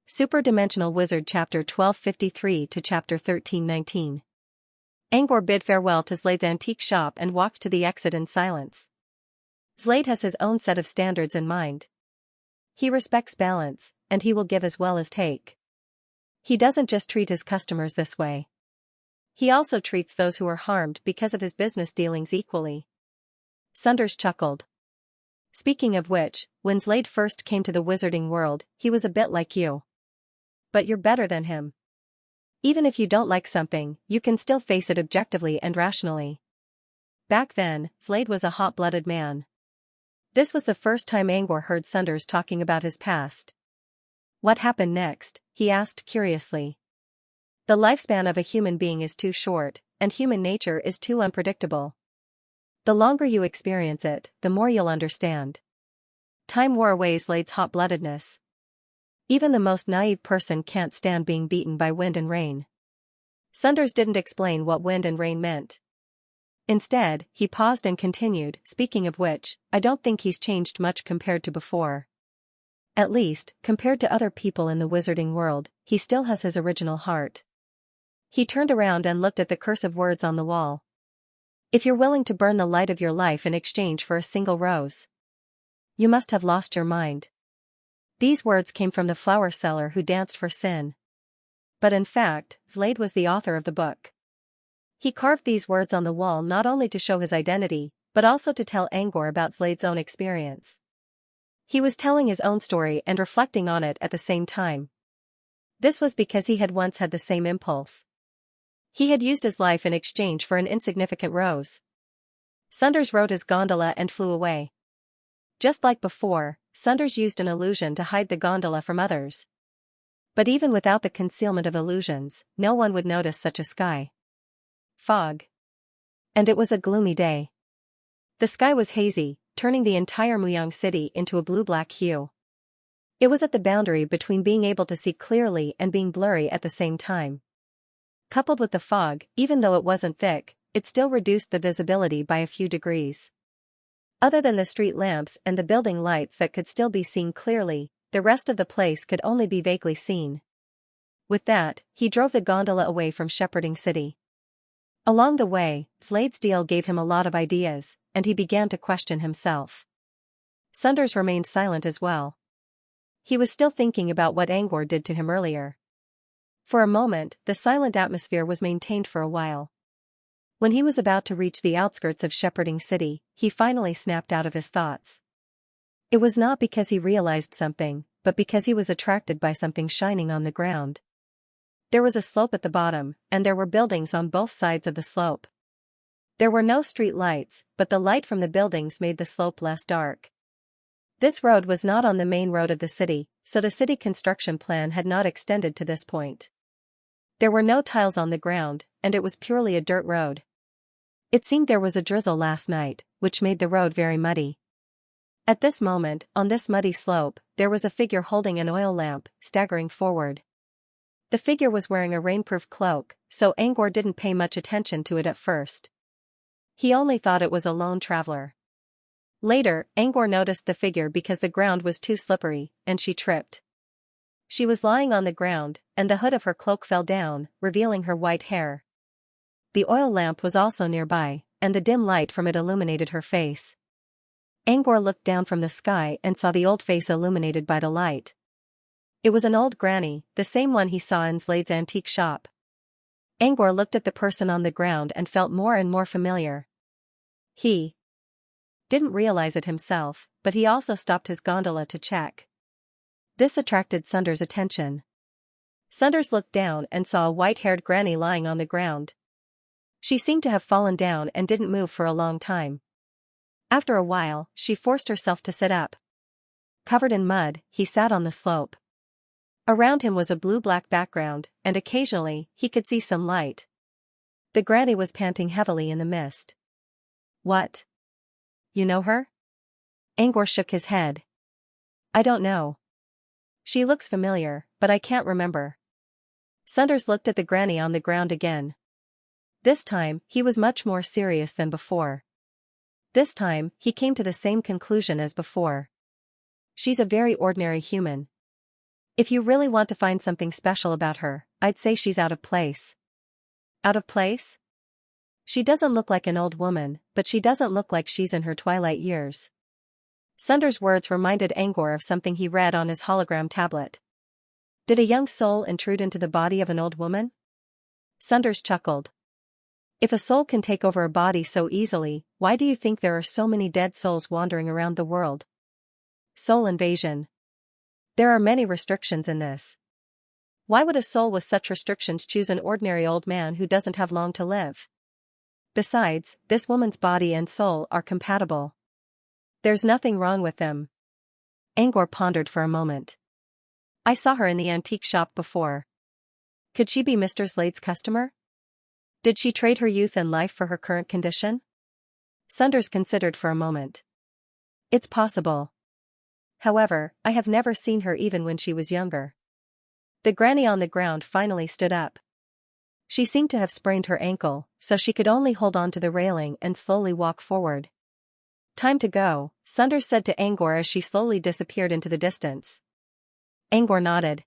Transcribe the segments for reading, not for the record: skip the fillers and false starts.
Superdimensional Wizard Chapter 1253 to Chapter 1319. Angor bid farewell to Slade's antique shop and walked to the exit in silence. Slade has his own set of standards in mind. He respects balance, and he will give as well as take. He doesn't just treat his customers this way. He also treats those who are harmed because of his business dealings equally. Sunders chuckled. Speaking of which, when Slade first came to the wizarding world, he was a bit like you. But you're better than him. Even if you don't like something, you can still face it objectively and rationally. Back then, Slade was a hot-blooded man. This was the first time Angor heard Sunders talking about his past. What happened next? He asked curiously. The lifespan of a human being is too short, and human nature is too unpredictable. The longer you experience it, the more you'll understand. Time wore away Slade's hot-bloodedness. Even the most naive person can't stand being beaten by wind and rain. Sunders didn't explain what wind and rain meant. Instead, he paused and continued, speaking of which, I don't think he's changed much compared to before. At least, compared to other people in the wizarding world, he still has his original heart. He turned around and looked at the cursive words on the wall. If you're willing to burn the light of your life in exchange for a single rose, you must have lost your mind. These words came from the flower seller who danced for sin. But in fact, Slade was the author of the book. He carved these words on the wall not only to show his identity, but also to tell Angor about Slade's own experience. He was telling his own story and reflecting on it at the same time. This was because he had once had the same impulse. He had used his life in exchange for an insignificant rose. Sunders rode his gondola and flew away. Just like before, Sunders used an illusion to hide the gondola from others. But even without the concealment of illusions, no one would notice such a sky. Fog. And it was a gloomy day. The sky was hazy, turning the entire Muyang city into a blue-black hue. It was at the boundary between being able to see clearly and being blurry at the same time. Coupled with the fog, even though it wasn't thick, it still reduced the visibility by a few degrees. Other than the street lamps and the building lights that could still be seen clearly, the rest of the place could only be vaguely seen. With that, he drove the gondola away from Shepherding City. Along the way, Slade's deal gave him a lot of ideas, and he began to question himself. Sunders remained silent as well. He was still thinking about what Angor did to him earlier. For a moment, the silent atmosphere was maintained for a while. When he was about to reach the outskirts of Shepherding City, he finally snapped out of his thoughts. It was not because he realized something, but because he was attracted by something shining on the ground. There was a slope at the bottom, and there were buildings on both sides of the slope. There were no street lights, but the light from the buildings made the slope less dark. This road was not on the main road of the city, so the city construction plan had not extended to this point. There were no tiles on the ground, and it was purely a dirt road. It seemed there was a drizzle last night, which made the road very muddy. At this moment, on this muddy slope, there was a figure holding an oil lamp, staggering forward. The figure was wearing a rainproof cloak, so Angor didn't pay much attention to it at first. He only thought it was a lone traveler. Later, Angor noticed the figure because the ground was too slippery, and she tripped. She was lying on the ground, and the hood of her cloak fell down, revealing her white hair. The oil lamp was also nearby, and the dim light from it illuminated her face. Angor looked down from the sky and saw the old face illuminated by the light. It was an old granny, the same one he saw in Slade's antique shop. Angor looked at the person on the ground and felt more and more familiar. He didn't realize it himself, but he also stopped his gondola to check. This attracted Sunders' attention. Sunders looked down and saw a white-haired granny lying on the ground. She seemed to have fallen down and didn't move for a long time. After a while, she forced herself to sit up. Covered in mud, he sat on the slope. Around him was a blue-black background, and occasionally, he could see some light. The granny was panting heavily in the mist. What? You know her? Angor shook his head. I don't know. She looks familiar, but I can't remember. Sunders looked at the granny on the ground again. This time, he was much more serious than before. This time, he came to the same conclusion as before. She's a very ordinary human. If you really want to find something special about her, I'd say she's out of place. Out of place? She doesn't look like an old woman, but she doesn't look like she's in her twilight years. Sunder's words reminded Angor of something he read on his hologram tablet. Did a young soul intrude into the body of an old woman? Sunders chuckled. If a soul can take over a body so easily, why do you think there are so many dead souls wandering around the world? Soul invasion. There are many restrictions in this. Why would a soul with such restrictions choose an ordinary old man who doesn't have long to live? Besides, this woman's body and soul are compatible. There's nothing wrong with them. Angor pondered for a moment. I saw her in the antique shop before. Could she be Mr. Slade's customer? Did she trade her youth and life for her current condition? Sunders considered for a moment. It's possible. However, I have never seen her even when she was younger. The granny on the ground finally stood up. She seemed to have sprained her ankle, so she could only hold on to the railing and slowly walk forward. Time to go, Sunders said to Angor as she slowly disappeared into the distance. Angor nodded.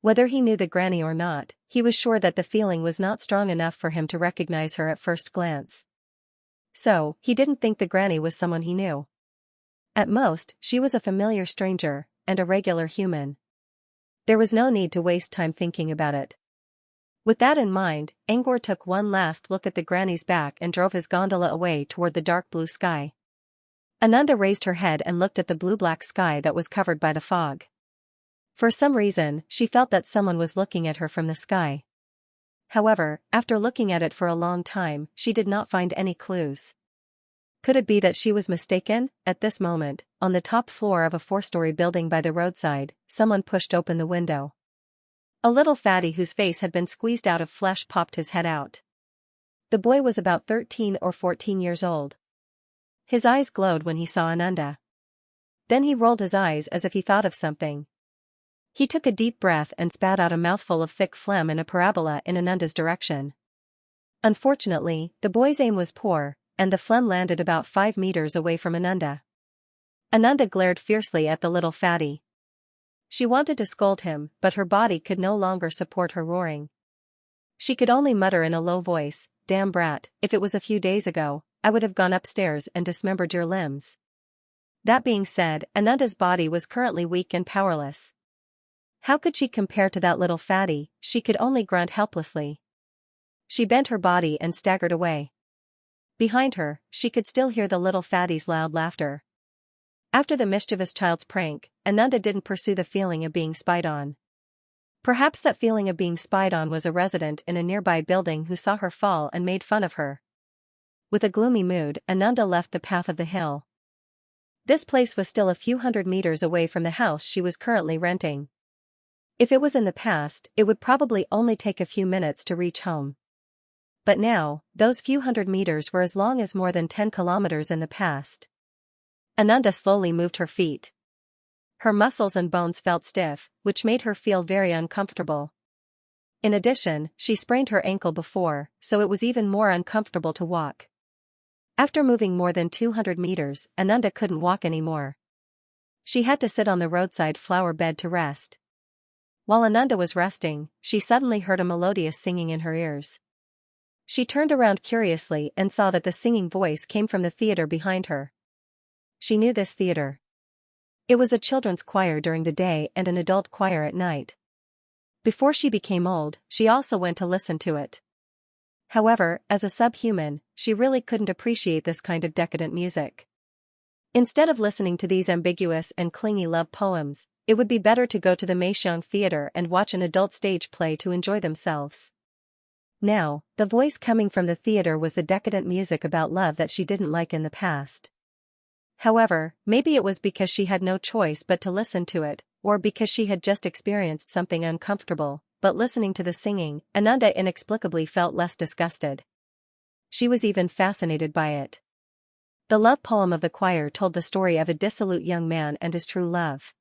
Whether he knew the granny or not, he was sure that the feeling was not strong enough for him to recognize her at first glance. So, he didn't think the granny was someone he knew. At most, she was a familiar stranger, and a regular human. There was no need to waste time thinking about it. With that in mind, Angor took one last look at the granny's back and drove his gondola away toward the dark blue sky. Ananda raised her head and looked at the blue-black sky that was covered by the fog. For some reason, she felt that someone was looking at her from the sky. However, after looking at it for a long time, she did not find any clues. Could it be that she was mistaken? At this moment, on the top floor of a 4-story building by the roadside, someone pushed open the window. A little fatty whose face had been squeezed out of flesh popped his head out. The boy was about 13 or 14 years old. His eyes glowed when he saw Ananda. Then he rolled his eyes as if he thought of something. He took a deep breath and spat out a mouthful of thick phlegm in a parabola in Ananda's direction. Unfortunately, the boy's aim was poor, and the phlegm landed about 5 meters away from Ananda. Ananda glared fiercely at the little fatty. She wanted to scold him, but her body could no longer support her roaring. She could only mutter in a low voice, "Damn brat, if it was a few days ago, I would have gone upstairs and dismembered your limbs." That being said, Ananda's body was currently weak and powerless. How could she compare to that little fatty? She could only grunt helplessly. She bent her body and staggered away. Behind her, she could still hear the little fatty's loud laughter. After the mischievous child's prank, Ananda didn't pursue the feeling of being spied on. Perhaps that feeling of being spied on was a resident in a nearby building who saw her fall and made fun of her. With a gloomy mood, Ananda left the path of the hill. This place was still a few hundred meters away from the house she was currently renting. If it was in the past, it would probably only take a few minutes to reach home. But now, those few hundred meters were as long as more than 10 kilometers in the past. Ananda slowly moved her feet. Her muscles and bones felt stiff, which made her feel very uncomfortable. In addition, she sprained her ankle before, so it was even more uncomfortable to walk. After moving more than 200 meters, Ananda couldn't walk anymore. She had to sit on the roadside flower bed to rest. While Ananda was resting, she suddenly heard a melodious singing in her ears. She turned around curiously and saw that the singing voice came from the theater behind her. She knew this theater. It was a children's choir during the day and an adult choir at night. Before she became old, she also went to listen to it. However, as a subhuman, she really couldn't appreciate this kind of decadent music. Instead of listening to these ambiguous and clingy love poems, it would be better to go to the Meixiang Theater and watch an adult stage play to enjoy themselves. Now, the voice coming from the theater was the decadent music about love that she didn't like in the past. However, maybe it was because she had no choice but to listen to it, or because she had just experienced something uncomfortable, but listening to the singing, Ananda inexplicably felt less disgusted. She was even fascinated by it. The love poem of the choir told the story of a dissolute young man and his true love.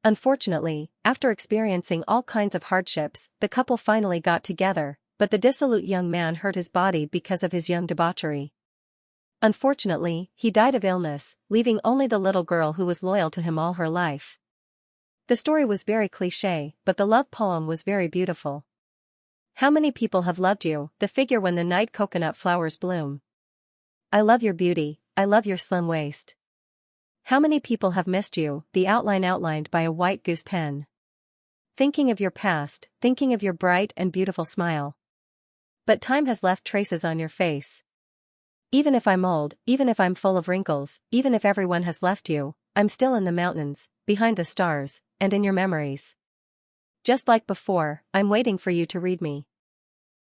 Unfortunately, after experiencing all kinds of hardships, the couple finally got together, but the dissolute young man hurt his body because of his young debauchery. Unfortunately, he died of illness, leaving only the little girl who was loyal to him all her life. The story was very cliché, but the love poem was very beautiful. How many people have loved you, the figure when the night coconut flowers bloom? I love your beauty, I love your slim waist. How many people have missed you, the outline outlined by a white goose pen? Thinking of your past, thinking of your bright and beautiful smile. But time has left traces on your face. Even if I'm old, even if I'm full of wrinkles, even if everyone has left you, I'm still in the mountains, behind the stars, and in your memories. Just like before, I'm waiting for you to read me.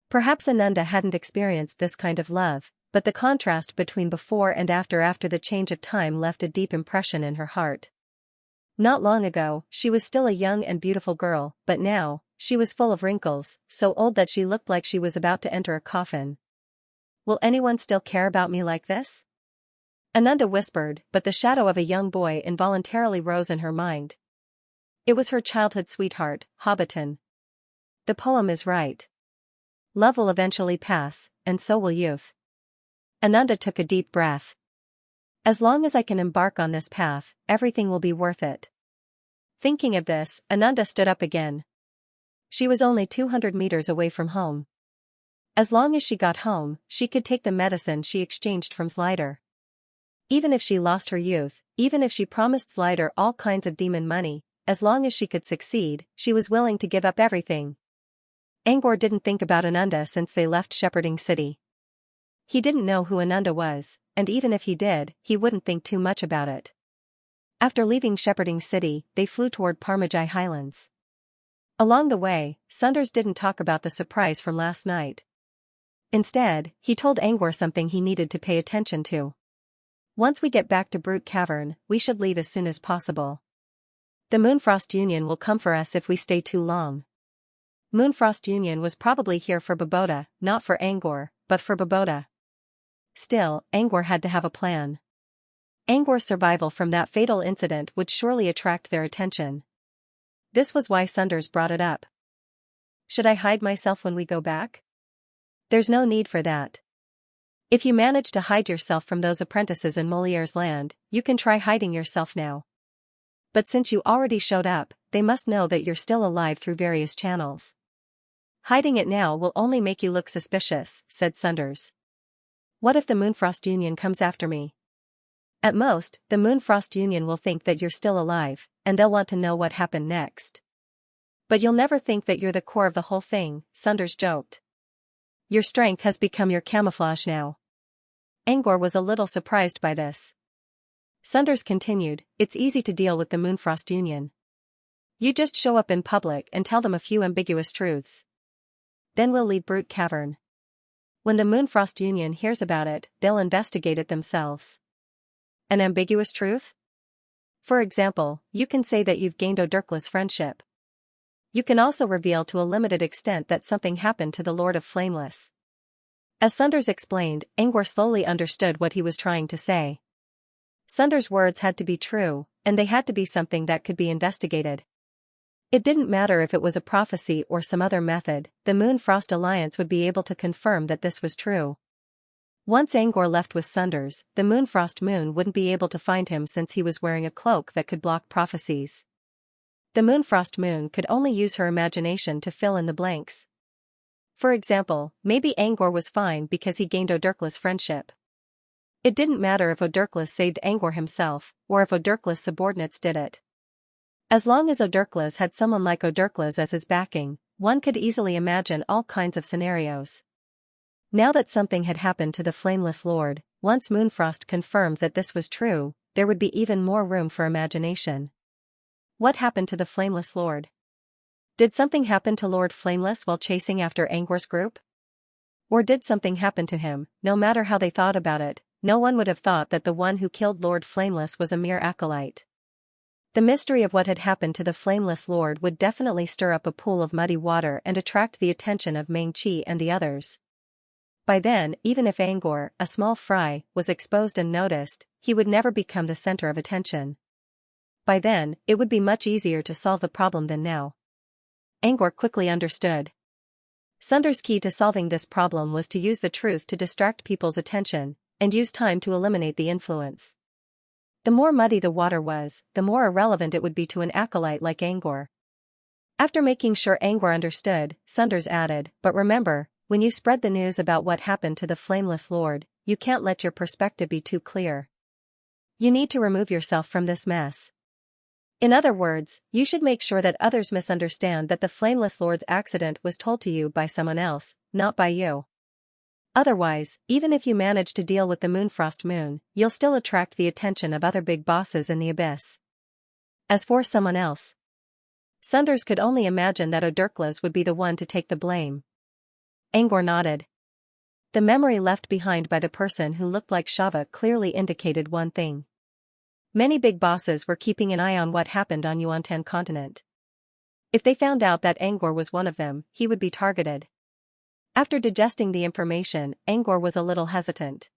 Perhaps Ananda hadn't experienced this kind of love, but the contrast between before and after the change of time left a deep impression in her heart. Not long ago, she was still a young and beautiful girl, but now, she was full of wrinkles, so old that she looked like she was about to enter a coffin. Will anyone still care about me like this? Ananda whispered, but the shadow of a young boy involuntarily rose in her mind. It was her childhood sweetheart, Hobbiton. The poem is right. Love will eventually pass, and so will youth. Ananda took a deep breath. As long as I can embark on this path, everything will be worth it. Thinking of this, Ananda stood up again. She was only 200 meters away from home. As long as she got home, she could take the medicine she exchanged from Slider. Even if she lost her youth, even if she promised Slider all kinds of demon money, as long as she could succeed, she was willing to give up everything. Angor didn't think about Ananda since they left Shepherding City. He didn't know who Ananda was, and even if he did, he wouldn't think too much about it. After leaving Shepherding City, they flew toward Parmajai Highlands. Along the way, Sundars didn't talk about the surprise from last night. Instead, he told Angor something he needed to pay attention to. Once we get back to Brute Cavern, we should leave as soon as possible. The Moonfrost Union will come for us if we stay too long. Moonfrost Union was probably here for Baboda, not for Angor, but for Baboda. Still, Angor had to have a plan. Angor's survival from that fatal incident would surely attract their attention. This was why Sundars brought it up. Should I hide myself when we go back? There's no need for that. If you manage to hide yourself from those apprentices in Moliere's land, you can try hiding yourself now. But since you already showed up, they must know that you're still alive through various channels. Hiding it now will only make you look suspicious, said Sundars. What if the Moonfrost Union comes after me? At most, the Moonfrost Union will think that you're still alive, and they'll want to know what happened next. But you'll never think that you're the core of the whole thing, Sundars joked. Your strength has become your camouflage now. Angor was a little surprised by this. Sundars continued, it's easy to deal with the Moonfrost Union. You just show up in public and tell them a few ambiguous truths. Then we'll leave Brute Cavern. When the Moonfrost Union hears about it, they'll investigate it themselves. An ambiguous truth? For example, you can say that you've gained Odurkla's friendship. You can also reveal to a limited extent that something happened to the Lord of Flameless. As Sundars explained, Angor slowly understood what he was trying to say. Sundars' words had to be true, and they had to be something that could be investigated. It didn't matter if it was a prophecy or some other method, the Moon-Frost Alliance would be able to confirm that this was true. Once Angor left with Sundars, the Moonfrost Moon wouldn't be able to find him since he was wearing a cloak that could block prophecies. The Moonfrost Moon could only use her imagination to fill in the blanks. For example, maybe Angor was fine because he gained Odurkla's friendship. It didn't matter if Odurkla saved Angor himself, or if Odurkla's subordinates did it. As long as Odurkla's had someone like Odurkla's as his backing, one could easily imagine all kinds of scenarios. Now that something had happened to the Flameless Lord, once Moonfrost confirmed that this was true, there would be even more room for imagination. What happened to the Flameless Lord? Did something happen to Lord Flameless while chasing after Angor's group? Or did something happen to him? No matter how they thought about it, no one would have thought that the one who killed Lord Flameless was a mere acolyte. The mystery of what had happened to the Flameless Lord would definitely stir up a pool of muddy water and attract the attention of Meng-Chi and the others. By then, even if Angor, a small fry, was exposed and noticed, he would never become the center of attention. By then, it would be much easier to solve the problem than now. Angor quickly understood. Sundars' key to solving this problem was to use the truth to distract people's attention, and use time to eliminate the influence. The more muddy the water was, the more irrelevant it would be to an acolyte like Angor. After making sure Angor understood, Sunders added, "But remember, when you spread the news about what happened to the Flameless Lord, you can't let your perspective be too clear. You need to remove yourself from this mess. In other words, you should make sure that others misunderstand that the Flameless Lord's accident was told to you by someone else, not by you. Otherwise, even if you manage to deal with the Moonfrost Moon, you'll still attract the attention of other big bosses in the abyss." As for someone else, Sunders could only imagine that Odurklas would be the one to take the blame. Angor nodded. The memory left behind by the person who looked like Shava clearly indicated one thing. Many big bosses were keeping an eye on what happened on Yuan-Tan continent. If they found out that Angor was one of them, he would be targeted. After digesting the information, Angor was a little hesitant.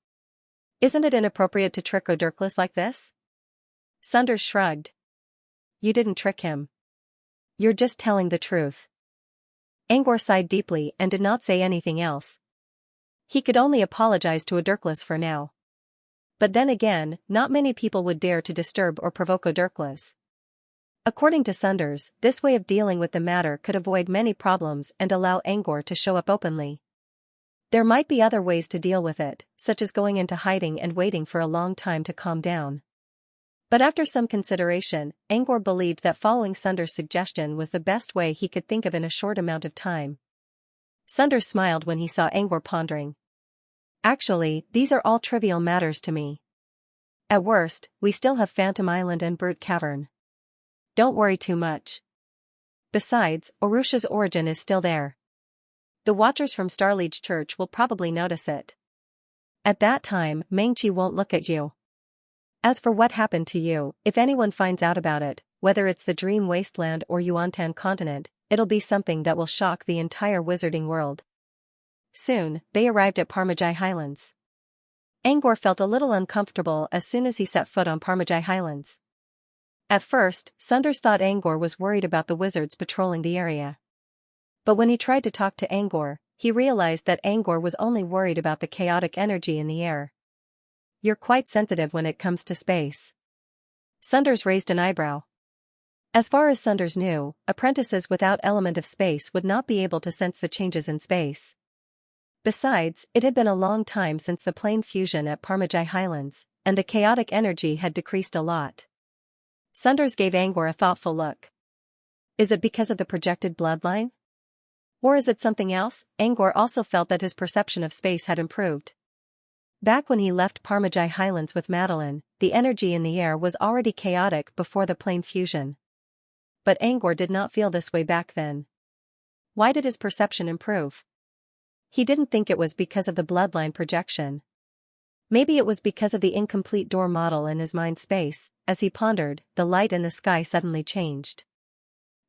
"Isn't it inappropriate to trick Odurklas like this?" Sunders shrugged. "You didn't trick him. You're just telling the truth." Angor sighed deeply and did not say anything else. He could only apologize to Odurklas for now. But then again, not many people would dare to disturb or provoke Odurklas. According to Sunders, this way of dealing with the matter could avoid many problems and allow Angor to show up openly. There might be other ways to deal with it, such as going into hiding and waiting for a long time to calm down. But after some consideration, Angor believed that following Sunders' suggestion was the best way he could think of in a short amount of time. Sunders smiled when he saw Angor pondering. "Actually, these are all trivial matters to me. At worst, we still have Phantom Island and Brute Cavern. Don't worry too much. Besides, Orusha's origin is still there. The Watchers from Starliege Church will probably notice it. At that time, Mengchi won't look at you. As for what happened to you, if anyone finds out about it, whether it's the Dream Wasteland or Yuan-Tan continent, it'll be something that will shock the entire wizarding world." Soon, they arrived at Parmajai Highlands. Angor felt a little uncomfortable as soon as he set foot on Parmajai Highlands. At first, Sunders thought Angor was worried about the wizards patrolling the area. But when he tried to talk to Angor, he realized that Angor was only worried about the chaotic energy in the air. "You're quite sensitive when it comes to space." Sunders raised an eyebrow. As far as Sunders knew, apprentices without element of space would not be able to sense the changes in space. Besides, it had been a long time since the plane fusion at Parmajai Highlands, and the chaotic energy had decreased a lot. Sunders gave Angor a thoughtful look. "Is it because of the projected bloodline? Or is it something else?" Angor also felt that his perception of space had improved. Back when he left Parmajai Highlands with Madeline, the energy in the air was already chaotic before the plane fusion. But Angor did not feel this way back then. Why did his perception improve? He didn't think it was because of the bloodline projection. Maybe it was because of the incomplete door model in his mind space. As he pondered, the light in the sky suddenly changed.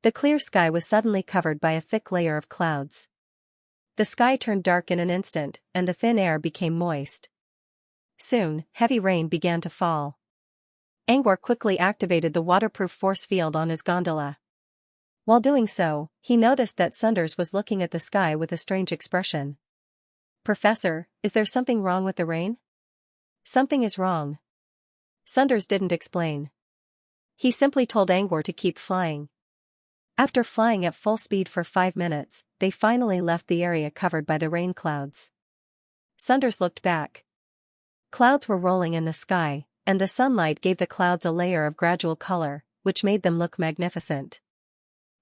The clear sky was suddenly covered by a thick layer of clouds. The sky turned dark in an instant, and the thin air became moist. Soon, heavy rain began to fall. Angor quickly activated the waterproof force field on his gondola. While doing so, he noticed that Sunders was looking at the sky with a strange expression. "Professor, is there something wrong with the rain?" "Something is wrong." Sunders didn't explain. He simply told Angor to keep flying. After flying at full speed for 5 minutes, they finally left the area covered by the rain clouds. Sunders looked back. Clouds were rolling in the sky, and the sunlight gave the clouds a layer of gradual color, which made them look magnificent.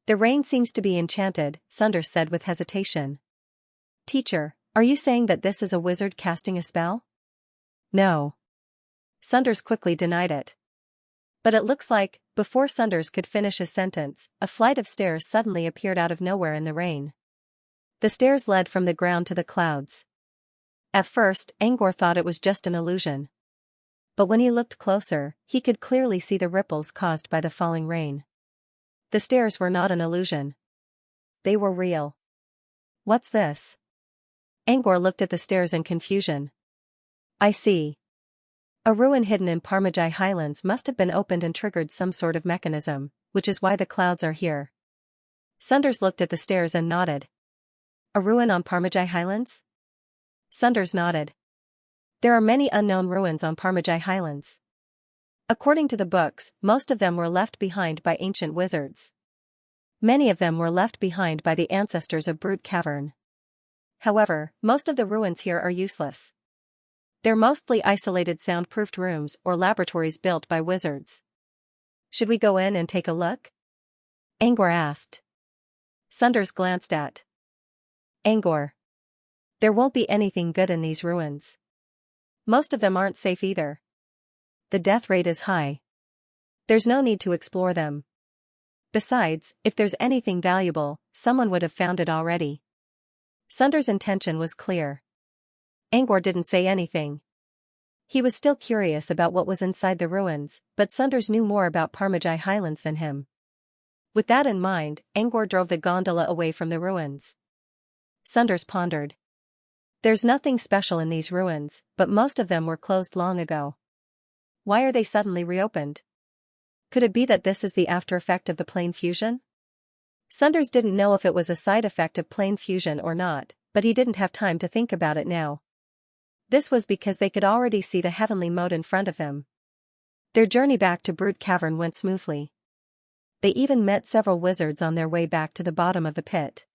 "The rain seems to be enchanted," Sunders said with hesitation. "Teacher, are you saying that this is a wizard casting a spell?" "No." Sunders quickly denied it. "But it looks like," before Sunders could finish his sentence, a flight of stairs suddenly appeared out of nowhere in the rain. The stairs led from the ground to the clouds. At first, Angor thought it was just an illusion. But when he looked closer, he could clearly see the ripples caused by the falling rain. The stairs were not an illusion. They were real. "What's this?" Angor looked at the stairs in confusion. "I see. A ruin hidden in Parmajai Highlands must have been opened and triggered some sort of mechanism, which is why the clouds are here." Sunders looked at the stairs and nodded. "A ruin on Parmajai Highlands?" Sunders nodded. "There are many unknown ruins on Parmajai Highlands. According to the books, most of them were left behind by ancient wizards. Many of them were left behind by the ancestors of Brute Cavern. However, most of the ruins here are useless. They're mostly isolated soundproofed rooms or laboratories built by wizards. Should we go in and take a look? Angor asked. Sunders glanced at Angor. There won't be anything good in these ruins. Most of them aren't safe either. The death rate is high. There's no need to explore them. Besides, if there's anything valuable, someone would have found it already. Sunders' intention was clear. Angor didn't say anything. He was still curious about what was inside the ruins, but Sunders knew more about Parmagi Highlands than him. With that in mind, Angor drove the gondola away from the ruins. Sunders pondered. There's nothing special in these ruins, but most of them were closed long ago. Why are they suddenly reopened? Could it be that this is the after effect of the plane fusion? Sunders didn't know if it was a side effect of plane fusion or not, but he didn't have time to think about it now. This was because they could already see the heavenly moat in front of them. Their journey back to Brute Cavern went smoothly. They even met several wizards on their way back to the bottom of the pit.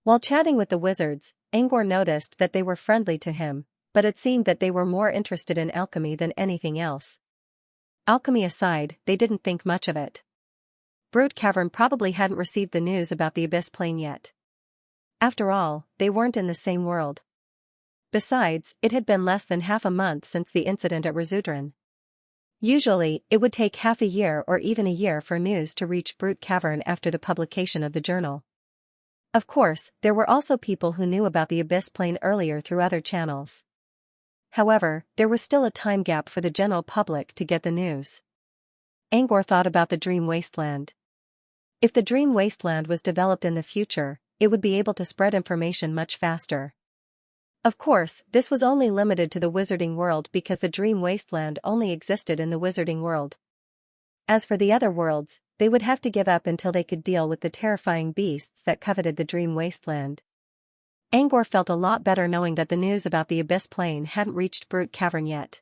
While chatting with the wizards, Angor noticed that they were friendly to him, but it seemed that they were more interested in alchemy than anything else. Alchemy aside, they didn't think much of it. Brute Cavern probably hadn't received the news about the Abyss Plane yet. After all, they weren't in the same world. Besides, it had been less than half a month since the incident at Razudran. Usually, it would take half a year or even a year for news to reach Brute Cavern after the publication of the journal. Of course, there were also people who knew about the Abyss Plane earlier through other channels. However, there was still a time gap for the general public to get the news. Angor thought about the Dream Wasteland. If the Dream Wasteland was developed in the future, it would be able to spread information much faster. Of course, this was only limited to the Wizarding World because the Dream Wasteland only existed in the Wizarding World. As for the other worlds, they would have to give up until they could deal with the terrifying beasts that coveted the Dream Wasteland. Angor felt a lot better knowing that the news about the Abyss Plane hadn't reached Brute Cavern yet.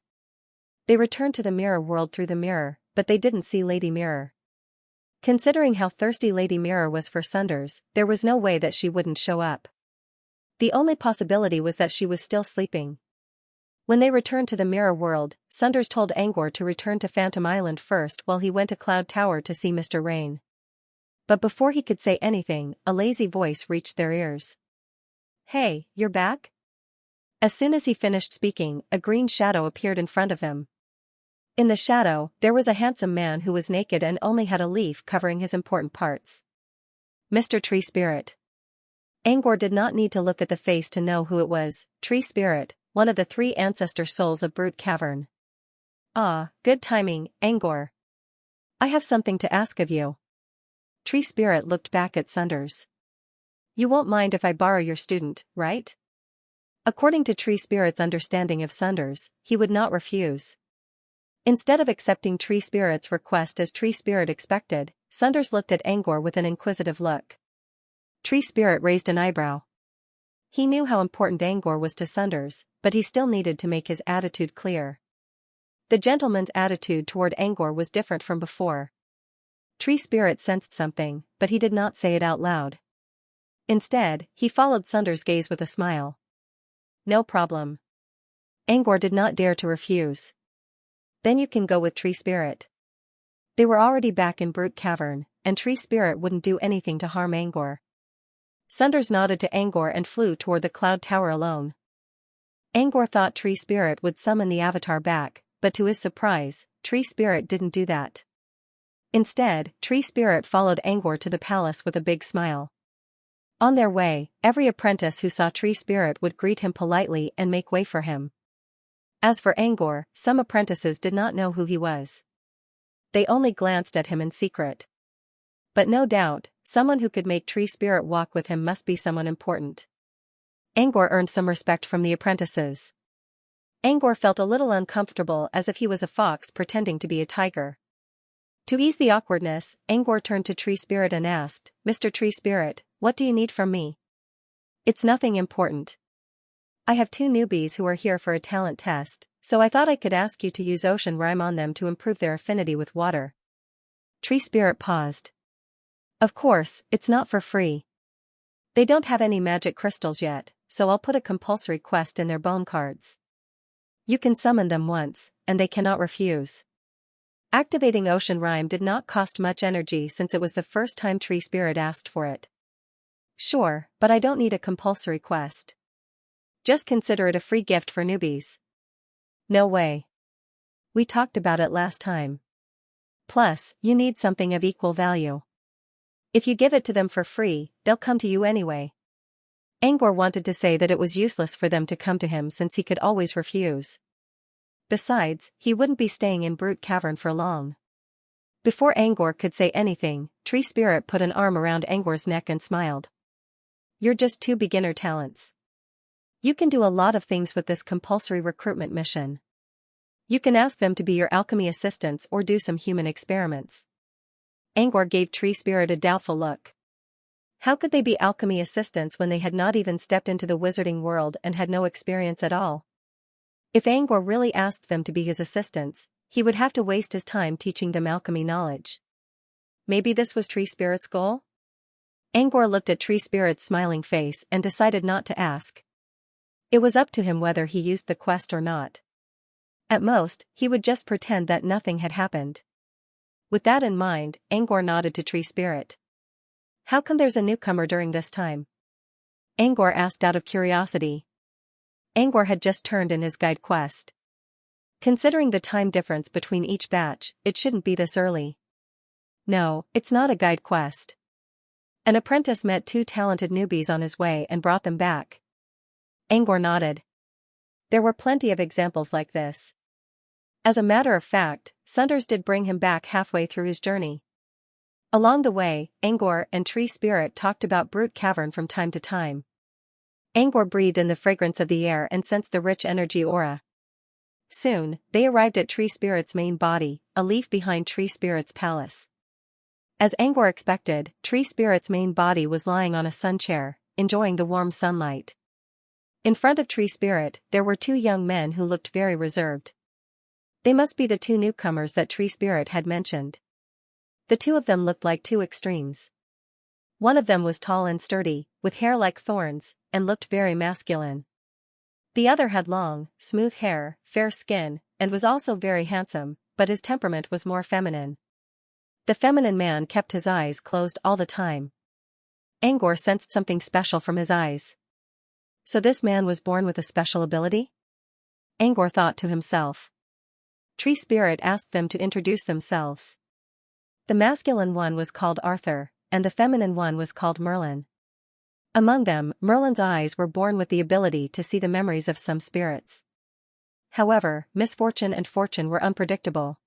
They returned to the Mirror World through the mirror, but they didn't see Lady Mirror. Considering how thirsty Lady Mirror was for Sunders, there was no way that she wouldn't show up. The only possibility was that she was still sleeping. When they returned to the Mirror World, Sunders told Angor to return to Phantom Island first while he went to Cloud Tower to see Mr. Rain. But before he could say anything, a lazy voice reached their ears. "Hey, you're back?" As soon as he finished speaking, a green shadow appeared in front of them. In the shadow, there was a handsome man who was naked and only had a leaf covering his important parts. Mr. Tree Spirit. Angor did not need to look at the face to know who it was, Tree Spirit, one of the 3 ancestor souls of Brute Cavern. "Ah, good timing, Angor. I have something to ask of you." Tree Spirit looked back at Sunders. "You won't mind if I borrow your student, right?" According to Tree Spirit's understanding of Sunders, he would not refuse. Instead of accepting Tree Spirit's request as Tree Spirit expected, Sunders looked at Angor with an inquisitive look. Tree Spirit raised an eyebrow. He knew how important Angor was to Sunders, but he still needed to make his attitude clear. The gentleman's attitude toward Angor was different from before. Tree Spirit sensed something, but he did not say it out loud. Instead, he followed Sunders' gaze with a smile. "No problem." Angor did not dare to refuse. "Then you can go with Tree Spirit." They were already back in Brute Cavern, and Tree Spirit wouldn't do anything to harm Angor. Sunders nodded to Angor and flew toward the Cloud Tower alone. Angor thought Tree Spirit would summon the Avatar back, but to his surprise, Tree Spirit didn't do that. Instead, Tree Spirit followed Angor to the palace with a big smile. On their way, every apprentice who saw Tree Spirit would greet him politely and make way for him. As for Angor, some apprentices did not know who he was. They only glanced at him in secret. But no doubt, someone who could make Tree Spirit walk with him must be someone important. Angor earned some respect from the apprentices. Angor felt a little uncomfortable as if he was a fox pretending to be a tiger. To ease the awkwardness, Angor turned to Tree Spirit and asked, "Mr. Tree Spirit, what do you need from me?" "It's nothing important." I have two newbies who are here for a talent test, so I thought I could ask you to use ocean rhyme on them to improve their affinity with water. Tree Spirit paused. Of course, it's not for free. They don't have any magic crystals yet, so I'll put a compulsory quest in their bone cards. You can summon them once, and they cannot refuse. Activating Ocean Rhyme did not cost much energy since it was the first time Tree Spirit asked for it. Sure, but I don't need a compulsory quest. Just consider it a free gift for newbies. No way. We talked about it last time. Plus, you need something of equal value. If you give it to them for free, they'll come to you anyway. Angor wanted to say that it was useless for them to come to him since he could always refuse. Besides, he wouldn't be staying in Brute Cavern for long. Before Angor could say anything, Tree Spirit put an arm around Angor's neck and smiled. You're just two beginner talents. You can do a lot of things with this compulsory recruitment mission. You can ask them to be your alchemy assistants or do some human experiments. Angor gave Tree Spirit a doubtful look. How could they be alchemy assistants when they had not even stepped into the wizarding world and had no experience at all? If Angor really asked them to be his assistants, he would have to waste his time teaching them alchemy knowledge. Maybe this was Tree Spirit's goal? Angor looked at Tree Spirit's smiling face and decided not to ask. It was up to him whether he used the quest or not. At most, he would just pretend that nothing had happened. With that in mind, Angor nodded to Tree Spirit. How come there's a newcomer during this time? Angor asked out of curiosity. Angor had just turned in his guide quest. Considering the time difference between each batch, it shouldn't be this early. No, it's not a guide quest. An apprentice met two talented newbies on his way and brought them back. Angor nodded. There were plenty of examples like this. As a matter of fact, Sunders did bring him back halfway through his journey. Along the way, Angor and Tree Spirit talked about Brute Cavern from time to time. Angor breathed in the fragrance of the air and sensed the rich energy aura. Soon, they arrived at Tree Spirit's main body, a leaf behind Tree Spirit's palace. As Angor expected, Tree Spirit's main body was lying on a sun chair, enjoying the warm sunlight. In front of Tree Spirit, there were two young men who looked very reserved. They must be the two newcomers that Tree Spirit had mentioned. The two of them looked like two extremes. One of them was tall and sturdy, with hair like thorns, and looked very masculine. The other had long, smooth hair, fair skin, and was also very handsome, but his temperament was more feminine. The feminine man kept his eyes closed all the time. Angor sensed something special from his eyes. So this man was born with a special ability? Angor thought to himself. Tree Spirit asked them to introduce themselves. The masculine one was called Arthur, and the feminine one was called Merlin. Among them, Merlin's eyes were born with the ability to see the memories of some spirits. However, misfortune and fortune were unpredictable.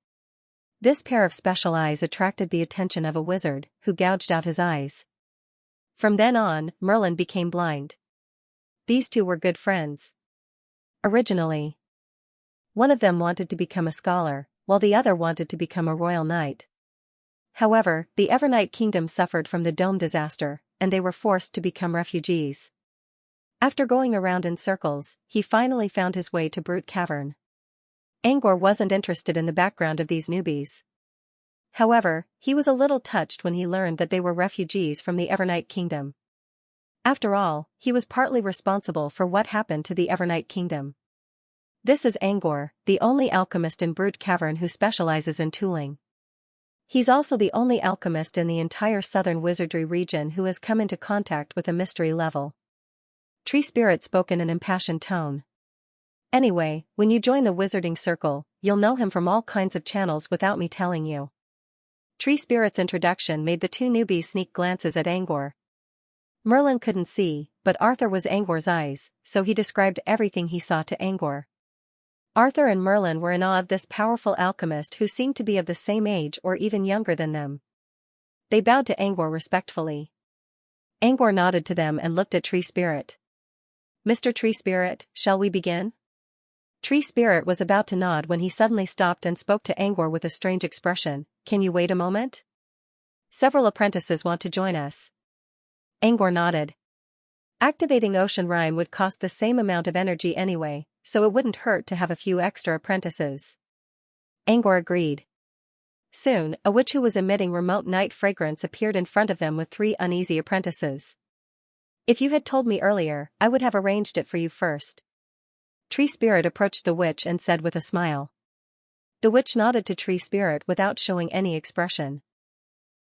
This pair of special eyes attracted the attention of a wizard, who gouged out his eyes. From then on, Merlin became blind. These two were good friends. Originally, one of them wanted to become a scholar, while the other wanted to become a royal knight. However, the Evernight Kingdom suffered from the dome disaster, and they were forced to become refugees. After going around in circles, he finally found his way to Brute Cavern. Angor wasn't interested in the background of these newbies. However, he was a little touched when he learned that they were refugees from the Evernight Kingdom. After all, he was partly responsible for what happened to the Evernight Kingdom. This is Angor, the only alchemist in Brute Cavern who specializes in tooling. He's also the only alchemist in the entire southern wizardry region who has come into contact with a mystery level. Tree Spirit spoke in an impassioned tone. Anyway, when you join the wizarding circle, you'll know him from all kinds of channels without me telling you. Tree Spirit's introduction made the two newbies sneak glances at Angor. Merlin couldn't see, but Arthur was Angor's eyes, so he described everything he saw to Angor. Arthur and Merlin were in awe of this powerful alchemist who seemed to be of the same age or even younger than them. They bowed to Angor respectfully. Angor nodded to them and looked at Tree Spirit. Mr. Tree Spirit, shall we begin? Tree Spirit was about to nod when he suddenly stopped and spoke to Angor with a strange expression. Can you wait a moment? Several apprentices want to join us. Angor nodded. Activating Ocean Rhyme would cost the same amount of energy anyway, so it wouldn't hurt to have a few extra apprentices. Angor agreed. Soon, a witch who was emitting remote night fragrance appeared in front of them with 3 uneasy apprentices. If you had told me earlier, I would have arranged it for you first. Tree Spirit approached the witch and said with a smile. The witch nodded to Tree Spirit without showing any expression.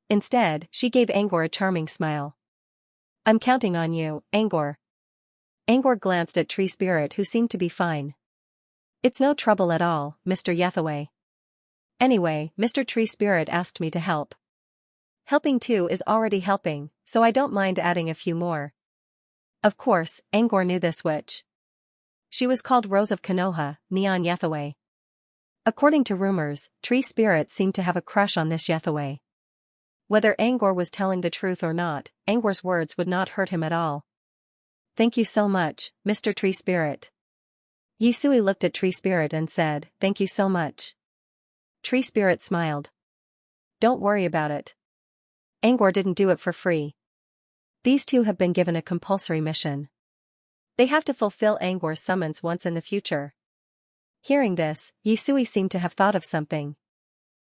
Instead, she gave Angor a charming smile. I'm counting on you, Angor. Angor glanced at Tree Spirit, who seemed to be fine. It's no trouble at all, Mr. Yethaway. Anyway, Mr. Tree Spirit asked me to help. Helping too is already helping, so I don't mind adding a few more. Of course, Angor knew this witch. She was called Rose of Konoha, Neon Yethaway. According to rumors, Tree Spirit seemed to have a crush on this Yethaway. Whether Angor was telling the truth or not, Angor's words would not hurt him at all. Thank you so much, Mr. Tree Spirit. Yusui looked at Tree Spirit and said, Thank you so much. Tree Spirit smiled. Don't worry about it. Angor didn't do it for free. These two have been given a compulsory mission. They have to fulfill Angor's summons once in the future. Hearing this, Yusui seemed to have thought of something.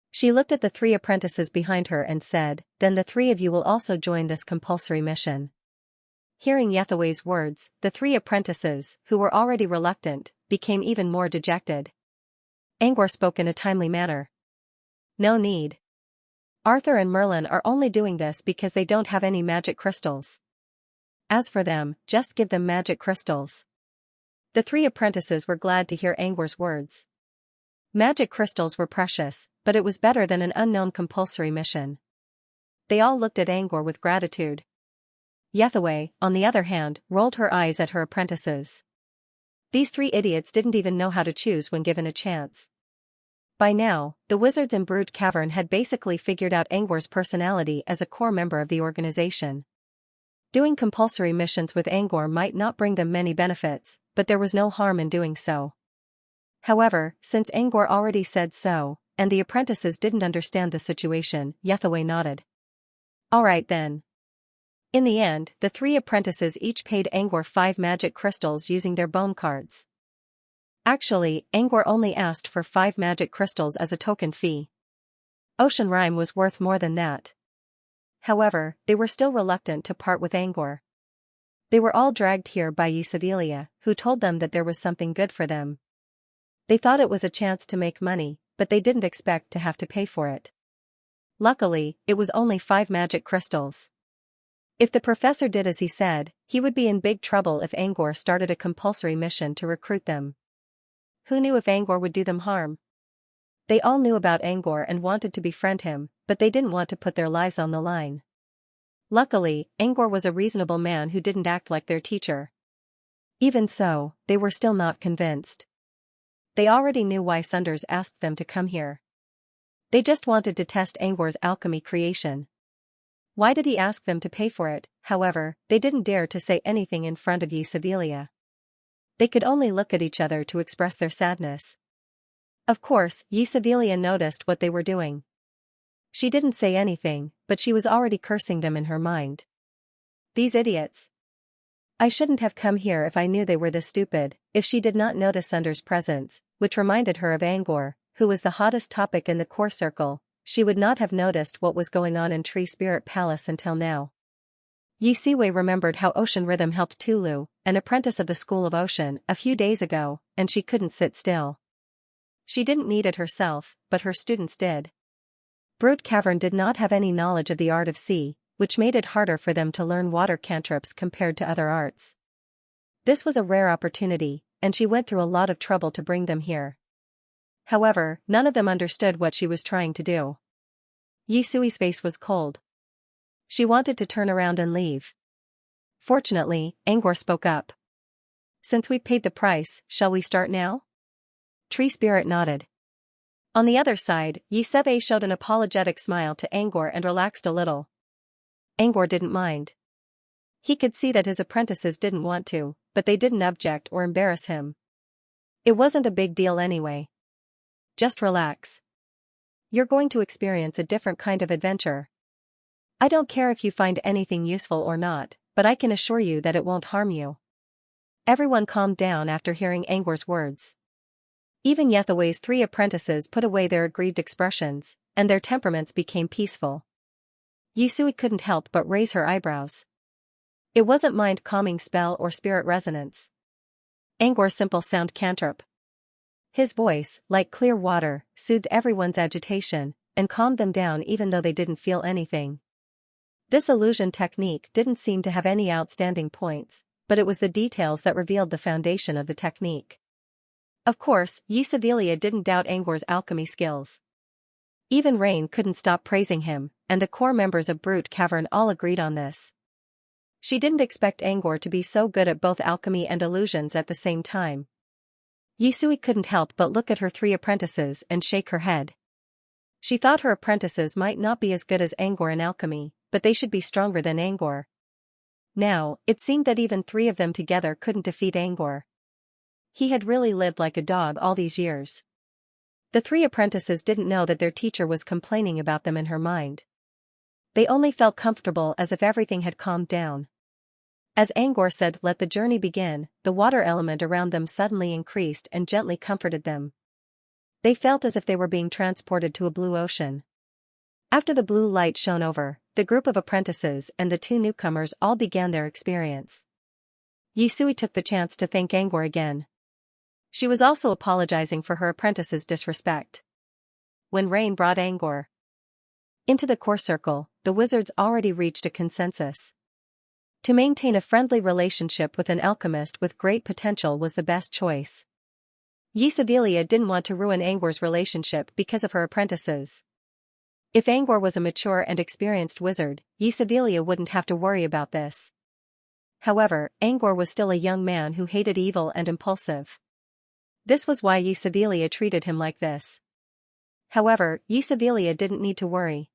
She looked at the 3 apprentices behind her and said, Then the 3 of you will also join this compulsory mission. Hearing Yethaway's words, the 3 apprentices, who were already reluctant, became even more dejected. Angor spoke in a timely manner. No need. Arthur and Merlin are only doing this because they don't have any magic crystals. As for them, just give them magic crystals. The 3 apprentices were glad to hear Angor's words. Magic crystals were precious, but it was better than an unknown compulsory mission. They all looked at Angor with gratitude. Yethaway, on the other hand, rolled her eyes at her apprentices. These 3 idiots didn't even know how to choose when given a chance. By now, the wizards in Brood Cavern had basically figured out Angor's personality as a core member of the organization. Doing compulsory missions with Angor might not bring them many benefits, but there was no harm in doing so. However, since Angor already said so, and the apprentices didn't understand the situation, Yethaway nodded. All right then. In the end, the 3 apprentices each paid Angor 5 magic crystals using their bone cards. Actually, Angor only asked for 5 magic crystals as a token fee. Ocean Rhyme was worth more than that. However, they were still reluctant to part with Angor. They were all dragged here by Xianxia, who told them that there was something good for them. They thought it was a chance to make money, but they didn't expect to have to pay for it. Luckily, it was only 5 magic crystals. If the professor did as he said, he would be in big trouble if Angor started a compulsory mission to recruit them. Who knew if Angor would do them harm? They all knew about Angor and wanted to befriend him, but they didn't want to put their lives on the line. Luckily, Angor was a reasonable man who didn't act like their teacher. Even so, they were still not convinced. They already knew why Sunders asked them to come here. They just wanted to test Angor's alchemy creation. Why did he ask them to pay for it? However, they didn't dare to say anything in front of Xianxia. They could only look at each other to express their sadness. Of course, Xianxia noticed what they were doing. She didn't say anything, but she was already cursing them in her mind. These idiots. I shouldn't have come here if I knew they were this stupid. If she did not notice Sunder's presence, which reminded her of Angor, who was the hottest topic in the core circle, she would not have noticed what was going on in Tree Spirit Palace until now. Yusui remembered how Ocean Rhythm helped Tulu, an apprentice of the School of Ocean, a few days ago, and she couldn't sit still. She didn't need it herself, but her students did. Brood Cavern did not have any knowledge of the art of sea, which made it harder for them to learn water cantrips compared to other arts. This was a rare opportunity, and she went through a lot of trouble to bring them here. However, none of them understood what she was trying to do. Yusui's face was cold. She wanted to turn around and leave. Fortunately, Angor spoke up. Since we've paid the price, shall we start now? Tree Spirit nodded. On the other side, Yusei showed an apologetic smile to Angor and relaxed a little. Angor didn't mind. He could see that his apprentices didn't want to, but they didn't object or embarrass him. It wasn't a big deal anyway. Just relax. You're going to experience a different kind of adventure. I don't care if you find anything useful or not, but I can assure you that it won't harm you. Everyone calmed down after hearing Angwar's words. Even Yethaway's 3 apprentices put away their aggrieved expressions, and their temperaments became peaceful. Yusui couldn't help but raise her eyebrows. It wasn't mind-calming spell or spirit resonance. Angwar's simple sound cantrip. His voice, like clear water, soothed everyone's agitation, and calmed them down even though they didn't feel anything. This illusion technique didn't seem to have any outstanding points, but it was the details that revealed the foundation of the technique. Of course, Xianxia didn't doubt Angwar's alchemy skills. Even Rain couldn't stop praising him, and the core members of Brute Cavern all agreed on this. She didn't expect Angwar to be so good at both alchemy and illusions at the same time. Yusui couldn't help but look at her 3 apprentices and shake her head. She thought her apprentices might not be as good as Angwar in alchemy, but they should be stronger than Angwar. Now, it seemed that even 3 of them together couldn't defeat Angwar. He had really lived like a dog all these years. The 3 apprentices didn't know that their teacher was complaining about them in her mind. They only felt comfortable as if everything had calmed down. As Angwar said, "Let the journey begin," the water element around them suddenly increased and gently comforted them. They felt as if they were being transported to a blue ocean. After the blue light shone over, the group of apprentices and the 2 newcomers all began their experience. Yusui took the chance to thank Angwar again. She was also apologizing for her apprentice's disrespect. When Rain brought Angwar into the core circle, the wizards already reached a consensus. To maintain a friendly relationship with an alchemist with great potential was the best choice. Xianxia didn't want to ruin Angwar's relationship because of her apprentices. If Angwar was a mature and experienced wizard, Xianxia wouldn't have to worry about this. However, Angwar was still a young man who hated evil and impulsive. This was why Xianxia treated him like this. However, Xianxia didn't need to worry.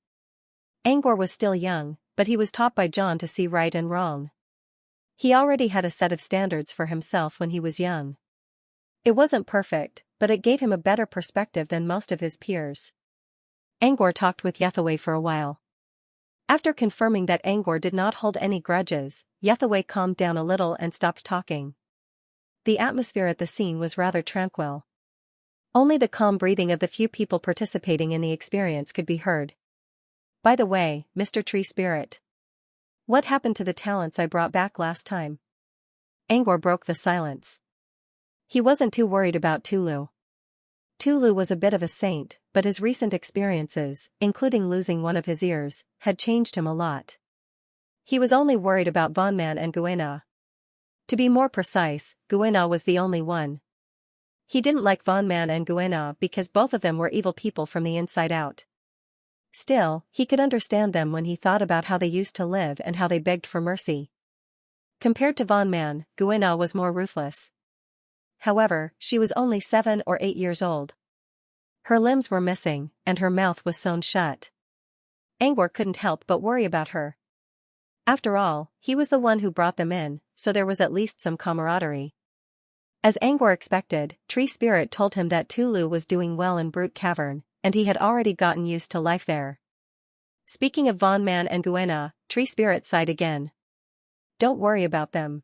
Angwar was still young, but he was taught by John to see right and wrong. He already had a set of standards for himself when he was young. It wasn't perfect, but it gave him a better perspective than most of his peers. Angwar talked with Yethaway for a while. After confirming that Angwar did not hold any grudges, Yethaway calmed down a little and stopped talking. The atmosphere at the scene was rather tranquil. Only the calm breathing of the few people participating in the experience could be heard. "By the way, Mr. Tree Spirit, what happened to the talents I brought back last time?" Angwar broke the silence. He wasn't too worried about Tulu. Tulu was a bit of a saint, but his recent experiences, including losing one of his ears, had changed him a lot. He was only worried about Vonman and Guena. To be more precise, Guena was the only one. He didn't like Vonman and Guena because both of them were evil people from the inside out. Still, he could understand them when he thought about how they used to live and how they begged for mercy. Compared to Vonman, Guena was more ruthless. However, she was only 7 or 8 years old. Her limbs were missing, and her mouth was sewn shut. Angwar couldn't help but worry about her. After all, he was the one who brought them in, so there was at least some camaraderie. As Angwar expected, Tree Spirit told him that Tulu was doing well in Brute Cavern, and he had already gotten used to life there. Speaking of Vonman and Guena, Tree Spirit sighed again. "Don't worry about them.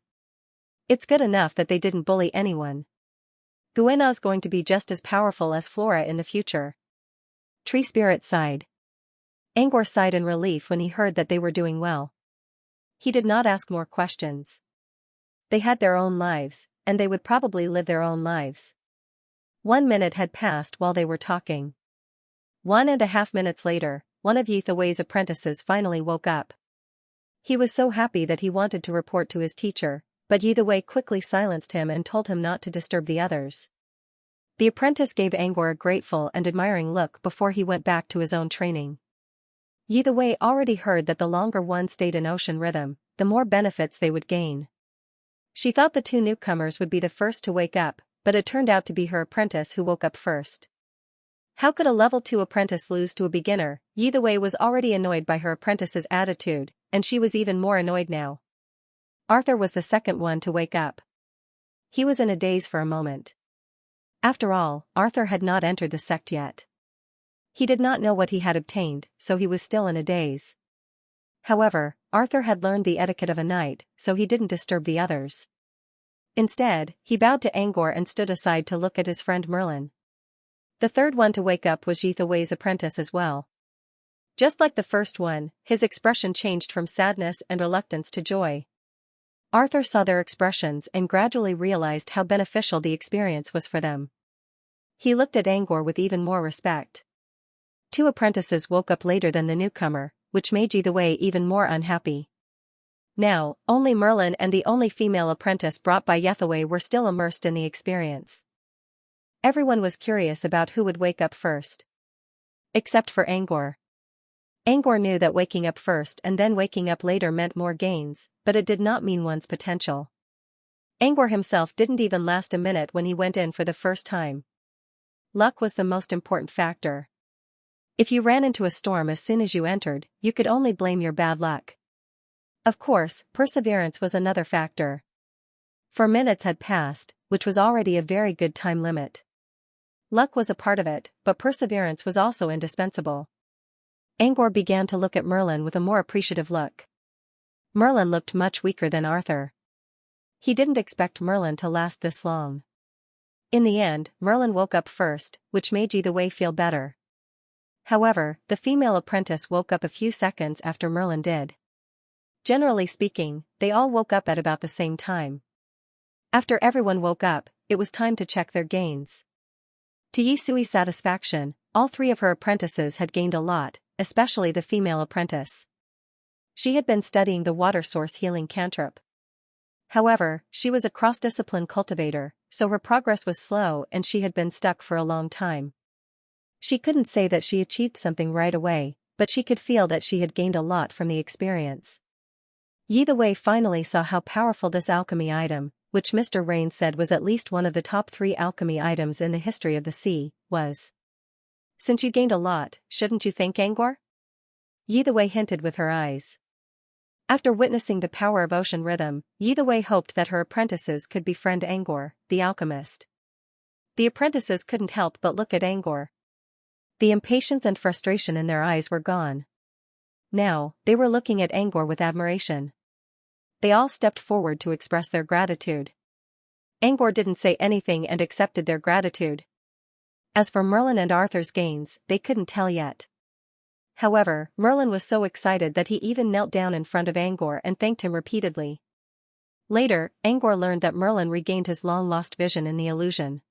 It's good enough that they didn't bully anyone. Guena's going to be just as powerful as Flora in the future." Tree Spirit sighed. Angwar sighed in relief when he heard that they were doing well. He did not ask more questions. They had their own lives, and they would probably live their own lives. 1 minute had passed while they were talking. 1.5 minutes later, one of Yethaway's apprentices finally woke up. He was so happy that he wanted to report to his teacher, but Yethaway quickly silenced him and told him not to disturb the others. The apprentice gave Angwar a grateful and admiring look before he went back to his own training. Yethaway already heard that the longer one stayed in ocean rhythm, the more benefits they would gain. She thought the 2 newcomers would be the first to wake up, but it turned out to be her apprentice who woke up first. How could a level 2 apprentice lose to a beginner? Yethaway was already annoyed by her apprentice's attitude, and she was even more annoyed now. Arthur was the second one to wake up. He was in a daze for a moment. After all, Arthur had not entered the sect yet. He did not know what he had obtained, so he was still in a daze. However, Arthur had learned the etiquette of a knight, so he didn't disturb the others. Instead, he bowed to Angor and stood aside to look at his friend Merlin. The third one to wake up was Yithaway's apprentice as well. Just like the first one, his expression changed from sadness and reluctance to joy. Arthur saw their expressions and gradually realized how beneficial the experience was for them. He looked at Angor with even more respect. Two apprentices woke up later than the newcomer, which made Yithaway even more unhappy. Now, only Merlin and the only female apprentice brought by Yithaway were still immersed in the experience. Everyone was curious about who would wake up first. Except for Angor. Angor knew that waking up first and then waking up later meant more gains, but it did not mean one's potential. Angor himself didn't even last a minute when he went in for the first time. Luck was the most important factor. If you ran into a storm as soon as you entered, you could only blame your bad luck. Of course, perseverance was another factor. 4 minutes had passed, which was already a very good time limit. Luck was a part of it, but perseverance was also indispensable. Angor began to look at Merlin with a more appreciative look. Merlin looked much weaker than Arthur. He didn't expect Merlin to last this long. In the end, Merlin woke up first, which made Yithaway feel better. However, the female apprentice woke up a few seconds after Merlin did. Generally speaking, they all woke up at about the same time. After everyone woke up, it was time to check their gains. To Yisui's satisfaction, all 3 of her apprentices had gained a lot, especially the female apprentice. She had been studying the water source healing cantrip. However, she was a cross-discipline cultivator, so her progress was slow and she had been stuck for a long time. She couldn't say that she achieved something right away, but she could feel that she had gained a lot from the experience. Yithaway finally saw how powerful this alchemy item, which Mr. Rain said was at least one of the top 3 alchemy items in the history of the sea, was. Since you gained a lot, shouldn't you thank Angor? Yithaway hinted with her eyes. After witnessing the power of ocean rhythm, Yithaway hoped that her apprentices could befriend Angor, the alchemist. The apprentices couldn't help but look at Angor. The impatience and frustration in their eyes were gone. Now, they were looking at Angor with admiration. They all stepped forward to express their gratitude. Angor didn't say anything and accepted their gratitude. As for Merlin and Arthur's gains, they couldn't tell yet. However, Merlin was so excited that he even knelt down in front of Angor and thanked him repeatedly. Later, Angor learned that Merlin regained his long-lost vision in the illusion.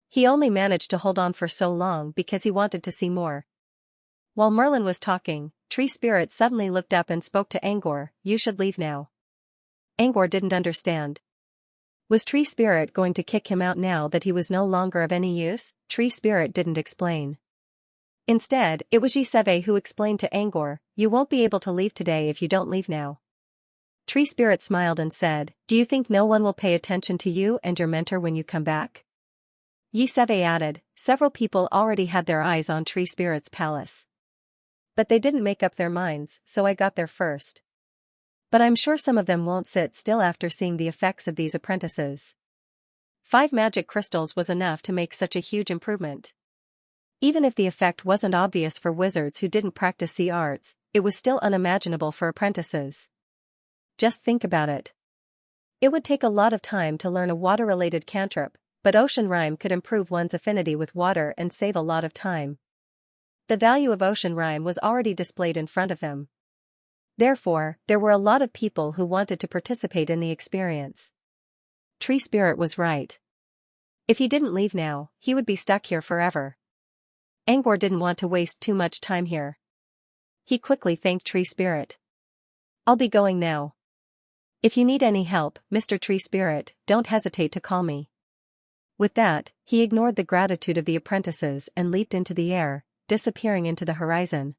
He only managed to hold on for so long because he wanted to see more. While Merlin was talking, Tree Spirit suddenly looked up and spoke to Angor, "You should leave now." Angor didn't understand. Was Tree Spirit going to kick him out now that he was no longer of any use? Tree Spirit didn't explain. Instead, it was Xianxia who explained to Angor, "You won't be able to leave today if you don't leave now." Tree Spirit smiled and said, "Do you think no one will pay attention to you and your mentor when you come back?" Xianxia added, "Several people already had their eyes on Tree Spirit's palace. But they didn't make up their minds, so I got there first. But I'm sure some of them won't sit still after seeing the effects of these apprentices." 5 magic crystals was enough to make such a huge improvement. Even if the effect wasn't obvious for wizards who didn't practice sea arts, it was still unimaginable for apprentices. Just think about it. It would take a lot of time to learn a water-related cantrip, but Ocean Rhyme could improve one's affinity with water and save a lot of time. The value of Ocean Rhyme was already displayed in front of them. Therefore, there were a lot of people who wanted to participate in the experience. Tree Spirit was right. If he didn't leave now, he would be stuck here forever. Angor didn't want to waste too much time here. He quickly thanked Tree Spirit. "I'll be going now. If you need any help, Mr. Tree Spirit, don't hesitate to call me." With that, he ignored the gratitude of the apprentices and leaped into the air, disappearing into the horizon.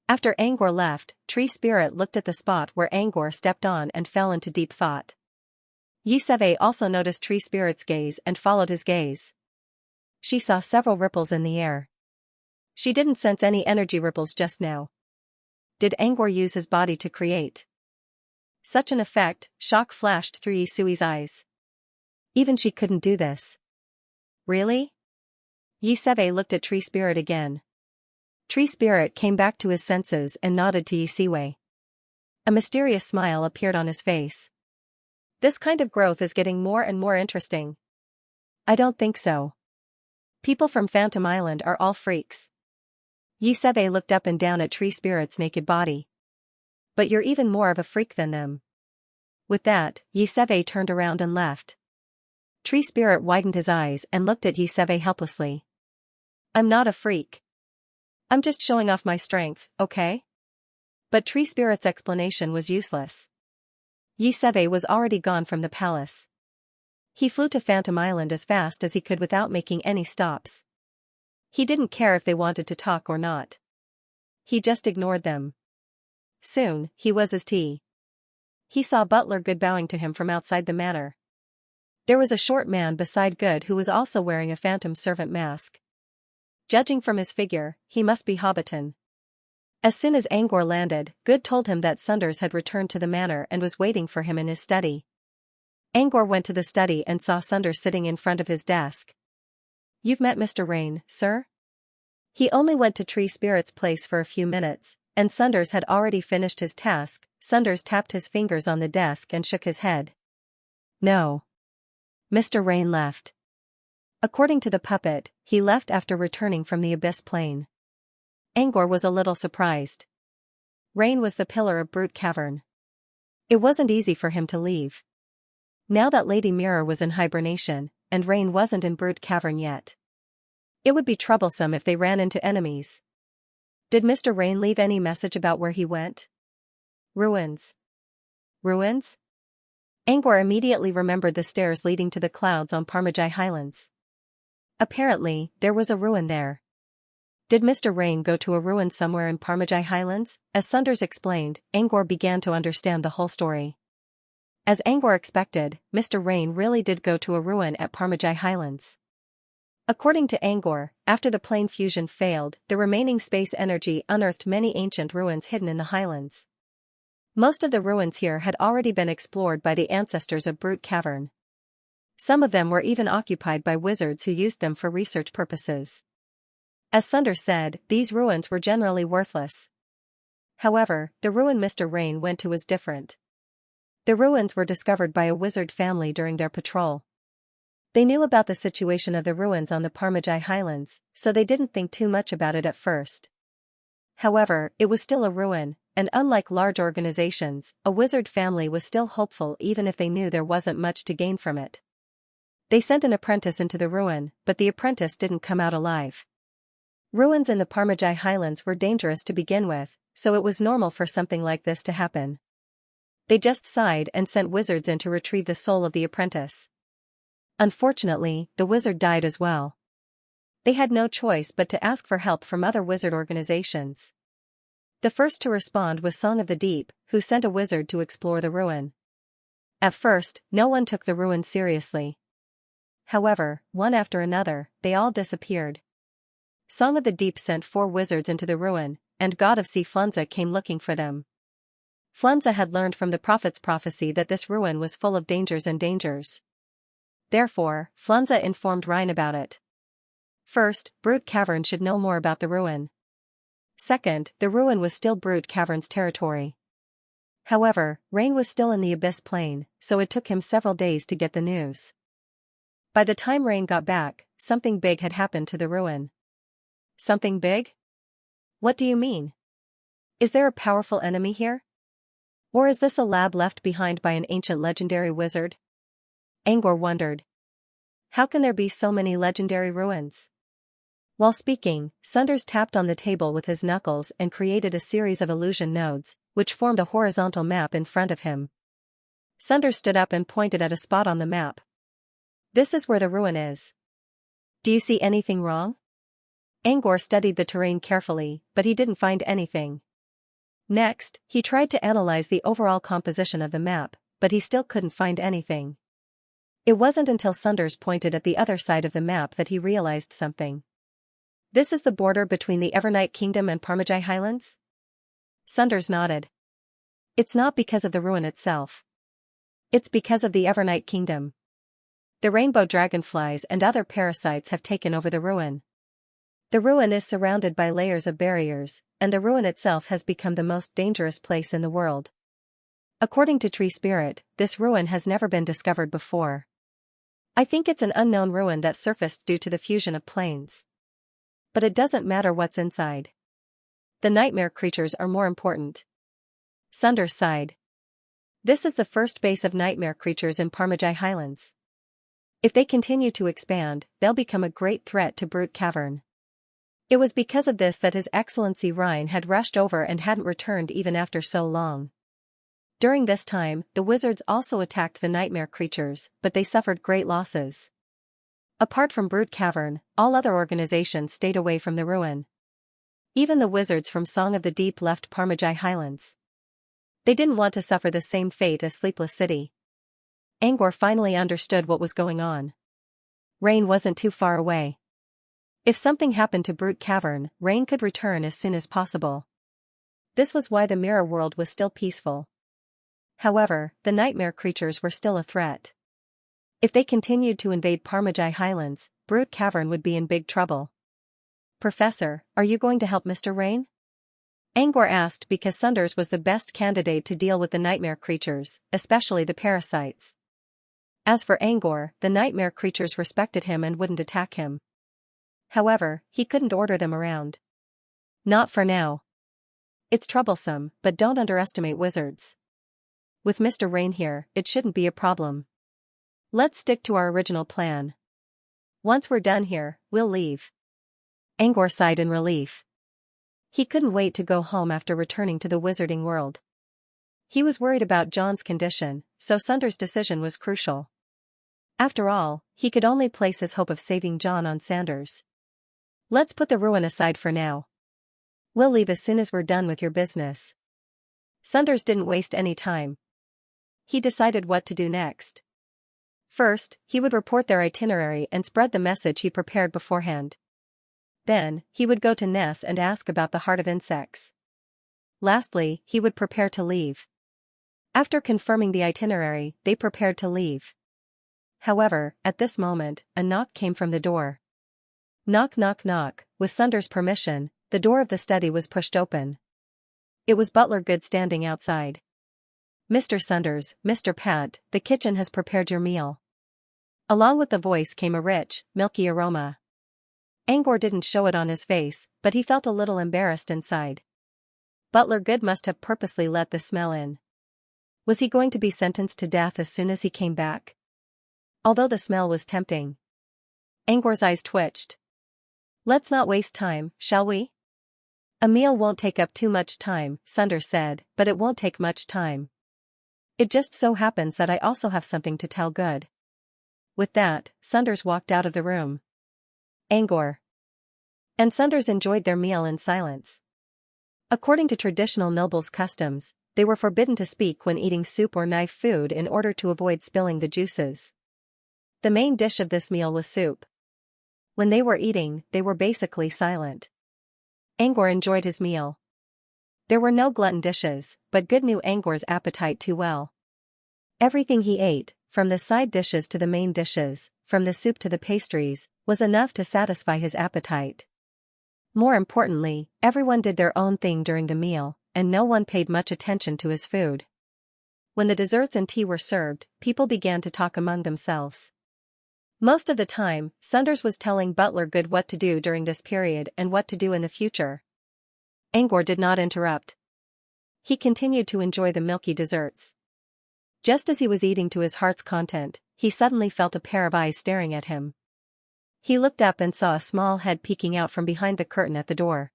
After Angor left, Tree Spirit looked at the spot where Angor stepped on and fell into deep thought. Xianxia also noticed Tree Spirit's gaze and followed his gaze. She saw several ripples in the air. She didn't sense any energy ripples just now. Did Angor use his body to create such an effect? Shock flashed through Yisui's eyes. Even she couldn't do this. Really? Xianxia looked at Tree Spirit again. Tree Spirit came back to his senses and nodded to Yisui's. A mysterious smile appeared on his face. This kind of growth is getting more and more interesting. I don't think so. People from Phantom Island are all freaks. Yiseve looked up and down at Tree Spirit's naked body. But you're even more of a freak than them. With that, Yiseve turned around and left. Tree Spirit widened his eyes and looked at Yiseve helplessly. I'm not a freak. I'm just showing off my strength, okay? But Tree Spirit's explanation was useless. Yiseve was already gone from the palace. He flew to Phantom Island as fast as he could without making any stops. He didn't care if they wanted to talk or not. He just ignored them. Soon, he was his tea. He saw Butler Good bowing to him from outside the manor. There was a short man beside Good who was also wearing a phantom servant mask. Judging from his figure, he must be Hobbiton. As soon as Angor landed, Good told him that Sunders had returned to the manor and was waiting for him in his study. Angor went to the study and saw Sunders sitting in front of his desk. You've met Mr. Rain, sir? He only went to Tree Spirit's place for a few minutes, and Sunders had already finished his task. Sunders tapped his fingers on the desk and shook his head. No. Mr. Rain left. According to the puppet, he left after returning from the Abyss Plane. Angor was a little surprised. Rain was the pillar of Brute Cavern. It wasn't easy for him to leave. Now that Lady Mirror was in hibernation, and Rain wasn't in Brute Cavern yet. It would be troublesome if they ran into enemies. Did Mr. Rain leave any message about where he went? Ruins. Ruins? Angor immediately remembered the stairs leading to the clouds on Parmajai Highlands. Apparently, there was a ruin there. Did Mr. Rain go to a ruin somewhere in Parmajai Highlands? As Sunders explained, Angor began to understand the whole story. As Angor expected, Mr. Rain really did go to a ruin at Parmajai Highlands. According to Angor, after the plane fusion failed, the remaining space energy unearthed many ancient ruins hidden in the highlands. Most of the ruins here had already been explored by the ancestors of Brute Cavern. Some of them were even occupied by wizards who used them for research purposes. As Sunders said, these ruins were generally worthless. However, the ruin Mr. Rain went to was different. The ruins were discovered by a wizard family during their patrol. They knew about the situation of the ruins on the Parmajai Highlands, so they didn't think too much about it at first. However, it was still a ruin, and unlike large organizations, a wizard family was still hopeful even if they knew there wasn't much to gain from it. They sent an apprentice into the ruin, but the apprentice didn't come out alive. Ruins in the Parmajai Highlands were dangerous to begin with, so it was normal for something like this to happen. They just sighed and sent wizards in to retrieve the soul of the apprentice. Unfortunately, the wizard died as well. They had no choice but to ask for help from other wizard organizations. The first to respond was Song of the Deep, who sent a wizard to explore the ruin. At first, no one took the ruin seriously. However, one after another, they all disappeared. Song of the Deep sent 4 wizards into the ruin, and God of Sea Flunza came looking for them. Flunza had learned from the prophet's prophecy that this ruin was full of dangers and dangers. Therefore, Flunza informed Rhine about it. First, Brute Cavern should know more about the ruin. Second, the ruin was still Brute Cavern's territory. However, Rain was still in the Abyss Plane, so it took him several days to get the news. By the time Rain got back, something big had happened to the ruin. Something big? What do you mean? Is there a powerful enemy here? Or is this a lab left behind by an ancient legendary wizard? Angor wondered. How can there be so many legendary ruins? While speaking, Sunders tapped on the table with his knuckles and created a series of illusion nodes, which formed a horizontal map in front of him. Sunders stood up and pointed at a spot on the map. This is where the ruin is. Do you see anything wrong? Angor studied the terrain carefully, but he didn't find anything. Next, he tried to analyze the overall composition of the map, but he still couldn't find anything. It wasn't until Sunders pointed at the other side of the map that he realized something. This is the border between the Evernight Kingdom and Parmajai Highlands? Sunders nodded. It's not because of the ruin itself. It's because of the Evernight Kingdom. The rainbow dragonflies and other parasites have taken over the ruin. The ruin is surrounded by layers of barriers, and the ruin itself has become the most dangerous place in the world. According to Tree Spirit, this ruin has never been discovered before. I think it's an unknown ruin that surfaced due to the fusion of planes. But it doesn't matter what's inside. The nightmare creatures are more important. Sunders sighed. This is the first base of nightmare creatures in Parmajai Highlands. If they continue to expand, they'll become a great threat to Brute Cavern. It was because of this that His Excellency Rhine had rushed over and hadn't returned even after so long. During this time, the wizards also attacked the nightmare creatures, but they suffered great losses. Apart from Brute Cavern, all other organizations stayed away from the ruin. Even the wizards from Song of the Deep left Parmajai Highlands. They didn't want to suffer the same fate as Sleepless City. Angor finally understood what was going on. Rain wasn't too far away. If something happened to Brute Cavern, Rain could return as soon as possible. This was why the mirror world was still peaceful. However, the nightmare creatures were still a threat. If they continued to invade Parmajai Highlands, Brute Cavern would be in big trouble. Professor, are you going to help Mr. Rain? Angor asked because Sunders was the best candidate to deal with the nightmare creatures, especially the parasites. As for Angor, the nightmare creatures respected him and wouldn't attack him. However, he couldn't order them around. Not for now. It's troublesome, but don't underestimate wizards. With Mr. Rain here, it shouldn't be a problem. Let's stick to our original plan. Once we're done here, we'll leave. Angor sighed in relief. He couldn't wait to go home after returning to the wizarding world. He was worried about John's condition, so Sunders' decision was crucial. After all, he could only place his hope of saving John on Sanders. Let's put the ruin aside for now. We'll leave as soon as we're done with your business. Sunders didn't waste any time. He decided what to do next. First, he would report their itinerary and spread the message he prepared beforehand. Then, he would go to Ness and ask about the heart of insects. Lastly, he would prepare to leave. After confirming the itinerary, they prepared to leave. However, at this moment, a knock came from the door. Knock knock knock, with Sunders' permission, the door of the study was pushed open. It was Butler Good standing outside. Mr. Sunders, Mr. Pat, the kitchen has prepared your meal. Along with the voice came a rich, milky aroma. Angor didn't show it on his face, but he felt a little embarrassed inside. Butler Good must have purposely let the smell in. Was he going to be sentenced to death as soon as he came back? Although the smell was tempting. Angor's eyes twitched. Let's not waste time, shall we? A meal won't take up too much time, Sunders said, but it won't take much time. It just so happens that I also have something to tell Good. With that, Sunders walked out of the room. Angor and Sunders enjoyed their meal in silence. According to traditional nobles' customs, they were forbidden to speak when eating soup or knife food in order to avoid spilling the juices. The main dish of this meal was soup. When they were eating, they were basically silent. Angor enjoyed his meal. There were no glutton dishes, but Good knew Angor's appetite too well. Everything he ate, from the side dishes to the main dishes, from the soup to the pastries, was enough to satisfy his appetite. More importantly, everyone did their own thing during the meal, and no one paid much attention to his food. When the desserts and tea were served, people began to talk among themselves. Most of the time, Sunders was telling Butler Good what to do during this period and what to do in the future. Angor did not interrupt. He continued to enjoy the milky desserts. Just as he was eating to his heart's content, he suddenly felt a pair of eyes staring at him. He looked up and saw a small head peeking out from behind the curtain at the door.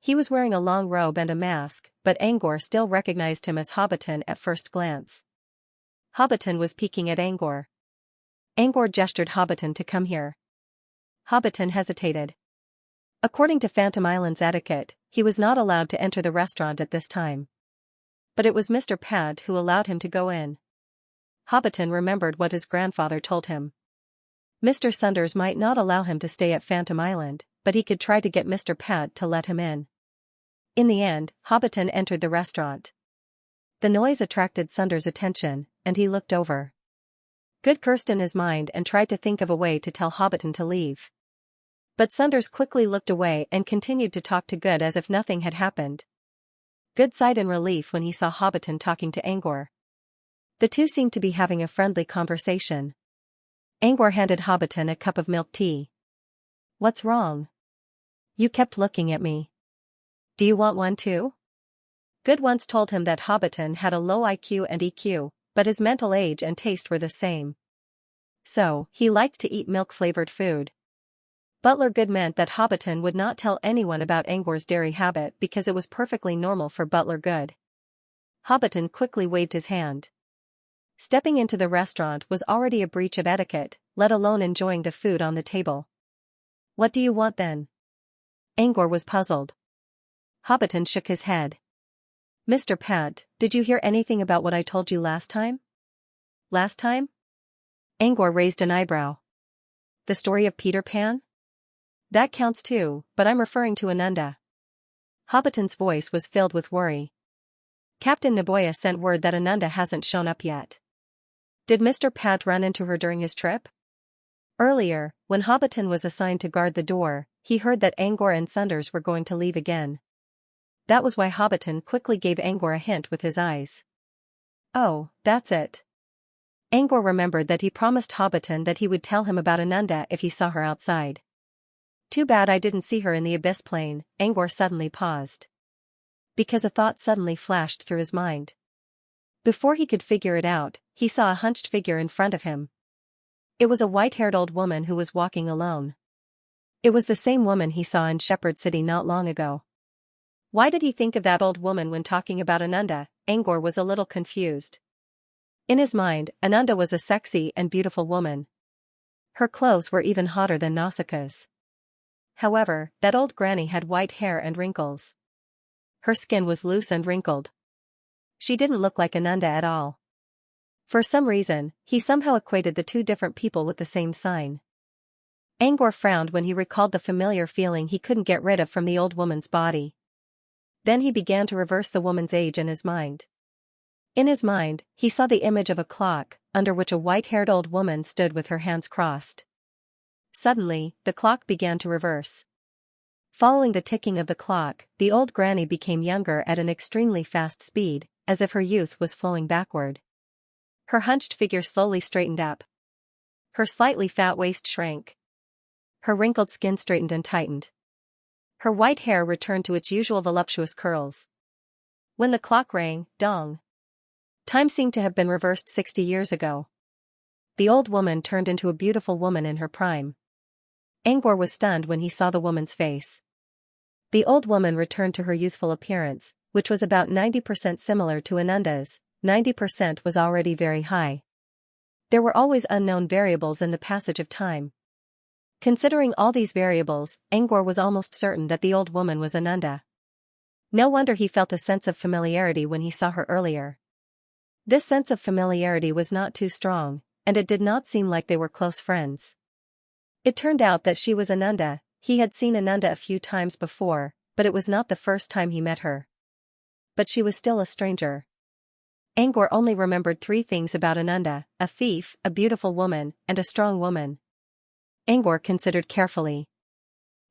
He was wearing a long robe and a mask, but Angor still recognized him as Hobbiton at first glance. Hobbiton was peeking at Angor. Angor gestured Hobbiton to come here. Hobbiton hesitated. According to Phantom Island's etiquette, he was not allowed to enter the restaurant at this time. But it was Mr. Pat who allowed him to go in. Hobbiton remembered what his grandfather told him. Mr. Sunders might not allow him to stay at Phantom Island, but he could try to get Mr. Pat to let him in. In the end, Hobbiton entered the restaurant. The noise attracted Sunders' attention, and he looked over. Good cursed in his mind and tried to think of a way to tell Hobbiton to leave. But Sunders quickly looked away and continued to talk to Good as if nothing had happened. Good sighed in relief when he saw Hobbiton talking to Angor. The two seemed to be having a friendly conversation. Angor handed Hobbiton a cup of milk tea. What's wrong? You kept looking at me. Do you want one too? Good once told him that Hobbiton had a low IQ and EQ, but his mental age and taste were the same. So, he liked to eat milk-flavored food. Butler Good meant that Hobbiton would not tell anyone about Angor's dairy habit because it was perfectly normal for Butler Good. Hobbiton quickly waved his hand. Stepping into the restaurant was already a breach of etiquette, let alone enjoying the food on the table. What do you want then? Angor was puzzled. Hobbiton shook his head. Mr. Pat, did you hear anything about what I told you last time? Last time? Angor raised an eyebrow. The story of Peter Pan? That counts too, but I'm referring to Ananda. Hobbiton's voice was filled with worry. Captain Naboya sent word that Ananda hasn't shown up yet. Did Mr. Pat run into her during his trip? Earlier, when Hobbiton was assigned to guard the door, he heard that Angor and Sunders were going to leave again. That was why Hobbiton quickly gave Angor a hint with his eyes. Oh, that's it. Angor remembered that he promised Hobbiton that he would tell him about Ananda if he saw her outside. Too bad I didn't see her in the abyss plane. Angor suddenly paused. Because a thought suddenly flashed through his mind. Before he could figure it out, he saw a hunched figure in front of him. It was a white-haired old woman who was walking alone. It was the same woman he saw in Shepherd City not long ago. Why did he think of that old woman when talking about Ananda? Angor was a little confused. In his mind, Ananda was a sexy and beautiful woman. Her clothes were even hotter than Nausicaa's. However, that old granny had white hair and wrinkles. Her skin was loose and wrinkled. She didn't look like Ananda at all. For some reason, he somehow equated the two different people with the same sign. Angor frowned when he recalled the familiar feeling he couldn't get rid of from the old woman's body. Then he began to reverse the woman's age in his mind. In his mind, he saw the image of a clock, under which a white-haired old woman stood with her hands crossed. Suddenly, the clock began to reverse. Following the ticking of the clock, the old granny became younger at an extremely fast speed, as if her youth was flowing backward. Her hunched figure slowly straightened up. Her slightly fat waist shrank. Her wrinkled skin straightened and tightened. Her white hair returned to its usual voluptuous curls. When the clock rang, dong. Time seemed to have been reversed 60 years ago. The old woman turned into a beautiful woman in her prime. Angor was stunned when he saw the woman's face. The old woman returned to her youthful appearance, which was about 90% similar to Ananda's. 90% was already very high. There were always unknown variables in the passage of time. Considering all these variables, Angor was almost certain that the old woman was Ananda. No wonder he felt a sense of familiarity when he saw her earlier. This sense of familiarity was not too strong, and it did not seem like they were close friends. It turned out that she was Ananda. He had seen Ananda a few times before, but it was not the first time he met her. But she was still a stranger. Angor only remembered 3 things about Ananda: a thief, a beautiful woman, and a strong woman. Angor considered carefully.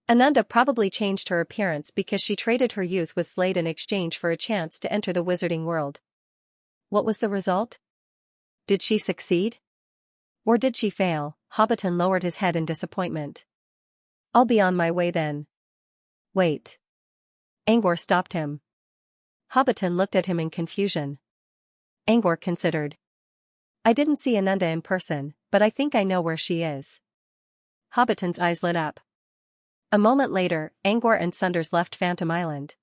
Ananda probably changed her appearance because she traded her youth with Slade in exchange for a chance to enter the wizarding world. What was the result? Did she succeed? Or did she fail? Hobbiton lowered his head in disappointment. I'll be on my way then. Wait. Angor stopped him. Hobbiton looked at him in confusion. Angor considered. I didn't see Ananda in person, but I think I know where she is. Hobbiton's eyes lit up. A moment later, Angor and Sunders left Phantom Island.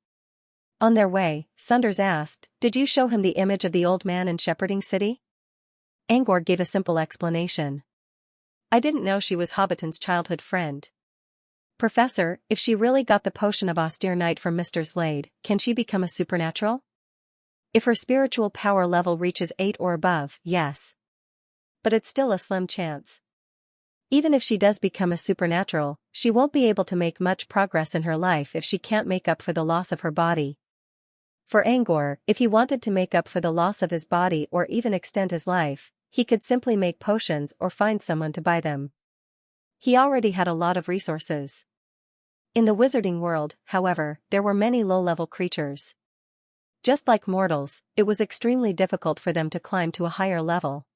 On their way, Sunders asked, "Did you show him the image of the old man in Shepherding City?" Angor gave a simple explanation. I didn't know she was Hobbiton's childhood friend. Professor, if she really got the potion of austere night from Mr. Slade, can she become a supernatural? If her spiritual power level reaches 8 or above, yes. But it's still a slim chance. Even if she does become a supernatural, she won't be able to make much progress in her life if she can't make up for the loss of her body. For Angor, if he wanted to make up for the loss of his body or even extend his life, he could simply make potions or find someone to buy them. He already had a lot of resources. In the wizarding world, however, there were many low-level creatures. Just like mortals, it was extremely difficult for them to climb to a higher level.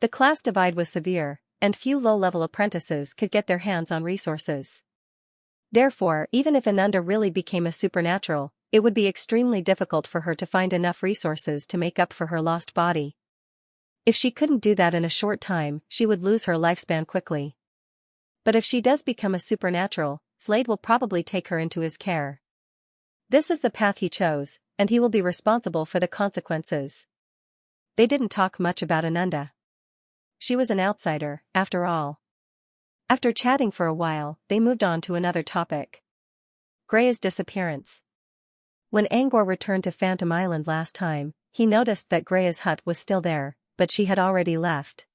The class divide was severe, and few low-level apprentices could get their hands on resources. Therefore, even if Ananda really became a supernatural, it would be extremely difficult for her to find enough resources to make up for her lost body. If she couldn't do that in a short time, she would lose her lifespan quickly. But if she does become a supernatural, Slade will probably take her into his care. This is the path he chose, and he will be responsible for the consequences. They didn't talk much about Ananda. She was an outsider, after all. After chatting for a while, they moved on to another topic. Greya's disappearance. When Angor returned to Phantom Island last time, he noticed that Greya's hut was still there, but she had already left.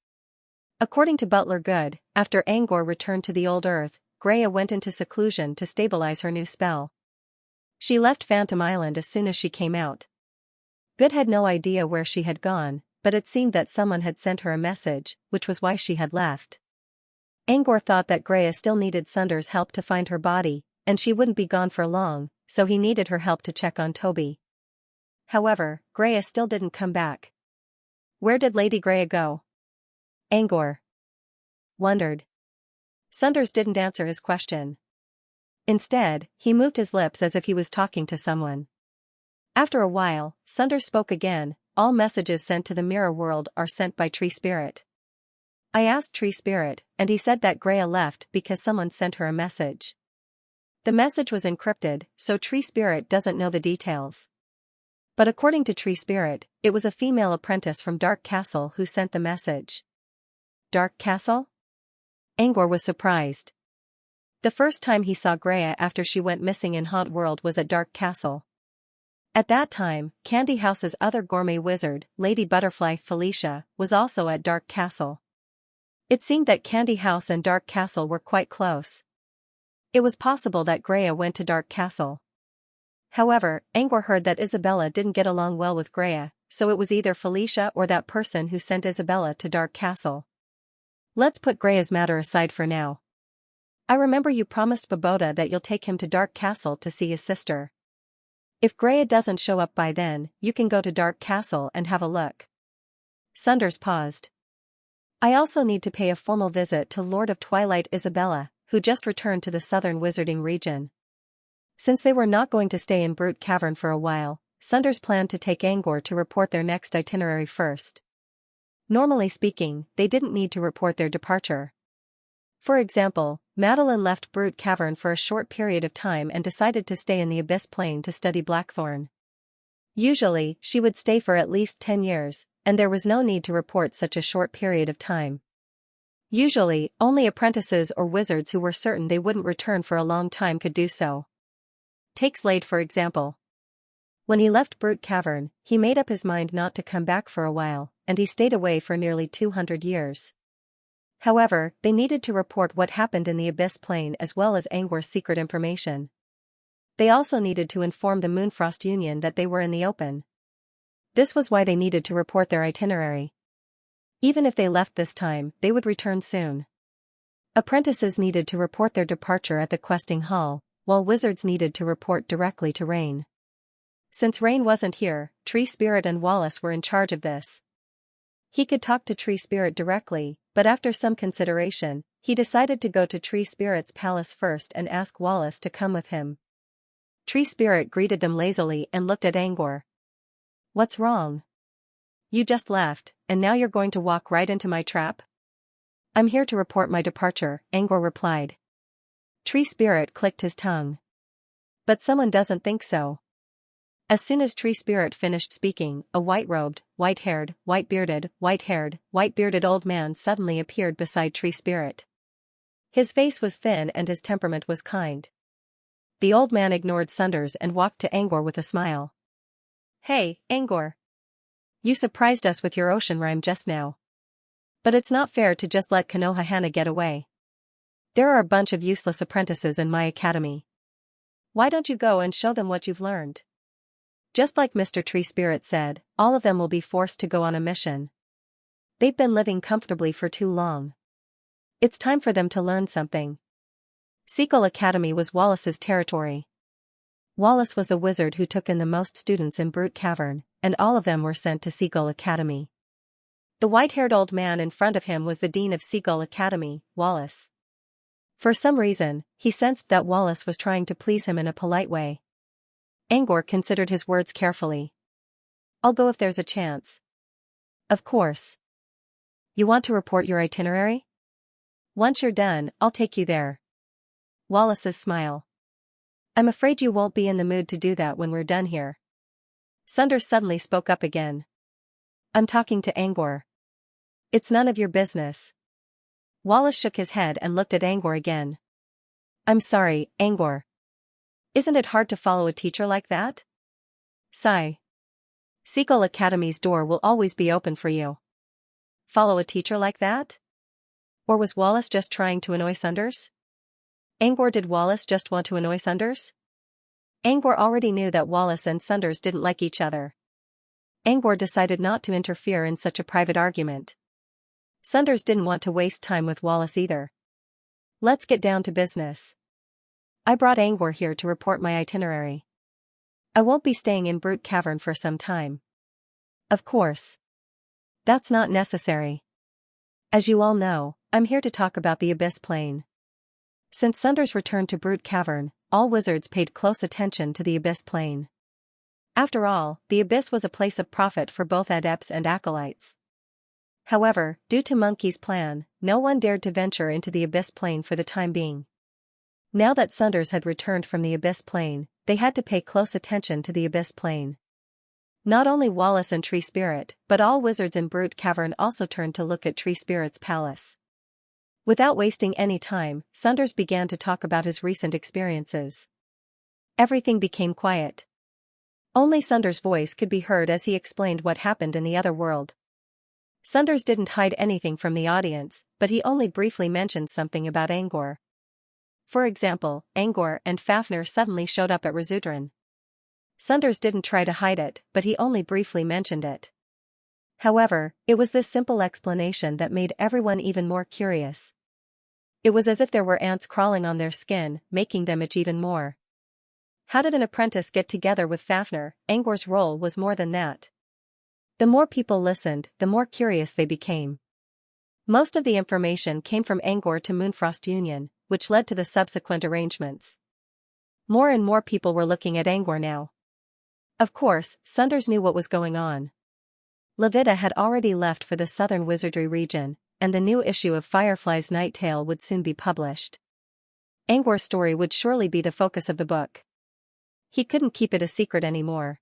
According to Butler Good, after Angor returned to the old Earth, Greya went into seclusion to stabilize her new spell. She left Phantom Island as soon as she came out. Good had no idea where she had gone, but it seemed that someone had sent her a message, which was why she had left. Angor thought that Greya still needed Sunder's help to find her body, and she wouldn't be gone for long, so he needed her help to check on Toby. However, Greya still didn't come back. Where did Lady Greya go? Angor wondered. Sunders didn't answer his question. Instead, he moved his lips as if he was talking to someone. After a while, Sunders spoke again. All messages sent to the mirror world are sent by Tree Spirit. I asked Tree Spirit, and he said that Greya left because someone sent her a message. The message was encrypted, so Tree Spirit doesn't know the details. But according to Tree Spirit, it was a female apprentice from Dark Castle who sent the message. Dark Castle? Angor was surprised. The first time he saw Greya after she went missing in Haunt World was at Dark Castle. At that time, Candy House's other gourmet wizard, Lady Butterfly Felicia, was also at Dark Castle. It seemed that Candy House and Dark Castle were quite close. It was possible that Greya went to Dark Castle. However, Angor heard that Isabella didn't get along well with Greya, so it was either Felicia or that person who sent Isabella to Dark Castle. Let's put Greya's matter aside for now. I remember you promised Boboda that you'll take him to Dark Castle to see his sister. If Greya doesn't show up by then, you can go to Dark Castle and have a look. Sunders paused. I also need to pay a formal visit to Lord of Twilight Isabella, who just returned to the southern wizarding region. Since they were not going to stay in Brute Cavern for a while, Sunders planned to take Angor to report their next itinerary first. Normally speaking, they didn't need to report their departure. For example, Madeline left Brute Cavern for a short period of time and decided to stay in the Abyss Plane to study Blackthorn. Usually, she would stay for at least 10 years, and there was no need to report such a short period of time. Usually, only apprentices or wizards who were certain they wouldn't return for a long time could do so. Take Slade for example. When he left Brute Cavern, he made up his mind not to come back for a while, and he stayed away for nearly 200 years. However, they needed to report what happened in the Abyss Plane as well as Angor's secret information. They also needed to inform the Moonfrost Union that they were in the open. This was why they needed to report their itinerary. Even if they left this time, they would return soon. Apprentices needed to report their departure at the questing hall, while wizards needed to report directly to Rain. Since Rain wasn't here, Tree Spirit and Wallace were in charge of this. He could talk to Tree Spirit directly, but after some consideration, he decided to go to Tree Spirit's palace first and ask Wallace to come with him. Tree Spirit greeted them lazily and looked at Angor. What's wrong? You just left, and now you're going to walk right into my trap? I'm here to report my departure, Angor replied. Tree Spirit clicked his tongue. But someone doesn't think so. As soon as Tree Spirit finished speaking, a white-robed, white-haired, white-bearded old man suddenly appeared beside Tree Spirit. His face was thin and his temperament was kind. The old man ignored Sunders and walked to Angor with a smile. Hey, Angor. You surprised us with your ocean rhyme just now. But it's not fair to just let Konohana get away. There are a bunch of useless apprentices in my academy. Why don't you go and show them what you've learned? Just like Mr. Tree Spirit said, all of them will be forced to go on a mission. They've been living comfortably for too long. It's time for them to learn something. Sequel Academy was Wallace's territory. Wallace was the wizard who took in the most students in Brute Cavern, and all of them were sent to Seagull Academy. The white-haired old man in front of him was the dean of Seagull Academy, Wallace. For some reason, he sensed that Wallace was trying to please him in a polite way. Angor considered his words carefully. "I'll go if there's a chance." "Of course. You want to report your itinerary? Once you're done, I'll take you there." Wallace's smile. "I'm afraid you won't be in the mood to do that when we're done here." Sunders suddenly spoke up again. "I'm talking to Angor." "It's none of your business." Wallace shook his head and looked at Angor again. "I'm sorry, Angor. Isn't it hard to follow a teacher like that?" Sigh. "Seagull Academy's door will always be open for you." Follow a teacher like that? Or was Wallace just trying to annoy Sunders? Angor, did Wallace just want to annoy Sunders? Angor already knew that Wallace and Sunders didn't like each other. Angor decided not to interfere in such a private argument. Sunders didn't want to waste time with Wallace either. "Let's get down to business. I brought Angor here to report my itinerary. I won't be staying in Brute Cavern for some time." "Of course. That's not necessary. As you all know, I'm here to talk about the Abyss Plane." Since Sunders returned to Brute Cavern, all wizards paid close attention to the Abyss Plane. After all, the Abyss was a place of profit for both adepts and acolytes. However, due to Monkey's plan, no one dared to venture into the Abyss Plane for the time being. Now that Sunders had returned from the Abyss Plane, they had to pay close attention to the Abyss Plane. Not only Wallace and Tree Spirit, but all wizards in Brute Cavern also turned to look at Tree Spirit's palace. Without wasting any time, Sunders began to talk about his recent experiences. Everything became quiet. Only Sunders' voice could be heard as he explained what happened in the other world. Sunders didn't hide anything from the audience, but he only briefly mentioned something about Angor. For example, Angor and Fafnir suddenly showed up at Resudran. Sunders didn't try to hide it, but he only briefly mentioned it. However, it was this simple explanation that made everyone even more curious. It was as if there were ants crawling on their skin, making them itch even more. How did an apprentice get together with Fafnir? Angor's role was more than that. The more people listened, the more curious they became. Most of the information came from Angor to Moonfrost Union, which led to the subsequent arrangements. More and more people were looking at Angor now. Of course, Sunders knew what was going on. Levita had already left for the Southern Wizardry region, and the new issue of Firefly's Night Tale would soon be published. Angor's story would surely be the focus of the book. He couldn't keep it a secret anymore.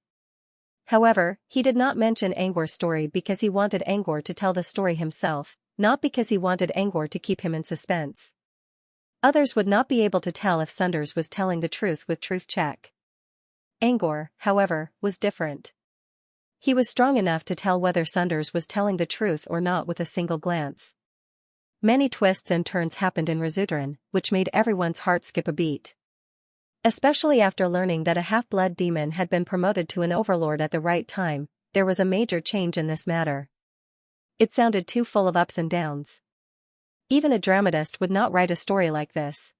However, he did not mention Angor's story because he wanted Angor to tell the story himself, not because he wanted Angor to keep him in suspense. Others would not be able to tell if Sunders was telling the truth with truth check. Angor, however, was different. He was strong enough to tell whether Sunders was telling the truth or not with a single glance. Many twists and turns happened in Resudran, which made everyone's heart skip a beat. Especially after learning that a half-blood demon had been promoted to an overlord at the right time, there was a major change in this matter. It sounded too full of ups and downs. Even a dramatist would not write a story like this.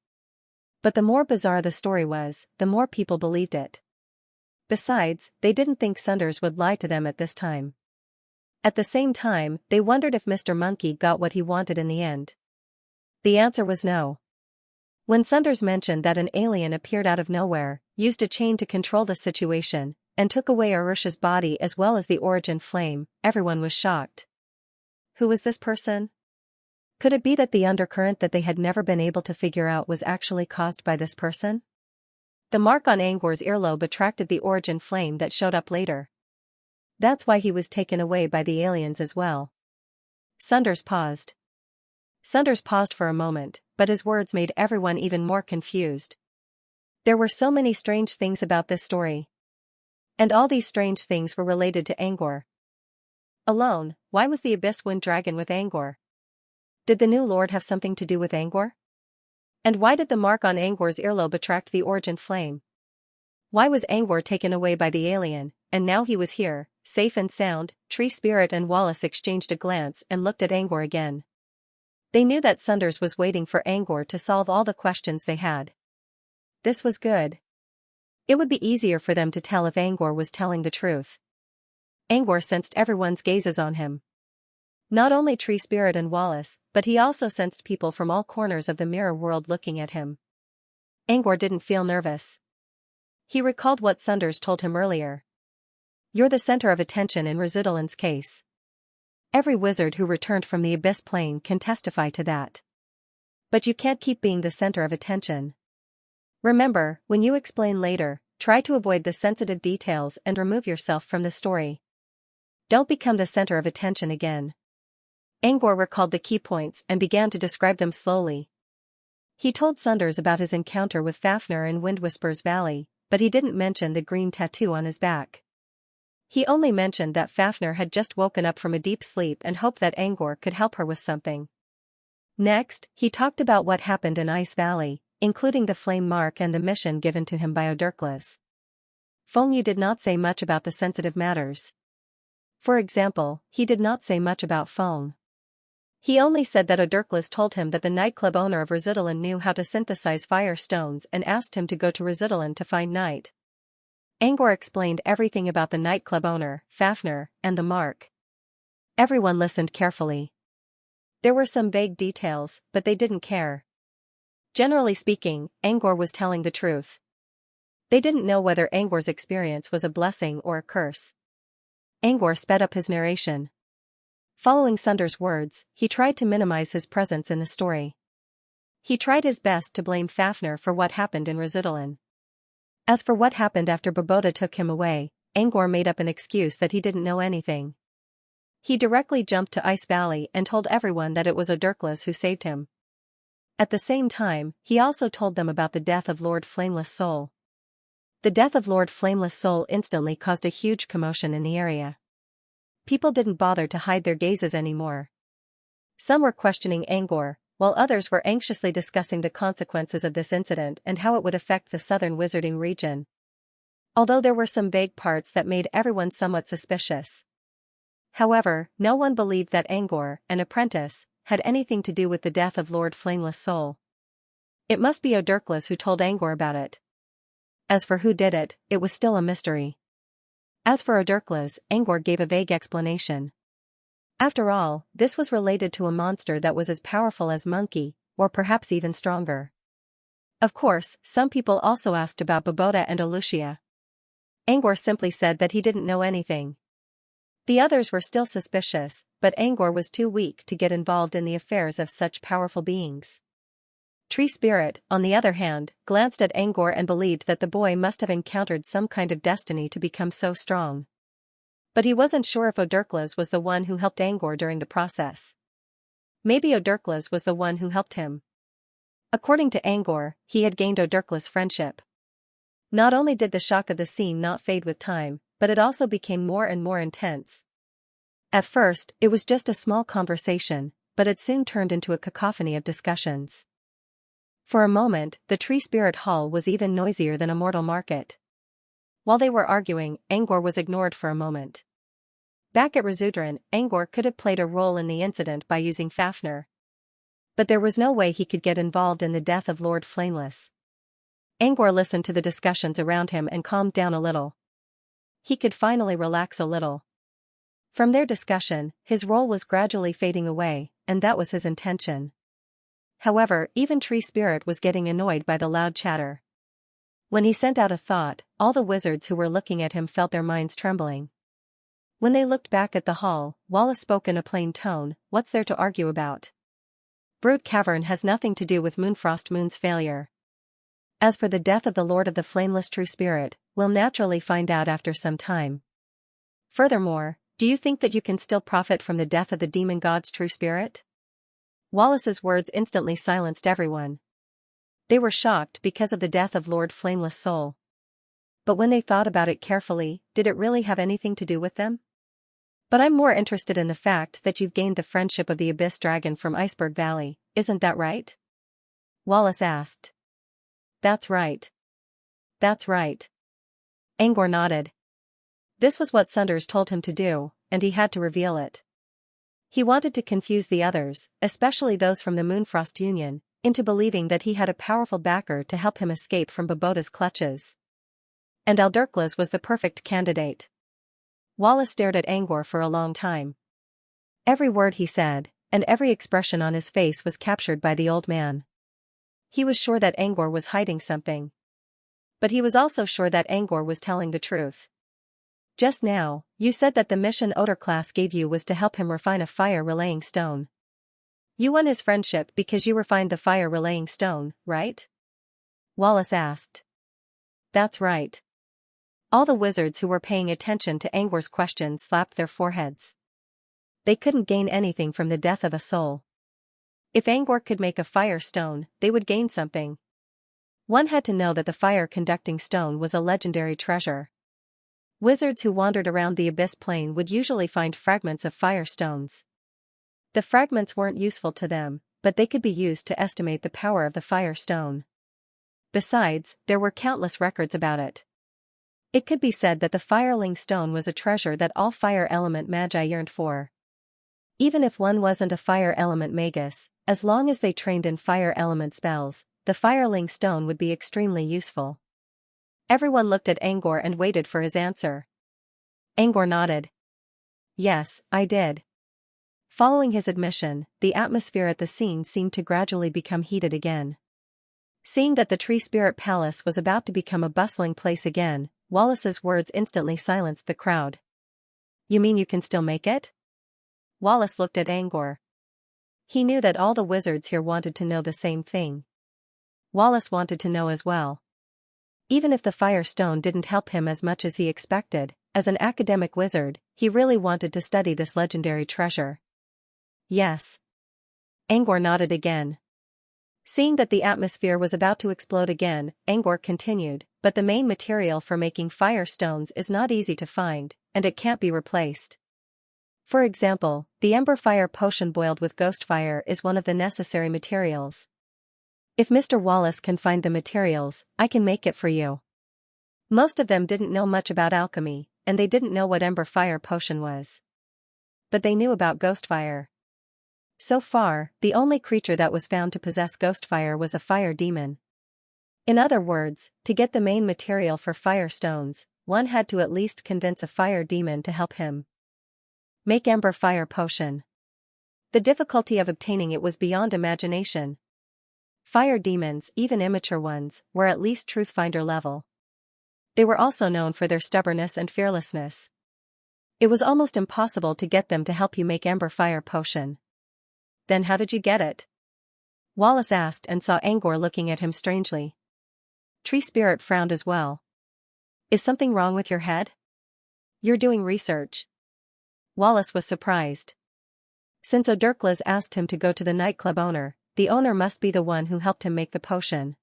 But the more bizarre the story was, the more people believed it. Besides, they didn't think Sunders would lie to them at this time. At the same time, they wondered if Mr. Monkey got what he wanted in the end. The answer was no. When Sunders mentioned that an alien appeared out of nowhere, used a chain to control the situation, and took away Arusha's body as well as the origin flame, everyone was shocked. Who was this person? Could it be that the undercurrent that they had never been able to figure out was actually caused by this person? The mark on Angor's earlobe attracted the origin flame that showed up later. That's why he was taken away by the aliens as well. Sunders paused. Sunders paused for a moment, but his words made everyone even more confused. There were so many strange things about this story. And all these strange things were related to Angor. Alone, why was the Abyss Wind Dragon with Angor? Did the new lord have something to do with Angor? And why did the mark on Angor's earlobe attract the origin flame? Why was Angor taken away by the alien, and now he was here, safe and sound? Tree Spirit and Wallace exchanged a glance and looked at Angor again. They knew that Sunders was waiting for Angor to solve all the questions they had. This was good. It would be easier for them to tell if Angor was telling the truth. Angor sensed everyone's gazes on him. Not only Tree Spirit and Wallace, but he also sensed people from all corners of the mirror world looking at him. Angor didn't feel nervous. He recalled what Sunders told him earlier. You're the center of attention in Residulan's case. Every wizard who returned from the Abyss Plane can testify to that. But you can't keep being the center of attention. Remember, when you explain later, try to avoid the sensitive details and remove yourself from the story. Don't become the center of attention again. Angor recalled the key points and began to describe them slowly. He told Sunders about his encounter with Fafnir in Windwhisper's Valley, but he didn't mention the green tattoo on his back. He only mentioned that Fafnir had just woken up from a deep sleep and hoped that Angor could help her with something. Next, he talked about what happened in Ice Valley, including the flame mark and the mission given to him by Odurklas. Fengyu did not say much about the sensitive matters. For example, he did not say much about Feng. He only said that Odurklas told him that the nightclub owner of Residulan knew how to synthesize fire stones and asked him to go to Residulan to find Night. Angor explained everything about the nightclub owner, Fafnir, and the mark. Everyone listened carefully. There were some vague details, but they didn't care. Generally speaking, Angor was telling the truth. They didn't know whether Angor's experience was a blessing or a curse. Angor sped up his narration. Following Sunders' words, he tried to minimize his presence in the story. He tried his best to blame Fafnir for what happened in Residulan. As for what happened after Babota took him away, Angor made up an excuse that he didn't know anything. He directly jumped to Ice Valley and told everyone that it was Odurklas who saved him. At the same time, he also told them about the death of Lord Flameless Soul. The death of Lord Flameless Soul instantly caused a huge commotion in the area. People didn't bother to hide their gazes anymore. Some were questioning Angor, while others were anxiously discussing the consequences of this incident and how it would affect the southern wizarding region. Although there were some vague parts that made everyone somewhat suspicious. However, no one believed that Angor, an apprentice, had anything to do with the death of Lord Flameless Soul. It must be Odurklas who told Angor about it. As for who did it, it was still a mystery. As for Odurklas, Angor gave a vague explanation. After all, this was related to a monster that was as powerful as Monkey, or perhaps even stronger. Of course, some people also asked about Babota and Alucia. Angor simply said that he didn't know anything. The others were still suspicious, but Angor was too weak to get involved in the affairs of such powerful beings. Tree Spirit, on the other hand, glanced at Angor and believed that the boy must have encountered some kind of destiny to become so strong. But he wasn't sure if Odurklas was the one who helped Angor during the process. Maybe Odurklas was the one who helped him. According to Angor, he had gained Odurklas' friendship. Not only did the shock of the scene not fade with time, but it also became more and more intense. At first, it was just a small conversation, but it soon turned into a cacophony of discussions. For a moment, the Tree Spirit Hall was even noisier than a mortal market. While they were arguing, Angor was ignored for a moment. Back at Resudran, Angor could have played a role in the incident by using Fafnir. But there was no way he could get involved in the death of Lord Flameless. Angor listened to the discussions around him and calmed down a little. He could finally relax a little. From their discussion, his role was gradually fading away, and that was his intention. However, even Tree Spirit was getting annoyed by the loud chatter. When he sent out a thought, all the wizards who were looking at him felt their minds trembling. When they looked back at the hall, Wallace spoke in a plain tone, "What's there to argue about? Brood Cavern has nothing to do with Moonfrost Moon's failure. As for the death of the Lord of the Flameless True Spirit, we'll naturally find out after some time. Furthermore, do you think that you can still profit from the death of the demon god's true spirit?" Wallace's words instantly silenced everyone. They were shocked because of the death of Lord Flameless Soul. But when they thought about it carefully, did it really have anything to do with them? "But I'm more interested in the fact that you've gained the friendship of the Abyss Dragon from Iceberg Valley, isn't that right?" Wallace asked. That's right. That's right." Angor nodded. This was what Sunders told him to do, and he had to reveal it. He wanted to confuse the others, especially those from the Moonfrost Union, into believing that he had a powerful backer to help him escape from Babota's clutches. And Aldurkla's was the perfect candidate. Wallace stared at Angor for a long time. Every word he said, and every expression on his face was captured by the old man. He was sure that Angor was hiding something. But he was also sure that Angor was telling the truth. Just now, you said that the mission Odorclass gave you was to help him refine a fire-relaying stone. You won his friendship because you refined the fire-relaying stone, right? Wallace asked. That's right. All the wizards who were paying attention to Angor's question slapped their foreheads. They couldn't gain anything from the death of a soul. If Angor could make a fire stone, they would gain something. One had to know that the fire-conducting stone was a legendary treasure. Wizards who wandered around the Abyss Plane would usually find fragments of fire stones. The fragments weren't useful to them, but they could be used to estimate the power of the fire stone. Besides, there were countless records about it. It could be said that the Fireling Stone was a treasure that all fire element magi yearned for. Even if one wasn't a fire element magus, as long as they trained in fire element spells, the Fireling Stone would be extremely useful. Everyone looked at Angor and waited for his answer. Angor nodded. Yes, I did. Following his admission, the atmosphere at the scene seemed to gradually become heated again. Seeing that the Tree Spirit Palace was about to become a bustling place again, Wallace's words instantly silenced the crowd. You mean you can still make it? Wallace looked at Angor. He knew that all the wizards here wanted to know the same thing. Wallace wanted to know as well. Even if the Fire Stone didn't help him as much as he expected, as an academic wizard, he really wanted to study this legendary treasure. Yes. Angor nodded again. Seeing that the atmosphere was about to explode again, Angor continued, but the main material for making fire stones is not easy to find, and it can't be replaced. For example, the Ember Fire potion boiled with ghost fire is one of the necessary materials. If Mr. Wallace can find the materials, I can make it for you. Most of them didn't know much about alchemy, and they didn't know what Ember Fire potion was. But they knew about ghost fire. So far, the only creature that was found to possess ghost fire was a fire demon. In other words, to get the main material for fire stones, one had to at least convince a fire demon to help him make Ember Fire potion. The difficulty of obtaining it was beyond imagination. Fire demons, even immature ones, were at least Truthfinder level. They were also known for their stubbornness and fearlessness. It was almost impossible to get them to help you make Ember Fire potion. Then how did you get it? Wallace asked and saw Angor looking at him strangely. Tree Spirit frowned as well. Is something wrong with your head? You're doing research. Wallace was surprised. Since Odurkla's asked him to go to the nightclub owner, the owner must be the one who helped him make the potion.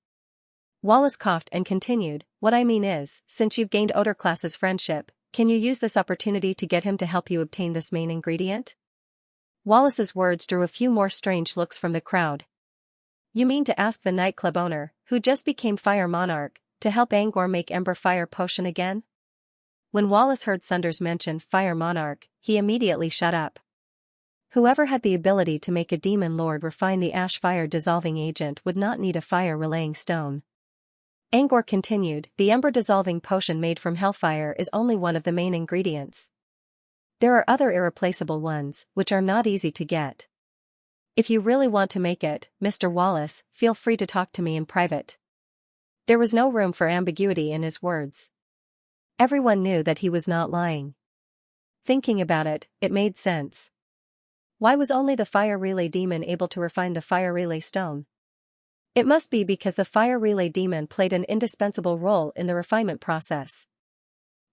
Wallace coughed and continued, what I mean is, since you've gained Odurklass's friendship, can you use this opportunity to get him to help you obtain this main ingredient? Wallace's words drew a few more strange looks from the crowd. You mean to ask the nightclub owner, who just became Fire Monarch, to help Angor make Ember Fire potion again? When Wallace heard Sunders mention Fire Monarch, he immediately shut up. Whoever had the ability to make a demon lord refine the ash fire dissolving agent would not need a fire-relaying stone. Angor continued, the ember dissolving potion made from hellfire is only one of the main ingredients. There are other irreplaceable ones, which are not easy to get. If you really want to make it, Mr. Wallace, feel free to talk to me in private. There was no room for ambiguity in his words. Everyone knew that he was not lying. Thinking about it, it made sense. Why was only the fire relay demon able to refine the fire relay stone? It must be because the fire relay demon played an indispensable role in the refinement process.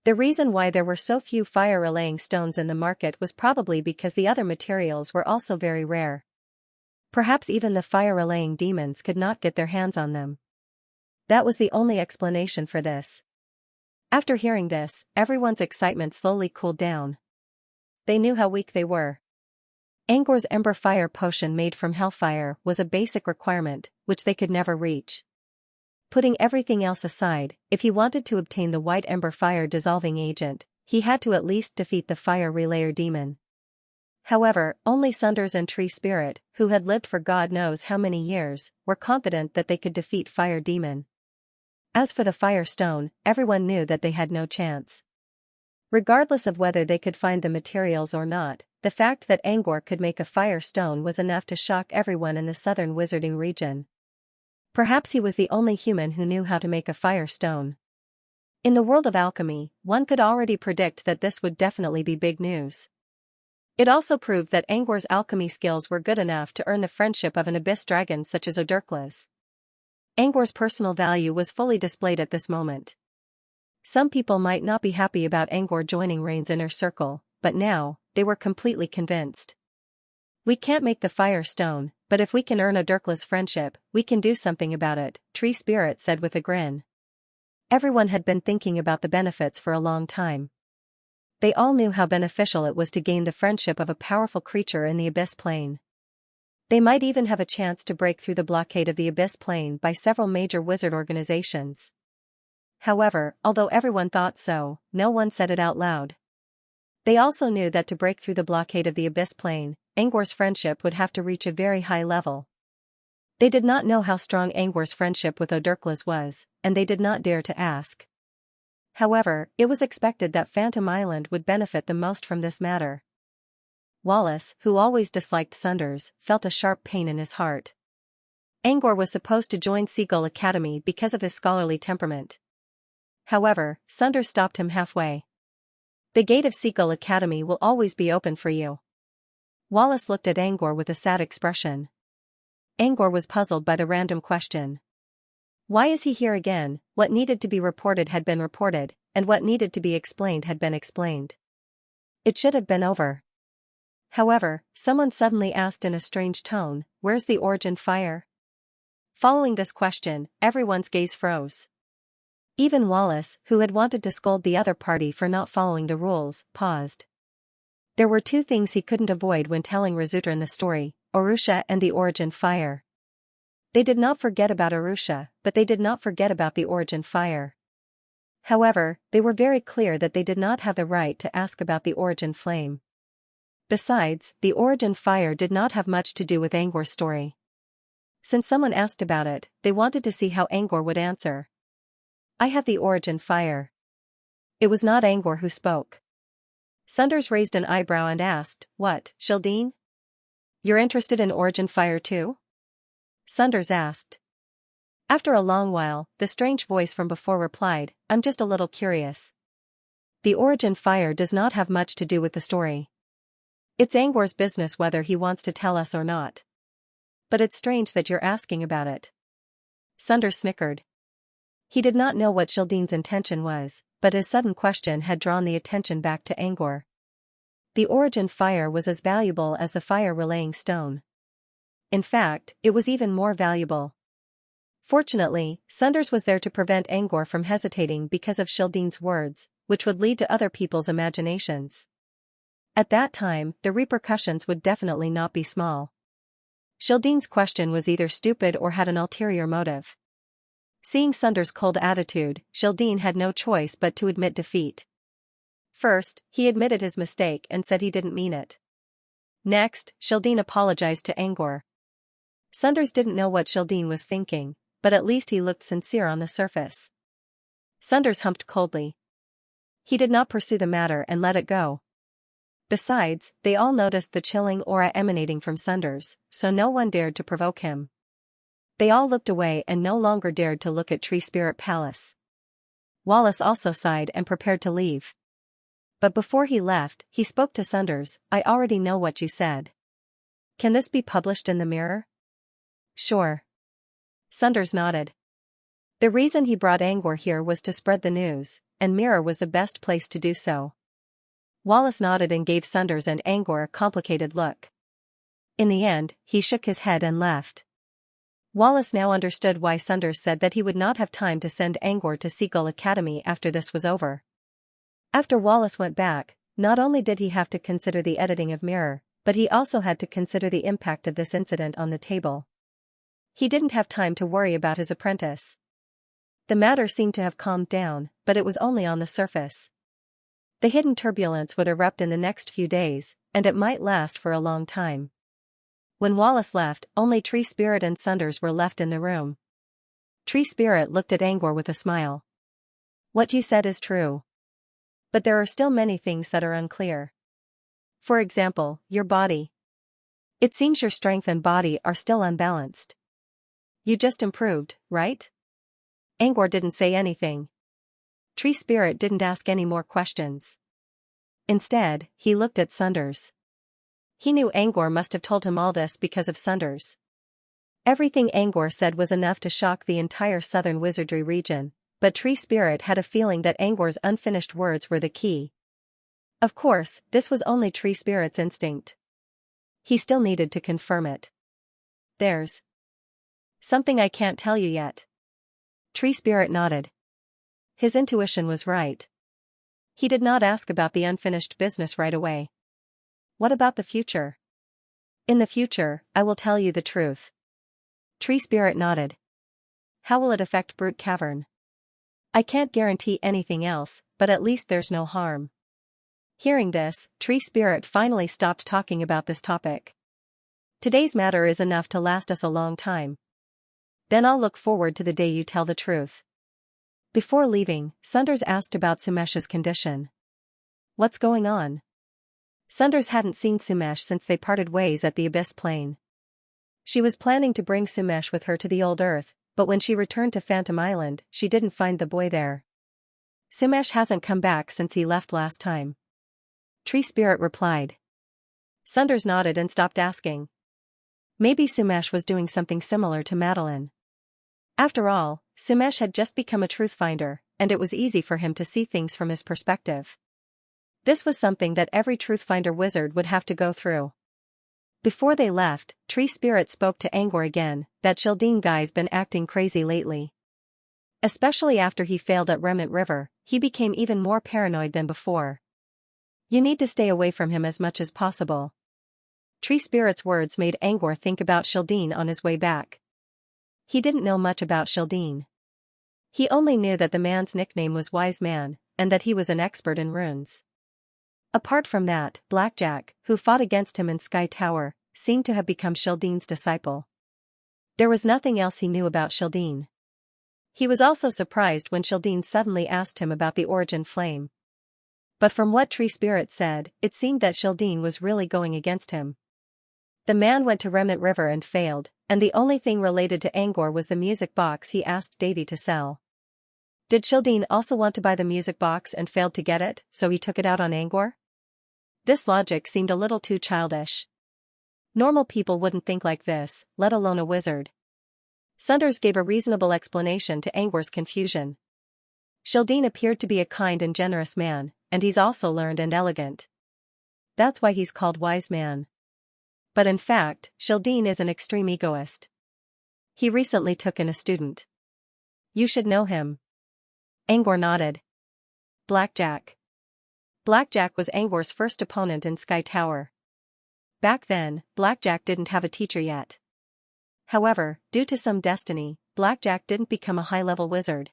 The reason why there were so few fire-relaying stones in the market was probably because the other materials were also very rare. Perhaps even the fire-relaying demons could not get their hands on them. That was the only explanation for this. After hearing this, everyone's excitement slowly cooled down. They knew how weak they were. Angor's Ember Fire potion made from hellfire was a basic requirement, which they could never reach. Putting everything else aside, if he wanted to obtain the white Ember Fire dissolving agent, he had to at least defeat the Fire Relayer demon. However, only Sunders and Tree Spirit, who had lived for God knows how many years, were confident that they could defeat Fire Demon. As for the fire stone, everyone knew that they had no chance. Regardless of whether they could find the materials or not, the fact that Angor could make a fire stone was enough to shock everyone in the southern wizarding region. Perhaps he was the only human who knew how to make a fire stone. In the world of alchemy, one could already predict that this would definitely be big news. It also proved that Angor's alchemy skills were good enough to earn the friendship of an abyss dragon such as Odurkla's. Angor's personal value was fully displayed at this moment. Some people might not be happy about Angor joining Rain's inner circle, but now, they were completely convinced. We can't make the fire stone, but if we can earn Odurkla's friendship, we can do something about it, Tree Spirit said with a grin. Everyone had been thinking about the benefits for a long time. They all knew how beneficial it was to gain the friendship of a powerful creature in the Abyss Plane. They might even have a chance to break through the blockade of the Abyss Plane by several major wizard organizations. However, although everyone thought so, no one said it out loud. They also knew that to break through the blockade of the Abyss Plane, Angor's friendship would have to reach a very high level. They did not know how strong Angor's friendship with Odurkla's was, and they did not dare to ask. However, it was expected that Phantom Island would benefit the most from this matter. Wallace, who always disliked Sunders, felt a sharp pain in his heart. Angor was supposed to join Seagull Academy because of his scholarly temperament. However, Sunders stopped him halfway. The gate of Seagull Academy will always be open for you. Wallace looked at Angor with a sad expression. Angor was puzzled by the random question. Why is he here again? What needed to be reported had been reported, and what needed to be explained had been explained. It should have been over. However, someone suddenly asked in a strange tone, "Where's the origin fire?" Following this question, everyone's gaze froze. Even Wallace, who had wanted to scold the other party for not following the rules, paused. There were two things he couldn't avoid when telling Razutran the story, Arusha and the origin fire. They did not forget about Arusha, but they did not forget about the origin fire. However, they were very clear that they did not have the right to ask about the origin flame. Besides, the origin fire did not have much to do with Angor's story. Since someone asked about it, they wanted to see how Angor would answer. I have the origin fire. It was not Angor who spoke. Sunders raised an eyebrow and asked, What, Shildeen? You're interested in origin fire too? Sunders asked. After a long while, the strange voice from before replied, I'm just a little curious. The origin fire does not have much to do with the story. It's Angor's business whether he wants to tell us or not. But it's strange that you're asking about it. Sunders snickered. He did not know what Shildeen's intention was, but his sudden question had drawn the attention back to Angor. The origin fire was as valuable as the fire-relaying stone. In fact, it was even more valuable. Fortunately, Sunders was there to prevent Angor from hesitating because of Shildeen's words, which would lead to other people's imaginations. At that time, the repercussions would definitely not be small. Shildeen's question was either stupid or had an ulterior motive. Seeing Sunders' cold attitude, Shildeen had no choice but to admit defeat. First, he admitted his mistake and said he didn't mean it. Next, Shildeen apologized to Angor. Sunders didn't know what Shildeen was thinking, but at least he looked sincere on the surface. Sunders humped coldly. He did not pursue the matter and let it go. Besides, they all noticed the chilling aura emanating from Sunders, so no one dared to provoke him. They all looked away and no longer dared to look at Tree Spirit Palace. Wallace also sighed and prepared to leave. But before he left, he spoke to Sunders, I already know what you said. Can this be published in the Mirror? Sure. Sunders nodded. The reason he brought Angor here was to spread the news, and Mirror was the best place to do so. Wallace nodded and gave Sunders and Angor a complicated look. In the end, he shook his head and left. Wallace now understood why Sunders said that he would not have time to send Angor to Seagull Academy after this was over. After Wallace went back, not only did he have to consider the editing of Mirror, but he also had to consider the impact of this incident on the table. He didn't have time to worry about his apprentice. The matter seemed to have calmed down, but it was only on the surface. The hidden turbulence would erupt in the next few days, and it might last for a long time. When Wallace left, only Tree Spirit and Sunders were left in the room. Tree Spirit looked at Angor with a smile. What you said is true. But there are still many things that are unclear. For example, your body. It seems your strength and body are still unbalanced. You just improved, right? Angor didn't say anything. Tree Spirit didn't ask any more questions. Instead, he looked at Sunders. He knew Angor must have told him all this because of Sunders. Everything Angor said was enough to shock the entire southern wizardry region, but Tree Spirit had a feeling that Angor's unfinished words were the key. Of course, this was only Tree Spirit's instinct. He still needed to confirm it. There's something I can't tell you yet. Tree Spirit nodded. His intuition was right. He did not ask about the unfinished business right away. What about the future? In the future, I will tell you the truth. Tree Spirit nodded. How will it affect Brute Cavern? I can't guarantee anything else, but at least there's no harm. Hearing this, Tree Spirit finally stopped talking about this topic. Today's matter is enough to last us a long time. Then I'll look forward to the day you tell the truth. Before leaving, Sunders asked about Sumesh's condition. What's going on? Sunders hadn't seen Sumesh since they parted ways at the Abyss Plane. She was planning to bring Sumesh with her to the old Earth, but when she returned to Phantom Island, she didn't find the boy there. Sumesh hasn't come back since he left last time. Tree Spirit replied. Sunders nodded and stopped asking. Maybe Sumesh was doing something similar to Madeline. After all, Sumesh had just become a truth finder, and it was easy for him to see things from his perspective. This was something that every truth finder wizard would have to go through. Before they left, Tree Spirit spoke to Angor again, that Shildeen guy's been acting crazy lately. Especially after he failed at Remnant River, he became even more paranoid than before. You need to stay away from him as much as possible. Tree Spirit's words made Angor think about Shildeen on his way back. He didn't know much about Shildeen. He only knew that the man's nickname was Wise Man, and that he was an expert in runes. Apart from that, Blackjack, who fought against him in Sky Tower, seemed to have become Shildeen's disciple. There was nothing else he knew about Shildeen. He was also surprised when Shildeen suddenly asked him about the Origin Flame. But from what Tree Spirit said, it seemed that Shildeen was really going against him. The man went to Remnant River and failed, and the only thing related to Angor was the music box he asked Davy to sell. Did Shildeen also want to buy the music box and failed to get it, so he took it out on Angor? This logic seemed a little too childish. Normal people wouldn't think like this, let alone a wizard. Sunders gave a reasonable explanation to Angor's confusion. Shildeen appeared to be a kind and generous man, and he's also learned and elegant. That's why he's called Wise Man. But in fact, Shildeen is an extreme egoist. He recently took in a student. You should know him. Angor nodded. Blackjack. Blackjack was Angor's first opponent in Sky Tower. Back then, Blackjack didn't have a teacher yet. However, due to some destiny, Blackjack didn't become a high-level wizard.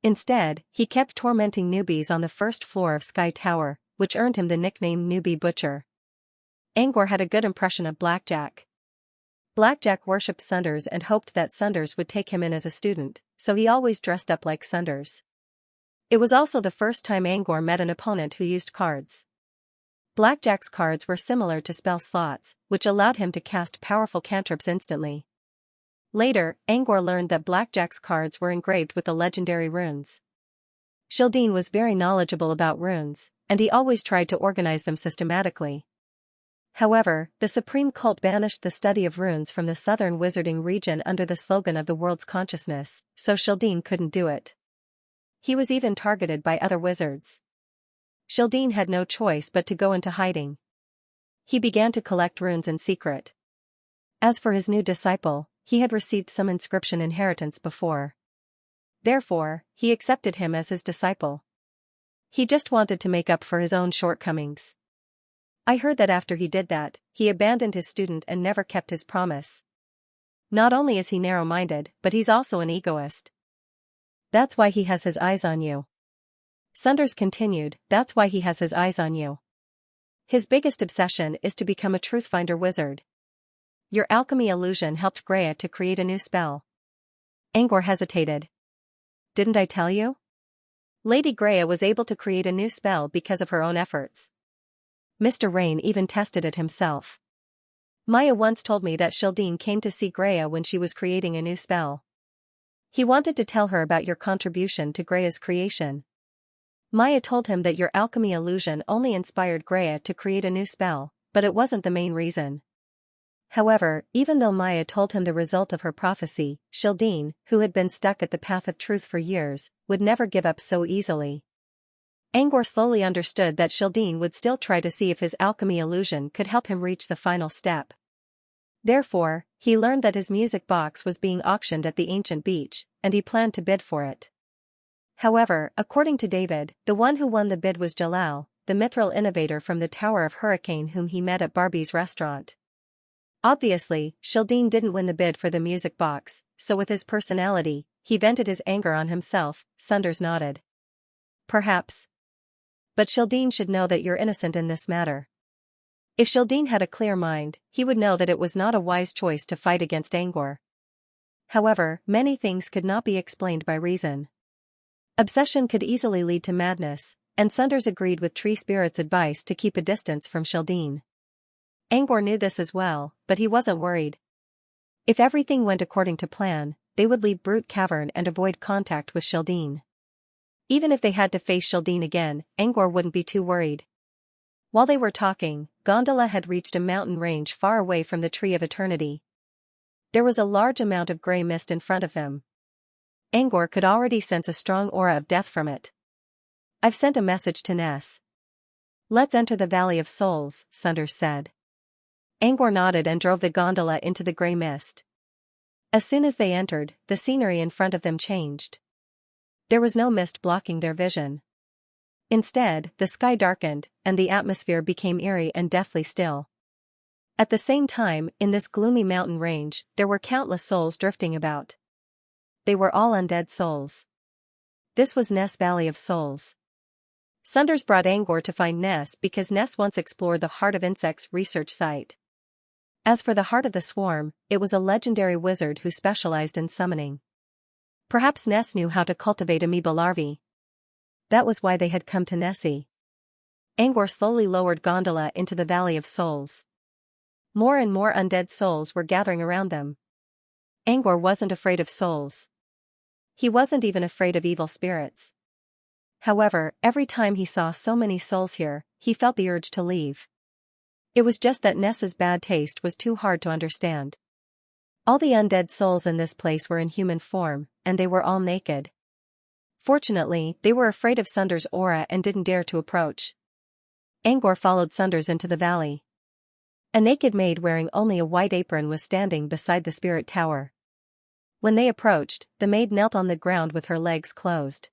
Instead, he kept tormenting newbies on the first floor of Sky Tower, which earned him the nickname Newbie Butcher. Angor had a good impression of Blackjack. Blackjack worshipped Sunders and hoped that Sunders would take him in as a student, so he always dressed up like Sunders. It was also the first time Angor met an opponent who used cards. Blackjack's cards were similar to spell slots, which allowed him to cast powerful cantrips instantly. Later, Angor learned that Blackjack's cards were engraved with the legendary runes. Shildeen was very knowledgeable about runes, and he always tried to organize them systematically. However, the Supreme Cult banished the study of runes from the southern wizarding region under the slogan of the world's consciousness, so Shildeen couldn't do it. He was even targeted by other wizards. Shildeen had no choice but to go into hiding. He began to collect runes in secret. As for his new disciple, he had received some inscription inheritance before. Therefore, he accepted him as his disciple. He just wanted to make up for his own shortcomings. I heard that after he did that, he abandoned his student and never kept his promise. Not only is he narrow-minded, but he's also an egoist. That's why he has his eyes on you. Sunders continued, that's why he has his eyes on you. His biggest obsession is to become a truth-finder wizard. Your alchemy illusion helped Greya to create a new spell. Angor hesitated. Didn't I tell you? Lady Greya was able to create a new spell because of her own efforts. Mr. Rain even tested it himself. Maya once told me that Shildine came to see Greya when she was creating a new spell. He wanted to tell her about your contribution to Greya's creation. Maya told him that your alchemy illusion only inspired Greya to create a new spell, but it wasn't the main reason. However, even though Maya told him the result of her prophecy, Shildine, who had been stuck at the path of truth for years, would never give up so easily. Angor slowly understood that Shildine would still try to see if his alchemy illusion could help him reach the final step. Therefore, he learned that his music box was being auctioned at the ancient beach, and he planned to bid for it. However, according to David, the one who won the bid was Jalal, the mithril innovator from the Tower of Hurricane whom he met at Barbie's restaurant. Obviously, Shildine didn't win the bid for the music box, so with his personality, he vented his anger on himself. Sunders nodded. Perhaps. But Shildine should know that you're innocent in this matter. If Shildine had a clear mind, he would know that it was not a wise choice to fight against Angor. However, many things could not be explained by reason. Obsession could easily lead to madness, and Sunders agreed with Tree Spirit's advice to keep a distance from Shildine. Angor knew this as well, but he wasn't worried. If everything went according to plan, they would leave Brute Cavern and avoid contact with Shildine. Even if they had to face Shildine again, Angor wouldn't be too worried. While they were talking, Gondola had reached a mountain range far away from the Tree of Eternity. There was a large amount of grey mist in front of them. Angor could already sense a strong aura of death from it. I've sent a message to Ness. Let's enter the Valley of Souls, Sunders said. Angor nodded and drove the gondola into the grey mist. As soon as they entered, the scenery in front of them changed. There was no mist blocking their vision. Instead, the sky darkened, and the atmosphere became eerie and deathly still. At the same time, in this gloomy mountain range, there were countless souls drifting about. They were all undead souls. This was Ness Valley of Souls. Sunders brought Angor to find Ness because Ness once explored the Heart of Insects research site. As for the Heart of the Swarm, it was a legendary wizard who specialized in summoning. Perhaps Ness knew how to cultivate amoeba larvae. That was why they had come to Nessie. Angor slowly lowered Gondola into the Valley of Souls. More and more undead souls were gathering around them. Angor wasn't afraid of souls. He wasn't even afraid of evil spirits. However, every time he saw so many souls here, he felt the urge to leave. It was just that Ness's bad taste was too hard to understand. All the undead souls in this place were in human form, and they were all naked. Fortunately, they were afraid of Sunders' aura and didn't dare to approach. Angor followed Sunders into the valley. A naked maid wearing only a white apron was standing beside the spirit tower. When they approached, the maid knelt on the ground with her legs closed.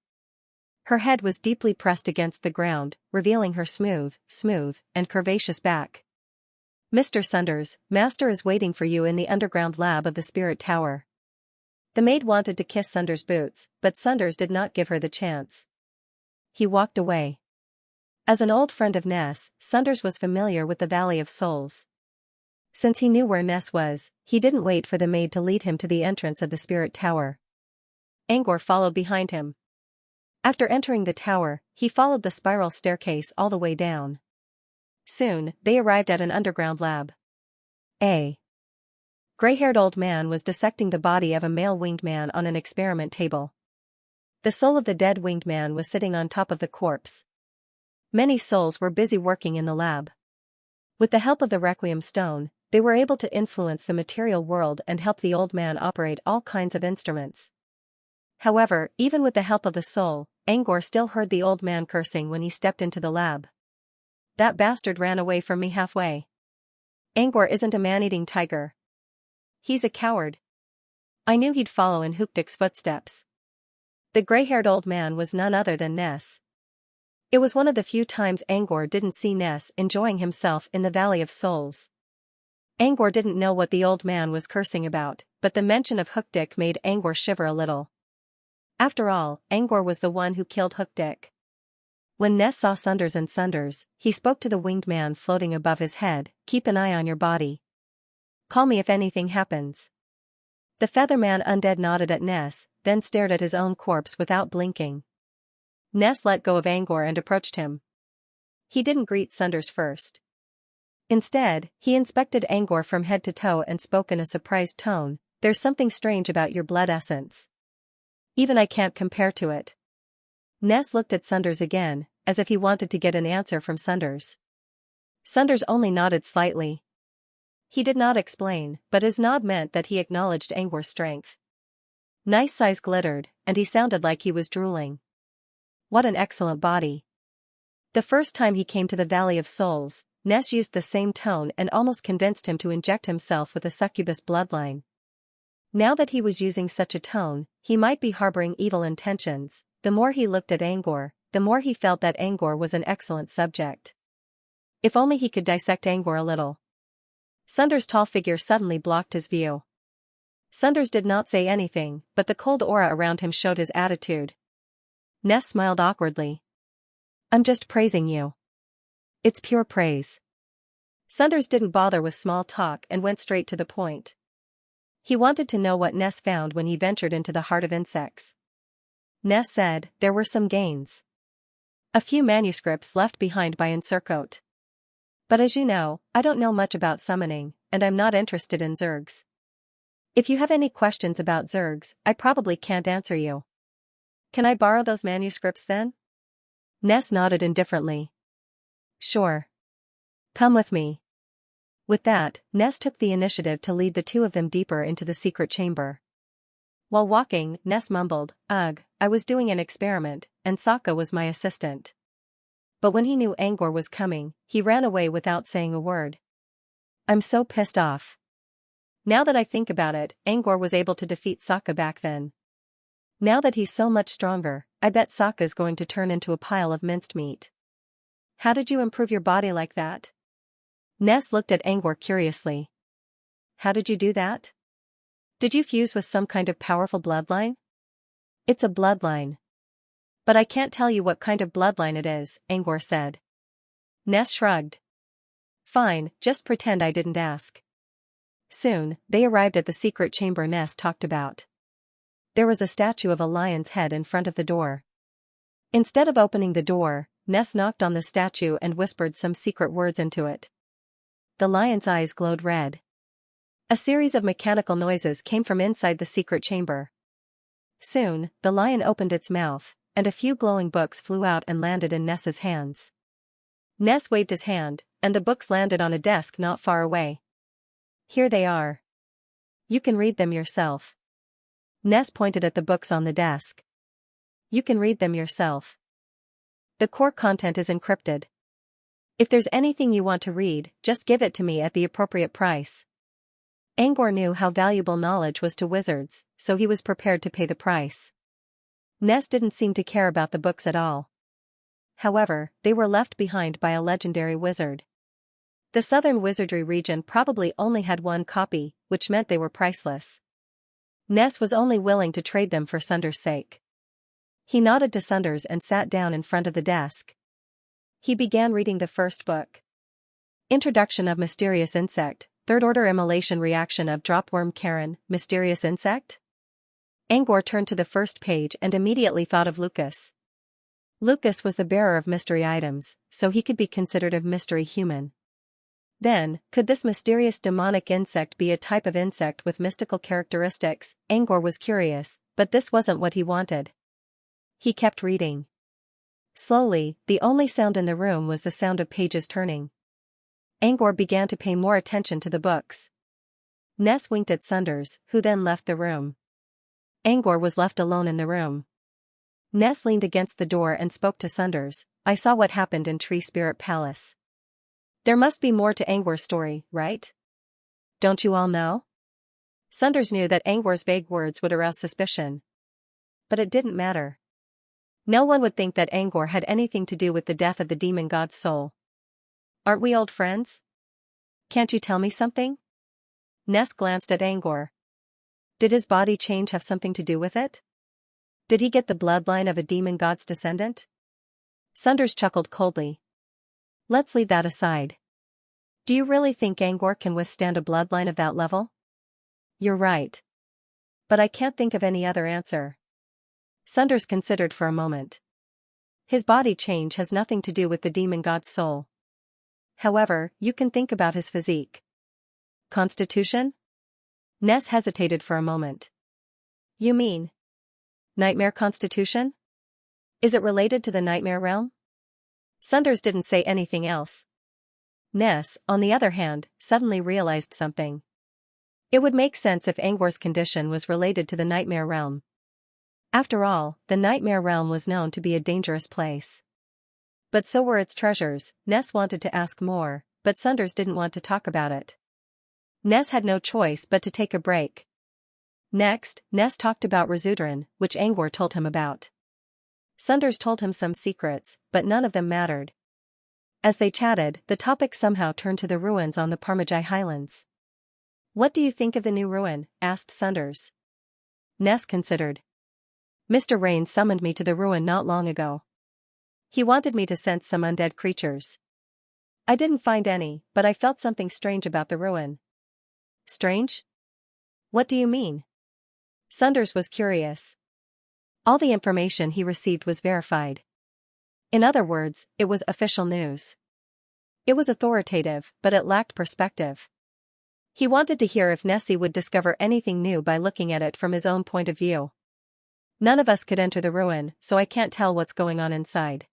Her head was deeply pressed against the ground, revealing her smooth, and curvaceous back. Mr. Sunders, Master is waiting for you in the underground lab of the Spirit Tower. The maid wanted to kiss Sunders' boots, but Sunders did not give her the chance. He walked away. As an old friend of Ness, Sunders was familiar with the Valley of Souls. Since he knew where Ness was, he didn't wait for the maid to lead him to the entrance of the Spirit Tower. Angor followed behind him. After entering the tower, he followed the spiral staircase all the way down. Soon, they arrived at an underground lab. A gray-haired old man was dissecting the body of a male winged man on an experiment table. The soul of the dead winged man was sitting on top of the corpse. Many souls were busy working in the lab. With the help of the Requiem Stone, they were able to influence the material world and help the old man operate all kinds of instruments. However, even with the help of the soul, Angor still heard the old man cursing when he stepped into the lab. That bastard ran away from me halfway. Angor isn't a man-eating tiger. He's a coward. I knew he'd follow in Hookdik's footsteps. The gray-haired old man was none other than Ness. It was one of the few times Angor didn't see Ness enjoying himself in the Valley of Souls. Angor didn't know what the old man was cursing about, but the mention of Hookdik made Angor shiver a little. After all, Angor was the one who killed Hookdik. When Ness saw Sunders, he spoke to the winged man floating above his head, "Keep an eye on your body. Call me if anything happens." The Featherman undead nodded at Ness, then stared at his own corpse without blinking. Ness let go of Angor and approached him. He didn't greet Sunders first. Instead, he inspected Angor from head to toe and spoke in a surprised tone, "There's something strange about your blood essence. Even I can't compare to it." Ness looked at Sunders again, as if he wanted to get an answer from Sunders. Sunders only nodded slightly. He did not explain, but his nod meant that he acknowledged Angor's strength. Nice eyes glittered, and he sounded like he was drooling. What an excellent body. The first time he came to the Valley of Souls, Ness used the same tone and almost convinced him to inject himself with a succubus bloodline. Now that he was using such a tone, he might be harboring evil intentions. The more he looked at Angor, the more he felt that Angor was an excellent subject. If only he could dissect Angor a little. Sunders' tall figure suddenly blocked his view. Sunders did not say anything, but the cold aura around him showed his attitude. Ness smiled awkwardly. "I'm just praising you. It's pure praise." Sunders didn't bother with small talk and went straight to the point. He wanted to know what Ness found when he ventured into the heart of insects. Ness said, "There were some gains. A few manuscripts left behind by Encircote. But as you know, I don't know much about summoning, and I'm not interested in Zergs. If you have any questions about Zergs, I probably can't answer you. Can I borrow those manuscripts then?" Ness nodded indifferently. "Sure. Come with me." With that, Ness took the initiative to lead the two of them deeper into the secret chamber. While walking, Ness mumbled, "Ugh, I was doing an experiment, and Sokka was my assistant." But when he knew Angor was coming, he ran away without saying a word. "I'm so pissed off. Now that I think about it, Angor was able to defeat Sokka back then. Now that he's so much stronger, I bet Sokka's going to turn into a pile of minced meat." "How did you improve your body like that?" Ness looked at Angor curiously. "How did you do that? Did you fuse with some kind of powerful bloodline?" "It's a bloodline. But I can't tell you what kind of bloodline it is," Angor said. Ness shrugged. "Fine, just pretend I didn't ask." Soon, they arrived at the secret chamber Ness talked about. There was a statue of a lion's head in front of the door. Instead of opening the door, Ness knocked on the statue and whispered some secret words into it. The lion's eyes glowed red. A series of mechanical noises came from inside the secret chamber. Soon, the lion opened its mouth, and a few glowing books flew out and landed in Ness's hands. Ness waved his hand, and the books landed on a desk not far away. "Here they are. You can read them yourself." Ness pointed at the books on the desk. "You can read them yourself. The core content is encrypted. If there's anything you want to read, just give it to me at the appropriate price." Angor knew how valuable knowledge was to wizards, so he was prepared to pay the price. Ness didn't seem to care about the books at all. However, they were left behind by a legendary wizard. The southern wizardry region probably only had one copy, which meant they were priceless. Ness was only willing to trade them for Sunders' sake. He nodded to Sunders and sat down in front of the desk. He began reading the first book. Introduction of Mysterious Insect, Third-Order Immolation Reaction of Dropworm Karen, Mysterious Insect? Angor turned to the first page and immediately thought of Lucas. Lucas was the bearer of mystery items, so he could be considered a mystery human. Then, could this mysterious demonic insect be a type of insect with mystical characteristics? Angor was curious, but this wasn't what he wanted. He kept reading. Slowly, the only sound in the room was the sound of pages turning. Angor began to pay more attention to the books. Ness winked at Sunders, who then left the room. Angor was left alone in the room. Ness leaned against the door and spoke to Sunders. "I saw what happened in Tree Spirit Palace. There must be more to Angor's story, right? Don't you all know?" Sunders knew that Angor's vague words would arouse suspicion. But it didn't matter. No one would think that Angor had anything to do with the death of the demon god's soul. "Aren't we old friends? Can't you tell me something?" Ness glanced at Angor. Did his body change have something to do with it? Did he get the bloodline of a demon god's descendant? Sunders chuckled coldly. "Let's leave that aside. Do you really think Angor can withstand a bloodline of that level?" "You're right. but I can't think of any other answer. Sunders considered for a moment. His body change has nothing to do with the demon god's soul. However, you can think about his physique. Constitution? Ness hesitated for a moment. You mean nightmare constitution? Is it related to the nightmare realm? Sunders didn't say anything else. Ness, on the other hand, suddenly realized something. It would make sense if Angwar's condition was related to the nightmare realm. After all, the nightmare realm was known to be a dangerous place. But so were its treasures. Ness wanted to ask more, but Sunders didn't want to talk about it. Ness had no choice but to take a break. Next, Ness talked about Rasudaran, which Angwar told him about. Sunders told him some secrets, but none of them mattered. As they chatted, the topic somehow turned to the ruins on the Parmajai Highlands. What do you think of the new ruin? Asked Sunders. Ness considered. Mr. Rain summoned me to the ruin not long ago. He wanted me to sense some undead creatures. I didn't find any, but I felt something strange about the ruin. Strange? What do you mean? Sunders was curious. All the information he received was verified. In other words, it was official news. It was authoritative, but it lacked perspective. He wanted to hear if Nessie would discover anything new by looking at it from his own point of view. None of us could enter the ruin, so I can't tell what's going on inside.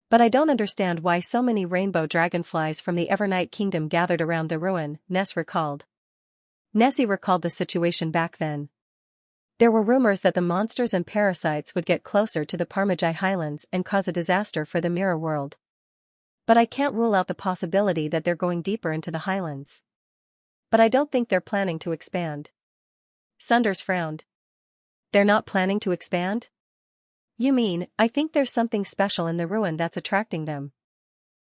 But I don't understand why so many rainbow dragonflies from the Evernight Kingdom gathered around the ruin, Ness recalled. Nessie recalled the situation back then. There were rumors that the monsters and parasites would get closer to the Parmajai Highlands and cause a disaster for the mirror world. But I can't rule out the possibility that they're going deeper into the highlands. But I don't think they're planning to expand. Sunders frowned. They're not planning to expand? You mean, I think there's something special in the ruin that's attracting them.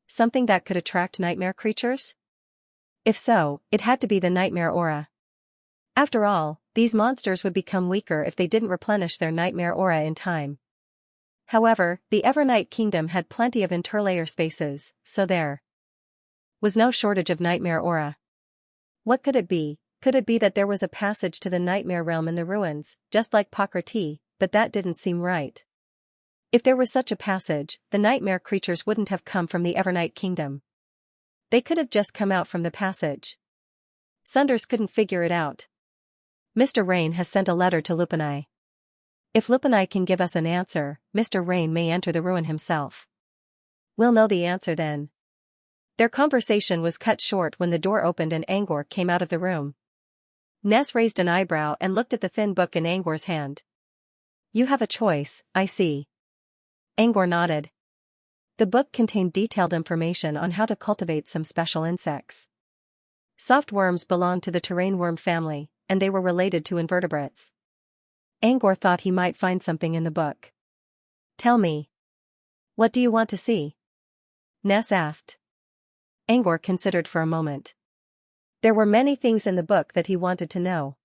Something that could attract nightmare creatures? If so, it had to be the nightmare aura. After all, these monsters would become weaker if they didn't replenish their nightmare aura in time. However, the Evernight Kingdom had plenty of interlayer spaces, so there was no shortage of nightmare aura. What could it be? Could it be that there was a passage to the nightmare realm in the ruins, just like Pakrati, but that didn't seem right. If there was such a passage, the nightmare creatures wouldn't have come from the Evernight Kingdom. They could have just come out from the passage. Sunders couldn't figure it out. Mr. Rain has sent a letter to Lupanai. If Lupanai can give us an answer, Mr. Rain may enter the ruin himself. We'll know the answer then. Their conversation was cut short when the door opened and Angwar came out of the room. Ness raised an eyebrow and looked at the thin book in Angwar's hand. You have a choice, I see. Angwar nodded. The book contained detailed information on how to cultivate some special insects. Soft worms belonged to the terrain worm family, and they were related to invertebrates. Angwar thought he might find something in the book. Tell me. What do you want to see? Ness asked. Angwar considered for a moment. There were many things in the book that he wanted to know.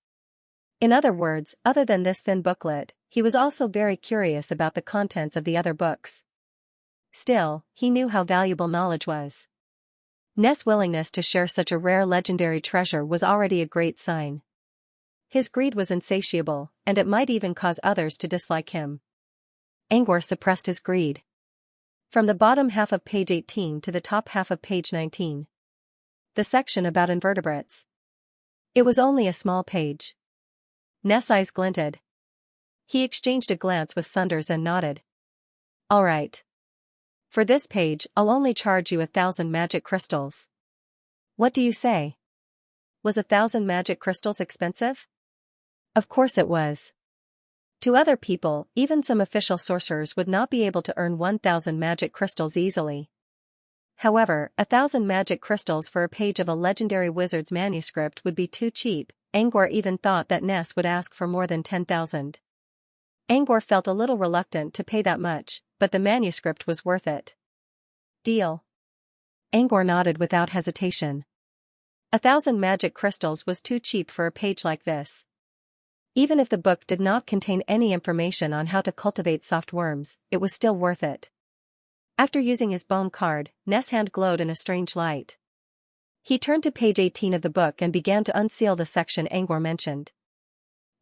In other words, other than this thin booklet, he was also very curious about the contents of the other books. Still, he knew how valuable knowledge was. Ness' willingness to share such a rare legendary treasure was already a great sign. His greed was insatiable, and it might even cause others to dislike him. Angwar suppressed his greed. From the bottom half of page 18 to the top half of page 19. The section about invertebrates. It was only a small page. Ness' eyes glinted. He exchanged a glance with Sunders and nodded. All right. For this page, I'll only charge you 1,000 magic crystals. What do you say? Was 1,000 magic crystals expensive? Of course it was. To other people, even some official sorcerers would not be able to earn 1,000 magic crystals easily. However, 1,000 magic crystals for a page of a legendary wizard's manuscript would be too cheap. Angwar even thought that Ness would ask for more than 10,000. Angwar felt a little reluctant to pay that much, but the manuscript was worth it. Deal. Angwar nodded without hesitation. 1,000 magic crystals was too cheap for a page like this. Even if the book did not contain any information on how to cultivate soft worms, it was still worth it. After using his bone card, Ness' hand glowed in a strange light. He turned to page 18 of the book and began to unseal the section Angwar mentioned.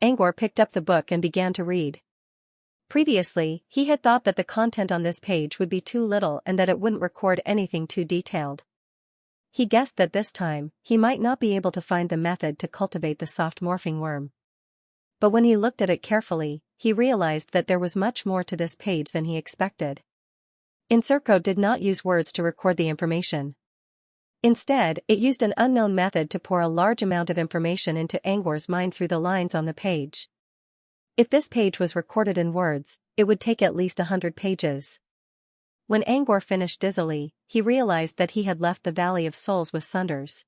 Angor picked up the book and began to read. Previously, he had thought that the content on this page would be too little and that it wouldn't record anything too detailed. He guessed that this time, he might not be able to find the method to cultivate the soft morphing worm. But when he looked at it carefully, he realized that there was much more to this page than he expected. Inserco did not use words to record the information. Instead, it used an unknown method to pour a large amount of information into Angor's mind through the lines on the page. If this page was recorded in words, it would take at least 100 pages. When Angor finished dizzily, he realized that he had left the Valley of Souls with Sunders.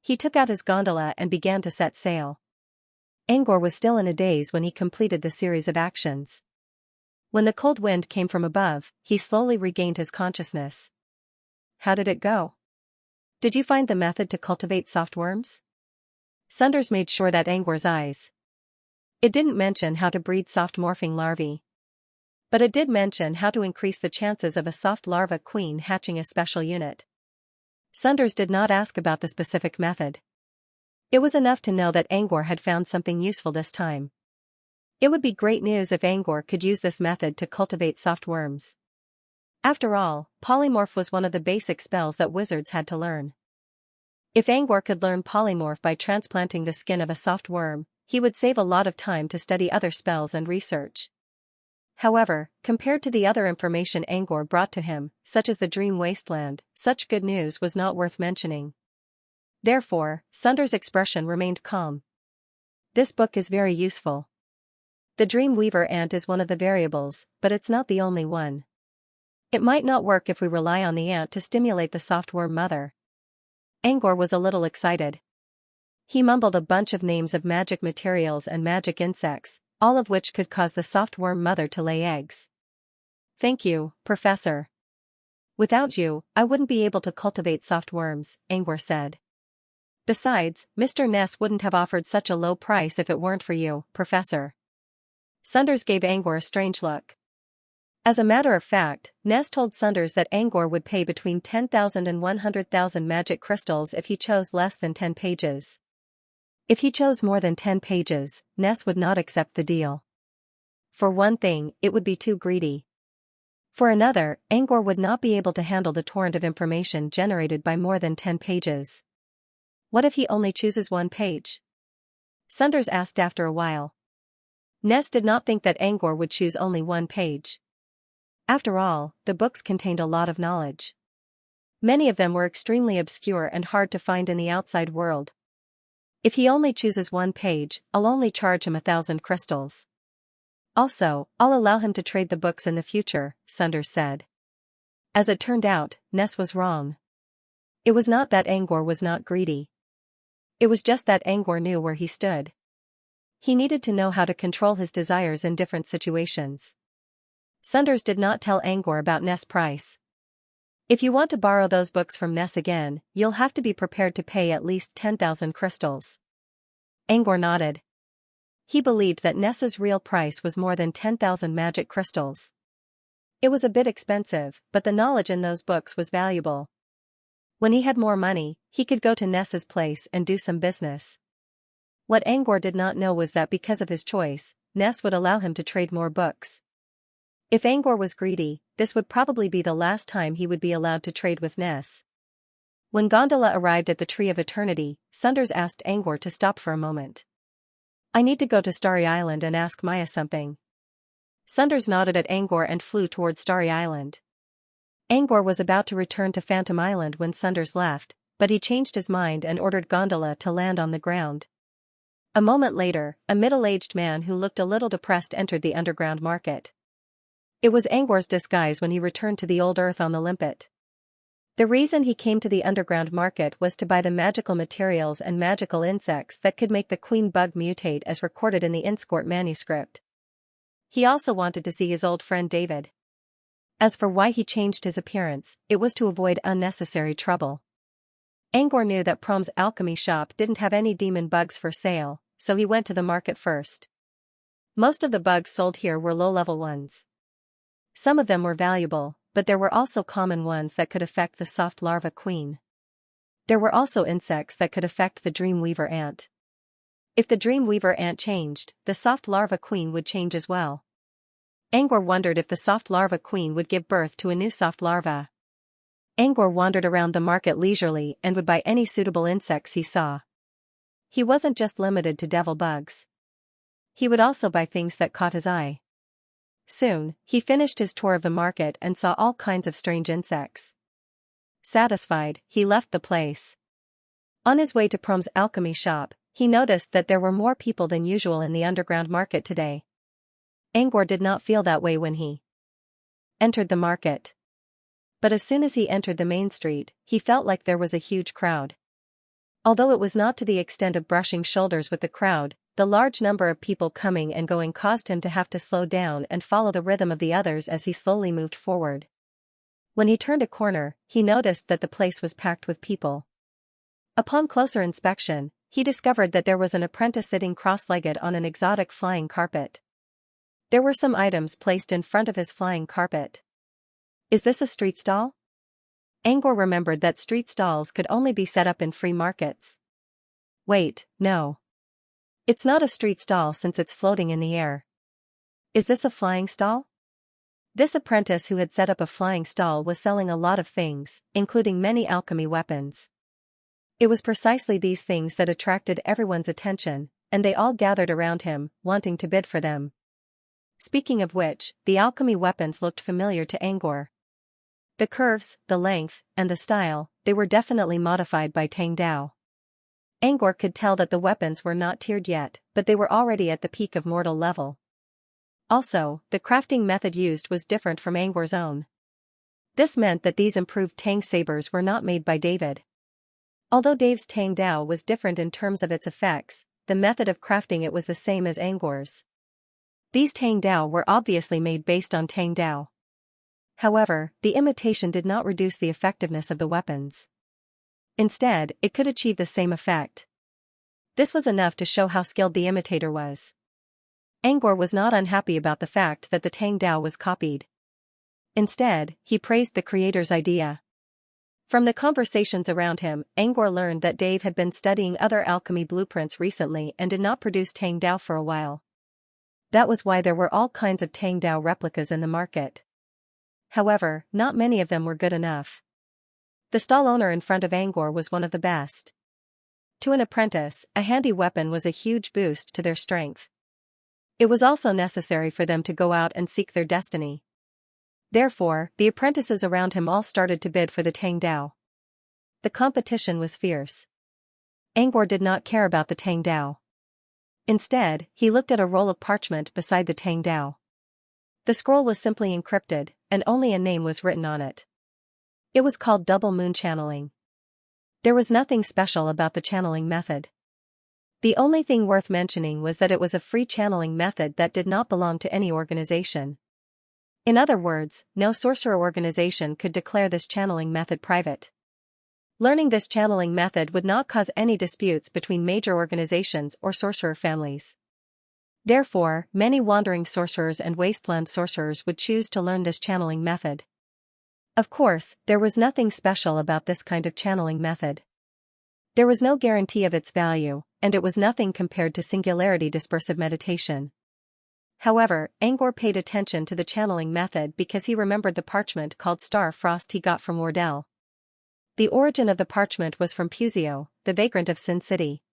He took out his gondola and began to set sail. Angor was still in a daze when he completed the series of actions. When the cold wind came from above, he slowly regained his consciousness. How did it go? Did you find the method to cultivate soft worms? Sunders made sure that Angor's eyes. It didn't mention how to breed soft morphing larvae. But it did mention how to increase the chances of a soft larva queen hatching a special unit. Sunders did not ask about the specific method. It was enough to know that Angor had found something useful this time. It would be great news if Angor could use this method to cultivate soft worms. After all, polymorph was one of the basic spells that wizards had to learn. If Angor could learn polymorph by transplanting the skin of a soft worm, he would save a lot of time to study other spells and research. However, compared to the other information Angor brought to him, such as the Dream Wasteland, such good news was not worth mentioning. Therefore, Sunders' expression remained calm. This book is very useful. The Dream Weaver ant is one of the variables, but it's not the only one. It might not work if we rely on the ant to stimulate the soft worm mother. Angor was a little excited. He mumbled a bunch of names of magic materials and magic insects, all of which could cause the soft worm mother to lay eggs. Thank you, Professor. Without you, I wouldn't be able to cultivate soft worms, Angor said. Besides, Mr. Ness wouldn't have offered such a low price if it weren't for you, Professor. Sunders gave Angor a strange look. As a matter of fact, Ness told Sunders that Angor would pay between 10,000 and 100,000 magic crystals if he chose less than 10 pages. If he chose more than 10 pages, Ness would not accept the deal. For one thing, it would be too greedy. For another, Angor would not be able to handle the torrent of information generated by more than 10 pages. What if he only chooses one page? Sunders asked after a while. Ness did not think that Angor would choose only one page. After all, the books contained a lot of knowledge. Many of them were extremely obscure and hard to find in the outside world. If he only chooses one page, I'll only charge him 1,000 crystals. Also, I'll allow him to trade the books in the future, Sunders said. As it turned out, Ness was wrong. It was not that Angor was not greedy. It was just that Angor knew where he stood. He needed to know how to control his desires in different situations. Sunders did not tell Angor about Ness' price. If you want to borrow those books from Ness again, you'll have to be prepared to pay at least 10,000 crystals. Angor nodded. He believed that Ness's real price was more than 10,000 magic crystals. It was a bit expensive, but the knowledge in those books was valuable. When he had more money, he could go to Ness's place and do some business. What Angor did not know was that because of his choice, Ness would allow him to trade more books. If Angor was greedy, this would probably be the last time he would be allowed to trade with Ness. When Gondola arrived at the Tree of Eternity, Sunders asked Angor to stop for a moment. I need to go to Starry Island and ask Maya something. Sunders nodded at Angor and flew toward Starry Island. Angor was about to return to Phantom Island when Sunders left, but he changed his mind and ordered Gondola to land on the ground. A moment later, a middle-aged man who looked a little depressed entered the underground market. It was Angor's disguise when he returned to the old Earth on the Limpet. The reason he came to the underground market was to buy the magical materials and magical insects that could make the queen bug mutate as recorded in the Inscort manuscript. He also wanted to see his old friend David. As for why he changed his appearance, it was to avoid unnecessary trouble. Angor knew that Prom's alchemy shop didn't have any demon bugs for sale, so he went to the market first. Most of the bugs sold here were low-level ones. Some of them were valuable, but there were also common ones that could affect the soft larva queen. There were also insects that could affect the Dreamweaver ant. If the Dreamweaver ant changed, the soft larva queen would change as well. Angor wondered if the soft larva queen would give birth to a new soft larva. Angor wandered around the market leisurely and would buy any suitable insects he saw. He wasn't just limited to devil bugs. He would also buy things that caught his eye. Soon, he finished his tour of the market and saw all kinds of strange insects. Satisfied, he left the place. On his way to Prom's alchemy shop, he noticed that there were more people than usual in the underground market today. Angor did not feel that way when he entered the market. But as soon as he entered the main street, he felt like there was a huge crowd. Although it was not to the extent of brushing shoulders with the crowd, the large number of people coming and going caused him to have to slow down and follow the rhythm of the others as he slowly moved forward. When he turned a corner, he noticed that the place was packed with people. Upon closer inspection, he discovered that there was an apprentice sitting cross-legged on an exotic flying carpet. There were some items placed in front of his flying carpet. Is this a street stall? Angor remembered that street stalls could only be set up in free markets. Wait, no. It's not a street stall since it's floating in the air. Is this a flying stall? This apprentice who had set up a flying stall was selling a lot of things, including many alchemy weapons. It was precisely these things that attracted everyone's attention, and they all gathered around him, wanting to bid for them. Speaking of which, the alchemy weapons looked familiar to Angor. The curves, the length, and the style, they were definitely modified by Tang Dao. Angor could tell that the weapons were not tiered yet, but they were already at the peak of mortal level. Also, the crafting method used was different from Angor's own. This meant that these improved Tang sabers were not made by David. Although Dave's Tang Dao was different in terms of its effects, the method of crafting it was the same as Angor's. These Tang Dao were obviously made based on Tang Dao. However, the imitation did not reduce the effectiveness of the weapons. Instead, it could achieve the same effect. This was enough to show how skilled the imitator was. Angor was not unhappy about the fact that the Tang Dao was copied. Instead, he praised the creator's idea. From the conversations around him, Angor learned that Dave had been studying other alchemy blueprints recently and did not produce Tang Dao for a while. That was why there were all kinds of Tang Dao replicas in the market. However, not many of them were good enough. The stall owner in front of Angor was one of the best. To an apprentice, a handy weapon was a huge boost to their strength. It was also necessary for them to go out and seek their destiny. Therefore, the apprentices around him all started to bid for the Tang Dao. The competition was fierce. Angor did not care about the Tang Dao. Instead, he looked at a roll of parchment beside the Tang Dao. The scroll was simply encrypted, and only a name was written on it. It was called double moon channeling. There was nothing special about the channeling method. The only thing worth mentioning was that it was a free channeling method that did not belong to any organization. In other words, no sorcerer organization could declare this channeling method private. Learning this channeling method would not cause any disputes between major organizations or sorcerer families. Therefore, many wandering sorcerers and wasteland sorcerers would choose to learn this channeling method. Of course, there was nothing special about this kind of channeling method. There was no guarantee of its value, and it was nothing compared to singularity dispersive meditation. However, Angor paid attention to the channeling method because he remembered the parchment called Star Frost he got from Wardell. The origin of the parchment was from Puzio, the vagrant of Sin City.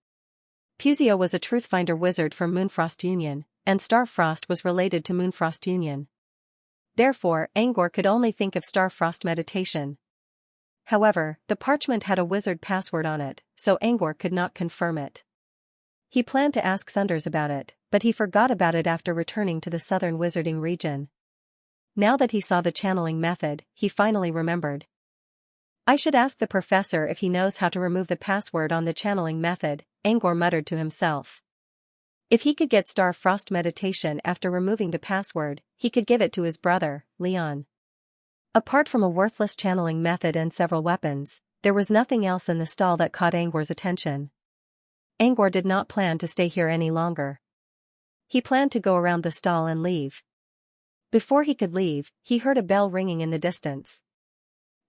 Puzio was a truth-finder wizard from Moonfrost Union, and Star Frost was related to Moonfrost Union. Therefore, Angor could only think of Star Frost meditation. However, the parchment had a wizard password on it, so Angor could not confirm it. He planned to ask Sunders about it, but he forgot about it after returning to the southern wizarding region. Now that he saw the channeling method, he finally remembered. I should ask the professor if he knows how to remove the password on the channeling method, Angor muttered to himself. If he could get Star Frost meditation after removing the password, he could give it to his brother, Leon. Apart from a worthless channeling method and several weapons, there was nothing else in the stall that caught Angor's attention. Angor did not plan to stay here any longer. He planned to go around the stall and leave. Before he could leave, he heard a bell ringing in the distance.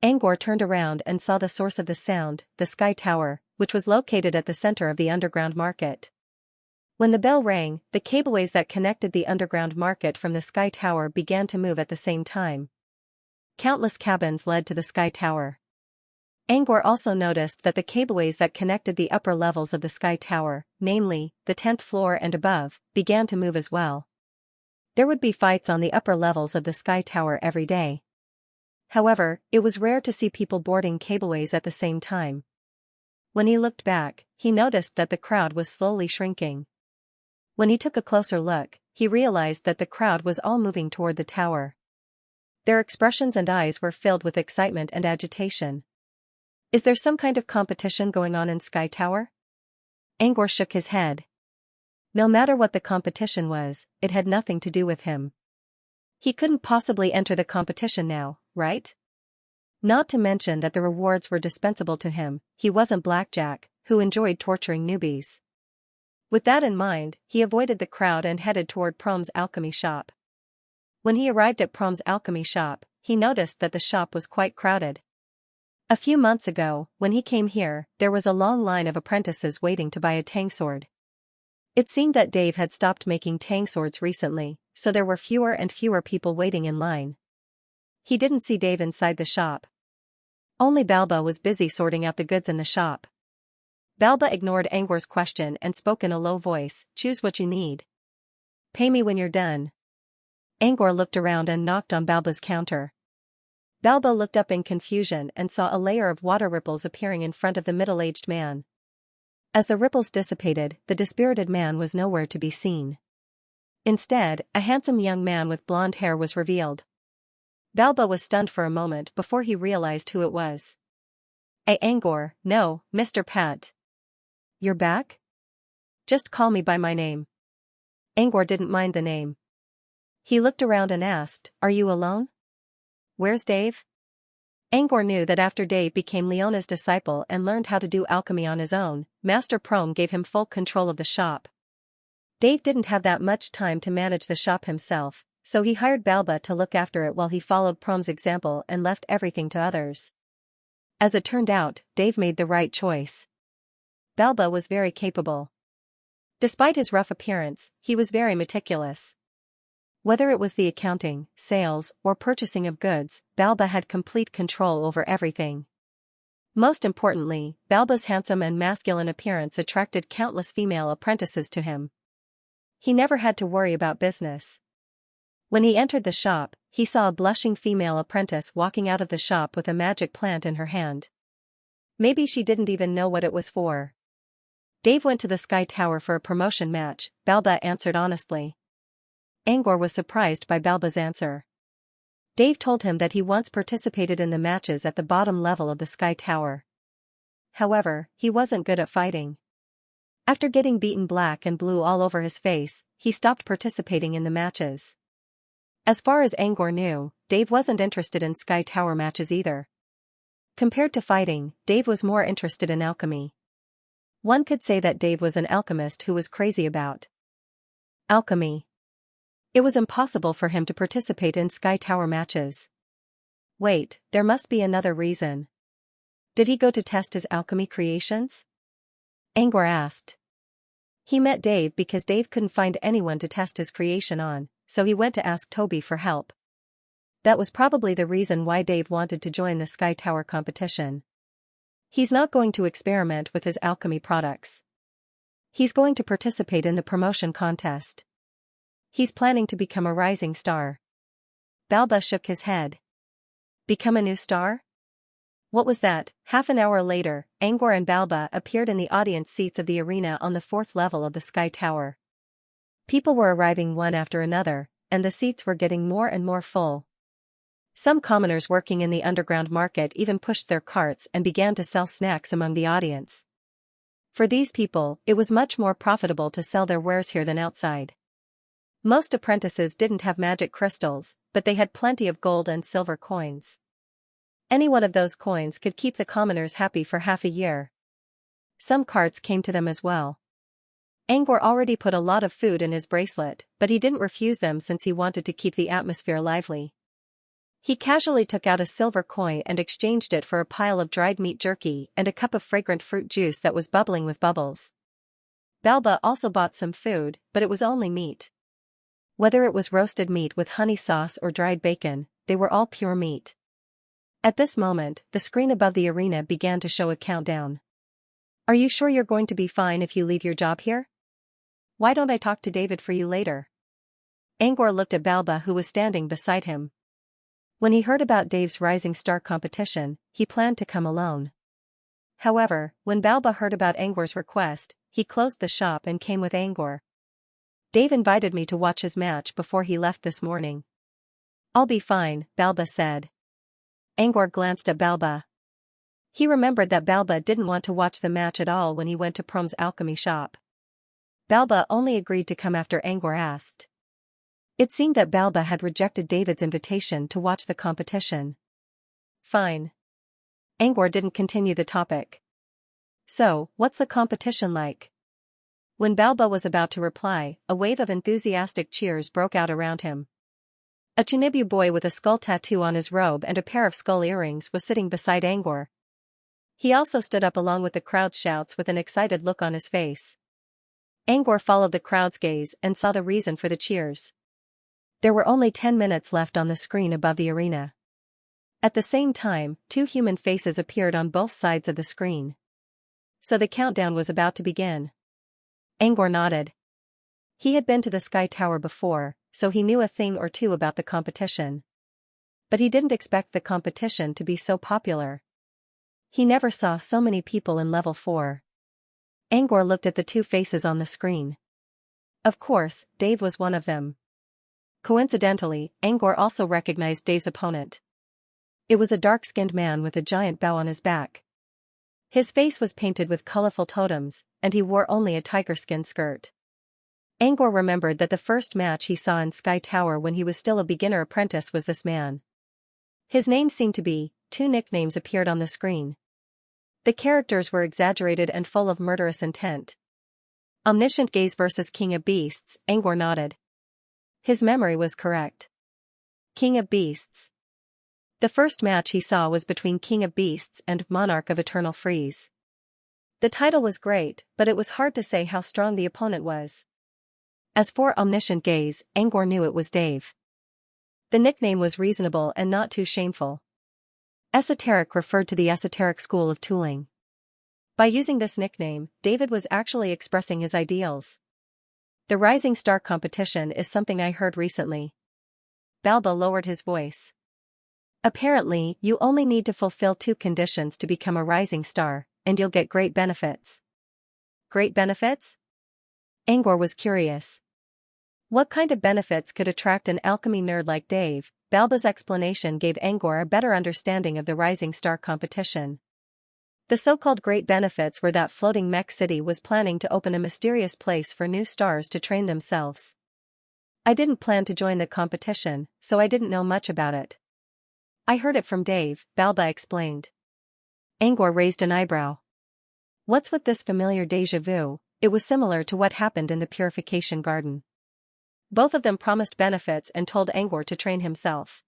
Angor turned around and saw the source of the sound, the Sky Tower, which was located at the center of the underground market. When the bell rang, the cableways that connected the underground market from the Sky Tower began to move at the same time. Countless cabins led to the Sky Tower. Angkor also noticed that the cableways that connected the upper levels of the Sky Tower, namely, the 10th floor and above, began to move as well. There would be fights on the upper levels of the Sky Tower every day. However, it was rare to see people boarding cableways at the same time. When he looked back, he noticed that the crowd was slowly shrinking. When he took a closer look, he realized that the crowd was all moving toward the tower. Their expressions and eyes were filled with excitement and agitation. Is there some kind of competition going on in Sky Tower? Angkor shook his head. No matter what the competition was, it had nothing to do with him. He couldn't possibly enter the competition now, right? Not to mention that the rewards were dispensable to him. He wasn't Blackjack, who enjoyed torturing newbies. With that in mind, he avoided the crowd and headed toward Prom's alchemy shop. When he arrived at Prom's alchemy shop, he noticed that the shop was quite crowded. A few months ago, when he came here, there was a long line of apprentices waiting to buy a tang sword. It seemed that Dave had stopped making tang swords recently, so there were fewer and fewer people waiting in line. He didn't see Dave inside the shop. Only Balba was busy sorting out the goods in the shop. Balba ignored Angkor's question and spoke in a low voice, "Choose what you need. Pay me when you're done." Angkor looked around and knocked on Balba's counter. Balba looked up in confusion and saw a layer of water ripples appearing in front of the middle-aged man. As the ripples dissipated, the dispirited man was nowhere to be seen. Instead, a handsome young man with blonde hair was revealed. Balba was stunned for a moment before he realized who it was. Angkor, no, Mr. Pat. You're back? Just call me by my name." Angkor didn't mind the name. He looked around and asked, "Are you alone? Where's Dave?" Angkor knew that after Dave became Leona's disciple and learned how to do alchemy on his own, Master Prom gave him full control of the shop. Dave didn't have that much time to manage the shop himself, so he hired Balba to look after it while he followed Prom's example and left everything to others. As it turned out, Dave made the right choice. Balba was very capable. Despite his rough appearance, he was very meticulous. Whether it was the accounting, sales, or purchasing of goods, Balba had complete control over everything. Most importantly, Balba's handsome and masculine appearance attracted countless female apprentices to him. He never had to worry about business. When he entered the shop, he saw a blushing female apprentice walking out of the shop with a magic plant in her hand. Maybe she didn't even know what it was for. Dave went to the Sky Tower for a promotion match, Balba answered honestly. Angkor was surprised by Balba's answer. Dave told him that he once participated in the matches at the bottom level of the Sky Tower. However, he wasn't good at fighting. After getting beaten black and blue all over his face, he stopped participating in the matches. As far as Angkor knew, Dave wasn't interested in Sky Tower matches either. Compared to fighting, Dave was more interested in alchemy. One could say that Dave was an alchemist who was crazy about alchemy. It was impossible for him to participate in Sky Tower matches. Wait, there must be another reason. Did he go to test his alchemy creations? Angkor asked. He met Dave because Dave couldn't find anyone to test his creation on, so he went to ask Toby for help. That was probably the reason why Dave wanted to join the Sky Tower competition. He's not going to experiment with his alchemy products. He's going to participate in the promotion contest. He's planning to become a rising star. Balba shook his head. Become a new star? What was that? Half an hour later, Angkor and Balba appeared in the audience seats of the arena on the 4th level of the Sky Tower. People were arriving one after another, and the seats were getting more and more full. Some commoners working in the underground market even pushed their carts and began to sell snacks among the audience. For these people, it was much more profitable to sell their wares here than outside. Most apprentices didn't have magic crystals, but they had plenty of gold and silver coins. Any one of those coins could keep the commoners happy for half a year. Some carts came to them as well. Angkor already put a lot of food in his bracelet, but he didn't refuse them since he wanted to keep the atmosphere lively. He casually took out a silver coin and exchanged it for a pile of dried meat jerky and a cup of fragrant fruit juice that was bubbling with bubbles. Balba also bought some food, but it was only meat. Whether it was roasted meat with honey sauce or dried bacon, they were all pure meat. At this moment, the screen above the arena began to show a countdown. Are you sure you're going to be fine if you leave your job here? Why don't I talk to David for you later? Angor looked at Balba, who was standing beside him. When he heard about Dave's Rising Star competition, he planned to come alone. However, when Balba heard about Angor's request, he closed the shop and came with Angor. Dave invited me to watch his match before he left this morning. I'll be fine, Balba said. Angor glanced at Balba. He remembered that Balba didn't want to watch the match at all when he went to Prom's alchemy shop. Balba only agreed to come after Angor asked. It seemed that Balba had rejected David's invitation to watch the competition. Fine. Angor didn't continue the topic. So, what's the competition like? When Balba was about to reply, a wave of enthusiastic cheers broke out around him. A Chinibu boy with a skull tattoo on his robe and a pair of skull earrings was sitting beside Angor. He also stood up along with the crowd's shouts with an excited look on his face. Angor followed the crowd's gaze and saw the reason for the cheers. There were only 10 minutes left on the screen above the arena. At the same time, 2 human faces appeared on both sides of the screen. So the countdown was about to begin. Angor nodded. He had been to the Sky Tower before, so he knew a thing or two about the competition. But he didn't expect the competition to be so popular. He never saw so many people in level 4. Angor looked at the 2 faces on the screen. Of course, Dave was one of them. Coincidentally, Angor also recognized Dave's opponent. It was a dark-skinned man with a giant bow on his back. His face was painted with colorful totems, and he wore only a tiger-skin skirt. Angor remembered that the first match he saw in Sky Tower when he was still a beginner apprentice was this man. His name seemed to be, 2 nicknames appeared on the screen. The characters were exaggerated and full of murderous intent. Omniscient Gaze versus King of Beasts, Angor nodded. His memory was correct. King of Beasts. The first match he saw was between King of Beasts and Monarch of Eternal Freeze. The title was great, but it was hard to say how strong the opponent was. As for Omniscient Gaze, Angor knew it was Dave. The nickname was reasonable and not too shameful. Esoteric referred to the esoteric school of tooling. By using this nickname, David was actually expressing his ideals. The Rising Star competition is something I heard recently. Balba lowered his voice. Apparently, you only need to fulfill 2 conditions to become a Rising Star, and you'll get great benefits. Great benefits? Angor was curious. What kind of benefits could attract an alchemy nerd like Dave? Balba's explanation gave Angor a better understanding of the Rising Star competition. The so-called great benefits were that Floating Mech City was planning to open a mysterious place for new stars to train themselves. I didn't plan to join the competition, so I didn't know much about it. I heard it from Dave, Balba explained. Angor raised an eyebrow. What's with this familiar déjà vu? It was similar to what happened in the Purification Garden. Both of them promised benefits and told Angor to train himself.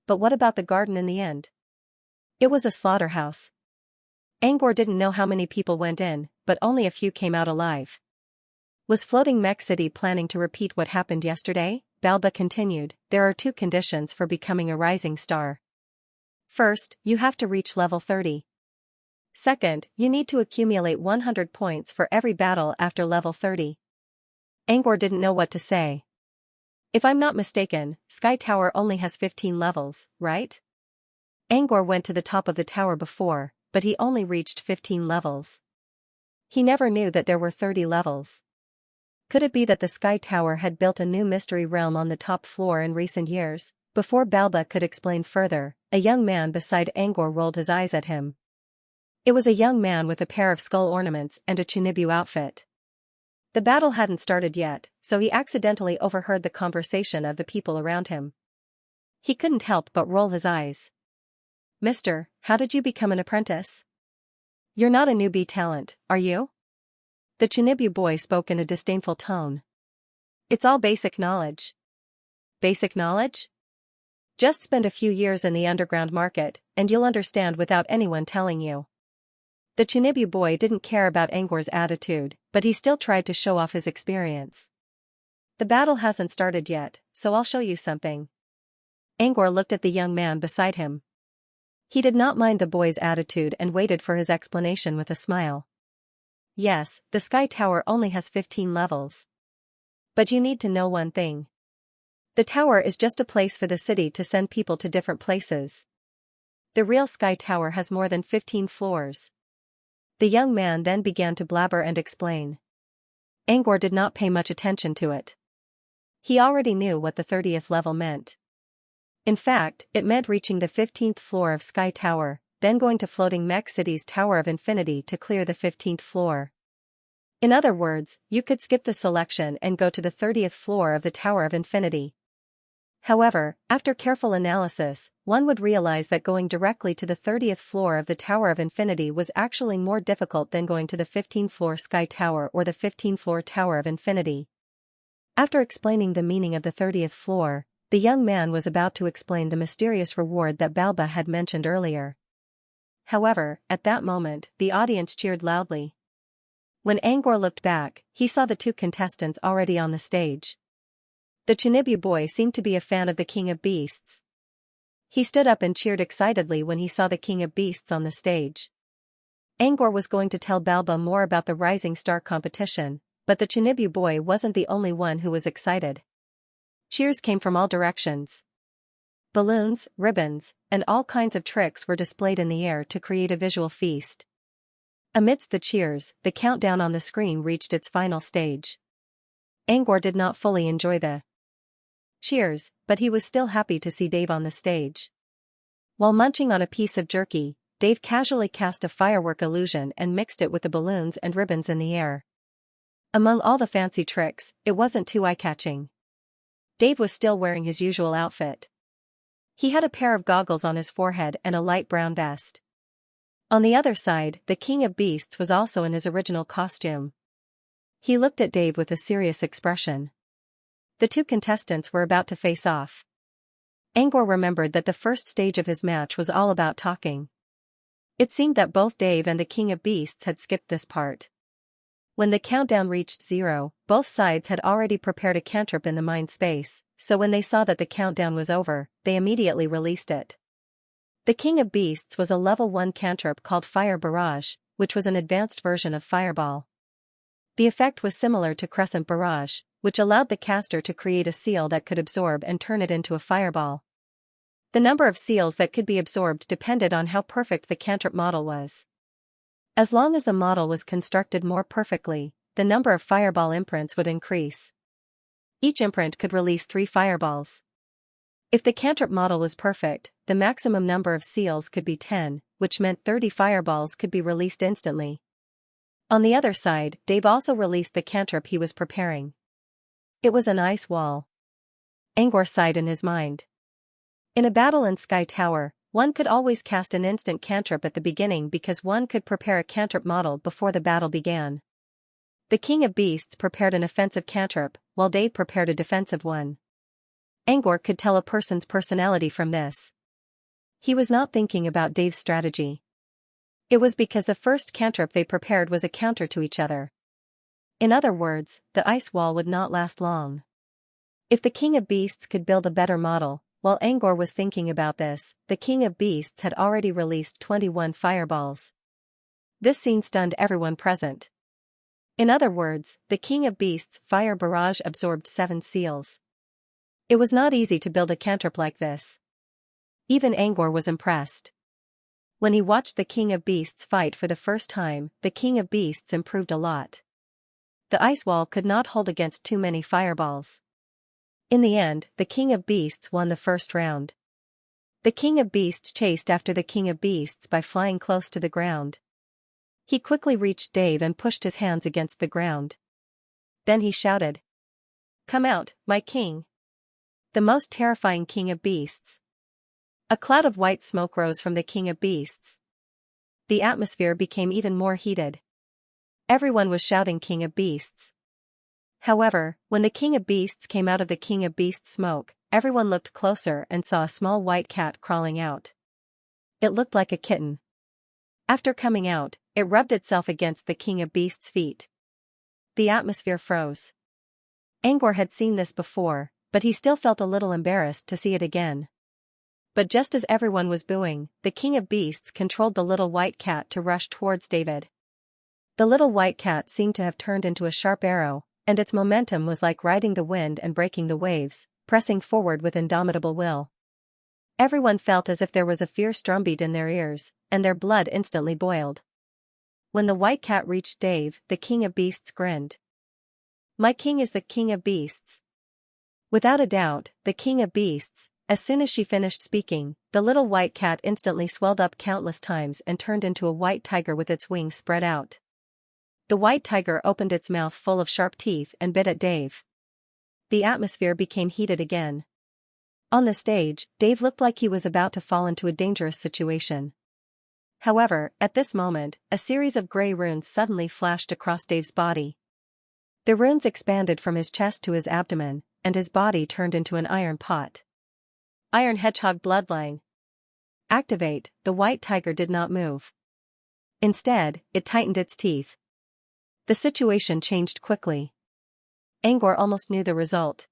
But what about the garden in the end? It was a slaughterhouse. Angor didn't know how many people went in, but only a few came out alive. Was Floating Mech City planning to repeat what happened yesterday? Balba continued, there are 2 conditions for becoming a Rising Star. First, you have to reach level 30. Second, you need to accumulate 100 points for every battle after level 30. Angor didn't know what to say. If I'm not mistaken, Sky Tower only has 15 levels, right? Angor went to the top of the tower before, but he only reached 15 levels. He never knew that there were 30 levels. Could it be that the Sky Tower had built a new mystery realm on the top floor in recent years? Before Balba could explain further, a young man beside Angor rolled his eyes at him. It was a young man with a pair of skull ornaments and a Chinibu outfit. The battle hadn't started yet, so he accidentally overheard the conversation of the people around him. He couldn't help but roll his eyes. Mister, how did you become an apprentice? You're not a newbie talent, are you? The Chinibu boy spoke in a disdainful tone. It's all basic knowledge. Basic knowledge? Just spend a few years in the underground market, and you'll understand without anyone telling you. The Chinibu boy didn't care about Angor's attitude, but he still tried to show off his experience. The battle hasn't started yet, so I'll show you something. Angor looked at the young man beside him. He did not mind the boy's attitude and waited for his explanation with a smile. Yes, the Sky Tower only has 15 levels. But you need to know one thing. The tower is just a place for the city to send people to different places. The real Sky Tower has more than 15 floors. The young man then began to blabber and explain. Angor did not pay much attention to it. He already knew what the 30th level meant. In fact, it meant reaching the 15th floor of Sky Tower, then going to Floating Mech City's Tower of Infinity to clear the 15th floor. In other words, you could skip the selection and go to the 30th floor of the Tower of Infinity. However, after careful analysis, one would realize that going directly to the 30th floor of the Tower of Infinity was actually more difficult than going to the 15th floor Sky Tower or the 15th floor Tower of Infinity. After explaining the meaning of the 30th floor, the young man was about to explain the mysterious reward that Balba had mentioned earlier. However, at that moment, the audience cheered loudly. When Angor looked back, he saw the two contestants already on the stage. The Chinibu boy seemed to be a fan of the King of Beasts. He stood up and cheered excitedly when he saw the King of Beasts on the stage. Angor was going to tell Balba more about the Rising Star competition, but the Chinibu boy wasn't the only one who was excited. Cheers came from all directions. Balloons, ribbons, and all kinds of tricks were displayed in the air to create a visual feast. Amidst the cheers, the countdown on the screen reached its final stage. Angor did not fully enjoy the cheers, but he was still happy to see Dave on the stage. While munching on a piece of jerky, Dave casually cast a firework illusion and mixed it with the balloons and ribbons in the air. Among all the fancy tricks, it wasn't too eye-catching. Dave was still wearing his usual outfit. He had a pair of goggles on his forehead and a light brown vest. On the other side, the King of Beasts was also in his original costume. He looked at Dave with a serious expression. The two contestants were about to face off. Angor remembered that the first stage of his match was all about talking. It seemed that both Dave and the King of Beasts had skipped this part. When the countdown reached 0, both sides had already prepared a cantrip in the mind space, so when they saw that the countdown was over, they immediately released it. The King of Beasts was a level 1 cantrip called Fire Barrage, which was an advanced version of Fireball. The effect was similar to Crescent Barrage, which allowed the caster to create a seal that could absorb and turn it into a fireball. The number of seals that could be absorbed depended on how perfect the cantrip model was. As long as the model was constructed more perfectly, the number of fireball imprints would increase. Each imprint could release 3 fireballs. If the cantrip model was perfect, the maximum number of seals could be 10, which meant 30 fireballs could be released instantly. On the other side, Dave also released the cantrip he was preparing. It was an ice wall. Angor sighed in his mind. In a battle in Sky Tower, one could always cast an instant cantrip at the beginning because one could prepare a cantrip model before the battle began. The King of Beasts prepared an offensive cantrip, while Dave prepared a defensive one. Angor could tell a person's personality from this. He was not thinking about Dave's strategy. It was because the first cantrip they prepared was a counter to each other. In other words, the ice wall would not last long. If the King of Beasts could build a better model, while Angor was thinking about this, the King of Beasts had already released 21 fireballs. This scene stunned everyone present. In other words, the King of Beasts' fire barrage absorbed 7 seals. It was not easy to build a cantrip like this. Even Angor was impressed. When he watched the King of Beasts fight for the first time, the King of Beasts improved a lot. The ice wall could not hold against too many fireballs. In the end, the King of Beasts won the first round. The King of Beasts chased after the King of Beasts by flying close to the ground. He quickly reached Dave and pushed his hands against the ground. Then he shouted, "Come out, my king! The most terrifying King of Beasts!" A cloud of white smoke rose from the King of Beasts. The atmosphere became even more heated. Everyone was shouting King of Beasts. However, when the King of Beasts came out of the King of Beasts smoke, everyone looked closer and saw a small white cat crawling out. It looked like a kitten. After coming out, it rubbed itself against the King of Beasts' feet. The atmosphere froze. Angor had seen this before, but he still felt a little embarrassed to see it again. But just as everyone was booing, the king of beasts controlled the little white cat to rush towards David. The little white cat seemed to have turned into a sharp arrow, and its momentum was like riding the wind and breaking the waves, pressing forward with indomitable will. Everyone felt as if there was a fierce drumbeat in their ears, and their blood instantly boiled. When the white cat reached Dave, the king of beasts grinned. "My king is the king of beasts." Without a doubt, the king of beasts. As soon as she finished speaking, the little white cat instantly swelled up countless times and turned into a white tiger with its wings spread out. The white tiger opened its mouth full of sharp teeth and bit at Dave. The atmosphere became heated again. On the stage, Dave looked like he was about to fall into a dangerous situation. However, at this moment, a series of gray runes suddenly flashed across Dave's body. The runes expanded from his chest to his abdomen, and his body turned into an iron pot. Iron Hedgehog Bloodline. Activate. The white tiger did not move. Instead, it tightened its teeth. The situation changed quickly. Angor almost knew the result.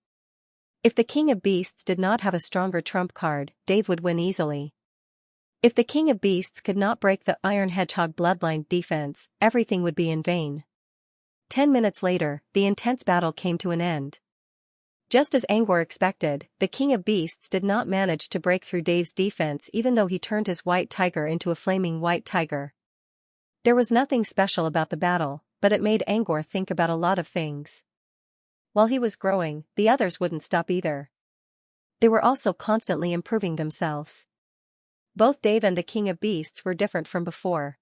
If the king of beasts did not have a stronger trump card, Dave would win easily. If the king of beasts could not break the Iron Hedgehog Bloodline defense, everything would be in vain. 10 minutes later, the intense battle came to an end. Just as Angor expected, the king of beasts did not manage to break through Dave's defense even though he turned his white tiger into a flaming white tiger. There was nothing special about the battle, but it made Angor think about a lot of things. While he was growing, the others wouldn't stop either. They were also constantly improving themselves. Both Dave and the king of beasts were different from before.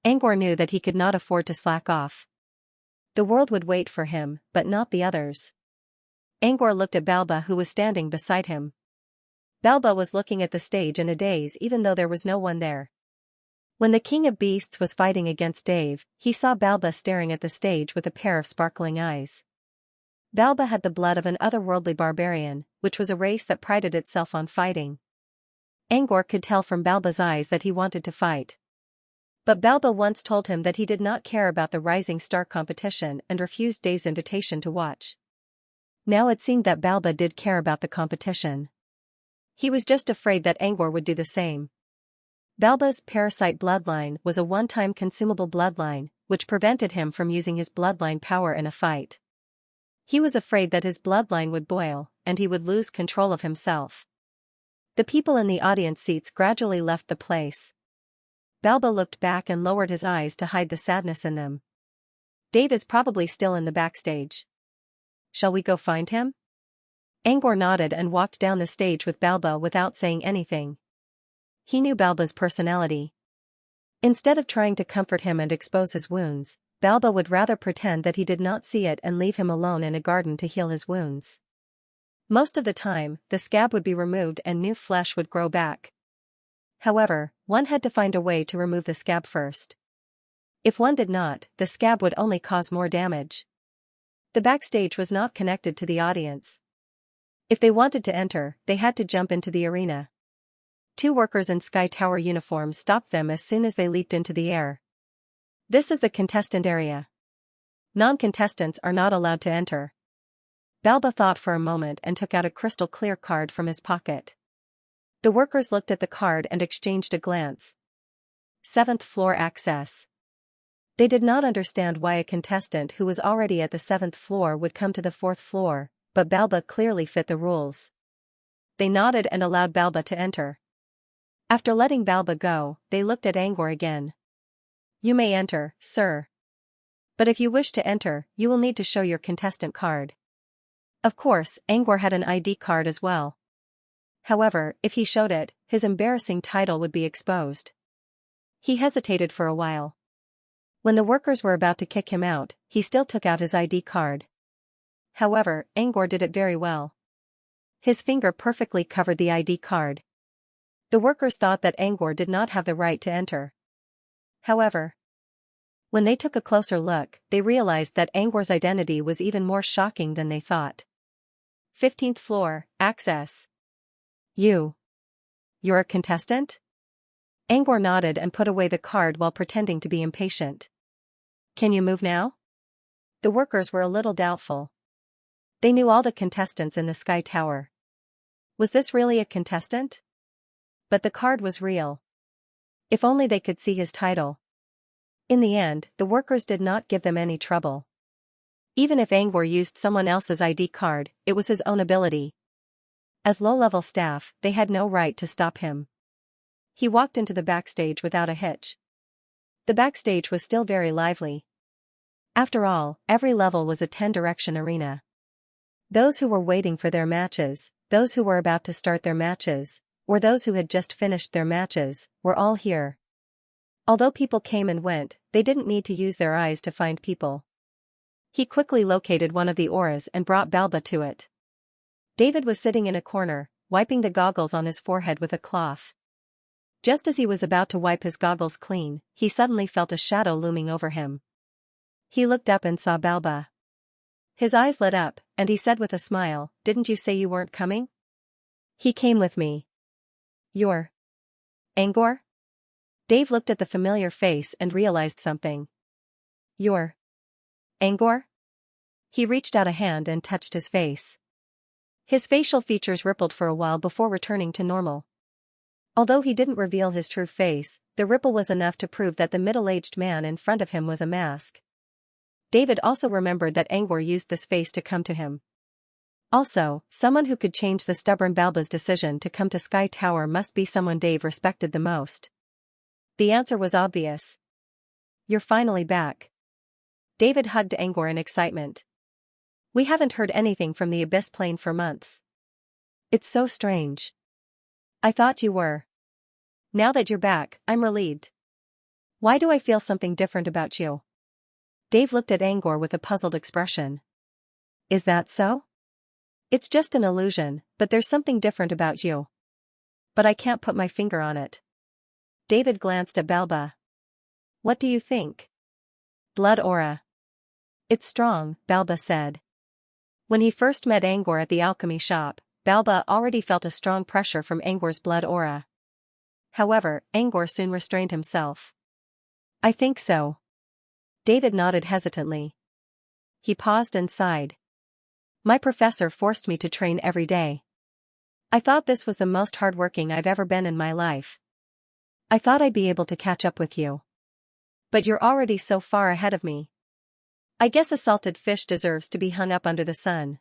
Angor knew that he could not afford to slack off. The world would wait for him, but not the others. Angor looked at Balba, who was standing beside him. Balba was looking at the stage in a daze even though there was no one there. When the king of beasts was fighting against Dave, he saw Balba staring at the stage with a pair of sparkling eyes. Balba had the blood of an otherworldly barbarian, which was a race that prided itself on fighting. Angor could tell from Balba's eyes that he wanted to fight. But Balba once told him that he did not care about the Rising Star competition and refused Dave's invitation to watch. Now it seemed that Balba did care about the competition. He was just afraid that Angor would do the same. Balba's parasite bloodline was a one-time consumable bloodline, which prevented him from using his bloodline power in a fight. He was afraid that his bloodline would boil, and he would lose control of himself. The people in the audience seats gradually left the place. Balba looked back and lowered his eyes to hide the sadness in them. Dave is probably still in the backstage. Shall we go find him? Angor nodded and walked down the stage with Balba without saying anything. He knew Balba's personality. Instead of trying to comfort him and expose his wounds, Balba would rather pretend that he did not see it and leave him alone in a garden to heal his wounds. Most of the time, the scab would be removed and new flesh would grow back. However, one had to find a way to remove the scab first. If one did not, the scab would only cause more damage. The backstage was not connected to the audience. If they wanted to enter, they had to jump into the arena. 2 workers in Sky Tower uniforms stopped them as soon as they leaped into the air. This is the contestant area. Non-contestants are not allowed to enter. Balba thought for a moment and took out a crystal clear card from his pocket. The workers looked at the card and exchanged a glance. 7th floor access. They did not understand why a contestant who was already at the 7th floor would come to the 4th floor, but Balba clearly fit the rules. They nodded and allowed Balba to enter. After letting Balba go, they looked at Angor again. You may enter, sir. But if you wish to enter, you will need to show your contestant card. Of course, Angor had an ID card as well. However, if he showed it, his embarrassing title would be exposed. He hesitated for a while. When the workers were about to kick him out, he still took out his ID card. However, Angor did it very well. His finger perfectly covered the ID card. The workers thought that Angor did not have the right to enter. However, when they took a closer look, they realized that Angor's identity was even more shocking than they thought. 15th floor, access. You're a contestant? Angor nodded and put away the card while pretending to be impatient. Can you move now? The workers were a little doubtful. They knew all the contestants in the Sky Tower. Was this really a contestant? But the card was real. If only they could see his title. In the end, the workers did not give them any trouble. Even if Angor used someone else's ID card, it was his own ability. As low-level staff, they had no right to stop him. He walked into the backstage without a hitch. The backstage was still very lively. After all, every level was a 10-direction arena. Those who were waiting for their matches, those who were about to start their matches, or those who had just finished their matches, were all here. Although people came and went, they didn't need to use their eyes to find people. He quickly located one of the auras and brought Balba to it. David was sitting in a corner, wiping the goggles on his forehead with a cloth. Just as he was about to wipe his goggles clean, he suddenly felt a shadow looming over him. He looked up and saw Balba. His eyes lit up, and he said with a smile, "Didn't you say you weren't coming?" "He came with me." "You're Angor?" Dave looked at the familiar face and realized something. "You're Angor?" He reached out a hand and touched his face. His facial features rippled for a while before returning to normal. Although he didn't reveal his true face, the ripple was enough to prove that the middle-aged man in front of him was a mask. David also remembered that Angor used this face to come to him. Also, someone who could change the stubborn Balba's decision to come to Sky Tower must be someone Dave respected the most. The answer was obvious. "You're finally back." David hugged Angor in excitement. "We haven't heard anything from the Abyss Plane for months. It's so strange. I thought you were. Now that you're back, I'm relieved. Why do I feel something different about you?" Dave looked at Angor with a puzzled expression. "Is that so?" "It's just an illusion, but there's something different about you. But I can't put my finger on it." David glanced at Balba. "What do you think?" "Blood aura. It's strong," Balba said. When he first met Angor at the alchemy shop, Balba already felt a strong pressure from Angor's blood aura. However, Angor soon restrained himself. "I think so." David nodded hesitantly. He paused and sighed. "My professor forced me to train every day. I thought this was the most hardworking I've ever been in my life. I thought I'd be able to catch up with you. But you're already so far ahead of me. I guess a salted fish deserves to be hung up under the sun."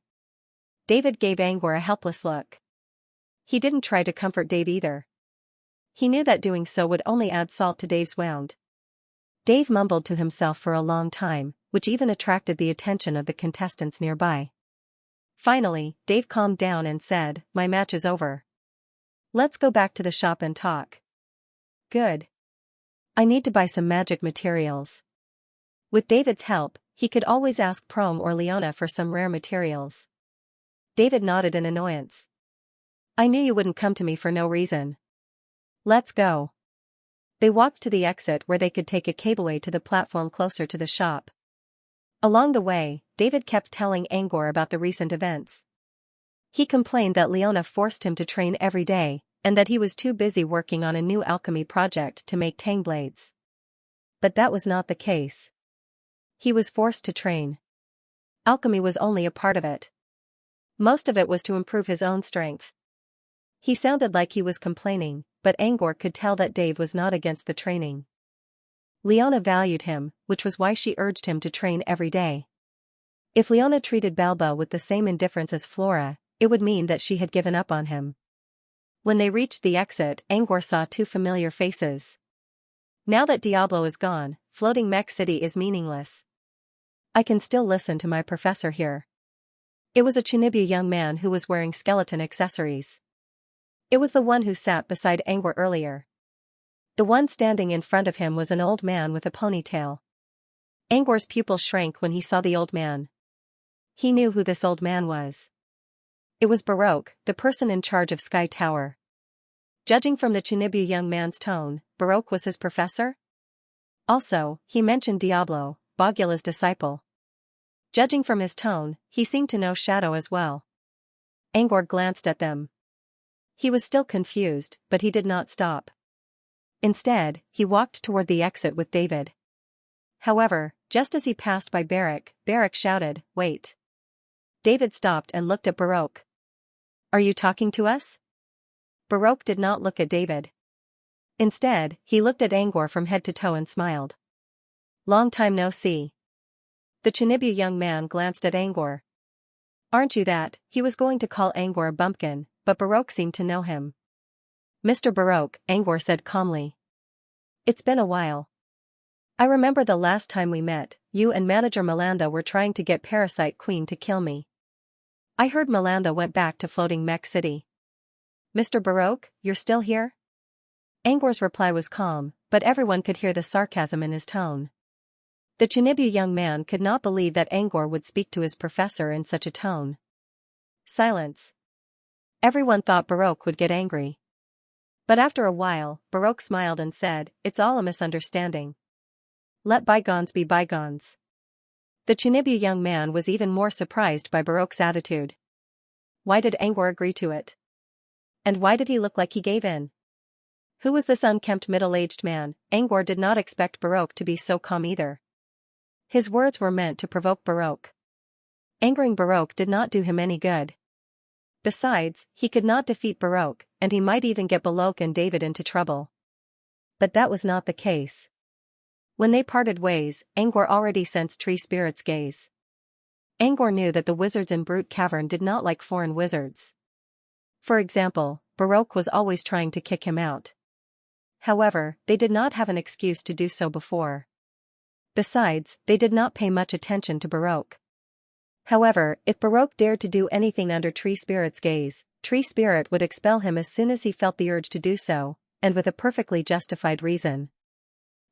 David gave Angor a helpless look. He didn't try to comfort Dave either. He knew that doing so would only add salt to Dave's wound. Dave mumbled to himself for a long time, which even attracted the attention of the contestants nearby. Finally, Dave calmed down and said, "My match is over. Let's go back to the shop and talk." "Good. I need to buy some magic materials." With David's help, he could always ask Prome or Leona for some rare materials. David nodded in annoyance. "I knew you wouldn't come to me for no reason. Let's go." They walked to the exit where they could take a cableway to the platform closer to the shop. Along the way, David kept telling Angor about the recent events. He complained that Leona forced him to train every day, and that he was too busy working on a new alchemy project to make tang blades. But that was not the case. He was forced to train. Alchemy was only a part of it. Most of it was to improve his own strength. He sounded like he was complaining, but Angor could tell that Dave was not against the training. Leona valued him, which was why she urged him to train every day. If Leona treated Balba with the same indifference as Flora, it would mean that she had given up on him. When they reached the exit, Angor saw two familiar faces. Now that Diablo is gone, Floating Mech City is meaningless. I can still listen to my professor here. It was a Chinibu young man who was wearing skeleton accessories. It was the one who sat beside Angor earlier. The one standing in front of him was an old man with a ponytail. Angor's pupils shrank when he saw the old man. He knew who this old man was. It was Baroque, the person in charge of Sky Tower. Judging from the Chinibu young man's tone, Baroque was his professor? Also, he mentioned Diablo, Bogula's disciple. Judging from his tone, he seemed to know Shadow as well. Angor glanced at them. He was still confused, but he did not stop. Instead, he walked toward the exit with David. However, just as he passed by Barak shouted, "Wait." David stopped and looked at Barak. "Are you talking to us?" Barak did not look at David. Instead, he looked at Angor from head to toe and smiled. "Long time no see." The Chinibu young man glanced at Angor. "Aren't you that?" He was going to call Angor a bumpkin, but Barak seemed to know him. "Mr. Barak," Angor said calmly. "It's been a while. I remember the last time we met, you and Manager Melanda were trying to get Parasite Queen to kill me. I heard Melanda went back to Floating Mech City. Mr. Barak, you're still here?" Angor's reply was calm, but everyone could hear the sarcasm in his tone. The Chinibu young man could not believe that Angor would speak to his professor in such a tone. Silence. Everyone thought Barak would get angry. But after a while, Barak smiled and said, "It's all a misunderstanding. Let bygones be bygones." The Chinibu young man was even more surprised by Barak's attitude. Why did Angor agree to it? And why did he look like he gave in? Who was this unkempt middle-aged man? Angor did not expect Barak to be so calm either. His words were meant to provoke Barak. Angering Barak did not do him any good. Besides, he could not defeat Barak, and he might even get Barak and David into trouble. But that was not the case. When they parted ways, Angor already sensed Tree Spirit's gaze. Angor knew that the wizards in Brute Cavern did not like foreign wizards. For example, Barak was always trying to kick him out. However, they did not have an excuse to do so before. Besides, they did not pay much attention to Barak. However, if Barak dared to do anything under Tree Spirit's gaze, Tree Spirit would expel him as soon as he felt the urge to do so, and with a perfectly justified reason.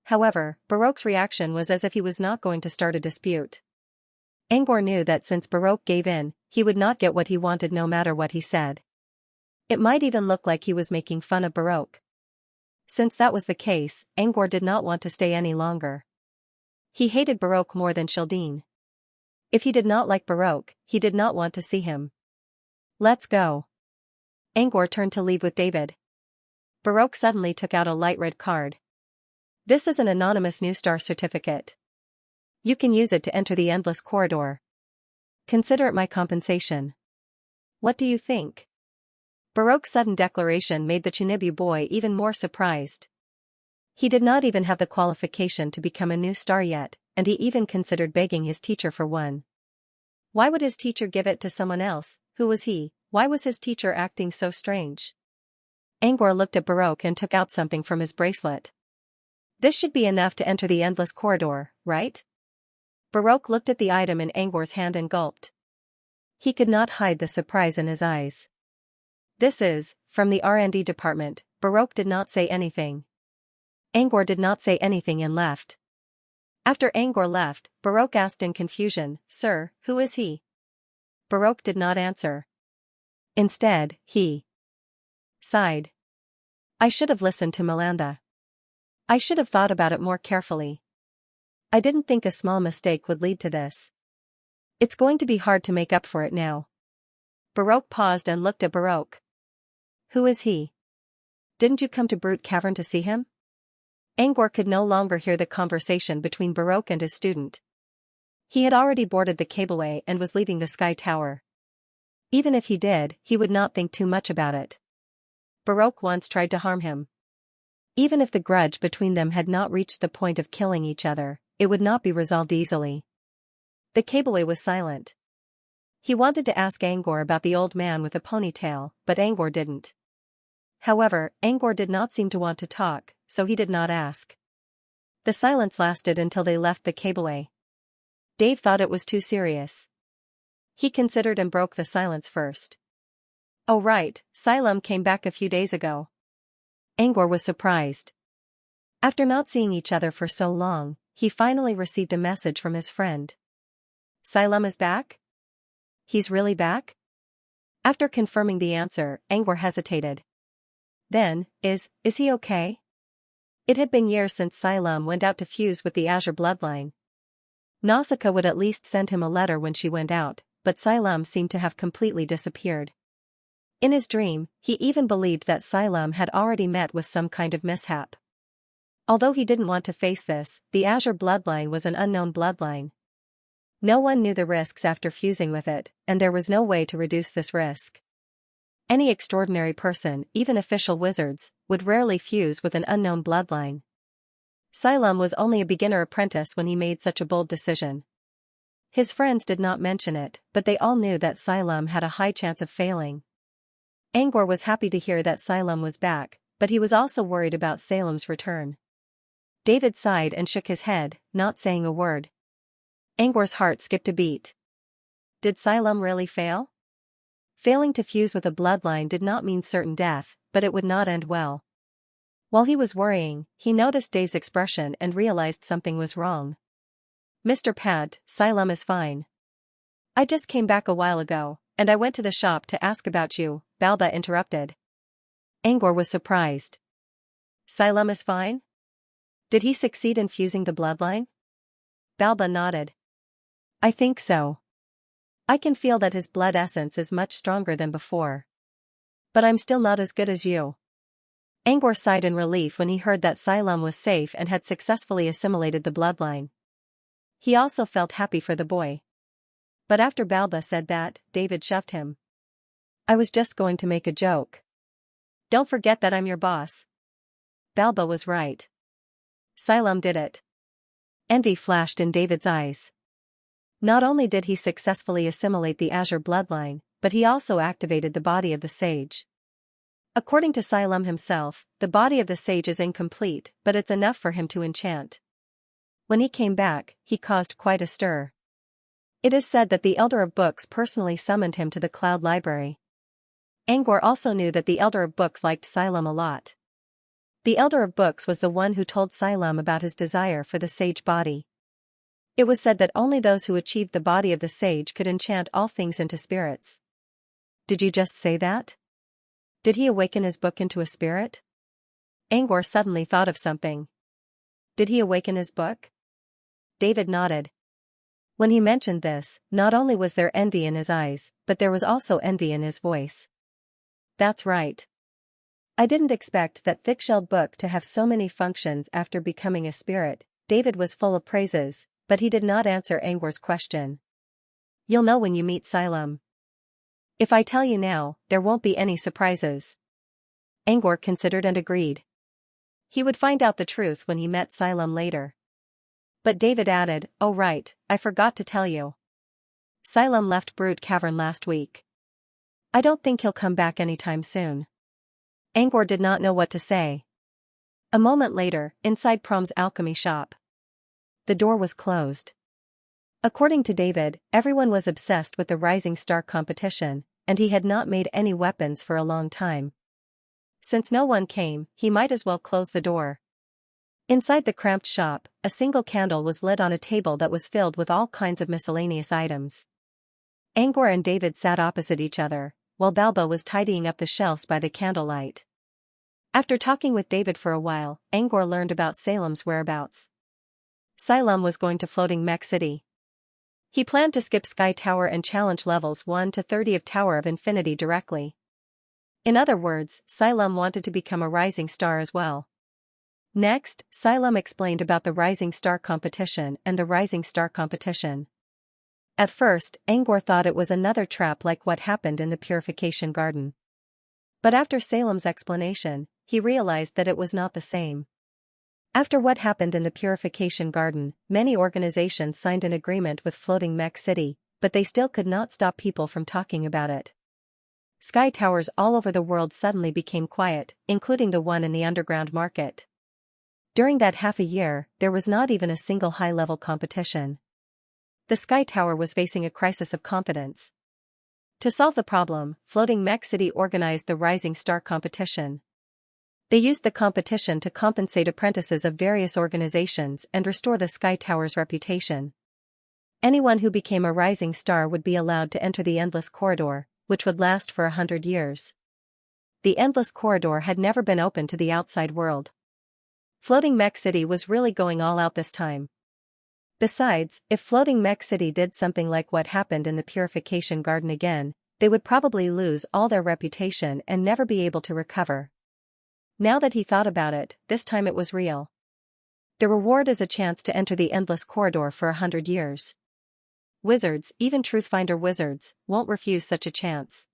However, Barak's reaction was as if he was not going to start a dispute. Angor knew that since Barak gave in, he would not get what he wanted no matter what he said. It might even look like he was making fun of Barak. Since that was the case, Angor did not want to stay any longer. He hated Barak more than Shildeen. If he did not like Barak, he did not want to see him. "Let's go." Angor turned to leave with David. Barak suddenly took out a light red card. "This is an anonymous new star certificate. You can use it to enter the Endless Corridor. Consider it my compensation. What do you think?" Barak's sudden declaration made the Chinibu boy even more surprised. He did not even have the qualification to become a new star yet, and he even considered begging his teacher for one. Why would his teacher give it to someone else? Who was he? Why was his teacher acting so strange? Angor looked at Barak and took out something from his bracelet. "This should be enough to enter the Endless Corridor, right?" Barak looked at the item in Angor's hand and gulped. He could not hide the surprise in his eyes. "This is, from the R&D department." Barak did not say anything. Angor did not say anything and left. After Angor left, Barak asked in confusion, "Sir, who is he?" Barak did not answer. Instead, he sighed. "I should have listened to Melanda. I should have thought about it more carefully. I didn't think a small mistake would lead to this. It's going to be hard to make up for it now." Barak paused and looked at Barak. "Who is he? Didn't you come to Brute Cavern to see him?" Angor could no longer hear the conversation between Barak and his student. He had already boarded the cableway and was leaving the Sky Tower. Even if he did, he would not think too much about it. Barak once tried to harm him. Even if the grudge between them had not reached the point of killing each other, it would not be resolved easily. The cableway was silent. He wanted to ask Angor about the old man with a ponytail, but Angor didn't. However, Angor did not seem to want to talk, so he did not ask. The silence lasted until they left the cableway. Dave thought it was too serious. He considered and broke the silence first. "Oh right, Xylem came back a few days ago." Angor was surprised. After not seeing each other for so long, he finally received a message from his friend. "Xylem is back? He's really back?" After confirming the answer, Angor hesitated. Then, is he okay? It had been years since Xylem went out to fuse with the Azure bloodline. Nausicaa would at least send him a letter when she went out, but Xylem seemed to have completely disappeared. In his dream, he even believed that Xylem had already met with some kind of mishap. Although he didn't want to face this, the Azure bloodline was an unknown bloodline. No one knew the risks after fusing with it, and there was no way to reduce this risk. Any extraordinary person, even official wizards, would rarely fuse with an unknown bloodline. Xylem was only a beginner apprentice when he made such a bold decision. His friends did not mention it, but they all knew that Xylem had a high chance of failing. Angor was happy to hear that Xylem was back, but he was also worried about Salem's return. David sighed and shook his head, not saying a word. Angor's heart skipped a beat. Did Xylem really fail? Failing to fuse with a bloodline did not mean certain death, but it would not end well. While he was worrying, he noticed Dave's expression and realized something was wrong. Mr. Pad, Xylem is fine. I just came back a while ago, and I went to the shop to ask about you, Balba interrupted. Angor was surprised. Xylem is fine? Did he succeed in fusing the bloodline? Balba nodded. I think so. I can feel that his blood essence is much stronger than before. But I'm still not as good as you. Angor sighed in relief when he heard that Xylem was safe and had successfully assimilated the bloodline. He also felt happy for the boy. But after Balba said that, David shoved him. I was just going to make a joke. Don't forget that I'm your boss. Balba was right. Xylem did it. Envy flashed in David's eyes. Not only did he successfully assimilate the Azure bloodline, but he also activated the body of the sage. According to Xylem himself, the body of the sage is incomplete, but it's enough for him to enchant. When he came back, he caused quite a stir. It is said that the Elder of Books personally summoned him to the Cloud Library. Angor also knew that the Elder of Books liked Xylem a lot. The Elder of Books was the one who told Xylem about his desire for the sage body. It was said that only those who achieved the body of the sage could enchant all things into spirits. Did you just say that? Did he awaken his book into a spirit? Angor suddenly thought of something. Did he awaken his book? David nodded. When he mentioned this, not only was there envy in his eyes, but there was also envy in his voice. That's right. I didn't expect that thick-shelled book to have so many functions after becoming a spirit. David was full of praises, but he did not answer Angor's question. You'll know when you meet Xylem. If I tell you now, there won't be any surprises. Angor considered and agreed. He would find out the truth when he met Xylem later. But David added, oh right, I forgot to tell you. Xylem left Brood Cavern last week. I don't think he'll come back anytime soon. Angor did not know what to say. A moment later, inside Prom's alchemy shop. The door was closed. According to David, everyone was obsessed with the Rising Star competition, and he had not made any weapons for a long time. Since no one came, he might as well close the door. Inside the cramped shop, a single candle was lit on a table that was filled with all kinds of miscellaneous items. Angor and David sat opposite each other, while Balba was tidying up the shelves by the candlelight. After talking with David for a while, Angor learned about Salem's whereabouts. Xylem was going to Floating Mech City. He planned to skip Sky Tower and challenge levels 1 to 30 of Tower of Infinity directly. In other words, Xylem wanted to become a rising star as well. Next, Xylem explained about the Rising Star competition and the Rising Star competition. At first, Angor thought it was another trap like what happened in the Purification Garden. But after Salem's explanation, he realized that it was not the same. After what happened in the Purification Garden, many organizations signed an agreement with Floating Mech City, but they still could not stop people from talking about it. Sky towers all over the world suddenly became quiet, including the one in the underground market. During that half a year, there was not even a single high-level competition. The Sky Tower was facing a crisis of confidence. To solve the problem, Floating Mech City organized the Rising Star competition. They used the competition to compensate apprentices of various organizations and restore the Sky Tower's reputation. Anyone who became a rising star would be allowed to enter the Endless Corridor, which would last for 100 years. The Endless Corridor had never been open to the outside world. Floating Mech City was really going all out this time. Besides, if Floating Mech City did something like what happened in the Purification Garden again, they would probably lose all their reputation and never be able to recover. Now that he thought about it, this time it was real. The reward is a chance to enter the endless corridor for 100 years. Wizards, even Truthfinder wizards, won't refuse such a chance.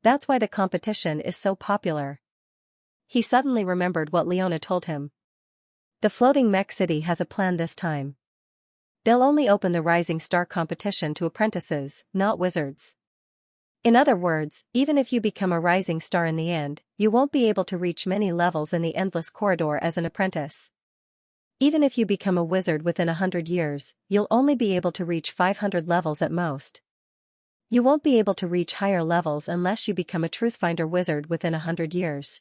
That's why the competition is so popular. He suddenly remembered what Leona told him. The floating mech city has a plan this time. They'll only open the Rising Star competition to apprentices, not wizards. In other words, even if you become a rising star in the end, you won't be able to reach many levels in the endless corridor as an apprentice. Even if you become a wizard within 100 years, you'll only be able to reach 500 levels at most. You won't be able to reach higher levels unless you become a Truthfinder wizard within 100 years.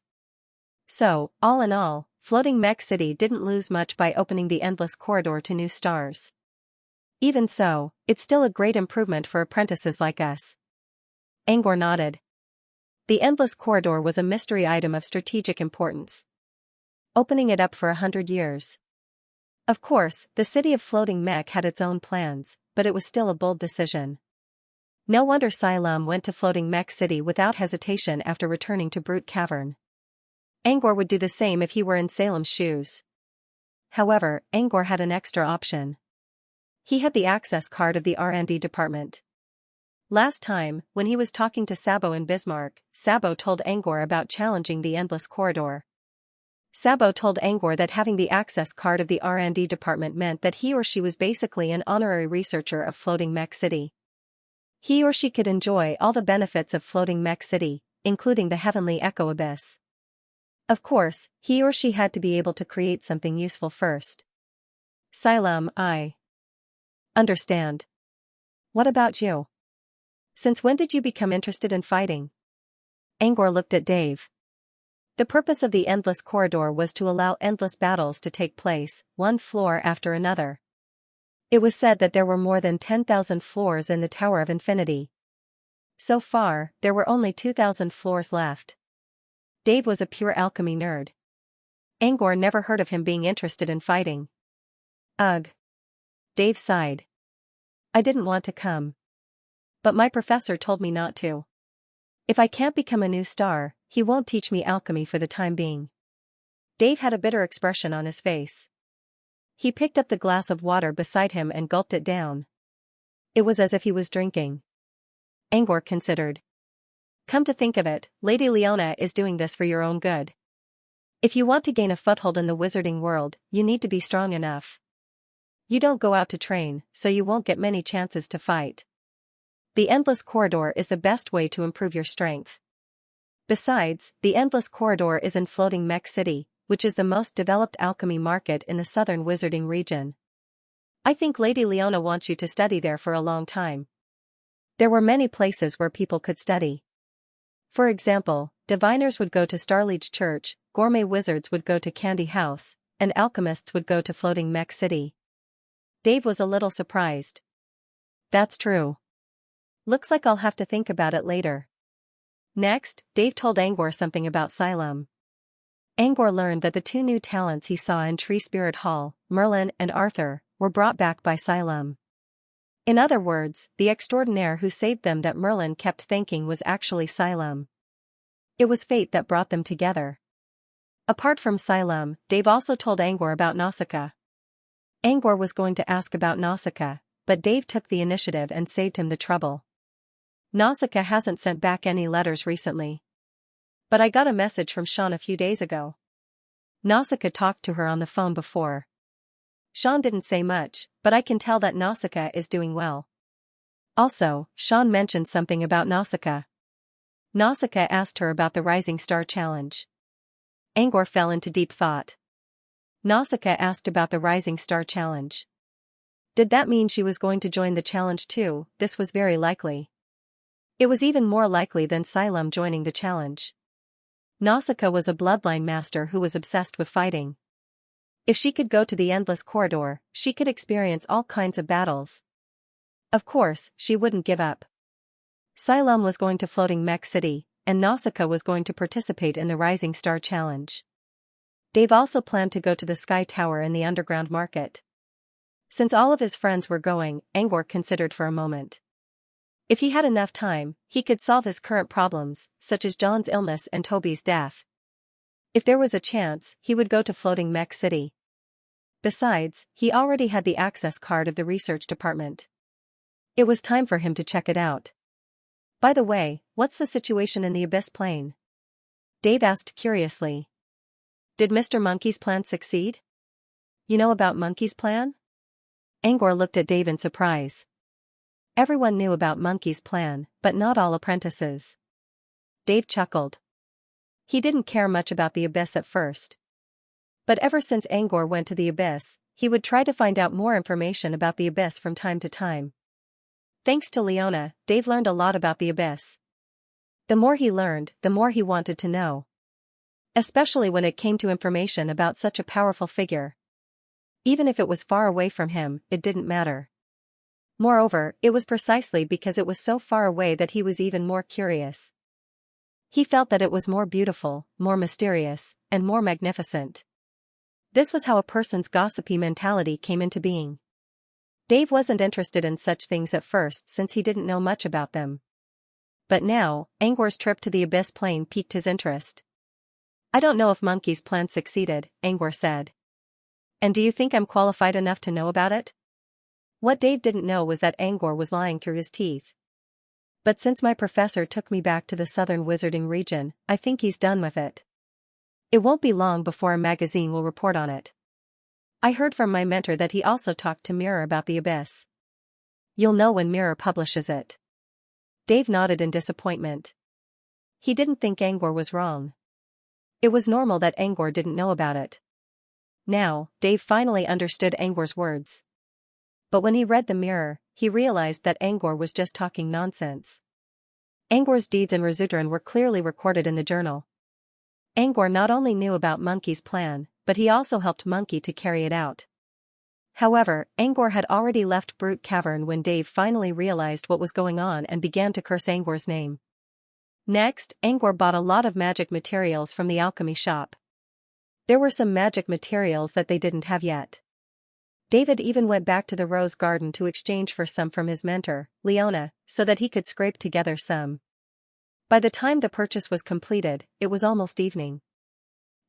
So, all in all, Floating Mech City didn't lose much by opening the endless corridor to new stars. Even so, it's still a great improvement for apprentices like us. Angor nodded. The endless corridor was a mystery item of strategic importance. Opening it up for 100 years. Of course, the city of Floating Mech had its own plans, but it was still a bold decision. No wonder Silam went to Floating Mech City without hesitation after returning to Brute Cavern. Angor would do the same if he were in Salem's shoes. However, Angor had an extra option. He had the access card of the R&D department. Last time, when he was talking to Sabo in Bismarck, Sabo told Angor about challenging the endless corridor. Sabo told Angor that having the access card of the R&D department meant that he or she was basically an honorary researcher of Floating Mech City. He or she could enjoy all the benefits of Floating Mech City, including the Heavenly Echo Abyss. Of course, he or she had to be able to create something useful first. Silam, I understand. What about you? Since when did you become interested in fighting? Angor looked at Dave. The purpose of the endless corridor was to allow endless battles to take place, one floor after another. It was said that there were more than 10,000 floors in the Tower of Infinity. So far, there were only 2,000 floors left. Dave was a pure alchemy nerd. Angor never heard of him being interested in fighting. Ugh. Dave sighed. I didn't want to come. But my professor told me not to. If I can't become a new star, he won't teach me alchemy for the time being. Dave had a bitter expression on his face. He picked up the glass of water beside him and gulped it down. It was as if he was drinking. Angor considered. Come to think of it, Lady Leona is doing this for your own good. If you want to gain a foothold in the wizarding world, you need to be strong enough. You don't go out to train, so you won't get many chances to fight. The endless corridor is the best way to improve your strength. Besides, the endless corridor is in Floating Mech City, which is the most developed alchemy market in the southern wizarding region. I think Lady Leona wants you to study there for a long time. There were many places where people could study. For example, diviners would go to Starliege Church, gourmet wizards would go to Candy House, and alchemists would go to Floating Mech City. Dave was a little surprised. That's true. Looks like I'll have to think about it later. Next, Dave told Angor something about Silam. Angor learned that the two new talents he saw in Tree Spirit Hall, Merlin and Arthur, were brought back by Silam. In other words, the extraordinaire who saved them that Merlin kept thinking was actually Silam. It was fate that brought them together. Apart from Silam, Dave also told Angor about Nausicaa. Angor was going to ask about Nausicaa, but Dave took the initiative and saved him the trouble. Nausicaa hasn't sent back any letters recently. But I got a message from Sean a few days ago. Nausicaa talked to her on the phone before. Sean didn't say much, but I can tell that Nausicaa is doing well. Also, Sean mentioned something about Nausicaa. Nausicaa asked her about the Rising Star Challenge. Angor fell into deep thought. Nausicaa asked about the Rising Star Challenge. Did that mean she was going to join the challenge too? This was very likely. It was even more likely than Silam joining the challenge. Nausicaa was a bloodline master who was obsessed with fighting. If she could go to the endless corridor, she could experience all kinds of battles. Of course, she wouldn't give up. Silam was going to Floating Mech City, and Nausicaa was going to participate in the Rising Star Challenge. Dave also planned to go to the Sky Tower in the underground market. Since all of his friends were going, Angor considered for a moment. If he had enough time, he could solve his current problems, such as John's illness and Toby's death. If there was a chance, he would go to Floating Mech City. Besides, he already had the access card of the research department. It was time for him to check it out. By the way, what's the situation in the Abyss plane? Dave asked curiously. Did Mr. Monkey's plan succeed? You know about Monkey's plan? Angor looked at Dave in surprise. Everyone knew about Monkey's plan, but not all apprentices. Dave chuckled. He didn't care much about the Abyss at first. But ever since Angor went to the Abyss, he would try to find out more information about the Abyss from time to time. Thanks to Leona, Dave learned a lot about the Abyss. The more he learned, the more he wanted to know. Especially when it came to information about such a powerful figure. Even if it was far away from him, it didn't matter. Moreover, it was precisely because it was so far away that he was even more curious. He felt that it was more beautiful, more mysterious, and more magnificent. This was how a person's gossipy mentality came into being. Dave wasn't interested in such things at first since he didn't know much about them. But now, Angor's trip to the Abyss plane piqued his interest. I don't know if Monkey's plan succeeded, Angor said. And do you think I'm qualified enough to know about it? What Dave didn't know was that Angor was lying through his teeth. But since my professor took me back to the southern wizarding region, I think he's done with it. It won't be long before a magazine will report on it. I heard from my mentor that he also talked to Mirror about the Abyss. You'll know when Mirror publishes it. Dave nodded in disappointment. He didn't think Angor was wrong. It was normal that Angor didn't know about it. Now, Dave finally understood Angor's words. But when he read the Mirror, he realized that Angor was just talking nonsense. Angor's deeds in Rezutran were clearly recorded in the journal. Angor not only knew about Monkey's plan, but he also helped Monkey to carry it out. However, Angor had already left Brute Cavern when Dave finally realized what was going on and began to curse Angor's name. Next, Angor bought a lot of magic materials from the alchemy shop. There were some magic materials that they didn't have yet. David even went back to the Rose Garden to exchange for some from his mentor, Leona, so that he could scrape together some. By the time the purchase was completed, it was almost evening.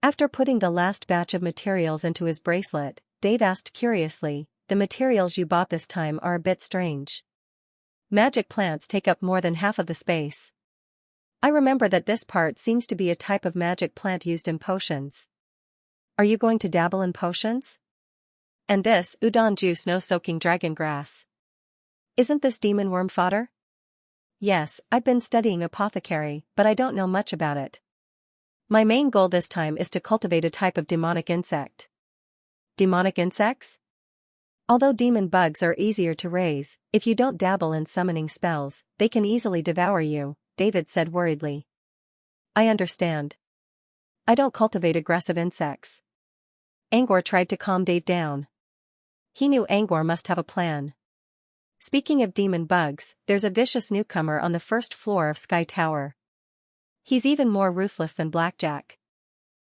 After putting the last batch of materials into his bracelet, Dave asked curiously, the materials you bought this time are a bit strange. Magic plants take up more than half of the space. I remember that this part seems to be a type of magic plant used in potions. Are you going to dabble in potions? And this, udon juice no-soaking dragon grass. Isn't this demon worm fodder? Yes, I've been studying apothecary, but I don't know much about it. My main goal this time is to cultivate a type of demonic insect. Demonic insects? Although demon bugs are easier to raise, if you don't dabble in summoning spells, they can easily devour you, David said worriedly. I understand. I don't cultivate aggressive insects. Angor tried to calm Dave down. He knew Angor must have a plan. Speaking of demon bugs, there's a vicious newcomer on the first floor of Sky Tower. He's even more ruthless than Blackjack.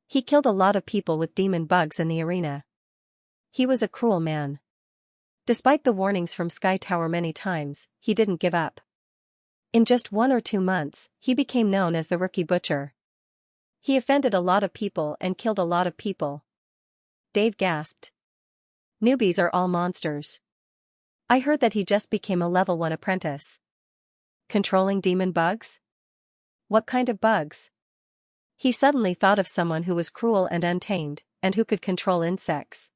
He killed a lot of people with demon bugs in the arena. He was a cruel man. Despite the warnings from Sky Tower many times, he didn't give up. In just 1 or 2 months, he became known as the Rookie Butcher. He offended a lot of people and killed a lot of people. Dave gasped. Newbies are all monsters. I heard that he just became a level 1 apprentice. Controlling demon bugs? What kind of bugs? He suddenly thought of someone who was cruel and untamed, and who could control insects.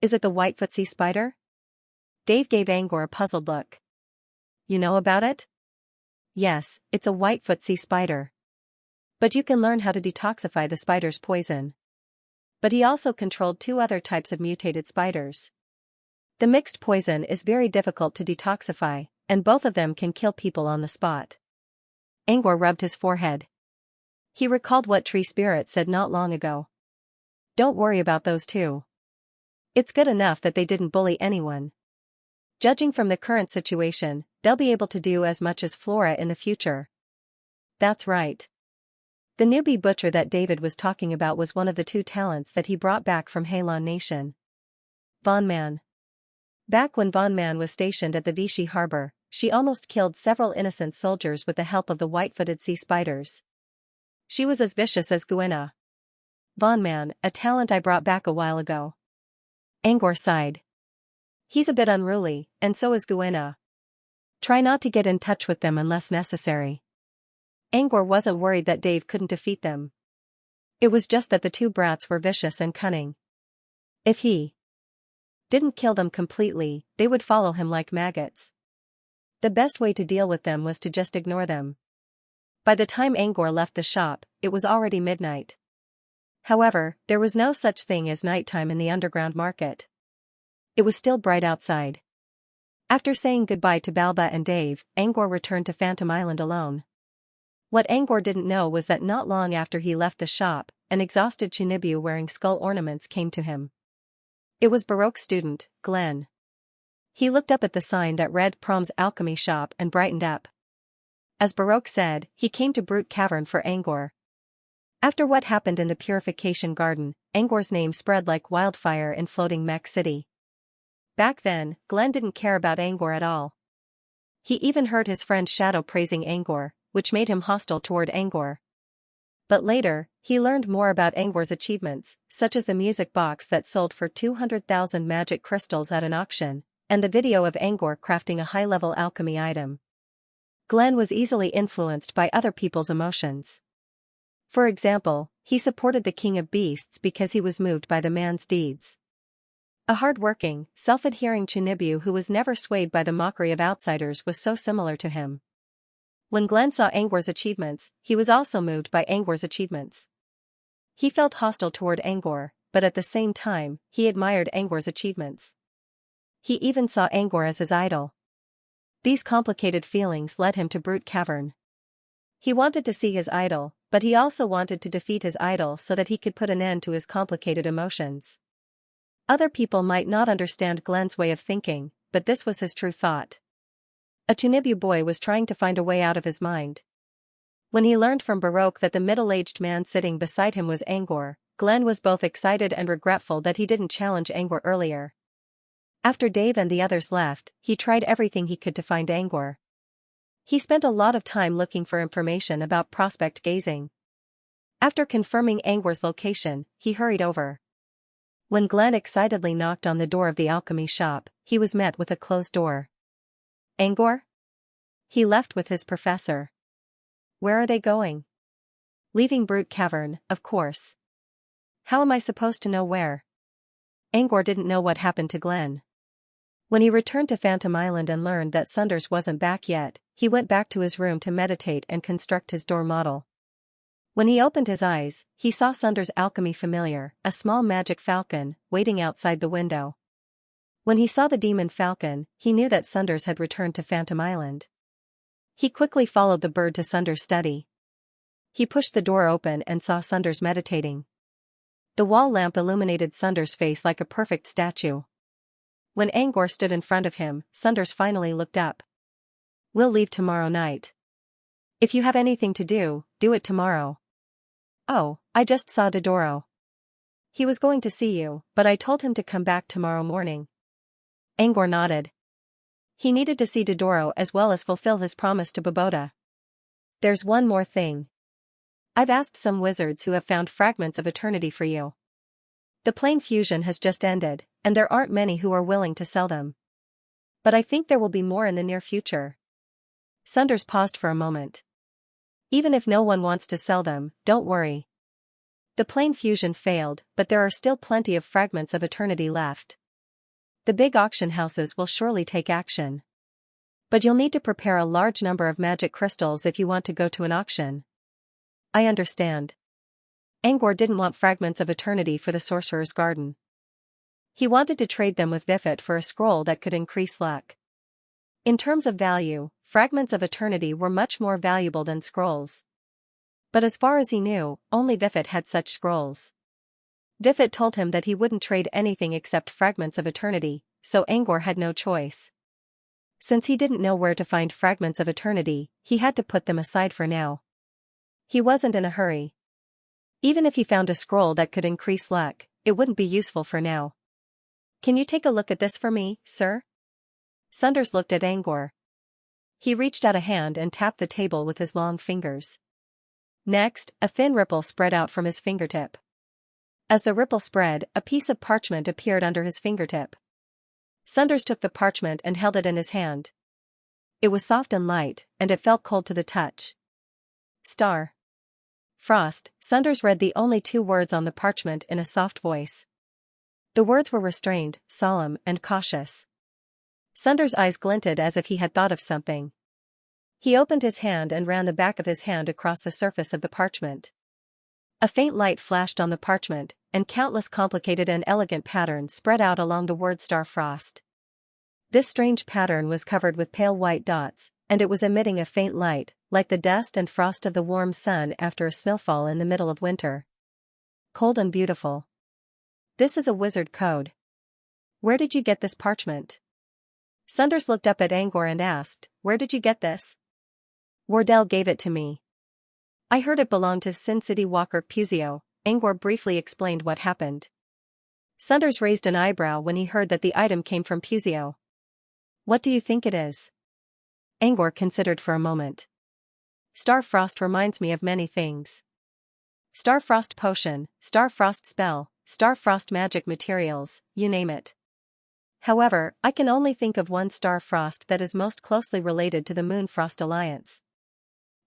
Is it the Whitefoot sea spider? Dave gave Angor a puzzled look. You know about it? Yes, it's a Whitefoot sea spider. But you can learn how to detoxify the spider's poison. But he also controlled 2 other types of mutated spiders. The mixed poison is very difficult to detoxify, and both of them can kill people on the spot. Angor rubbed his forehead. He recalled what Tree Spirit said not long ago. Don't worry about those 2. It's good enough that they didn't bully anyone. Judging from the current situation, they'll be able to do as much as Flora in the future. That's right. The newbie butcher that David was talking about was one of the 2 talents that he brought back from Halon Nation. Von Man. Back when Von Man was stationed at the Vichy harbor, she almost killed several innocent soldiers with the help of the white-footed sea spiders. She was as vicious as Guena. Von Man, a talent I brought back a while ago. Angor sighed. He's a bit unruly, and so is Guina. Try not to get in touch with them unless necessary. Angor wasn't worried that Dave couldn't defeat them. It was just that the two brats were vicious and cunning. If he didn't kill them completely, they would follow him like maggots. The best way to deal with them was to just ignore them. By the time Angor left the shop, it was already midnight. However, there was no such thing as nighttime in the underground market. It was still bright outside. After saying goodbye to Balba and Dave, Angor returned to Phantom Island alone. What Angor didn't know was that not long after he left the shop, an exhausted Chinibu wearing skull ornaments came to him. It was Baroque's student, Glenn. He looked up at the sign that read Prom's Alchemy Shop and brightened up. As Baroque said, he came to Brute Cavern for Angor. After what happened in the Purification Garden, Angor's name spread like wildfire in floating Mech City. Back then, Glenn didn't care about Angor at all. He even heard his friend Shadow praising Angor, which made him hostile toward Angor. But later, he learned more about Angor's achievements, such as the music box that sold for 200,000 magic crystals at an auction, and the video of Angor crafting a high-level alchemy item. Glenn was easily influenced by other people's emotions. For example, he supported the King of Beasts because he was moved by the man's deeds. A hard-working, self-adhering Chinibu who was never swayed by the mockery of outsiders was so similar to him. When Glenn saw Angor's achievements, he was also moved by Angor's achievements. He felt hostile toward Angor, but at the same time, he admired Angor's achievements. He even saw Angor as his idol. These complicated feelings led him to Brute Cavern. He wanted to see his idol, but he also wanted to defeat his idol so that he could put an end to his complicated emotions. Other people might not understand Glenn's way of thinking, but this was his true thought. A Chinibu boy was trying to find a way out of his mind. When he learned from Baroque that the middle-aged man sitting beside him was Angor, Glenn was both excited and regretful that he didn't challenge Angor earlier. After Dave and the others left, he tried everything he could to find Angor. He spent a lot of time looking for information about prospect gazing. After confirming Angor's location, he hurried over. When Glenn excitedly knocked on the door of the alchemy shop, he was met with a closed door. Angor? He left with his professor. Where are they going? Leaving Brute Cavern, of course. How am I supposed to know where? Angor didn't know what happened to Glenn. When he returned to Phantom Island and learned that Sunders wasn't back yet, he went back to his room to meditate and construct his door model. When he opened his eyes, he saw Sunders' alchemy familiar, a small magic falcon, waiting outside the window. When he saw the demon falcon, he knew that Sunders had returned to Phantom Island. He quickly followed the bird to Sunders' study. He pushed the door open and saw Sunders meditating. The wall lamp illuminated Sunders' face like a perfect statue. When Angor stood in front of him, Sunders finally looked up. We'll leave tomorrow night. If you have anything to do, do it tomorrow. Oh, I just saw Dodoro. He was going to see you, but I told him to come back tomorrow morning. Angor nodded. He needed to see Dodoro as well as fulfill his promise to Boboda. There's one more thing. I've asked some wizards who have found fragments of eternity for you. The plane fusion has just ended, and there aren't many who are willing to sell them. But I think there will be more in the near future. Sunders paused for a moment. Even if no one wants to sell them, don't worry. The plane fusion failed, but there are still plenty of fragments of eternity left. The big auction houses will surely take action. But you'll need to prepare a large number of magic crystals if you want to go to an auction. I understand. Angor didn't want fragments of eternity for the Sorcerer's Garden. He wanted to trade them with Vifit for a scroll that could increase luck. In terms of value, fragments of eternity were much more valuable than scrolls. But as far as he knew, only Vifit had such scrolls. Vifit told him that he wouldn't trade anything except fragments of eternity, so Angor had no choice. Since he didn't know where to find fragments of eternity, he had to put them aside for now. He wasn't in a hurry. Even if he found a scroll that could increase luck, it wouldn't be useful for now. Can you take a look at this for me, sir? Sunders looked at Angor. He reached out a hand and tapped the table with his long fingers. Next, a thin ripple spread out from his fingertip. As the ripple spread, a piece of parchment appeared under his fingertip. Sunders took the parchment and held it in his hand. It was soft and light, and it felt cold to the touch. Star. Frost. Sunders read the only 2 words on the parchment in a soft voice. The words were restrained, solemn, and cautious. Sunders' eyes glinted as if he had thought of something. He opened his hand and ran the back of his hand across the surface of the parchment. A faint light flashed on the parchment, and countless complicated and elegant patterns spread out along the word Star Frost. This strange pattern was covered with pale white dots, and it was emitting a faint light, like the dust and frost of the warm sun after a snowfall in the middle of winter. Cold and beautiful. This is a wizard code. Where did you get this parchment? Sunders looked up at Angor and asked, Where did you get this? Wardell gave it to me. I heard it belonged to Sin City Walker Puzio. Angor briefly explained what happened. Sunders raised an eyebrow when he heard that the item came from Puzio. What do you think it is? Angor considered for a moment. Star Frost reminds me of many things. Star Frost potion, Star Frost spell, Star Frost magic materials, you name it. However, I can only think of one Star Frost that is most closely related to the Moon Frost Alliance.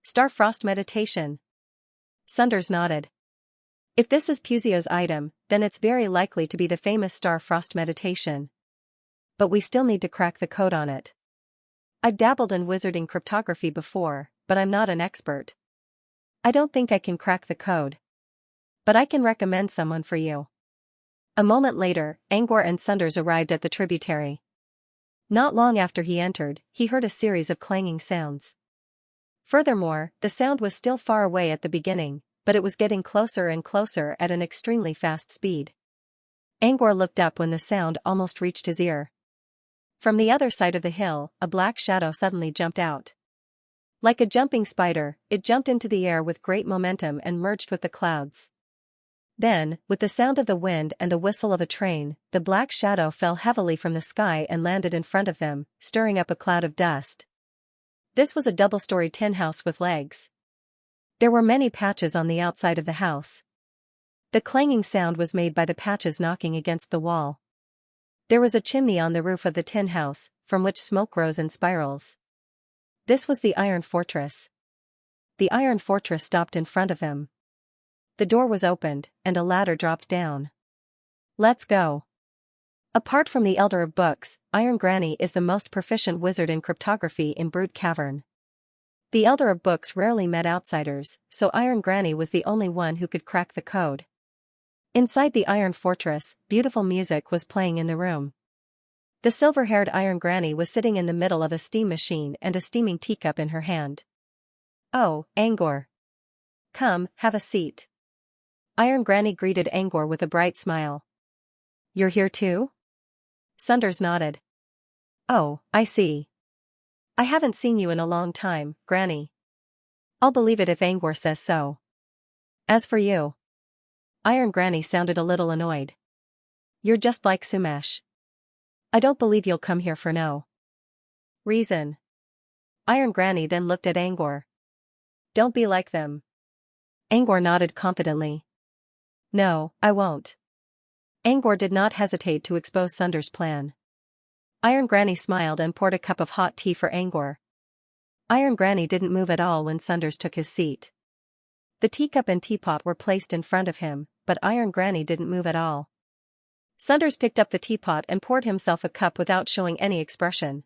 Star Frost meditation. Sunders nodded. If this is Puzio's item, then it's very likely to be the famous Star Frost meditation. But we still need to crack the code on it. I've dabbled in wizarding cryptography before, but I'm not an expert. I don't think I can crack the code. But I can recommend someone for you. A moment later, Angor and Sunders arrived at the tributary. Not long after he entered, he heard a series of clanging sounds. Furthermore, the sound was still far away at the beginning, but it was getting closer and closer at an extremely fast speed. Angor looked up when the sound almost reached his ear. From the other side of the hill, a black shadow suddenly jumped out. Like a jumping spider, it jumped into the air with great momentum and merged with the clouds. Then, with the sound of the wind and the whistle of a train, the black shadow fell heavily from the sky and landed in front of them, stirring up a cloud of dust. This was a double-story tin house with legs. There were many patches on the outside of the house. The clanging sound was made by the patches knocking against the wall. There was a chimney on the roof of the tin house, from which smoke rose in spirals. This was the Iron Fortress. The Iron Fortress stopped in front of him. The door was opened, and a ladder dropped down. Let's go. Apart from the Elder of Books, Iron Granny is the most proficient wizard in cryptography in Brood Cavern. The Elder of Books rarely met outsiders, so Iron Granny was the only one who could crack the code. Inside the Iron Fortress, beautiful music was playing in the room. The silver-haired Iron Granny was sitting in the middle of a steam machine and a steaming teacup in her hand. Oh, Angor. Come, have a seat. Iron Granny greeted Angor with a bright smile. You're here too? Sunders nodded. Oh, I see. I haven't seen you in a long time, Granny. I'll believe it if Angor says so. As for you. Iron Granny sounded a little annoyed. You're just like Sumesh. I don't believe you'll come here for no reason. Iron Granny then looked at Angor. Don't be like them. Angor nodded confidently. No, I won't. Angor did not hesitate to expose Sunders' plan. Iron Granny smiled and poured a cup of hot tea for Angor. Iron Granny didn't move at all when Sunders took his seat. The teacup and teapot were placed in front of him, but Iron Granny didn't move at all. Sunders picked up the teapot and poured himself a cup without showing any expression.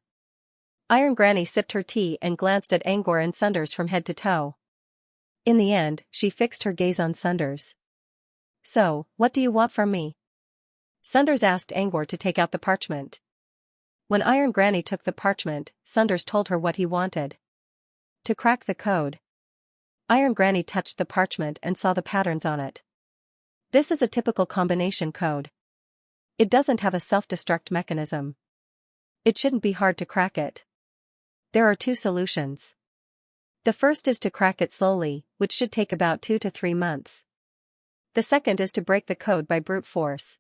Iron Granny sipped her tea and glanced at Angor and Sunders from head to toe. In the end, she fixed her gaze on Sunders. So, what do you want from me? Sunders asked Angor to take out the parchment. When Iron Granny took the parchment, Sunders told her what he wanted. To crack the code. Iron Granny touched the parchment and saw the patterns on it. This is a typical combination code. It doesn't have a self-destruct mechanism. It shouldn't be hard to crack it. There are two solutions. The first is to crack it slowly, which should take about 2 to 3 months. The second is to break the code by brute force.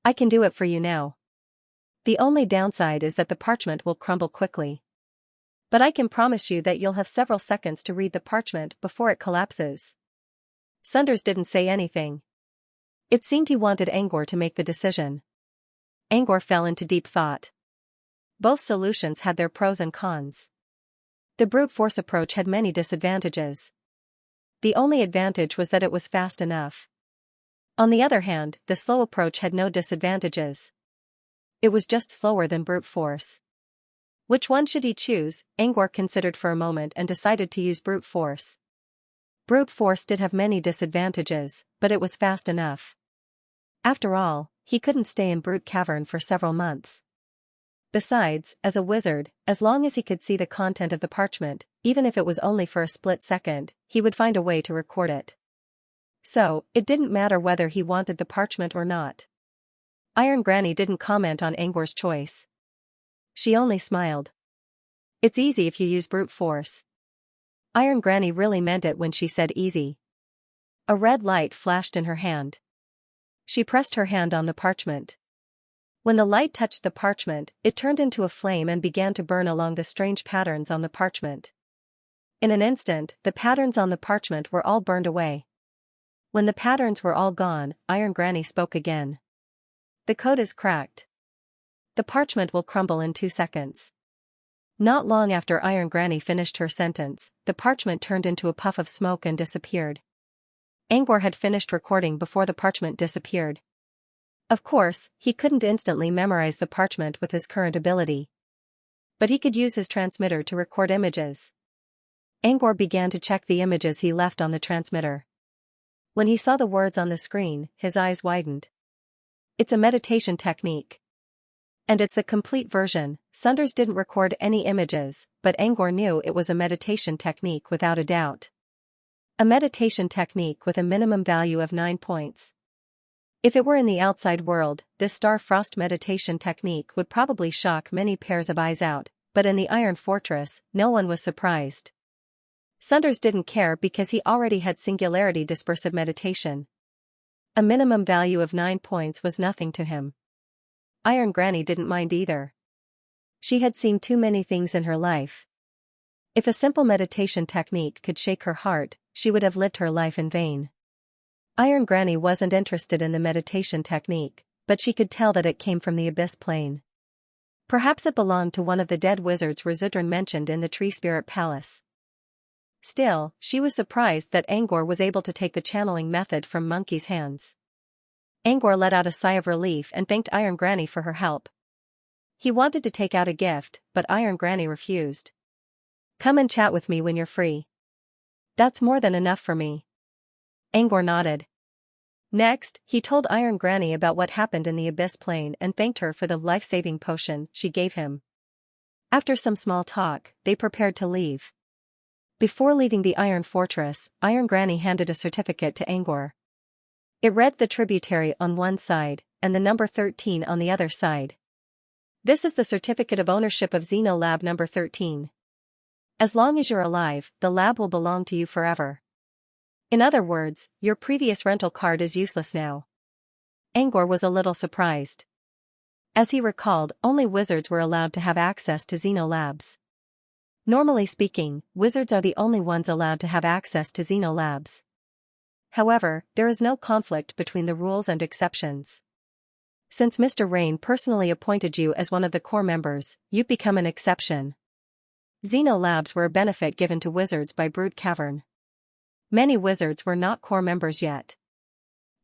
I can do it for you now. The only downside is that the parchment will crumble quickly. But I can promise you that you'll have several seconds to read the parchment before it collapses. Sunders didn't say anything. It seemed he wanted Angor to make the decision. Angor fell into deep thought. Both solutions had their pros and cons. The brute force approach had many disadvantages. The only advantage was that it was fast enough. On the other hand, the slow approach had no disadvantages. It was just slower than brute force. Which one should he choose? Angor considered for a moment and decided to use brute force. Brute force did have many disadvantages, but it was fast enough. After all, he couldn't stay in Brute Cavern for several months. Besides, as a wizard, as long as he could see the content of the parchment, even if it was only for a split second, he would find a way to record it. So, it didn't matter whether he wanted the parchment or not. Iron Granny didn't comment on Angor's choice. She only smiled. It's easy if you use brute force. Iron Granny really meant it when she said easy. A red light flashed in her hand. She pressed her hand on the parchment. When the light touched the parchment, it turned into a flame and began to burn along the strange patterns on the parchment. In an instant, the patterns on the parchment were all burned away. When the patterns were all gone, Iron Granny spoke again. The code is cracked. The parchment will crumble in 2 seconds. Not long after Iron Granny finished her sentence, the parchment turned into a puff of smoke and disappeared. Angor had finished recording before the parchment disappeared. Of course, he couldn't instantly memorize the parchment with his current ability. But he could use his transmitter to record images. Angor began to check the images he left on the transmitter. When he saw the words on the screen, his eyes widened. It's a meditation technique. And it's the complete version. Sunders didn't record any images, but Angor knew it was a meditation technique without a doubt. A meditation technique with a minimum value of 9 points. If it were in the outside world, this Star Frost meditation technique would probably shock many pairs of eyes out, but in the Iron Fortress, no one was surprised. Sunders didn't care because he already had Singularity Dispersive Meditation. A minimum value of 9 points was nothing to him. Iron Granny didn't mind either. She had seen too many things in her life. If a simple meditation technique could shake her heart, she would have lived her life in vain. Iron Granny wasn't interested in the meditation technique, but she could tell that it came from the Abyss Plane. Perhaps it belonged to one of the dead wizards Razudran mentioned in the Tree Spirit Palace. Still, she was surprised that Angor was able to take the channeling method from Monkey's hands. Angor let out a sigh of relief and thanked Iron Granny for her help. He wanted to take out a gift, but Iron Granny refused. Come and chat with me when you're free. That's more than enough for me. Angor nodded. Next, he told Iron Granny about what happened in the Abyss Plane and thanked her for the life-saving potion she gave him. After some small talk, they prepared to leave. Before leaving the Iron Fortress, Iron Granny handed a certificate to Angor. It read the tributary on one side, and the number 13 on the other side. This is the certificate of ownership of Xeno Lab number 13. As long as you're alive, the lab will belong to you forever. In other words, your previous rental card is useless now. Angor was a little surprised. As he recalled, only wizards were allowed to have access to Xeno Labs. Normally speaking, wizards are the only ones allowed to have access to Xeno Labs. However, there is no conflict between the rules and exceptions. Since Mr. Rain personally appointed you as one of the core members, you've become an exception. Xeno Labs were a benefit given to wizards by Brute Cavern. Many wizards were not core members yet.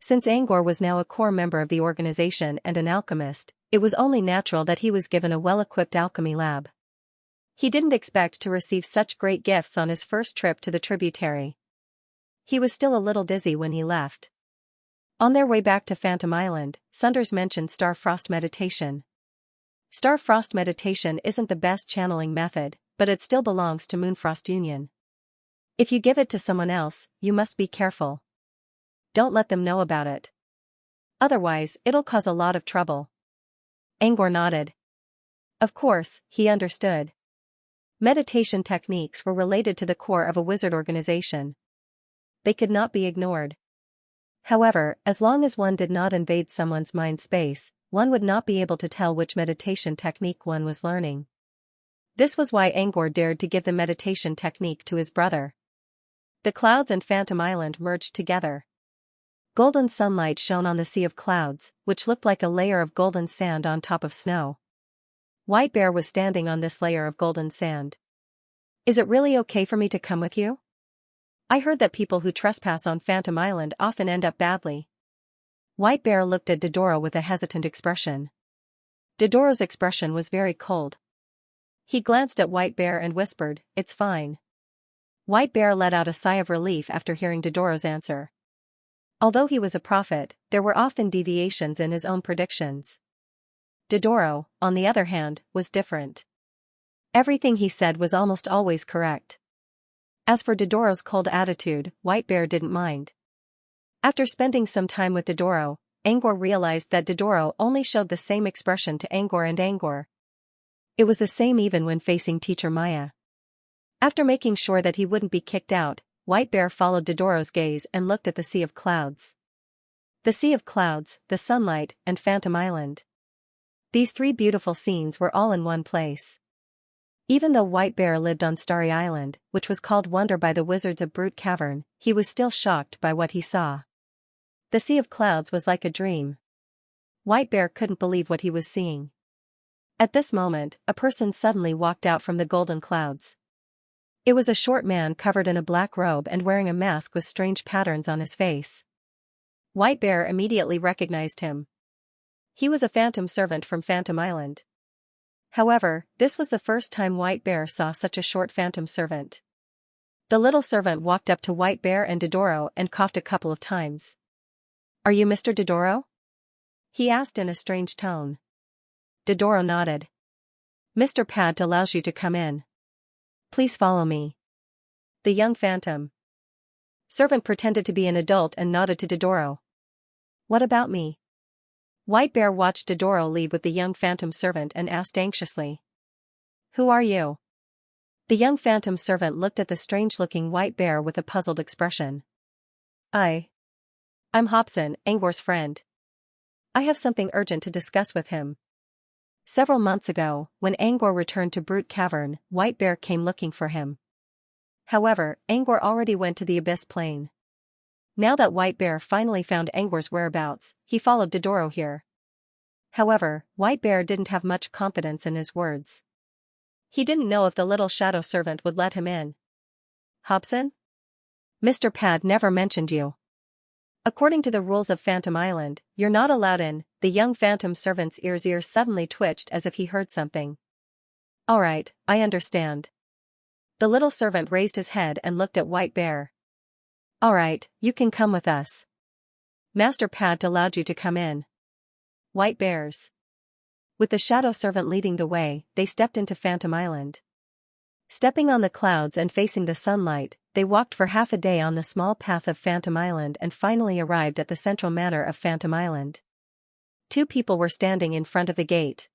Since Angor was now a core member of the organization and an alchemist, it was only natural that he was given a well-equipped alchemy lab. He didn't expect to receive such great gifts on his first trip to the tributary. He was still a little dizzy when he left. On their way back to Phantom Island, Sunders mentioned Star Frost meditation. Star Frost meditation isn't the best channeling method, but it still belongs to Moonfrost Union. If you give it to someone else, you must be careful. Don't let them know about it. Otherwise, it'll cause a lot of trouble. Angor nodded. Of course, he understood. Meditation techniques were related to the core of a wizard organization. They could not be ignored. However, as long as one did not invade someone's mind space, one would not be able to tell which meditation technique one was learning. This was why Angor dared to give the meditation technique to his brother. The clouds and Phantom Island merged together. Golden sunlight shone on the sea of clouds, which looked like a layer of golden sand on top of snow. White Bear was standing on this layer of golden sand. Is it really okay for me to come with you? I heard that people who trespass on Phantom Island often end up badly. White Bear looked at Dodoro with a hesitant expression. Dodoro's expression was very cold. He glanced at White Bear and whispered, "It's fine." White Bear let out a sigh of relief after hearing Dodoro's answer. Although he was a prophet, there were often deviations in his own predictions. Dodoro, on the other hand, was different. Everything he said was almost always correct. As for Dodoro's cold attitude, White Bear didn't mind. After spending some time with Dodoro, Angor realized that Dodoro only showed the same expression to Angor and Angor. It was the same even when facing Teacher Maya. After making sure that he wouldn't be kicked out, White Bear followed Dodoro's gaze and looked at the sea of clouds. The sea of clouds, the sunlight, and Phantom Island. These three beautiful scenes were all in one place. Even though White Bear lived on Starry Island, which was called Wonder by the wizards of Brute Cavern, he was still shocked by what he saw. The sea of clouds was like a dream. White Bear couldn't believe what he was seeing. At this moment, a person suddenly walked out from the golden clouds. It was a short man covered in a black robe and wearing a mask with strange patterns on his face. White Bear immediately recognized him. He was a phantom servant from Phantom Island. However, this was the first time White Bear saw such a short phantom servant. The little servant walked up to White Bear and Dodoro and coughed a couple of times. "Are you Mr. Dodoro?" he asked in a strange tone. Dodoro nodded. "Mr. Pad allows you to come in. Please follow me." The young phantom servant pretended to be an adult and nodded to Dodoro. "What about me?" White Bear watched Dodoro leave with the young phantom servant and asked anxiously. "Who are you?" The young phantom servant looked at the strange-looking White Bear with a puzzled expression. I'm Hobson, Angor's friend. I have something urgent to discuss with him." Several months ago, when Angor returned to Brute Cavern, White Bear came looking for him. However, Angor already went to the Abyss Plain. Now that White Bear finally found Angor's whereabouts, he followed Dodoro here. However, White Bear didn't have much confidence in his words. He didn't know if the little shadow servant would let him in. "Hobson? Mr. Pad never mentioned you. According to the rules of Phantom Island, you're not allowed in." The young phantom servant's ears suddenly twitched as if he heard something. "All right, I understand." The little servant raised his head and looked at White Bear. "All right, you can come with us. Master Pad allowed you to come in." White Bears. With the shadow servant leading the way, they stepped into Phantom Island. Stepping on the clouds and facing the sunlight, they walked for half a day on the small path of Phantom Island and finally arrived at the central manor of Phantom Island. Two people were standing in front of the gate.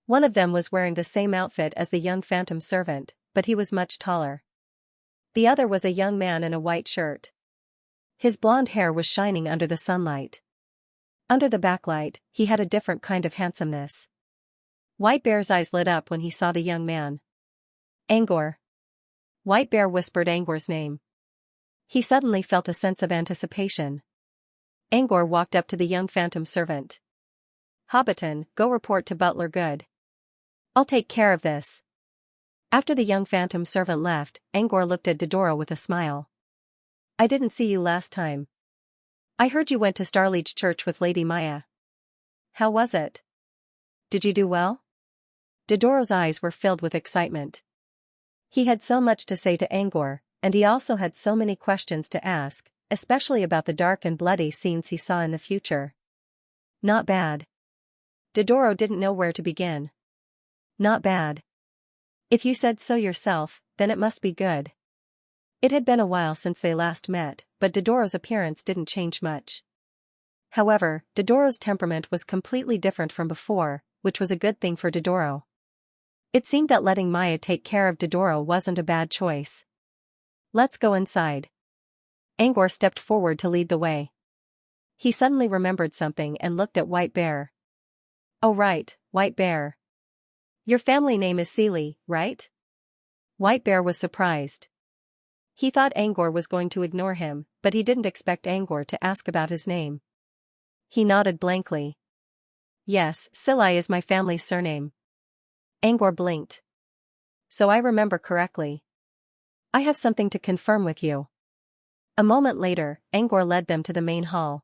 One of them was wearing the same outfit as the young phantom servant, but he was much taller. The other was a young man in a white shirt. His blonde hair was shining under the sunlight. Under the backlight, he had a different kind of handsomeness. White Bear's eyes lit up when he saw the young man. "Angor." White Bear whispered Angor's name. He suddenly felt a sense of anticipation. Angor walked up to the young phantom servant. "Hobbiton, go report to Butler Good. I'll take care of this." After the young phantom servant left, Angor looked at Dodoro with a smile. "I didn't see you last time. I heard you went to Starliege Church with Lady Maya. How was it? Did you do well?" Dodoro's eyes were filled with excitement. He had so much to say to Angor, and he also had so many questions to ask, especially about the dark and bloody scenes he saw in the future. "Not bad." Dodoro didn't know where to begin. "Not bad. If you said so yourself, then it must be good." It had been a while since they last met, but Dodoro's appearance didn't change much. However, Dodoro's temperament was completely different from before, which was a good thing for Dodoro. It seemed that letting Maya take care of Dodoro wasn't a bad choice. "Let's go inside." Angor stepped forward to lead the way. He suddenly remembered something and looked at White Bear. "Oh right, White Bear. Your family name is Sealy, right?" White Bear was surprised. He thought Angor was going to ignore him, but he didn't expect Angor to ask about his name. He nodded blankly. Yes, Silai is my family's surname. Angor blinked. So I remember correctly. I have something to confirm with you. A moment later, Angor led them to the main hall.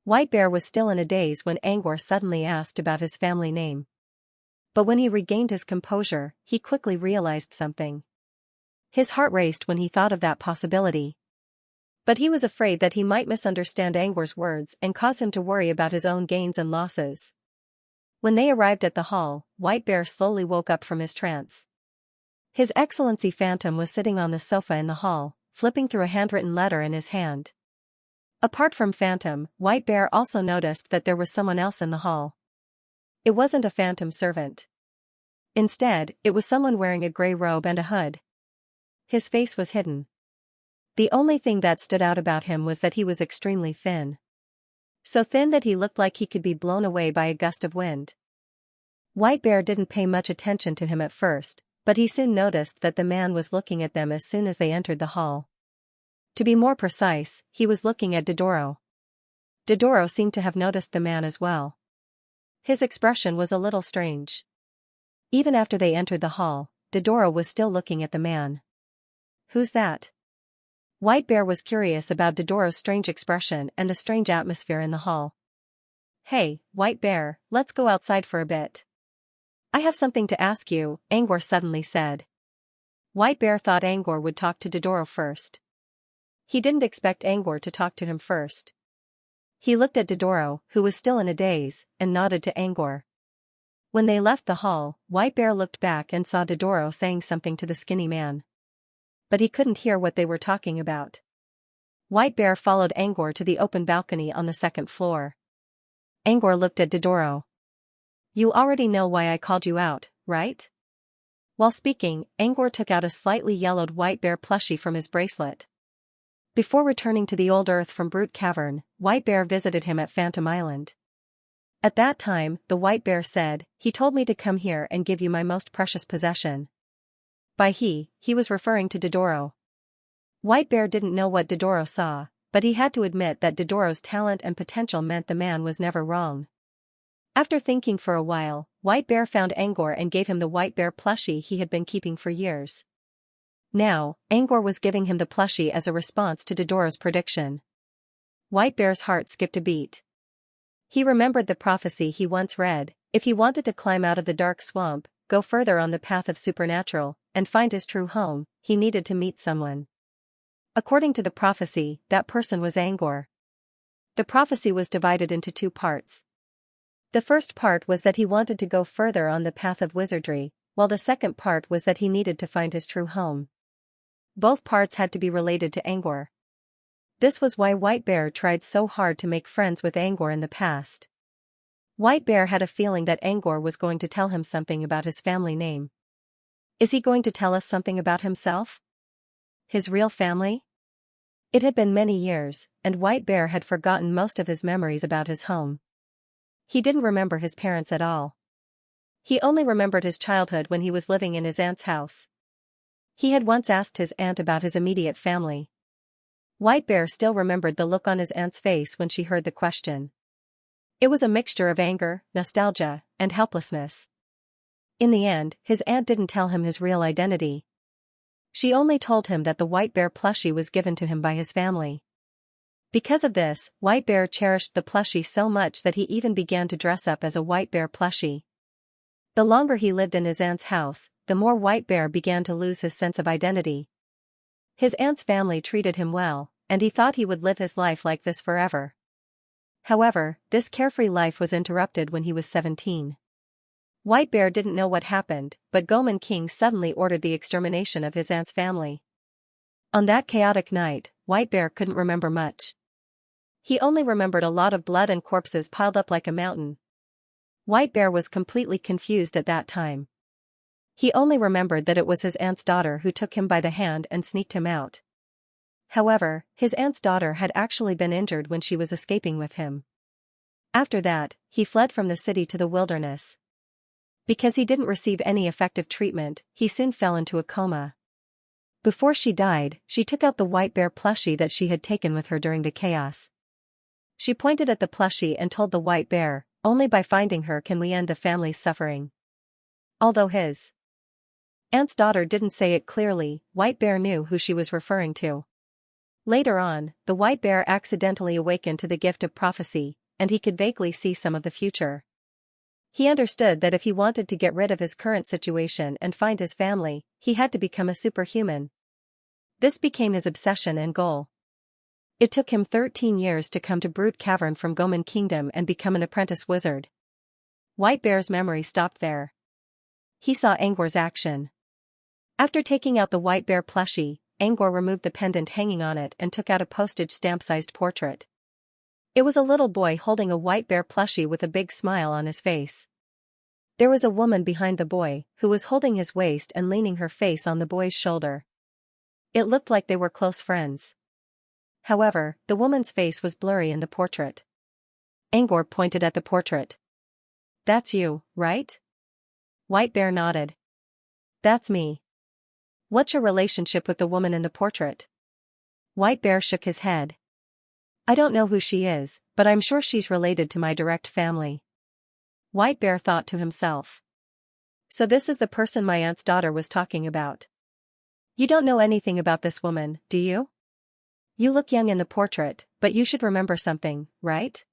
White Bear was still in a daze when Angor suddenly asked about his family name. But when he regained his composure, he quickly realized something. His heart raced when he thought of that possibility. But he was afraid that he might misunderstand Angor's words and cause him to worry about his own gains and losses. When they arrived at the hall, White Bear slowly woke up from his trance. His Excellency Phantom was sitting on the sofa in the hall, flipping through a handwritten letter in his hand. Apart from Phantom, White Bear also noticed that there was someone else in the hall. It wasn't a phantom servant. Instead, it was someone wearing a gray robe and a hood. His face was hidden. The only thing that stood out about him was that he was extremely thin. So thin that he looked like he could be blown away by a gust of wind. White Bear didn't pay much attention to him at first, but he soon noticed that the man was looking at them as soon as they entered the hall. To be more precise, he was looking at Dodoro. Dodoro seemed to have noticed the man as well. His expression was a little strange. Even after they entered the hall, Dodoro was still looking at the man. Who's that? White Bear was curious about Dodoro's strange expression and the strange atmosphere in the hall. Hey, White Bear, let's go outside for a bit. I have something to ask you, Angor suddenly said. White Bear thought Angor would talk to Dodoro first. He didn't expect Angor to talk to him first. He looked at Dodoro, who was still in a daze, and nodded to Angor. When they left the hall, White Bear looked back and saw Dodoro saying something to the skinny man. But he couldn't hear what they were talking about. White Bear followed Angor to the open balcony on the second floor. Angor looked at Dodoro. You already know why I called you out, right? While speaking, Angor took out a slightly yellowed White Bear plushie from his bracelet. Before returning to the old Earth from Brute Cavern, White Bear visited him at Phantom Island. At that time, the White Bear said, he told me to come here and give you my most precious possession. By he was referring to Dodoro. White Bear didn't know what Dodoro saw, but he had to admit that Dodoro's talent and potential meant the man was never wrong. After thinking for a while, White Bear found Angor and gave him the White Bear plushie he had been keeping for years. Now, Angor was giving him the plushie as a response to Dodoro's prediction. White Bear's heart skipped a beat. He remembered the prophecy he once read: if he wanted to climb out of the dark swamp, go further on the path of supernatural, and find his true home, he needed to meet someone. According to the prophecy, that person was Angor. The prophecy was divided into two parts. The first part was that he wanted to go further on the path of wizardry, while the second part was that he needed to find his true home. Both parts had to be related to Angor. This was why White Bear tried so hard to make friends with Angor in the past. White Bear had a feeling that Angor was going to tell him something about his family name. Is he going to tell us something about himself? His real family? It had been many years, and White Bear had forgotten most of his memories about his home. He didn't remember his parents at all. He only remembered his childhood when he was living in his aunt's house. He had once asked his aunt about his immediate family. White Bear still remembered the look on his aunt's face when she heard the question. It was a mixture of anger, nostalgia, and helplessness. In the end, his aunt didn't tell him his real identity. She only told him that the White Bear plushie was given to him by his family. Because of this, White Bear cherished the plushie so much that he even began to dress up as a White Bear plushie. The longer he lived in his aunt's house, the more White Bear began to lose his sense of identity. His aunt's family treated him well, and he thought he would live his life like this forever. However, this carefree life was interrupted when he was 17. White Bear didn't know what happened, but Goman King suddenly ordered the extermination of his aunt's family. On that chaotic night, White Bear couldn't remember much. He only remembered a lot of blood and corpses piled up like a mountain. White Bear was completely confused at that time. He only remembered that it was his aunt's daughter who took him by the hand and sneaked him out. However, his aunt's daughter had actually been injured when she was escaping with him. After that, he fled from the city to the wilderness. Because he didn't receive any effective treatment, he soon fell into a coma. Before she died, she took out the white bear plushie that she had taken with her during the chaos. She pointed at the plushie and told the white bear, "Only by finding her can we end the family's suffering." Although his aunt's daughter didn't say it clearly, White Bear knew who she was referring to. Later on, the white bear accidentally awakened to the gift of prophecy, and he could vaguely see some of the future. He understood that if he wanted to get rid of his current situation and find his family, he had to become a superhuman. This became his obsession and goal. It took him 13 years to come to Brute Cavern from Goman Kingdom and become an apprentice wizard. White Bear's memory stopped there. He saw Angor's action. After taking out the white bear plushie, Angor removed the pendant hanging on it and took out a postage stamp-sized portrait. It was a little boy holding a white bear plushie with a big smile on his face. There was a woman behind the boy, who was holding his waist and leaning her face on the boy's shoulder. It looked like they were close friends. However, the woman's face was blurry in the portrait. Angor pointed at the portrait. "That's you, right?" White Bear nodded. "That's me." "What's your relationship with the woman in the portrait?" White Bear shook his head. "I don't know who she is, but I'm sure she's related to my direct family." White Bear thought to himself. So this is the person my aunt's daughter was talking about. "You don't know anything about this woman, do you? You look young in the portrait, but you should remember something, right?"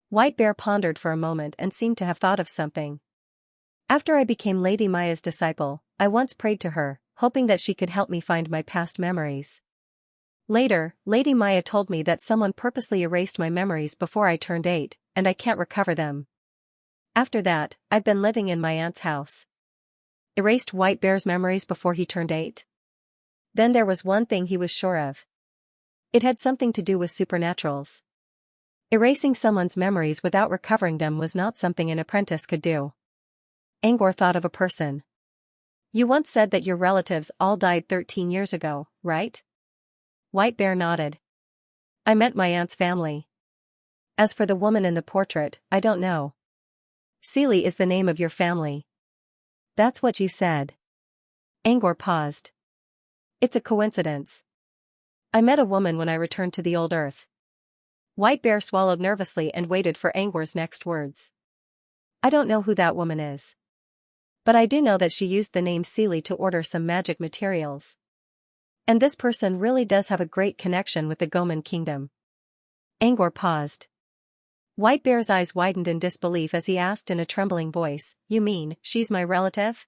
White Bear pondered for a moment and seemed to have thought of something. "After I became Lady Maya's disciple, I once prayed to her, hoping that she could help me find my past memories. Later, Lady Maya told me that someone purposely erased my memories before I turned 8, and I can't recover them. After that, I've been living in my aunt's house." Erased White Bear's memories before he turned 8? Then there was one thing he was sure of. It had something to do with supernaturals. Erasing someone's memories without recovering them was not something an apprentice could do. Angor thought of a person. "You once said that your relatives all died 13 years ago, right?" White Bear nodded. "I meant my aunt's family. As for the woman in the portrait, I don't know." "Seely is the name of your family." "That's what you said." Angor paused. "It's a coincidence. I met a woman when I returned to the old earth." White Bear swallowed nervously and waited for Angor's next words. "I don't know who that woman is. But I do know that she used the name Seely to order some magic materials. And this person really does have a great connection with the Goman Kingdom." Angor paused. White Bear's eyes widened in disbelief as he asked in a trembling voice, "You mean, she's my relative?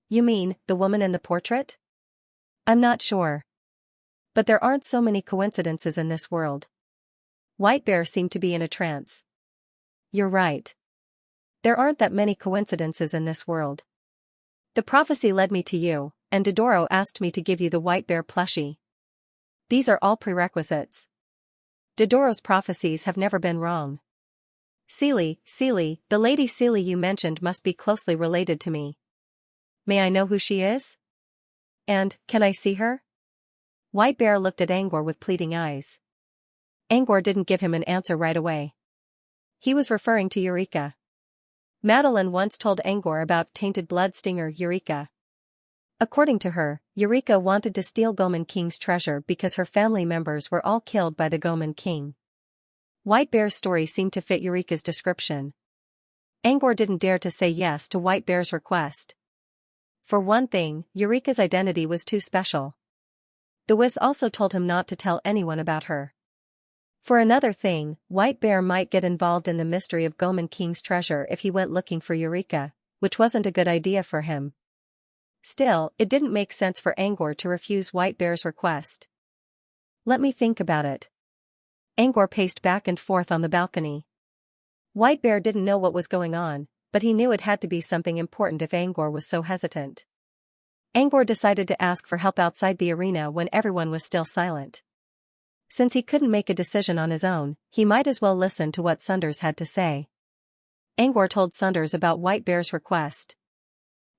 You mean, the woman in the portrait?" "I'm not sure. But there aren't so many coincidences in this world." White Bear seemed to be in a trance. "You're right. There aren't that many coincidences in this world. The prophecy led me to you, and Dodoro asked me to give you the white bear plushie. These are all prerequisites. Dodoro's prophecies have never been wrong. Seely, the lady Seely you mentioned must be closely related to me. May I know who she is? And, can I see her?" White Bear looked at Angor with pleading eyes. Angor didn't give him an answer right away. He was referring to Eureka. Madeline once told Angor about tainted blood stinger Eureka. According to her, Eureka wanted to steal Goman King's treasure because her family members were all killed by the Goman King. White Bear's story seemed to fit Eureka's description. Angor didn't dare to say yes to White Bear's request. For one thing, Eureka's identity was too special. The Wiz also told him not to tell anyone about her. For another thing, White Bear might get involved in the mystery of Goman King's treasure if he went looking for Eureka, which wasn't a good idea for him. Still, it didn't make sense for Angor to refuse White Bear's request. "Let me think about it." Angor paced back and forth on the balcony. White Bear didn't know what was going on, but he knew it had to be something important if Angor was so hesitant. Angor decided to ask for help outside the arena when everyone was still silent. Since he couldn't make a decision on his own, he might as well listen to what Sunders had to say. Angor told Sunders about White Bear's request.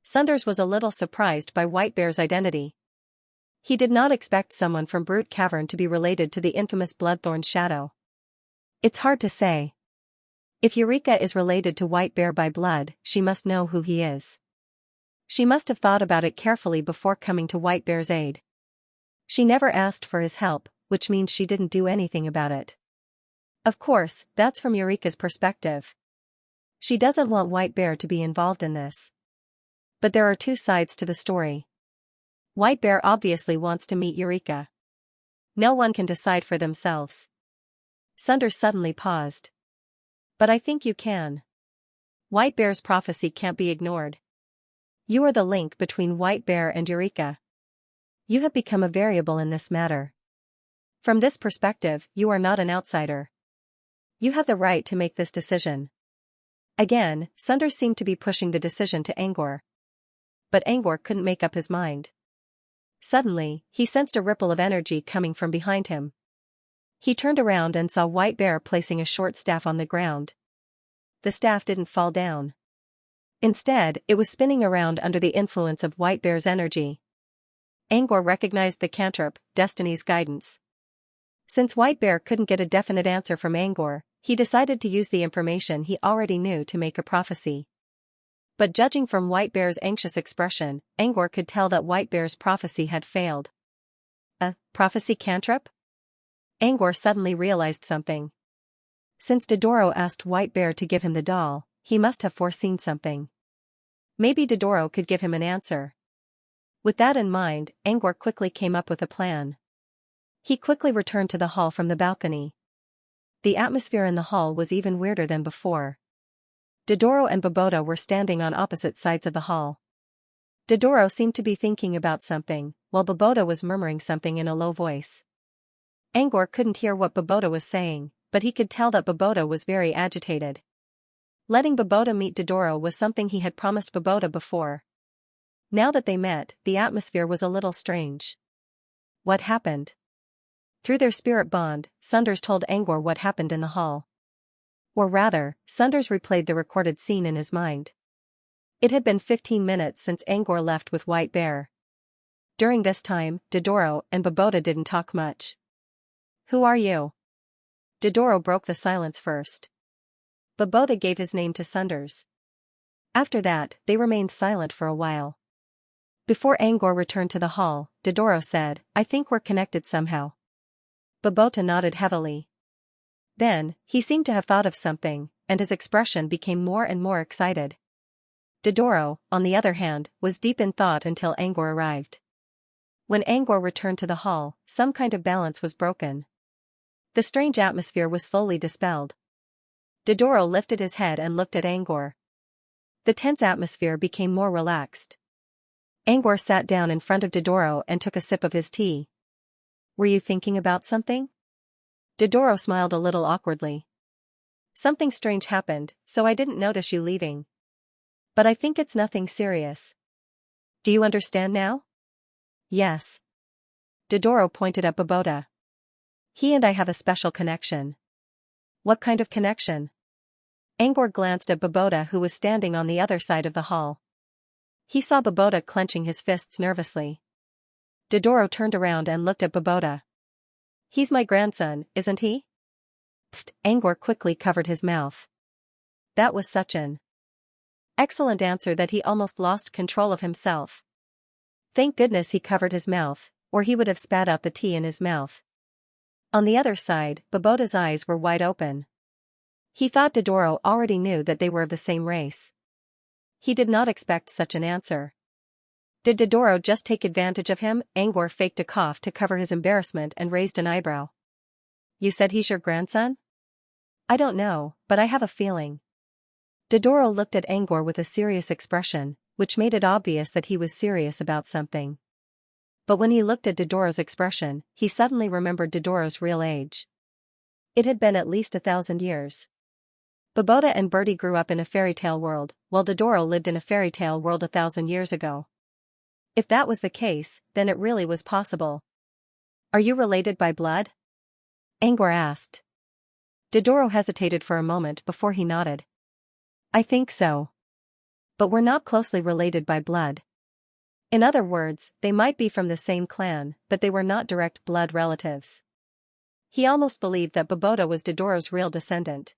Sunders was a little surprised by White Bear's identity. He did not expect someone from Brute Cavern to be related to the infamous Bloodthorn Shadow. It's hard to say. If Eureka is related to White Bear by blood, she must know who he is. She must have thought about it carefully before coming to White Bear's aid. She never asked for his help, which means she didn't do anything about it. Of course, that's from Eureka's perspective. She doesn't want White Bear to be involved in this. But there are two sides to the story. White Bear obviously wants to meet Eureka. No one can decide for themselves. Sunders suddenly paused. But I think you can. White Bear's prophecy can't be ignored. You are the link between White Bear and Eureka. You have become a variable in this matter. From this perspective, you are not an outsider. You have the right to make this decision. Again, Sunders seemed to be pushing the decision to Angor. But Angor couldn't make up his mind. Suddenly, he sensed a ripple of energy coming from behind him. He turned around and saw White Bear placing a short staff on the ground. The staff didn't fall down. Instead, it was spinning around under the influence of White Bear's energy. Angor recognized the cantrip, Destiny's Guidance. Since White Bear couldn't get a definite answer from Angor, he decided to use the information he already knew to make a prophecy. But judging from White Bear's anxious expression, Angor could tell that White Bear's prophecy had failed. A prophecy cantrip? Angor suddenly realized something. Since Dodoro asked White Bear to give him the doll, he must have foreseen something. Maybe Dodoro could give him an answer. With that in mind, Angor quickly came up with a plan. He quickly returned to the hall from the balcony. The atmosphere in the hall was even weirder than before. Dodoro and Bobota were standing on opposite sides of the hall. Dodoro seemed to be thinking about something, while Bobota was murmuring something in a low voice. Angor couldn't hear what Bobota was saying, but he could tell that Bobota was very agitated. Letting Bobota meet Dodoro was something he had promised Bobota before. Now that they met, the atmosphere was a little strange. What happened? Through their spirit bond, Sunders told Angor what happened in the hall. Or rather, Sunders replayed the recorded scene in his mind. It had been 15 minutes since Angor left with White Bear. During this time, Dodoro and Bobota didn't talk much. Who are you? Dodoro broke the silence first. Bobota gave his name to Sunders. After that, they remained silent for a while. Before Angor returned to the hall, Dodoro said, I think we're connected somehow. Bobota nodded heavily. Then, he seemed to have thought of something, and his expression became more and more excited. Dodoro, on the other hand, was deep in thought until Angor arrived. When Angor returned to the hall, some kind of balance was broken. The strange atmosphere was slowly dispelled. Dodoro lifted his head and looked at Angor. The tense atmosphere became more relaxed. Angor sat down in front of Dodoro and took a sip of his tea. Were you thinking about something? Dodoro smiled a little awkwardly. Something strange happened, so I didn't notice you leaving. But I think it's nothing serious. Do you understand now? Yes. Dodoro pointed at Bobota. He and I have a special connection. What kind of connection? Angor glanced at Bobota, who was standing on the other side of the hall. He saw Bobota clenching his fists nervously. Dodoro turned around and looked at Bobota. He's my grandson, isn't he? Pfft, Angor quickly covered his mouth. That was such an excellent answer that he almost lost control of himself. Thank goodness he covered his mouth, or he would have spat out the tea in his mouth. On the other side, Bobota's eyes were wide open. He thought Dodoro already knew that they were of the same race. He did not expect such an answer. Did Dodoro just take advantage of him? Angor faked a cough to cover his embarrassment and raised an eyebrow. You said he's your grandson? I don't know, but I have a feeling. Dodoro looked at Angor with a serious expression, which made it obvious that he was serious about something. But when he looked at Dodoro's expression, he suddenly remembered Dodoro's real age. It had been at least 1,000 years. Bobota and Bertie grew up in a fairy tale world, while Dodoro lived in a fairy tale world 1,000 years ago. If that was the case, then it really was possible. Are you related by blood? Angor asked. Dodoro hesitated for a moment before he nodded. I think so. But we're not closely related by blood. In other words, they might be from the same clan, but they were not direct blood relatives. He almost believed that Bobota was Dodoro's real descendant.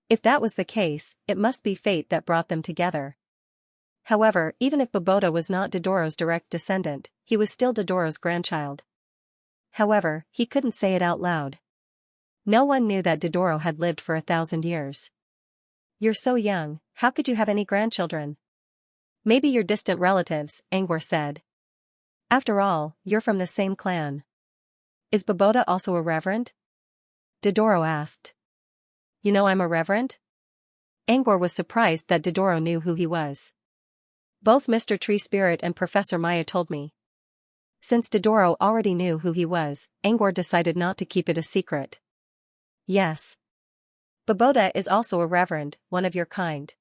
If that was the case, it must be fate that brought them together. However, even if Bobota was not Dodoro's direct descendant, he was still Dodoro's grandchild. However, he couldn't say it out loud. No one knew that Dodoro had lived for 1,000 years. You're so young, how could you have any grandchildren? Maybe you're distant relatives, Angor said. After all, you're from the same clan. Is Bobota also a reverend? Dodoro asked. You know I'm a reverend? Angor was surprised that Dodoro knew who he was. Both Mr. Tree Spirit and Professor Maya told me. Since Dodoro already knew who he was, Angor decided not to keep it a secret. Yes. Bobota is also a reverend, one of your kind.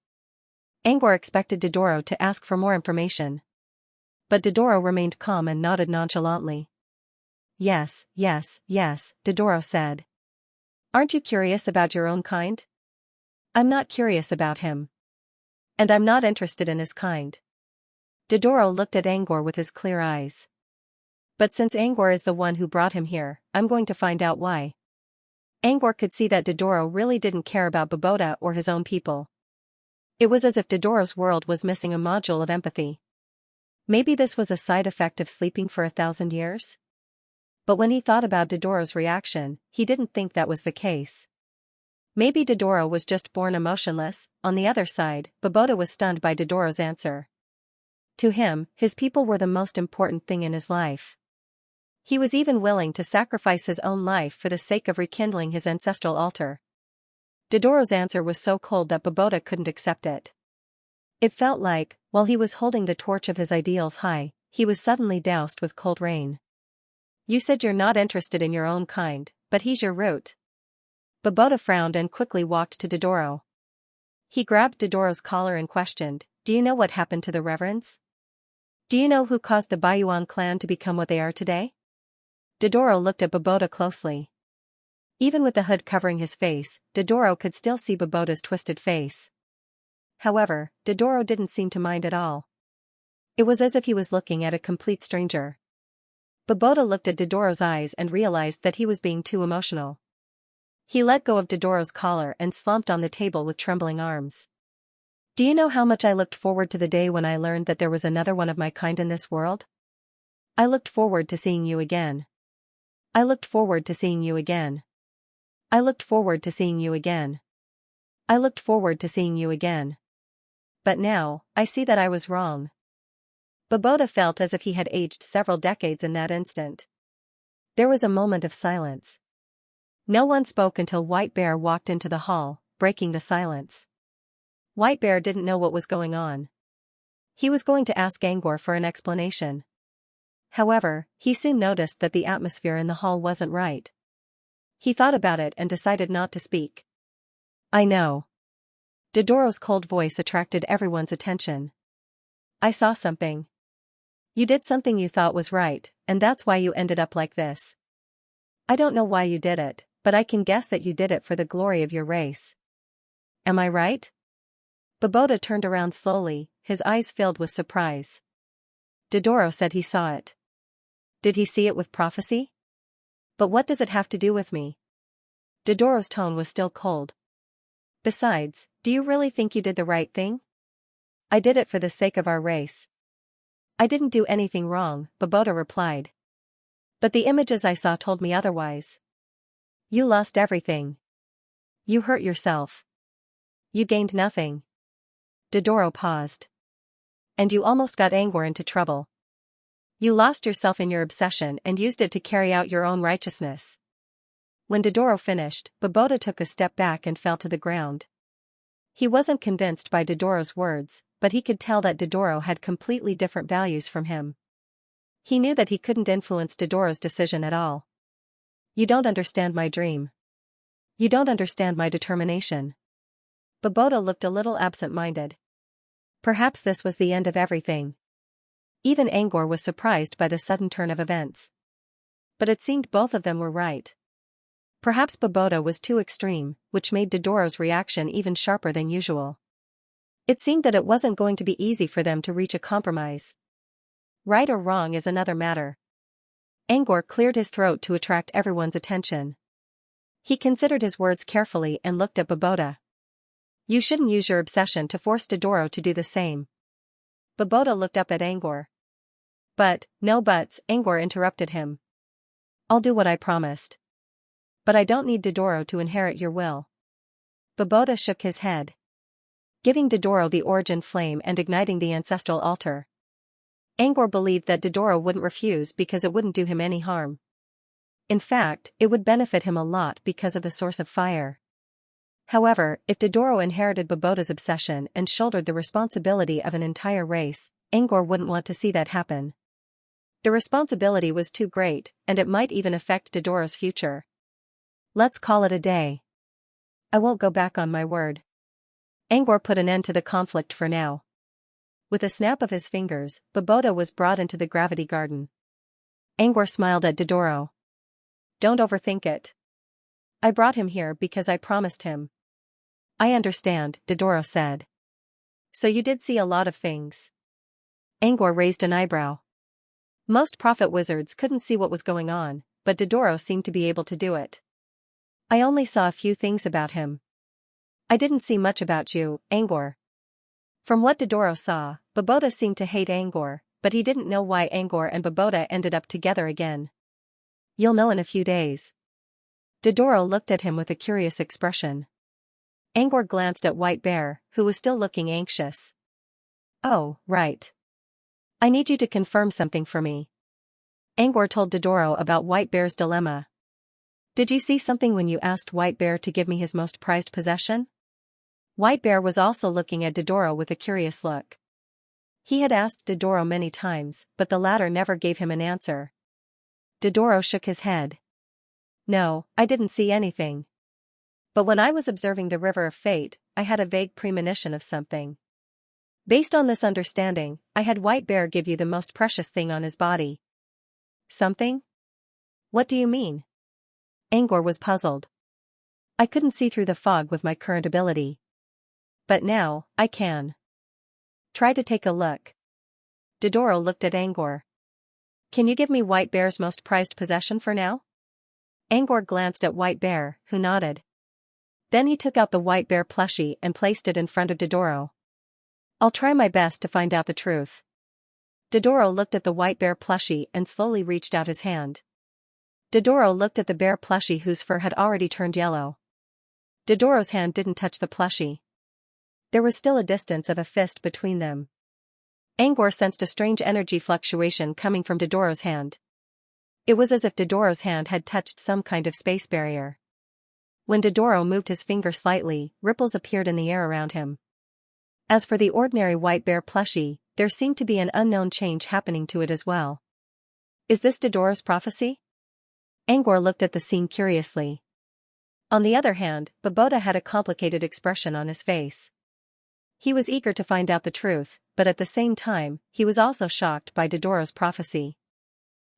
Angor expected Dodoro to ask for more information. But Dodoro remained calm and nodded nonchalantly. Yes, yes, yes, Dodoro said. Aren't you curious about your own kind? I'm not curious about him. And I'm not interested in his kind. Dodoro looked at Angor with his clear eyes. But since Angor is the one who brought him here, I'm going to find out why. Angor could see that Dodoro really didn't care about Bobota or his own people. It was as if Dodoro's world was missing a module of empathy. Maybe this was a side effect of sleeping for 1,000 years? But when he thought about Dodoro's reaction, he didn't think that was the case. Maybe Dodoro was just born emotionless. On the other side, Bobota was stunned by Dodoro's answer. To him, his people were the most important thing in his life. He was even willing to sacrifice his own life for the sake of rekindling his ancestral altar. Dodoro's answer was so cold that Bobota couldn't accept it. It felt like, while he was holding the torch of his ideals high, he was suddenly doused with cold rain. You said you're not interested in your own kind, but he's your root. Bobota frowned and quickly walked to Dodoro. He grabbed Dodoro's collar and questioned, Do you know what happened to the reverends? Do you know who caused the Bayuan clan to become what they are today? Dodoro looked at Bobota closely. Even with the hood covering his face, Dodoro could still see Bobota's twisted face. However, Dodoro didn't seem to mind at all. It was as if he was looking at a complete stranger. Bobota looked at Dodoro's eyes and realized that he was being too emotional. He let go of Dodoro's collar and slumped on the table with trembling arms. Do you know how much I looked forward to the day when I learned that there was another one of my kind in this world? I looked forward to seeing you again. I looked forward to seeing you again. I looked forward to seeing you again. I looked forward to seeing you again. But now, I see that I was wrong. Bobota felt as if he had aged several decades in that instant. There was a moment of silence. No one spoke until White Bear walked into the hall, breaking the silence. White Bear didn't know what was going on. He was going to ask Angor for an explanation. However, he soon noticed that the atmosphere in the hall wasn't right. He thought about it and decided not to speak. I know. Dodoro's cold voice attracted everyone's attention. I saw something. You did something you thought was right, and that's why you ended up like this. I don't know why you did it, but I can guess that you did it for the glory of your race. Am I right? Bobota turned around slowly, his eyes filled with surprise. Dodoro said he saw it. Did he see it with prophecy? But what does it have to do with me? Dodoro's tone was still cold. Besides, do you really think you did the right thing? I did it for the sake of our race. I didn't do anything wrong, Bobota replied. But the images I saw told me otherwise. You lost everything. You hurt yourself. You gained nothing. Dodoro paused. And you almost got Angor into trouble. You lost yourself in your obsession and used it to carry out your own righteousness. When Dodoro finished, Bobota took a step back and fell to the ground. He wasn't convinced by Dodoro's words, but he could tell that Dodoro had completely different values from him. He knew that he couldn't influence Dodoro's decision at all. You don't understand my dream. You don't understand my determination. Bobota looked a little absent-minded. Perhaps this was the end of everything. Even Angor was surprised by the sudden turn of events. But it seemed both of them were right. Perhaps Bobota was too extreme, which made Dodoro's reaction even sharper than usual. It seemed that it wasn't going to be easy for them to reach a compromise. Right or wrong is another matter. Angor cleared his throat to attract everyone's attention. He considered his words carefully and looked at Bobota. You shouldn't use your obsession to force Dodoro to do the same. Boboda looked up at Angor. But, no buts, Angor interrupted him. I'll do what I promised. But I don't need Dodoro to inherit your will. Boboda shook his head. Giving Dodoro the origin flame and igniting the ancestral altar. Angor believed that Dodoro wouldn't refuse because it wouldn't do him any harm. In fact, it would benefit him a lot because of the source of fire. However, if Dodoro inherited Boboda's obsession and shouldered the responsibility of an entire race, Angor wouldn't want to see that happen. The responsibility was too great, and it might even affect Dodoro's future. Let's call it a day. I won't go back on my word. Angor put an end to the conflict for now. With a snap of his fingers, Boboda was brought into the gravity garden. Angor smiled at Dodoro. Don't overthink it. I brought him here because I promised him. I understand, Dodoro said. So you did see a lot of things. Angor raised an eyebrow. Most prophet wizards couldn't see what was going on, but Dodoro seemed to be able to do it. I only saw a few things about him. I didn't see much about you, Angor. From what Dodoro saw, Boboda seemed to hate Angor, but he didn't know why Angor and Boboda ended up together again. You'll know in a few days. Dodoro looked at him with a curious expression. Angor glanced at White Bear, who was still looking anxious. Oh, right. I need you to confirm something for me. Angor told Dodoro about White Bear's dilemma. Did you see something when you asked White Bear to give me his most prized possession? White Bear was also looking at Dodoro with a curious look. He had asked Dodoro many times, but the latter never gave him an answer. Dodoro shook his head. No, I didn't see anything. But when I was observing the River of Fate, I had a vague premonition of something. Based on this understanding, I had White Bear give you the most precious thing on his body. Something? What do you mean? Angor was puzzled. I couldn't see through the fog with my current ability. But now, I can. Try to take a look. Dodoro looked at Angor. Can you give me White Bear's most prized possession for now? Angor glanced at White Bear, who nodded. Then he took out the White Bear plushie and placed it in front of Dodoro. I'll try my best to find out the truth. Dodoro looked at the White Bear plushie and slowly reached out his hand. Dodoro looked at the bear plushie whose fur had already turned yellow. Dodoro's hand didn't touch the plushie. There was still a distance of a fist between them. Angor sensed a strange energy fluctuation coming from Dodoro's hand. It was as if Dodoro's hand had touched some kind of space barrier. When Dodoro moved his finger slightly, ripples appeared in the air around him. As for the ordinary White Bear plushie, there seemed to be an unknown change happening to it as well. Is this Dodoro's prophecy? Angor looked at the scene curiously. On the other hand, Boboda had a complicated expression on his face. He was eager to find out the truth, but at the same time, he was also shocked by Dodoro's prophecy.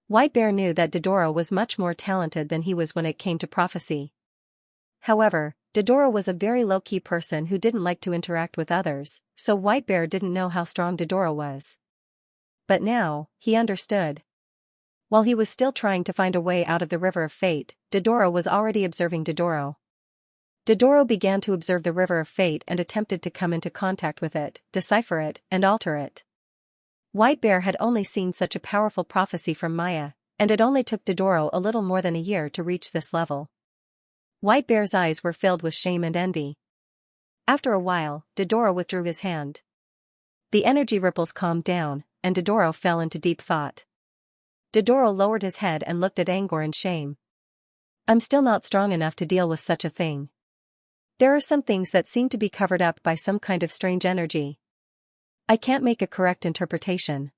White Bear knew that Dodoro was much more talented than he was when it came to prophecy. However, Dodoro was a very low-key person who didn't like to interact with others, so White Bear didn't know how strong Dodoro was. But now, he understood. While he was still trying to find a way out of the River of Fate, Dodoro was already observing Dodoro. Dodoro began to observe the River of Fate and attempted to come into contact with it, decipher it, and alter it. White Bear had only seen such a powerful prophecy from Maya, and it only took Dodoro a little more than a year to reach this level. White Bear's eyes were filled with shame and envy. After a while, Dodoro withdrew his hand. The energy ripples calmed down, and Dodoro fell into deep thought. Dodoro lowered his head and looked at Angor in shame. I'm still not strong enough to deal with such a thing. There are some things that seem to be covered up by some kind of strange energy. I can't make a correct interpretation.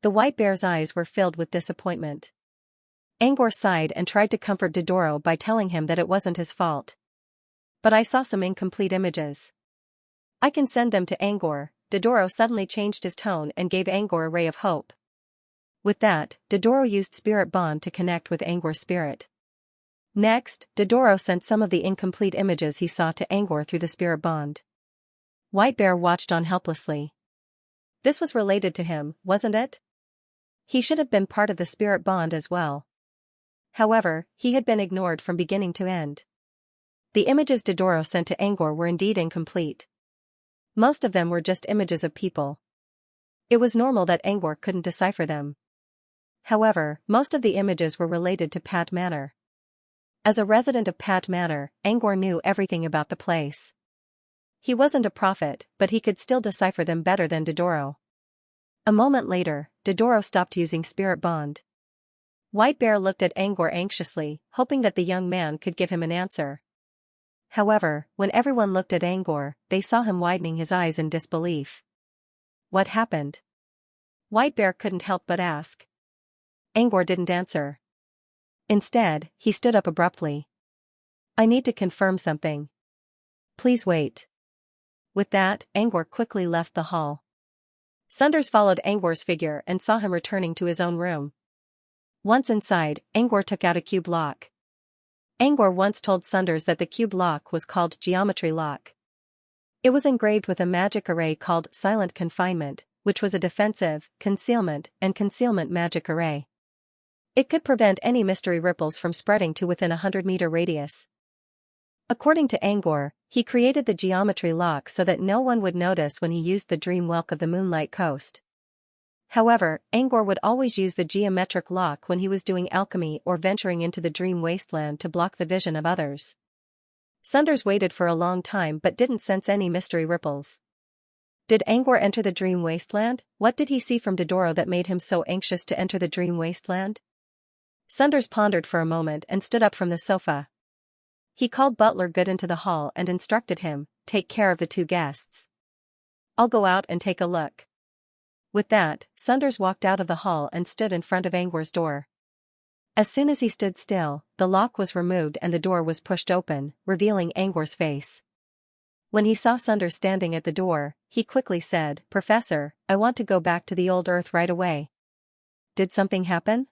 The White Bear's eyes were filled with disappointment. Angor sighed and tried to comfort Dodoro by telling him that it wasn't his fault. But I saw some incomplete images. I can send them to Angor. Dodoro suddenly changed his tone and gave Angor a ray of hope. With that, Dodoro used Spirit Bond to connect with Angor's spirit. Next, Dodoro sent some of the incomplete images he saw to Angor through the Spirit Bond. White Bear watched on helplessly. This was related to him, wasn't it? He should have been part of the Spirit Bond as well. However, he had been ignored from beginning to end. The images Dodoro sent to Angor were indeed incomplete. Most of them were just images of people. It was normal that Angor couldn't decipher them. However, most of the images were related to Pat Manor. As a resident of Pat Manor, Angor knew everything about the place. He wasn't a prophet, but he could still decipher them better than Dodoro. A moment later, Dodoro stopped using Spirit Bond. White Bear looked at Angor anxiously, hoping that the young man could give him an answer. However, when everyone looked at Angor, they saw him widening his eyes in disbelief. What happened? White Bear couldn't help but ask. Angor didn't answer. Instead, he stood up abruptly. I need to confirm something. Please wait. With that, Angor quickly left the hall. Sunders followed Angor's figure and saw him returning to his own room. Once inside, Angor took out a cube lock. Angor once told Sunders that the cube lock was called Geometry Lock. It was engraved with a magic array called Silent Confinement, which was a defensive, concealment, and concealment magic array. It could prevent any mystery ripples from spreading to within a 100-meter radius. According to Angor, he created the geometry lock so that no one would notice when he used the dream welk of the Moonlight Coast. However, Angor would always use the geometric lock when he was doing alchemy or venturing into the dream wasteland to block the vision of others. Sunders waited for a long time but didn't sense any mystery ripples. Did Angor enter the dream wasteland? What did he see from Dodoro that made him so anxious to enter the dream wasteland? Sunders pondered for a moment and stood up from the sofa. He called Butler Good into the hall and instructed him, take care of the two guests. I'll go out and take a look. With that, Sunders walked out of the hall and stood in front of Angor's door. As soon as he stood still, the lock was removed and the door was pushed open, revealing Angor's face. When he saw Sunders standing at the door, he quickly said, Professor, I want to go back to the old Earth right away. Did something happen?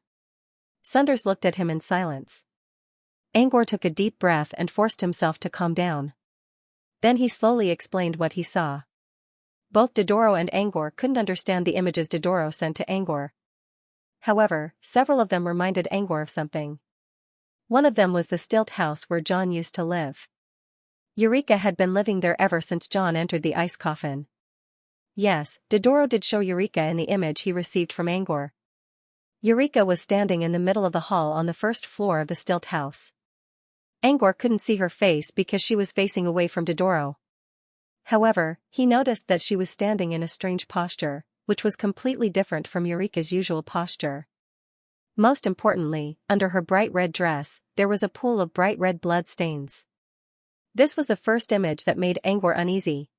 Sunders looked at him in silence. Angor took a deep breath and forced himself to calm down. Then he slowly explained what he saw. Both Dodoro and Angor couldn't understand the images Dodoro sent to Angor. However, several of them reminded Angor of something. One of them was the stilt house where John used to live. Eureka had been living there ever since John entered the ice coffin. Yes, Dodoro did show Eureka in the image he received from Angor. Eureka was standing in the middle of the hall on the first floor of the stilt house. Angor couldn't see her face because she was facing away from Dodoro. However, he noticed that she was standing in a strange posture, which was completely different from Eureka's usual posture. Most importantly, under her bright red dress, there was a pool of bright red blood stains. This was the first image that made Angor uneasy.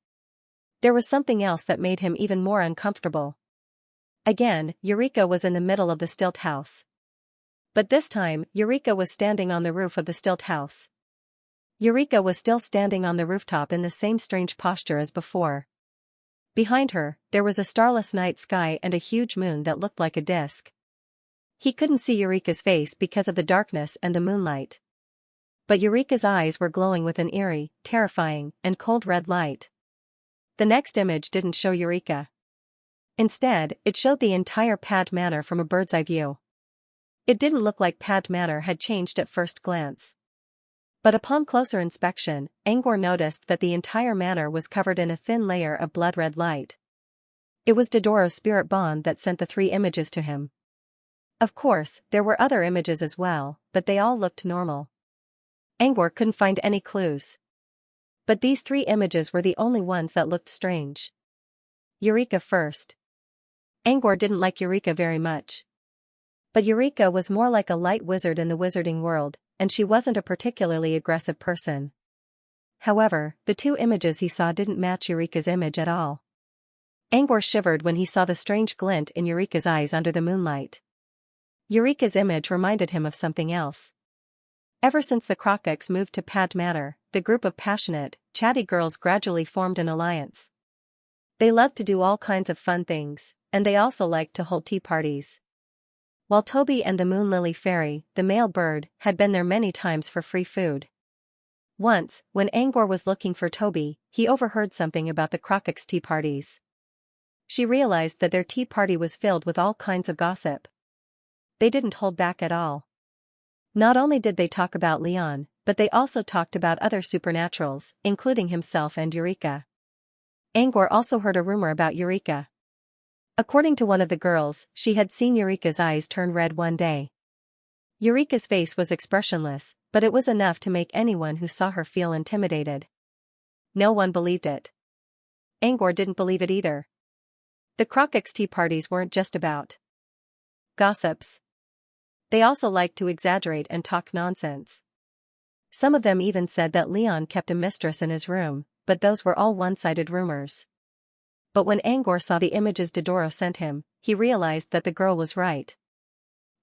There was something else that made him even more uncomfortable. Again, Eureka was in the middle of the stilt house. But this time, Eureka was standing on the roof of the stilt house. Eureka was still standing on the rooftop in the same strange posture as before. Behind her, there was a starless night sky and a huge moon that looked like a disk. He couldn't see Eureka's face because of the darkness and the moonlight. But Eureka's eyes were glowing with an eerie, terrifying, and cold red light. The next image didn't show Eureka. Instead, it showed the entire Pad Manor from a bird's-eye view. It didn't look like Pad Manor had changed at first glance. But upon closer inspection, Angor noticed that the entire manor was covered in a thin layer of blood-red light. It was Dodoro's spirit bond that sent the 3 images to him. Of course, there were other images as well, but they all looked normal. Angor couldn't find any clues. But these 3 images were the only ones that looked strange. Eureka first. Angor didn't like Eureka very much. But Eureka was more like a light wizard in the wizarding world, and she wasn't a particularly aggressive person. However, the 2 images he saw didn't match Eureka's image at all. Angor shivered when he saw the strange glint in Eureka's eyes under the moonlight. Eureka's image reminded him of something else. Ever since the Crococks moved to Pad Manor, the group of passionate, chatty girls gradually formed an alliance. They loved to do all kinds of fun things, and they also liked to hold tea parties. While Toby and the Moon Lily Fairy, the male bird, had been there many times for free food. Once, when Angor was looking for Toby, he overheard something about the Crococks' tea parties. She realized that their tea party was filled with all kinds of gossip. They didn't hold back at all. Not only did they talk about Leon, but they also talked about other supernaturals, including himself and Eureka. Angor also heard a rumor about Eureka. According to one of the girls, she had seen Eureka's eyes turn red one day. Eureka's face was expressionless, but it was enough to make anyone who saw her feel intimidated. No one believed it. Angor didn't believe it either. The Crockett's tea parties weren't just about gossips. They also liked to exaggerate and talk nonsense. Some of them even said that Leon kept a mistress in his room, but those were all one-sided rumors. But when Angor saw the images Dodoro sent him, he realized that the girl was right.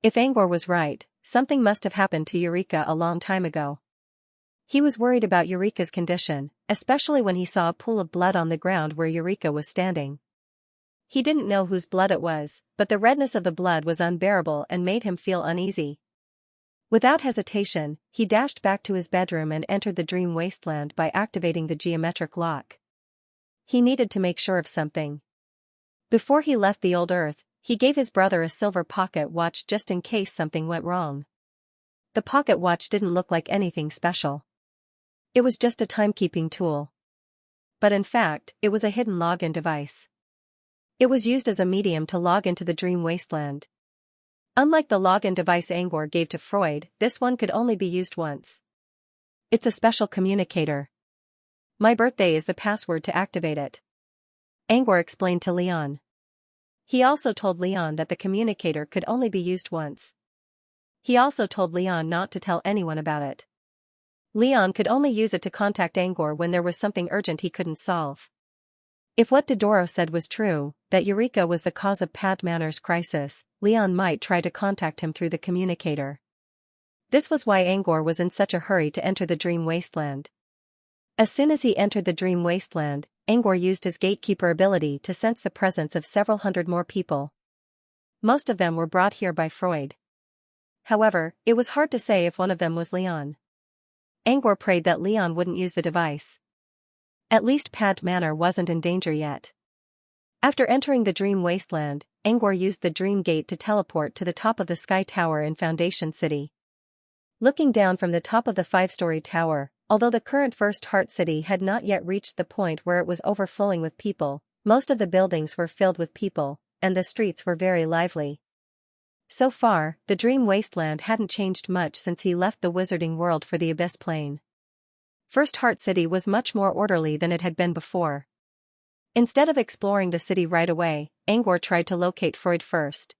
If Angor was right, something must have happened to Eureka a long time ago. He was worried about Eureka's condition, especially when he saw a pool of blood on the ground where Eureka was standing. He didn't know whose blood it was, but the redness of the blood was unbearable and made him feel uneasy. Without hesitation, he dashed back to his bedroom and entered the dream wasteland by activating the geometric lock. He needed to make sure of something. Before he left the old Earth, he gave his brother a silver pocket watch just in case something went wrong. The pocket watch didn't look like anything special. It was just a timekeeping tool. But in fact, it was a hidden login device. It was used as a medium to log into the dream wasteland. Unlike the login device Angor gave to Freud, this one could only be used once. It's a special communicator. My birthday is the password to activate it. Angor explained to Leon. He also told Leon that the communicator could only be used once. He also told Leon not to tell anyone about it. Leon could only use it to contact Angor when there was something urgent he couldn't solve. If what Dodoro said was true, that Eureka was the cause of Padmanor's crisis, Leon might try to contact him through the communicator. This was why Angor was in such a hurry to enter the dream wasteland. As soon as he entered the dream wasteland, Angor used his gatekeeper ability to sense the presence of several hundred more people. Most of them were brought here by Freud. However, it was hard to say if one of them was Leon. Angor prayed that Leon wouldn't use the device. At least Padmanor wasn't in danger yet. After entering the dream wasteland, Angor used the dream gate to teleport to the top of the sky tower in Foundation City. Looking down from the top of the 5-story tower, although the current First Heart City had not yet reached the point where it was overflowing with people, most of the buildings were filled with people, and the streets were very lively. So far, the dream wasteland hadn't changed much since he left the wizarding world for the Abyss Plane. First Heart City was much more orderly than it had been before. Instead of exploring the city right away, Angor tried to locate Freud first.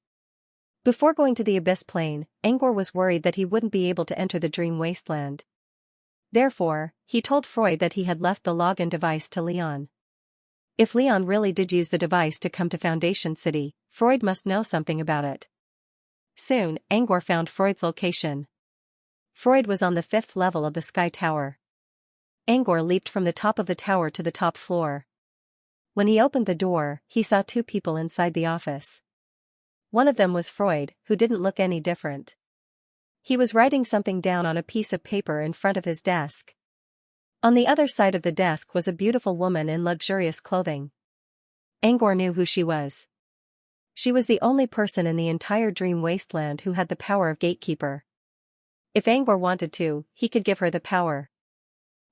Before going to the Abyss Plane, Angor was worried that he wouldn't be able to enter the dream wasteland. Therefore, he told Freud that he had left the login device to Leon. If Leon really did use the device to come to Foundation City, Freud must know something about it. Soon, Angor found Freud's location. Freud was on the 5th level of the sky tower. Angor leaped from the top of the tower to the top floor. When he opened the door, he saw 2 people inside the office. One of them was Freud, who didn't look any different. He was writing something down on a piece of paper in front of his desk. On the other side of the desk was a beautiful woman in luxurious clothing. Angor knew who she was. She was the only person in the entire dream wasteland who had the power of gatekeeper. If Angor wanted to, he could give her the power.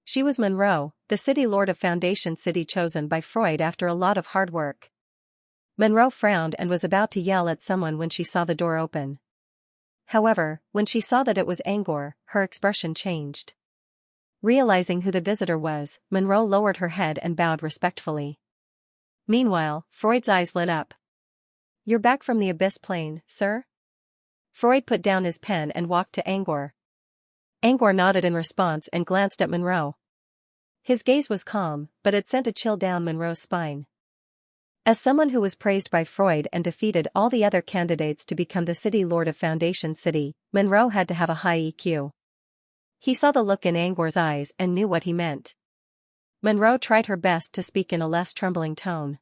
She was Monroe, the city lord of Foundation City chosen by Freud after a lot of hard work. Monroe frowned and was about to yell at someone when she saw the door open. However, when she saw that it was Angor, her expression changed. Realizing who the visitor was, Monroe lowered her head and bowed respectfully. Meanwhile, Freud's eyes lit up. "You're back from the Abyss Plane, sir?" Freud put down his pen and walked to Angor. Angor nodded in response and glanced at Monroe. His gaze was calm, but it sent a chill down Monroe's spine. As someone who was praised by Freud and defeated all the other candidates to become the city lord of Foundation City, Monroe had to have a high EQ. He saw the look in Angor's eyes and knew what he meant. Monroe tried her best to speak in a less trembling tone.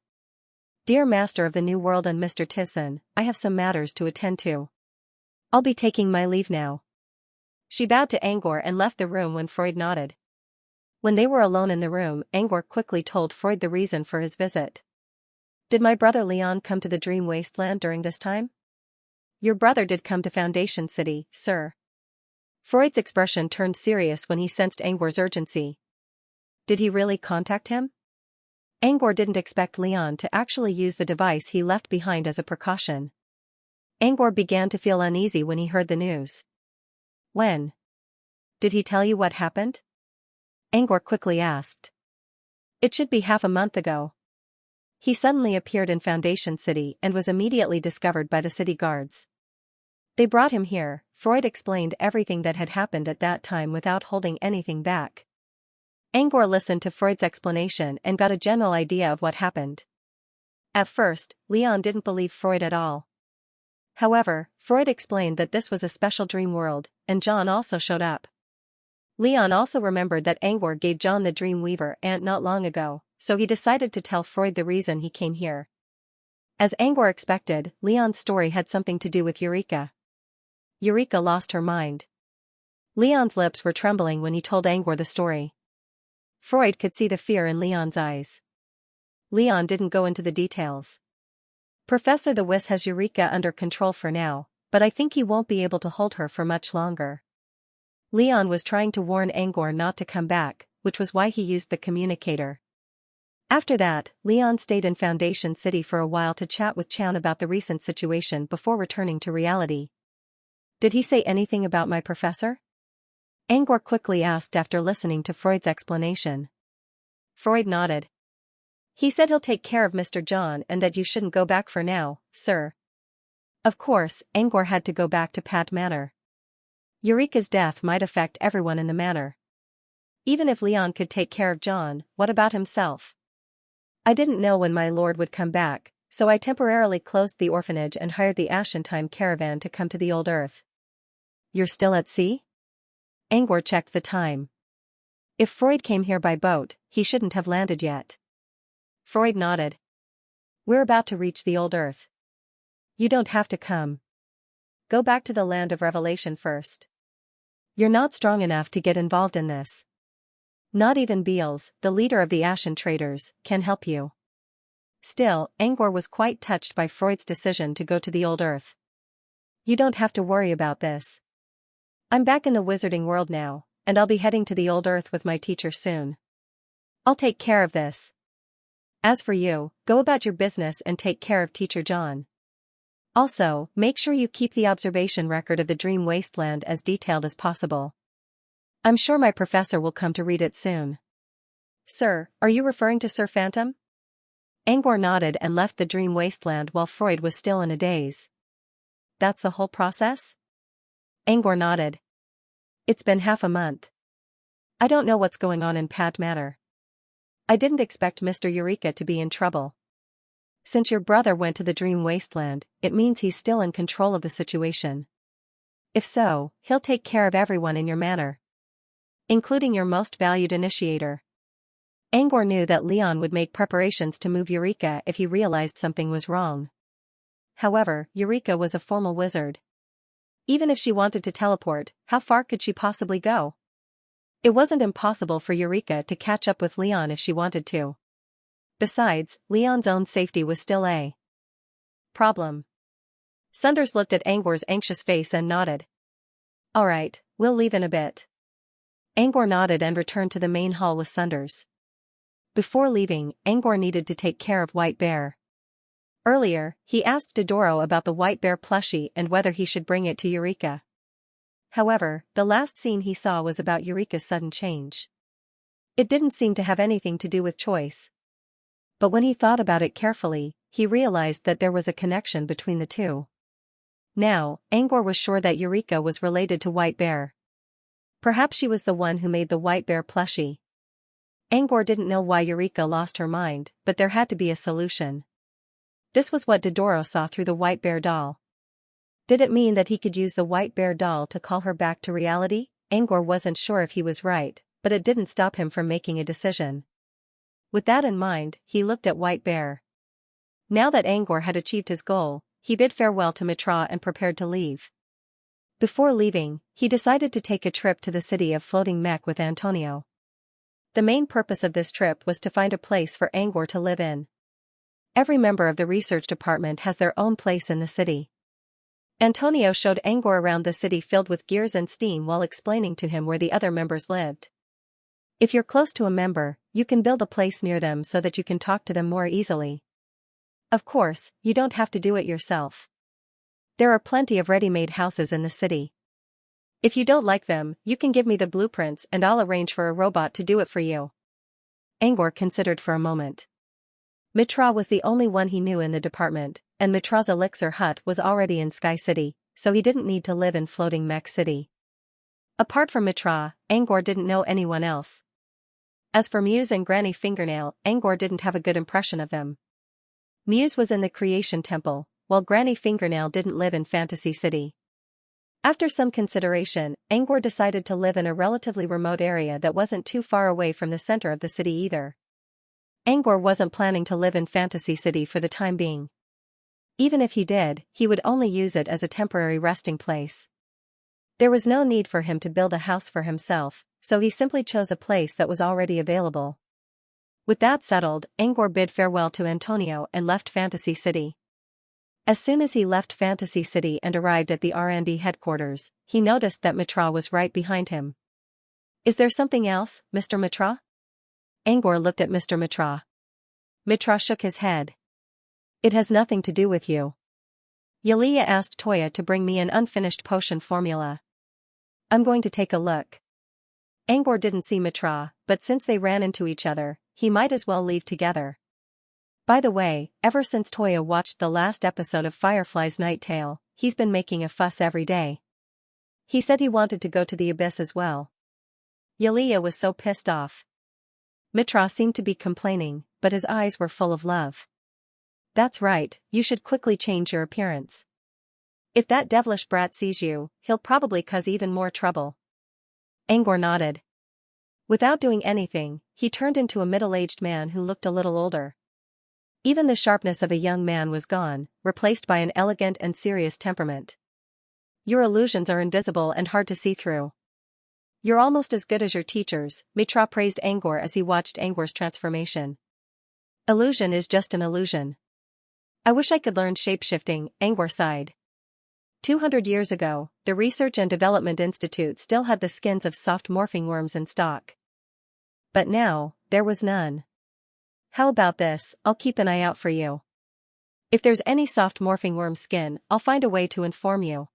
"Dear Master of the New World and Mr. Tisson, I have some matters to attend to. I'll be taking my leave now." She bowed to Angor and left the room when Freud nodded. When they were alone in the room, Angor quickly told Freud the reason for his visit. "Did my brother Leon come to the dream wasteland during this time?" "Your brother did come to Foundation City, sir." Freud's expression turned serious when he sensed Angor's urgency. "Did he really contact him?" Angor didn't expect Leon to actually use the device he left behind as a precaution. Angor began to feel uneasy when he heard the news. When? Did he tell you what happened? Angor quickly asked. It should be half a month ago. He suddenly appeared in Foundation City and was immediately discovered by the city guards. They brought him here. Freud explained everything that had happened at that time without holding anything back. Angor listened to Freud's explanation and got a general idea of what happened. At first, Leon didn't believe Freud at all. However, Freud explained that this was a special dream world, and John also showed up. Leon also remembered that Angor gave John the Dreamweaver ant not long ago, so he decided to tell Freud the reason he came here. As Angor expected, Leon's story had something to do with Eureka. Eureka lost her mind. Leon's lips were trembling when he told Angor the story. Freud could see the fear in Leon's eyes. Leon didn't go into the details. Professor the Wiz has Eureka under control for now, but I think he won't be able to hold her for much longer. Leon was trying to warn Angor not to come back, which was why he used the communicator. After that, Leon stayed in Foundation City for a while to chat with Chown about the recent situation before returning to reality. Did he say anything about my professor? Angor quickly asked after listening to Freud's explanation. Freud nodded. He said he'll take care of Mr. John and that you shouldn't go back for now, sir. Of course, Angor had to go back to Pat Manor. Eureka's death might affect everyone in the manor. Even if Leon could take care of John, what about himself? I didn't know when my lord would come back, so I temporarily closed the orphanage and hired the Ashentime caravan to come to the old earth. You're still at sea? Angor checked the time. If Freud came here by boat, he shouldn't have landed yet. Freud nodded. We're about to reach the old earth. You don't have to come. Go back to the land of revelation first. You're not strong enough to get involved in this. Not even Beals, the leader of the Ashen traders, can help you. Still, Angor was quite touched by Freud's decision to go to the old earth. You don't have to worry about this. I'm back in the wizarding world now, and I'll be heading to the old earth with my teacher soon. I'll take care of this. As for you, go about your business and take care of Teacher John. Also, make sure you keep the observation record of the Dream Wasteland as detailed as possible. I'm sure my professor will come to read it soon. Sir, are you referring to Sir Phantom? Angor nodded and left the Dream Wasteland while Freud was still in a daze. That's the whole process? Angor nodded. It's been half a month. I don't know what's going on in Pat Manor. I didn't expect Mr. Eureka to be in trouble. Since your brother went to the Dream Wasteland, it means he's still in control of the situation. If so, he'll take care of everyone in your manor, including your most valued initiator. Angor knew that Leon would make preparations to move Eureka if he realized something was wrong. However, Eureka was a formal wizard. Even if she wanted to teleport, how far could she possibly go? It wasn't impossible for Eureka to catch up with Leon if she wanted to. Besides, Leon's own safety was still a problem. Sunders looked at Angor's anxious face and nodded. All right, we'll leave in a bit. Angor nodded and returned to the main hall with Sunders. Before leaving, Angor needed to take care of White Bear. Earlier, he asked Dodoro about the White Bear plushie and whether he should bring it to Eureka. However, the last scene he saw was about Eureka's sudden change. It didn't seem to have anything to do with choice. But when he thought about it carefully, he realized that there was a connection between the two. Now, Angor was sure that Eureka was related to White Bear. Perhaps she was the one who made the White Bear plushie. Angor didn't know why Eureka lost her mind, but there had to be a solution. This was what Dodoro saw through the White Bear doll. Did it mean that he could use the White Bear doll to call her back to reality? Angor wasn't sure if he was right, but it didn't stop him from making a decision. With that in mind, he looked at White Bear. Now that Angor had achieved his goal, he bid farewell to Mitra and prepared to leave. Before leaving, he decided to take a trip to the city of Floating Mech with Antonio. The main purpose of this trip was to find a place for Angor to live in. Every member of the research department has their own place in the city. Antonio showed Angor around the city filled with gears and steam while explaining to him where the other members lived. If you're close to a member, you can build a place near them so that you can talk to them more easily. Of course, you don't have to do it yourself. There are plenty of ready-made houses in the city. If you don't like them, you can give me the blueprints and I'll arrange for a robot to do it for you. Angor considered for a moment. Mitra was the only one he knew in the department, and Mitra's elixir hut was already in Sky City, so he didn't need to live in floating mech city. Apart from Mitra, Angor didn't know anyone else. As for Muse and Granny Fingernail, Angor didn't have a good impression of them. Muse was in the Creation Temple, while Granny Fingernail didn't live in Fantasy City. After some consideration, Angor decided to live in a relatively remote area that wasn't too far away from the center of the city either. Angor wasn't planning to live in Fantasy City for the time being. Even if he did, he would only use it as a temporary resting place. There was no need for him to build a house for himself, so he simply chose a place that was already available. With that settled, Angor bid farewell to Antonio and left Fantasy City. As soon as he left Fantasy City and arrived at the R&D headquarters, he noticed that Mitra was right behind him. Is there something else, Mr. Mitra? Angor looked at Mr. Mitra. Mitra shook his head. It has nothing to do with you. Xianxia asked Toya to bring me an unfinished potion formula. I'm going to take a look. Angor didn't see Mitra, but since they ran into each other, he might as well leave together. By the way, ever since Toya watched the last episode of Firefly's Night Tale, he's been making a fuss every day. He said he wanted to go to the abyss as well. Xianxia was so pissed off. Mitra seemed to be complaining, but his eyes were full of love. That's right, you should quickly change your appearance. If that devilish brat sees you, he'll probably cause even more trouble. Angor nodded. Without doing anything, he turned into a middle-aged man who looked a little older. Even the sharpness of a young man was gone, replaced by an elegant and serious temperament. Your illusions are invisible and hard to see through. You're almost as good as your teachers, Mitra praised Angor as he watched Angor's transformation. Illusion is just an illusion. I wish I could learn shapeshifting, Angor sighed. 200 years ago, the Research and Development Institute still had the skins of soft morphing worms in stock. But now, there was none. How about this, I'll keep an eye out for you. If there's any soft morphing worm skin, I'll find a way to inform you.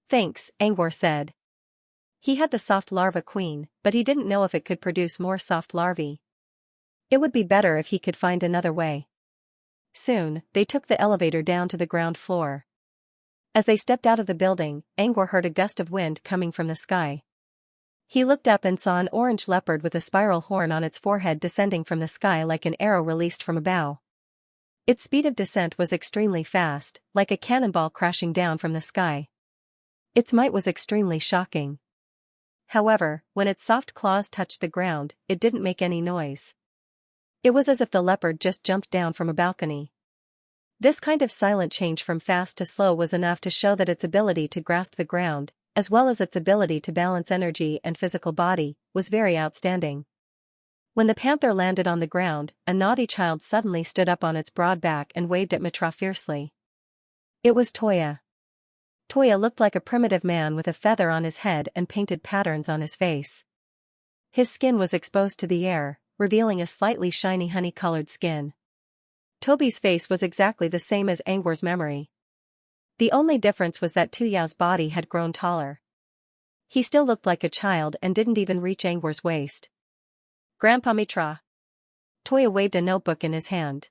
Thanks, Angor said. He had the soft larva queen, but he didn't know if it could produce more soft larvae. It would be better if he could find another way. Soon, they took the elevator down to the ground floor. As they stepped out of the building, Angor heard a gust of wind coming from the sky. He looked up and saw an orange leopard with a spiral horn on its forehead descending from the sky like an arrow released from a bow. Its speed of descent was extremely fast, like a cannonball crashing down from the sky. Its might was extremely shocking. However, when its soft claws touched the ground, it didn't make any noise. It was as if the leopard just jumped down from a balcony. This kind of silent change from fast to slow was enough to show that its ability to grasp the ground, as well as its ability to balance energy and physical body, was very outstanding. When the panther landed on the ground, a naughty child suddenly stood up on its broad back and waved at Mitra fiercely. It was Toya. Toya looked like a primitive man with a feather on his head and painted patterns on his face. His skin was exposed to the air, revealing a slightly shiny honey-colored skin. Toby's face was exactly the same as Angor's memory. The only difference was that Tuyao's body had grown taller. He still looked like a child and didn't even reach Angor's waist. Grandpa Mitra. Toya waved a notebook in his hand.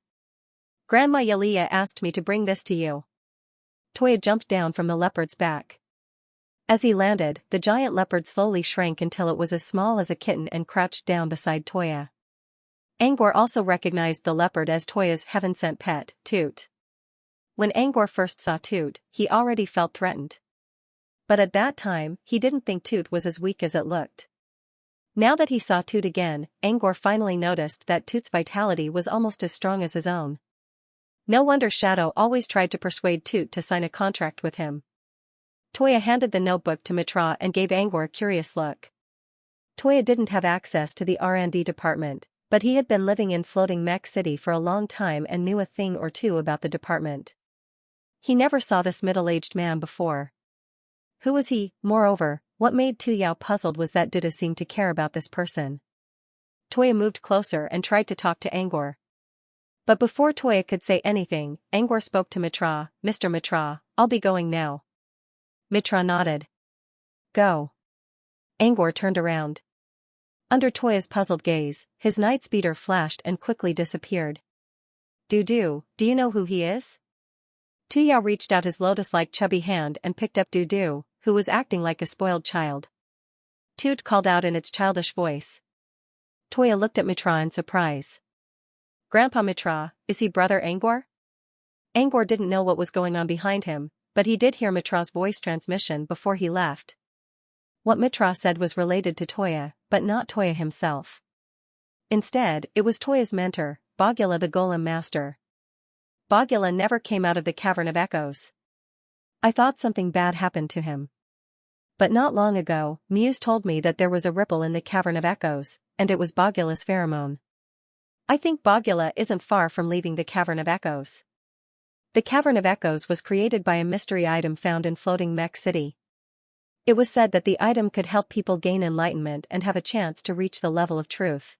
Grandma Xianxia asked me to bring this to you. Toya jumped down from the leopard's back. As he landed, the giant leopard slowly shrank until it was as small as a kitten and crouched down beside Toya. Angor also recognized the leopard as Toya's heaven-sent pet, Toot. When Angor first saw Toot, he already felt threatened. But at that time, he didn't think Toot was as weak as it looked. Now that he saw Toot again, Angor finally noticed that Toot's vitality was almost as strong as his own. No wonder Shadow always tried to persuade Toot to sign a contract with him. Toya handed the notebook to Mitra and gave Angor a curious look. Toya didn't have access to the R&D department, but he had been living in Floating Mech City for a long time and knew a thing or two about the department. He never saw this middle-aged man before. Who was he? Moreover, what made Tuyao puzzled was that Duda seemed to care about this person. Toya moved closer and tried to talk to Angor. But before Toya could say anything, Angor spoke to Mitra. "Mr. Mitra, I'll be going now." Mitra nodded. "Go." Angor turned around. Under Toya's puzzled gaze, his night speeder flashed and quickly disappeared. "Dudu, do you know who he is?" Tuyao reached out his lotus-like chubby hand and picked up Dudu, who was acting like a spoiled child. Toot called out in its childish voice. Toya looked at Mitra in surprise. "Grandpa Mitra, is he Brother Angor?" Angor didn't know what was going on behind him, but he did hear Mitra's voice transmission before he left. What Mitra said was related to Toya, but not Toya himself. Instead, it was Toya's mentor, Bogula the Golem Master. Bogula never came out of the Cavern of Echoes. I thought something bad happened to him. But not long ago, Muse told me that there was a ripple in the Cavern of Echoes, and it was Bogula's pheromone. I think Bogula isn't far from leaving the Cavern of Echoes. The Cavern of Echoes was created by a mystery item found in floating Mech City. It was said that the item could help people gain enlightenment and have a chance to reach the level of truth.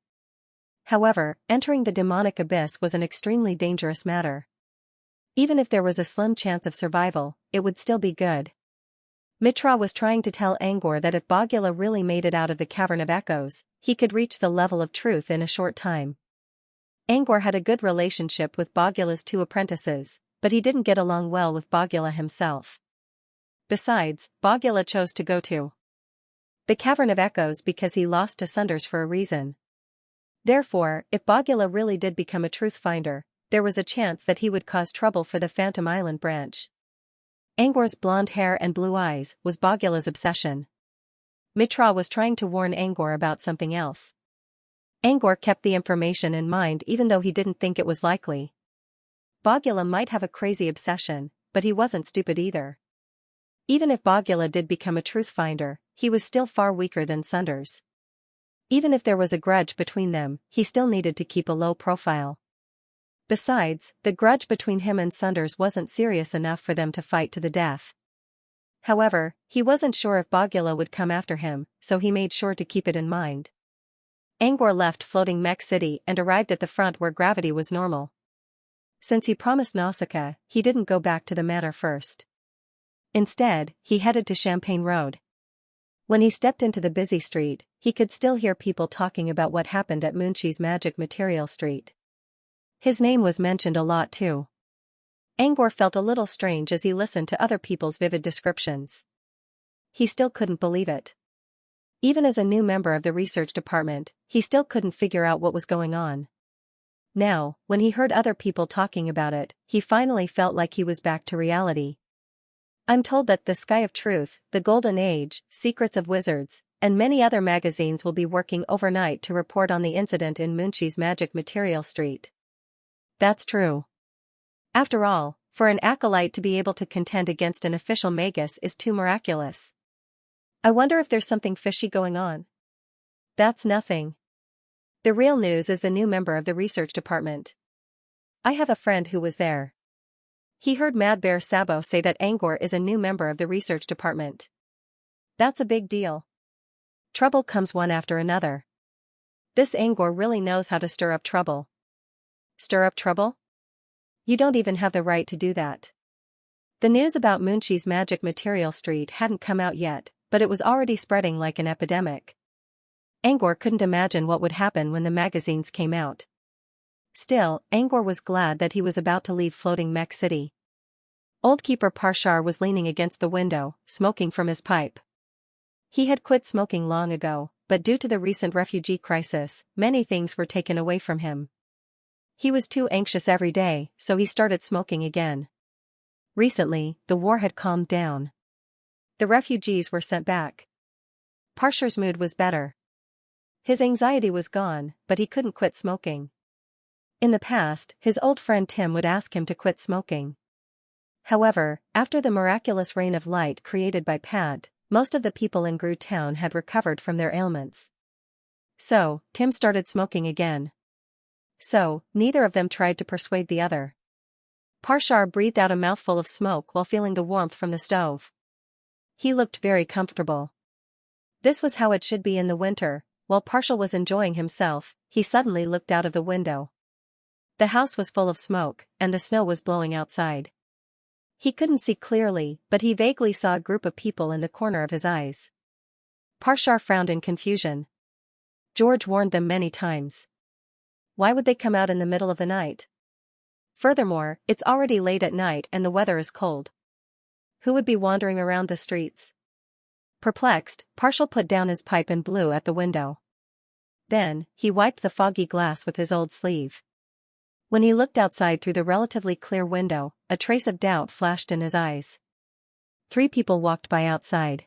However, entering the demonic abyss was an extremely dangerous matter. Even if there was a slim chance of survival, it would still be good. Mitra was trying to tell Angor that if Bogula really made it out of the Cavern of Echoes, he could reach the level of truth in a short time. Angor had a good relationship with Bogula's two apprentices, but he didn't get along well with Bogula himself. Besides, Bogula chose to go to the Cavern of Echoes because he lost to Sunders for a reason. Therefore, if Bogula really did become a truth finder, there was a chance that he would cause trouble for the Phantom Island branch. Angor's blonde hair and blue eyes was Bogula's obsession. Mitra was trying to warn Angor about something else. Angor kept the information in mind even though he didn't think it was likely. Bogula might have a crazy obsession, but he wasn't stupid either. Even if Bogula did become a truth finder, he was still far weaker than Sunders. Even if there was a grudge between them, he still needed to keep a low profile. Besides, the grudge between him and Sunders wasn't serious enough for them to fight to the death. However, he wasn't sure if Bogula would come after him, so he made sure to keep it in mind. Angor left floating Mech City and arrived at the front where gravity was normal. Since he promised Nausicaa, he didn't go back to the manor first. Instead, he headed to Champagne Road. When he stepped into the busy street, he could still hear people talking about what happened at Munchi's Magic Material Street. His name was mentioned a lot too. Angor felt a little strange as he listened to other people's vivid descriptions. He still couldn't believe it. Even as a new member of the research department, he still couldn't figure out what was going on. Now, when he heard other people talking about it, he finally felt like he was back to reality. I'm told that The Sky of Truth, The Golden Age, Secrets of Wizards, and many other magazines will be working overnight to report on the incident in Munchi's Magic Material Street. That's true. After all, for an acolyte to be able to contend against an official magus is too miraculous. I wonder if there's something fishy going on. That's nothing. The real news is the new member of the research department. I have a friend who was there. He heard Mad Bear Sabo say that Angor is a new member of the research department. That's a big deal. Trouble comes one after another. This Angor really knows how to stir up trouble. Stir up trouble? You don't even have the right to do that. The news about Munchi's Magic Material Street hadn't come out yet, but it was already spreading like an epidemic. Angor couldn't imagine what would happen when the magazines came out. Still, Angor was glad that he was about to leave floating Mech City. Old Keeper Parshar was leaning against the window, smoking from his pipe. He had quit smoking long ago, but due to the recent refugee crisis, many things were taken away from him. He was too anxious every day, so he started smoking again. Recently, the war had calmed down. The refugees were sent back. Parshar's mood was better. His anxiety was gone, but he couldn't quit smoking. In the past, his old friend Tim would ask him to quit smoking. However, after the miraculous rain of light created by Pad, most of the people in Gru Town had recovered from their ailments. So, Tim started smoking again. So, neither of them tried to persuade the other. Parshar breathed out a mouthful of smoke while feeling the warmth from the stove. He looked very comfortable. This was how it should be in the winter, while Partial was enjoying himself, he suddenly looked out of the window. The house was full of smoke, and the snow was blowing outside. He couldn't see clearly, but he vaguely saw a group of people in the corner of his eyes. Parshar frowned in confusion. George warned them many times. Why would they come out in the middle of the night? Furthermore, it's already late at night and the weather is cold. Who would be wandering around the streets? Perplexed, Partial put down his pipe and blew at the window. Then, he wiped the foggy glass with his old sleeve. When he looked outside through the relatively clear window, a trace of doubt flashed in his eyes. 3 people walked by outside.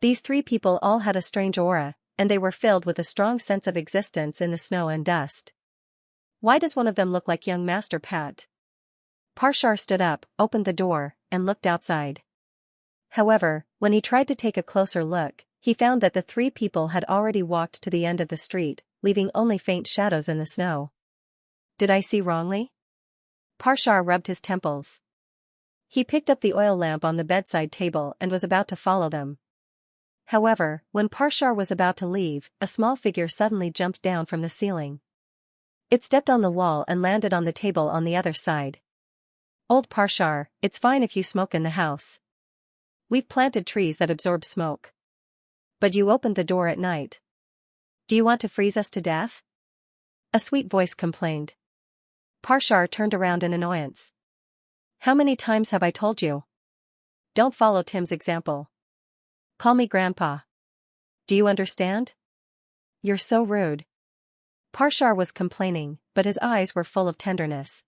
These 3 people all had a strange aura, and they were filled with a strong sense of existence in the snow and dust. Why does one of them look like young Master Pat? Parshar stood up, opened the door, and looked outside. However, when he tried to take a closer look, he found that the 3 people had already walked to the end of the street, leaving only faint shadows in the snow. Did I see wrongly? Parshar rubbed his temples. He picked up the oil lamp on the bedside table and was about to follow them. However, when Parshar was about to leave, a small figure suddenly jumped down from the ceiling. It stepped on the wall and landed on the table on the other side. Old Parshar, it's fine if you smoke in the house. We've planted trees that absorb smoke. But you opened the door at night. Do you want to freeze us to death? A sweet voice complained. Parshar turned around in annoyance. How many times have I told you? Don't follow Tim's example. Call me Grandpa. Do you understand? You're so rude. Parshar was complaining, but his eyes were full of tenderness.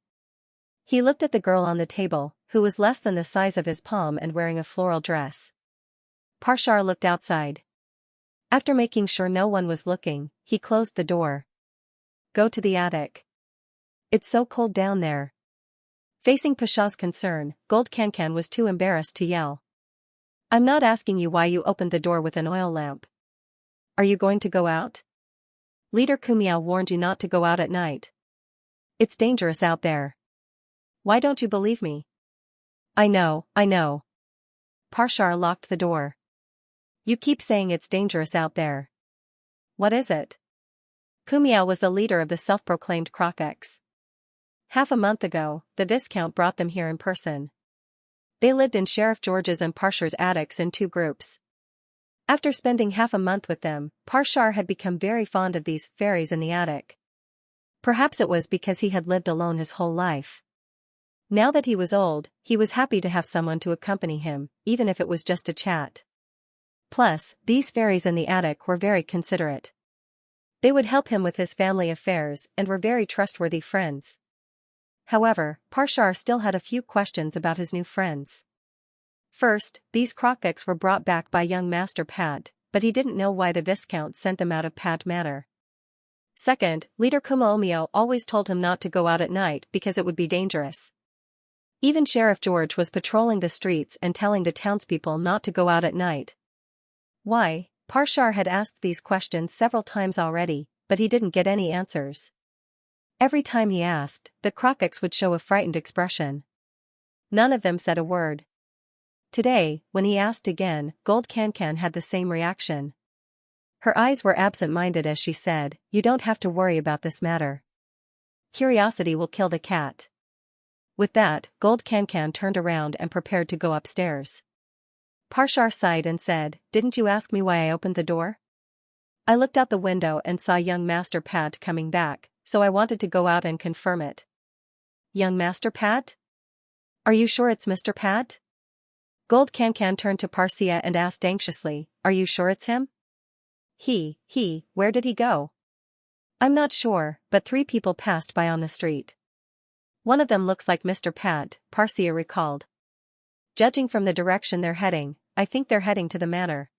He looked at the girl on the table, who was less than the size of his palm and wearing a floral dress. Parshar looked outside. After making sure no one was looking, he closed the door. Go to the attic. It's so cold down there. Facing Pasha's concern, Gold Cancan was too embarrassed to yell. I'm not asking you why you opened the door with an oil lamp. Are you going to go out? Leader Kumiao warned you not to go out at night. It's dangerous out there. Why don't you believe me? I know. Parshar locked the door. You keep saying it's dangerous out there. What is it? Kumiao was the leader of the self-proclaimed Crocs. Half a month ago, the Viscount brought them here in person. They lived in Sheriff George's and Parshar's attics in 2 groups. After spending half a month with them, Parshar had become very fond of these fairies in the attic. Perhaps it was because he had lived alone his whole life. Now that he was old, he was happy to have someone to accompany him, even if it was just a chat. Plus, these fairies in the attic were very considerate. They would help him with his family affairs and were very trustworthy friends. However, Parshar still had a few questions about his new friends. First, these Crocs were brought back by young Master Pat, but he didn't know why the Viscount sent them out of Pat Manor. Second, Leader Kumaomio always told him not to go out at night because it would be dangerous. Even Sheriff George was patrolling the streets and telling the townspeople not to go out at night. Why? Parshar had asked these questions several times already, but he didn't get any answers. Every time he asked, the Crocs would show a frightened expression. None of them said a word. Today, when he asked again, Gold Cancan had the same reaction. Her eyes were absent-minded as she said, "You don't have to worry about this matter. Curiosity will kill the cat." With that, Gold Cancan turned around and prepared to go upstairs. Parshar sighed and said, "Didn't you ask me why I opened the door? I looked out the window and saw young Master Pat coming back, so I wanted to go out and confirm it." Young Master Pat? Are you sure it's Mr. Pat? Gold Cancan turned to Parsia and asked anxiously, "Are you sure it's him?" Where did he go? I'm not sure, but 3 people passed by on the street. One of them looks like Mr. Pat, Parsia recalled. Judging from the direction they're heading, I think they're heading to the manor.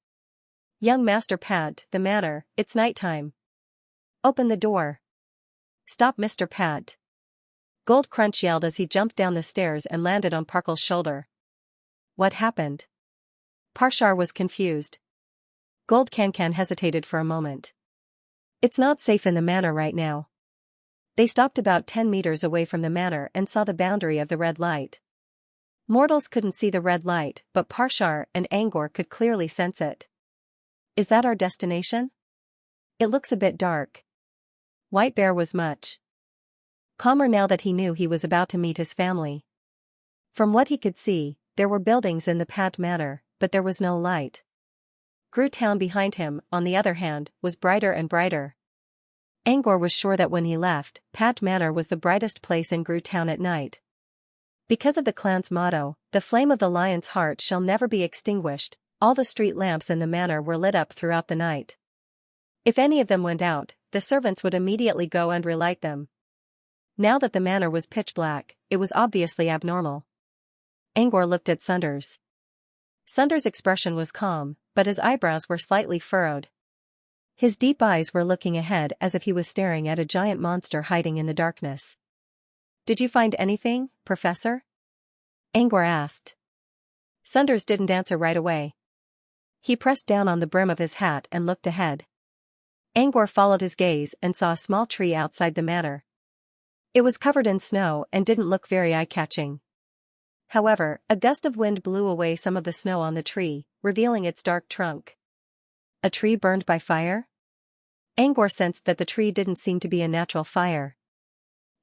Young Master Pat, the manor, it's nighttime. Open the door. Stop, Mr. Pat. Gold Crunch yelled as he jumped down the stairs and landed on Parkle's shoulder. What happened? Parshar was confused. Gold Cancan hesitated for a moment. It's not safe in the manor right now. They stopped about 10 meters away from the manor and saw the boundary of the red light. Mortals couldn't see the red light, but Parshar and Angor could clearly sense it. Is that our destination? It looks a bit dark. White Bear was much calmer now that he knew he was about to meet his family. From what he could see, there were buildings in the Pat Manor, but there was no light. Gru Town behind him, on the other hand, was brighter and brighter. Angor was sure that when he left, Pat Manor was the brightest place in Gru Town at night. Because of the clan's motto, the flame of the lion's heart shall never be extinguished, all the street lamps in the manor were lit up throughout the night. If any of them went out, the servants would immediately go and relight them. Now that the manor was pitch black, it was obviously abnormal. Angor looked at Sunders. Sunders' expression was calm, but his eyebrows were slightly furrowed. His deep eyes were looking ahead as if he was staring at a giant monster hiding in the darkness. "Did you find anything, Professor?" Angor asked. Sunders didn't answer right away. He pressed down on the brim of his hat and looked ahead. Angor followed his gaze and saw a small tree outside the manor. It was covered in snow and didn't look very eye-catching. However, a gust of wind blew away some of the snow on the tree, revealing its dark trunk. A tree burned by fire? Angor sensed that the tree didn't seem to be a natural fire.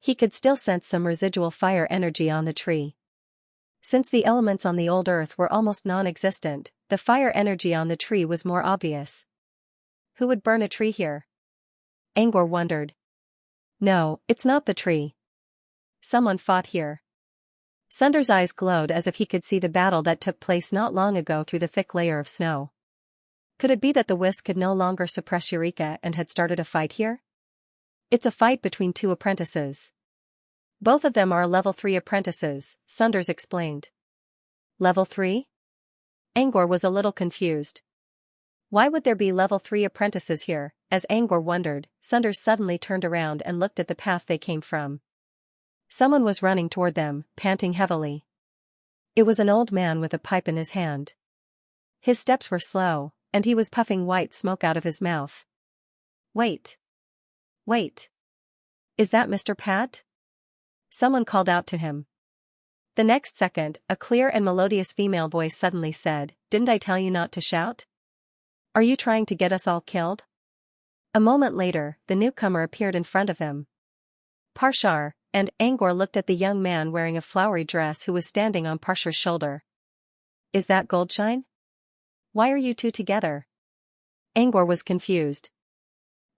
He could still sense some residual fire energy on the tree. Since the elements on the old Earth were almost non-existent, the fire energy on the tree was more obvious. Who would burn a tree here? Angor wondered. No, it's not the tree. Someone fought here. Sunders' eyes glowed as if he could see the battle that took place not long ago through the thick layer of snow. Could it be that the Whisk could no longer suppress Eureka and had started a fight here? It's a fight between two apprentices. Both of them are level 3 apprentices, Sunders explained. Level 3? Angor was a little confused. Why would there be level 3 apprentices here? As Angor wondered, Sunders suddenly turned around and looked at the path they came from. Someone was running toward them, panting heavily. It was an old man with a pipe in his hand. His steps were slow, and he was puffing white smoke out of his mouth. Wait. Wait. Is that Mr. Pat? Someone called out to him. The next second, a clear and melodious female voice suddenly said, "Didn't I tell you not to shout? Are you trying to get us all killed?" A moment later, the newcomer appeared in front of them. Parshar, and Angor looked at the young man wearing a flowery dress who was standing on Parshar's shoulder. Is that Goldshine? Why are you two together? Angor was confused.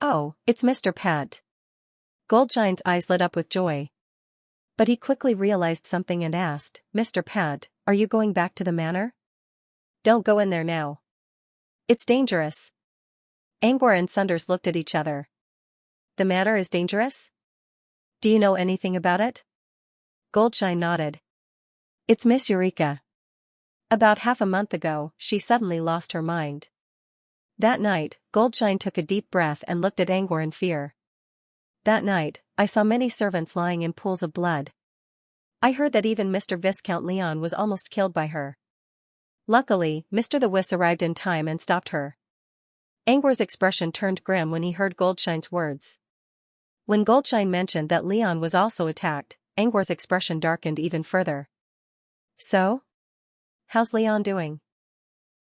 Oh, it's Mr. Pat. Goldshine's eyes lit up with joy. But he quickly realized something and asked, Mr. Pat, are you going back to the manor? Don't go in there now. It's dangerous. Angor and Sunders looked at each other. The manor is dangerous? Do you know anything about it? Goldshine nodded. It's Miss Eureka. About half a month ago, she suddenly lost her mind. That night, Goldshine took a deep breath and looked at Angor in fear. That night, I saw many servants lying in pools of blood. I heard that even Mr. Viscount Leon was almost killed by her. Luckily, Mr. the Whisk arrived in time and stopped her. Angor's expression turned grim when he heard Goldshine's words. When Goldshine mentioned that Leon was also attacked, Angor's expression darkened even further. So? How's Leon doing?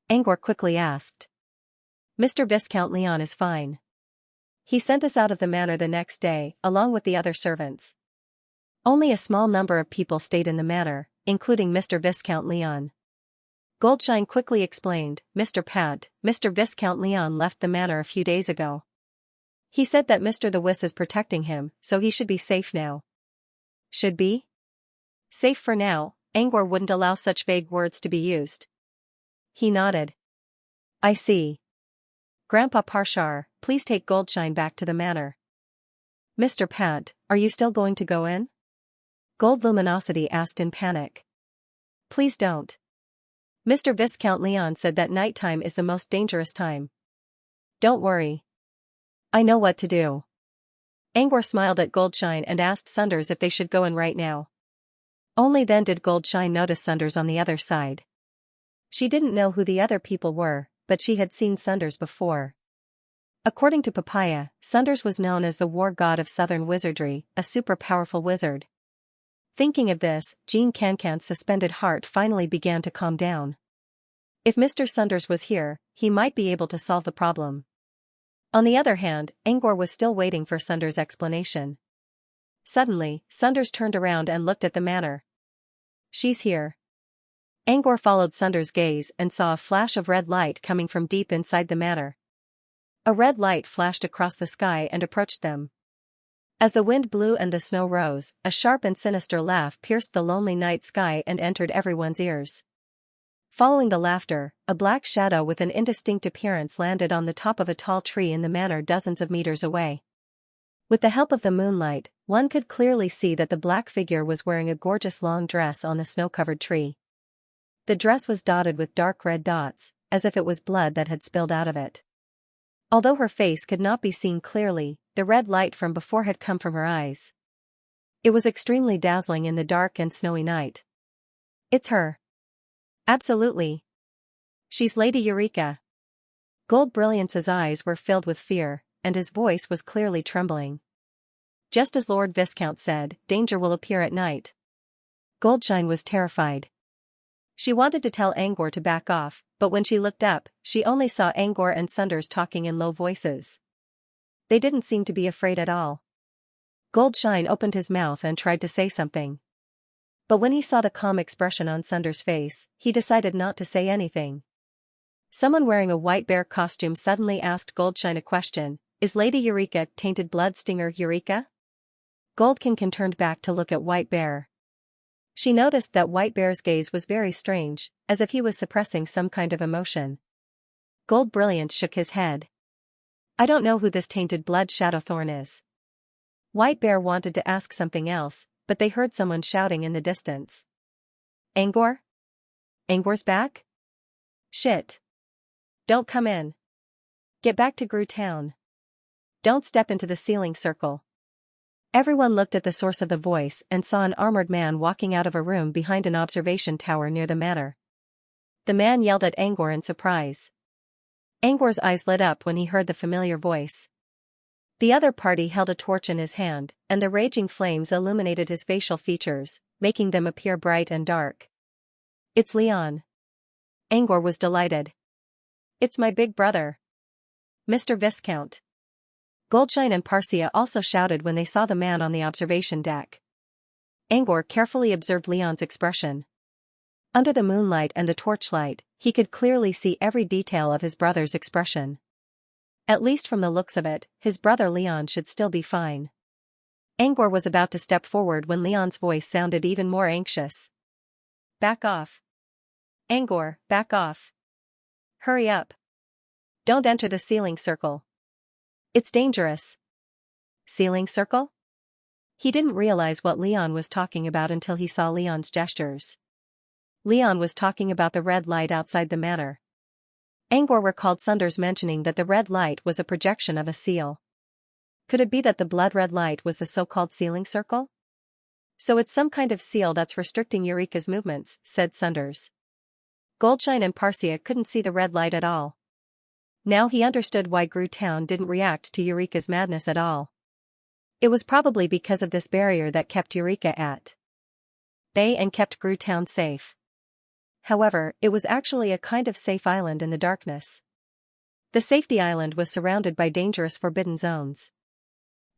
Angor quickly asked. Mr. Viscount Leon is fine. He sent us out of the manor the next day, along with the other servants. Only a small number of people stayed in the manor, including Mr. Viscount Leon. Goldshine quickly explained, Mr. Pat, Mr. Viscount Leon left the manor a few days ago. He said that Mr. the Whisk is protecting him, so he should be safe now. Should be? Safe for now, Angor wouldn't allow such vague words to be used. He nodded. I see. Grandpa Parshar, please take Goldshine back to the manor. Mr. Pat, are you still going to go in? Gold Luminosity asked in panic. Please don't. Mr. Viscount Leon said that nighttime is the most dangerous time. Don't worry. I know what to do. Angor smiled at Goldshine and asked Sunders if they should go in right now. Only then did Goldshine notice Sunders on the other side. She didn't know who the other people were, but she had seen Sunders before. According to Papaya, Sunders was known as the war god of southern wizardry, a super powerful wizard. Thinking of this, Jean Cancan's suspended heart finally began to calm down. If Mr. Sunders was here, he might be able to solve the problem. On the other hand, Angor was still waiting for Sunder's explanation. Suddenly, Sunders turned around and looked at the manor. "She's here." Angor followed Sunder's gaze and saw a flash of red light coming from deep inside the manor. A red light flashed across the sky and approached them. As the wind blew and the snow rose, a sharp and sinister laugh pierced the lonely night sky and entered everyone's ears. Following the laughter, a black shadow with an indistinct appearance landed on the top of a tall tree in the manor dozens of meters away. With the help of the moonlight, one could clearly see that the black figure was wearing a gorgeous long dress on the snow-covered tree. The dress was dotted with dark red dots, as if it was blood that had spilled out of it. Although her face could not be seen clearly, the red light from before had come from her eyes. It was extremely dazzling in the dark and snowy night. "It's her." "Absolutely. She's Lady Eureka." Gold Brilliance's eyes were filled with fear, and his voice was clearly trembling. "Just as Lord Viscount said, danger will appear at night." Goldshine was terrified. She wanted to tell Angor to back off, but when she looked up, she only saw Angor and Sunders talking in low voices. They didn't seem to be afraid at all. Goldshine opened his mouth and tried to say something. But when he saw the calm expression on Sunders' face, he decided not to say anything. Someone wearing a white bear costume suddenly asked Goldshine a question. "Is Lady Eureka tainted blood stinger Eureka?" Goldkinkin turned back to look at White Bear. She noticed that White Bear's gaze was very strange, as if he was suppressing some kind of emotion. Gold Brilliance shook his head. "I don't know who this tainted blood Shadowthorn is." White Bear wanted to ask something else, but they heard someone shouting in the distance. "Angor? Angor's back? Shit. Don't come in. Get back to Grue Town. Don't step into the sealing circle." Everyone looked at the source of the voice and saw an armored man walking out of a room behind an observation tower near the manor. The man yelled at Angor in surprise. Angor's eyes lit up when he heard the familiar voice. The other party held a torch in his hand, and the raging flames illuminated his facial features, making them appear bright and dark. "It's Leon." Angor was delighted. "It's my big brother, Mr. Viscount." Goldshine and Parsia also shouted when they saw the man on the observation deck. Angor carefully observed Leon's expression. Under the moonlight and the torchlight, he could clearly see every detail of his brother's expression. At least from the looks of it, his brother Leon should still be fine. Angor was about to step forward when Leon's voice sounded even more anxious. "Back off. Angor, back off. Hurry up. Don't enter the sealing circle. It's dangerous." Sealing circle? He didn't realize what Leon was talking about until he saw Leon's gestures. Leon was talking about the red light outside the manor. Angor recalled Sunders mentioning that the red light was a projection of a seal. Could it be that the blood-red light was the so-called sealing circle? "So it's some kind of seal that's restricting Eureka's movements," said Sunders. Goldshine and Parsia couldn't see the red light at all. Now he understood why Grue Town didn't react to Eureka's madness at all. It was probably because of this barrier that kept Eureka at bay and kept Grue Town safe. However, it was actually a kind of safe island in the darkness. The safety island was surrounded by dangerous forbidden zones.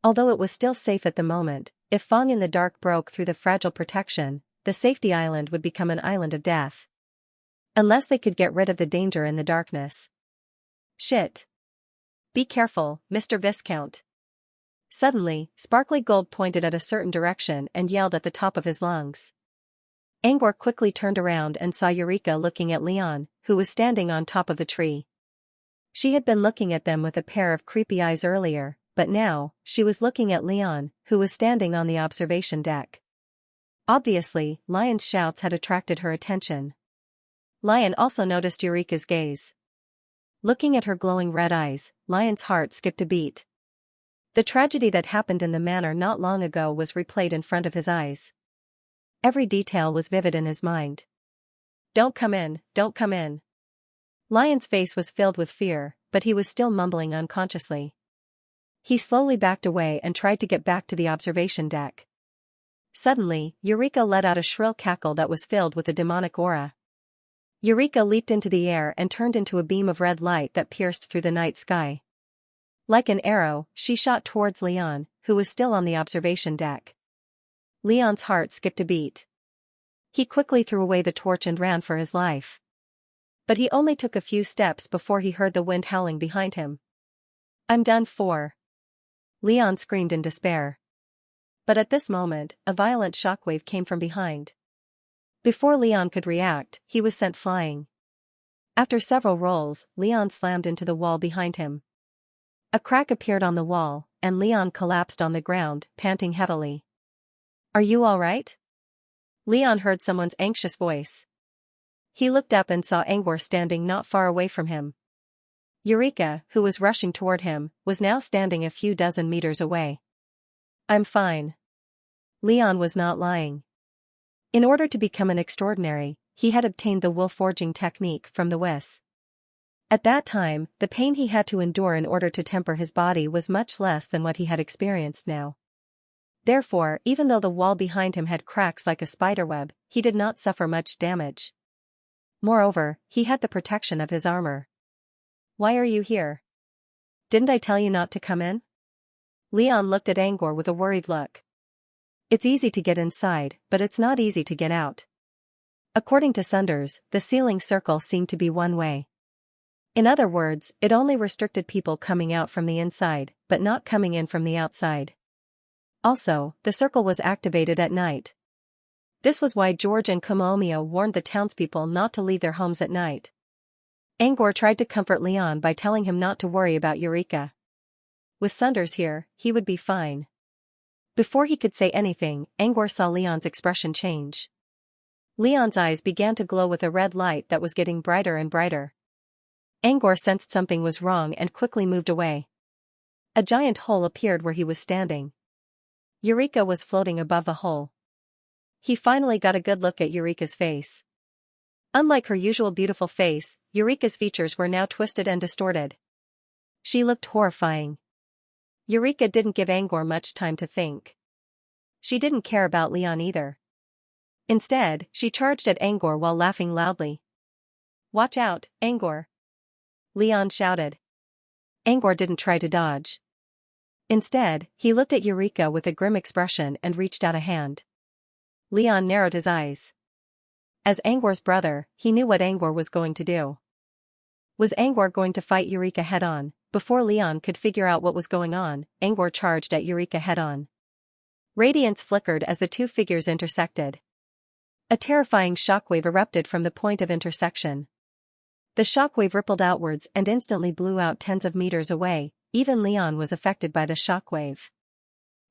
Although it was still safe at the moment, if Fong in the Dark broke through the fragile protection, the safety island would become an island of death. Unless they could get rid of the danger in the darkness. "Shit. Be careful, Mr. Viscount." Suddenly, Sparkly Gold pointed at a certain direction and yelled at the top of his lungs. Angor quickly turned around and saw Eureka looking at Leon, who was standing on top of the tree. She had been looking at them with a pair of creepy eyes earlier, but now, she was looking at Leon, who was standing on the observation deck. Obviously, Lion's shouts had attracted her attention. Lion also noticed Eureka's gaze. Looking at her glowing red eyes, Lion's heart skipped a beat. The tragedy that happened in the manor not long ago was replayed in front of his eyes. Every detail was vivid in his mind. "Don't come in, don't come in." Lion's face was filled with fear, but he was still mumbling unconsciously. He slowly backed away and tried to get back to the observation deck. Suddenly, Eureka let out a shrill cackle that was filled with a demonic aura. Eureka leaped into the air and turned into a beam of red light that pierced through the night sky. Like an arrow, she shot towards Leon, who was still on the observation deck. Leon's heart skipped a beat. He quickly threw away the torch and ran for his life. But he only took a few steps before he heard the wind howling behind him. "I'm done for!" Leon screamed in despair. But at this moment, a violent shockwave came from behind. Before Leon could react, he was sent flying. After several rolls, Leon slammed into the wall behind him. A crack appeared on the wall, and Leon collapsed on the ground, panting heavily. "Are you all right?" Leon heard someone's anxious voice. He looked up and saw Angor standing not far away from him. Eureka, who was rushing toward him, was now standing a few dozen meters away. "I'm fine." Leon was not lying. In order to become an extraordinary, he had obtained the wool forging technique from the Wiss. At that time, the pain he had to endure in order to temper his body was much less than what he had experienced now. Therefore, even though the wall behind him had cracks like a spiderweb, he did not suffer much damage. Moreover, he had the protection of his armor. "Why are you here? Didn't I tell you not to come in?" Leon looked at Angor with a worried look. "It's easy to get inside, but it's not easy to get out." According to Sunders, the sealing circle seemed to be one way. In other words, it only restricted people coming out from the inside, but not coming in from the outside. Also, the circle was activated at night. This was why George and Kumaomio warned the townspeople not to leave their homes at night. Angor tried to comfort Leon by telling him not to worry about Eureka. With Sunders here, he would be fine. Before he could say anything, Angor saw Leon's expression change. Leon's eyes began to glow with a red light that was getting brighter and brighter. Angor sensed something was wrong and quickly moved away. A giant hole appeared where he was standing. Eureka was floating above the hole. He finally got a good look at Eureka's face. Unlike her usual beautiful face, Eureka's features were now twisted and distorted. She looked horrifying. Eureka didn't give Angor much time to think. She didn't care about Leon either. Instead, she charged at Angor while laughing loudly. "Watch out, Angor!" Leon shouted. Angor didn't try to dodge. Instead, he looked at Eureka with a grim expression and reached out a hand. Leon narrowed his eyes. As Angor's brother, he knew what Angor was going to do. Was Angor going to fight Eureka head-on? Before Leon could figure out what was going on, Angor charged at Eureka head-on. Radiance flickered as the two figures intersected. A terrifying shockwave erupted from the point of intersection. The shockwave rippled outwards and instantly blew out tens of meters away. Even Leon was affected by the shockwave.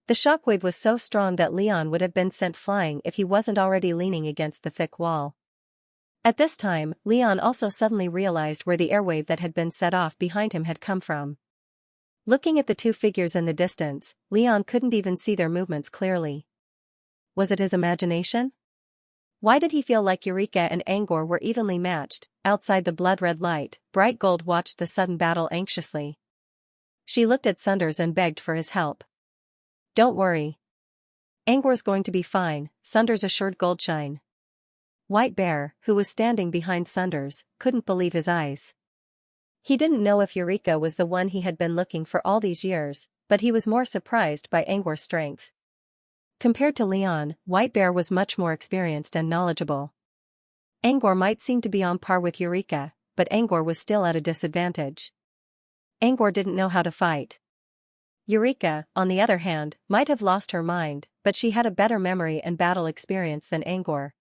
The shockwave was so strong that Leon would have been sent flying if he wasn't already leaning against the thick wall. At this time, Leon also suddenly realized where the airwave that had been set off behind him had come from. Looking at the two figures in the distance, Leon couldn't even see their movements clearly. Was it his imagination? Why did he feel like Eureka and Angor were evenly matched? Outside the blood-red light, Bright Gold watched the sudden battle anxiously. She looked at Sunders and begged for his help. "Don't worry. Angor's going to be fine," Sunders assured Goldshine. White Bear, who was standing behind Sunders, couldn't believe his eyes. He didn't know if Eureka was the one he had been looking for all these years, but he was more surprised by Angor's strength. Compared to Leon, White Bear was much more experienced and knowledgeable. Angor might seem to be on par with Eureka, but Angor was still at a disadvantage. Angor didn't know how to fight. Eureka, on the other hand, might have lost her mind, but she had a better memory and battle experience than Angor.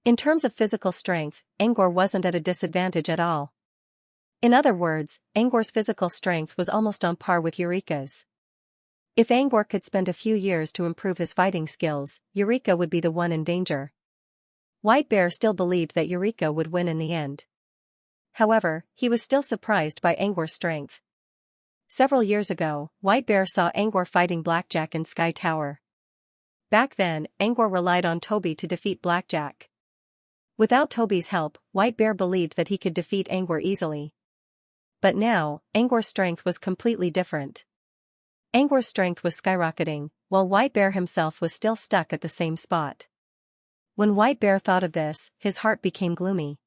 In terms of physical strength, Angor wasn't at a disadvantage at all. In other words, Angor's physical strength was almost on par with Eureka's. If Angor could spend a few years to improve his fighting skills, Eureka would be the one in danger. White Bear still believed that Eureka would win in the end. However, he was still surprised by Angor's strength. Several years ago, White Bear saw Angor fighting Blackjack in Sky Tower. Back then, Angor relied on Toby to defeat Blackjack. Without Toby's help, White Bear believed that he could defeat Angor easily. But now, Angor's strength was completely different. Angor's strength was skyrocketing, while White Bear himself was still stuck at the same spot. When White Bear thought of this, his heart became gloomy.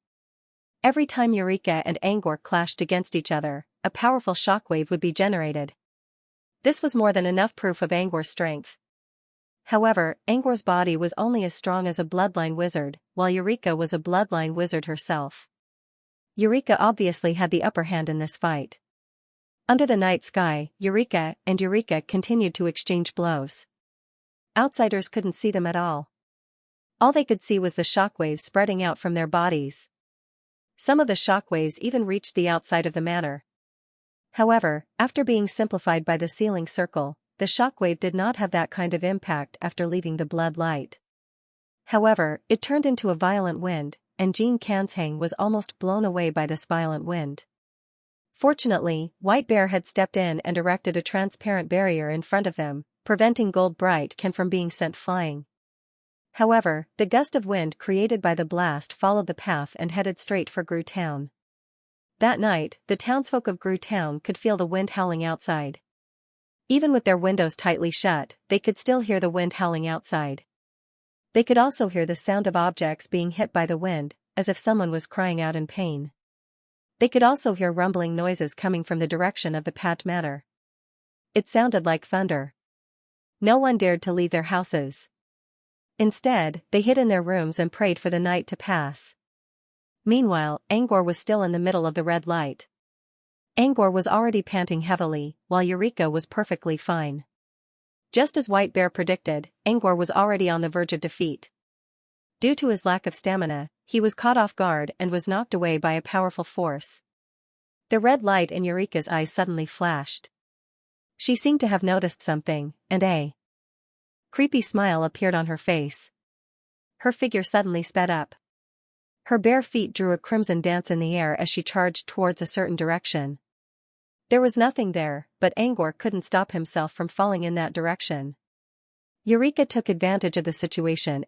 Every time Eureka and Angor clashed against each other, a powerful shockwave would be generated. This was more than enough proof of Angor's strength. However, Angor's body was only as strong as a bloodline wizard, while Eureka was a bloodline wizard herself. Eureka obviously had the upper hand in this fight. Under the night sky, Eureka continued to exchange blows. Outsiders couldn't see them at all. All they could see was the shockwaves spreading out from their bodies. Some of the shockwaves even reached the outside of the manor. However, after being simplified by the sealing circle, the shockwave did not have that kind of impact after leaving the blood light. However, it turned into a violent wind, and Jean Kanshang was almost blown away by this violent wind. Fortunately, White Bear had stepped in and erected a transparent barrier in front of them, preventing Gold Bright Can from being sent flying. However, the gust of wind created by the blast followed the path and headed straight for Gru Town. That night, the townsfolk of Gru Town could feel the wind howling outside. Even with their windows tightly shut, they could still hear the wind howling outside. They could also hear the sound of objects being hit by the wind, as if someone was crying out in pain. They could also hear rumbling noises coming from the direction of the Pat Manor. It sounded like thunder. No one dared to leave their houses. Instead, they hid in their rooms and prayed for the night to pass. Meanwhile, Angor was still in the middle of the red light. Angor was already panting heavily, while Eureka was perfectly fine. Just as White Bear predicted, Angor was already on the verge of defeat. Due to his lack of stamina, he was caught off guard and was knocked away by a powerful force. The red light in Eureka's eyes suddenly flashed. She seemed to have noticed something, and a creepy smile appeared on her face. Her figure suddenly sped up. Her bare feet drew a crimson dance in the air as she charged towards a certain direction. There was nothing there, but Angor couldn't stop himself from falling in that direction. Eureka took advantage of the situation.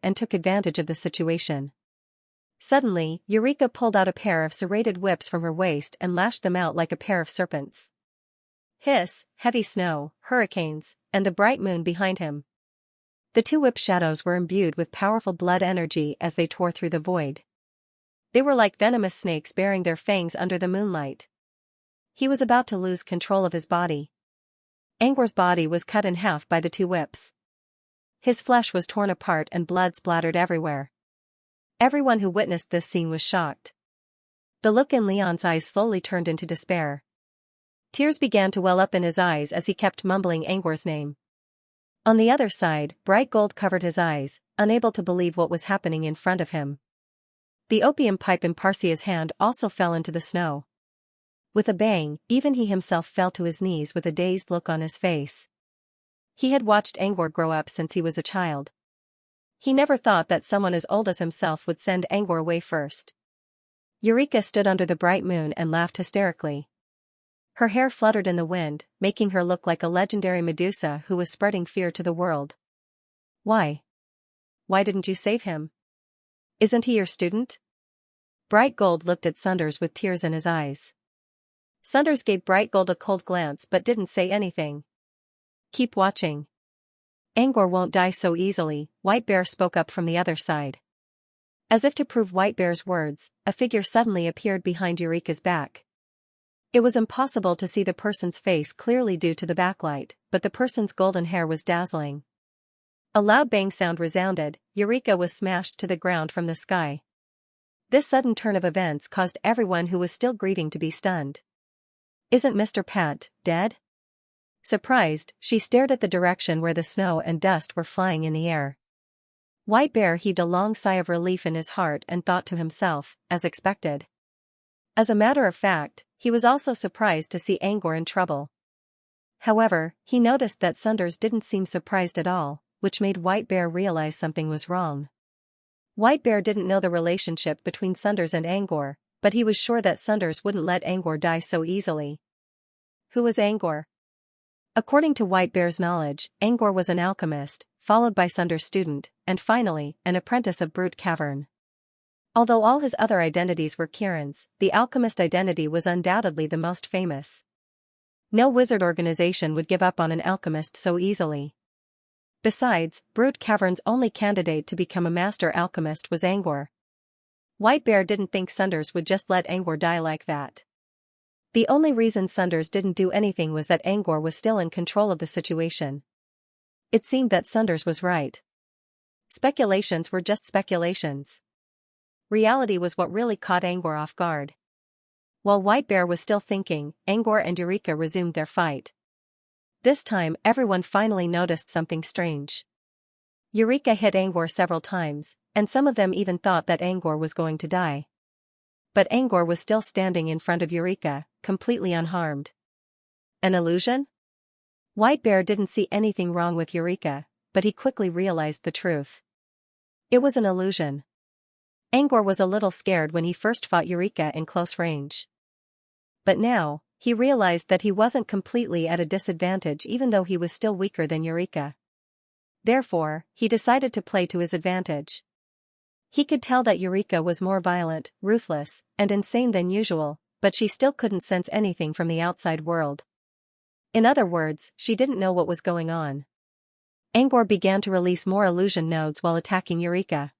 Suddenly, Eureka pulled out a pair of serrated whips from her waist and lashed them out like a pair of serpents. Hiss, heavy snow, hurricanes, and the bright moon behind him. The two whip shadows were imbued with powerful blood energy as they tore through the void. They were like venomous snakes baring their fangs under the moonlight. He was about to lose control of his body. Angor's body was cut in half by the two whips. His flesh was torn apart and blood splattered everywhere. Everyone who witnessed this scene was shocked. The look in Leon's eyes slowly turned into despair. Tears began to well up in his eyes as he kept mumbling Angor's name. On the other side, Bright Gold covered his eyes, unable to believe what was happening in front of him. The opium pipe in Parsia's hand also fell into the snow. With a bang, even he himself fell to his knees with a dazed look on his face. He had watched Angor grow up since he was a child. He never thought that someone as old as himself would send Angor away first. Eureka stood under the bright moon and laughed hysterically. Her hair fluttered in the wind, making her look like a legendary Medusa who was spreading fear to the world. Why? Why didn't you save him? Isn't he your student? Bright Gold looked at Sunders with tears in his eyes. Sunders gave Bright Gold a cold glance but didn't say anything. Keep watching. Angor won't die so easily, White Bear spoke up from the other side. As if to prove White Bear's words, a figure suddenly appeared behind Eureka's back. It was impossible to see the person's face clearly due to the backlight, but the person's golden hair was dazzling. A loud bang sound resounded. Eureka was smashed to the ground from the sky. This sudden turn of events caused everyone who was still grieving to be stunned. Isn't Mr. Pat dead? Surprised, she stared at the direction where the snow and dust were flying in the air. White Bear heaved a long sigh of relief in his heart and thought to himself, as expected. As a matter of fact, he was also surprised to see Angor in trouble. However, he noticed that Sunders didn't seem surprised at all, which made White Bear realize something was wrong. White Bear didn't know the relationship between Sunders and Angor, but he was sure that Sunders wouldn't let Angor die so easily. Who was Angor? According to White Bear's knowledge, Angor was an alchemist, followed by Sunders' student, and finally, an apprentice of Brute Cavern. Although all his other identities were Kiran's, the alchemist identity was undoubtedly the most famous. No wizard organization would give up on an alchemist so easily. Besides, Brute Cavern's only candidate to become a master alchemist was Angor. White Bear didn't think Sunders would just let Angor die like that. The only reason Sunders didn't do anything was that Angor was still in control of the situation. It seemed that Sunders was right. Speculations were just speculations. Reality was what really caught Angor off guard. While White Bear was still thinking, Angor and Eureka resumed their fight. This time, everyone finally noticed something strange. Eureka hit Angor several times, and some of them even thought that Angor was going to die. But Angor was still standing in front of Eureka, completely unharmed. An illusion? White Bear didn't see anything wrong with Eureka, but he quickly realized the truth. It was an illusion. Angor was a little scared when he first fought Eureka in close range. But now, he realized that he wasn't completely at a disadvantage even though he was still weaker than Eureka. Therefore, he decided to play to his advantage. He could tell that Eureka was more violent, ruthless, and insane than usual, but she still couldn't sense anything from the outside world. In other words, she didn't know what was going on. Angor began to release more illusion nodes while attacking Eureka.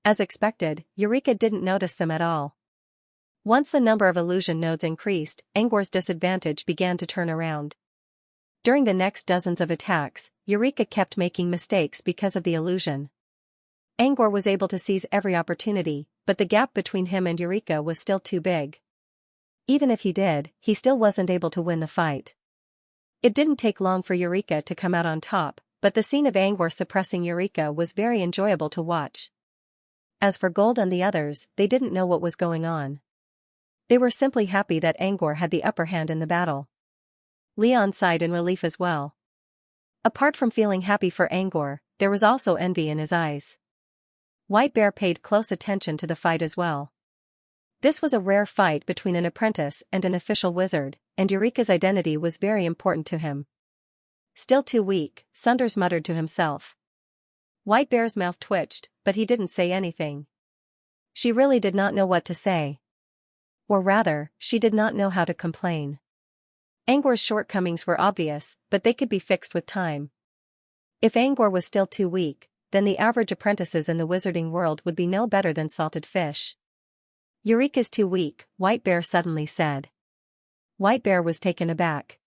As expected, Eureka didn't notice them at all. Once the number of illusion nodes increased, Angor's disadvantage began to turn around. During the next dozens of attacks, Eureka kept making mistakes because of the illusion. Angor was able to seize every opportunity, but the gap between him and Eureka was still too big. Even if he did, he still wasn't able to win the fight. It didn't take long for Eureka to come out on top, but the scene of Angor suppressing Eureka was very enjoyable to watch. As for Gold and the others, they didn't know what was going on. They were simply happy that Angor had the upper hand in the battle. Leon sighed in relief as well. Apart from feeling happy for Angor, there was also envy in his eyes. White Bear paid close attention to the fight as well. This was a rare fight between an apprentice and an official wizard, and Eureka's identity was very important to him. Still too weak, Sunders muttered to himself. White Bear's mouth twitched, but he didn't say anything. She really did not know what to say. Or rather, she did not know how to complain. Angor's shortcomings were obvious, but they could be fixed with time. If Angor was still too weak, then the average apprentices in the wizarding world would be no better than salted fish. Eureka's too weak, White Bear suddenly said. White Bear was taken aback.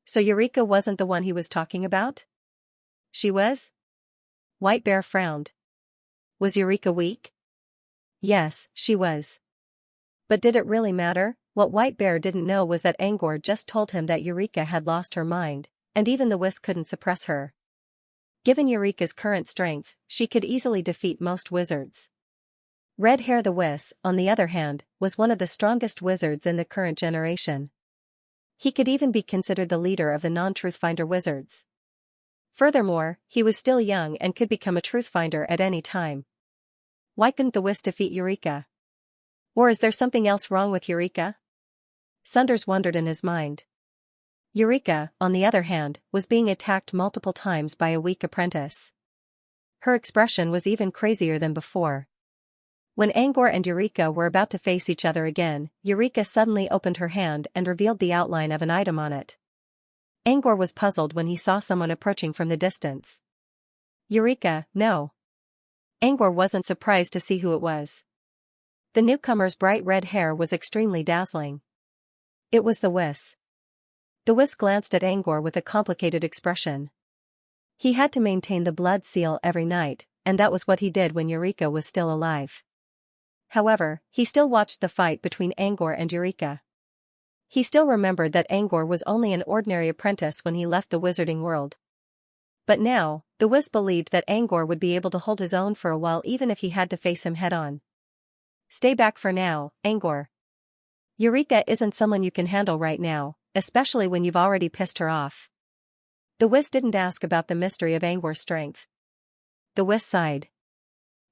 So Eureka wasn't the one he was talking about? She was? White Bear frowned. Was Eureka weak? Yes, she was. But did it really matter? What White Bear didn't know was that Angor just told him that Eureka had lost her mind, and even the Whisk couldn't suppress her. Given Eureka's current strength, she could easily defeat most wizards. Red Hair the Whisk, on the other hand, was one of the strongest wizards in the current generation. He could even be considered the leader of the non-Truthfinder wizards. Furthermore, he was still young and could become a Truthfinder at any time. Why couldn't the Whisk defeat Eureka? Or is there something else wrong with Eureka? Sunders wondered in his mind. Eureka, on the other hand, was being attacked multiple times by a weak apprentice. Her expression was even crazier than before. When Angor and Eureka were about to face each other again, Eureka suddenly opened her hand and revealed the outline of an item on it. Angor was puzzled when he saw someone approaching from the distance. Eureka, no. Angor wasn't surprised to see who it was. The newcomer's bright red hair was extremely dazzling. It was the Whisk. The Whisk glanced at Angor with a complicated expression. He had to maintain the blood seal every night, and that was what he did when Eureka was still alive. However, he still watched the fight between Angor and Eureka. He still remembered that Angor was only an ordinary apprentice when he left the wizarding world. But now, the Whisk believed that Angor would be able to hold his own for a while even if he had to face him head-on. Stay back for now, Angor. Eureka isn't someone you can handle right now, especially when you've already pissed her off. The Whisk didn't ask about the mystery of Angor's strength. The Whisk sighed.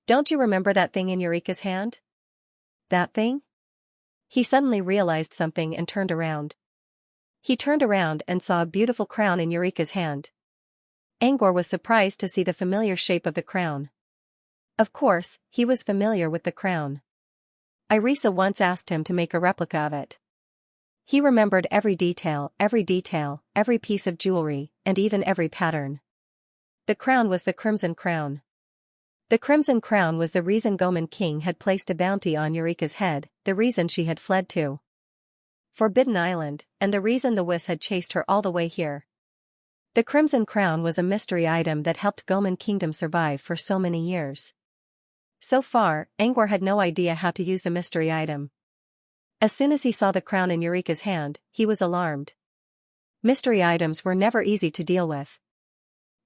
Don't you remember that thing in Eureka's hand? That thing? He suddenly realized something and turned around. He turned around and saw a beautiful crown in Eureka's hand. Angor was surprised to see the familiar shape of the crown. Of course, he was familiar with the crown. Irisa once asked him to make a replica of it. He remembered every detail, every piece of jewelry, and even every pattern. The crown was the Crimson Crown. The Crimson Crown was the reason Goman King had placed a bounty on Eureka's head, the reason she had fled to Forbidden Island, and the reason the Whis had chased her all the way here. The Crimson Crown was a mystery item that helped Goman Kingdom survive for so many years. So far, Angor had no idea how to use the mystery item. As soon as he saw the crown in Eureka's hand, he was alarmed. Mystery items were never easy to deal with.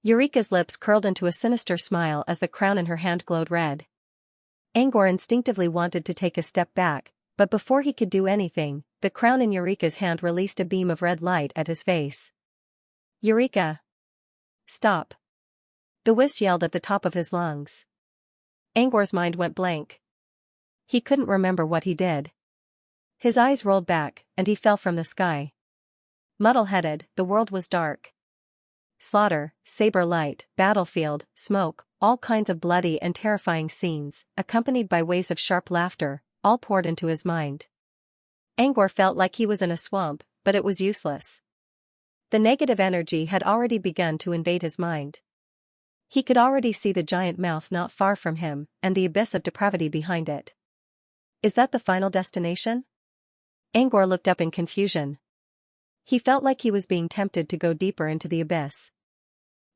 Eureka's lips curled into a sinister smile as the crown in her hand glowed red. Angor instinctively wanted to take a step back, but before he could do anything, the crown in Eureka's hand released a beam of red light at his face. Eureka! Stop! The Whis yelled at the top of his lungs. Angor's mind went blank. He couldn't remember what he did. His eyes rolled back, and he fell from the sky. Muddle-headed, the world was dark. Slaughter, saber light, battlefield, smoke, all kinds of bloody and terrifying scenes, accompanied by waves of sharp laughter, all poured into his mind. Angor felt like he was in a swamp, but it was useless. The negative energy had already begun to invade his mind. He could already see the giant mouth not far from him, and the abyss of depravity behind it. Is that the final destination? Angor looked up in confusion. He felt like he was being tempted to go deeper into the abyss.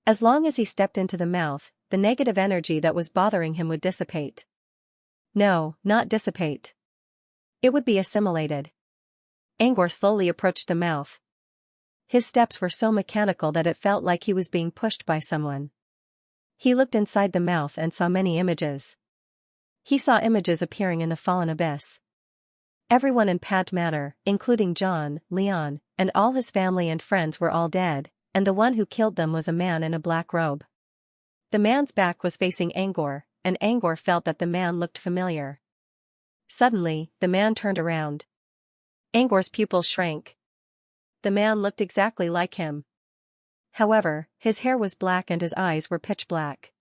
As long as he stepped into the mouth, the negative energy that was bothering him would dissipate. No, not dissipate. It would be assimilated. Angor slowly approached the mouth. His steps were so mechanical that it felt like he was being pushed by someone. He looked inside the mouth and saw many images. He saw images appearing in the fallen abyss. Everyone in Pad Manor, including John, Leon, and all his family and friends were all dead, and the one who killed them was a man in a black robe. The man's back was facing Angor, and Angor felt that the man looked familiar. Suddenly, the man turned around. Angor's pupils shrank. The man looked exactly like him. However, his hair was black and his eyes were pitch black.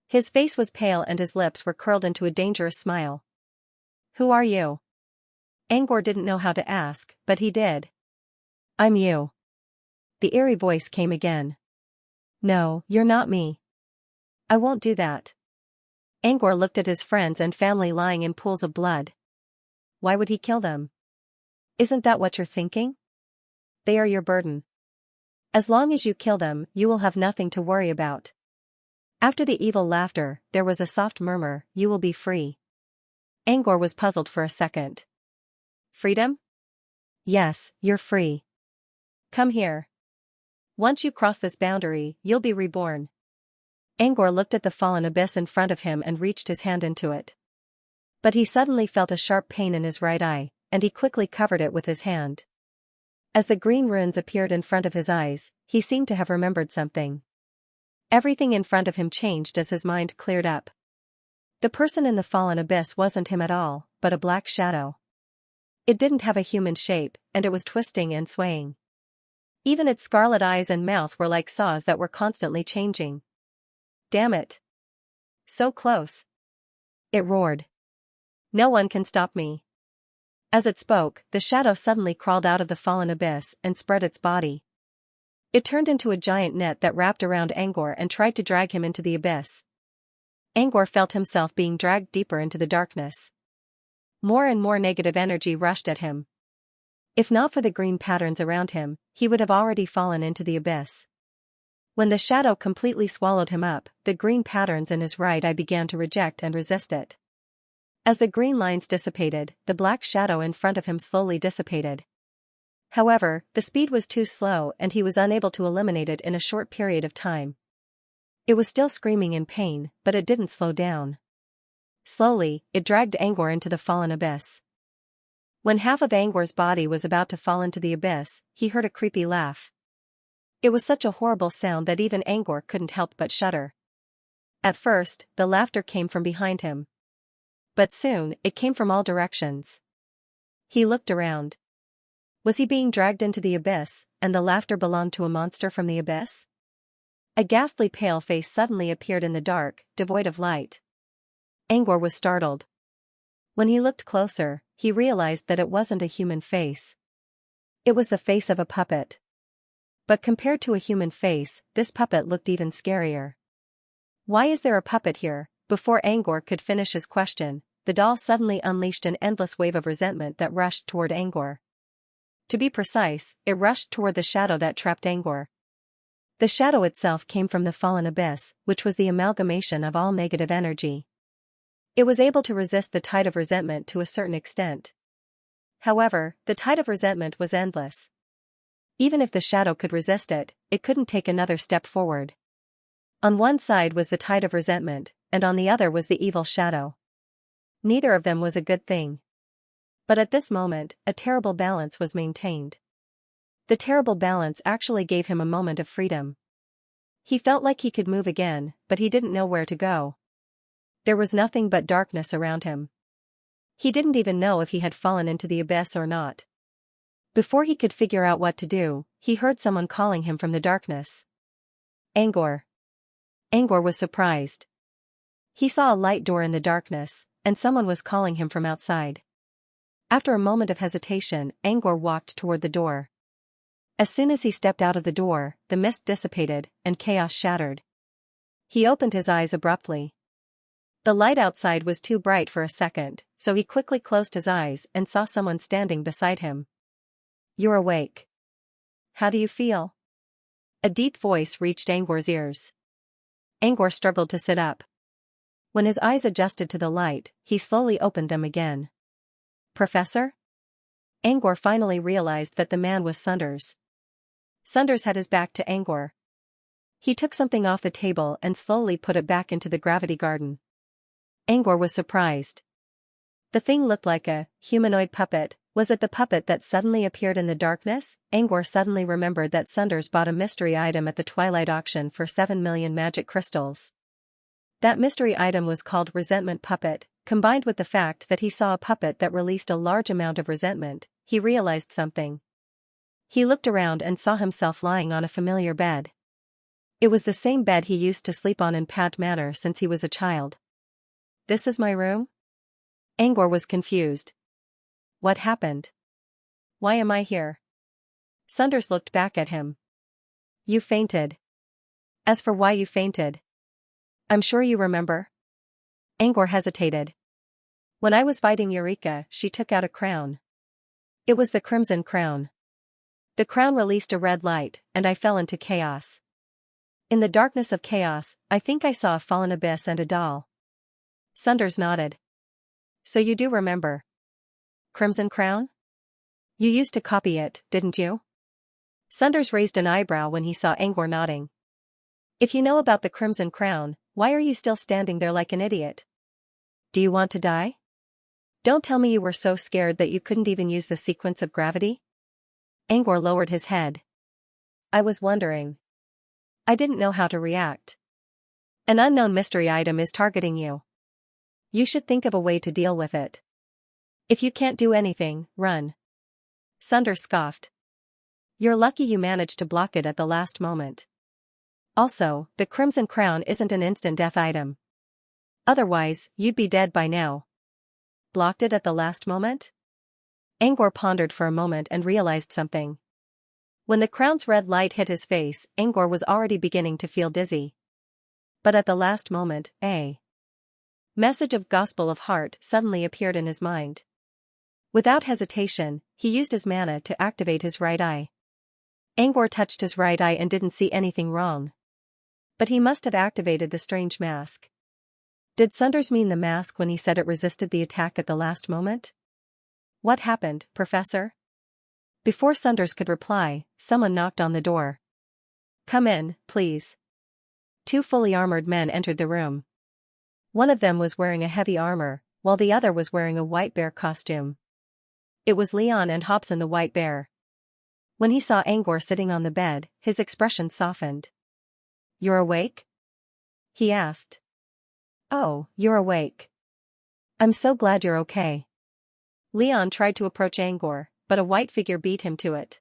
His face was pale and his lips were curled into a dangerous smile. Who are you? Angor didn't know how to ask, but he did. I'm you. The eerie voice came again. No, you're not me. I won't do that. Angor looked at his friends and family lying in pools of blood. Why would he kill them? Isn't that what you're thinking? They are your burden. As long as you kill them, you will have nothing to worry about. After the evil laughter, there was a soft murmur, you will be free. Angor was puzzled for a second. Freedom? Yes, you're free. Come here. Once you cross this boundary, you'll be reborn. Angor looked at the fallen abyss in front of him and reached his hand into it. But he suddenly felt a sharp pain in his right eye, and he quickly covered it with his hand. As the green runes appeared in front of his eyes, he seemed to have remembered something. Everything in front of him changed as his mind cleared up. The person in the fallen abyss wasn't him at all, but a black shadow. It didn't have a human shape, and it was twisting and swaying. Even its scarlet eyes and mouth were like saws that were constantly changing. Damn it! So close! It roared. No one can stop me. As it spoke, the shadow suddenly crawled out of the fallen abyss and spread its body. It turned into a giant net that wrapped around Angor and tried to drag him into the abyss. Angor felt himself being dragged deeper into the darkness. More and more negative energy rushed at him. If not for the green patterns around him, he would have already fallen into the abyss. When the shadow completely swallowed him up, the green patterns in his right eye began to reject and resist it. As the green lines dissipated, the black shadow in front of him slowly dissipated. However, the speed was too slow and he was unable to eliminate it in a short period of time. It was still screaming in pain, but it didn't slow down. Slowly, it dragged Angor into the fallen abyss. When half of Angor's body was about to fall into the abyss, he heard a creepy laugh. It was such a horrible sound that even Angor couldn't help but shudder. At first, the laughter came from behind him. But soon, it came from all directions. He looked around. Was he being dragged into the abyss, and the laughter belonged to a monster from the abyss? A ghastly pale face suddenly appeared in the dark, devoid of light. Angor was startled. When he looked closer, he realized that it wasn't a human face. It was the face of a puppet. But compared to a human face, this puppet looked even scarier. Why is there a puppet here? Before Angor could finish his question, the doll suddenly unleashed an endless wave of resentment that rushed toward Angor. To be precise, it rushed toward the shadow that trapped Angor. The shadow itself came from the fallen abyss, which was the amalgamation of all negative energy. It was able to resist the tide of resentment to a certain extent. However, the tide of resentment was endless. Even if the shadow could resist it, it couldn't take another step forward. On one side was the tide of resentment, and on the other was the evil shadow. Neither of them was a good thing. But at this moment, a terrible balance was maintained. The terrible balance actually gave him a moment of freedom. He felt like he could move again, but he didn't know where to go. There was nothing but darkness around him. He didn't even know if he had fallen into the abyss or not. Before he could figure out what to do, he heard someone calling him from the darkness. Angor. Angor was surprised. He saw a light door in the darkness, and someone was calling him from outside. After a moment of hesitation, Angor walked toward the door. As soon as he stepped out of the door, the mist dissipated, and chaos shattered. He opened his eyes abruptly. The light outside was too bright for a second, so he quickly closed his eyes and saw someone standing beside him. "You're awake. How do you feel?" A deep voice reached Angor's ears. Angor struggled to sit up. When his eyes adjusted to the light, he slowly opened them again. "Professor?" Angor finally realized that the man was Sunders. Sunders had his back to Angor. He took something off the table and slowly put it back into the gravity garden. Angor was surprised. The thing looked like a humanoid puppet. Was it the puppet that suddenly appeared in the darkness? Angor suddenly remembered that Sunders bought a mystery item at the Twilight auction for 7 million magic crystals. That mystery item was called Resentment Puppet. Combined with the fact that he saw a puppet that released a large amount of resentment, he realized something. He looked around and saw himself lying on a familiar bed. It was the same bed he used to sleep on in Pat Manor since he was a child. "This is my room?" Angor was confused. "What happened? Why am I here?" Sunders looked back at him. "You fainted. As for why you fainted, I'm sure you remember." Angor hesitated. "When I was fighting Eureka, she took out a crown. It was the Crimson Crown. The crown released a red light, and I fell into chaos. In the darkness of chaos, I think I saw a fallen abyss and a doll." Sunders nodded. "So you do remember. Crimson Crown? You used to copy it, didn't you?" Sunders raised an eyebrow when he saw Angor nodding. "If you know about the Crimson Crown, why are you still standing there like an idiot? Do you want to die? Don't tell me you were so scared that you couldn't even use the sequence of gravity?" Angor lowered his head. "I was wondering. I didn't know how to react. An unknown mystery item is targeting you. You should think of a way to deal with it. If you can't do anything, run." Sunders scoffed. "You're lucky you managed to block it at the last moment. Also, the Crimson Crown isn't an instant death item. Otherwise, you'd be dead by now." "Blocked it at the last moment?" Angor pondered for a moment and realized something. When the crown's red light hit his face, Angor was already beginning to feel dizzy. But at the last moment, a message of Gospel of Heart suddenly appeared in his mind. Without hesitation, he used his mana to activate his right eye. Angor touched his right eye and didn't see anything wrong. But he must have activated the strange mask. Did Sunders mean the mask when he said it resisted the attack at the last moment? "What happened, Professor?" Before Sunders could reply, someone knocked on the door. "Come in, please." Two fully armored men entered the room. One of them was wearing a heavy armor, while the other was wearing a white bear costume. It was Leon and Hobson the White Bear. When he saw Angor sitting on the bed, his expression softened. "You're awake?" he asked. "Oh, you're awake. I'm so glad you're okay." Leon tried to approach Angor, but a white figure beat him to it.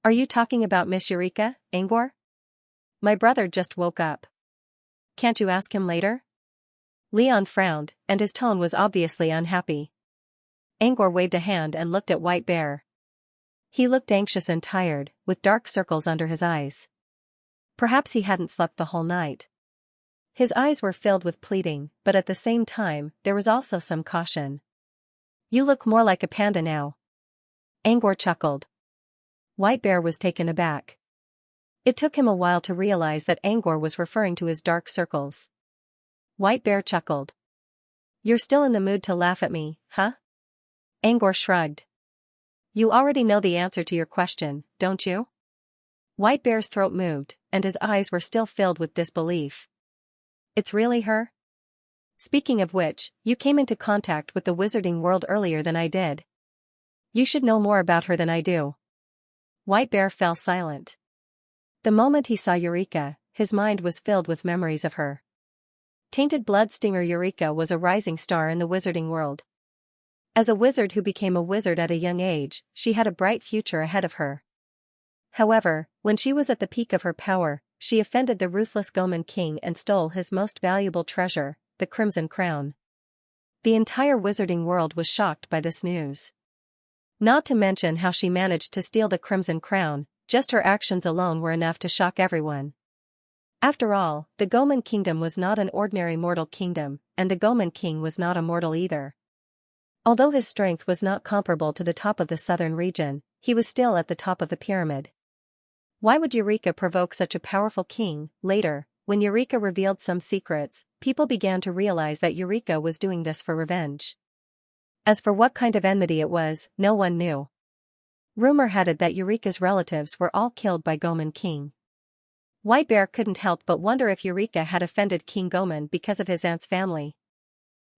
"Are you talking about Miss Eureka, Angor? My brother just woke up. Can't you ask him later?" Leon frowned, and his tone was obviously unhappy. Angor waved a hand and looked at White Bear. He looked anxious and tired, with dark circles under his eyes. Perhaps he hadn't slept the whole night. His eyes were filled with pleading, but at the same time, there was also some caution. "You look more like a panda now." Angor chuckled. White Bear was taken aback. It took him a while to realize that Angor was referring to his dark circles. White Bear chuckled. "You're still in the mood to laugh at me, huh?" Angor shrugged. "You already know the answer to your question, don't you?" White Bear's throat moved, and his eyes were still filled with disbelief. "It's really her? Speaking of which, you came into contact with the wizarding world earlier than I did. You should know more about her than I do." White Bear fell silent. The moment he saw Eureka, his mind was filled with memories of her. Tainted blood stinger Eureka was a rising star in the wizarding world. As a wizard who became a wizard at a young age, she had a bright future ahead of her. However, when she was at the peak of her power, she offended the ruthless Goman King and stole his most valuable treasure, the Crimson Crown. The entire wizarding world was shocked by this news. Not to mention how she managed to steal the Crimson Crown, just her actions alone were enough to shock everyone. After all, the Goman Kingdom was not an ordinary mortal kingdom, and the Goman King was not a mortal either. Although his strength was not comparable to the top of the southern region, he was still at the top of the pyramid. Why would Eureka provoke such a powerful king? Later, when Eureka revealed some secrets, people began to realize that Eureka was doing this for revenge. As for what kind of enmity it was, no one knew. Rumor had it that Eureka's relatives were all killed by Goman King. White Bear couldn't help but wonder if Eureka had offended King Goman because of his aunt's family.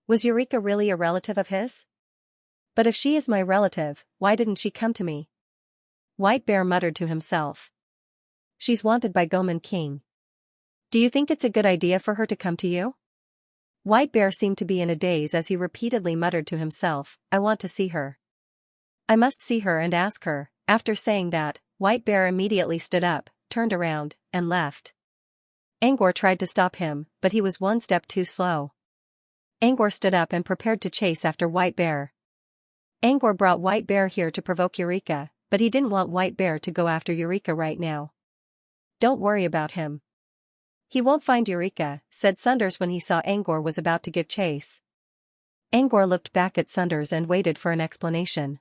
Was Eureka really a relative of his? But if she is my relative, why didn't she come to me? White Bear muttered to himself. She's wanted by Goman King. Do you think it's a good idea for her to come to you? White Bear seemed to be in a daze as he repeatedly muttered to himself, I want to see her. I must see her and ask her. After saying that, White Bear immediately stood up, turned around, and left. Angor tried to stop him, but he was one step too slow. Angor stood up and prepared to chase after White Bear. Angor brought White Bear here to provoke Eureka, but he didn't want White Bear to go after Eureka right now. Don't worry about him. He won't find Eureka, said Sunders when he saw Angor was about to give chase. Angor looked back at Sunders and waited for an explanation.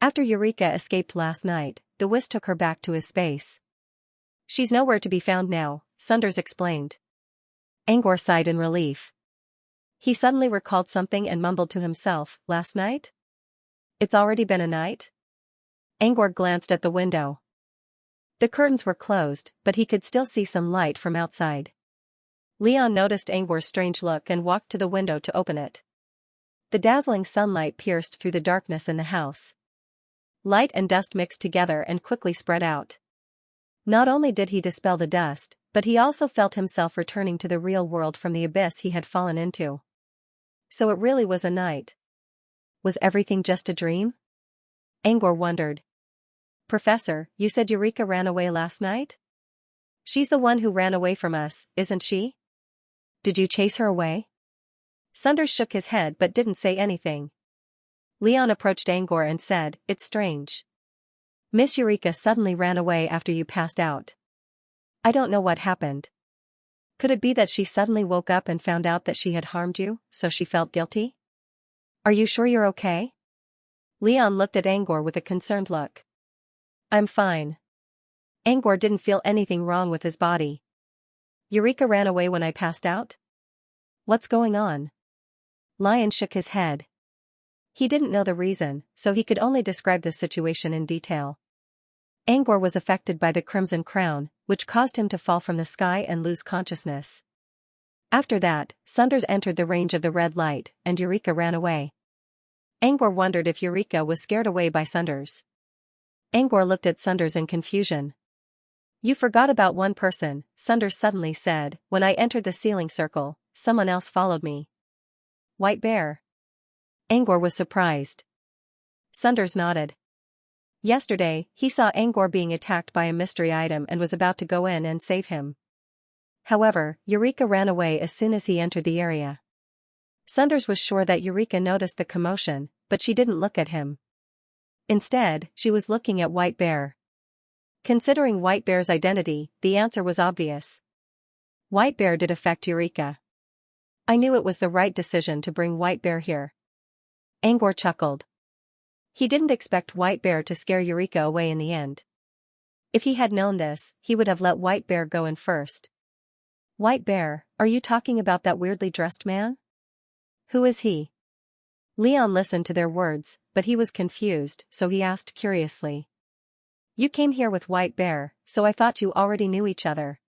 After Eureka escaped last night, the Whisk took her back to his space. She's nowhere to be found now, Sunders explained. Angor sighed in relief. He suddenly recalled something and mumbled to himself, last night? It's already been a night? Angor glanced at the window. The curtains were closed, but he could still see some light from outside. Leon noticed Angor's strange look and walked to the window to open it. The dazzling sunlight pierced through the darkness in the house. Light and dust mixed together and quickly spread out. Not only did he dispel the dust, but he also felt himself returning to the real world from the abyss he had fallen into. So it really was a night. Was everything just a dream? Angor wondered. Professor, you said Eureka ran away last night? She's the one who ran away from us, isn't she? Did you chase her away? Sunders shook his head but didn't say anything. Leon approached Angor and said, It's strange. Miss Eureka suddenly ran away after you passed out. I don't know what happened. Could it be that she suddenly woke up and found out that she had harmed you, so she felt guilty? Are you sure you're okay? Leon looked at Angor with a concerned look. I'm fine. Angor didn't feel anything wrong with his body. Eureka ran away when I passed out? What's going on? Lion shook his head. He didn't know the reason, so he could only describe the situation in detail. Angor was affected by the Crimson Crown, which caused him to fall from the sky and lose consciousness. After that, Sunders entered the range of the red light, and Eureka ran away. Angor wondered if Eureka was scared away by Sunders. Angor looked at Sunders in confusion. You forgot about one person, Sunders suddenly said. When I entered the ceiling circle, someone else followed me. White Bear. Angor was surprised. Sunders nodded. Yesterday, he saw Angor being attacked by a mystery item and was about to go in and save him. However, Eureka ran away as soon as he entered the area. Sunders was sure that Eureka noticed the commotion, but she didn't look at him. Instead, she was looking at White Bear. Considering White Bear's identity, the answer was obvious. White Bear did affect Eureka. I knew it was the right decision to bring White Bear here. Angor chuckled. He didn't expect White Bear to scare Eureka away in the end. If he had known this, he would have let White Bear go in first. White Bear, are you talking about that weirdly dressed man? Who is he? Leon listened to their words, but he was confused, so he asked curiously. You came here with White Bear, so I thought you already knew each other.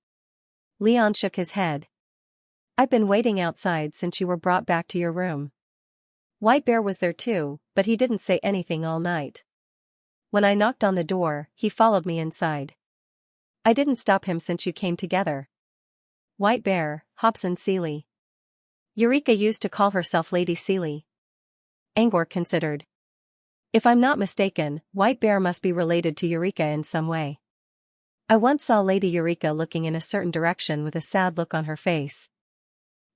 Leon shook his head. I've been waiting outside since you were brought back to your room. White Bear was there too, but he didn't say anything all night. When I knocked on the door, he followed me inside. I didn't stop him since you came together. White Bear, Hobson Seeley. Eureka used to call herself Lady Seeley. Angor considered. If I'm not mistaken, White Bear must be related to Eureka in some way. I once saw Lady Eureka looking in a certain direction with a sad look on her face.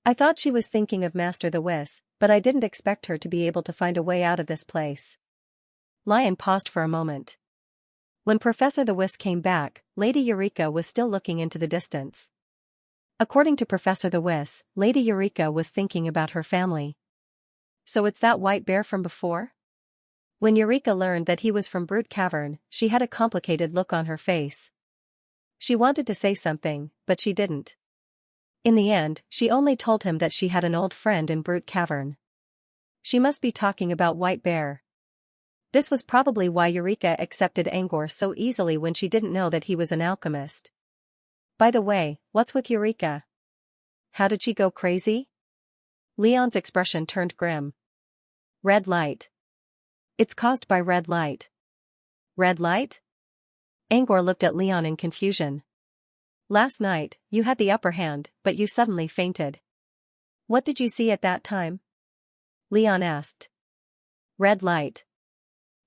I thought she was thinking of Master the Whis, but I didn't expect her to be able to find a way out of this place. Lion paused for a moment. When Professor the Whis came back, Lady Eureka was still looking into the distance. According to Professor the Whis, Lady Eureka was thinking about her family. So it's that White Bear from before? When Eureka learned that he was from Brute Cavern, she had a complicated look on her face. She wanted to say something, but she didn't. In the end, she only told him that she had an old friend in Brute Cavern. She must be talking about White Bear. This was probably why Eureka accepted Angor so easily when she didn't know that he was an alchemist. By the way, what's with Eureka? How did she go crazy? Leon's expression turned grim. Red light. It's caused by red light. Red light? Angor looked at Leon in confusion. Last night, you had the upper hand, but you suddenly fainted. What did you see at that time? Leon asked. Red light.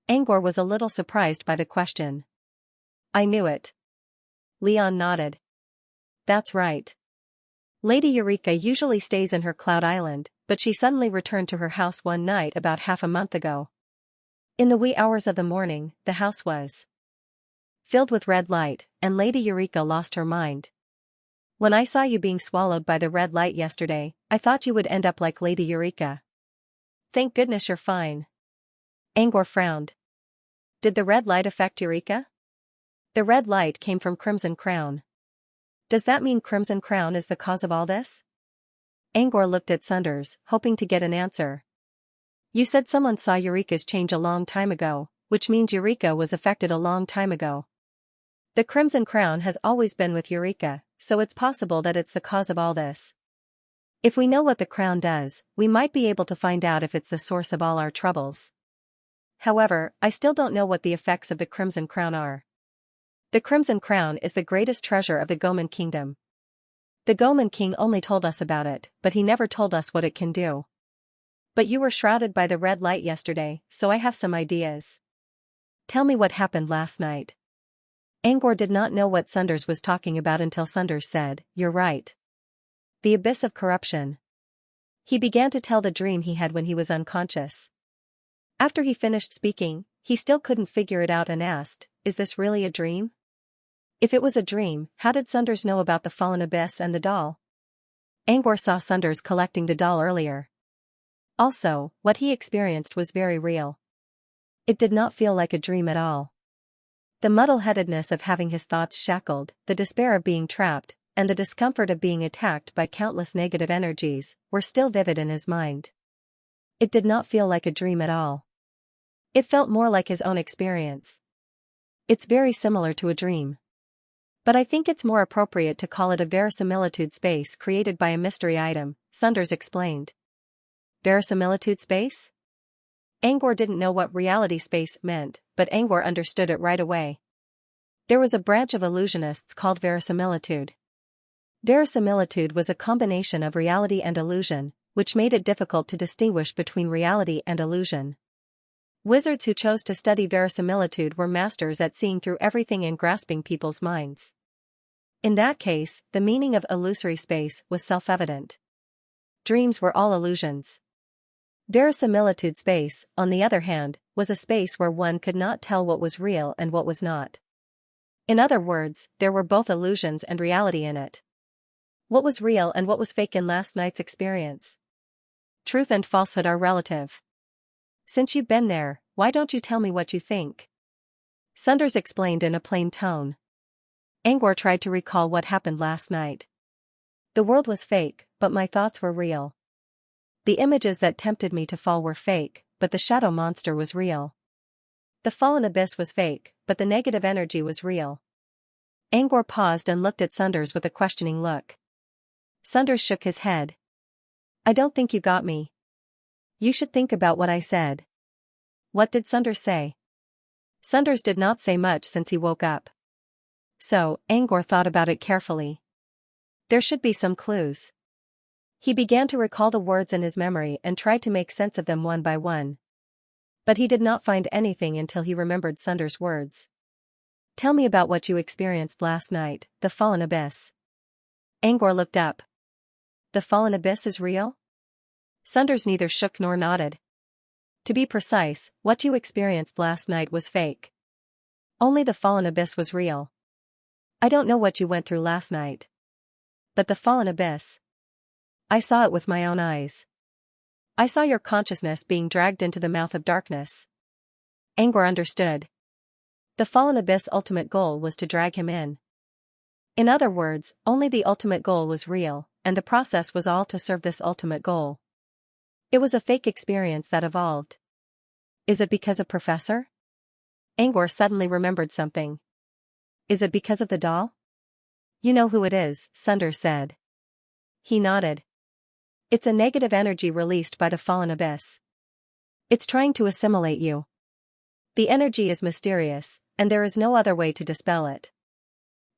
Angor was a little surprised by the question. I knew it. Leon nodded. That's right. Lady Eureka usually stays in her Cloud Island, but she suddenly returned to her house one night about half a month ago. In the wee hours of the morning, the house was filled with red light, and Lady Eureka lost her mind. When I saw you being swallowed by the red light yesterday, I thought you would end up like Lady Eureka. Thank goodness you're fine. Angor frowned. Did the red light affect Eureka? The red light came from Crimson Crown. Does that mean Crimson Crown is the cause of all this? Angor looked at Sunders, hoping to get an answer. You said someone saw Eureka's change a long time ago, which means Eureka was affected a long time ago. The Crimson Crown has always been with Eureka, so it's possible that it's the cause of all this. If we know what the crown does, we might be able to find out if it's the source of all our troubles. However, I still don't know what the effects of the Crimson Crown are. The Crimson Crown is the greatest treasure of the Goman Kingdom. The Goman King only told us about it, but he never told us what it can do. But you were shrouded by the red light yesterday, so I have some ideas. Tell me what happened last night. Angor did not know what Sunders was talking about until Sunders said, You're right. The abyss of corruption. He began to tell the dream he had when he was unconscious. After he finished speaking, he still couldn't figure it out and asked, Is this really a dream? If it was a dream, how did Sunders know about the fallen abyss and the doll? Angor saw Sunders collecting the doll earlier. Also, what he experienced was very real. It did not feel like a dream at all. The muddle-headedness of having his thoughts shackled, the despair of being trapped, and the discomfort of being attacked by countless negative energies, were still vivid in his mind. It did not feel like a dream at all. It felt more like his own experience. It's very similar to a dream. But I think it's more appropriate to call it a verisimilitude space created by a mystery item, Sunders explained. Verisimilitude space? Angor didn't know what reality space meant, but Angor understood it right away. There was a branch of illusionists called verisimilitude. Verisimilitude was a combination of reality and illusion, which made it difficult to distinguish between reality and illusion. Wizards who chose to study verisimilitude were masters at seeing through everything and grasping people's minds. In that case, the meaning of illusory space was self-evident. Dreams were all illusions. Verisimilitude space, on the other hand, was a space where one could not tell what was real and what was not. In other words, there were both illusions and reality in it. What was real and what was fake in last night's experience? Truth and falsehood are relative. Since you've been there, why don't you tell me what you think? Sunders explained in a plain tone. Angor tried to recall what happened last night. The world was fake, but my thoughts were real. The images that tempted me to fall were fake, but the shadow monster was real. The fallen abyss was fake, but the negative energy was real. Angor paused and looked at Sunders with a questioning look. Sunders shook his head. I don't think you got me. You should think about what I said. What did Sunders say? Sunders did not say much since he woke up. So, Angor thought about it carefully. There should be some clues. He began to recall the words in his memory and tried to make sense of them one by one. But he did not find anything until he remembered Sunders' words. Tell me about what you experienced last night, the fallen abyss. Angor looked up. The fallen abyss is real? Sunders neither shook nor nodded. To be precise, what you experienced last night was fake. Only the fallen abyss was real. I don't know what you went through last night. But the fallen abyss. I saw it with my own eyes. I saw your consciousness being dragged into the mouth of darkness. Angor understood. The fallen abyss' ultimate goal was to drag him in. In other words, only the ultimate goal was real, and the process was all to serve this ultimate goal. It was a fake experience that evolved. Is it because of Professor? Angor suddenly remembered something. Is it because of the doll? You know who it is, Sunders said. He nodded. It's a negative energy released by the fallen abyss. It's trying to assimilate you. The energy is mysterious, and there is no other way to dispel it.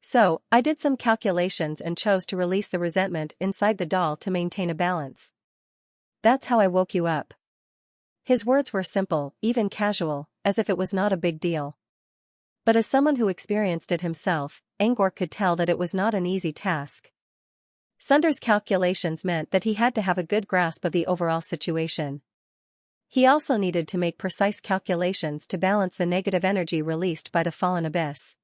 So, I did some calculations and chose to release the resentment inside the doll to maintain a balance. That's how I woke you up. His words were simple, even casual, as if it was not a big deal. But as someone who experienced it himself, Angor could tell that it was not an easy task. Sunders' calculations meant that he had to have a good grasp of the overall situation. He also needed to make precise calculations to balance the negative energy released by the fallen abyss.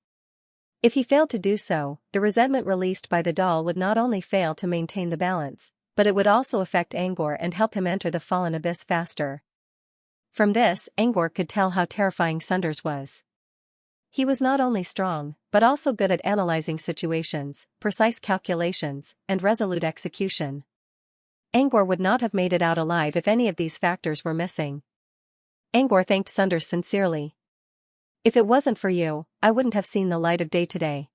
If he failed to do so, the resentment released by the doll would not only fail to maintain the balance, but it would also affect Angor and help him enter the fallen abyss faster. From this, Angor could tell how terrifying Sunders was. He was not only strong, but also good at analyzing situations, precise calculations, and resolute execution. Angor would not have made it out alive if any of these factors were missing. Angor thanked Sunders sincerely. If it wasn't for you, I wouldn't have seen the light of day today.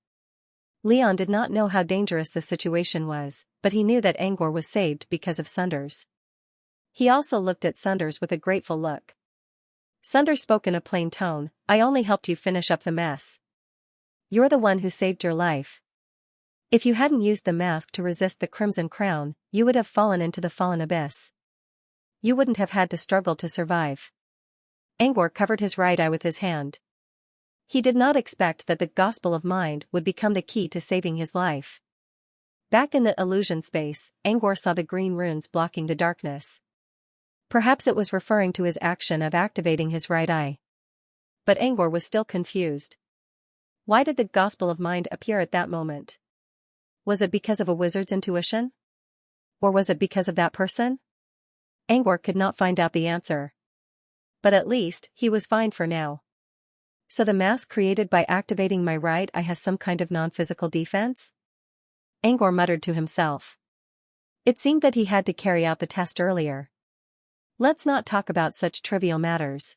Leon did not know how dangerous the situation was, but he knew that Angor was saved because of Sunders. He also looked at Sunders with a grateful look. Sunders spoke in a plain tone, I only helped you finish up the mess. You're the one who saved your life. If you hadn't used the mask to resist the Crimson Crown, you would have fallen into the fallen abyss. You wouldn't have had to struggle to survive. Angor covered his right eye with his hand. He did not expect that the Gospel of Mind would become the key to saving his life. Back in the illusion space, Angor saw the green runes blocking the darkness. Perhaps it was referring to his action of activating his right eye. But Angor was still confused. Why did the Gospel of Mind appear at that moment? Was it because of a wizard's intuition? Or was it because of that person? Angor could not find out the answer. But at least, he was fine for now. So the mask created by activating my right eye has some kind of non-physical defense? Angor muttered to himself. It seemed that he had to carry out the test earlier. Let's not talk about such trivial matters.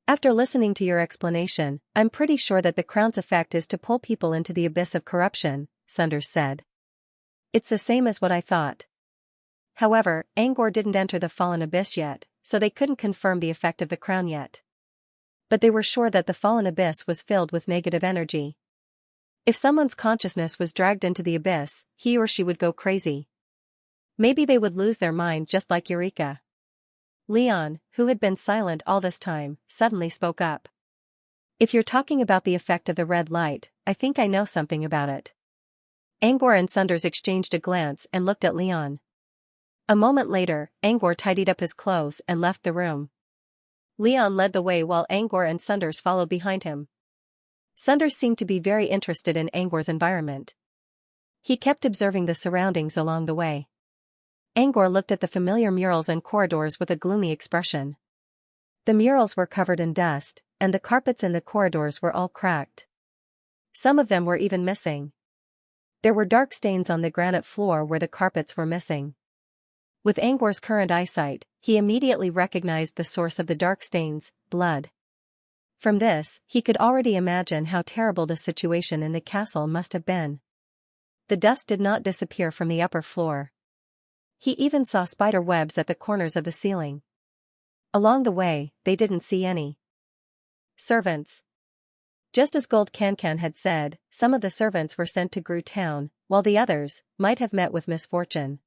After listening to your explanation, I'm pretty sure that the crown's effect is to pull people into the abyss of corruption, Sunders said. It's the same as what I thought. However, Angor didn't enter the fallen abyss yet, so they couldn't confirm the effect of the crown yet. But they were sure that the fallen abyss was filled with negative energy. If someone's consciousness was dragged into the abyss, he or she would go crazy. Maybe they would lose their mind just like Eureka. Leon, who had been silent all this time, suddenly spoke up. If you're talking about the effect of the red light, I think I know something about it. Angor and Sunders exchanged a glance and looked at Leon. A moment later, Angor tidied up his clothes and left the room. Leon led the way while Angor and Sunders followed behind him. Sunders seemed to be very interested in Angor's environment. He kept observing the surroundings along the way. Angor looked at the familiar murals and corridors with a gloomy expression. The murals were covered in dust, and the carpets in the corridors were all cracked. Some of them were even missing. There were dark stains on the granite floor where the carpets were missing. With Angor's current eyesight, he immediately recognized the source of the dark stains: blood. From this, he could already imagine how terrible the situation in the castle must have been. The dust did not disappear from the upper floor. He even saw spider webs at the corners of the ceiling. Along the way, they didn't see any servants. Just as Gold Cancan had said, some of the servants were sent to Gru Town, while the others might have met with misfortune.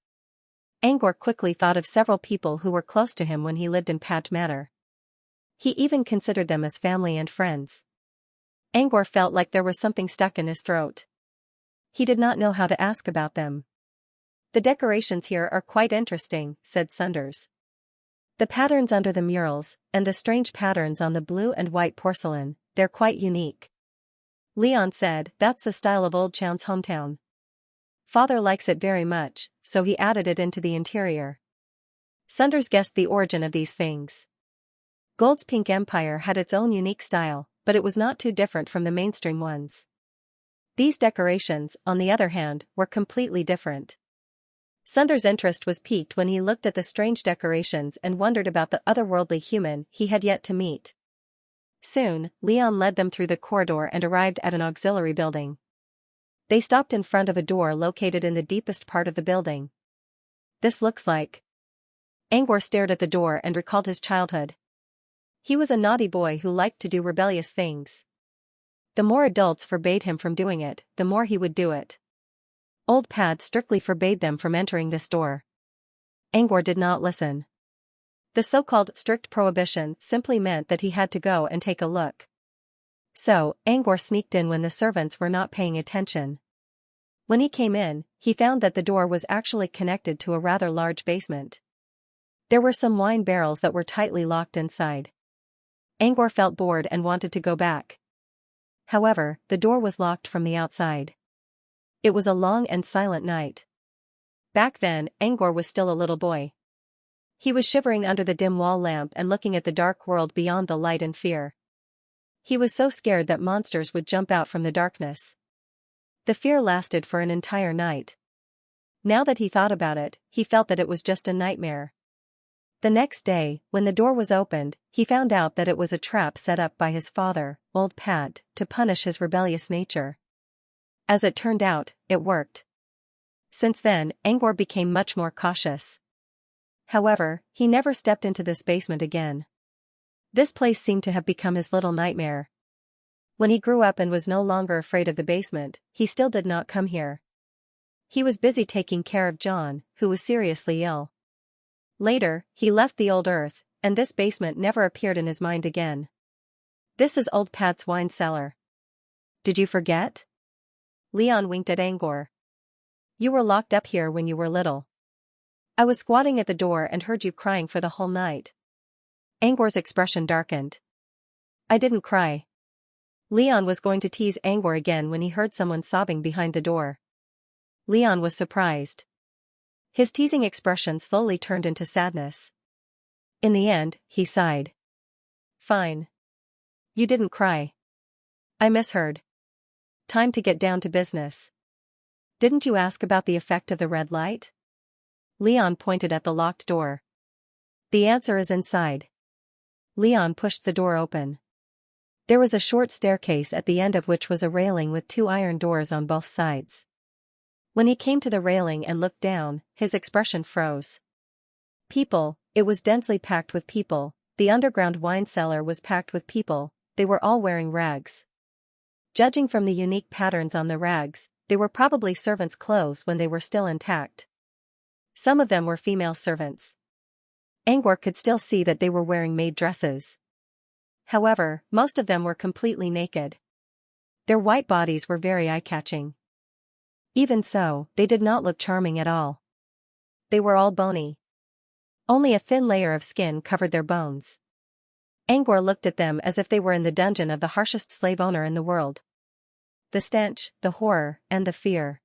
Angor quickly thought of several people who were close to him when he lived in Pat Manor. He even considered them as family and friends. Angor felt like there was something stuck in his throat. He did not know how to ask about them. "The decorations here are quite interesting," said Sunders. "The patterns under the murals, and the strange patterns on the blue and white porcelain, they're quite unique." Leon said, "That's the style of Old Chown's hometown. Father likes it very much, so he added it into the interior." Sunders guessed the origin of these things. Gold's Pink Empire had its own unique style, but it was not too different from the mainstream ones. These decorations, on the other hand, were completely different. Sunders' interest was piqued when he looked at the strange decorations and wondered about the otherworldly human he had yet to meet. Soon, Leon led them through the corridor and arrived at an auxiliary building. They stopped in front of a door located in the deepest part of the building. "This looks like..." Angor stared at the door and recalled his childhood. He was a naughty boy who liked to do rebellious things. The more adults forbade him from doing it, the more he would do it. Old Pat strictly forbade them from entering this door. Angor did not listen. The so-called strict prohibition simply meant that he had to go and take a look. So, Angor sneaked in when the servants were not paying attention. When he came in, he found that the door was actually connected to a rather large basement. There were some wine barrels that were tightly locked inside. Angor felt bored and wanted to go back. However, the door was locked from the outside. It was a long and silent night. Back then, Angor was still a little boy. He was shivering under the dim wall lamp and looking at the dark world beyond the light in fear. He was so scared that monsters would jump out from the darkness. The fear lasted for an entire night. Now that he thought about it, he felt that it was just a nightmare. The next day, when the door was opened, he found out that it was a trap set up by his father, Old Pat, to punish his rebellious nature. As it turned out, it worked. Since then, Angor became much more cautious. However, he never stepped into this basement again. This place seemed to have become his little nightmare. When he grew up and was no longer afraid of the basement, he still did not come here. He was busy taking care of John, who was seriously ill. Later, he left the old earth, and this basement never appeared in his mind again. "This is Old Pat's wine cellar. Did you forget?" Leon winked at Angor. "You were locked up here when you were little. I was squatting at the door and heard you crying for the whole night." Angor's expression darkened. "I didn't cry." Leon was going to tease Angor again when he heard someone sobbing behind the door. Leon was surprised. His teasing expression slowly turned into sadness. In the end, he sighed. "Fine. You didn't cry. I misheard. Time to get down to business. Didn't you ask about the effect of the red light?" Leon pointed at the locked door. "The answer is inside." Leon pushed the door open. There was a short staircase at the end of which was a railing with 2 iron doors on both sides. When he came to the railing and looked down, his expression froze. People, it was densely packed with people, the underground wine cellar was packed with people, they were all wearing rags. Judging from the unique patterns on the rags, they were probably servants' clothes when they were still intact. Some of them were female servants. Angor could still see that they were wearing maid dresses. However, most of them were completely naked. Their white bodies were very eye-catching. Even so, they did not look charming at all. They were all bony. Only a thin layer of skin covered their bones. Angor looked at them as if they were in the dungeon of the harshest slave owner in the world. The stench, the horror, and the fear.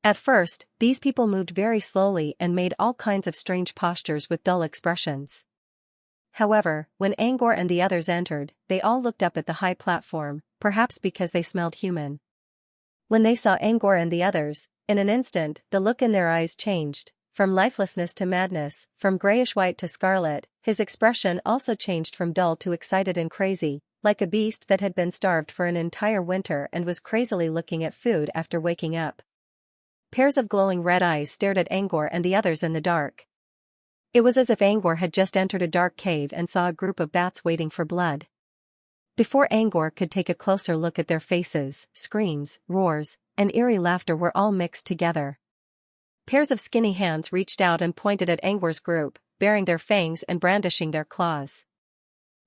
At first, these people moved very slowly and made all kinds of strange postures with dull expressions. However, when Angor and the others entered, they all looked up at the high platform, perhaps because they smelled human. When they saw Angor and the others, in an instant, the look in their eyes changed, from lifelessness to madness, from grayish-white to scarlet. His expression also changed from dull to excited and crazy, like a beast that had been starved for an entire winter and was crazily looking at food after waking up. Pairs of glowing red eyes stared at Angor and the others in the dark. It was as if Angor had just entered a dark cave and saw a group of bats waiting for blood. Before Angor could take a closer look at their faces, screams, roars, and eerie laughter were all mixed together. Pairs of skinny hands reached out and pointed at Angor's group, baring their fangs and brandishing their claws.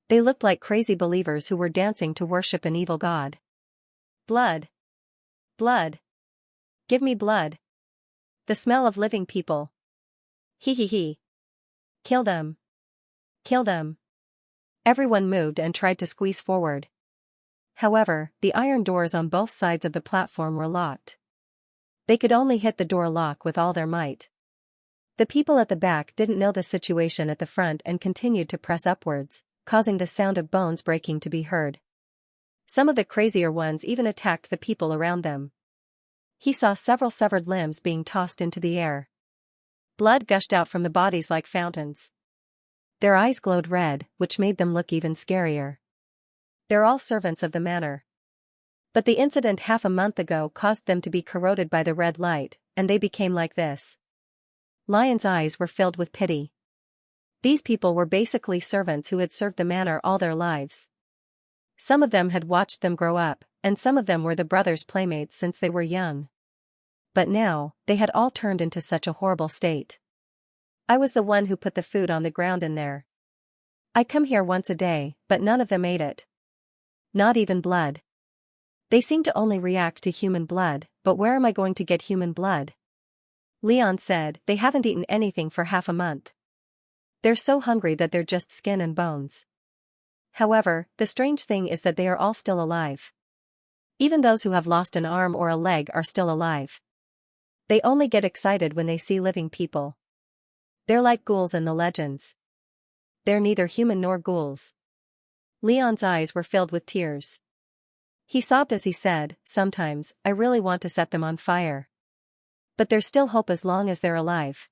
They looked like crazy believers who were dancing to worship an evil god. Blood! Blood! Give me blood! The smell of living people! Hee hee hee! Kill them! Kill them! Everyone moved and tried to squeeze forward. However, the iron doors on both sides of the platform were locked. They could only hit the door lock with all their might. The people at the back didn't know the situation at the front and continued to press upwards, causing the sound of bones breaking to be heard. Some of the crazier ones even attacked the people around them. He saw several severed limbs being tossed into the air. Blood gushed out from the bodies like fountains. Their eyes glowed red, which made them look even scarier. They're all servants of the manor. But the incident half a month ago caused them to be corroded by the red light, and they became like this. Lion's eyes were filled with pity. These people were basically servants who had served the manor all their lives. Some of them had watched them grow up, and some of them were the brothers' playmates since they were young. But now, they had all turned into such a horrible state. I was the one who put the food on the ground in there. I come here once a day, but none of them ate it. Not even blood. They seem to only react to human blood, but where am I going to get human blood? Leon said, they haven't eaten anything for half a month. They're so hungry that they're just skin and bones. However, the strange thing is that they are all still alive. Even those who have lost an arm or a leg are still alive. They only get excited when they see living people. They're like ghouls in the legends. They're neither human nor ghouls. Leon's eyes were filled with tears. He sobbed as he said, sometimes, I really want to set them on fire. But there's still hope as long as they're alive.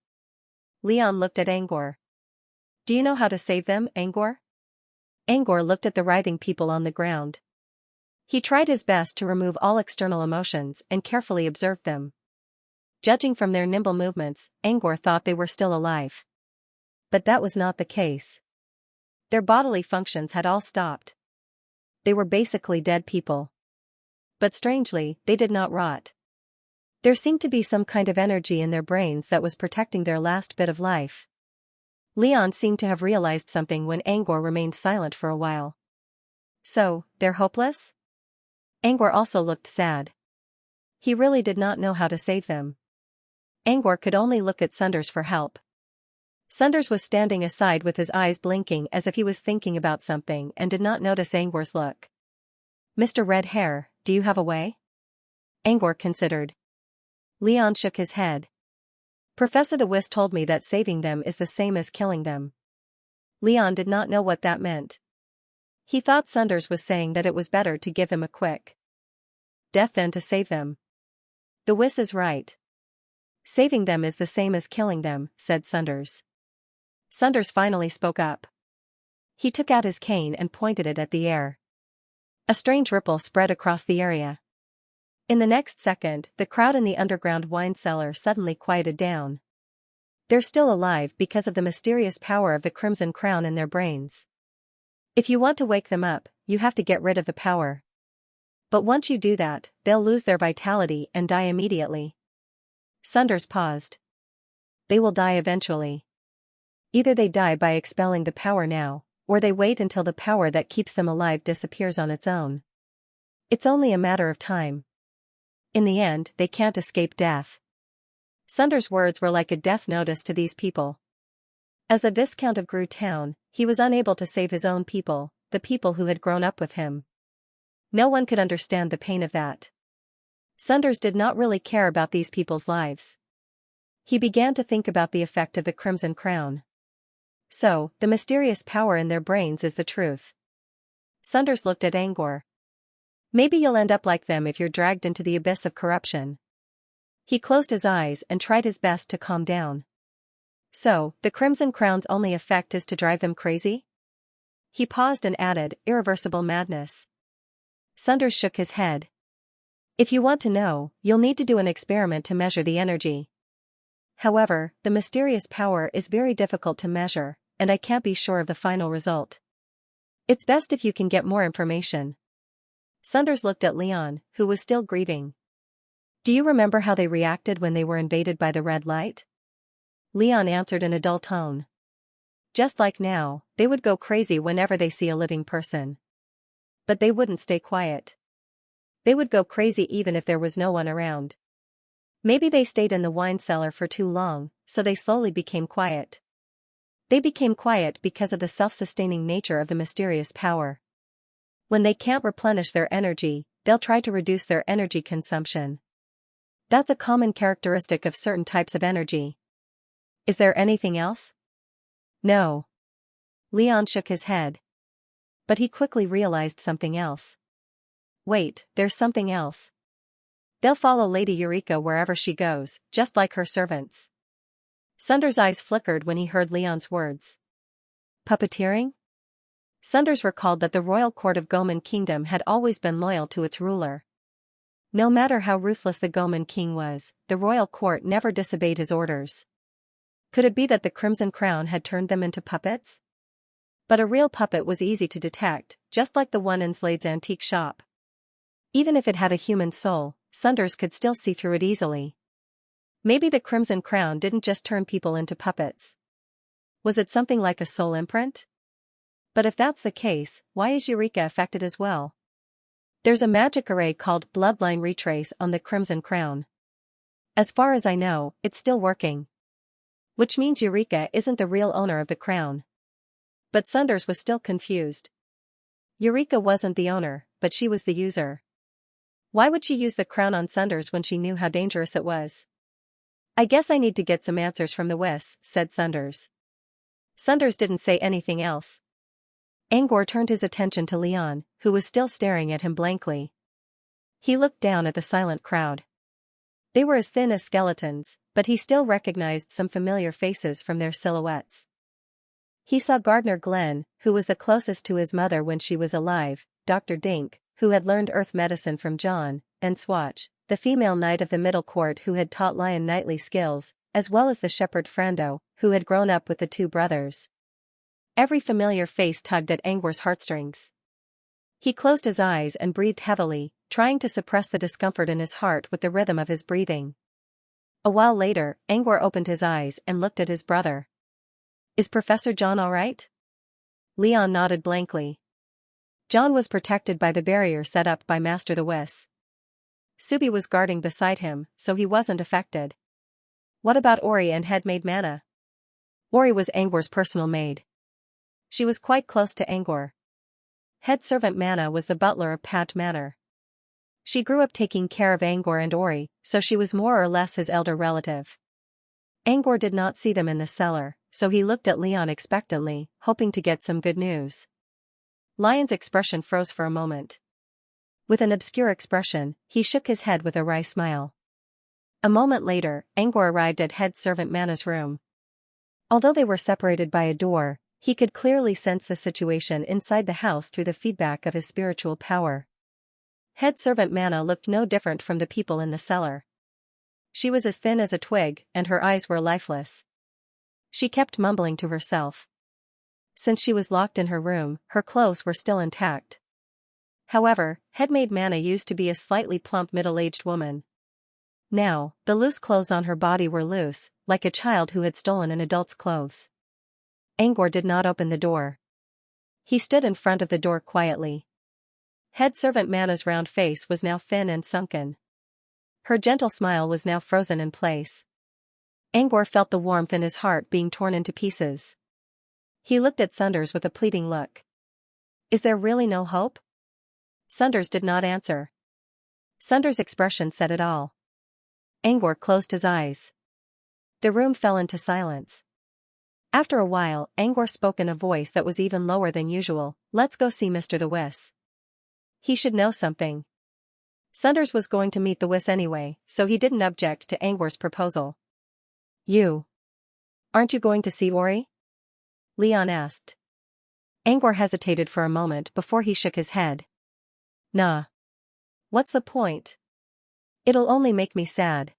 Leon looked at Angor. Do you know how to save them, Angor? Angor looked at the writhing people on the ground. He tried his best to remove all external emotions and carefully observed them. Judging from their nimble movements, Angor thought they were still alive. But that was not the case. Their bodily functions had all stopped. They were basically dead people. But strangely, they did not rot. There seemed to be some kind of energy in their brains that was protecting their last bit of life. Leon seemed to have realized something when Angor remained silent for a while. So, they're hopeless? Angor also looked sad. He really did not know how to save them. Angor could only look at Sunders for help. Sunders was standing aside with his eyes blinking as if he was thinking about something and did not notice Angor's look. Mr. Red Hair, do you have a way? Angor considered. Leon shook his head. Professor the Whist told me that saving them is the same as killing them. Leon did not know what that meant. He thought Sunders was saying that it was better to give him a quick death than to save them. The Whist is right. Saving them is the same as killing them, said Sunders. Sunders finally spoke up. He took out his cane and pointed it at the air. A strange ripple spread across the area. In the next second, the crowd in the underground wine cellar suddenly quieted down. They're still alive because of the mysterious power of the Crimson Crown in their brains. If you want to wake them up, you have to get rid of the power. But once you do that, they'll lose their vitality and die immediately. Sunders paused. They will die eventually. Either they die by expelling the power now, or they wait until the power that keeps them alive disappears on its own. It's only a matter of time. In the end, they can't escape death. Sunders' words were like a death notice to these people. As the Viscount of Grue Town, he was unable to save his own people, the people who had grown up with him. No one could understand the pain of that. Sunders did not really care about these people's lives. He began to think about the effect of the Crimson Crown. So, the mysterious power in their brains is the truth. Sunders looked at Angor. Maybe you'll end up like them if you're dragged into the abyss of corruption. He closed his eyes and tried his best to calm down. So, the Crimson Crown's only effect is to drive them crazy? He paused and added, irreversible madness. Sunders shook his head. If you want to know, you'll need to do an experiment to measure the energy. However, the mysterious power is very difficult to measure, and I can't be sure of the final result. It's best if you can get more information. Sunders looked at Leon, who was still grieving. Do you remember how they reacted when they were invaded by the red light? Leon answered in a dull tone. Just like now, they would go crazy whenever they see a living person. But they wouldn't stay quiet. They would go crazy even if there was no one around. Maybe they stayed in the wine cellar for too long, so they slowly became quiet. They became quiet because of the self-sustaining nature of the mysterious power. When they can't replenish their energy, they'll try to reduce their energy consumption. That's a common characteristic of certain types of energy. Is there anything else? No. Leon shook his head. But he quickly realized something else. Wait, there's something else. They'll follow Lady Eureka wherever she goes, just like her servants. Sunders' eyes flickered when he heard Leon's words. Puppeteering? Sunders recalled that the royal court of Goman Kingdom had always been loyal to its ruler. No matter how ruthless the Goman king was, the royal court never disobeyed his orders. Could it be that the Crimson Crown had turned them into puppets? But a real puppet was easy to detect, just like the one in Slade's antique shop. Even if it had a human soul, Sunders could still see through it easily. Maybe the Crimson Crown didn't just turn people into puppets. Was it something like a soul imprint? But if that's the case, why is Eureka affected as well? There's a magic array called Bloodline Retrace on the Crimson Crown. As far as I know, it's still working. Which means Eureka isn't the real owner of the crown. But Sunders was still confused. Eureka wasn't the owner, but she was the user. Why would she use the crown on Sunders when she knew how dangerous it was? I guess I need to get some answers from the Wiss, said Sunders. Sunders didn't say anything else. Angor turned his attention to Leon, who was still staring at him blankly. He looked down at the silent crowd. They were as thin as skeletons, but he still recognized some familiar faces from their silhouettes. He saw Gardner Glenn, who was the closest to his mother when she was alive, Dr. Dink, who had learned earth medicine from John, and Swatch, the female knight of the middle court who had taught Lion knightly skills, as well as the shepherd Frando, who had grown up with the two brothers. Every familiar face tugged at Angor's heartstrings. He closed his eyes and breathed heavily, trying to suppress the discomfort in his heart with the rhythm of his breathing. A while later, Angor opened his eyes and looked at his brother. Is Professor John all right? Leon nodded blankly. John was protected by the barrier set up by Master the Wiss. Subi was guarding beside him, so he wasn't affected. What about Ori and headmaid Mana? Ori was Angor's personal maid. She was quite close to Angor. Head servant Mana was the butler of Pat Manor. She grew up taking care of Angor and Ori, so she was more or less his elder relative. Angor did not see them in the cellar, so he looked at Leon expectantly, hoping to get some good news. Lion's expression froze for a moment. With an obscure expression, he shook his head with a wry smile. A moment later, Angor arrived at head servant Mana's room. Although they were separated by a door, he could clearly sense the situation inside the house through the feedback of his spiritual power. Head servant Mana looked no different from the people in the cellar. She was as thin as a twig, and her eyes were lifeless. She kept mumbling to herself. Since she was locked in her room, her clothes were still intact. However, headmaid Mana used to be a slightly plump middle-aged woman. Now, the loose clothes on her body were loose, like a child who had stolen an adult's clothes. Angor did not open the door. He stood in front of the door quietly. Head servant Mana's round face was now thin and sunken. Her gentle smile was now frozen in place. Angor felt the warmth in his heart being torn into pieces. He looked at Sunders with a pleading look. Is there really no hope? Sunders did not answer. Sunders' expression said it all. Angor closed his eyes. The room fell into silence. After a while, Angor spoke in a voice that was even lower than usual. Let's go see Mr. the Wiss. He should know something. Sunders was going to meet the Wiss anyway, so he didn't object to Angor's proposal. You. Aren't you going to see Ori? Leon asked. Angor hesitated for a moment before he shook his head. Nah. What's the point? It'll only make me sad.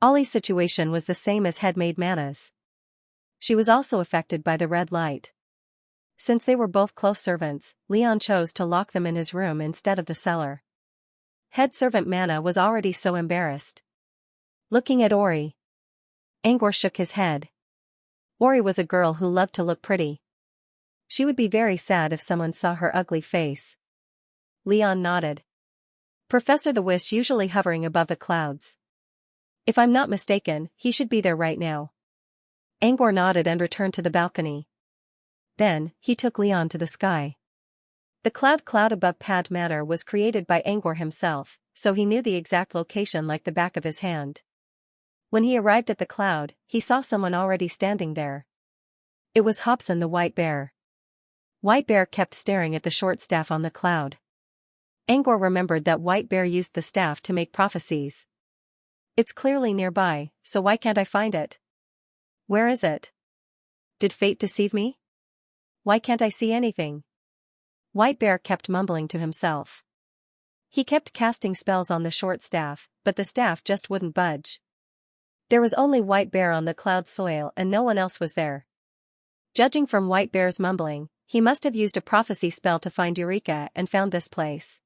Ollie's situation was the same as had made Mana's. She was also affected by the red light. Since they were both close servants, Leon chose to lock them in his room instead of the cellar. Head servant Mana was already so embarrassed. Looking at Ori. Angor shook his head. Ori was a girl who loved to look pretty. She would be very sad if someone saw her ugly face. Leon nodded. Professor the Wiss usually hovering above the clouds. If I'm not mistaken, he should be there right now. Angor nodded and returned to the balcony. Then, he took Leon to the sky. The cloud above Pad Manor was created by Angor himself, so he knew the exact location like the back of his hand. When he arrived at the cloud, he saw someone already standing there. It was Hobson the White Bear. White Bear kept staring at the short staff on the cloud. Angor remembered that White Bear used the staff to make prophecies. It's clearly nearby, so why can't I find it? Where is it? Did fate deceive me? Why can't I see anything? White Bear kept mumbling to himself. He kept casting spells on the short staff, but the staff just wouldn't budge. There was only White Bear on the cloud soil and no one else was there. Judging from White Bear's mumbling, he must have used a prophecy spell to find Eureka and found this place.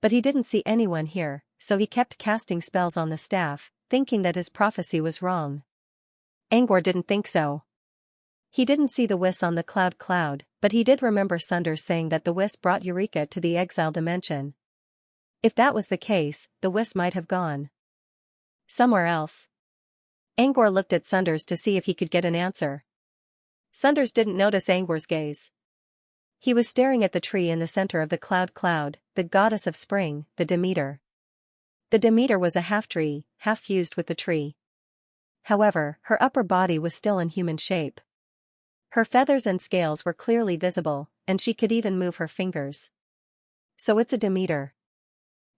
But he didn't see anyone here, so he kept casting spells on the staff, thinking that his prophecy was wrong. Angor didn't think so. He didn't see the Wiss on the cloud, but he did remember Sunders saying that the Wiss brought Eureka to the exile dimension. If that was the case, the Wiss might have gone somewhere else. Angor looked at Sunders to see if he could get an answer. Sunders didn't notice Angor's gaze. He was staring at the tree in the center of the cloud, the goddess of spring, the Demeter. The Demeter was a half-tree, half-fused with the tree. However, her upper body was still in human shape. Her feathers and scales were clearly visible, and she could even move her fingers. So it's a Demeter.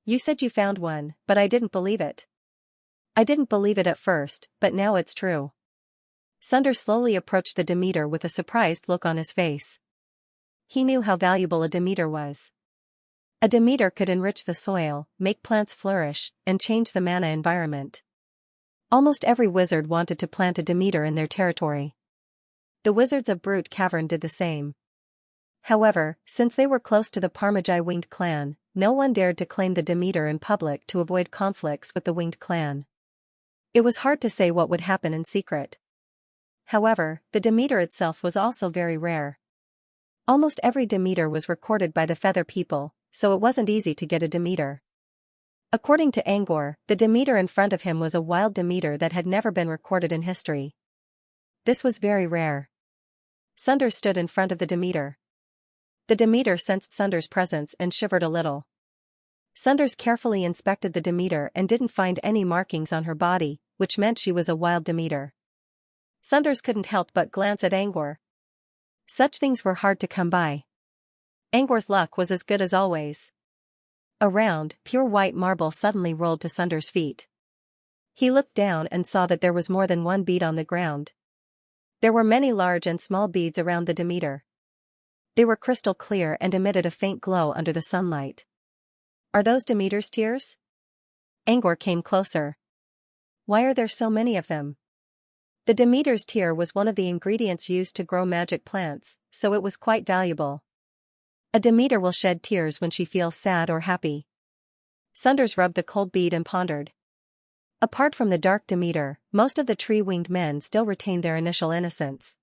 You said you found one, but I didn't believe it. I didn't believe it at first, but now it's true. Sunders slowly approached the Demeter with a surprised look on his face. He knew how valuable a Demeter was. A Demeter could enrich the soil, make plants flourish, and change the mana environment. Almost every wizard wanted to plant a Demeter in their territory. The wizards of Brute Cavern did the same. However, since they were close to the Parmagi winged clan, no one dared to claim the Demeter in public to avoid conflicts with the winged clan. It was hard to say what would happen in secret. However, the Demeter itself was also very rare. Almost every Demeter was recorded by the Feather people, so it wasn't easy to get a Demeter. According to Angor, the Demeter in front of him was a wild Demeter that had never been recorded in history. This was very rare. Sunders stood in front of the Demeter. The Demeter sensed Sunders' presence and shivered a little. Sunders carefully inspected the Demeter and didn't find any markings on her body, which meant she was a wild Demeter. Sunders couldn't help but glance at Angor. Such things were hard to come by. Angor's luck was as good as always. A round, pure white marble suddenly rolled to Sunders' feet. He looked down and saw that there was more than one bead on the ground. There were many large and small beads around the Demeter. They were crystal clear and emitted a faint glow under the sunlight. Are those Demeter's tears? Angor came closer. Why are there so many of them? The Demeter's tear was one of the ingredients used to grow magic plants, so it was quite valuable. A Demeter will shed tears when she feels sad or happy. Sunders rubbed the cold bead and pondered. Apart from the dark Demeter, most of the tree-winged men still retained their initial innocence.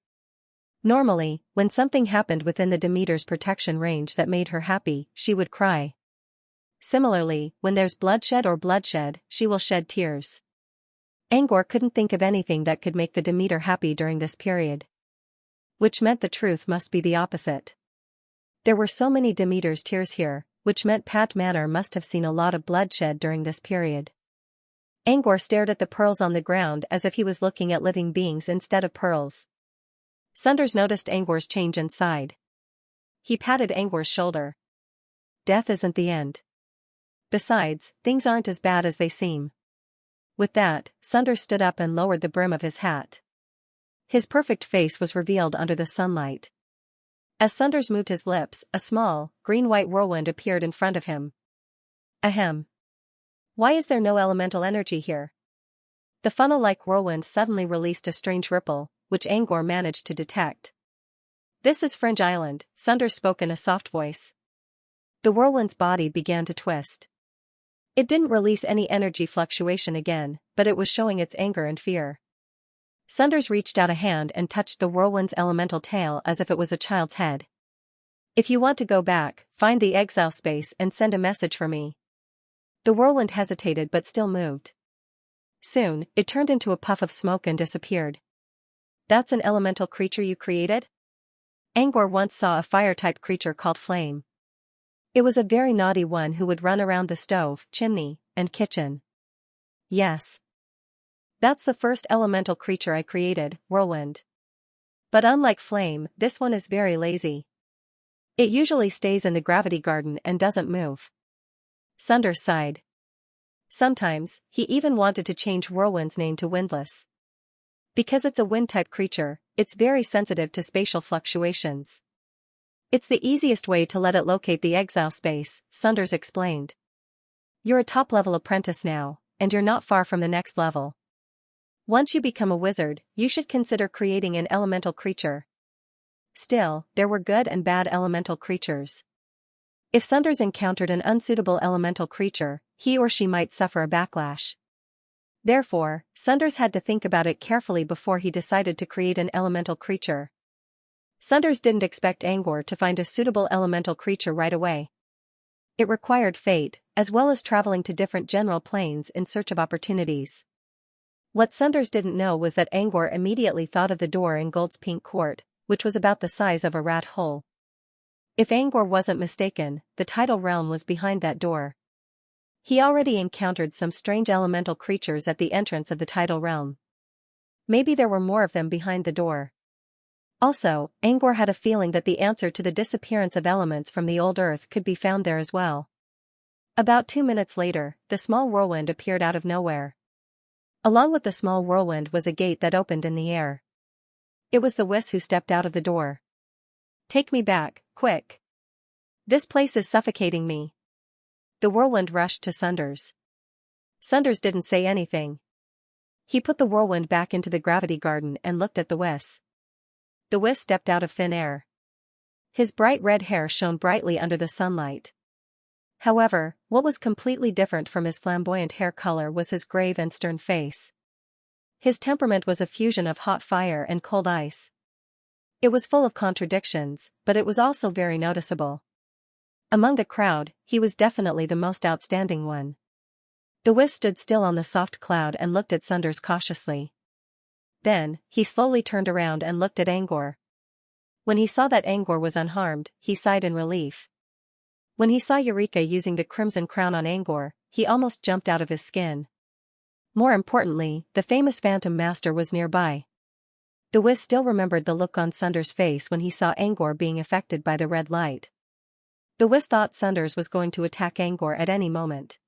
Normally, when something happened within the Demeter's protection range that made her happy, she would cry. Similarly, when there's bloodshed, she will shed tears. Angor couldn't think of anything that could make the Demeter happy during this period. Which meant the truth must be the opposite. There were so many Demeter's tears here, which meant Pat Manor must have seen a lot of bloodshed during this period. Angor stared at the pearls on the ground as if he was looking at living beings instead of pearls. Sunders noticed Angor's change inside. He patted Angor's shoulder. Death isn't the end. Besides, things aren't as bad as they seem. With that, Sunders stood up and lowered the brim of his hat. His perfect face was revealed under the sunlight. As Sunders moved his lips, a small, green-white whirlwind appeared in front of him. Ahem. Why is there no elemental energy here? The funnel-like whirlwind suddenly released a strange ripple, which Angor managed to detect. This is Fringe Island, Sunders spoke in a soft voice. The whirlwind's body began to twist. It didn't release any energy fluctuation again, but it was showing its anger and fear. Sunders reached out a hand and touched the whirlwind's elemental tail as if it was a child's head. If you want to go back, find the exile space and send a message for me. The whirlwind hesitated but still moved. Soon, it turned into a puff of smoke and disappeared. That's an elemental creature you created? Angor once saw a fire-type creature called Flame. It was a very naughty one who would run around the stove, chimney, and kitchen. Yes. That's the first elemental creature I created, Whirlwind. But unlike Flame, this one is very lazy. It usually stays in the gravity garden and doesn't move. Sunders sighed. Sometimes, he even wanted to change Whirlwind's name to Windless. Because it's a wind-type creature, it's very sensitive to spatial fluctuations. It's the easiest way to let it locate the exile space, Sunders explained. You're a top-level apprentice now, and you're not far from the next level. Once you become a wizard, you should consider creating an elemental creature. Still, there were good and bad elemental creatures. If Sunders encountered an unsuitable elemental creature, he or she might suffer a backlash. Therefore, Sunders had to think about it carefully before he decided to create an elemental creature. Sunders didn't expect Angor to find a suitable elemental creature right away. It required fate, as well as traveling to different general planes in search of opportunities. What Sunders didn't know was that Angor immediately thought of the door in Gold's Pink Court, which was about the size of a rat hole. If Angor wasn't mistaken, the tidal realm was behind that door. He already encountered some strange elemental creatures at the entrance of the tidal realm. Maybe there were more of them behind the door. Also, Angor had a feeling that the answer to the disappearance of elements from the old Earth could be found there as well. About 2 minutes later, the small whirlwind appeared out of nowhere. Along with the small whirlwind was a gate that opened in the air. It was the Whis who stepped out of the door. Take me back, quick. This place is suffocating me. The whirlwind rushed to Sunders. Sunders didn't say anything. He put the whirlwind back into the gravity garden and looked at the Whis. The Whis stepped out of thin air. His bright red hair shone brightly under the sunlight. However, what was completely different from his flamboyant hair color was his grave and stern face. His temperament was a fusion of hot fire and cold ice. It was full of contradictions, but it was also very noticeable. Among the crowd, he was definitely the most outstanding one. The Whis stood still on the soft cloud and looked at Sunders cautiously. Then, he slowly turned around and looked at Angor. When he saw that Angor was unharmed, he sighed in relief. When he saw Eureka using the crimson crown on Angor, he almost jumped out of his skin. More importantly, the famous Phantom Master was nearby. The Whis still remembered the look on Sunders' face when he saw Angor being affected by the red light. The Whis thought Sunders was going to attack Angor at any moment.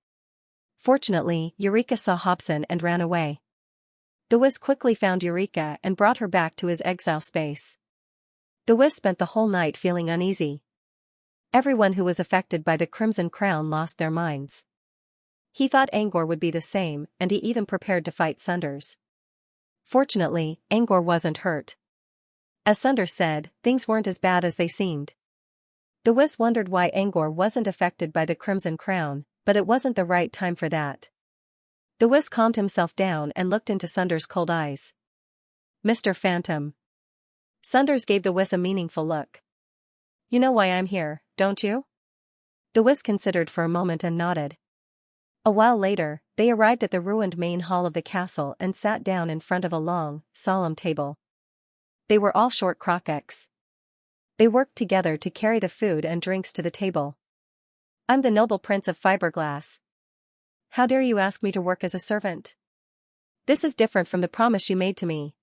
Fortunately, Eureka saw Hobson and ran away. The Whis quickly found Eureka and brought her back to his exile space. The Whis spent the whole night feeling uneasy. Everyone who was affected by the Crimson Crown lost their minds. He thought Angor would be the same, and he even prepared to fight Sunders. Fortunately, Angor wasn't hurt. As Sunders said, things weren't as bad as they seemed. The Whis wondered why Angor wasn't affected by the Crimson Crown, but it wasn't the right time for that. The Whis calmed himself down and looked into Sunders' cold eyes. Mr. Phantom. Sunders gave the Whis a meaningful look. You know why I'm here, don't you? The Whis considered for a moment and nodded. A while later, they arrived at the ruined main hall of the castle and sat down in front of a long, solemn table. They were all short Crockecks. They worked together to carry the food and drinks to the table. I'm the noble prince of fiberglass. How dare you ask me to work as a servant? This is different from the promise you made to me.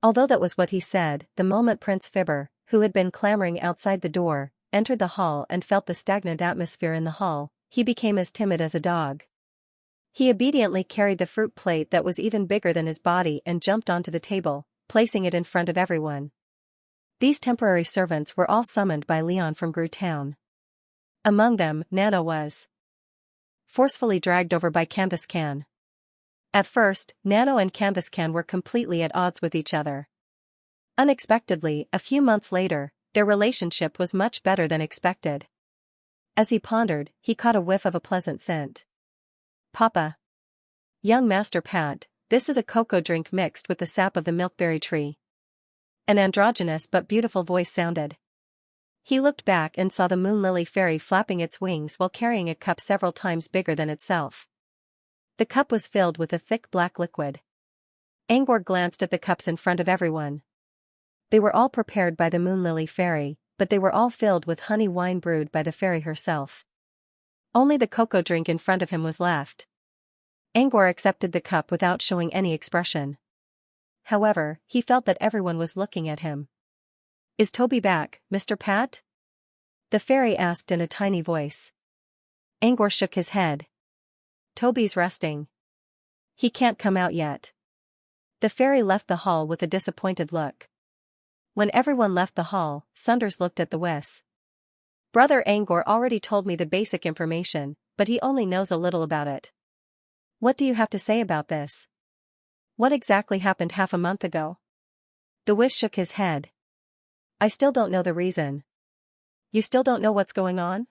Although that was what he said, the moment Prince Fibber, who had been clamoring outside the door, entered the hall and felt the stagnant atmosphere in the hall, he became as timid as a dog. He obediently carried the fruit plate that was even bigger than his body and jumped onto the table, placing it in front of everyone. These temporary servants were all summoned by Leon from Gru Town. Among them, Nano was forcefully dragged over by Canvas Can. At first, Nano and Canvas Can were completely at odds with each other. Unexpectedly, a few months later, their relationship was much better than expected. As he pondered, he caught a whiff of a pleasant scent. "Papa. Young Master Pat, this is a cocoa drink mixed with the sap of the milkberry tree." An androgynous but beautiful voice sounded. He looked back and saw the moon lily fairy flapping its wings while carrying a cup several times bigger than itself. The cup was filled with a thick black liquid. Angor glanced at the cups in front of everyone. They were all prepared by the moon lily fairy, but they were all filled with honey wine brewed by the fairy herself. Only the cocoa drink in front of him was left. Angor accepted the cup without showing any expression. However, he felt that everyone was looking at him. "Is Toby back, Mr. Pat?" the fairy asked in a tiny voice. Angor shook his head. "Toby's resting. He can't come out yet." The fairy left the hall with a disappointed look. When everyone left the hall, Sunders looked at the Whis. "Brother Angor already told me the basic information, but he only knows a little about it. What do you have to say about this? What exactly happened half a month ago?" The Whis shook his head. "I still don't know the reason." "You still don't know what's going on?"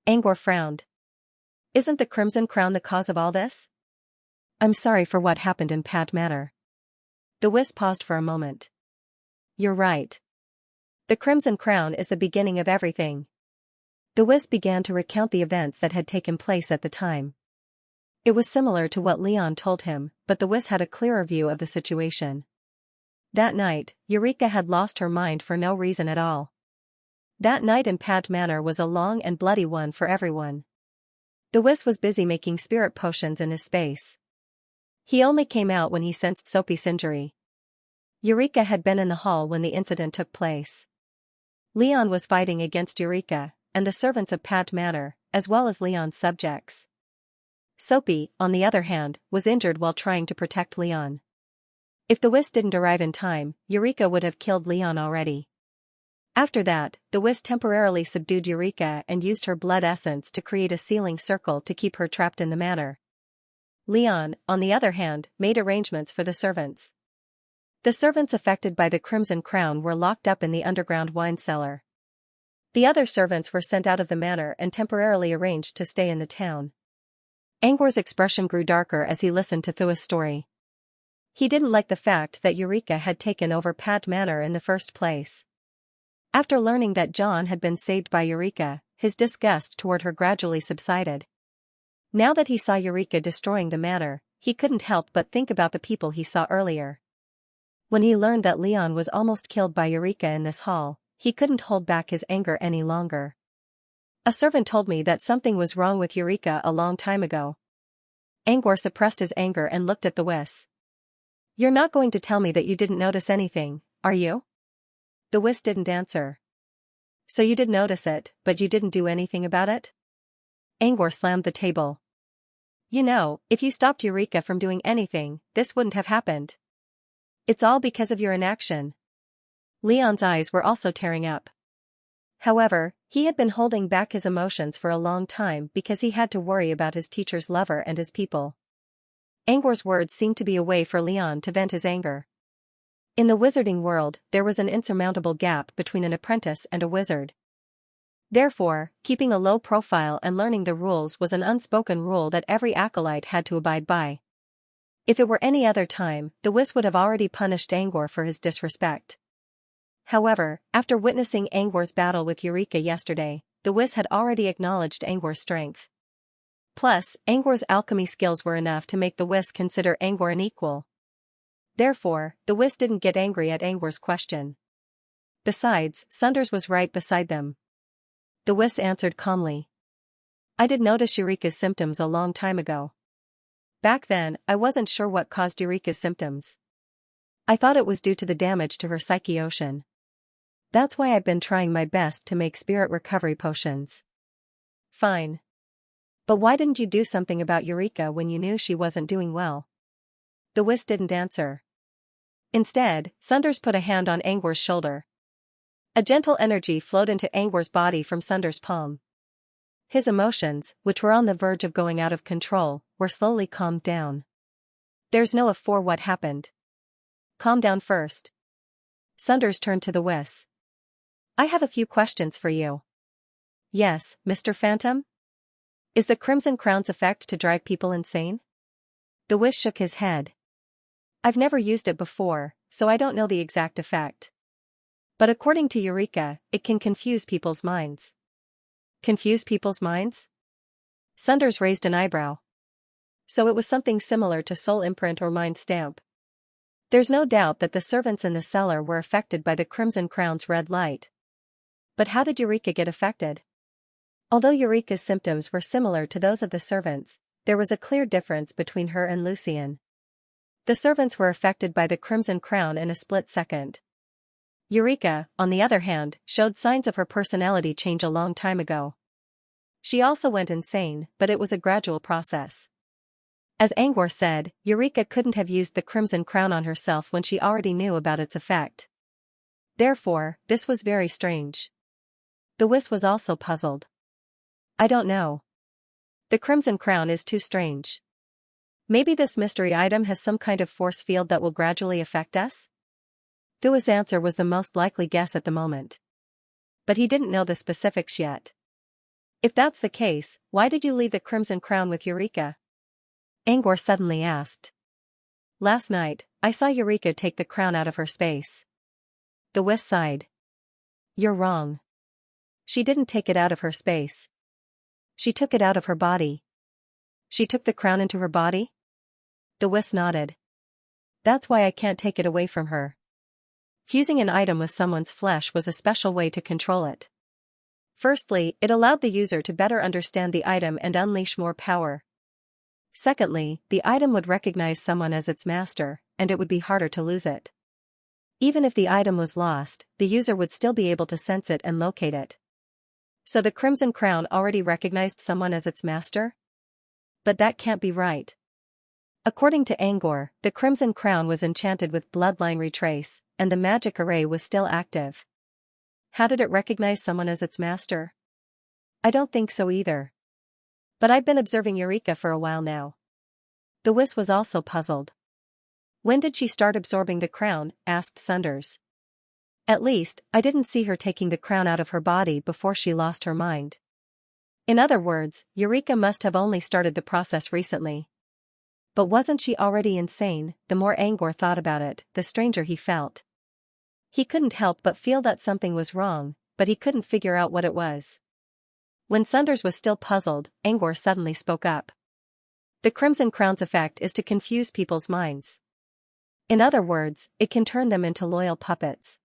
Angor frowned. "Isn't the Crimson Crown the cause of all this?" "I'm sorry for what happened in Pat Manor." The Whis paused for a moment. "You're right. The Crimson Crown is the beginning of everything." The Whis began to recount the events that had taken place at the time. It was similar to what Leon told him, but the Whis had a clearer view of the situation. That night, Eureka had lost her mind for no reason at all. That night in Pat Manor was a long and bloody one for everyone. The Whis was busy making spirit potions in his space. He only came out when he sensed Soapy's injury. Eureka had been in the hall when the incident took place. Leon was fighting against Eureka, and the servants of Pat Manor, as well as Leon's subjects. Soapy, on the other hand, was injured while trying to protect Leon. If the Whis didn't arrive in time, Eureka would have killed Leon already. After that, the Whis temporarily subdued Eureka and used her blood essence to create a sealing circle to keep her trapped in the manor. Leon, on the other hand, made arrangements for the servants. The servants affected by the Crimson Crown were locked up in the underground wine cellar. The other servants were sent out of the manor and temporarily arranged to stay in the town. Angor's expression grew darker as he listened to Thua's story. He didn't like the fact that Eureka had taken over Pat Manor in the first place. After learning that John had been saved by Eureka, his disgust toward her gradually subsided. Now that he saw Eureka destroying the manor, he couldn't help but think about the people he saw earlier. When he learned that Leon was almost killed by Eureka in this hall, he couldn't hold back his anger any longer. "A servant told me that something was wrong with Eureka a long time ago." Angor suppressed his anger and looked at the Whis. "You're not going to tell me that you didn't notice anything, are you?" The Whis didn't answer. "So you did notice it, but you didn't do anything about it?" Angor slammed the table. "You know, if you stopped Eureka from doing anything, this wouldn't have happened. It's all because of your inaction." Leon's eyes were also tearing up. However, he had been holding back his emotions for a long time because he had to worry about his teacher's lover and his people. Angor's words seemed to be a way for Leon to vent his anger. In the wizarding world, there was an insurmountable gap between an apprentice and a wizard. Therefore, keeping a low profile and learning the rules was an unspoken rule that every acolyte had to abide by. If it were any other time, the Whis would have already punished Angor for his disrespect. However, after witnessing Angor's battle with Eureka yesterday, the Whis had already acknowledged Angor's strength. Plus, Angor's alchemy skills were enough to make the Whis consider Angor an equal. Therefore, the Whis didn't get angry at Angor's question. Besides, Sunders was right beside them. The Whis answered calmly. "I did notice Eureka's symptoms a long time ago. Back then, I wasn't sure what caused Eureka's symptoms. I thought it was due to the damage to her psyche ocean. That's why I've been trying my best to make spirit recovery potions. Fine. But why didn't you do something about Eureka when you knew she wasn't doing well? The wisp didn't answer. Instead, Sunders put a hand on Angwar's shoulder. A gentle energy flowed into Angwar's body from Sunders' palm. His emotions, which were on the verge of going out of control, were slowly calmed down. There's no if for what happened. Calm down first. Sunders turned to the wisp. I have a few questions for you. Yes, Mr. Phantom? Is the Crimson Crown's effect to drive people insane? The wisp shook his head. I've never used it before, so I don't know the exact effect. But according to Eureka, it can confuse people's minds. Confuse people's minds? Sunders raised an eyebrow. So it was something similar to soul imprint or mind stamp. There's no doubt that the servants in the cellar were affected by the Crimson Crown's red light. But how did Eureka get affected? Although Eureka's symptoms were similar to those of the servants, there was a clear difference between her and Lucien. The servants were affected by the Crimson Crown in a split second. Eureka, on the other hand, showed signs of her personality change a long time ago. She also went insane, but it was a gradual process. As Angwar said, Eureka couldn't have used the Crimson Crown on herself when she already knew about its effect. Therefore, this was very strange. The wisp was also puzzled. I don't know. The Crimson Crown is too strange. Maybe this mystery item has some kind of force field that will gradually affect us? The wisp's answer was the most likely guess at the moment. But he didn't know the specifics yet. If that's the case, why did you leave the Crimson Crown with Eureka? Angwar suddenly asked. Last night, I saw Eureka take the crown out of her space. The wisp sighed. You're wrong. She didn't take it out of her space. She took it out of her body. She took the crown into her body? The wisp nodded. That's why I can't take it away from her. Fusing an item with someone's flesh was a special way to control it. Firstly, it allowed the user to better understand the item and unleash more power. Secondly, the item would recognize someone as its master, and it would be harder to lose it. Even if the item was lost, the user would still be able to sense it and locate it. So the Crimson Crown already recognized someone as its master? But that can't be right. According to Angwar, the Crimson Crown was enchanted with Bloodline Retrace, and the magic array was still active. How did it recognize someone as its master? I don't think so either. But I've been observing Eureka for a while now. The wisp was also puzzled. When did she start absorbing the crown? Asked Sunders. At least, I didn't see her taking the crown out of her body before she lost her mind. In other words, Eureka must have only started the process recently. But wasn't she already insane? The more Angwar thought about it, the stranger he felt. He couldn't help but feel that something was wrong, but he couldn't figure out what it was. When Sunders was still puzzled, Angwar suddenly spoke up. The Crimson Crown's effect is to confuse people's minds. In other words, it can turn them into loyal puppets.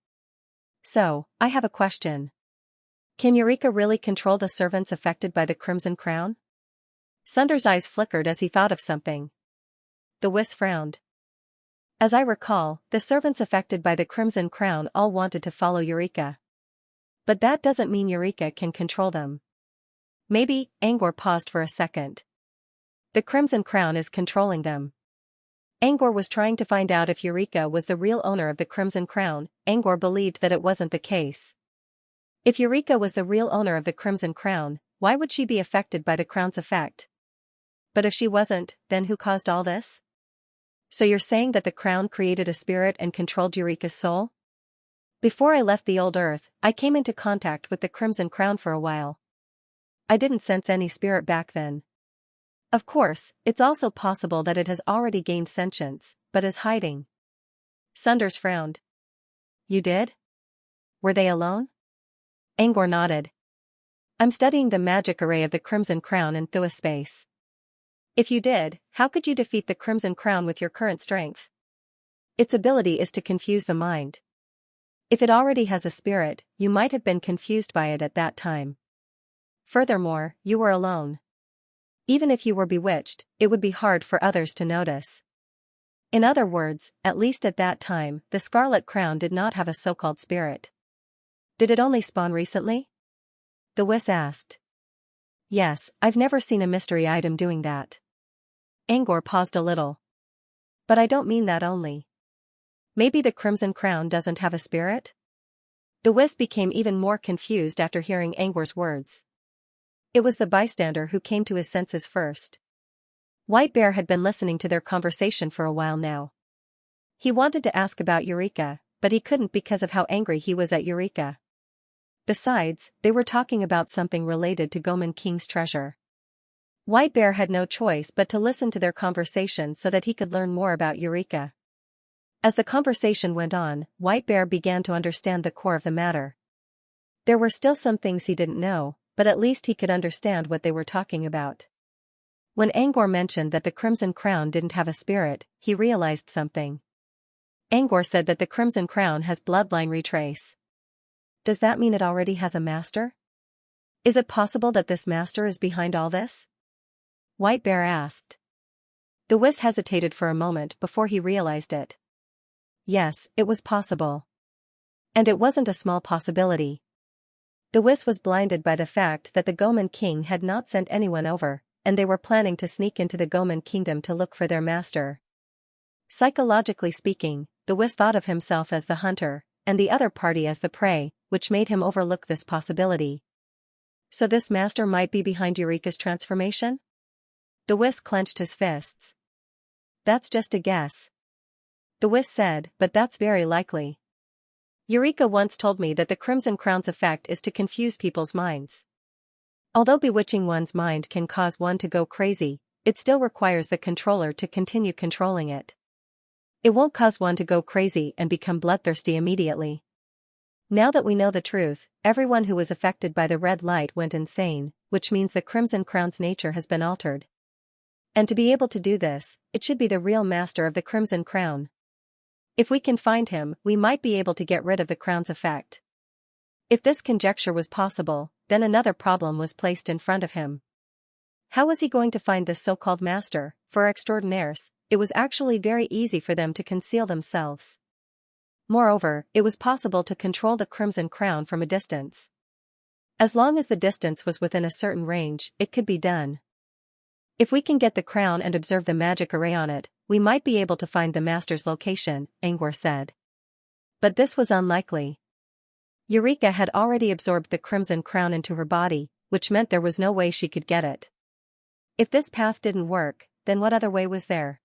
So, I have a question. Can Eureka really control the servants affected by the Crimson Crown? Sunders' eyes flickered as he thought of something. The wisp frowned. As I recall, the servants affected by the Crimson Crown all wanted to follow Eureka. But that doesn't mean Eureka can control them. Maybe. Angwar paused for a second. The Crimson Crown is controlling them. Angwar was trying to find out if Eureka was the real owner of the Crimson Crown. Angwar believed that it wasn't the case. If Eureka was the real owner of the Crimson Crown, why would she be affected by the crown's effect? But if she wasn't, then who caused all this? So you're saying that the crown created a spirit and controlled Eureka's soul? Before I left the old Earth, I came into contact with the Crimson Crown for a while. I didn't sense any spirit back then. Of course, it's also possible that it has already gained sentience, but is hiding. Sunders frowned. You did? Were they alone? Angwar nodded. I'm studying the magic array of the Crimson Crown in Thua space. If you did, how could you defeat the Crimson Crown with your current strength? Its ability is to confuse the mind. If it already has a spirit, you might have been confused by it at that time. Furthermore, you were alone. Even if you were bewitched, it would be hard for others to notice. In other words, at least at that time, the Scarlet Crown did not have a so-called spirit. Did it only spawn recently? The Whis asked. Yes, I've never seen a mystery item doing that. Angor paused a little. But I don't mean that only. Maybe the Crimson Crown doesn't have a spirit? The Whis became even more confused after hearing Angor's words. It was the bystander who came to his senses first. White Bear had been listening to their conversation for a while now. He wanted to ask about Eureka, but he couldn't because of how angry he was at Eureka. Besides, they were talking about something related to Goman King's treasure. White Bear had no choice but to listen to their conversation so that he could learn more about Eureka. As the conversation went on, White Bear began to understand the core of the matter. There were still some things he didn't know, but at least he could understand what they were talking about. When Angor mentioned that the Crimson Crown didn't have a spirit, he realized something. Angor said that the Crimson Crown has bloodline retrace. Does that mean it already has a master? Is it possible that this master is behind all this? White Bear asked. The Whis hesitated for a moment before he realized it. Yes, it was possible. And it wasn't a small possibility. The Whis was blinded by the fact that the Goman King had not sent anyone over, and they were planning to sneak into the Goman Kingdom to look for their master. Psychologically speaking, the Whis thought of himself as the hunter, and the other party as the prey, which made him overlook this possibility. So this master might be behind Eureka's transformation? The Whis clenched his fists. That's just a guess. The Whis said, but that's very likely. Eureka once told me that the Crimson Crown's effect is to confuse people's minds. Although bewitching one's mind can cause one to go crazy, it still requires the controller to continue controlling it. It won't cause one to go crazy and become bloodthirsty immediately. Now that we know the truth, everyone who was affected by the red light went insane, which means the Crimson Crown's nature has been altered. And to be able to do this, it should be the real master of the Crimson Crown. If we can find him, we might be able to get rid of the crown's effect. If this conjecture was possible, then another problem was placed in front of him. How was he going to find this so-called master? For extraordinaires, it was actually very easy for them to conceal themselves. Moreover, it was possible to control the Crimson Crown from a distance. As long as the distance was within a certain range, it could be done. If we can get the crown and observe the magic array on it, we might be able to find the master's location, Angor said. But this was unlikely. Eureka had already absorbed the Crimson Crown into her body, which meant there was no way she could get it. If this path didn't work, then what other way was there?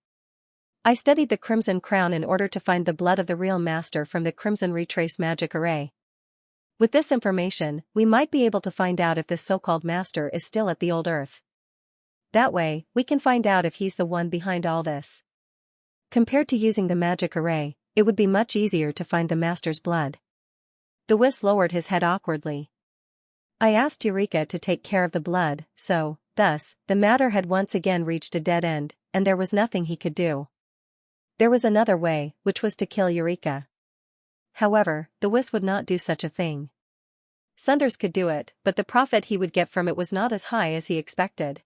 I studied the Crimson Crown in order to find the blood of the real master from the Crimson Retrace magic array. With this information, we might be able to find out if this so-called master is still at the old Earth. That way, we can find out if he's the one behind all this. Compared to using the magic array, it would be much easier to find the master's blood. The Whis lowered his head awkwardly. I asked Eureka to take care of the blood, so, thus, the matter had once again reached a dead end, and there was nothing he could do. There was another way, which was to kill Eureka. However, the Whis would not do such a thing. Sunders could do it, but the profit he would get from it was not as high as he expected.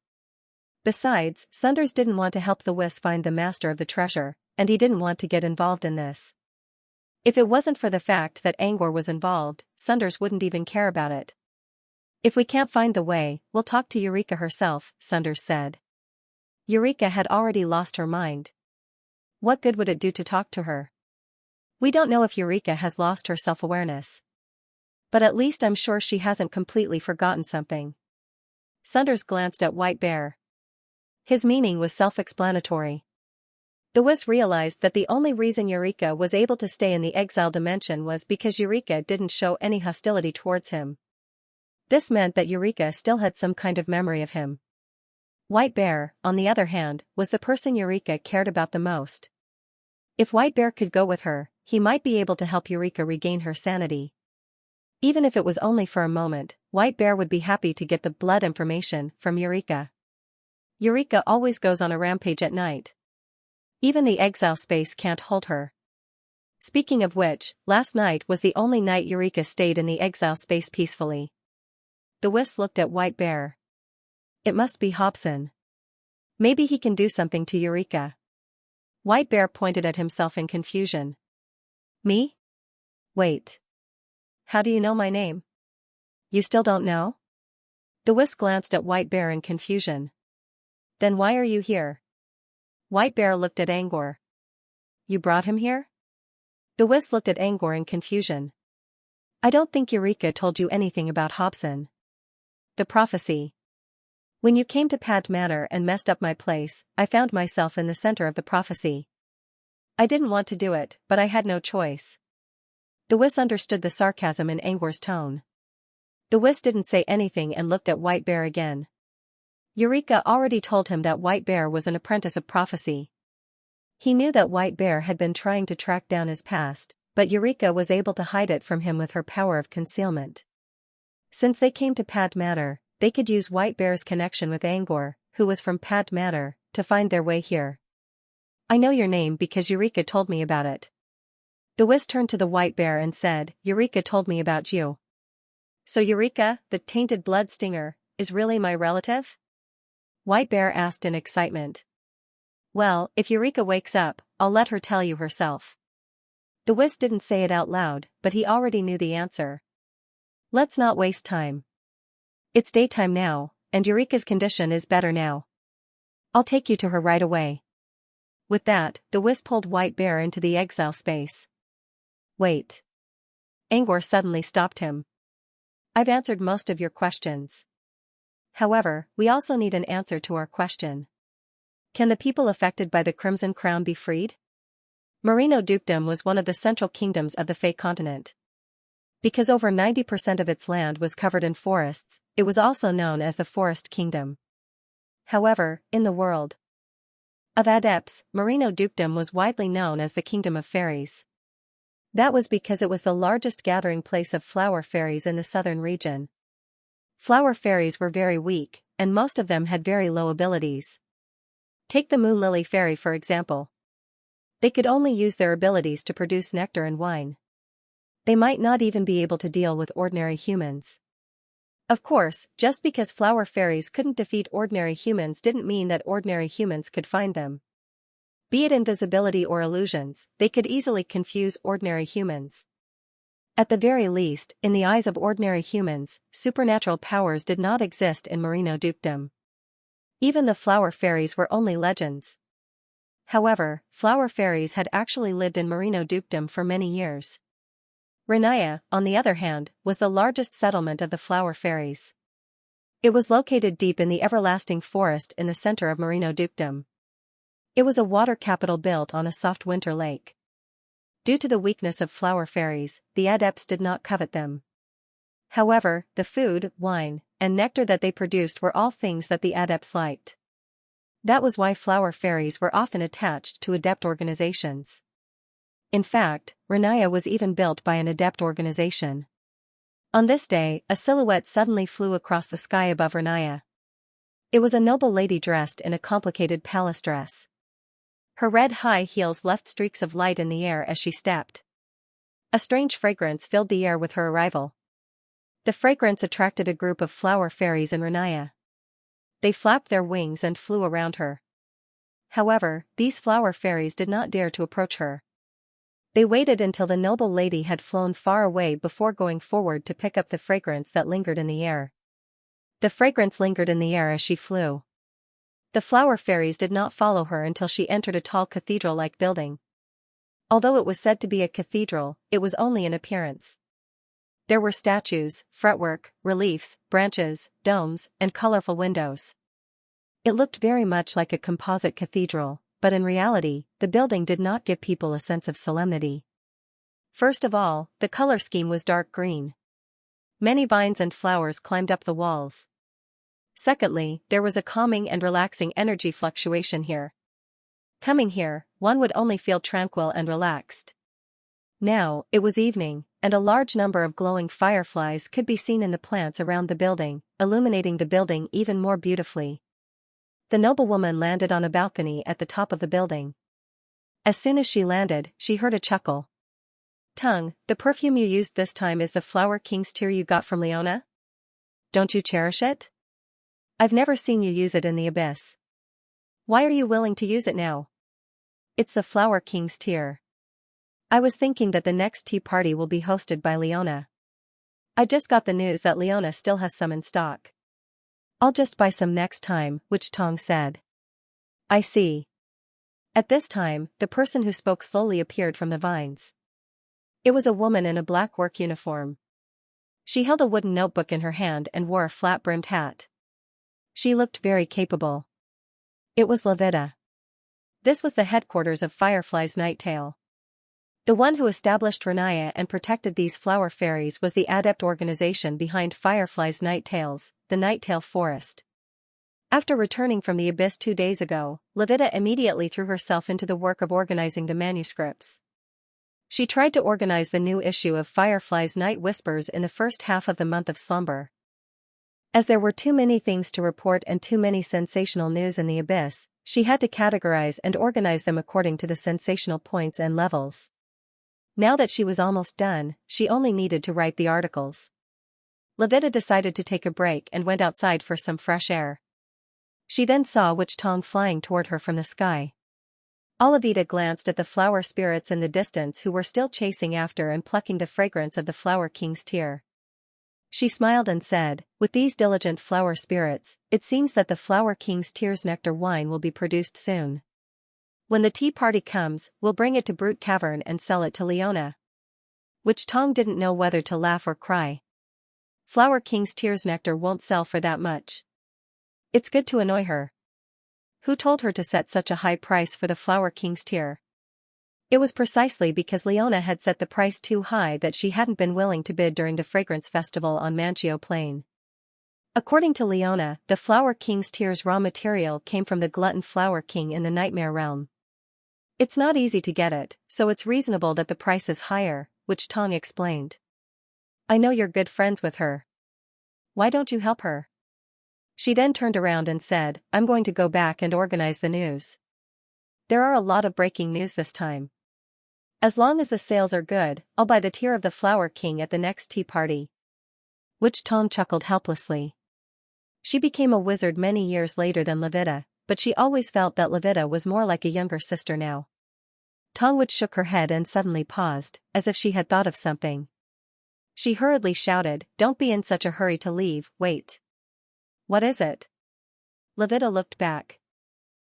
Besides, Sunders didn't want to help the Whis find the master of the treasure, and he didn't want to get involved in this. If it wasn't for the fact that Angor was involved, Sunders wouldn't even care about it. If we can't find the way, we'll talk to Eureka herself, Sunders said. Eureka had already lost her mind. What good would it do to talk to her? We don't know if Eureka has lost her self-awareness. But at least I'm sure she hasn't completely forgotten something. Sunders glanced at White Bear. His meaning was self-explanatory. The Whis realized that the only reason Eureka was able to stay in the exile dimension was because Eureka didn't show any hostility towards him. This meant that Eureka still had some kind of memory of him. White Bear, on the other hand, was the person Eureka cared about the most. If White Bear could go with her, he might be able to help Eureka regain her sanity. Even if it was only for a moment, White Bear would be happy to get the blood information from Eureka. Eureka always goes on a rampage at night. Even the exile space can't hold her. Speaking of which, last night was the only night Eureka stayed in the exile space peacefully. The Whis looked at White Bear. It must be Hobson. Maybe he can do something to Eureka. White Bear pointed at himself in confusion. Me? Wait. How do you know my name? You still don't know? The Whisk glanced at White Bear in confusion. Then why are you here? White Bear looked at Angor. You brought him here? The Whisk looked at Angor in confusion. I don't think Eureka told you anything about Hobson. The prophecy. When you came to Pad Manor and messed up my place, I found myself in the center of the prophecy. I didn't want to do it, but I had no choice. The Whisk understood the sarcasm in Angor's tone. The Whisk didn't say anything and looked at White Bear again. Eureka already told him that White Bear was an apprentice of prophecy. He knew that White Bear had been trying to track down his past, but Eureka was able to hide it from him with her power of concealment. Since they came to Pad Manor, they could use White Bear's connection with Angor, who was from Pad Manor, to find their way here. I know your name because Eureka told me about it. The Whisk turned to the White Bear and said, Eureka told me about you. So Eureka, the tainted blood stinger, is really my relative? White Bear asked in excitement. Well, if Eureka wakes up, I'll let her tell you herself. The Whisk didn't say it out loud, but he already knew the answer. Let's not waste time. It's daytime now, and Eureka's condition is better now. I'll take you to her right away. With that, the Whisk pulled White Bear into the exile space. Wait. Angor suddenly stopped him. I've answered most of your questions. However, we also need an answer to our question. Can the people affected by the Crimson Crown be freed? Merino Dukedom was one of the central kingdoms of the Fey continent. Because over 90% of its land was covered in forests, it was also known as the Forest Kingdom. However, in the world of adepts, Merino Dukedom was widely known as the Kingdom of Fairies. That was because it was the largest gathering place of flower fairies in the southern region. Flower fairies were very weak, and most of them had very low abilities. Take the Moon Lily Fairy for example. They could only use their abilities to produce nectar and wine. They might not even be able to deal with ordinary humans. Of course, just because flower fairies couldn't defeat ordinary humans didn't mean that ordinary humans could find them. Be it invisibility or illusions, they could easily confuse ordinary humans. At the very least, in the eyes of ordinary humans, supernatural powers did not exist in Merino Dukedom. Even the flower fairies were only legends. However, flower fairies had actually lived in Merino Dukedom for many years. Renaya, on the other hand, was the largest settlement of the flower fairies. It was located deep in the everlasting forest in the center of Merino Dukedom. It was a water capital built on a soft winter lake. Due to the weakness of flower fairies, the adepts did not covet them. However, the food, wine, and nectar that they produced were all things that the adepts liked. That was why flower fairies were often attached to adept organizations. In fact, Renaya was even built by an adept organization. On this day, a silhouette suddenly flew across the sky above Renaya. It was a noble lady dressed in a complicated palace dress. Her red high heels left streaks of light in the air as she stepped. A strange fragrance filled the air with her arrival. The fragrance attracted a group of flower fairies in Renaya. They flapped their wings and flew around her. However, these flower fairies did not dare to approach her. They waited until the noble lady had flown far away before going forward to pick up the fragrance that lingered in the air. The fragrance lingered in the air as she flew. The flower fairies did not follow her until she entered a tall cathedral-like building. Although it was said to be a cathedral, it was only in appearance. There were statues, fretwork, reliefs, branches, domes, and colorful windows. It looked very much like a composite cathedral, but in reality, the building did not give people a sense of solemnity. First of all, the color scheme was dark green. Many vines and flowers climbed up the walls. Secondly, there was a calming and relaxing energy fluctuation here. Coming here, one would only feel tranquil and relaxed. Now, it was evening, and a large number of glowing fireflies could be seen in the plants around the building, illuminating the building even more beautifully. The noblewoman landed on a balcony at the top of the building. As soon as she landed, she heard a chuckle. Tongue, the perfume you used this time is the Flower King's tear you got from Leona? Don't you cherish it? I've never seen you use it in the abyss. Why are you willing to use it now? It's the Flower King's tier. I was thinking that the next tea party will be hosted by Leona. I just got the news that Leona still has some in stock. I'll just buy some next time, Witch Tong said. I see. At this time, the person who spoke slowly appeared from the vines. It was a woman in a black work uniform. She held a wooden notebook in her hand and wore a flat-brimmed hat. She looked very capable. It was Levita. This was the headquarters of Firefly's Nighttail. The one who established Renaya and protected these flower fairies was the adept organization behind Firefly's Nighttails, the Nighttail Forest. After returning from the abyss 2 days ago, Levita immediately threw herself into the work of organizing the manuscripts. She tried to organize the new issue of Firefly's Night Whispers in the first half of the month of slumber. As there were too many things to report and too many sensational news in the abyss, she had to categorize and organize them according to the sensational points and levels. Now that she was almost done, she only needed to write the articles. Levita decided to take a break and went outside for some fresh air. She then saw Witch Tong flying toward her from the sky. Levita glanced at the flower spirits in the distance who were still chasing after and plucking the fragrance of the Flower King's tear. She smiled and said, "With these diligent flower spirits, it seems that the Flower King's tear's nectar wine will be produced soon. When the tea party comes, we'll bring it to Brute Cavern and sell it to Leona." Witch Tong didn't know whether to laugh or cry. Flower King's tear's nectar won't sell for that much. It's good to annoy her. Who told her to set such a high price for the Flower King's tear? It was precisely because Leona had set the price too high that she hadn't been willing to bid during the Fragrance Festival on Manchio Plain. According to Leona, the Flower King's tear's raw material came from the Glutton Flower King in the Nightmare Realm. It's not easy to get it, so it's reasonable that the price is higher, Witch Tong explained. I know you're good friends with her. Why don't you help her? She then turned around and said, I'm going to go back and organize the news. There are a lot of breaking news this time. As long as the sales are good, I'll buy the tear of the Flower King at the next tea party. Witch Tong chuckled helplessly. She became a wizard many years later than Levita, but she always felt that Levita was more like a younger sister now. Tongwitch shook her head and suddenly paused, as if she had thought of something. She hurriedly shouted, Don't be in such a hurry to leave, wait. What is it? Levita looked back.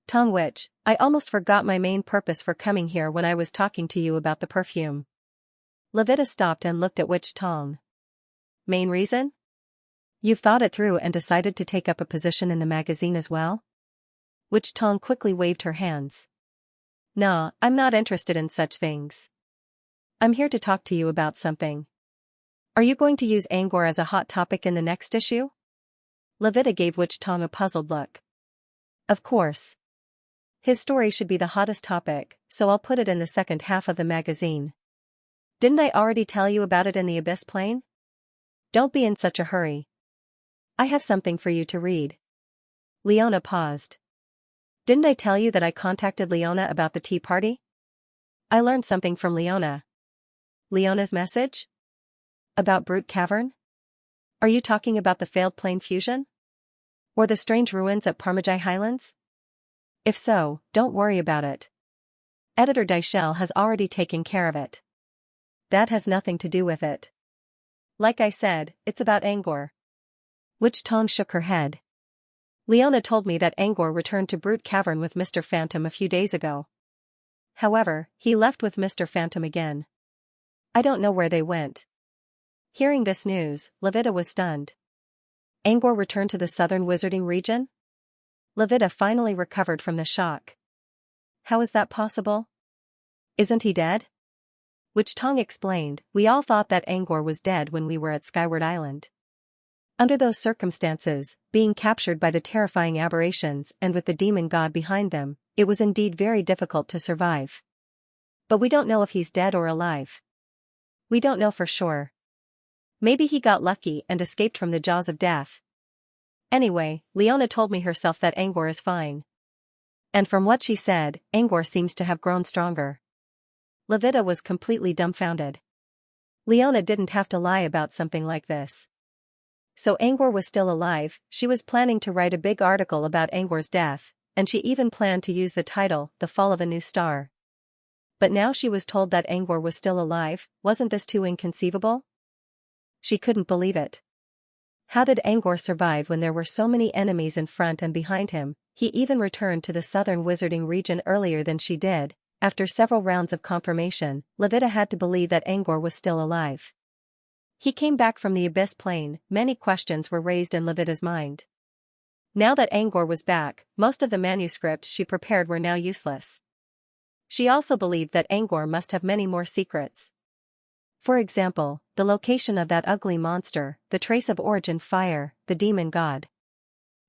Tongwitch, I almost forgot my main purpose for coming here when I was talking to you about the perfume. Levita stopped and looked at Witch Tong. Main reason? You've thought it through and decided to take up a position in the magazine as well? Witch Tong quickly waved her hands. Nah, I'm not interested in such things. I'm here to talk to you about something. Are you going to use Angor as a hot topic in the next issue? Levita gave Witch Tong a puzzled look. Of course. His story should be the hottest topic, so I'll put it in the second half of the magazine. Didn't I already tell you about it in the Abyss Plane? Don't be in such a hurry. I have something for you to read. Leona paused. Didn't I tell you that I contacted Leona about the tea party? I learned something from Leona. Leona's message? About Brute Cavern? Are you talking about the failed plane fusion? Or the strange ruins at Parmajai Highlands? If so, don't worry about it. Editor Daichel has already taken care of it. That has nothing to do with it. Like I said, it's about Angor. Witch Tong shook her head. Leona told me that Angor returned to Brute Cavern with Mr. Phantom a few days ago. However, he left with Mr. Phantom again. I don't know where they went. Hearing this news, Levita was stunned. Angor returned to the southern wizarding region? Levita finally recovered from the shock. How is that possible? Isn't he dead? Witch Tong explained, we all thought that Angor was dead when we were at Skyward Island. Under those circumstances, being captured by the terrifying aberrations and with the demon god behind them, it was indeed very difficult to survive. But we don't know if he's dead or alive. We don't know for sure. Maybe he got lucky and escaped from the jaws of death. Anyway, Leona told me herself that Angor is fine. And from what she said, Angor seems to have grown stronger. Levita was completely dumbfounded. Leona didn't have to lie about something like this. So Angor was still alive. She was planning to write a big article about Angor's death, and she even planned to use the title, The Fall of a New Star. But now she was told that Angor was still alive. Wasn't this too inconceivable? She couldn't believe it. How did Angor survive when there were so many enemies in front and behind him? He even returned to the southern wizarding region earlier than she did. After several rounds of confirmation, Levita had to believe that Angor was still alive. He came back from the Abyss Plane. Many questions were raised in Levita's mind. Now that Angor was back, most of the manuscripts she prepared were now useless. She also believed that Angor must have many more secrets. For example, the location of that ugly monster, the trace of origin fire, the demon god.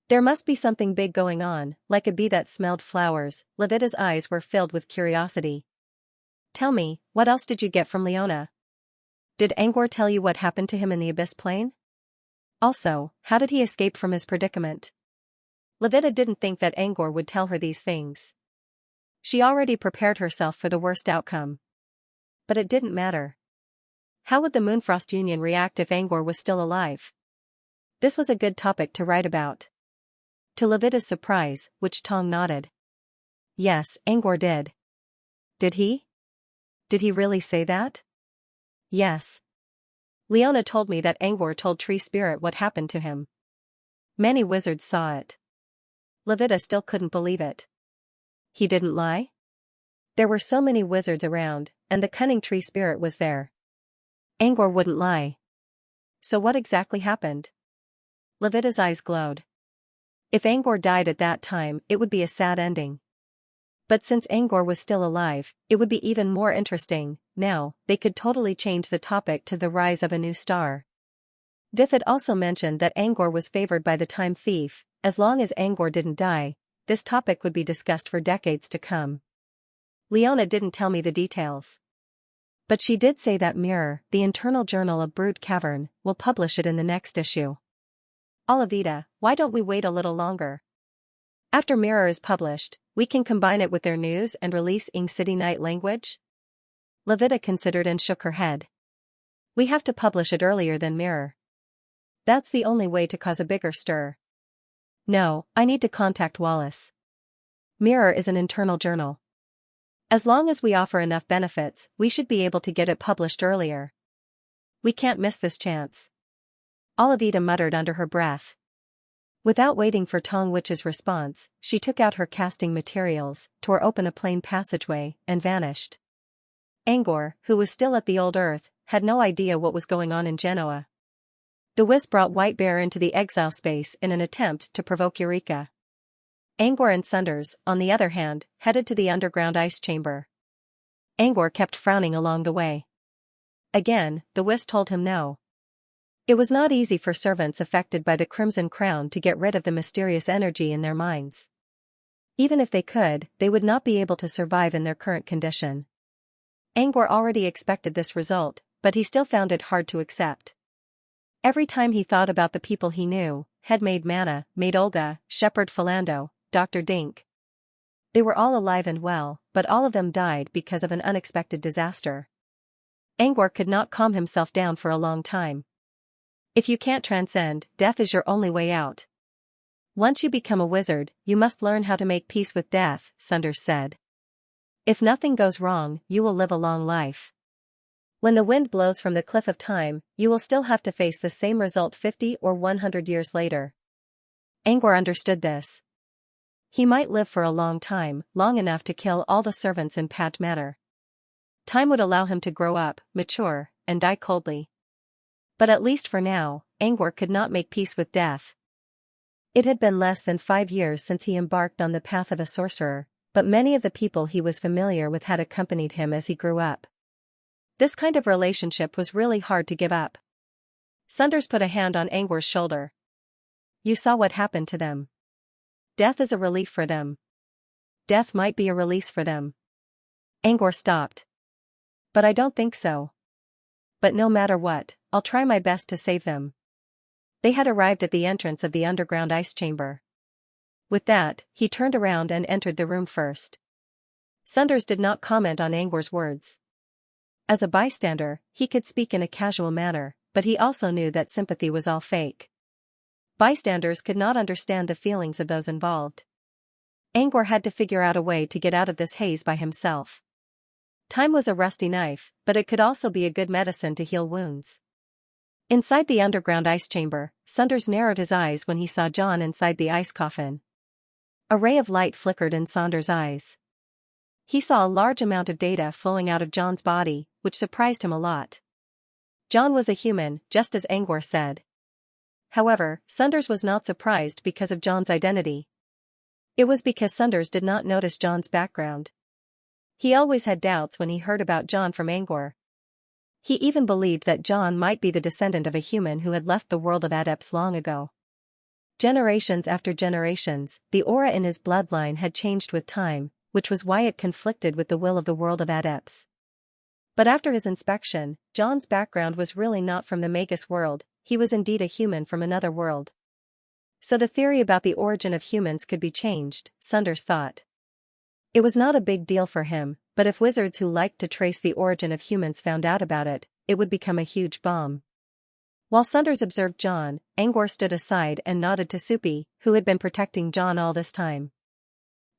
There must be something big going on, like a bee that smelled flowers. Levita's eyes were filled with curiosity. Tell me, what else did you get from Leona? Did Angor tell you what happened to him in the Abyss Plane? Also, how did he escape from his predicament? Levita didn't think that Angor would tell her these things. She already prepared herself for the worst outcome. But it didn't matter. How would the Moonfrost Union react if Angor was still alive? This was a good topic to write about. To Levita's surprise, Witch Tong nodded. Yes, Angor did. Did he? Did he really say that? Yes. Leona told me that Angor told Tree Spirit what happened to him. Many wizards saw it. Levita still couldn't believe it. He didn't lie? There were so many wizards around, and the cunning Tree Spirit was there. Angor wouldn't lie. So what exactly happened? Levita's eyes glowed. If Angor died at that time, it would be a sad ending. But since Angor was still alive, it would be even more interesting. Now, they could totally change the topic to the rise of a new star. Diffit also mentioned that Angor was favored by the Time Thief. As long as Angor didn't die, this topic would be discussed for decades to come. Leona didn't tell me the details. But she did say that Mirror, the internal journal of Brood Cavern, will publish it in the next issue. Olivita, why don't we wait a little longer? After Mirror is published, we can combine it with their news and release Ing City Night language? Levita considered and shook her head. We have to publish it earlier than Mirror. That's the only way to cause a bigger stir. No, I need to contact Wallace. Mirror is an internal journal. As long as we offer enough benefits, we should be able to get it published earlier. We can't miss this chance. Olivita muttered under her breath. Without waiting for Tong Witch's response, she took out her casting materials, tore open a plain passageway, and vanished. Angor, who was still at the Old Earth, had no idea what was going on in Genoa. The wisp brought White Bear into the exile space in an attempt to provoke Eureka. Angor and Sunders, on the other hand, headed to the underground ice chamber. Angor kept frowning along the way. Again, the wisp told him no. It was not easy for servants affected by the Crimson Crown to get rid of the mysterious energy in their minds. Even if they could, they would not be able to survive in their current condition. Angor already expected this result, but he still found it hard to accept. Every time he thought about the people he knew, Headmaid Manna, Maid Olga, Shepherd Philando, Dr. Dink. They were all alive and well, but all of them died because of an unexpected disaster. Angor could not calm himself down for a long time. If you can't transcend, death is your only way out. Once you become a wizard, you must learn how to make peace with death, Sunders said. If nothing goes wrong, you will live a long life. When the wind blows from the cliff of time, you will still have to face the same result 50 or 100 years later. Angor understood this. He might live for a long time, long enough to kill all the servants in Pat Manor. Time would allow him to grow up, mature, and die coldly. But at least for now, Angor could not make peace with death. It had been less than 5 years since he embarked on the path of a sorcerer, but many of the people he was familiar with had accompanied him as he grew up. This kind of relationship was really hard to give up. Sunders put a hand on Angor's shoulder. You saw what happened to them. Death is a relief for them. Death might be a release for them. Angor stopped. But I don't think so. But no matter what, I'll try my best to save them. They had arrived at the entrance of the underground ice chamber. With that, he turned around and entered the room first. Sunders did not comment on Angor's words. As a bystander, he could speak in a casual manner, but he also knew that sympathy was all fake. Bystanders could not understand the feelings of those involved. Angor had to figure out a way to get out of this haze by himself. Time was a rusty knife, but it could also be a good medicine to heal wounds. Inside the underground ice chamber, Saunders narrowed his eyes when he saw John inside the ice coffin. A ray of light flickered in Saunders' eyes. He saw a large amount of data flowing out of John's body, which surprised him a lot. John was a human, just as Angor said. However, Saunders was not surprised because of John's identity. It was because Saunders did not notice John's background. He always had doubts when he heard about John from Angor. He even believed that John might be the descendant of a human who had left the world of adepts long ago. Generations after generations, the aura in his bloodline had changed with time, which was why it conflicted with the will of the world of adepts. But after his inspection, John's background was really not from the Magus world, he was indeed a human from another world. So the theory about the origin of humans could be changed, Saunders thought. It was not a big deal for him, but if wizards who liked to trace the origin of humans found out about it, it would become a huge bomb. While Saunders observed John, Angor stood aside and nodded to Soupy, who had been protecting John all this time.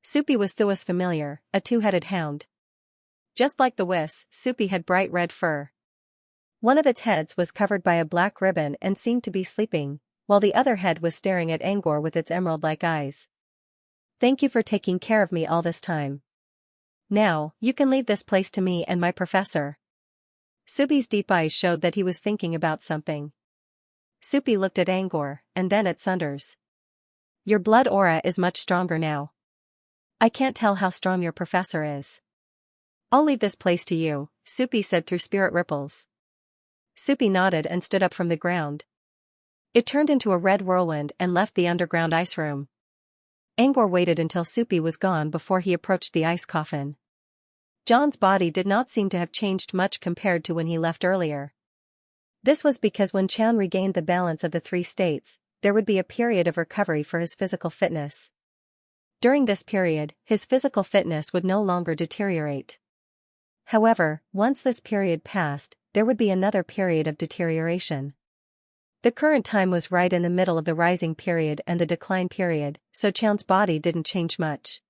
Soupy was Thua's familiar, a two-headed hound. Just like the Whis, Soupy had bright red fur. One of its heads was covered by a black ribbon and seemed to be sleeping, while the other head was staring at Angor with its emerald-like eyes. "Thank you for taking care of me all this time. Now, you can leave this place to me and my professor." Soupy's deep eyes showed that he was thinking about something. Soupy looked at Angor, and then at Saunders. "Your blood aura is much stronger now. I can't tell how strong your professor is." "I'll leave this place to you," Soupy said through spirit ripples. Soupy nodded and stood up from the ground. It turned into a red whirlwind and left the underground ice room. Angor waited until Soupy was gone before he approached the ice coffin. John's body did not seem to have changed much compared to when he left earlier. This was because when Chan regained the balance of the three states, there would be a period of recovery for his physical fitness. During this period, his physical fitness would no longer deteriorate. However, once this period passed, there would be another period of deterioration. The current time was right in the middle of the rising period and the decline period, so Chan's body didn't change much.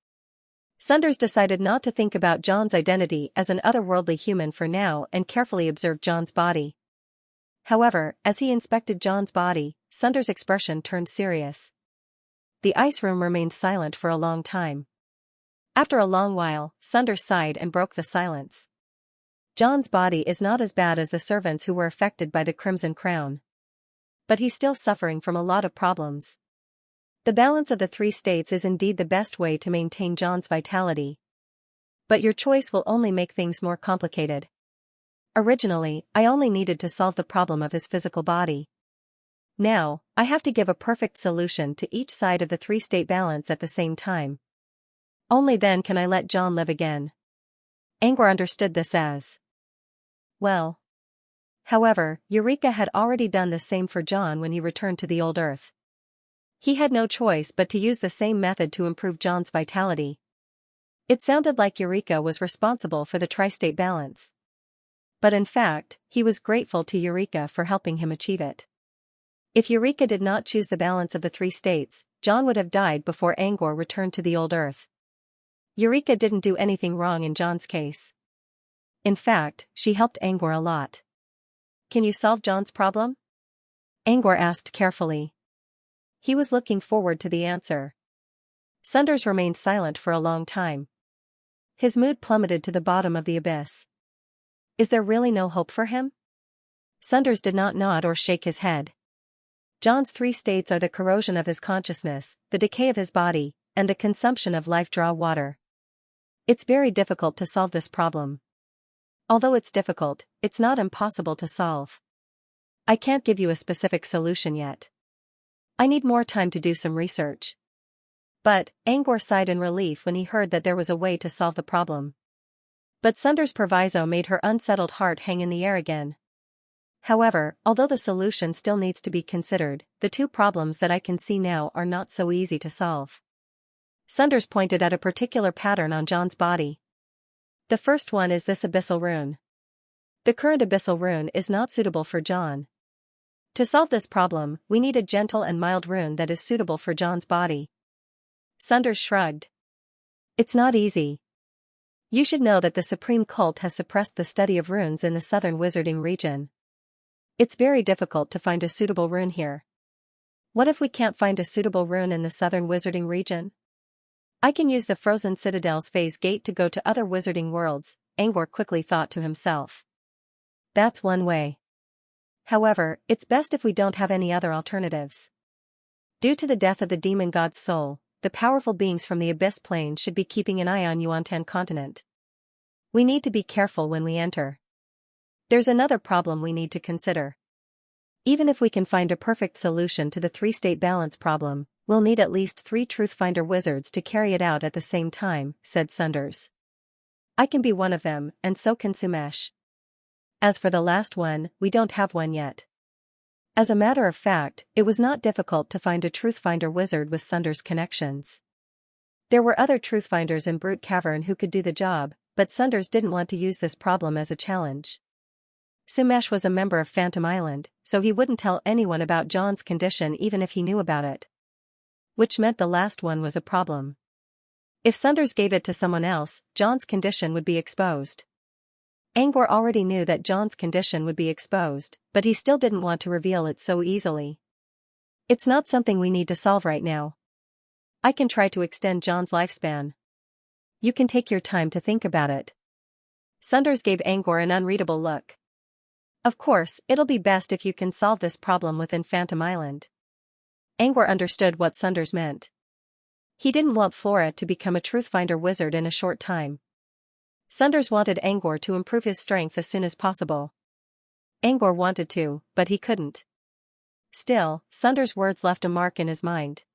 Saunders decided not to think about John's identity as an otherworldly human for now and carefully observed John's body. However, as he inspected John's body, Saunders' expression turned serious. The ice room remained silent for a long time. After a long while, Saunders sighed and broke the silence. "John's body is not as bad as the servants who were affected by the Crimson Crown. But he's still suffering from a lot of problems. The balance of the three states is indeed the best way to maintain John's vitality. But your choice will only make things more complicated. Originally, I only needed to solve the problem of his physical body. Now, I have to give a perfect solution to each side of the three-state balance at the same time. Only then can I let John live again." Angor understood this as well. However, Eureka had already done the same for John when he returned to the old Earth. He had no choice but to use the same method to improve John's vitality. It sounded like Eureka was responsible for the tri-state balance. But in fact, he was grateful to Eureka for helping him achieve it. If Eureka did not choose the balance of the three states, John would have died before Angor returned to the old Earth. Eureka didn't do anything wrong in John's case. In fact, she helped Angor a lot. "Can you solve John's problem?" Angor asked carefully. He was looking forward to the answer. Saunders remained silent for a long time. His mood plummeted to the bottom of the abyss. Is there really no hope for him? Saunders did not nod or shake his head. John's three states are the corrosion of his consciousness, the decay of his body, and the consumption of life-draw water. It's very difficult to solve this problem. Although it's difficult, it's not impossible to solve. I can't give you a specific solution yet. I need more time to do some research. But, Angor sighed in relief when he heard that there was a way to solve the problem. But Saunders' proviso made her unsettled heart hang in the air again. However, although the solution still needs to be considered, the two problems that I can see now are not so easy to solve. Saunders pointed at a particular pattern on John's body. The first one is this abyssal rune. The current abyssal rune is not suitable for John. To solve this problem, we need a gentle and mild rune that is suitable for John's body. Saunders shrugged. It's not easy. You should know that the supreme cult has suppressed the study of runes in the southern wizarding region. It's very difficult to find a suitable rune here. What if we can't find a suitable rune in the southern wizarding region? I can use the Frozen Citadel's phase gate to go to other wizarding worlds, Angor quickly thought to himself. That's one way. However, it's best if we don't have any other alternatives. Due to the death of the demon god's soul, the powerful beings from the Abyss Plane should be keeping an eye on Yuantan continent. We need to be careful when we enter. There's another problem we need to consider. Even if we can find a perfect solution to the three-state balance problem, we'll need at least 3 Truthfinder wizards to carry it out at the same time, said Sunders. I can be one of them, and so can Sumesh. As for the last one, we don't have one yet. As a matter of fact, it was not difficult to find a Truthfinder wizard with Sunders' connections. There were other Truthfinders in Brute Cavern who could do the job, but Sunders didn't want to use this problem as a challenge. Sumesh was a member of Phantom Island, so he wouldn't tell anyone about John's condition even if he knew about it. Which meant the last one was a problem. If Sunders gave it to someone else, John's condition would be exposed. Angor already knew that John's condition would be exposed, but he still didn't want to reveal it so easily. It's not something we need to solve right now. I can try to extend John's lifespan. You can take your time to think about it. Sunders gave Angor an unreadable look. Of course, it'll be best if you can solve this problem within Phantom Island. Angor understood what Sunders meant. He didn't want Flora to become a Truthfinder wizard in a short time. Sunders wanted Angor to improve his strength as soon as possible. Angor wanted to, but he couldn't. Still, Sunders' words left a mark in his mind.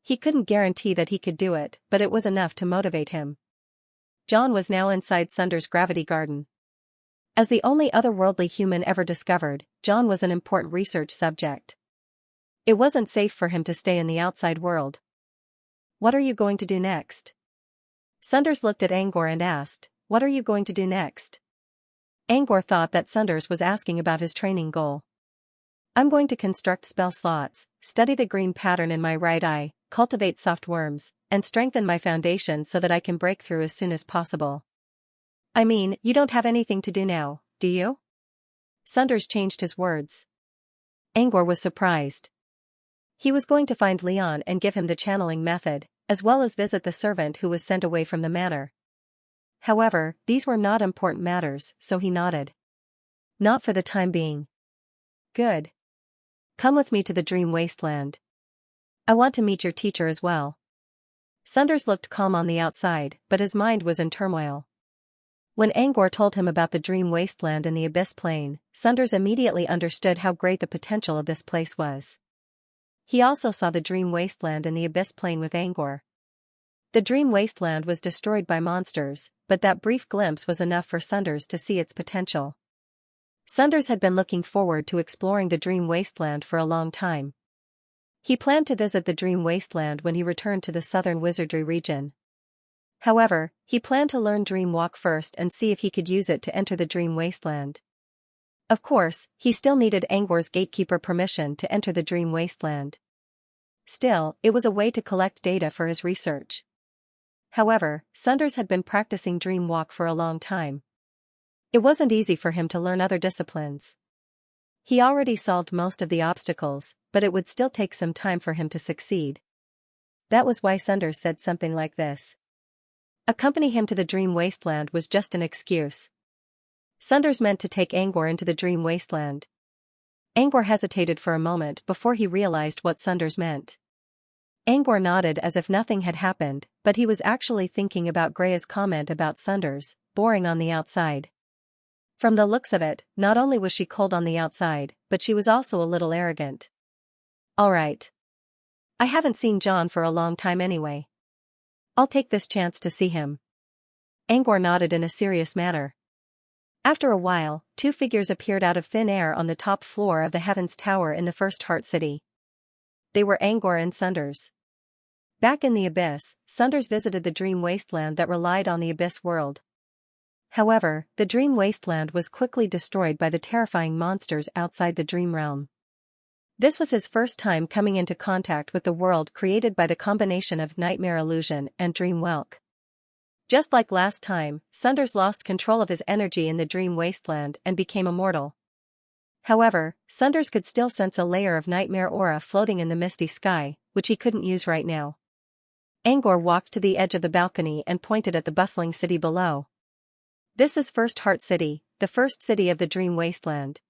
He couldn't guarantee that he could do it, but it was enough to motivate him. John was now inside Sunders' gravity garden. As the only otherworldly human ever discovered, John was an important research subject. It wasn't safe for him to stay in the outside world. What are you going to do next? Sunders looked at Angor and asked, what are you going to do next? Angor thought that Sunders was asking about his training goal. I'm going to construct spell slots, study the green pattern in my right eye, cultivate soft worms, and strengthen my foundation so that I can break through as soon as possible. I mean, you don't have anything to do now, do you? Sunders changed his words. Angor was surprised. He was going to find Leon and give him the channeling method, as well as visit the servant who was sent away from the manor. However, these were not important matters, so he nodded. Not for the time being. Good. Come with me to the Dream Wasteland. I want to meet your teacher as well. Sunders looked calm on the outside, but his mind was in turmoil. When Angor told him about the Dream Wasteland and the Abyss Plane, Sunders immediately understood how great the potential of this place was. He also saw the Dream Wasteland and the Abyss Plane with Angor. The Dream Wasteland was destroyed by monsters, but that brief glimpse was enough for Sunders to see its potential. Sunders had been looking forward to exploring the Dream Wasteland for a long time. He planned to visit the Dream Wasteland when he returned to the southern wizardry region. However, he planned to learn Dream Walk first and see if he could use it to enter the Dream Wasteland. Of course, he still needed Angor's gatekeeper permission to enter the Dream Wasteland. Still, it was a way to collect data for his research. However, Sunders had been practicing Dream Walk for a long time. It wasn't easy for him to learn other disciplines. He already solved most of the obstacles, but it would still take some time for him to succeed. That was why Sunders said something like this. Accompany him to the Dream Wasteland was just an excuse. Sunders meant to take Angor into the Dream Wasteland. Angor hesitated for a moment before he realized what Sunders meant. Angor nodded as if nothing had happened, but he was actually thinking about Grea's comment about Sunders, boring on the outside. From the looks of it, not only was she cold on the outside, but she was also a little arrogant. All right. I haven't seen John for a long time anyway. I'll take this chance to see him. Angor nodded in a serious manner. After a while, 2 figures appeared out of thin air on the top floor of the Heavens Tower in the First Heart City. They were Angor and Sunders. Back in the Abyss, Sunders visited the Dream Wasteland that relied on the Abyss world. However, the Dream Wasteland was quickly destroyed by the terrifying monsters outside the Dream Realm. This was his first time coming into contact with the world created by the combination of Nightmare Illusion and Dream Welk. Just like last time, Sunders lost control of his energy in the dream wasteland and became immortal. However, Sunders could still sense a layer of nightmare aura floating in the misty sky, which he couldn't use right now. Angor walked to the edge of the balcony and pointed at the bustling city below. This is First Heart City, the first city of the dream wasteland.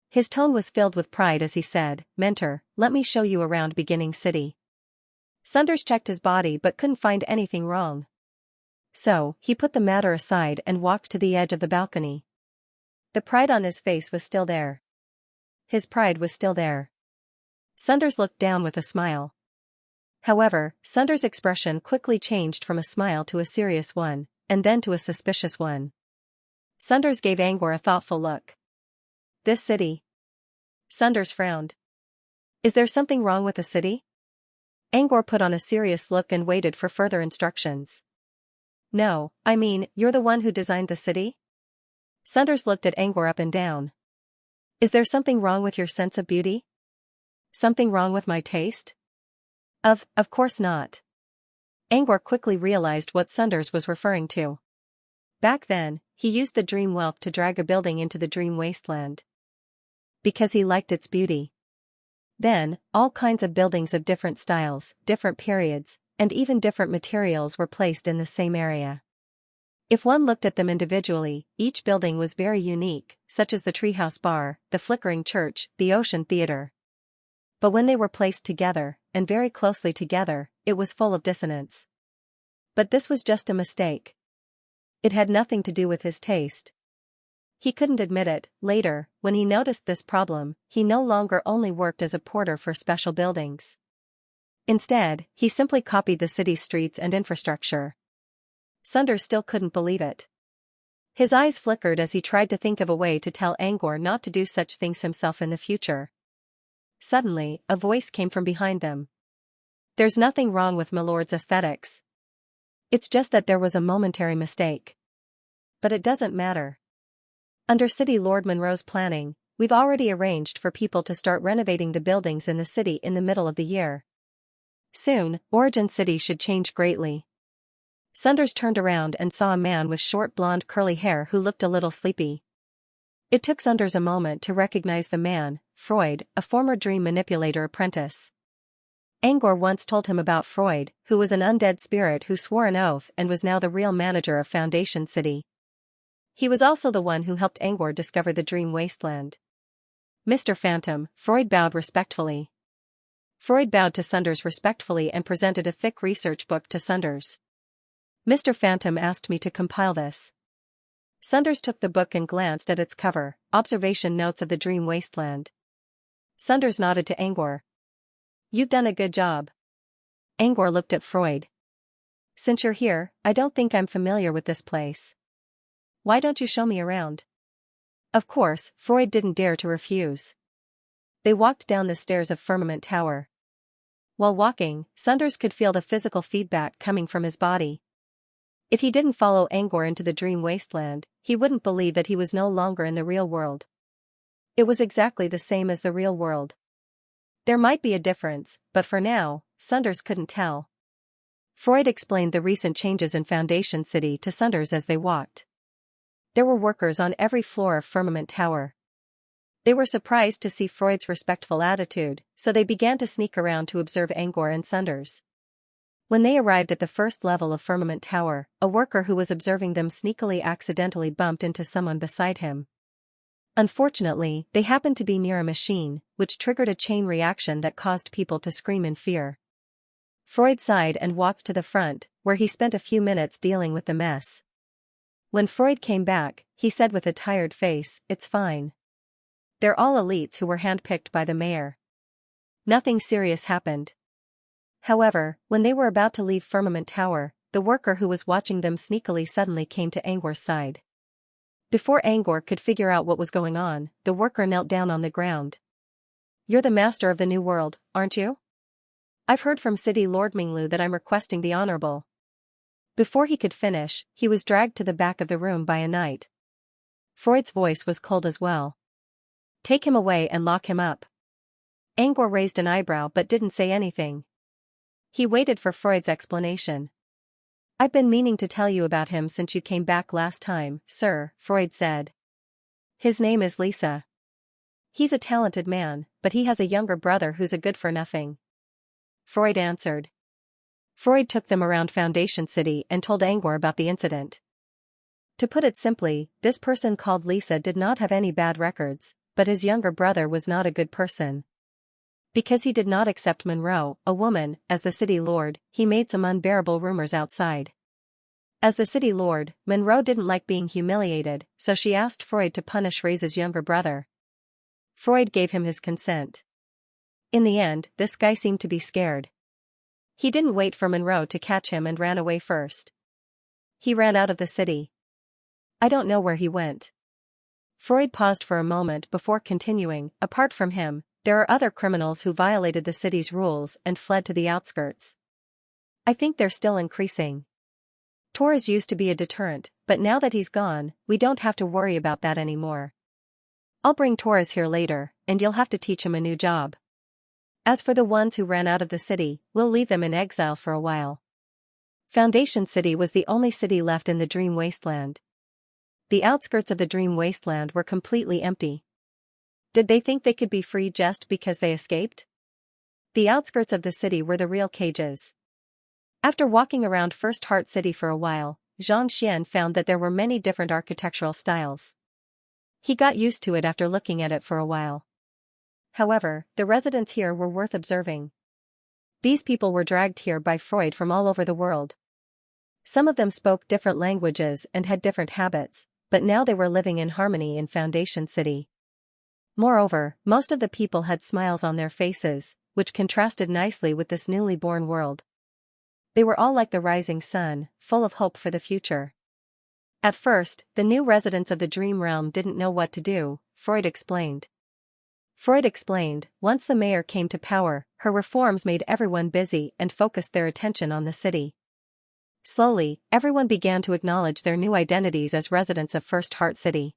His tone was filled with pride as he said, "Mentor, let me show you around Beginning City." Sunders checked his body but couldn't find anything wrong. So, he put the matter aside and walked to the edge of the balcony. The pride on his face was still there. His pride was still there. Sunders looked down with a smile. However, Sunders' expression quickly changed from a smile to a serious one, and then to a suspicious one. Sunders gave Angor a thoughtful look. "This city?" Sunders frowned. "Is there something wrong with the city?" Angor put on a serious look and waited for further instructions. "No, I mean, you're the one who designed the city?" Sunders looked at Angor up and down. "Is there something wrong with your sense of beauty? Something wrong with my taste?" Of course not." Angor quickly realized what Sunders was referring to. Back then, he used the dream whelp to drag a building into the dream wasteland. Because he liked its beauty. Then, all kinds of buildings of different styles, different periods, and even different materials were placed in the same area. If one looked at them individually, each building was very unique, such as the Treehouse Bar, the Flickering Church, the Ocean Theater. But when they were placed together, and very closely together, it was full of dissonance. But this was just a mistake. It had nothing to do with his taste. He couldn't admit it. Later, when he noticed this problem, he no longer only worked as a porter for special buildings. Instead, he simply copied the city's streets and infrastructure. Sunders still couldn't believe it. His eyes flickered as he tried to think of a way to tell Angor not to do such things himself in the future. Suddenly, a voice came from behind them. "There's nothing wrong with Milord's aesthetics. It's just that there was a momentary mistake. But it doesn't matter. Under City Lord Monroe's planning, we've already arranged for people to start renovating the buildings in the city in the middle of the year. Soon, Origin City should change greatly." Sunders turned around and saw a man with short blonde curly hair who looked a little sleepy. It took Sunders a moment to recognize the man, Freud, a former dream manipulator apprentice. Angor once told him about Freud, who was an undead spirit who swore an oath and was now the real manager of Foundation City. He was also the one who helped Angor discover the dream wasteland. "Mr. Phantom," Freud bowed respectfully. Freud bowed to Sunders respectfully and presented a thick research book to Sunders. "Mr. Phantom asked me to compile this." Sunders took the book and glanced at its cover, Observation Notes of the Dream Wasteland. Sunders nodded to Angor. "You've done a good job." Angor looked at Freud. "Since you're here, I don't think I'm familiar with this place. Why don't you show me around?" Of course, Freud didn't dare to refuse. They walked down the stairs of Firmament Tower. While walking, Sunders could feel the physical feedback coming from his body. If he didn't follow Angor into the dream wasteland, he wouldn't believe that he was no longer in the real world. It was exactly the same as the real world. There might be a difference, but for now, Sunders couldn't tell. Freud explained the recent changes in Foundation City to Sunders as they walked. There were workers on every floor of Firmament Tower. They were surprised to see Freud's respectful attitude, so they began to sneak around to observe Angor and Sunders. When they arrived at the first level of Firmament Tower, a worker who was observing them sneakily accidentally bumped into someone beside him. Unfortunately, they happened to be near a machine, which triggered a chain reaction that caused people to scream in fear. Freud sighed and walked to the front, where he spent a few minutes dealing with the mess. When Freud came back, he said with a tired face, "It's fine. They're all elites who were handpicked by the mayor. Nothing serious happened." However, when they were about to leave Firmament Tower, the worker who was watching them sneakily suddenly came to Angor's side. Before Angor could figure out what was going on, the worker knelt down on the ground. "You're the master of the New World, aren't you? I've heard from City Lord Minglu that I'm requesting the honorable." Before he could finish, he was dragged to the back of the room by a knight. Freud's voice was cold as well. "Take him away and lock him up." Angor raised an eyebrow but didn't say anything. He waited for Freud's explanation. I've been meaning to tell you about him since you came back last time, sir, Freud said. His name is Lisa. He's a talented man, but he has a younger brother who's a good-for-nothing. Freud answered. Freud took them around Foundation City and told Angor about the incident. To put it simply, this person called Lisa did not have any bad records, but his younger brother was not a good person. Because he did not accept Monroe, a woman, as the city lord, he made some unbearable rumors outside. As the city lord, Monroe didn't like being humiliated, so she asked Freud to punish Ray's younger brother. Freud gave him his consent. In the end, this guy seemed to be scared. He didn't wait for Monroe to catch him and ran away first. He ran out of the city. I don't know where he went. Freud paused for a moment before continuing. Apart from him, there are other criminals who violated the city's rules and fled to the outskirts. I think they're still increasing. Torres used to be a deterrent, but now that he's gone, we don't have to worry about that anymore. I'll bring Torres here later, and you'll have to teach him a new job. As for the ones who ran out of the city, we'll leave them in exile for a while. Foundation City was the only city left in the Dream Wasteland. The outskirts of the Dream Wasteland were completely empty. Did they think they could be free just because they escaped? The outskirts of the city were the real cages. After walking around First Heart City for a while, Xianxia found that there were many different architectural styles. He got used to it after looking at it for a while. However, the residents here were worth observing. These people were dragged here by Freud from all over the world. Some of them spoke different languages and had different habits, but now they were living in harmony in Foundation City. Moreover, most of the people had smiles on their faces, which contrasted nicely with this newly born world. They were all like the rising sun, full of hope for the future. At first, the new residents of the Dream Realm didn't know what to do, Freud explained. Once the mayor came to power, her reforms made everyone busy and focused their attention on the city. Slowly, everyone began to acknowledge their new identities as residents of First Heart City.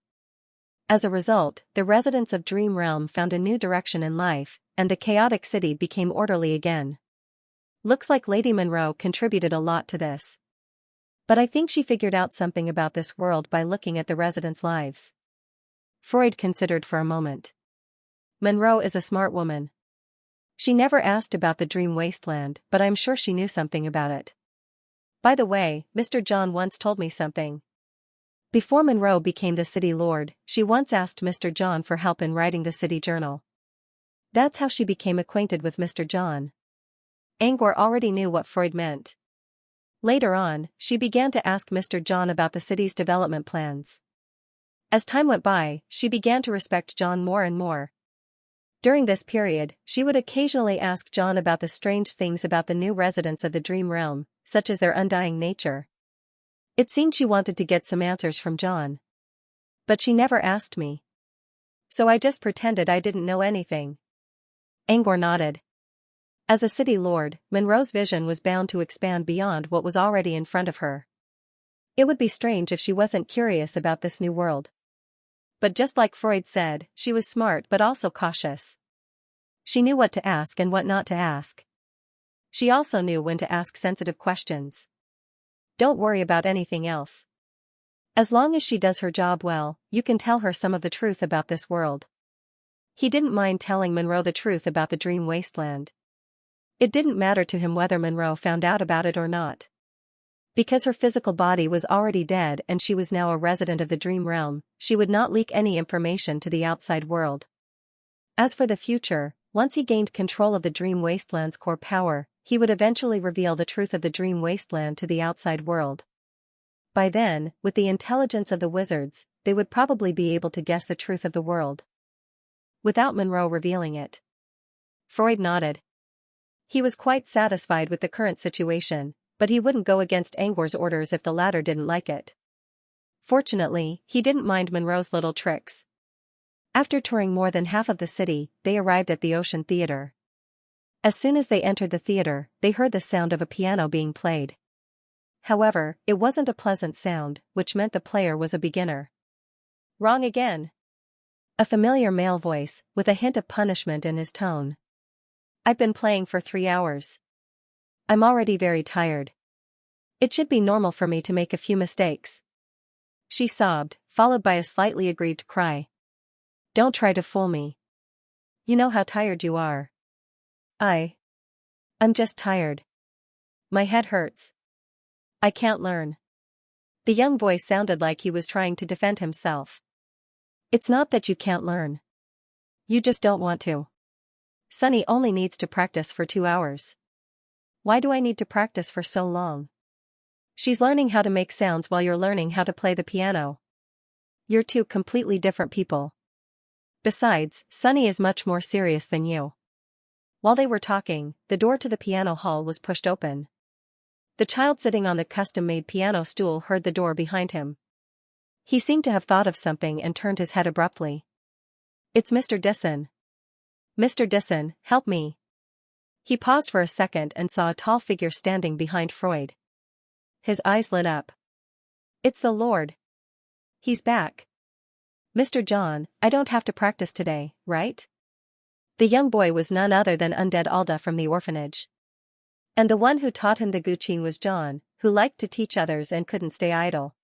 As a result, the residents of Dream Realm found a new direction in life, and the chaotic city became orderly again. Looks like Lady Monroe contributed a lot to this. But I think she figured out something about this world by looking at the residents' lives. Freud considered for a moment. Monroe is a smart woman. She never asked about the Dream Wasteland, but I'm sure she knew something about it. By the way, Mr. John once told me something. Before Monroe became the city lord, she once asked Mr. John for help in writing the city journal. That's how she became acquainted with Mr. John. Angor already knew what Freud meant. Later on, she began to ask Mr. John about the city's development plans. As time went by, she began to respect John more and more. During this period, she would occasionally ask John about the strange things about the new residents of the Dream Realm, such as their undying nature. It seemed she wanted to get some answers from John. But she never asked me. So I just pretended I didn't know anything. Angor nodded. As a city lord, Monroe's vision was bound to expand beyond what was already in front of her. It would be strange if she wasn't curious about this new world. But just like Freud said, she was smart but also cautious. She knew what to ask and what not to ask. She also knew when to ask sensitive questions. Don't worry about anything else. As long as she does her job well, you can tell her some of the truth about this world. He didn't mind telling Monroe the truth about the Dream Wasteland. It didn't matter to him whether Monroe found out about it or not. Because her physical body was already dead and she was now a resident of the Dream Realm, she would not leak any information to the outside world. As for the future, once he gained control of the Dream Wasteland's core power, he would eventually reveal the truth of the Dream Wasteland to the outside world. By then, with the intelligence of the wizards, they would probably be able to guess the truth of the world. Without Monroe revealing it. Freud nodded. He was quite satisfied with the current situation, but he wouldn't go against Angor's orders if the latter didn't like it. Fortunately, he didn't mind Monroe's little tricks. After touring more than half of the city, they arrived at the Ocean Theater. As soon as they entered the theater, they heard the sound of a piano being played. However, it wasn't a pleasant sound, which meant the player was a beginner. Wrong again. A familiar male voice, with a hint of punishment in his tone. I've been playing for 3 hours. I'm already very tired. It should be normal for me to make a few mistakes. She sobbed, followed by a slightly aggrieved cry. Don't try to fool me. You know how tired you are. I'm just tired. My head hurts. I can't learn. The young voice sounded like he was trying to defend himself. It's not that you can't learn. You just don't want to. Sunny only needs to practice for 2 hours. Why do I need to practice for so long? She's learning how to make sounds while you're learning how to play the piano. You're two completely different people. Besides, Sunny is much more serious than you. While they were talking, the door to the piano hall was pushed open. The child sitting on the custom-made piano stool heard the door behind him. He seemed to have thought of something and turned his head abruptly. It's Mr. Disson. Mr. Disson, help me. He paused for a second and saw a tall figure standing behind Freud. His eyes lit up. It's the Lord. He's back. Mr. John, I don't have to practice today, right? The young boy was none other than undead Alda from the orphanage. And the one who taught him the guqin was John, who liked to teach others and couldn't stay idle.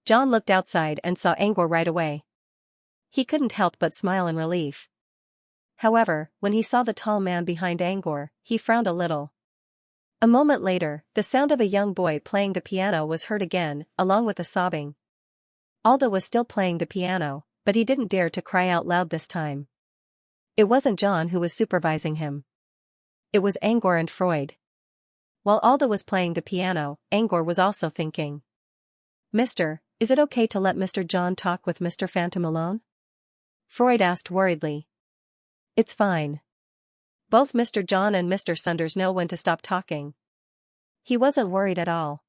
John looked outside and saw Angor right away. He couldn't help but smile in relief. However, when he saw the tall man behind Angor, he frowned a little. A moment later, the sound of a young boy playing the piano was heard again, along with the sobbing. Alda was still playing the piano, but he didn't dare to cry out loud this time. It wasn't John who was supervising him. It was Angor and Freud. While Alda was playing the piano, Angor was also thinking. Mister, is it okay to let Mr. John talk with Mr. Phantom alone? Freud asked worriedly. It's fine. Both Mr. John and Mr. Sunders know when to stop talking. He wasn't worried at all.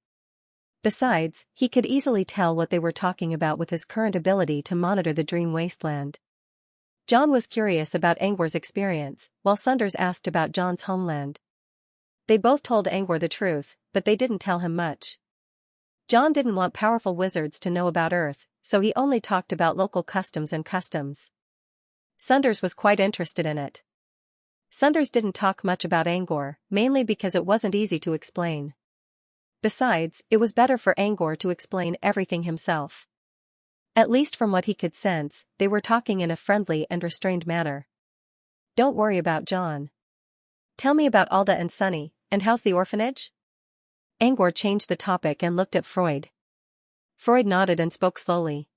Besides, he could easily tell what they were talking about with his current ability to monitor the dream wasteland. John was curious about Angor's experience, while Sunders asked about John's homeland. They both told Angor the truth, but they didn't tell him much. John didn't want powerful wizards to know about Earth, so he only talked about local customs and customs. Sunders was quite interested in it. Sunders didn't talk much about Angor, mainly because it wasn't easy to explain. Besides, it was better for Angor to explain everything himself. At least from what he could sense, they were talking in a friendly and restrained manner. Don't worry about John. Tell me about Alda and Sunny, and how's the orphanage? Angor changed the topic and looked at Freud. Freud nodded and spoke slowly.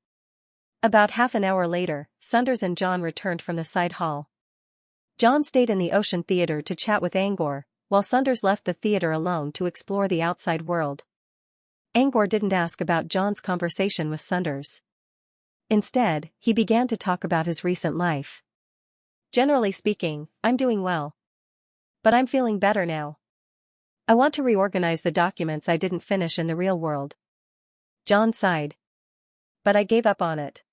About half an hour later, Sunders and John returned from the side hall. John stayed in the Ocean Theater to chat with Angor, while Sunders left the theater alone to explore the outside world. Angor didn't ask about John's conversation with Sunders. Instead, he began to talk about his recent life. Generally speaking, I'm doing well. But I'm feeling better now. I want to reorganize the documents I didn't finish in the real world. John sighed. But I gave up on it.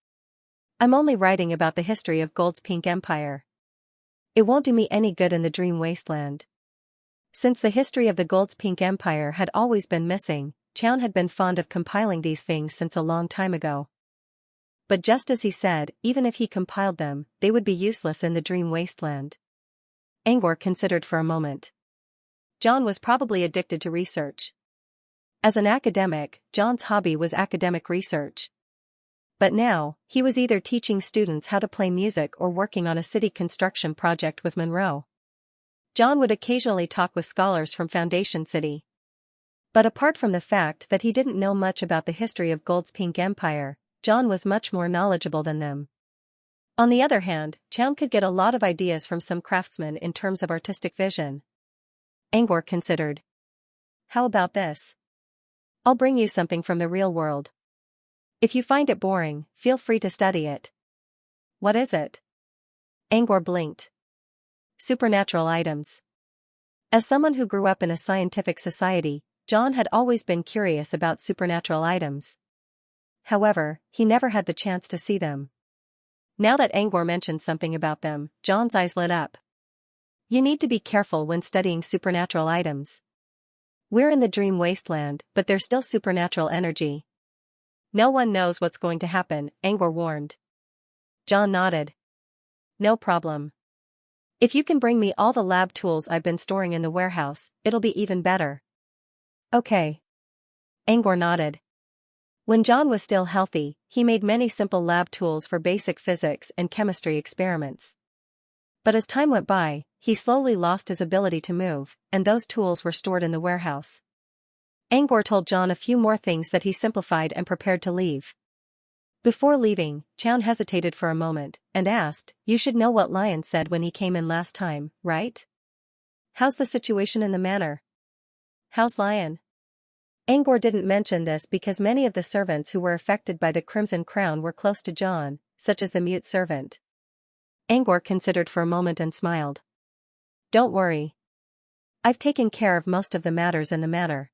I'm only writing about the history of Gold's Pink Empire. It won't do me any good in the dream wasteland. Since the history of the Gold's Pink Empire had always been missing, Chown had been fond of compiling these things since a long time ago. But just as he said, even if he compiled them, they would be useless in the dream wasteland. Angor considered for a moment. John was probably addicted to research. As an academic, John's hobby was academic research. But now, he was either teaching students how to play music or working on a city construction project with Monroe. John would occasionally talk with scholars from Foundation City. But apart from the fact that he didn't know much about the history of Gold's Pink Empire, John was much more knowledgeable than them. On the other hand, Chown could get a lot of ideas from some craftsmen in terms of artistic vision. Angor considered. How about this? I'll bring you something from the real world. If you find it boring, feel free to study it. What is it? Angor blinked. Supernatural items. As someone who grew up in a scientific society, John had always been curious about supernatural items. However, he never had the chance to see them. Now that Angor mentioned something about them, John's eyes lit up. You need to be careful when studying supernatural items. We're in the dream wasteland, but there's still supernatural energy. No one knows what's going to happen, Angor warned. John nodded. No problem. If you can bring me all the lab tools I've been storing in the warehouse, it'll be even better. Okay. Angor nodded. When John was still healthy, he made many simple lab tools for basic physics and chemistry experiments. But as time went by, he slowly lost his ability to move, and those tools were stored in the warehouse. Angor told John a few more things that he simplified and prepared to leave. Before leaving, John hesitated for a moment, and asked, "You should know what Lion said when he came in last time, right? How's the situation in the manor? How's Lion?" Angor didn't mention this because many of the servants who were affected by the Crimson Crown were close to John, such as the mute servant. Angor considered for a moment and smiled. "Don't worry. I've taken care of most of the matters in the manor.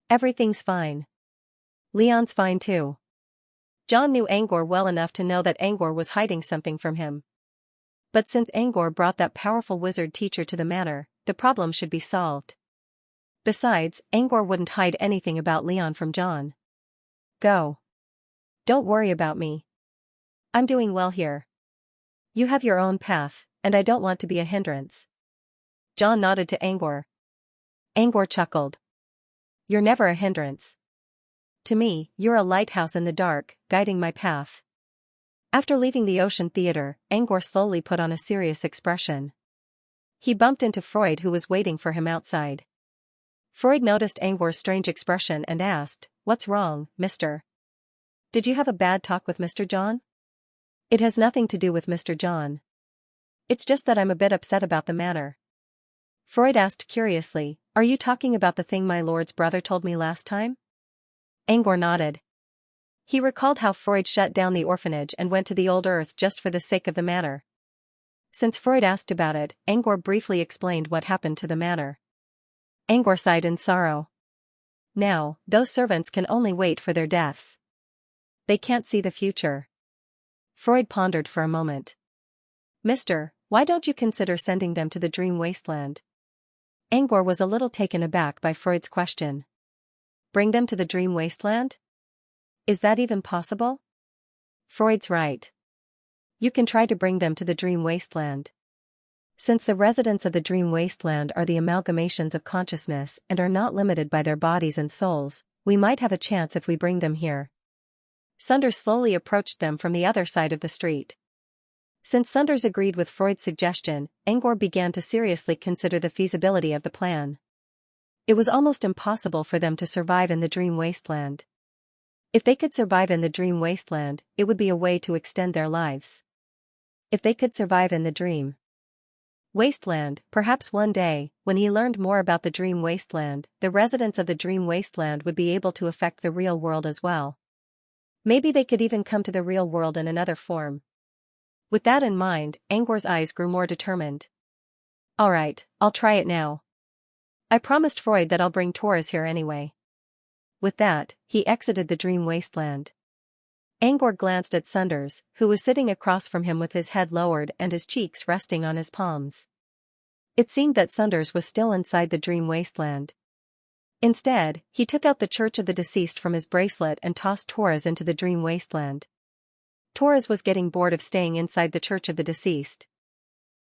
Everything's fine. Leon's fine too." John knew Angor well enough to know that Angor was hiding something from him. But since Angor brought that powerful wizard teacher to the manor, the problem should be solved. Besides, Angor wouldn't hide anything about Leon from John. "Go. Don't worry about me. I'm doing well here. You have your own path, and I don't want to be a hindrance." John nodded to Angor. Angor chuckled. "You're never a hindrance. To me, you're a lighthouse in the dark, guiding my path." After leaving the Ocean Theater, Angor slowly put on a serious expression. He bumped into Freud, who was waiting for him outside. Freud noticed Angor's strange expression and asked, "What's wrong, mister? Did you have a bad talk with Mr. John?" "It has nothing to do with Mr. John. It's just that I'm a bit upset about the manor." Freud asked curiously, "Are you talking about the thing my lord's brother told me last time?" Angor nodded. He recalled how Freud shut down the orphanage and went to the old earth just for the sake of the manor. Since Freud asked about it, Angor briefly explained what happened to the manor. Angor sighed in sorrow. Now, those servants can only wait for their deaths. They can't see the future. Freud pondered for a moment. "Mister, why don't you consider sending them to the dream wasteland?" Angor was a little taken aback by Freud's question. Bring them to the dream wasteland? Is that even possible? Freud's right. You can try to bring them to the dream wasteland. Since the residents of the dream wasteland are the amalgamations of consciousness and are not limited by their bodies and souls, we might have a chance if we bring them here. Sunders slowly approached them from the other side of the street. Since Sunders agreed with Freud's suggestion, Angor began to seriously consider the feasibility of the plan. It was almost impossible for them to survive in the dream wasteland. If they could survive in the dream wasteland, it would be a way to extend their lives. If they could survive in the dream wasteland, perhaps one day, when he learned more about the dream wasteland, the residents of the dream wasteland would be able to affect the real world as well. Maybe they could even come to the real world in another form. With that in mind, Angor's eyes grew more determined. "All right, I'll try it now. I promised Freud that I'll bring Torres here anyway." With that, he exited the dream wasteland. Angor glanced at Sunders, who was sitting across from him with his head lowered and his cheeks resting on his palms. It seemed that Sunders was still inside the dream wasteland. Instead, he took out the Church of the Deceased from his bracelet and tossed Torres into the dream wasteland. Torres was getting bored of staying inside the Church of the Deceased.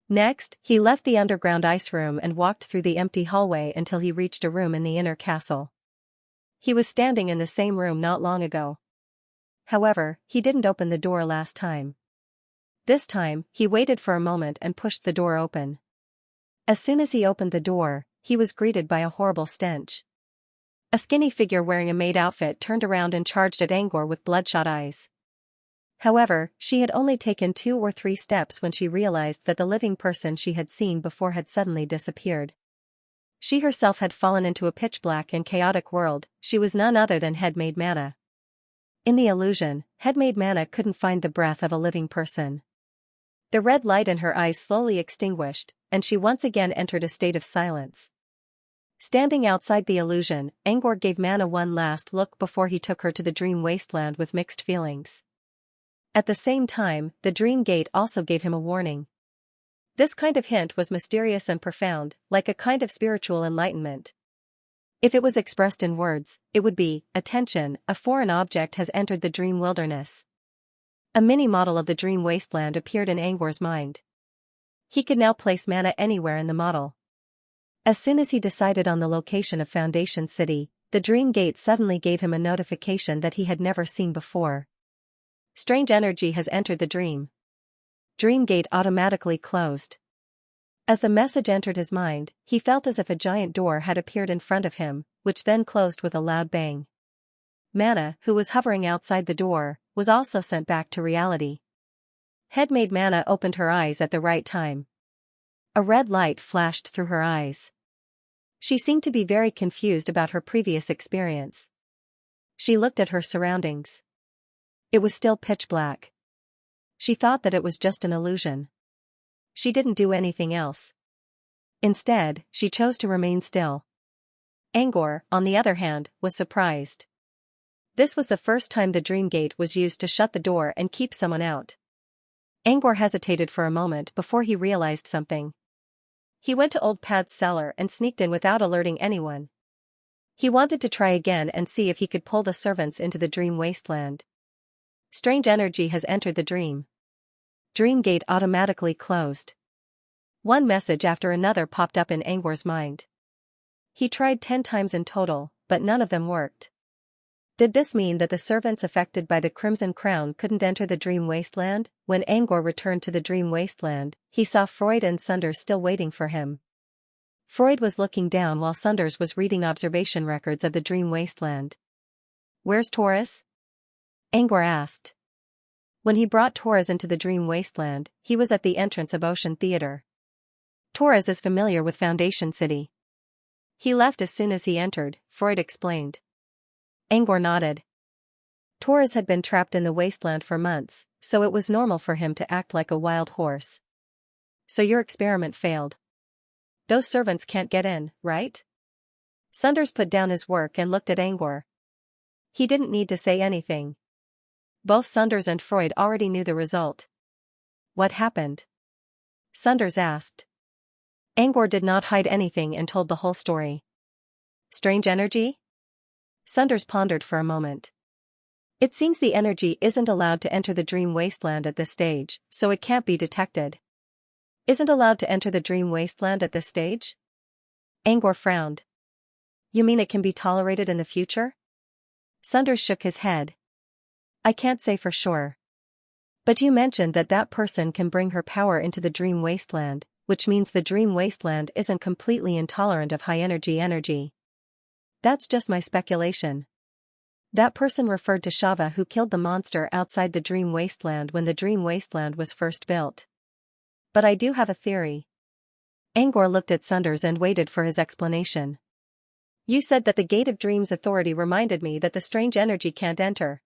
Next, he left the underground ice room and walked through the empty hallway until he reached a room in the inner castle. He was standing in the same room not long ago. However, he didn't open the door last time. This time, he waited for a moment and pushed the door open. As soon as he opened the door, he was greeted by a horrible stench. A skinny figure wearing a maid outfit turned around and charged at Angor with bloodshot eyes. However, she had only taken 2 or 3 steps when she realized that the living person she had seen before had suddenly disappeared. She herself had fallen into a pitch-black and chaotic world. She was none other than Headmaid Mana. In the illusion, Headmaid Mana couldn't find the breath of a living person. The red light in her eyes slowly extinguished, and she once again entered a state of silence. Standing outside the illusion, Angor gave Mana one last look before he took her to the dream wasteland with mixed feelings. At the same time, the dream gate also gave him a warning. This kind of hint was mysterious and profound, like a kind of spiritual enlightenment. If it was expressed in words, it would be, "Attention, a foreign object has entered the dream wilderness." A mini-model of the dream wasteland appeared in Angor's mind. He could now place Mana anywhere in the model. As soon as he decided on the location of Foundation City, The dream gate suddenly gave him a notification that he had never seen before. Strange energy has entered the dream. Dream gate automatically closed. As the message entered his mind, he felt as if a giant door had appeared in front of him, which then closed with a loud bang. Mana, who was hovering outside the door, was also sent back to reality. Headmaid Mana opened her eyes at the right time. A red light flashed through her eyes. She seemed to be very confused about her previous experience. She looked at her surroundings. It was still pitch black. She thought that it was just an illusion. She didn't do anything else. Instead, she chose to remain still. Angor, on the other hand, was surprised. This was the first time the dream gate was used to shut the door and keep someone out. Angor hesitated for a moment before he realized something. He went to Old Pad's cellar and sneaked in without alerting anyone. He wanted to try again and see if he could pull the servants into the dream wasteland. Strange energy has entered the dream. Dream gate automatically closed. One message after another popped up in Angor's mind. He tried 10 times in total, but none of them worked. Did this mean that the servants affected by the Crimson Crown couldn't enter the dream wasteland? When Angor returned to the dream wasteland, he saw Freud and Sunders still waiting for him. Freud was looking down while Sunders was reading observation records of the dream wasteland. "Where's Taurus?" Angor asked. When he brought Torres into the dream wasteland, he was at the entrance of Ocean Theater. Torres is familiar with Foundation City. He left as soon as he entered, Freud explained. Angor nodded. Torres had been trapped in the wasteland for months, so it was normal for him to act like a wild horse. So your experiment failed. Those servants can't get in, right? Sunders put down his work and looked at Angor. He didn't need to say anything. Both Sunders and Freud already knew the result. What happened? Sunders asked. Angor did not hide anything and told the whole story. Strange energy? Sunders pondered for a moment. It seems the energy isn't allowed to enter the dream wasteland at this stage, so it can't be detected. Isn't allowed to enter the dream wasteland at this stage? Angor frowned. You mean it can be tolerated in the future? Sunders shook his head. I can't say for sure. But you mentioned that that person can bring her power into the dream wasteland, which means the dream wasteland isn't completely intolerant of high-energy energy. That's just my speculation. That person referred to Shava, who killed the monster outside the dream wasteland when the dream wasteland was first built. But I do have a theory. Angor looked at Sunders and waited for his explanation. You said that the Gate of Dreams authority reminded me that the strange energy can't enter.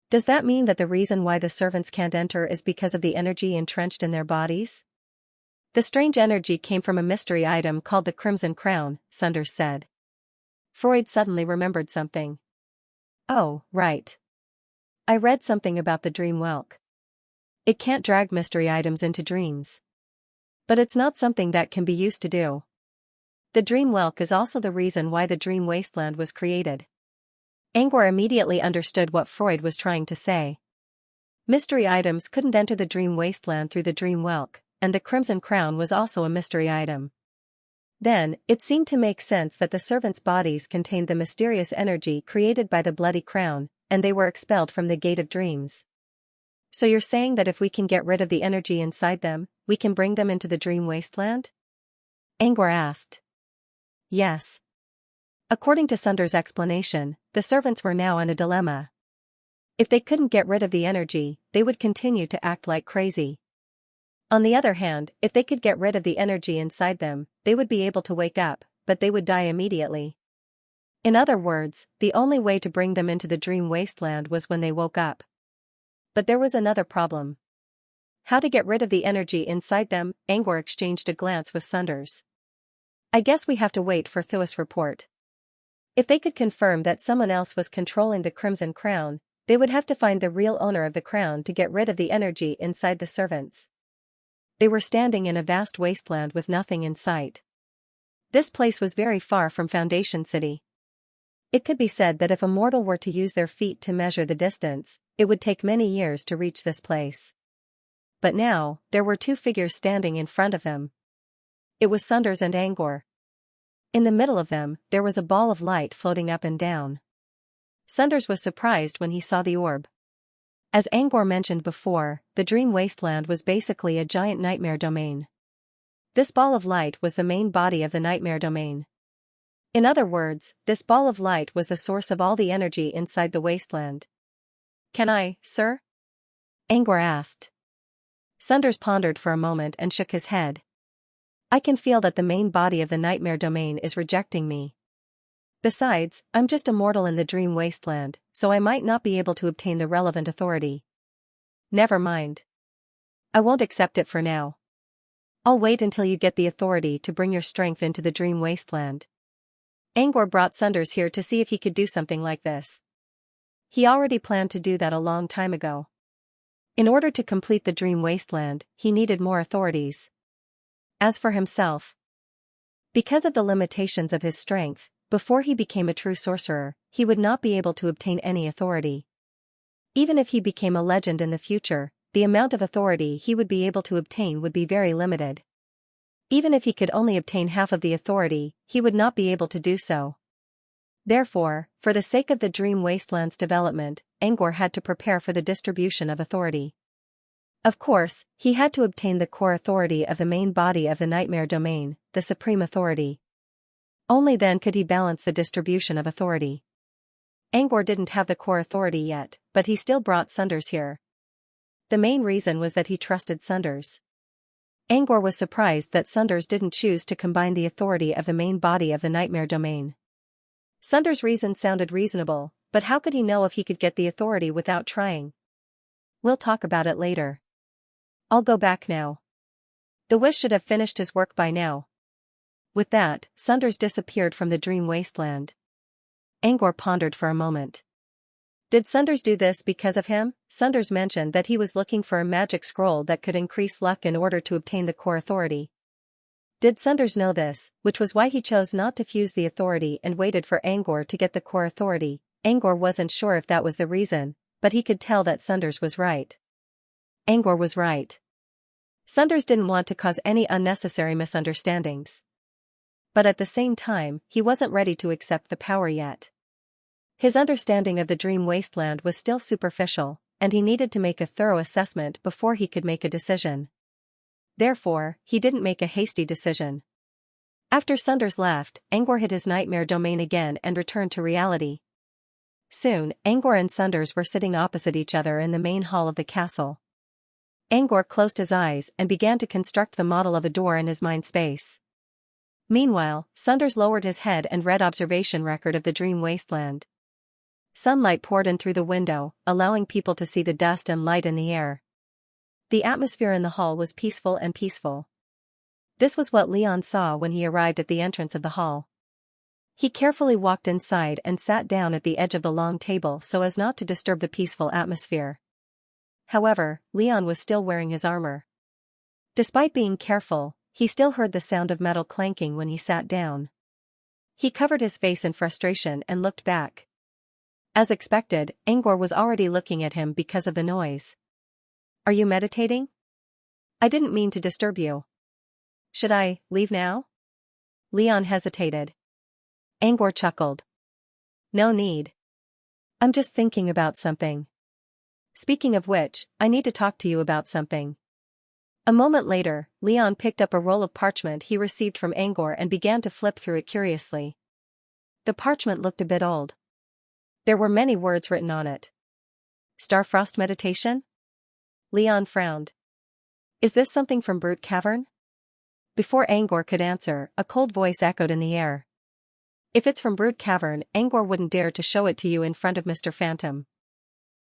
Does that mean that the reason why the servants can't enter is because of the energy entrenched in their bodies? The strange energy came from a mystery item called the Crimson Crown, Sunders said. Freud suddenly remembered something. Oh, right. I read something about the dream whelk. It can't drag mystery items into dreams. But it's not something that can be used to do. The dream whelk is also the reason why the dream wasteland was created. Angor immediately understood what Freud was trying to say. Mystery items couldn't enter the dream wasteland through the dream whelk, and the Crimson Crown was also a mystery item. Then, it seemed to make sense that the servants' bodies contained the mysterious energy created by the Bloody Crown, and they were expelled from the Gate of Dreams. So you're saying that if we can get rid of the energy inside them, we can bring them into the dream wasteland? Angor asked. Yes. According to Sunders' explanation, the servants were now in a dilemma. If they couldn't get rid of the energy, they would continue to act like crazy. On the other hand, if they could get rid of the energy inside them, they would be able to wake up, but they would die immediately. In other words, the only way to bring them into the dream wasteland was when they woke up. But there was another problem. How to get rid of the energy inside them? Angor exchanged a glance with Sunders. I guess we have to wait for Thuis' report. If they could confirm that someone else was controlling the Crimson Crown, they would have to find the real owner of the crown to get rid of the energy inside the servants. They were standing in a vast wasteland with nothing in sight. This place was very far from Foundation City. It could be said that if a mortal were to use their feet to measure the distance, it would take many years to reach this place. But now, there were two figures standing in front of them. It was Sunders and Angor. In the middle of them, there was a ball of light floating up and down. Sunders was surprised when he saw the orb. As Angor mentioned before, the dream wasteland was basically a giant nightmare domain. This ball of light was the main body of the nightmare domain. In other words, this ball of light was the source of all the energy inside the wasteland. "Can I, sir?" Angor asked. Sunders pondered for a moment and shook his head. "I can feel that the main body of the nightmare domain is rejecting me. Besides, I'm just a mortal in the dream wasteland, so I might not be able to obtain the relevant authority." "Never mind. I won't accept it for now. I'll wait until you get the authority to bring your strength into the dream wasteland." Angor brought Sunders here to see if he could do something like this. He already planned to do that a long time ago. In order to complete the dream wasteland, he needed more authorities. As for himself, because of the limitations of his strength, before he became a true sorcerer, he would not be able to obtain any authority. Even if he became a legend in the future, the amount of authority he would be able to obtain would be very limited. Even if he could only obtain half of the authority, he would not be able to do so. Therefore, for the sake of the dream wasteland's development, Angor had to prepare for the distribution of authority. Of course, he had to obtain the core authority of the main body of the nightmare domain, the supreme authority. Only then could he balance the distribution of authority. Angor didn't have the core authority yet, but he still brought Sunders here. The main reason was that he trusted Sunders. Angor was surprised that Sunders didn't choose to combine the authority of the main body of the nightmare domain. Sunders' reason sounded reasonable, but how could he know if he could get the authority without trying? "We'll talk about it later. I'll go back now. The wish should have finished his work by now." With that, Sunders disappeared from the dream wasteland. Angor pondered for a moment. Did Sunders do this because of him? Sunders mentioned that he was looking for a magic scroll that could increase luck in order to obtain the core authority. Did Sunders know this, which was why he chose not to fuse the authority and waited for Angor to get the core authority? Angor wasn't sure if that was the reason, but he could tell that Sunders was right. Angor was right. Sunders didn't want to cause any unnecessary misunderstandings. But at the same time, he wasn't ready to accept the power yet. His understanding of the dream wasteland was still superficial, and he needed to make a thorough assessment before he could make a decision. Therefore, he didn't make a hasty decision. After Sunders left, Angor hit his nightmare domain again and returned to reality. Soon, Angor and Sunders were sitting opposite each other in the main hall of the castle. Angor closed his eyes and began to construct the model of a door in his mind space. Meanwhile, Sunders lowered his head and read observation record of the dream wasteland. Sunlight poured in through the window, allowing people to see the dust and light in the air. The atmosphere in the hall was peaceful and peaceful. This was what Leon saw when he arrived at the entrance of the hall. He carefully walked inside and sat down at the edge of the long table so as not to disturb the peaceful atmosphere. However, Leon was still wearing his armor. Despite being careful, he still heard the sound of metal clanking when he sat down. He covered his face in frustration and looked back. As expected, Angor was already looking at him because of the noise. "Are you meditating? I didn't mean to disturb you. Should I leave now?" Leon hesitated. Angor chuckled. "No need. I'm just thinking about something. Speaking of which, I need to talk to you about something." A moment later, Leon picked up a roll of parchment he received from Angor and began to flip through it curiously. The parchment looked a bit old. There were many words written on it. "Starfrost meditation?" Leon frowned. "Is this something from Brute Cavern?" Before Angor could answer, a cold voice echoed in the air. "If it's from Brute Cavern, Angor wouldn't dare to show it to you in front of Mr. Phantom."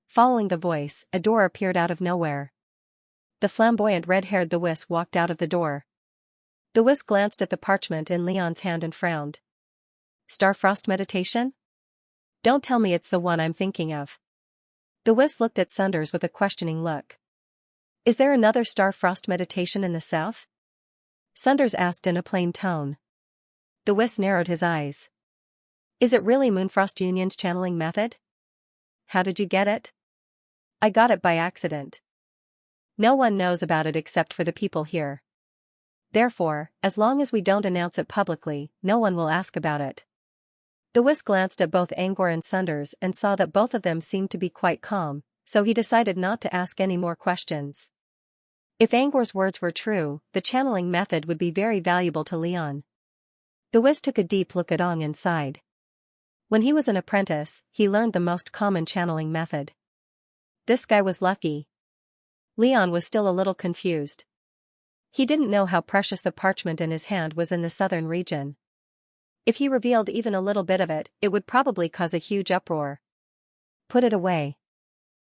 Following the voice, a door appeared out of nowhere. The flamboyant red-haired Thewis walked out of the door. Thewis glanced at the parchment in Leon's hand and frowned. "Starfrost meditation? Don't tell me it's the one I'm thinking of." Thewis looked at Sunders with a questioning look. "Is there another Starfrost meditation in the south?" Sunders asked in a plain tone. Thewis narrowed his eyes. "Is it really Moonfrost Union's channeling method?" "How did you get it?" "I got it by accident. No one knows about it except for the people here. Therefore, as long as we don't announce it publicly, no one will ask about it. The Whisk glanced at both Angor and Sunders and saw that both of them seemed to be quite calm, so he decided not to ask any more questions. If Angor's words were true, the channeling method would be very valuable to Leon. The Whisk took a deep look at Ong and sighed. When he was an apprentice, he learned the most common channeling method. This guy was lucky. Leon was still a little confused. He didn't know how precious the parchment in his hand was in the southern region. If he revealed even a little bit of it, it would probably cause a huge uproar. Put it away.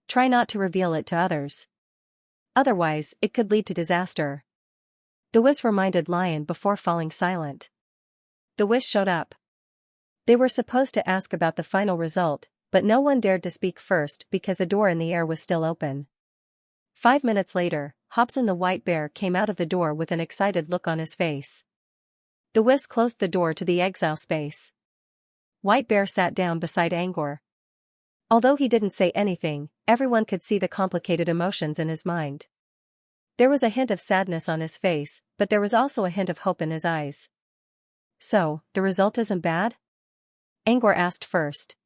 Try not to reveal it to others. Otherwise, it could lead to disaster. The Whisk reminded Lion before falling silent. The Whisk showed up. They were supposed to ask about the final result, but no one dared to speak first because the door in the air was still open. 5 minutes later, Hobson the white bear came out of the door with an excited look on his face. The Whisk closed the door to the exile space. White Bear sat down beside Angor. Although he didn't say anything, everyone could see the complicated emotions in his mind. There was a hint of sadness on his face, but there was also a hint of hope in his eyes. So, the result isn't bad? Angor asked first.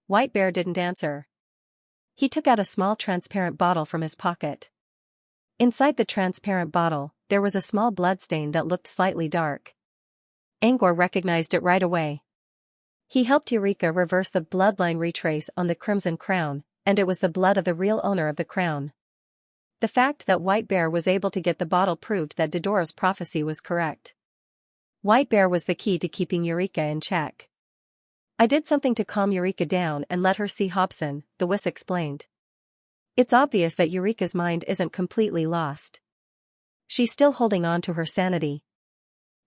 White Bear didn't answer. He took out a small transparent bottle from his pocket. Inside the transparent bottle, there was a small bloodstain that looked slightly dark. Angor recognized it right away. He helped Eureka reverse the bloodline retrace on the Crimson Crown, and it was the blood of the real owner of the crown. The fact that White Bear was able to get the bottle proved that Dodora's prophecy was correct. White Bear was the key to keeping Eureka in check. I did something to calm Eureka down and let her see Hobson, the Whisk explained. It's obvious that Eureka's mind isn't completely lost. She's still holding on to her sanity.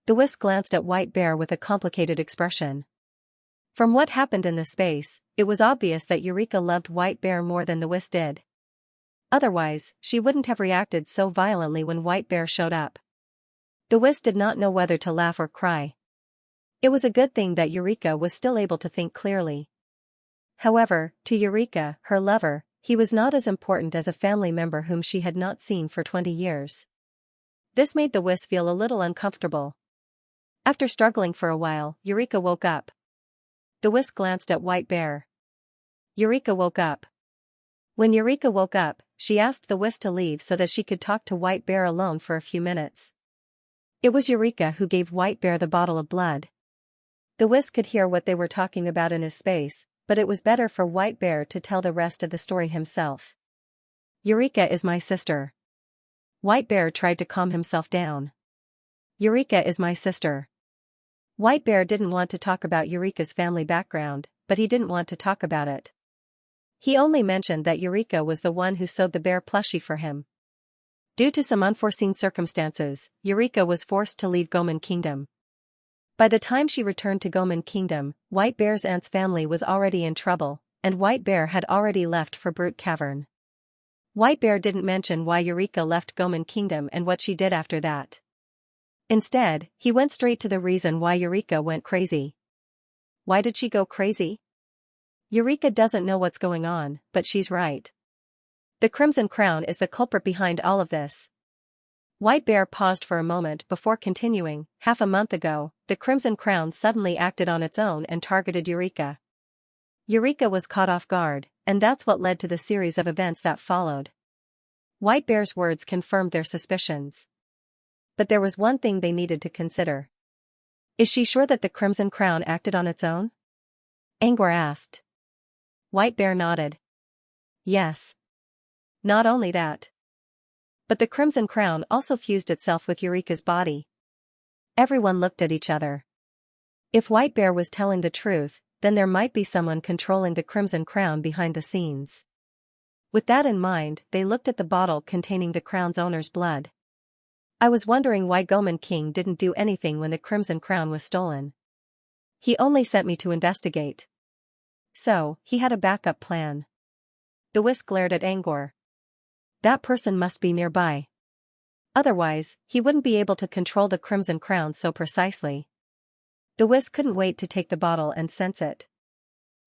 The Whisk glanced at White Bear with a complicated expression. From what happened in the space, it was obvious that Eureka loved White Bear more than the Whisk did. Otherwise, she wouldn't have reacted so violently when White Bear showed up. The Whisk did not know whether to laugh or cry. It was a good thing that Eureka was still able to think clearly. However, to Eureka, her lover, he was not as important as a family member whom she had not seen for 20 years. This made the Whisk feel a little uncomfortable. After struggling for a while, Eureka woke up. The Whisk glanced at White Bear. Eureka woke up. When Eureka woke up, she asked the Whisk to leave so that she could talk to White Bear alone for a few minutes. It was Eureka who gave White Bear the bottle of blood. The Whisk could hear what they were talking about in his space, but it was better for White Bear to tell the rest of the story himself. Eureka is my sister. White Bear tried to calm himself down. Eureka is my sister. White Bear didn't want to talk about Eureka's family background, but he didn't want to talk about it. He only mentioned that Eureka was the one who sewed the bear plushie for him. Due to some unforeseen circumstances, Eureka was forced to leave Goman Kingdom. By the time she returned to Goman Kingdom, White Bear's aunt's family was already in trouble, and White Bear had already left for Brute Cavern. White Bear didn't mention why Eureka left Goman Kingdom and what she did after that. Instead, he went straight to the reason why Eureka went crazy. Why did she go crazy? Eureka doesn't know what's going on, but she's right. The Crimson Crown is the culprit behind all of this. White Bear paused for a moment before continuing. Half a month ago, the Crimson Crown suddenly acted on its own and targeted Eureka. Eureka was caught off guard, and that's what led to the series of events that followed. White Bear's words confirmed their suspicions. But there was one thing they needed to consider. Is she sure that the Crimson Crown acted on its own? Angor asked. White Bear nodded. Yes. Not only that. But the Crimson Crown also fused itself with Eureka's body. Everyone looked at each other. If White Bear was telling the truth, then there might be someone controlling the Crimson Crown behind the scenes. With that in mind, they looked at the bottle containing the crown's owner's blood. I was wondering why Goman King didn't do anything when the Crimson Crown was stolen. He only sent me to investigate. So, he had a backup plan. The Whisk glared at Angor. That person must be nearby. Otherwise, he wouldn't be able to control the Crimson Crown so precisely. The Whisk couldn't wait to take the bottle and sense it.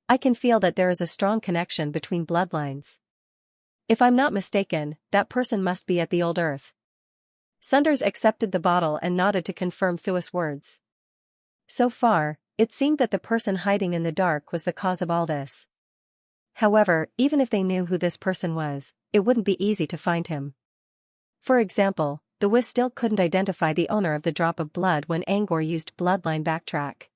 I can feel that there is a strong connection between bloodlines. If I'm not mistaken, that person must be at the Old Earth. Sunders accepted the bottle and nodded to confirm Thua's words. So far, it seemed that the person hiding in the dark was the cause of all this. However, even if they knew who this person was, it wouldn't be easy to find him. For example, the Wiz still couldn't identify the owner of the drop of blood when Angor used bloodline backtrack.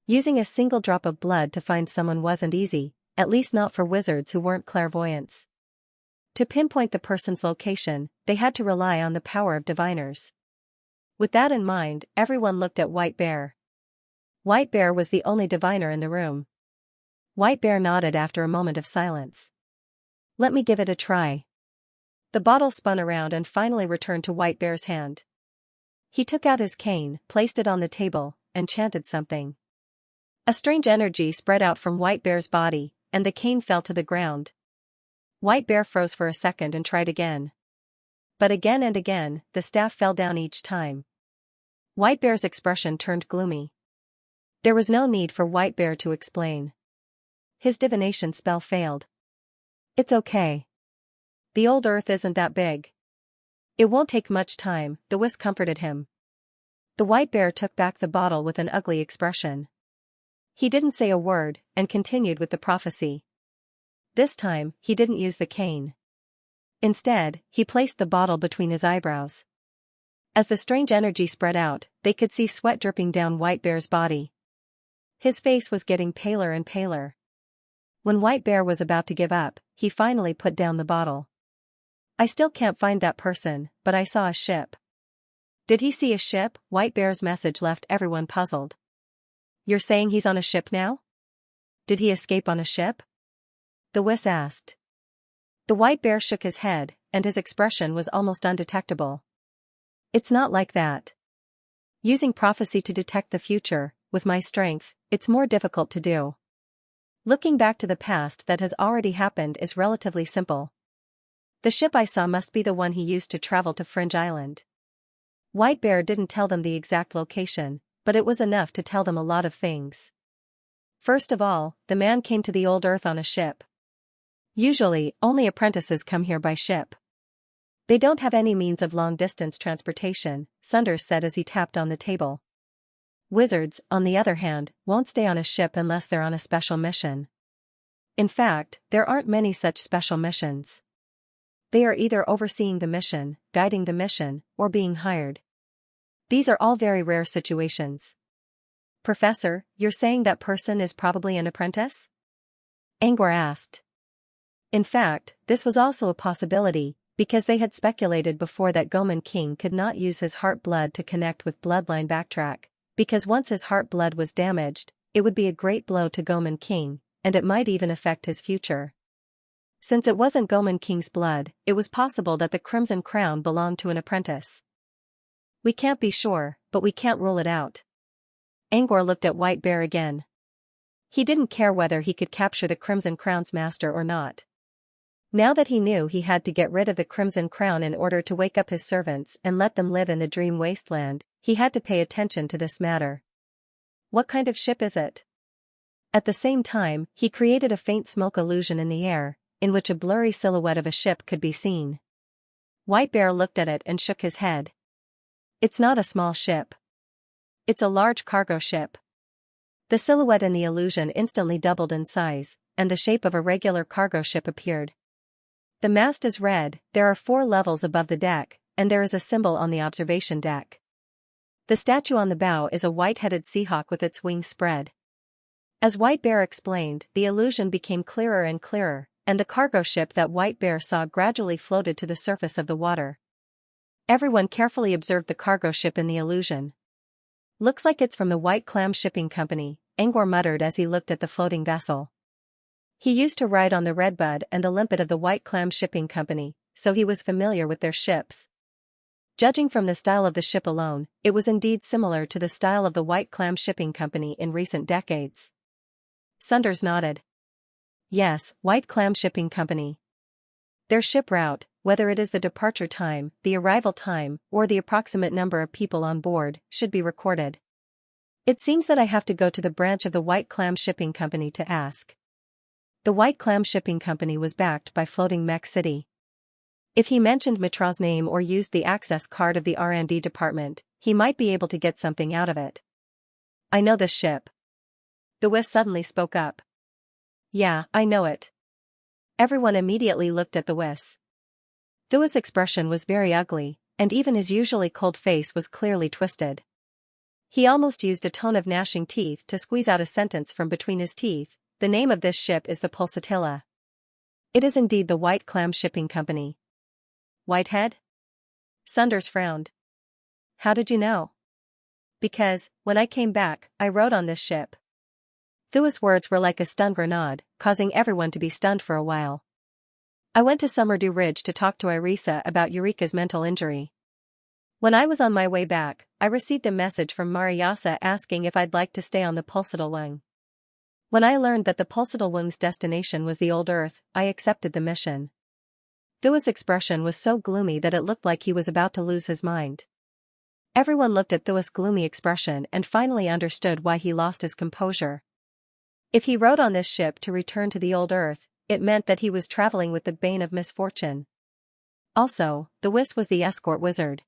Using a single drop of blood to find someone wasn't easy, at least not for wizards who weren't clairvoyants. To pinpoint the person's location, they had to rely on the power of diviners. With that in mind, everyone looked at White Bear. White Bear was the only diviner in the room. White Bear nodded after a moment of silence. "Let me give it a try." The bottle spun around and finally returned to White Bear's hand. He took out his cane, placed it on the table, and chanted something. A strange energy spread out from White Bear's body, and the cane fell to the ground. White Bear froze for a second and tried again. But again and again, the staff fell down each time. White Bear's expression turned gloomy. There was no need for White Bear to explain. His divination spell failed. "It's okay. The old earth isn't that big. It won't take much time," the Wiz comforted him. The White Bear took back the bottle with an ugly expression. He didn't say a word, and continued with the prophecy. This time, he didn't use the cane. Instead, he placed the bottle between his eyebrows. As the strange energy spread out, they could see sweat dripping down White Bear's body. His face was getting paler and paler. When White Bear was about to give up, he finally put down the bottle. "I still can't find that person, but I saw a ship." Did he see a ship? White Bear's message left everyone puzzled. "You're saying he's on a ship now? Did he escape on a ship?" the Wiz asked. The White Bear shook his head, and his expression was almost undetectable. "It's not like that. Using prophecy to detect the future, with my strength, it's more difficult to do. Looking back to the past that has already happened is relatively simple. The ship I saw must be the one he used to travel to Fringe Island." White Bear didn't tell them the exact location, but it was enough to tell them a lot of things. First of all, the man came to the old Earth on a ship. Usually, only apprentices come here by ship. They don't have any means of long-distance transportation, Sunders said as he tapped on the table. Wizards, on the other hand, won't stay on a ship unless they're on a special mission. In fact, there aren't many such special missions. They are either overseeing the mission, guiding the mission, or being hired. These are all very rare situations. "Professor, you're saying that person is probably an apprentice?" Angor asked. In fact, this was also a possibility, because they had speculated before that Goman King could not use his heart blood to connect with bloodline backtrack, because once his heart blood was damaged, it would be a great blow to Goman King, and it might even affect his future. Since it wasn't Goman King's blood, it was possible that the Crimson Crown belonged to an apprentice. "We can't be sure, but we can't rule it out." Angor looked at White Bear again. He didn't care whether he could capture the Crimson Crown's master or not. Now that he knew he had to get rid of the Crimson Crown in order to wake up his servants and let them live in the dream wasteland, he had to pay attention to this matter. "What kind of ship is it?" At the same time, he created a faint smoke illusion in the air, in which a blurry silhouette of a ship could be seen. White Bear looked at it and shook his head. "It's not a small ship. It's a large cargo ship." The silhouette in the illusion instantly doubled in size, and the shape of a regular cargo ship appeared. The mast is red, there are 4 levels above the deck, and there is a symbol on the observation deck. The statue on the bow is a white-headed seahawk with its wings spread. As White Bear explained, the illusion became clearer and clearer, and the cargo ship that White Bear saw gradually floated to the surface of the water. Everyone carefully observed the cargo ship in the illusion. "Looks like it's from the White Clam Shipping Company," Angor muttered as he looked at the floating vessel. He used to ride on the Redbud and the Limpet of the White Clam Shipping Company, so he was familiar with their ships. Judging from the style of the ship alone, it was indeed similar to the style of the White Clam Shipping Company in recent decades. Sunders nodded. "Yes, White Clam Shipping Company. Their ship route, whether it is the departure time, the arrival time, or the approximate number of people on board, should be recorded. It seems that I have to go to the branch of the White Clam Shipping Company to ask." The White Clam Shipping Company was backed by Floating Mech City. If he mentioned Mitra's name or used the access card of the R&D department, he might be able to get something out of it. I know this ship. The Whis suddenly spoke up. Yeah, I know it. Everyone immediately looked at the Whis. The Whis' expression was very ugly, and even his usually cold face was clearly twisted. He almost used a tone of gnashing teeth to squeeze out a sentence from between his teeth. The name of this ship is the Pulsatilla. It is indeed the White Clam Shipping Company. Whitehead? Sunders frowned. How did you know? Because, when I came back, I rode on this ship. Thua's words were like a stun grenade, causing everyone to be stunned for a while. I went to Summerdew Ridge to talk to Irisa about Eureka's mental injury. When I was on my way back, I received a message from Mariasa asking if I'd like to stay on the Pulsatile. When I learned that the Pulsatile destination was the Old Earth, I accepted the mission. Thua's expression was so gloomy that it looked like he was about to lose his mind. Everyone looked at Thua's gloomy expression and finally understood why he lost his composure. If he rode on this ship to return to the Old Earth, it meant that he was traveling with the bane of misfortune. Also, the Whis was the escort wizard.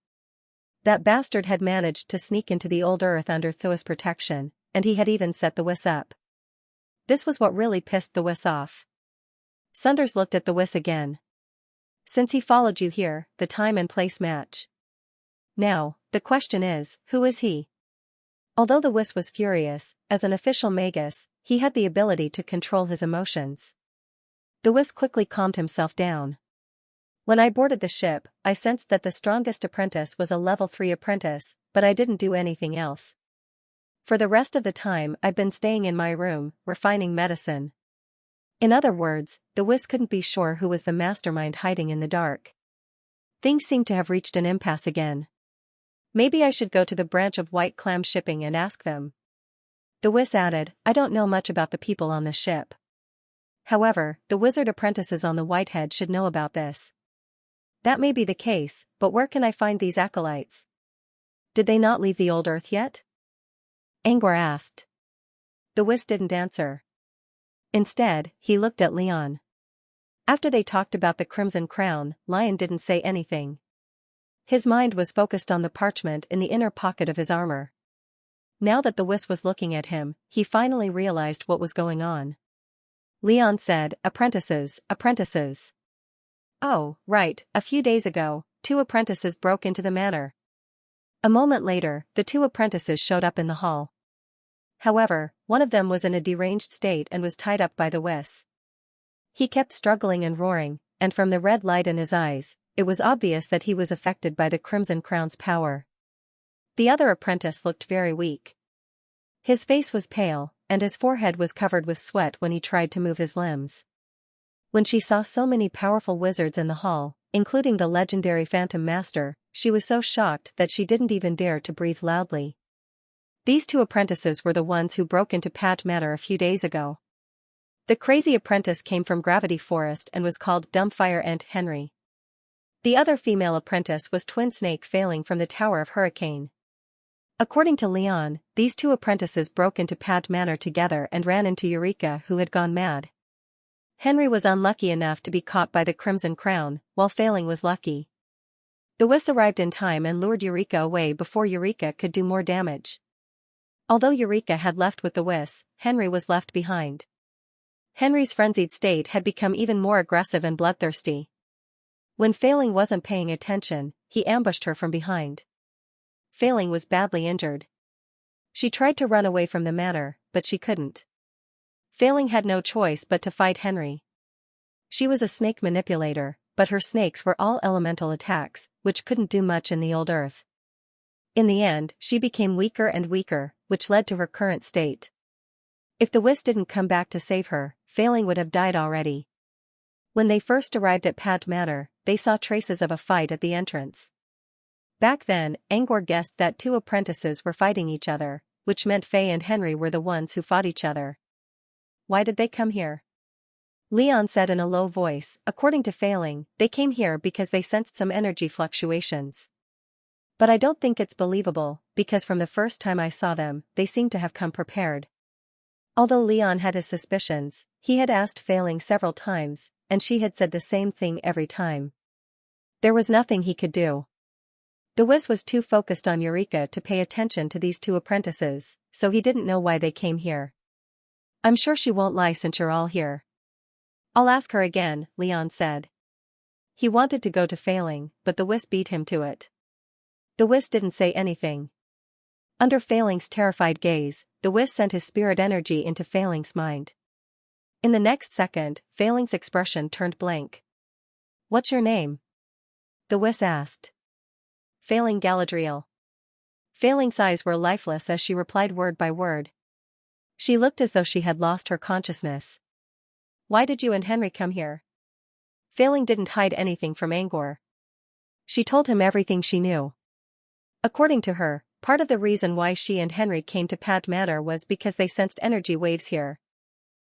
That bastard had managed to sneak into the Old Earth under Thua's protection, and he had even set the Whis up. This was what really pissed the Whis off. Sunders looked at the Whis again. Since he followed you here, the time and place match. Now, the question is, who is he? Although the Whis was furious, as an official magus, he had the ability to control his emotions. The Whis quickly calmed himself down. When I boarded the ship, I sensed that the strongest apprentice was a level 3 apprentice, but I didn't do anything else. For the rest of the time I've been staying in my room, refining medicine. In other words, the Whis couldn't be sure who was the mastermind hiding in the dark. Things seemed to have reached an impasse again. Maybe I should go to the branch of White Clam Shipping and ask them. The Whis added, I don't know much about the people on the ship. However, the wizard apprentices on the Whitehead should know about this. That may be the case, but where can I find these acolytes? Did they not leave the Old Earth yet? Angor asked. The Whis didn't answer. Instead, he looked at Leon. After they talked about the Crimson Crown, Lion didn't say anything. His mind was focused on the parchment in the inner pocket of his armor. Now that the Whis was looking at him, he finally realized what was going on. Leon said, apprentices, apprentices. Oh, right, a few days ago, 2 apprentices broke into the manor. A moment later, the 2 apprentices showed up in the hall. However, one of them was in a deranged state and was tied up by the Whis. He kept struggling and roaring, and from the red light in his eyes, it was obvious that he was affected by the Crimson Crown's power. The other apprentice looked very weak. His face was pale, and his forehead was covered with sweat when he tried to move his limbs. When she saw so many powerful wizards in the hall, including the legendary Phantom Master, she was so shocked that she didn't even dare to breathe loudly. These 2 apprentices were the ones who broke into Pat Manor a few days ago. The crazy apprentice came from Gravity Forest and was called Dumbfire Ant Henry. The other female apprentice was Twin Snake Failing from the Tower of Hurricane. According to Leon, these 2 apprentices broke into Pat Manor together and ran into Eureka, who had gone mad. Henry was unlucky enough to be caught by the Crimson Crown, while Failing was lucky. The Whis arrived in time and lured Eureka away before Eureka could do more damage. Although Eureka had left with the Whis, Henry was left behind. Henry's frenzied state had become even more aggressive and bloodthirsty. When Failing wasn't paying attention, he ambushed her from behind. Failing was badly injured. She tried to run away from the manor, but she couldn't. Failing had no choice but to fight Henry. She was a snake manipulator, but her snakes were all elemental attacks, which couldn't do much in the Old Earth. In the end, she became weaker and weaker, which led to her current state. If the Whis didn't come back to save her, Failing would have died already. When they first arrived at Pat Manor, they saw traces of a fight at the entrance. Back then, Angor guessed that 2 apprentices were fighting each other, which meant Faye and Henry were the ones who fought each other. Why did they come here? Leon said in a low voice, according to Failing, they came here because they sensed some energy fluctuations. But I don't think it's believable, because from the first time I saw them, they seemed to have come prepared. Although Leon had his suspicions, he had asked Failing several times, and she had said the same thing every time. There was nothing he could do. The Wiz was too focused on Eureka to pay attention to these two apprentices, so he didn't know why they came here. I'm sure she won't lie since you're all here. I'll ask her again, Leon said. He wanted to go to Failing, but the Wiz beat him to it. The Wiz didn't say anything. Under Failing's terrified gaze, the Wiz sent his spirit energy into Failing's mind. In the next second, Failing's expression turned blank. What's your name? The Wiz asked. Failing Galadriel. Failing's eyes were lifeless as she replied word by word. She looked as though she had lost her consciousness. Why did you and Henry come here? Failing didn't hide anything from Angor. She told him everything she knew. According to her, part of the reason why she and Henry came to Pad Manor was because they sensed energy waves here.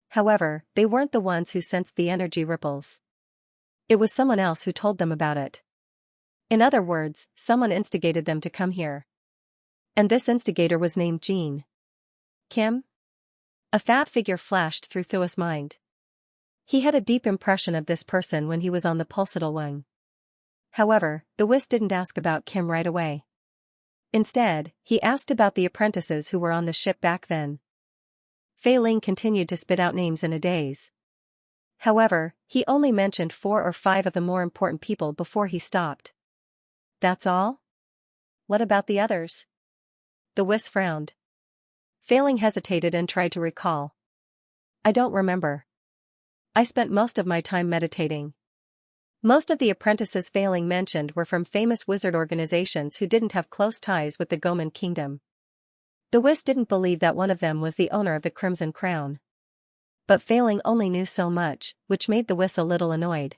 However, they weren't the ones who sensed the energy ripples. It was someone else who told them about it. In other words, someone instigated them to come here. And this instigator was named Jean. Kim? A fat figure flashed through Thua's mind. He had a deep impression of this person when he was on the Pulsatile Wing. However, the Wiz didn't ask about Kim right away. Instead, he asked about the apprentices who were on the ship back then. Fei Ling continued to spit out names in a daze. However, he only mentioned 4 or 5 of the more important people before he stopped. That's all? What about the others? The Wiz frowned. Failing hesitated and tried to recall. I don't remember. I spent most of my time meditating. Most of the apprentices Failing mentioned were from famous wizard organizations who didn't have close ties with the Goman Kingdom. The Wiz didn't believe that one of them was the owner of the Crimson Crown. But Failing only knew so much, which made the Wiz a little annoyed.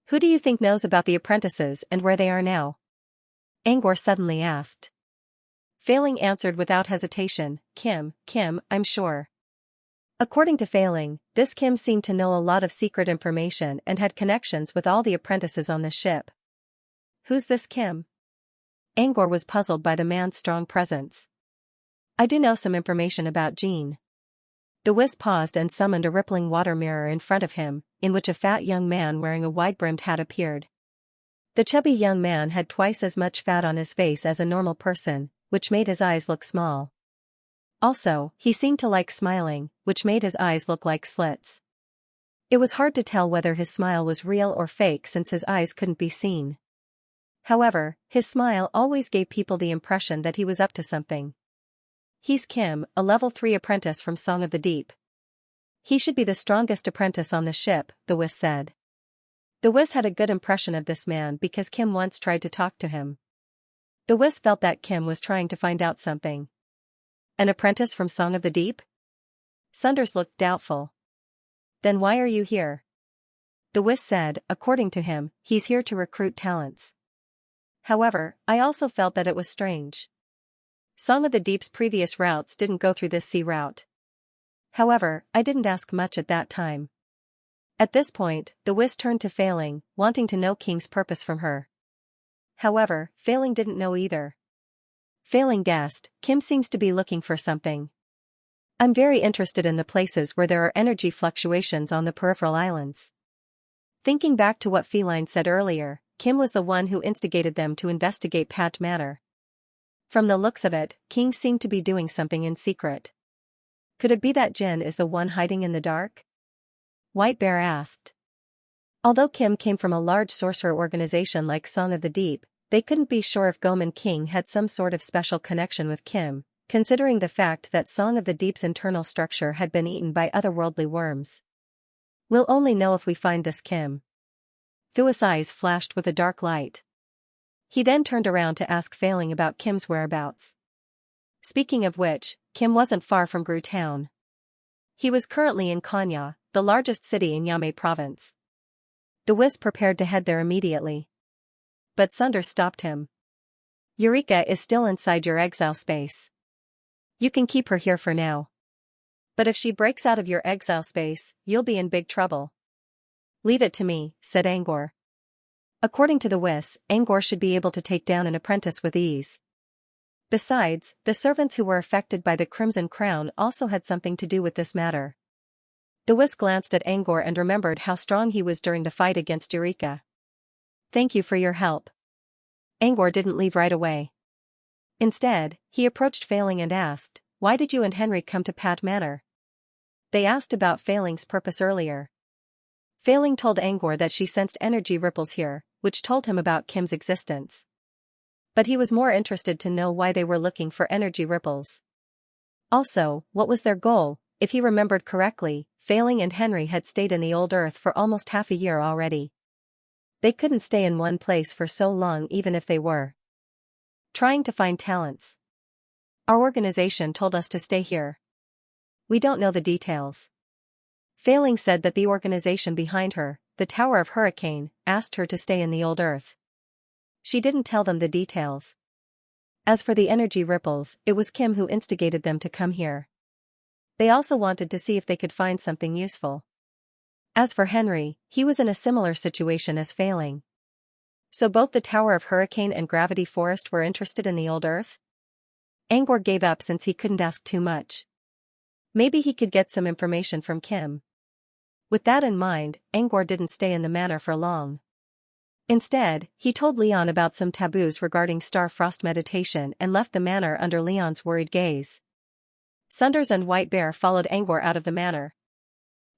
Who do you think knows about the apprentices and where they are now? Angor suddenly asked. Failing answered without hesitation, Kim, I'm sure. According to Failing, this Kim seemed to know a lot of secret information and had connections with all the apprentices on the ship. Who's this Kim? Angor was puzzled by the man's strong presence. I do know some information about Jean. The Wiz paused and summoned a rippling water mirror in front of him, in which a fat young man wearing a wide-brimmed hat appeared. The chubby young man had twice as much fat on his face as a normal person, which made his eyes look small. Also, he seemed to like smiling, which made his eyes look like slits. It was hard to tell whether his smile was real or fake since his eyes couldn't be seen. However, his smile always gave people the impression that he was up to something. He's Kim, a level 3 apprentice from Song of the Deep. He should be the strongest apprentice on the ship, the Wiz said. The Wiz had a good impression of this man because Kim once tried to talk to him. The Wiz felt that Kim was trying to find out something. An apprentice from Song of the Deep? Sunders looked doubtful. Then why are you here? The Wiz said, according to him, he's here to recruit talents. However, I also felt that it was strange. Song of the Deep's previous routes didn't go through this sea route. However, I didn't ask much at that time. At this point, the Wiz turned to Failing, wanting to know King's purpose from her. However, Failing didn't know either. Failing guessed, Kim seems to be looking for something. I'm very interested in the places where there are energy fluctuations on the peripheral islands. Thinking back to what Feline said earlier, Kim was the one who instigated them to investigate Pad Manor. From the looks of it, King seemed to be doing something in secret. Could it be that Jin is the one hiding in the dark? White Bear asked. Although Kim came from a large sorcerer organization like Song of the Deep, they couldn't be sure if Goman King had some sort of special connection with Kim, considering the fact that Song of the Deep's internal structure had been eaten by otherworldly worms. We'll only know if we find this Kim. Thua's eyes flashed with a dark light. He then turned around to ask Failing about Kim's whereabouts. Speaking of which, Kim wasn't far from Gru Town. He was currently in Kanya, the largest city in Yamei province. The Wiz prepared to head there immediately. But Sunders stopped him. Eureka is still inside your exile space. You can keep her here for now. But if she breaks out of your exile space, you'll be in big trouble. Leave it to me, said Angor. According to the Wiz, Angor should be able to take down an apprentice with ease. Besides, the servants who were affected by the Crimson Crown also had something to do with this matter. The Wiz glanced at Angor and remembered how strong he was during the fight against Eureka. Thank you for your help. Angor didn't leave right away. Instead, he approached Failing and asked, "Why did you and Henry come to Pat Manor?" They asked about Failing's purpose earlier. Failing told Angor that she sensed energy ripples here, which told him about Kim's existence. But he was more interested to know why they were looking for energy ripples. Also, what was their goal? If he remembered correctly, Failing and Henry had stayed in the old Earth for almost half a year already. They couldn't stay in one place for so long even if they were trying to find talents. Our organization told us to stay here. We don't know the details. Failing said that the organization behind her, the Tower of Hurricane, asked her to stay in the old Earth. She didn't tell them the details. As for the energy ripples, it was Kim who instigated them to come here. They also wanted to see if they could find something useful. As for Henry, he was in a similar situation as Failing. So both the Tower of Hurricane and Gravity Forest were interested in the old Earth? Angor gave up since he couldn't ask too much. Maybe he could get some information from Kim. With that in mind, Angor didn't stay in the manor for long. Instead, he told Leon about some taboos regarding star frost meditation and left the manor under Leon's worried gaze. Sunders and White Bear followed Angor out of the manor.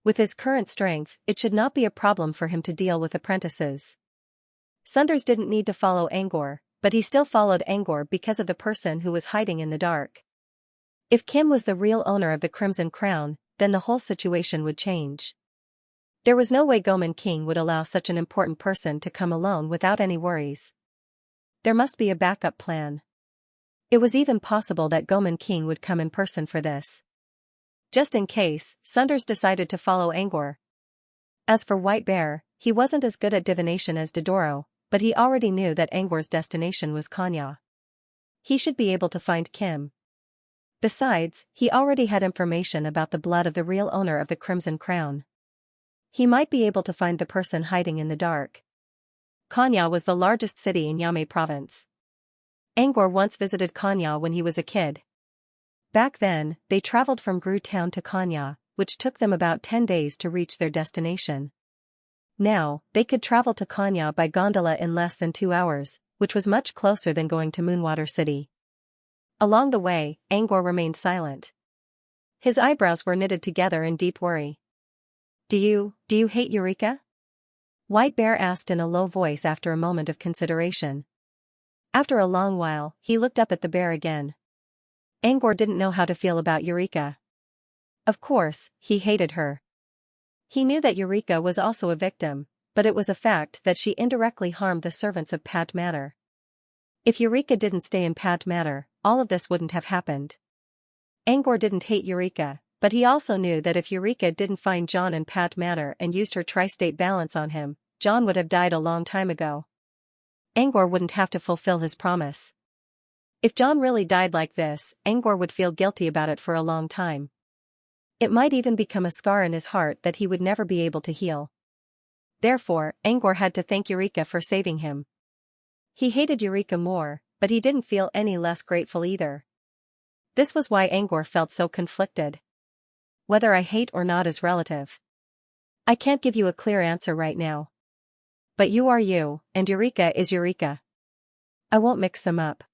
With his current strength, it should not be a problem for him to deal with apprentices. Sunders didn't need to follow Angor, but he still followed Angor because of the person who was hiding in the dark. If Kim was the real owner of the Crimson Crown, then the whole situation would change. There was no way Goman King would allow such an important person to come alone without any worries. There must be a backup plan. It was even possible that Goman King would come in person for this. Just in case, Sunders decided to follow Angor. As for White Bear, he wasn't as good at divination as Dodoro, but he already knew that Angor's destination was Xianxia. He should be able to find Kim. Besides, he already had information about the blood of the real owner of the Crimson Crown. He might be able to find the person hiding in the dark. Xianxia was the largest city in Yame province. Angor once visited Xianxia when he was a kid. Back then, they traveled from Gru Town to Xianxia, which took them about 10 days to reach their destination. Now, they could travel to Xianxia by gondola in less than 2 hours, which was much closer than going to Moonwater City. Along the way, Angor remained silent. His eyebrows were knitted together in deep worry. Do you hate Eureka?" White Bear asked in a low voice after a moment of consideration. After a long while, he looked up at the bear again. Angor didn't know how to feel about Eureka. Of course, he hated her. He knew that Eureka was also a victim, but it was a fact that she indirectly harmed the servants of Pat Manor. If Eureka didn't stay in Pat Manor, all of this wouldn't have happened. Angor didn't hate Eureka, but he also knew that if Eureka didn't find John in Pat Manor and used her tri-state balance on him, John would have died a long time ago. Angor wouldn't have to fulfill his promise. If John really died like this, Angor would feel guilty about it for a long time. It might even become a scar in his heart that he would never be able to heal. Therefore, Angor had to thank Eureka for saving him. He hated Eureka more, but he didn't feel any less grateful either. This was why Angor felt so conflicted. Whether I hate or not is relative. I can't give you a clear answer right now. But you are you, and Eureka is Eureka. I won't mix them up.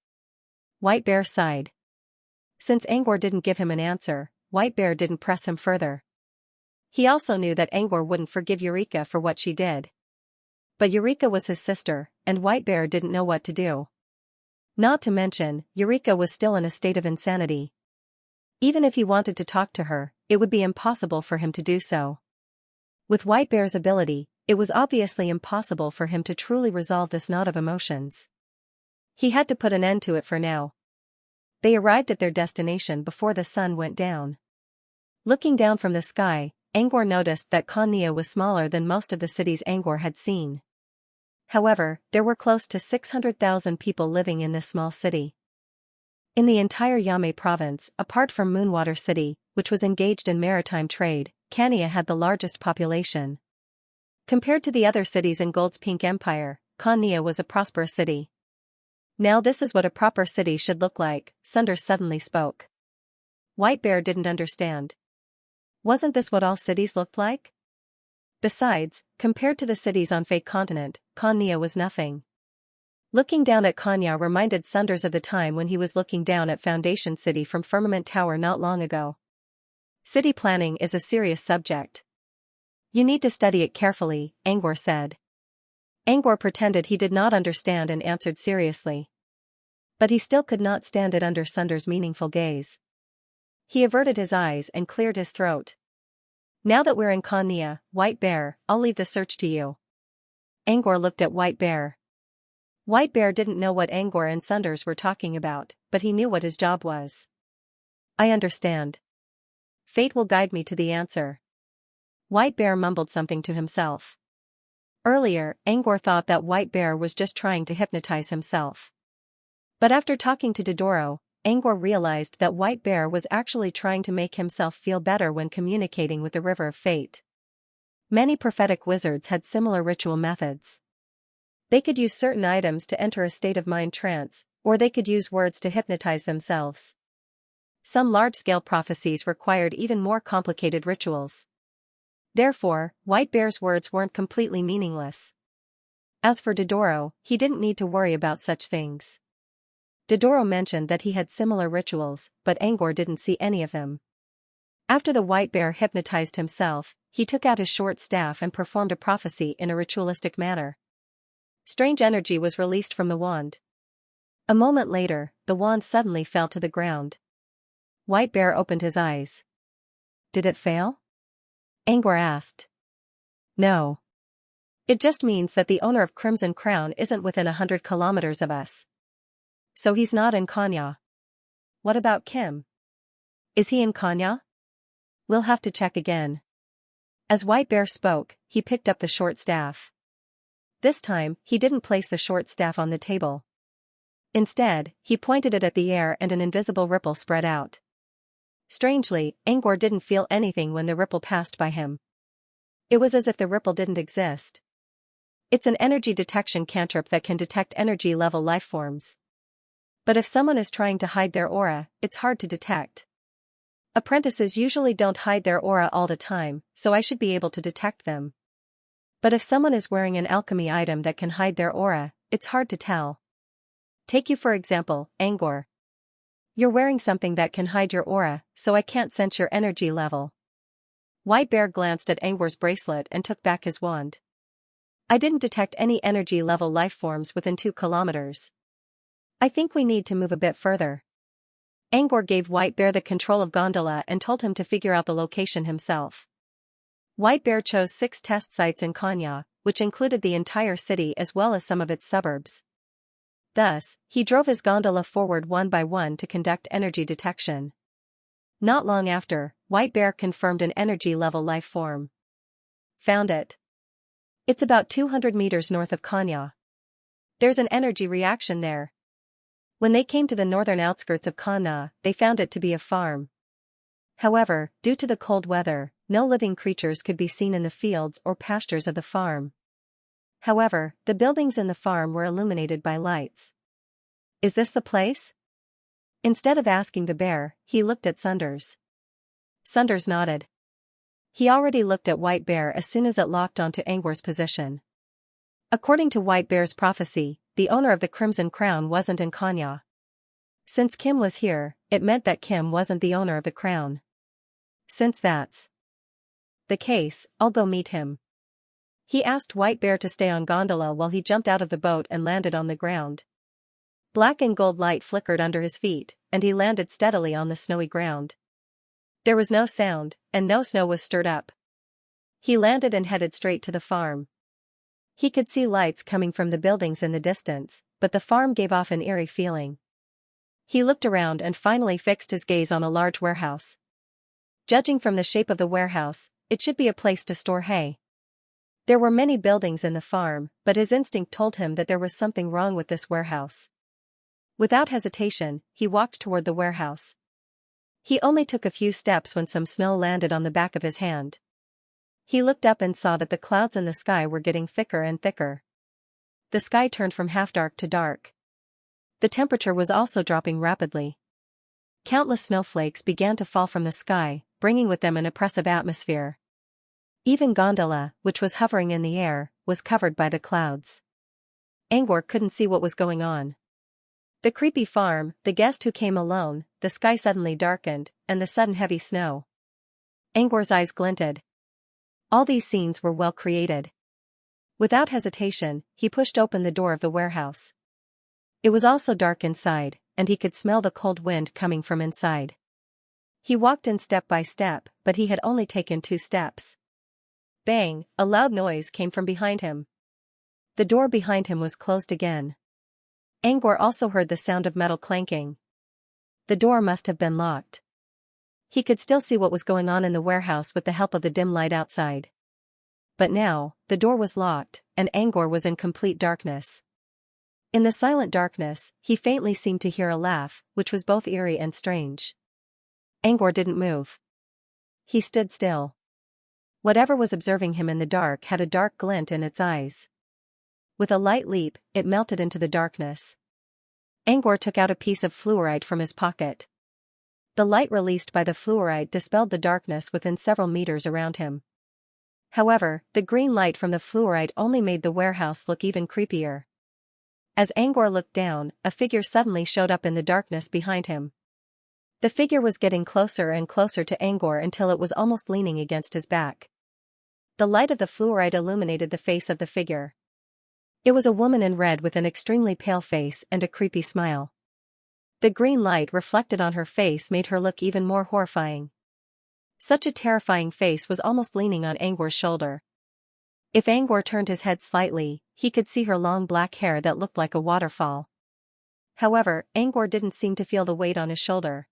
White Bear sighed. Since Angor didn't give him an answer, White Bear didn't press him further. He also knew that Angor wouldn't forgive Eureka for what she did. But Eureka was his sister, and White Bear didn't know what to do. Not to mention, Eureka was still in a state of insanity. Even if he wanted to talk to her, it would be impossible for him to do so. With White Bear's ability, it was obviously impossible for him to truly resolve this knot of emotions. He had to put an end to it for now. They arrived at their destination before the sun went down. Looking down from the sky, Angor noticed that Xianxia was smaller than most of the cities Angor had seen. However, there were close to 600,000 people living in this small city. In the entire Yame province, apart from Moonwater City, which was engaged in maritime trade, Xianxia had the largest population. Compared to the other cities in Gold's Pink Empire, Xianxia was a prosperous city. Now this is what a proper city should look like, Sunders suddenly spoke. White Bear didn't understand. Wasn't this what all cities looked like? Besides, compared to the cities on Fake Continent, Xianxia was nothing. Looking down at Xianxia reminded Sunders of the time when he was looking down at Foundation City from Firmament Tower not long ago. City planning is a serious subject. You need to study it carefully, Angor said. Angor pretended he did not understand and answered seriously. But he still could not stand it under Sunders' meaningful gaze. He averted his eyes and cleared his throat. Now that we're in Xianxia, White Bear, I'll leave the search to you. Angor looked at White Bear. White Bear didn't know what Angor and Sunders were talking about, but he knew what his job was. I understand. Fate will guide me to the answer. White Bear mumbled something to himself. Earlier, Angor thought that White Bear was just trying to hypnotize himself. But after talking to Dodoro, Angor realized that White Bear was actually trying to make himself feel better when communicating with the River of Fate. Many prophetic wizards had similar ritual methods. They could use certain items to enter a state of mind trance, or they could use words to hypnotize themselves. Some large-scale prophecies required even more complicated rituals. Therefore, White Bear's words weren't completely meaningless. As for Dodoro, he didn't need to worry about such things. Dodoro mentioned that he had similar rituals, but Angor didn't see any of them. After the White Bear hypnotized himself, he took out his short staff and performed a prophecy in a ritualistic manner. Strange energy was released from the wand. A moment later, the wand suddenly fell to the ground. White Bear opened his eyes. Did it fail? Angor asked. No. It just means that the owner of Crimson Crown isn't within 100 kilometers of us. So he's not in Xianxia. What about Kim? Is he in Xianxia? We'll have to check again. As White Bear spoke, he picked up the short staff. This time, he didn't place the short staff on the table. Instead, he pointed it at the air and an invisible ripple spread out. Strangely, Angor didn't feel anything when the ripple passed by him. It was as if the ripple didn't exist. It's an energy detection cantrip that can detect energy-level lifeforms. But if someone is trying to hide their aura, it's hard to detect. Apprentices usually don't hide their aura all the time, so I should be able to detect them. But if someone is wearing an alchemy item that can hide their aura, it's hard to tell. Take you for example, Angor. You're wearing something that can hide your aura, so I can't sense your energy level. White Bear glanced at Angor's bracelet and took back his wand. I didn't detect any energy level lifeforms within 2 kilometers. I think we need to move a bit further. Angor gave White Bear the control of Gondola and told him to figure out the location himself. White Bear chose 6 test sites in Xianxia, which included the entire city as well as some of its suburbs. Thus, he drove his gondola forward one by one to conduct energy detection. Not long after, White Bear confirmed an energy-level life form. Found it. It's about 200 meters north of Xianxia. There's an energy reaction there. When they came to the northern outskirts of Xianxia, they found it to be a farm. However, due to the cold weather, no living creatures could be seen in the fields or pastures of the farm. However, the buildings in the farm were illuminated by lights. Is this the place? Instead of asking the bear, he looked at Sunders. Sunders nodded. He already looked at White Bear as soon as it locked onto Angor's position. According to White Bear's prophecy, the owner of the Crimson Crown wasn't in Xianxia. Since Kim was here, it meant that Kim wasn't the owner of the crown. Since that's the case, I'll go meet him. He asked White Bear to stay on gondola while he jumped out of the boat and landed on the ground. Black and gold light flickered under his feet, and he landed steadily on the snowy ground. There was no sound, and no snow was stirred up. He landed and headed straight to the farm. He could see lights coming from the buildings in the distance, but the farm gave off an eerie feeling. He looked around and finally fixed his gaze on a large warehouse. Judging from the shape of the warehouse, it should be a place to store hay. There were many buildings in the farm, but his instinct told him that there was something wrong with this warehouse. Without hesitation, he walked toward the warehouse. He only took a few steps when some snow landed on the back of his hand. He looked up and saw that the clouds in the sky were getting thicker and thicker. The sky turned from half-dark to dark. The temperature was also dropping rapidly. Countless snowflakes began to fall from the sky, bringing with them an oppressive atmosphere. Even gondola, which was hovering in the air, was covered by the clouds. Angor couldn't see what was going on. The creepy farm, the guest who came alone, the sky suddenly darkened, and the sudden heavy snow. Angor's eyes glinted. All these scenes were well created. Without hesitation, he pushed open the door of the warehouse. It was also dark inside, and he could smell the cold wind coming from inside. He walked in step by step, but he had only taken 2 steps. Bang! A loud noise came from behind him. The door behind him was closed again. Angor also heard the sound of metal clanking. The door must have been locked. He could still see what was going on in the warehouse with the help of the dim light outside. But now, the door was locked, and Angor was in complete darkness. In the silent darkness, he faintly seemed to hear a laugh, which was both eerie and strange. Angor didn't move. He stood still. Whatever was observing him in the dark had a dark glint in its eyes. With a light leap, it melted into the darkness. Angor took out a piece of fluorite from his pocket. The light released by the fluorite dispelled the darkness within several meters around him. However, the green light from the fluorite only made the warehouse look even creepier. As Angor looked down, a figure suddenly showed up in the darkness behind him. The figure was getting closer and closer to Angor until it was almost leaning against his back. The light of the fluorite illuminated the face of the figure. It was a woman in red with an extremely pale face and a creepy smile. The green light reflected on her face made her look even more horrifying. Such a terrifying face was almost leaning on Angor's shoulder. If Angor turned his head slightly, he could see her long black hair that looked like a waterfall. However, Angor didn't seem to feel the weight on his shoulder.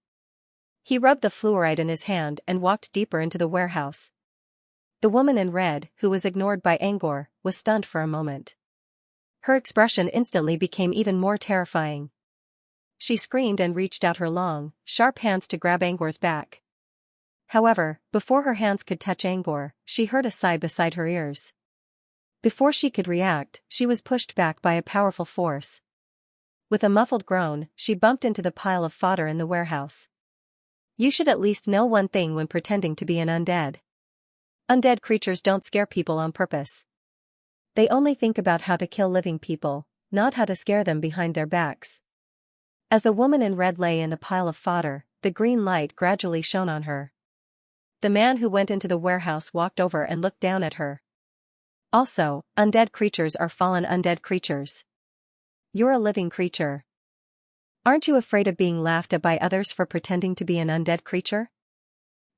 He rubbed the fluorite in his hand and walked deeper into the warehouse. The woman in red, who was ignored by Angor, was stunned for a moment. Her expression instantly became even more terrifying. She screamed and reached out her long, sharp hands to grab Angor's back. However, before her hands could touch Angor, she heard a sigh beside her ears. Before she could react, she was pushed back by a powerful force. With a muffled groan, she bumped into the pile of fodder in the warehouse. You should at least know one thing when pretending to be an undead. Undead creatures don't scare people on purpose. They only think about how to kill living people, not how to scare them behind their backs. As the woman in red lay in the pile of fodder, the green light gradually shone on her. The man who went into the warehouse walked over and looked down at her. Also, undead creatures are fallen undead creatures. You're a living creature. Aren't you afraid of being laughed at by others for pretending to be an undead creature?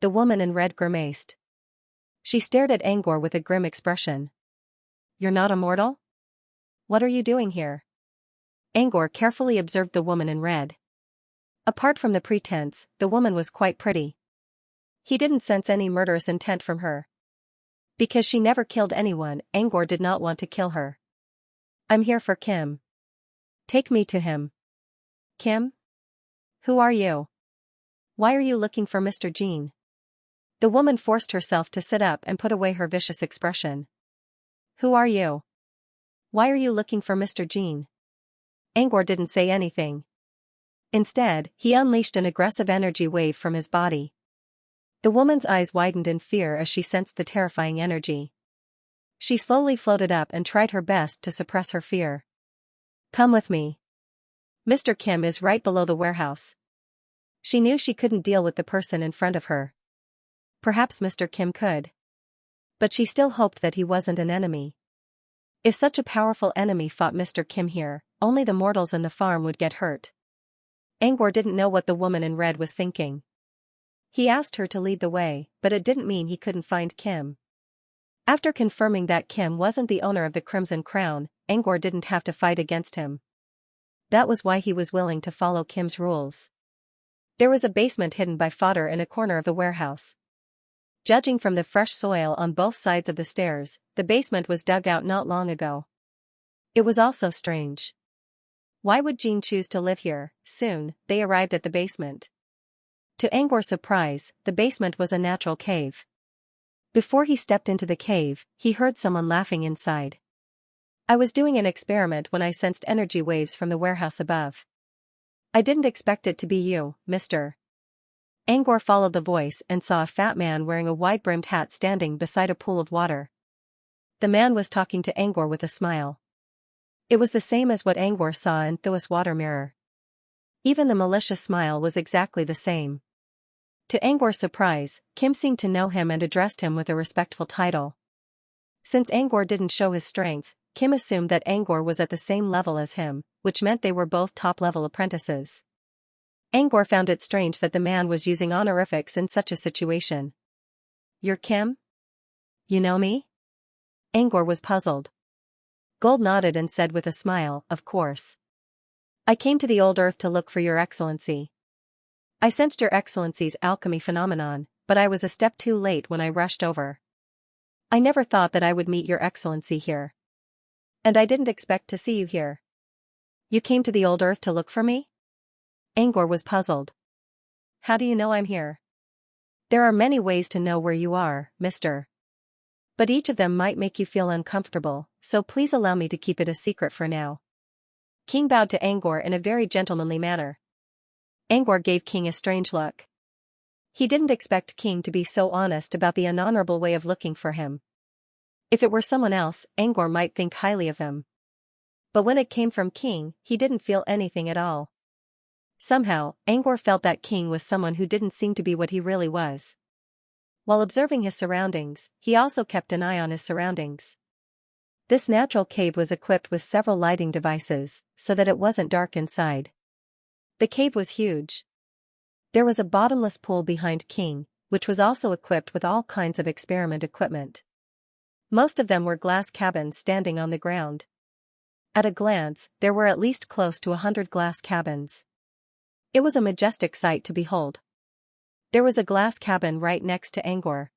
The woman in red grimaced. She stared at Angor with a grim expression. You're not immortal? What are you doing here? Angor carefully observed the woman in red. Apart from the pretense, the woman was quite pretty. He didn't sense any murderous intent from her. Because she never killed anyone, Angor did not want to kill her. I'm here for Kim. Take me to him. Kim? Who are you? Why are you looking for Mr. Jean? The woman forced herself to sit up and put away her vicious expression. Who are you? Why are you looking for Mr. Jean? Angor didn't say anything. Instead, he unleashed an aggressive energy wave from his body. The woman's eyes widened in fear as she sensed the terrifying energy. She slowly floated up and tried her best to suppress her fear. Come with me. Mr. Kim is right below the warehouse. She knew she couldn't deal with the person in front of her. Perhaps Mr. Kim could. But she still hoped that he wasn't an enemy. If such a powerful enemy fought Mr. Kim here, only the mortals in the farm would get hurt. Angor didn't know what the woman in red was thinking. He asked her to lead the way, but it didn't mean he couldn't find Kim. After confirming that Kim wasn't the owner of the Crimson Crown, Angor didn't have to fight against him. That was why he was willing to follow Kim's rules. There was a basement hidden by fodder in a corner of the warehouse. Judging from the fresh soil on both sides of the stairs, the basement was dug out not long ago. It was also strange. Why would Jean choose to live here? Soon, they arrived at the basement. To Angor's surprise, the basement was a natural cave. Before he stepped into the cave, he heard someone laughing inside. I was doing an experiment when I sensed energy waves from the warehouse above. I didn't expect it to be you, mister. Angor followed the voice and saw a fat man wearing a wide-brimmed hat standing beside a pool of water. The man was talking to Angor with a smile. It was the same as what Angor saw in Thua's water mirror. Even the malicious smile was exactly the same. To Angor's surprise, Kim seemed to know him and addressed him with a respectful title. Since Angor didn't show his strength, Kim assumed that Angor was at the same level as him, which meant they were both top-level apprentices. Angor found it strange that the man was using honorifics in such a situation. "You're Kim? You know me?" Angor was puzzled. Gold nodded and said with a smile, "Of course. I came to the old earth to look for your excellency. I sensed your excellency's alchemy phenomenon, but I was a step too late when I rushed over. I never thought that I would meet your excellency here. And I didn't expect to see you here." "You came to the old earth to look for me?" Angor was puzzled. "How do you know I'm here?" "There are many ways to know where you are, mister. But each of them might make you feel uncomfortable, so please allow me to keep it a secret for now." King bowed to Angor in a very gentlemanly manner. Angor gave King a strange look. He didn't expect King to be so honest about the unhonorable way of looking for him. If it were someone else, Angor might think highly of him. But when it came from King, he didn't feel anything at all. Somehow, Angor felt that King was someone who didn't seem to be what he really was. While observing his surroundings, he also kept an eye on his surroundings. This natural cave was equipped with several lighting devices, so that it wasn't dark inside. The cave was huge. There was a bottomless pool behind King, which was also equipped with all kinds of experiment equipment. Most of them were glass cabins standing on the ground. At a glance, there were at least close to 100 glass cabins. It was a majestic sight to behold. There was a glass cabin right next to Angor.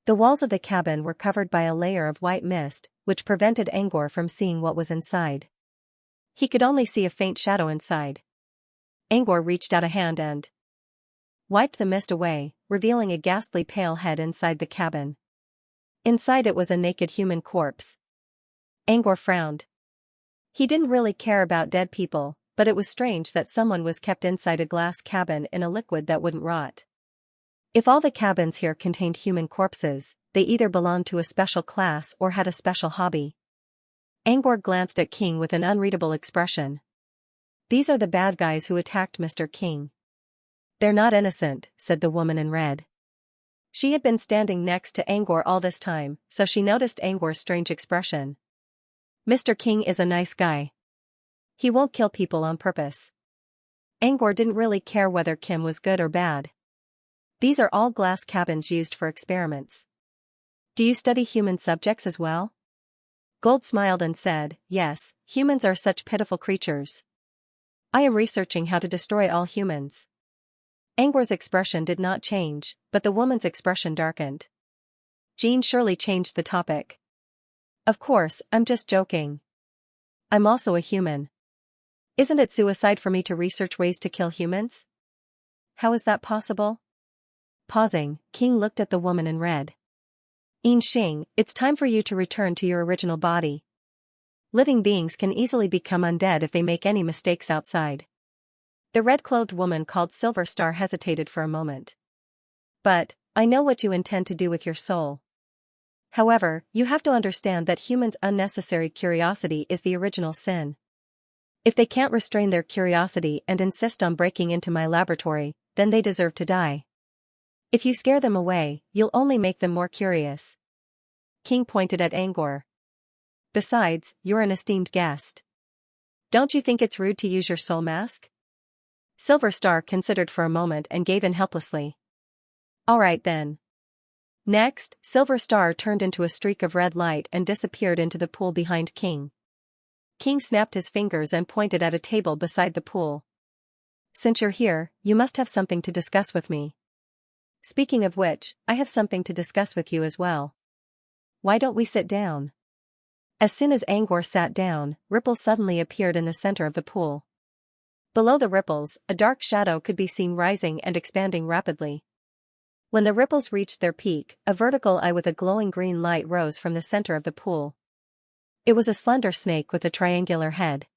The walls of the cabin were covered by a layer of white mist, which prevented Angor from seeing what was inside. He could only see a faint shadow inside. Angor reached out a hand and wiped the mist away, revealing a ghastly pale head inside the cabin. Inside it was a naked human corpse. Angor frowned. He didn't really care about dead people, but it was strange that someone was kept inside a glass cabin in a liquid that wouldn't rot. If all the cabins here contained human corpses, they either belonged to a special class or had a special hobby. Angor glanced at King with an unreadable expression. "These are the bad guys who attacked Mr. King." "They're not innocent," said the woman in red. She had been standing next to Angor all this time, so she noticed Angor's strange expression. "Mr. King is a nice guy. He won't kill people on purpose." Angor didn't really care whether Kim was good or bad. These are all glass cabins used for experiments. "Do you study human subjects as well?" Gold smiled and said, "Yes, humans are such pitiful creatures. I am researching how to destroy all humans." Angor's expression did not change, but the woman's expression darkened. Jean surely changed the topic. "Of course, I'm just joking. I'm also a human. Isn't it suicide for me to research ways to kill humans?" "How is that possible?" Pausing, King looked at the woman in red. "Xing, it's time for you to return to your original body. Living beings can easily become undead if they make any mistakes outside." The red-clothed woman called Silver Star hesitated for a moment. "But, I know what you intend to do with your soul. However, you have to understand that humans' unnecessary curiosity is the original sin. If they can't restrain their curiosity and insist on breaking into my laboratory, then they deserve to die. If you scare them away, you'll only make them more curious." King pointed at Angor. "Besides, you're an esteemed guest. Don't you think it's rude to use your soul mask?" Silver Star considered for a moment and gave in helplessly. "All right then." Next, Silver Star turned into a streak of red light and disappeared into the pool behind King. King snapped his fingers and pointed at a table beside the pool. "Since you're here, you must have something to discuss with me. Speaking of which, I have something to discuss with you as well. Why don't we sit down?" As soon as Angor sat down, ripples suddenly appeared in the center of the pool. Below the ripples, a dark shadow could be seen rising and expanding rapidly. When the ripples reached their peak, a vertical eye with a glowing green light rose from the center of the pool. It was a slender snake with a triangular head.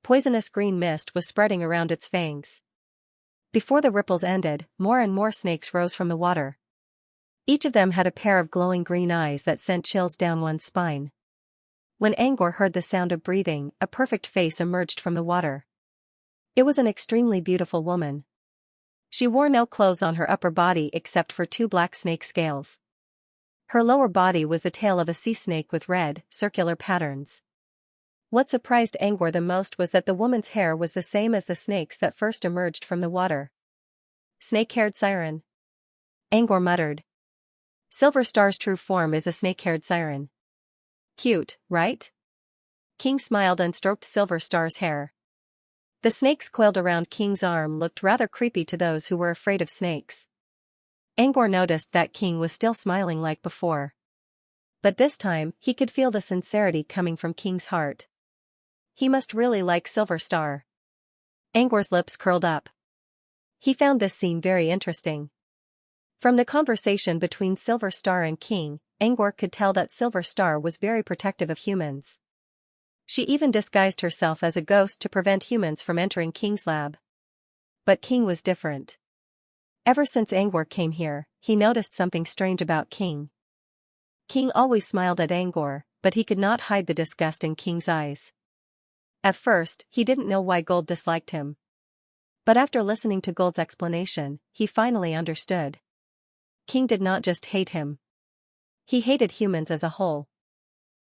Poisonous green mist was spreading around its fangs. Before the ripples ended, more and more snakes rose from the water. Each of them had a pair of glowing green eyes that sent chills down one's spine. When Angor heard the sound of breathing, a perfect face emerged from the water. It was an extremely beautiful woman. She wore no clothes on her upper body except for 2 black snake scales. Her lower body was the tail of a sea snake with red, circular patterns. What surprised Angor the most was that the woman's hair was the same as the snakes that first emerged from the water. Snake-haired siren. Angor muttered. Silver Star's true form is a snake-haired siren. Cute, right? King smiled and stroked Silver Star's hair. The snakes coiled around King's arm looked rather creepy to those who were afraid of snakes. Angor noticed that King was still smiling like before. But this time, he could feel the sincerity coming from King's heart. He must really like Silver Star. Angor's lips curled up. He found this scene very interesting. From the conversation between Silver Star and King, Angor could tell that Silver Star was very protective of humans. She even disguised herself as a ghost to prevent humans from entering King's lab. But King was different. Ever since Angor came here, he noticed something strange about King. King always smiled at Angor, but he could not hide the disgust in King's eyes. At first, he didn't know why Gold disliked him. But after listening to Gold's explanation, he finally understood. King did not just hate him. He hated humans as a whole.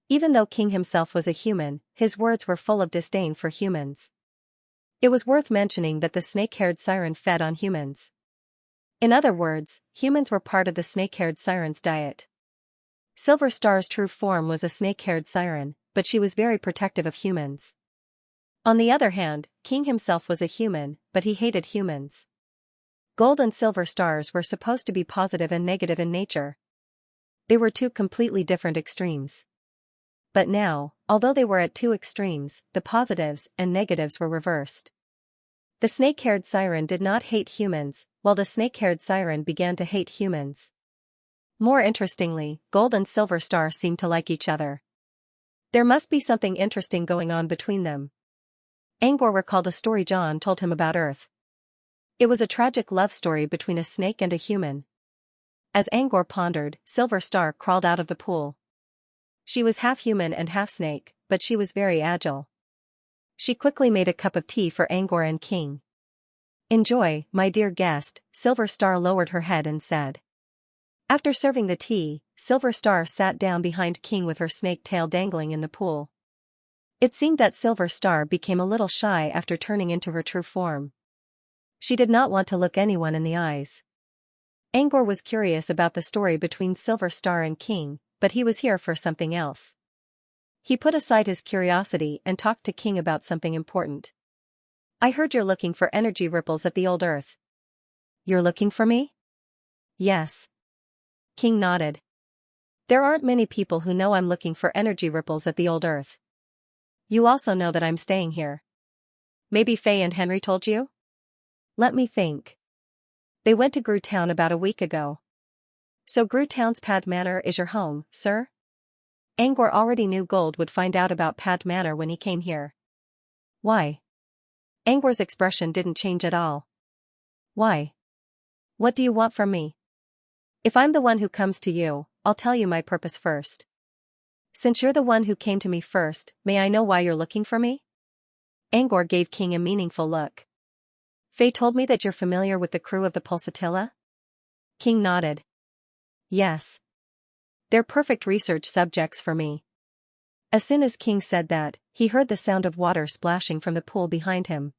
Even though King himself was a human, his words were full of disdain for humans. It was worth mentioning that the snake-haired siren fed on humans. In other words, humans were part of the snake-haired siren's diet. Silver Star's true form was a snake-haired siren, but she was very protective of humans. On the other hand, King himself was a human, but he hated humans. Gold and Silver Stars were supposed to be positive and negative in nature. They were 2 completely different extremes. But now, although they were at 2 extremes, the positives and negatives were reversed. The snake-haired siren did not hate humans, while the snake-haired siren began to hate humans. More interestingly, Gold and Silver Star seemed to like each other. There must be something interesting going on between them. Angor recalled a story John told him about Earth. It was a tragic love story between a snake and a human. As Angor pondered, Silver Star crawled out of the pool. She was half human and half snake, but she was very agile. She quickly made a cup of tea for Angor and King. Enjoy, my dear guest, Silver Star lowered her head and said. After serving the tea, Silver Star sat down behind King with her snake tail dangling in the pool. It seemed that Silver Star became a little shy after turning into her true form. She did not want to look anyone in the eyes. Angor was curious about the story between Silver Star and King, but he was here for something else. He put aside his curiosity and talked to King about something important. I heard you're looking for energy ripples at the old Earth. You're looking for me? Yes. King nodded. There aren't many people who know I'm looking for energy ripples at the old Earth. You also know that I'm staying here. Maybe Faye and Henry told you? Let me think. They went to Grue Town about a week ago. So Grue Town's Pad Manor is your home, sir? Angor already knew Gold would find out about Pad Manor when he came here. Why? Angor's expression didn't change at all. Why? What do you want from me? If I'm the one who comes to you, I'll tell you my purpose first. Since you're the one who came to me first, may I know why you're looking for me? Angor gave King a meaningful look. Faye told me that you're familiar with the crew of the Pulsatilla? King nodded. Yes. They're perfect research subjects for me. As soon as King said that, he heard the sound of water splashing from the pool behind him.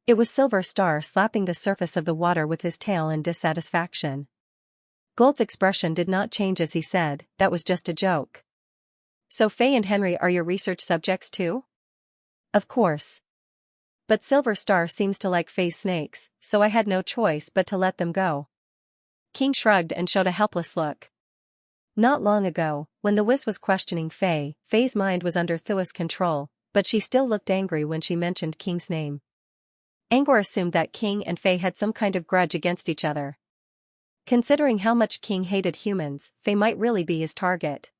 It was Silver Star slapping the surface of the water with his tail in dissatisfaction. Gold's expression did not change as he said, that was just a joke. So Faye and Henry are your research subjects too? Of course. But Silver Star seems to like Faye's snakes, so I had no choice but to let them go. King shrugged and showed a helpless look. Not long ago, when the Wiz was questioning Faye, Faye's mind was under Thua's control, but she still looked angry when she mentioned King's name. Angor assumed that King and Faye had some kind of grudge against each other. Considering how much King hated humans, Faye might really be his target.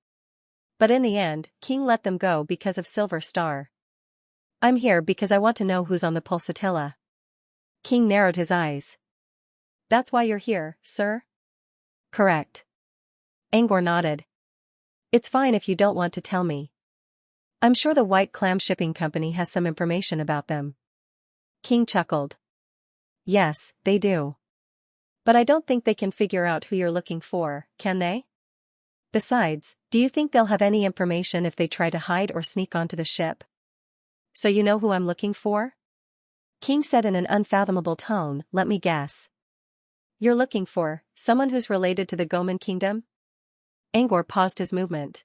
But in the end, King let them go because of Silver Star. I'm here because I want to know who's on the Pulsatilla. King narrowed his eyes. That's why you're here, sir? Correct. Angor nodded. It's fine if you don't want to tell me. I'm sure the White Clam Shipping Company has some information about them. King chuckled. Yes, they do. But I don't think they can figure out who you're looking for, can they? Besides, do you think they'll have any information if they try to hide or sneak onto the ship? So you know who I'm looking for? King said in an unfathomable tone, let me guess. You're looking for someone who's related to the Goman Kingdom? Angor paused his movement.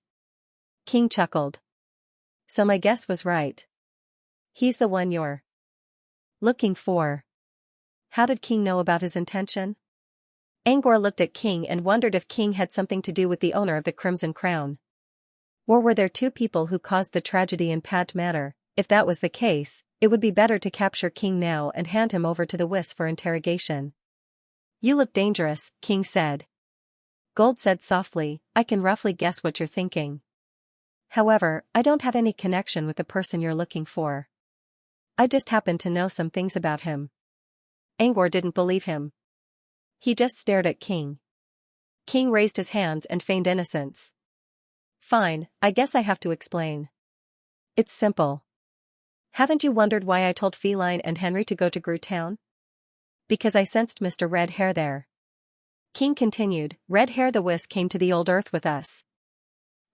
King chuckled. So my guess was right. He's the one you're looking for. How did King know about his intention? Angor looked at King and wondered if King had something to do with the owner of the Crimson Crown. Or were there two people who caused the tragedy in Pad Manor? If that was the case, it would be better to capture King now and hand him over to the Whis for interrogation. You look dangerous, King said. Gold said softly, I can roughly guess what you're thinking. However, I don't have any connection with the person you're looking for. I just happen to know some things about him. Angor didn't believe him. He just stared at King. King raised his hands and feigned innocence. Fine, I guess I have to explain. It's simple. Haven't you wondered why I told Feline and Henry to go to Grue Town? Because I sensed Mr. Red Hair there. King continued, Red Hair the Whis came to the old Earth with us.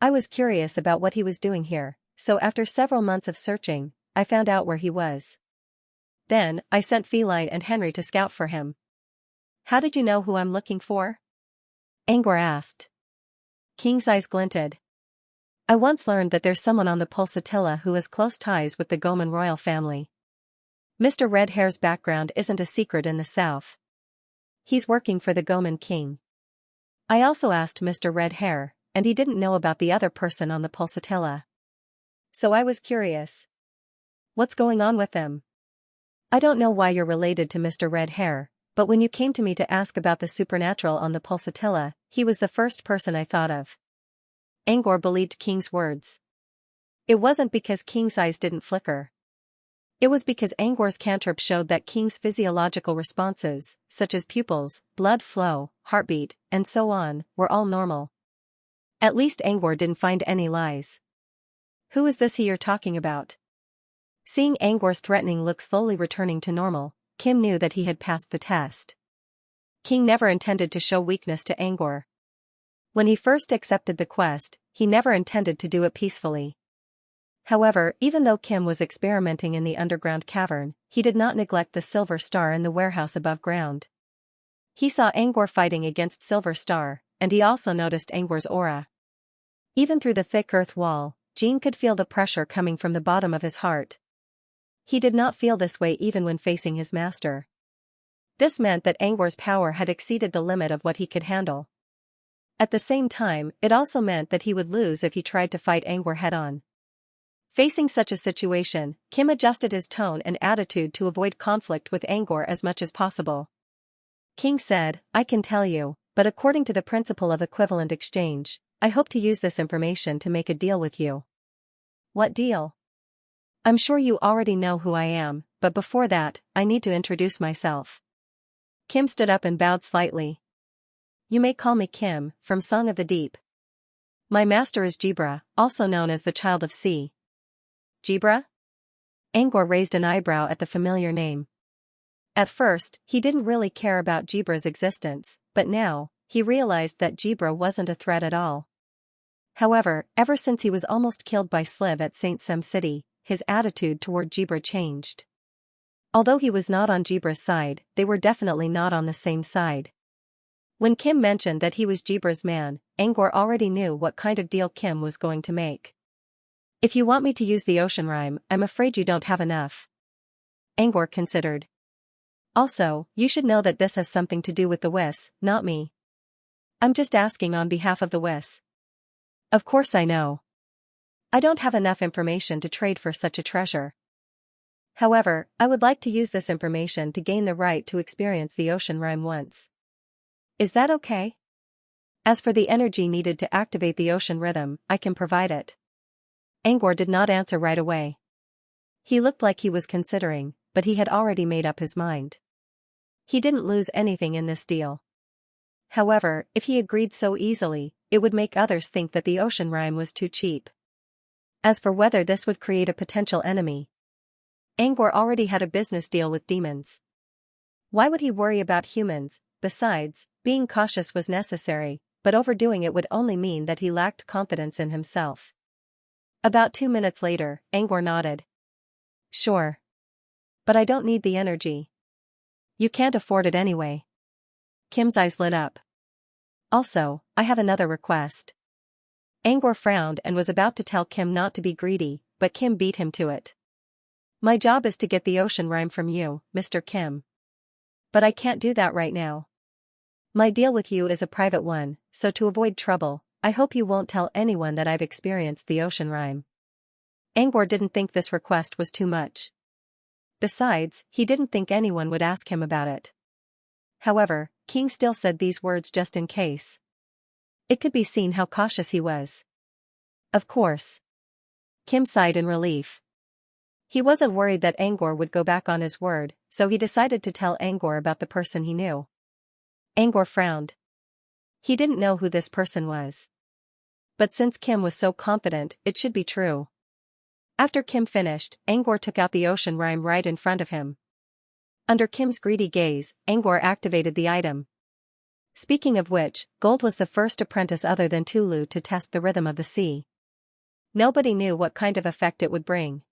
I was curious about what he was doing here, so after several months of searching, I found out where he was. Then, I sent Feline and Henry to scout for him. How did you know who I'm looking for? Angor asked. King's eyes glinted. I once learned that there's someone on the Pulsatilla who has close ties with the Goman royal family. Mr. Red Hair's background isn't a secret in the south. He's working for the Goman king. I also asked Mr. Red Hair, and he didn't know about the other person on the Pulsatilla. So I was curious. What's going on with them? I don't know why you're related to Mr. Red Hair, but when you came to me to ask about the supernatural on the Pulsatilla, he was the first person I thought of. Angor believed King's words. It wasn't because King's eyes didn't flicker. It was because Angor's cantrip showed that King's physiological responses, such as pupils, blood flow, heartbeat, and so on, were all normal. At least Angor didn't find any lies. Who is this you're talking about? Seeing Angor's threatening look slowly returning to normal, Kim knew that he had passed the test. King never intended to show weakness to Angor. When he first accepted the quest, he never intended to do it peacefully. However, even though Kim was experimenting in the underground cavern, he did not neglect the Silver Star in the warehouse above ground. He saw Angor fighting against Silver Star, and he also noticed Angor's aura. Even through the thick earth wall, Jean could feel the pressure coming from the bottom of his heart. He did not feel this way even when facing his master. This meant that Angor's power had exceeded the limit of what he could handle. At the same time, it also meant that he would lose if he tried to fight Angor head-on. Facing such a situation, Kim adjusted his tone and attitude to avoid conflict with Angor as much as possible. King said, I can tell you, but according to the principle of equivalent exchange, I hope to use this information to make a deal with you. What deal? I'm sure you already know who I am, but before that, I need to introduce myself. Kim stood up and bowed slightly. You may call me Kim, from Song of the Deep. My master is Jibra, also known as the Child of Sea. Jibra? Angor raised an eyebrow at the familiar name. At first, he didn't really care about Jibra's existence, but now, he realized that Jibra wasn't a threat at all. However, ever since he was almost killed by Sliv at St. Sem City, his attitude toward Jibra changed. Although he was not on Jibra's side, they were definitely not on the same side. When Kim mentioned that he was Jibra's man, Angor already knew what kind of deal Kim was going to make. If you want me to use the ocean rhyme, I'm afraid you don't have enough. Angor considered. Also, you should know that this has something to do with the Whis, not me. I'm just asking on behalf of the Whis. Of course I know. I don't have enough information to trade for such a treasure. However, I would like to use this information to gain the right to experience the ocean rhyme once. Is that okay? As for the energy needed to activate the ocean rhythm, I can provide it. Angor did not answer right away. He looked like he was considering, but he had already made up his mind. He didn't lose anything in this deal. However, if he agreed so easily, it would make others think that the ocean rhyme was too cheap. As for whether this would create a potential enemy, Angor already had a business deal with demons. Why would he worry about humans? Besides, being cautious was necessary, but overdoing it would only mean that he lacked confidence in himself. About 2 minutes later, Angor nodded. Sure. But I don't need the energy. You can't afford it anyway. Kim's eyes lit up. Also, I have another request. Angor frowned and was about to tell Kim not to be greedy, but Kim beat him to it. My job is to get the ocean rhyme from you, Mr. Kim. But I can't do that right now. My deal with you is a private one, so to avoid trouble, I hope you won't tell anyone that I've experienced the ocean rhyme. Angor didn't think this request was too much. Besides, he didn't think anyone would ask him about it. However, King still said these words just in case. It could be seen how cautious he was. Of course. Kim sighed in relief. He wasn't worried that Angor would go back on his word, so he decided to tell Angor about the person he knew. Angor frowned. He didn't know who this person was. But since Kim was so confident, it should be true. After Kim finished, Angor took out the ocean rhyme right in front of him. Under Kim's greedy gaze, Angor activated the item. Speaking of which, Gold was the first apprentice other than Tulu to test the rhythm of the sea. Nobody knew what kind of effect it would bring.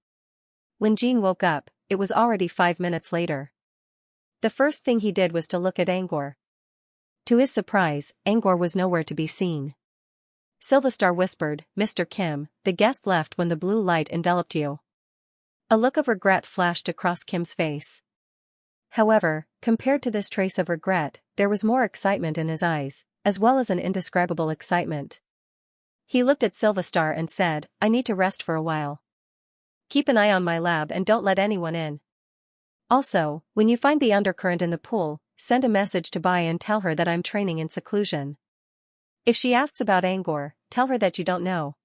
When Jean woke up, it was already 5 minutes later. The first thing he did was to look at Angor. To his surprise, Angor was nowhere to be seen. Sylvestar whispered, Mr. Kim, the guest left when the blue light enveloped you. A look of regret flashed across Kim's face. However, compared to this trace of regret, there was more excitement in his eyes, as well as an indescribable excitement. He looked at Sylvestar and said, I need to rest for a while. Keep an eye on my lab and don't let anyone in. Also, when you find the undercurrent in the pool, send a message to Bai and tell her that I'm training in seclusion. If she asks about Angor, tell her that you don't know.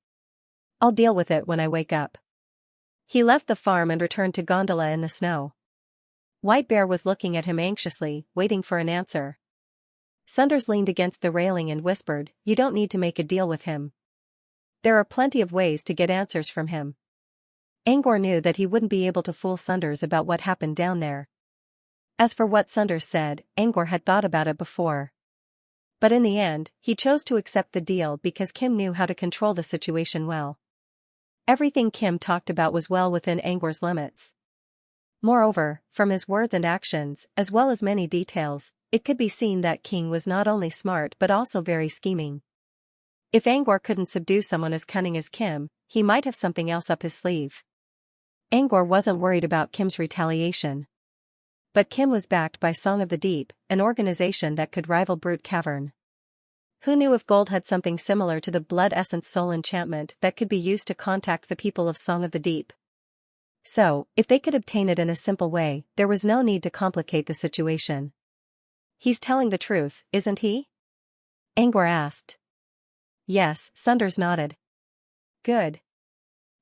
I'll deal with it when I wake up. He left the farm and returned to Gondola in the snow. White Bear was looking at him anxiously, waiting for an answer. Sunders leaned against the railing and whispered, You don't need to make a deal with him. There are plenty of ways to get answers from him. Angor knew that he wouldn't be able to fool Sunders about what happened down there. As for what Sunders said, Angor had thought about it before. But in the end, he chose to accept the deal because Kim knew how to control the situation well. Everything Kim talked about was well within Angor's limits. Moreover, from his words and actions, as well as many details, it could be seen that King was not only smart but also very scheming. If Angor couldn't subdue someone as cunning as Kim, he might have something else up his sleeve. Angor wasn't worried about Kim's retaliation. But Kim was backed by Song of the Deep, an organization that could rival Brute Cavern. Who knew if Gold had something similar to the Blood Essence Soul enchantment that could be used to contact the people of Song of the Deep? So, if they could obtain it in a simple way, there was no need to complicate the situation. He's telling the truth, isn't he? Angor asked. Yes, Sunders nodded. Good.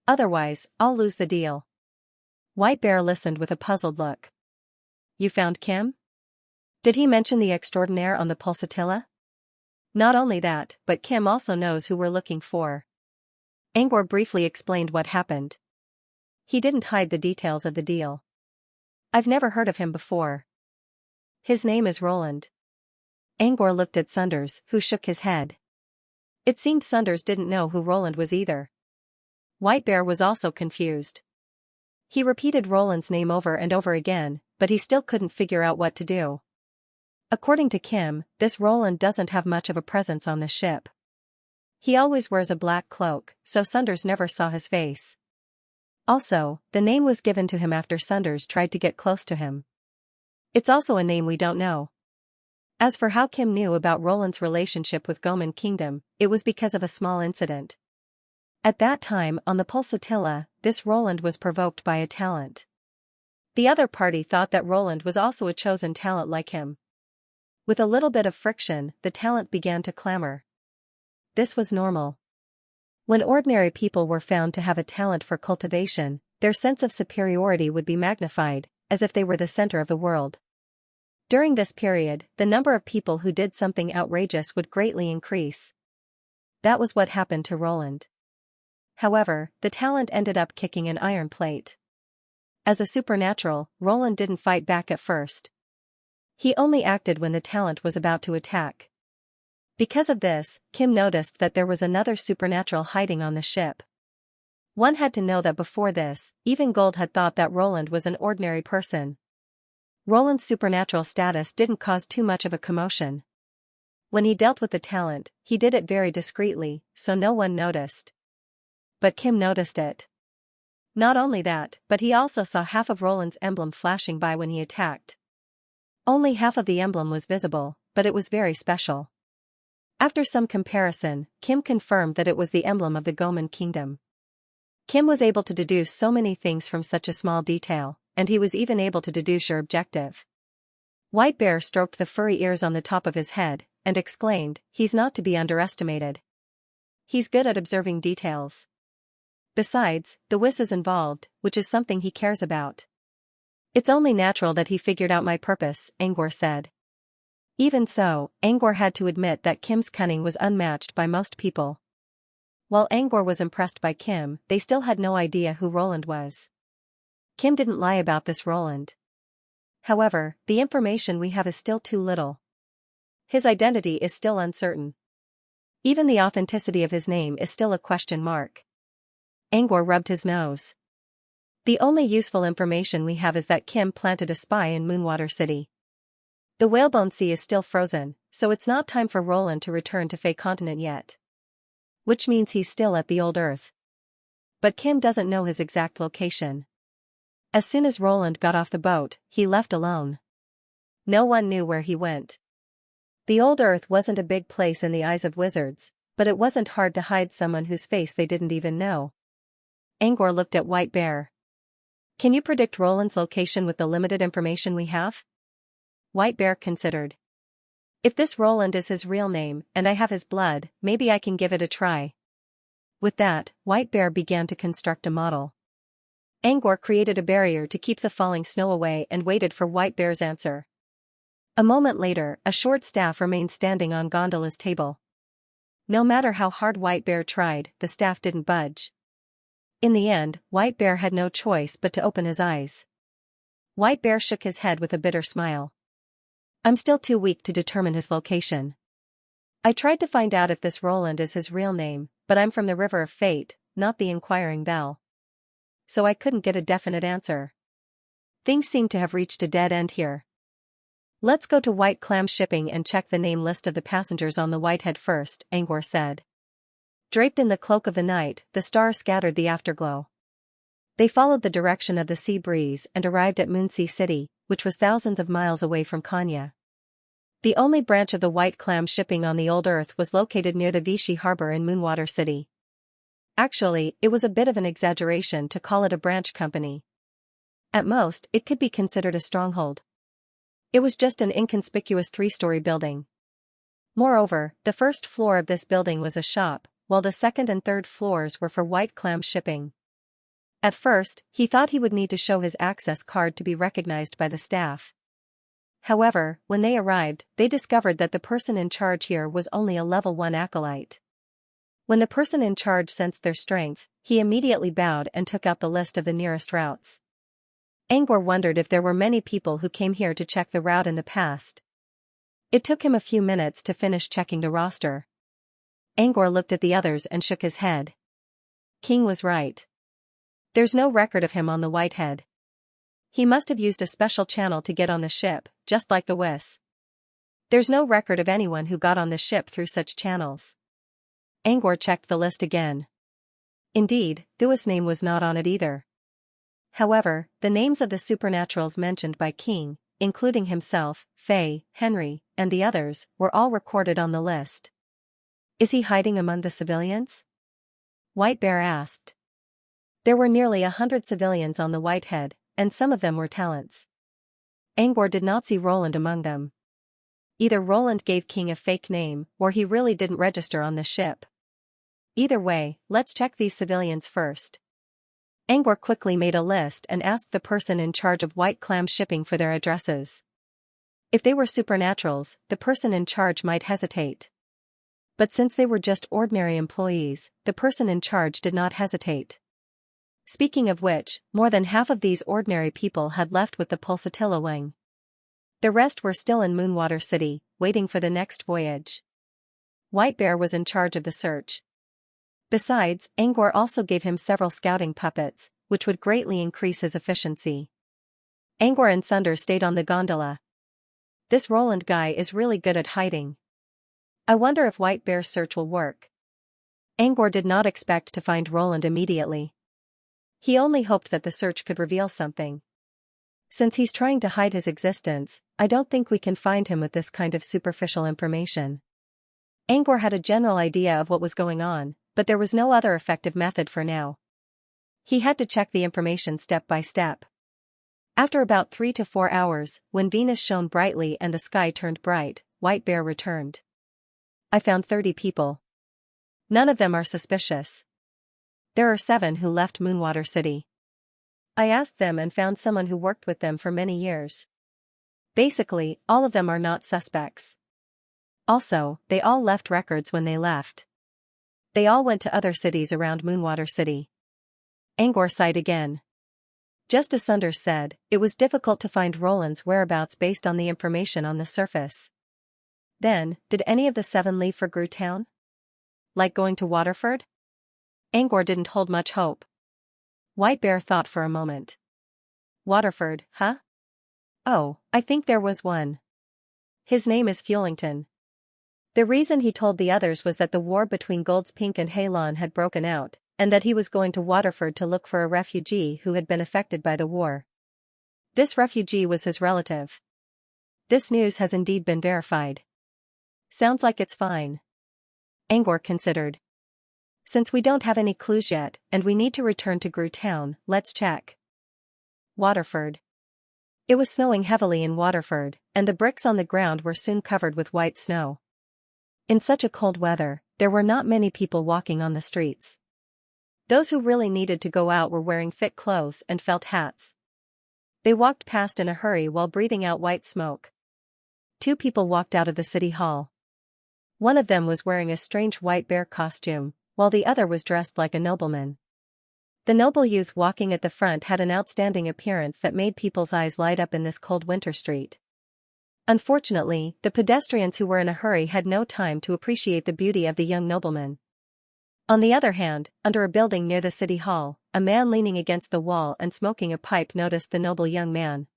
Otherwise, I'll lose the deal. White Bear listened with a puzzled look. You found Kim? Did he mention the extraordinaire on the pulsatilla? Not only that, but Kim also knows who we're looking for. Angor briefly explained what happened. He didn't hide the details of the deal. I've never heard of him before. His name is Roland. Angor looked at Sunders, who shook his head. It seemed Sunders didn't know who Roland was either. White Bear was also confused. He repeated Roland's name over and over again, but he still couldn't figure out what to do. According to Kim, this Roland doesn't have much of a presence on the ship. He always wears a black cloak, so Sunders never saw his face. Also, the name was given to him after Sunders tried to get close to him. It's also a name we don't know. As for how Kim knew about Roland's relationship with Goman Kingdom, it was because of a small incident. At that time, on the Pulsatilla, this Roland was provoked by a talent. The other party thought that Roland was also a chosen talent like him. With a little bit of friction, the talent began to clamor. This was normal. When ordinary people were found to have a talent for cultivation, their sense of superiority would be magnified, as if they were the center of the world. During this period, the number of people who did something outrageous would greatly increase. That was what happened to Roland. However, the talent ended up kicking an iron plate. As a supernatural, Roland didn't fight back at first. He only acted when the talent was about to attack. Because of this, Kim noticed that there was another supernatural hiding on the ship. One had to know that before this, even Gold had thought that Roland was an ordinary person. Roland's supernatural status didn't cause too much of a commotion. When he dealt with the talent, he did it very discreetly, so no one noticed. But Kim noticed it. Not only that, but he also saw half of Roland's emblem flashing by when he attacked. Only half of the emblem was visible, but it was very special. After some comparison, Kim confirmed that it was the emblem of the Goman Kingdom. Kim was able to deduce so many things from such a small detail, and he was even able to deduce your objective. White Bear stroked the furry ears on the top of his head, and exclaimed, "He's not to be underestimated. He's good at observing details. Besides, the Whis is involved, which is something he cares about." "It's only natural that he figured out my purpose," Angor said. Even so, Angor had to admit that Kim's cunning was unmatched by most people. While Angor was impressed by Kim, they still had no idea who Roland was. Kim didn't lie about this Roland. However, the information we have is still too little. His identity is still uncertain. Even the authenticity of his name is still a question mark. Angor rubbed his nose. The only useful information we have is that Kim planted a spy in Moonwater City. The Whalebone Sea is still frozen, so it's not time for Roland to return to Fey Continent yet. Which means he's still at the Old Earth. But Kim doesn't know his exact location. As soon as Roland got off the boat, he left alone. No one knew where he went. The Old Earth wasn't a big place in the eyes of wizards, but it wasn't hard to hide someone whose face they didn't even know. Angor looked at White Bear. "Can you predict Roland's location with the limited information we have?" White Bear considered. "If this Roland is his real name, and I have his blood, maybe I can give it a try." With that, White Bear began to construct a model. Angor created a barrier to keep the falling snow away and waited for White Bear's answer. A moment later, a short staff remained standing on Gondola's table. No matter how hard White Bear tried, the staff didn't budge. In the end, White Bear had no choice but to open his eyes. White Bear shook his head with a bitter smile. "I'm still too weak to determine his location. I tried to find out if this Roland is his real name, but I'm from the River of Fate, not the Inquiring Bell. So I couldn't get a definite answer. Things seem to have reached a dead end here. Let's go to White Clam Shipping and check the name list of the passengers on the Whitehead first," Angor said. Draped in the cloak of the night, the stars scattered the afterglow. They followed the direction of the sea breeze and arrived at Moonsea City, which was thousands of miles away from Kanya. The only branch of the White Clam Shipping on the Old Earth was located near the Vichy Harbor in Moonwater City. Actually, it was a bit of an exaggeration to call it a branch company. At most, it could be considered a stronghold. It was just an inconspicuous three-story building. Moreover, the first floor of this building was a shop, while the second and third floors were for White Clam Shipping. At first, he thought he would need to show his access card to be recognized by the staff. However, when they arrived, they discovered that the person in charge here was only a level 1 acolyte. When the person in charge sensed their strength, he immediately bowed and took out the list of the nearest routes. Angor wondered if there were many people who came here to check the route in the past. It took him a few minutes to finish checking the roster. Angor looked at the others and shook his head. King was right. There's no record of him on the Whitehead. He must have used a special channel to get on the ship, just like the Whis. There's no record of anyone who got on the ship through such channels. Angor checked the list again. Indeed, Thuis' name was not on it either. However, the names of the supernaturals mentioned by King, including himself, Faye, Henry, and the others, were all recorded on the list. Is he hiding among the civilians? White Bear asked. There were nearly 100 civilians on the Whitehead, and some of them were talents. Angor did not see Roland among them. Either Roland gave King a fake name, or he really didn't register on the ship. Either way, let's check these civilians first. Angor quickly made a list and asked the person in charge of White Clam Shipping for their addresses. If they were supernaturals, the person in charge might hesitate. But since they were just ordinary employees, the person in charge did not hesitate. Speaking of which, more than half of these ordinary people had left with the Pulsatilla wing. The rest were still in Moonwater City, waiting for the next voyage. White Bear was in charge of the search. Besides, Angor also gave him several scouting puppets, which would greatly increase his efficiency. Angor and Sunder stayed on the gondola. This Roland guy is really good at hiding. I wonder if White Bear's search will work. Angor did not expect to find Roland immediately. He only hoped that the search could reveal something. Since he's trying to hide his existence, I don't think we can find him with this kind of superficial information. Angor had a general idea of what was going on, but there was no other effective method for now. He had to check the information step by step. After about 3 to 4 hours, when Venus shone brightly and the sky turned bright, White Bear returned. I found 30 people. None of them are suspicious. There are 7 who left Moonwater City. I asked them and found someone who worked with them for many years. Basically, all of them are not suspects. Also, they all left records when they left. They all went to other cities around Moonwater City. Angor sighed again. Just as Sunder said, it was difficult to find Roland's whereabouts based on the information on the surface. Then, did any of the 7 leave for Grue Town? Like going to Waterford? Angor didn't hold much hope. White Bear thought for a moment. Waterford, huh? Oh, I think there was one. His name is Fuelington. The reason he told the others was that the war between Goldspink and Halon had broken out, and that he was going to Waterford to look for a refugee who had been affected by the war. This refugee was his relative. This news has indeed been verified. Sounds like it's fine. Angor considered. Since we don't have any clues yet, and we need to return to Grue Town, let's check. Waterford. It was snowing heavily in Waterford, and the bricks on the ground were soon covered with white snow. In such a cold weather, there were not many people walking on the streets. Those who really needed to go out were wearing thick clothes and felt hats. They walked past in a hurry while breathing out white smoke. 2 people walked out of the city hall. One of them was wearing a strange White Bear costume, while the other was dressed like a nobleman. The noble youth walking at the front had an outstanding appearance that made people's eyes light up in this cold winter street. Unfortunately, the pedestrians who were in a hurry had no time to appreciate the beauty of the young nobleman. On the other hand, under a building near the city hall, a man leaning against the wall and smoking a pipe noticed the noble young man.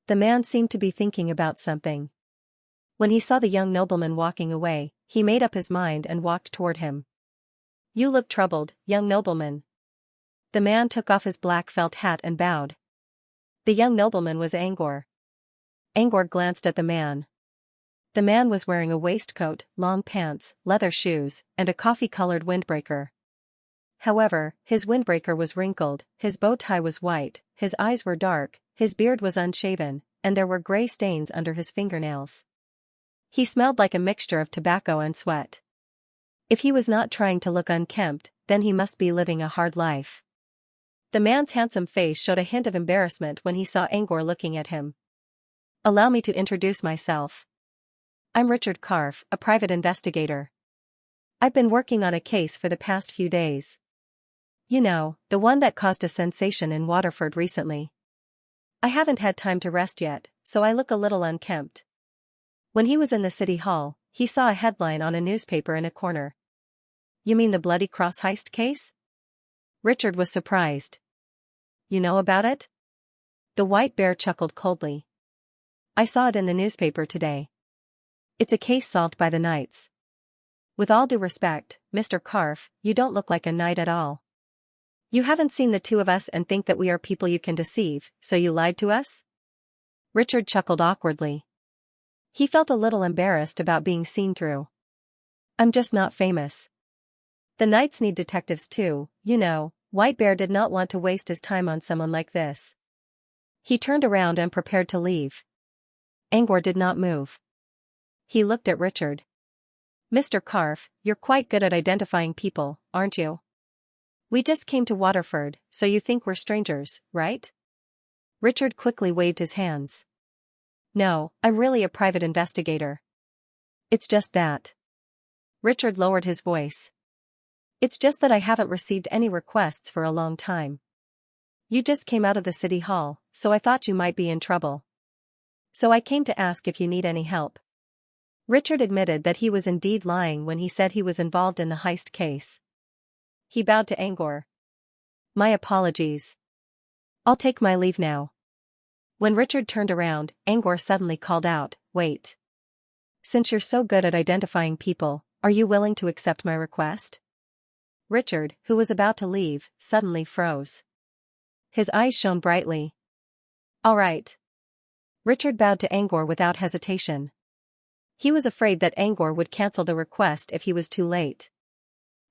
The man seemed to be thinking about something. When he saw the young nobleman walking away, he made up his mind and walked toward him. You look troubled, young nobleman. The man took off his black felt hat and bowed. The young nobleman was Angor. Angor glanced at the man. The man was wearing a waistcoat, long pants, leather shoes, and a coffee-colored windbreaker. However, his windbreaker was wrinkled, his bow tie was white, his eyes were dark, his beard was unshaven, and there were gray stains under his fingernails. He smelled like a mixture of tobacco and sweat. If he was not trying to look unkempt, then he must be living a hard life. The man's handsome face showed a hint of embarrassment when he saw Angor looking at him. Allow me to introduce myself. I'm Richard Karff, a private investigator. I've been working on a case for the past few days. You know, the one that caused a sensation in Waterford recently. I haven't had time to rest yet, so I look a little unkempt. When he was in the city hall, he saw a headline on a newspaper in a corner. You mean the Bloody Cross heist case? Richard was surprised. You know about it? The White Bear chuckled coldly. I saw it in the newspaper today. It's a case solved by the knights. With all due respect, Mr. Karff, you don't look like a knight at all. You haven't seen the 2 of us and think that we are people you can deceive, so you lied to us? Richard chuckled awkwardly. He felt a little embarrassed about being seen through. I'm just not famous. The knights need detectives too, you know. White Bear did not want to waste his time on someone like this. He turned around and prepared to leave. Angor did not move. He looked at Richard. Mr. Karff, you're quite good at identifying people, aren't you? We just came to Waterford, so you think we're strangers, right? Richard quickly waved his hands. No, I'm really a private investigator. It's just that. Richard lowered his voice. It's just that I haven't received any requests for a long time. You just came out of the city hall, so I thought you might be in trouble. So I came to ask if you need any help. Richard admitted that he was indeed lying when he said he was involved in the heist case. He bowed to Angor. My apologies. I'll take my leave now. When Richard turned around, Angor suddenly called out, Wait. Since you're so good at identifying people, are you willing to accept my request? Richard, who was about to leave, suddenly froze. His eyes shone brightly. All right. Richard bowed to Angor without hesitation. He was afraid that Angor would cancel the request if he was too late.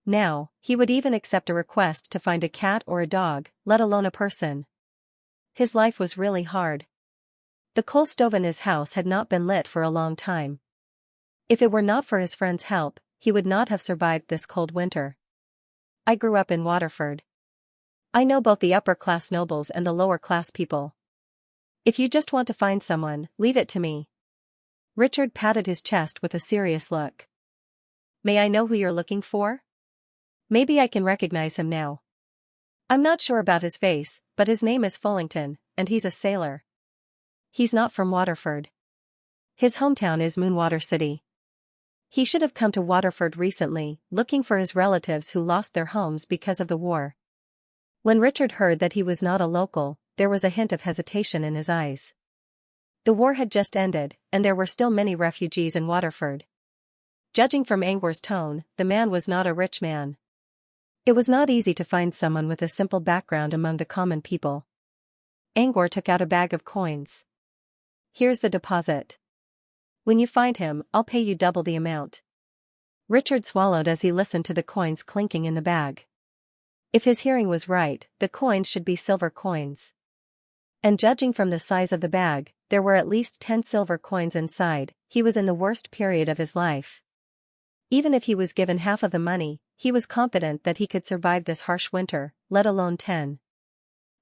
Now, he would even accept a request to find a cat or a dog, let alone a person. His life was really hard. The coal stove in his house had not been lit for a long time. If it were not for his friend's help, he would not have survived this cold winter. I grew up in Waterford. I know both the upper-class nobles and the lower-class people. If you just want to find someone, leave it to me. Richard patted his chest with a serious look. May I know who you're looking for? Maybe I can recognize him now. I'm not sure about his face, but his name is Fullington, and he's a sailor. He's not from Waterford. His hometown is Moonwater City. He should have come to Waterford recently, looking for his relatives who lost their homes because of the war. When Richard heard that he was not a local, there was a hint of hesitation in his eyes. The war had just ended, and there were still many refugees in Waterford. Judging from Angor's tone, the man was not a rich man. It was not easy to find someone with a simple background among the common people. Angor took out a bag of coins. Here's the deposit. When you find him, I'll pay you double the amount. Richard swallowed as he listened to the coins clinking in the bag. If his hearing was right, the coins should be silver coins. And judging from the size of the bag, there were at least 10 silver coins inside. He was in the worst period of his life. Even if he was given half of the money, he was confident that he could survive this harsh winter, let alone 10.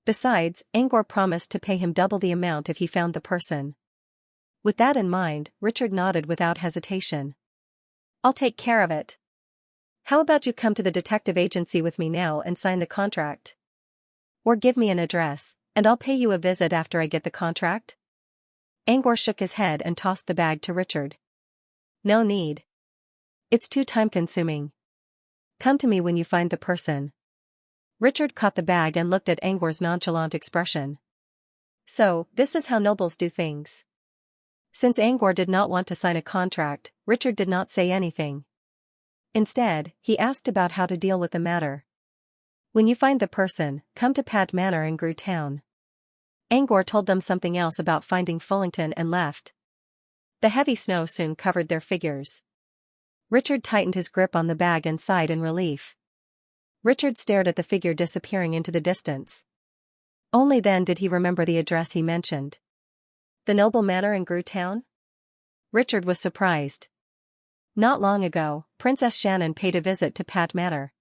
Besides, Angor promised to pay him double the amount if he found the person. With that in mind, Richard nodded without hesitation. I'll take care of it. How about you come to the detective agency with me now and sign the contract? Or give me an address, and I'll pay you a visit after I get the contract? Angor shook his head and tossed the bag to Richard. No need. It's too time-consuming. Come to me when you find the person. Richard caught the bag and looked at Angor's nonchalant expression. So, this is how nobles do things. Since Angor did not want to sign a contract, Richard did not say anything. Instead, he asked about how to deal with the matter. When you find the person, come to Pat Manor in Grew Town. Angor told them something else about finding Fullington and left. The heavy snow soon covered their figures. Richard tightened his grip on the bag and sighed in relief. Richard stared at the figure disappearing into the distance. Only then did he remember the address he mentioned. The noble manor in Grew Town? Richard was surprised. Not long ago, Princess Shannon paid a visit to Pat Manor.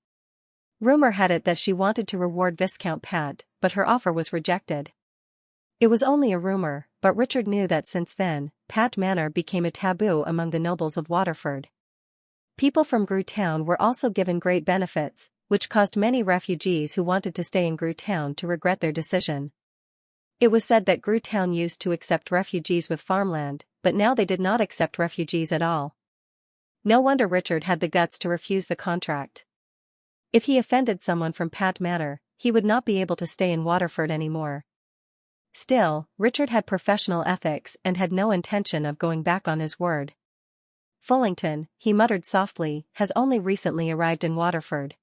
Rumor had it that she wanted to reward Viscount Pat, but her offer was rejected. It was only a rumor, but Richard knew that since then, Pat Manor became a taboo among the nobles of Waterford. People from Grew Town were also given great benefits, which caused many refugees who wanted to stay in Grew Town to regret their decision. It was said that Grew Town used to accept refugees with farmland, but now they did not accept refugees at all. No wonder Richard had the guts to refuse the contract. If he offended someone from Pat Manor, he would not be able to stay in Waterford anymore. Still, Richard had professional ethics and had no intention of going back on his word. Fullington, he muttered softly, has only recently arrived in Waterford.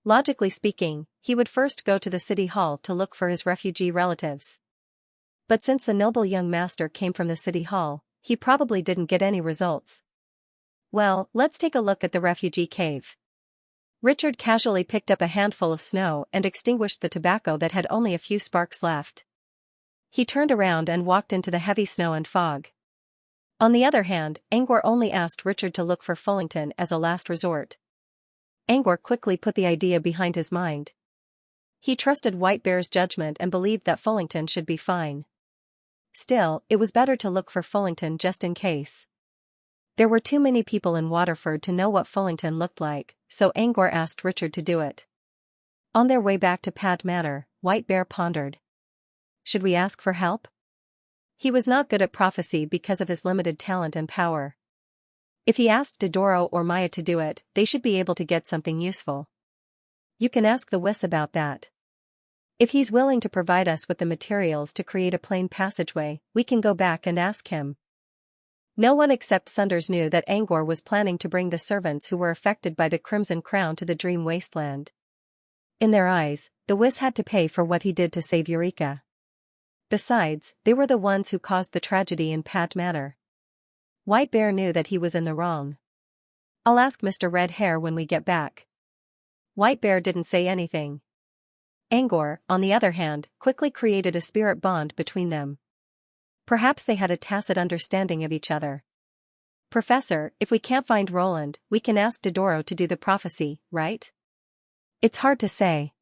Logically speaking, he would first go to the city hall to look for his refugee relatives. But since the noble young master came from the city hall, he probably didn't get any results. Well, let's take a look at the refugee cave. Richard casually picked up a handful of snow and extinguished the tobacco that had only a few sparks left. He turned around and walked into the heavy snow and fog. On the other hand, Angor only asked Richard to look for Fullington as a last resort. Angor quickly put the idea behind his mind. He trusted White Bear's judgment and believed that Fullington should be fine. Still, it was better to look for Fullington just in case. There were too many people in Waterford to know what Fullington looked like, so Angor asked Richard to do it. On their way back to Pad Manor, White Bear pondered. Should we ask for help? He was not good at prophecy because of his limited talent and power. If he asked Dodoro or Maya to do it, they should be able to get something useful. You can ask the Whis about that. If he's willing to provide us with the materials to create a plain passageway, we can go back and ask him. No one except Sunders knew that Angor was planning to bring the servants who were affected by the Crimson Crown to the Dream Wasteland. In their eyes, the Whis had to pay for what he did to save Eureka. Besides, they were the ones who caused the tragedy in Pad Manor. White Bear knew that he was in the wrong. I'll ask Mr. Red Hair when we get back. White Bear didn't say anything. Angor, on the other hand, quickly created a spirit bond between them. Perhaps they had a tacit understanding of each other. Professor, if we can't find Roland, we can ask Dodoro to do the prophecy, right? It's hard to say.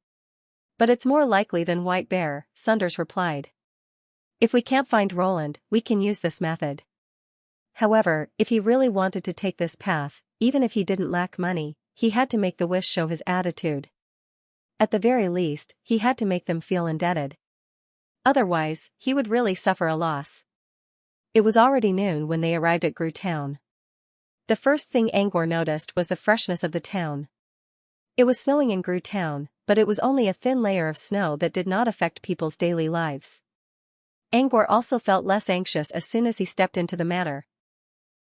But it's more likely than White Bear, Sunders replied. If we can't find Roland, we can use this method. However, if he really wanted to take this path, even if he didn't lack money, he had to make the Whis show his attitude. At the very least, he had to make them feel indebted. Otherwise, he would really suffer a loss. It was already noon when they arrived at Grue Town. The first thing Angor noticed was the freshness of the town. It was snowing in Grue Town, but it was only a thin layer of snow that did not affect people's daily lives. Angor also felt less anxious as soon as he stepped into the manor.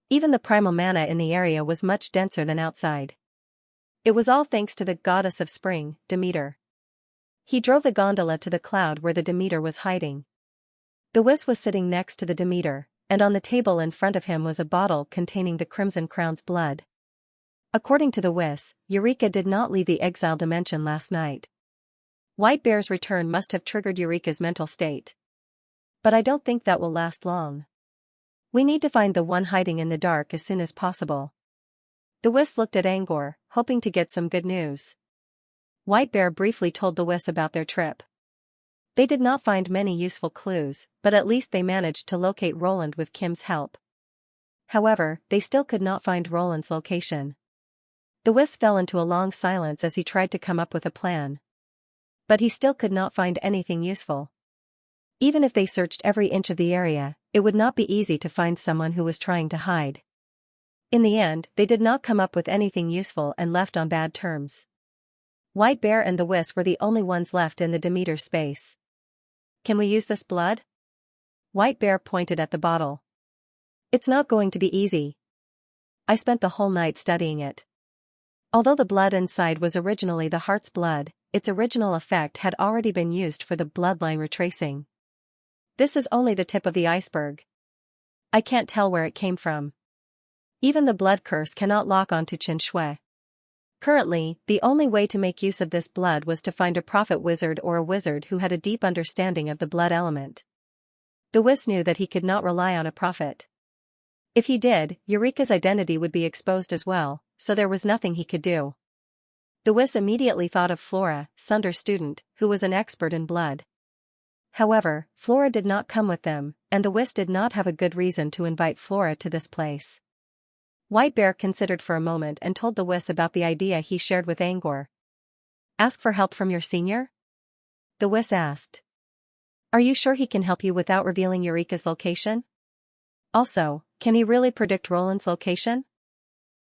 Even the primal mana in the area was much denser than outside. It was all thanks to the goddess of spring, Demeter. He drove the gondola to the cloud where the Demeter was hiding. The Whis was sitting next to the Demeter, and on the table in front of him was a bottle containing the Crimson Crown's blood. According to the Whis, Eureka did not leave the exile dimension last night. White Bear's return must have triggered Eureka's mental state. But I don't think that will last long. We need to find the one hiding in the dark as soon as possible. The Whis looked at Angor, hoping to get some good news. White Bear briefly told the Whis about their trip. They did not find many useful clues, but at least they managed to locate Roland with Kim's help. However, they still could not find Roland's location. The Whis fell into a long silence as he tried to come up with a plan. But he still could not find anything useful. Even if they searched every inch of the area, it would not be easy to find someone who was trying to hide. In the end, they did not come up with anything useful and left on bad terms. White Bear and the Whis were the only ones left in the Demeter space. Can we use this blood? White Bear pointed at the bottle. It's not going to be easy. I spent the whole night studying it. Although the blood inside was originally the heart's blood, its original effect had already been used for the bloodline retracing. This is only the tip of the iceberg. I can't tell where it came from. Even the blood curse cannot lock onto Xianxia. Currently, the only way to make use of this blood was to find a prophet wizard or a wizard who had a deep understanding of the blood element. The Whis knew that he could not rely on a prophet. If he did, Eureka's identity would be exposed as well, so there was nothing he could do. The Whis immediately thought of Flora, Sunders' student, who was an expert in blood. However, Flora did not come with them, and the Whis did not have a good reason to invite Flora to this place. White Bear considered for a moment and told the Whis about the idea he shared with Angor. Ask for help from your senior? The Whis asked. Are you sure he can help you without revealing Eureka's location? Also, can he really predict Roland's location?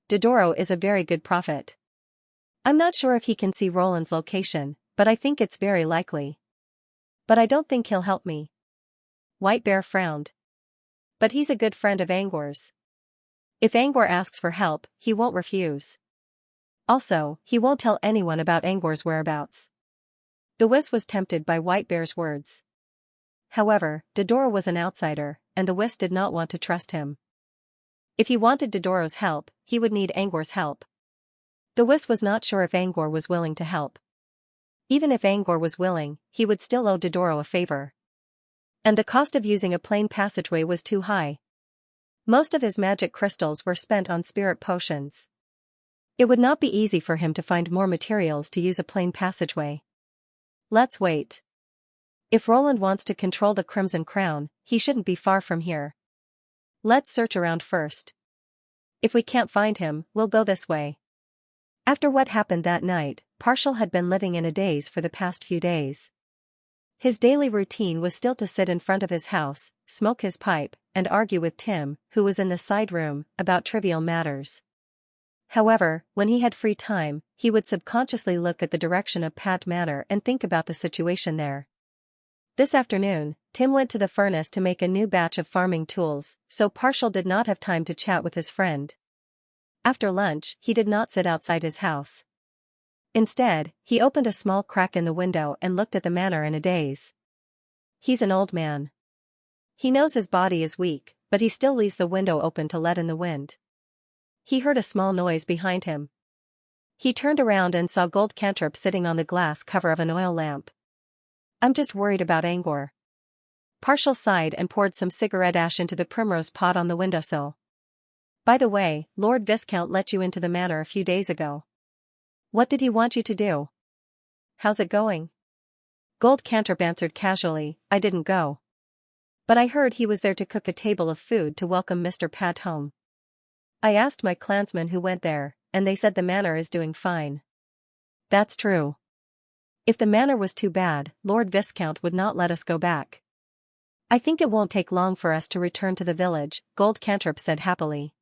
Dodoro is a very good prophet. I'm not sure if he can see Roland's location, but I think it's very likely. But I don't think he'll help me. White Bear frowned. But he's a good friend of Angor's. If Angor asks for help, he won't refuse. Also, he won't tell anyone about Angor's whereabouts. The Whis was tempted by White Bear's words. However, Dodoro was an outsider, and the Whis did not want to trust him. If he wanted Dodoro's help, he would need Angor's help. The Whis was not sure if Angor was willing to help. Even if Angor was willing, he would still owe Dodoro a favor. And the cost of using a plain passageway was too high. Most of his magic crystals were spent on spirit potions. It would not be easy for him to find more materials to use a plain passageway. Let's wait. If Roland wants to control the Crimson Crown, he shouldn't be far from here. Let's search around first. If we can't find him, we'll go this way. After what happened that night, Partial had been living in a daze for the past few days. His daily routine was still to sit in front of his house, smoke his pipe, and argue with Tim, who was in the side room, about trivial matters. However, when he had free time, he would subconsciously look at the direction of Pat Manor and think about the situation there. This afternoon, Tim went to the furnace to make a new batch of farming tools, so Partial did not have time to chat with his friend. After lunch, he did not sit outside his house. Instead, he opened a small crack in the window and looked at the manor in a daze. He's an old man. He knows his body is weak, but he still leaves the window open to let in the wind. He heard a small noise behind him. He turned around and saw Gold Cantrip sitting on the glass cover of an oil lamp. I'm just worried about Angor. Partial sighed and poured some cigarette ash into the primrose pot on the windowsill. By the way, Lord Viscount let you into the manor a few days ago. What did he want you to do? How's it going? Gold Cantrip answered casually, I didn't go. But I heard he was there to cook a table of food to welcome Mr. Pat home. I asked my clansmen who went there, and they said the manor is doing fine. That's true. If the manor was too bad, Lord Viscount would not let us go back. I think it won't take long for us to return to the village, Gold Cantrip said happily.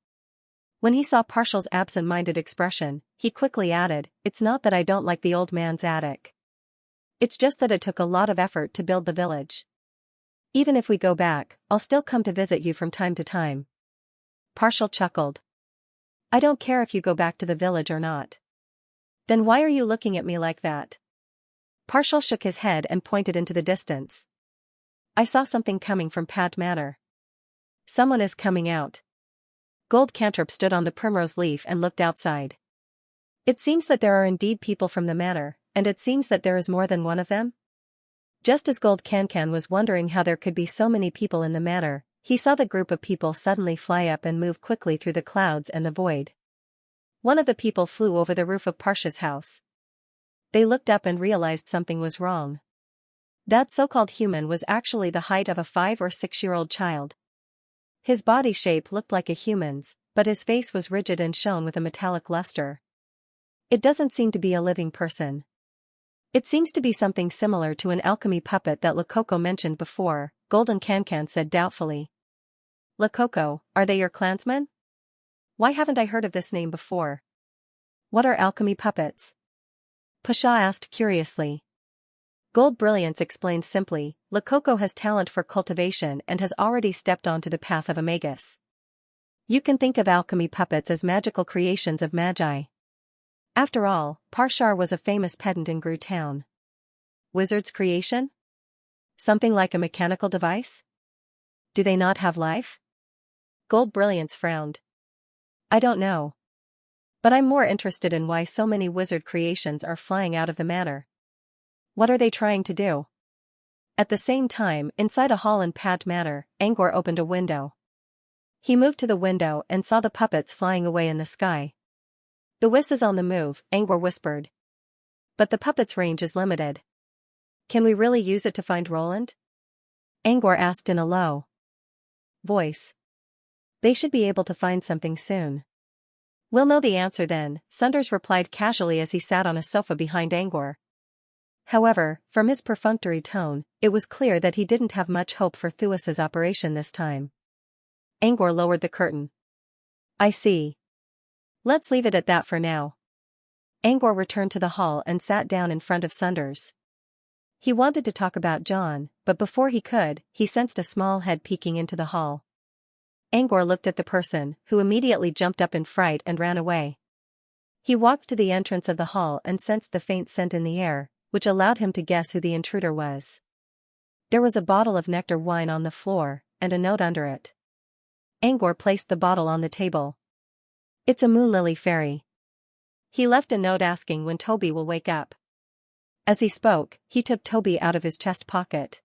When he saw Partial's absent-minded expression, he quickly added, it's not that I don't like the old man's attic. It's just that it took a lot of effort to build the village. Even if we go back, I'll still come to visit you from time to time. Partial chuckled. I don't care if you go back to the village or not. Then why are you looking at me like that? Partial shook his head and pointed into the distance. I saw something coming from Pat Manor. Someone is coming out. Gold Cantrip stood on the primrose leaf and looked outside. It seems that there are indeed people from the manor, and it seems that there is more than one of them? Just as Gold Cancan was wondering how there could be so many people in the manor, he saw the group of people suddenly fly up and move quickly through the clouds and the void. One of the people flew over the roof of Partia's house. They looked up and realized something was wrong. That so-called human was actually the height of a 5 or 6-year-old child. His body shape looked like a human's, but his face was rigid and shone with a metallic luster. It doesn't seem to be a living person. It seems to be something similar to an alchemy puppet that Lococo mentioned before, Golden Cancan said doubtfully. Lococo, are they your clansmen? Why haven't I heard of this name before? What are alchemy puppets? Pasha asked curiously. Gold Brilliance explained simply, Lococo has talent for cultivation and has already stepped onto the path of a magus. You can think of alchemy puppets as magical creations of magi. After all, Parshar was a famous pedant in Gru town. Wizard's creation? Something like a mechanical device? Do they not have life? Gold Brilliance frowned. I don't know. But I'm more interested in why so many wizard creations are flying out of the manor. What are they trying to do? At the same time, inside a hall in Pat Manor, Angor opened a window. He moved to the window and saw the puppets flying away in the sky. The whisk is on the move, Angor whispered. But the puppet's range is limited. Can we really use it to find Roland? Angor asked in a low voice. They should be able to find something soon. We'll know the answer then, Sunders replied casually as he sat on a sofa behind Angor. However, from his perfunctory tone, it was clear that he didn't have much hope for Thuis's operation this time. Angor lowered the curtain. I see. Let's leave it at that for now. Angor returned to the hall and sat down in front of Sunders. He wanted to talk about John, but before he could, he sensed a small head peeking into the hall. Angor looked at the person, who immediately jumped up in fright and ran away. He walked to the entrance of the hall and sensed the faint scent in the air, which allowed him to guess who the intruder was. There was a bottle of nectar wine on the floor, and a note under it. Angor placed the bottle on the table. It's a moon lily fairy. He left a note asking when Toby will wake up. As he spoke, he took Toby out of his chest pocket.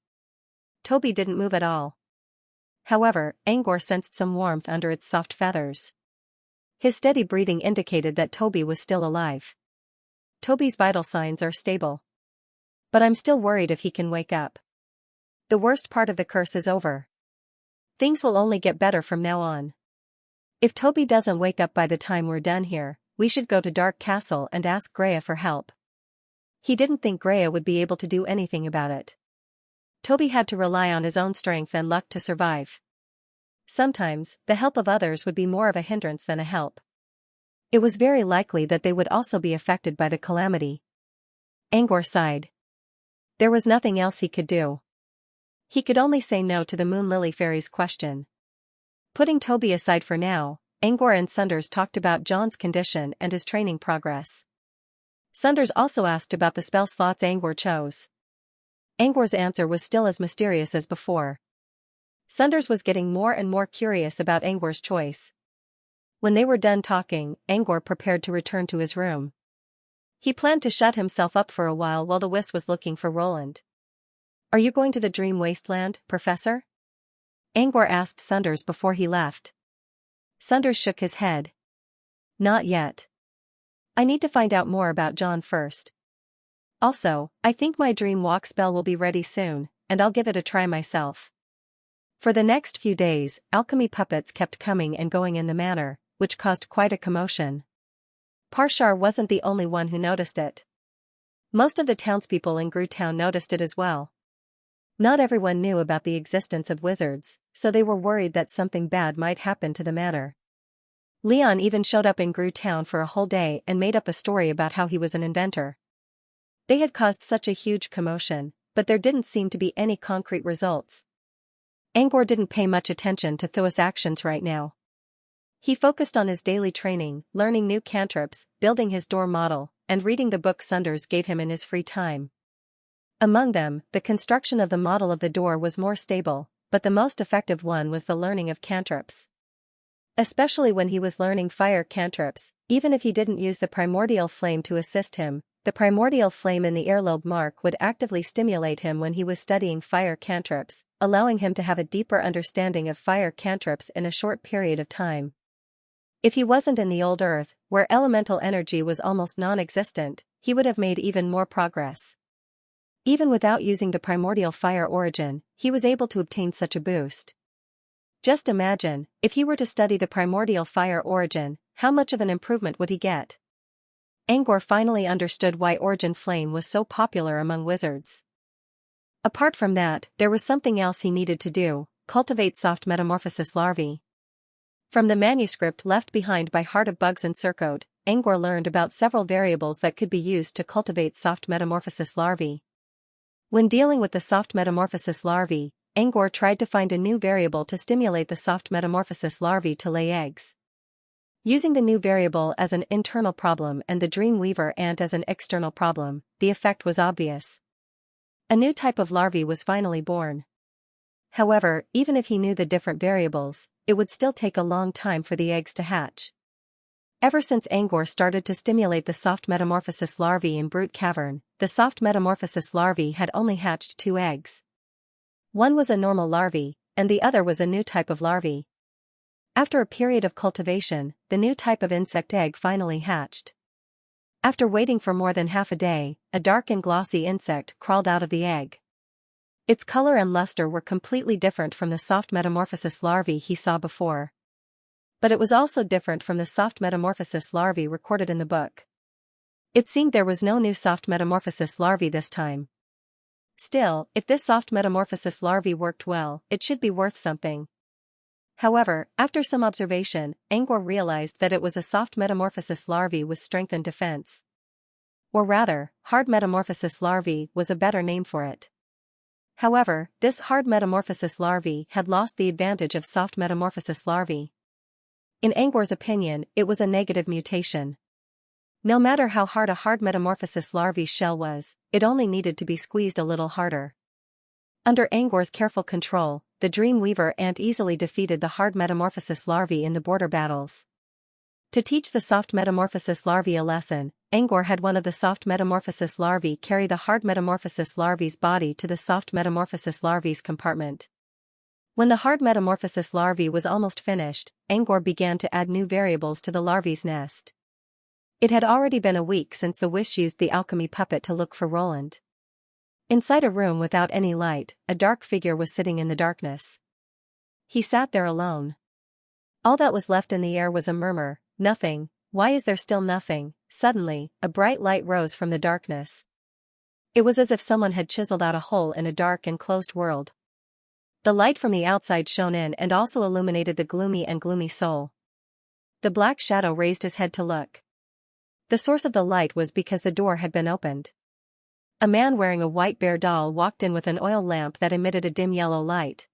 Toby didn't move at all. However, Angor sensed some warmth under its soft feathers. His steady breathing indicated that Toby was still alive. Toby's vital signs are stable. But I'm still worried if he can wake up. The worst part of the curse is over. Things will only get better from now on. If Toby doesn't wake up by the time we're done here, we should go to Dark Castle and ask Greya for help. He didn't think Greya would be able to do anything about it. Toby had to rely on his own strength and luck to survive. Sometimes, the help of others would be more of a hindrance than a help. It was very likely that they would also be affected by the calamity. Angor sighed. There was nothing else he could do. He could only say no to the Moon Lily Fairy's question. Putting Toby aside for now, Angor and Sunders talked about John's condition and his training progress. Sunders also asked about the spell slots Angor chose. Angor's answer was still as mysterious as before. Sunders was getting more and more curious about Angor's choice. When they were done talking, Angor prepared to return to his room. He planned to shut himself up for a while the Wisp was looking for Roland. Are you going to the Dream Wasteland, Professor? Angor asked Sunders before he left. Sunders shook his head. Not yet. I need to find out more about John first. Also, I think my dream walk spell will be ready soon, and I'll give it a try myself. For the next few days, alchemy puppets kept coming and going in the manor, which caused quite a commotion. Parshar wasn't the only one who noticed it. Most of the townspeople in Grewtown noticed it as well. Not everyone knew about the existence of wizards, so they were worried that something bad might happen to the manor. Leon even showed up in Grewtown for a whole day and made up a story about how he was an inventor. They had caused such a huge commotion, but there didn't seem to be any concrete results. Angor didn't pay much attention to Thua's actions right now. He focused on his daily training, learning new cantrips, building his door model, and reading the book Sunders gave him in his free time. Among them, the construction of the model of the door was more stable, but the most effective one was the learning of cantrips. Especially when he was learning fire cantrips, even if he didn't use the primordial flame to assist him, the primordial flame in the earlobe mark would actively stimulate him when he was studying fire cantrips, allowing him to have a deeper understanding of fire cantrips in a short period of time. If he wasn't in the old earth, where elemental energy was almost non-existent, he would have made even more progress. Even without using the primordial fire origin, he was able to obtain such a boost. Just imagine, if he were to study the primordial fire origin, how much of an improvement would he get? Angor finally understood why Origin Flame was so popular among wizards. Apart from that, there was something else he needed to do: cultivate soft metamorphosis larvae. From the manuscript left behind by Heart of Bugs and Circode, Angor learned about several variables that could be used to cultivate soft metamorphosis larvae. When dealing with the soft metamorphosis larvae, Angor tried to find a new variable to stimulate the soft metamorphosis larvae to lay eggs. Using the new variable as an internal problem and the Dreamweaver ant as an external problem, the effect was obvious. A new type of larvae was finally born. However, even if he knew the different variables, it would still take a long time for the eggs to hatch. Ever since Angor started to stimulate the soft metamorphosis larvae in Brute Cavern, the soft metamorphosis larvae had only hatched 2 eggs. One was a normal larvae, and the other was a new type of larvae. After a period of cultivation, the new type of insect egg finally hatched. After waiting for more than half a day, a dark and glossy insect crawled out of the egg. Its color and luster were completely different from the soft metamorphosis larvae he saw before. But it was also different from the soft metamorphosis larvae recorded in the book. It seemed there was no new soft metamorphosis larvae this time. Still, if this soft metamorphosis larvae worked well, it should be worth something. However, after some observation, Angor realized that it was a soft metamorphosis larvae with strength and defense. Or rather, hard metamorphosis larvae was a better name for it. However, this hard metamorphosis larvae had lost the advantage of soft metamorphosis larvae. In Angor's opinion, it was a negative mutation. No matter how hard a hard metamorphosis larvae's shell was, it only needed to be squeezed a little harder. Under Angor's careful control, the Dreamweaver ant easily defeated the hard metamorphosis larvae in the border battles. To teach the soft metamorphosis larvae a lesson, Angor had one of the soft metamorphosis larvae carry the hard metamorphosis larvae's body to the soft metamorphosis larvae's compartment. When the hard metamorphosis larvae was almost finished, Angor began to add new variables to the larvae's nest. It had already been a week since the Wish used the alchemy puppet to look for Roland. Inside a room without any light, a dark figure was sitting in the darkness. He sat there alone. All that was left in the air was a murmur, nothing. Why is there still nothing? Suddenly, a bright light rose from the darkness. It was as if someone had chiseled out a hole in a dark and closed world. The light from the outside shone in and also illuminated the gloomy soul. The black shadow raised his head to look. The source of the light was because the door had been opened. A man wearing a white bear doll walked in with an oil lamp that emitted a dim yellow light.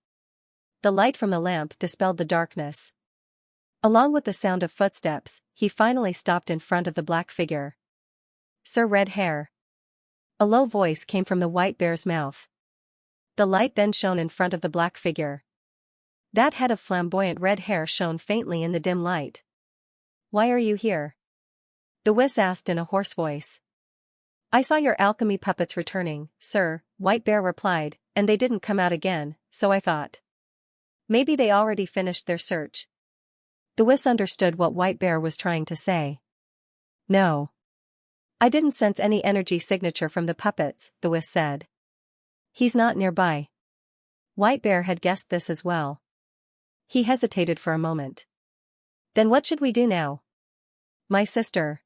The light from the lamp dispelled the darkness. Along with the sound of footsteps, he finally stopped in front of the black figure. "Sir Red Hair." A low voice came from the white bear's mouth. The light then shone in front of the black figure. That head of flamboyant red hair shone faintly in the dim light. "Why are you here?" the Wiss asked in a hoarse voice. "I saw your alchemy puppets returning, sir," White Bear replied, "and they didn't come out again, so I thought maybe they already finished their search." The Wiss understood what White Bear was trying to say. "No. I didn't sense any energy signature from the puppets," the Wiss said. "He's not nearby." White Bear had guessed this as well. He hesitated for a moment. "Then what should we do now?" "My sister."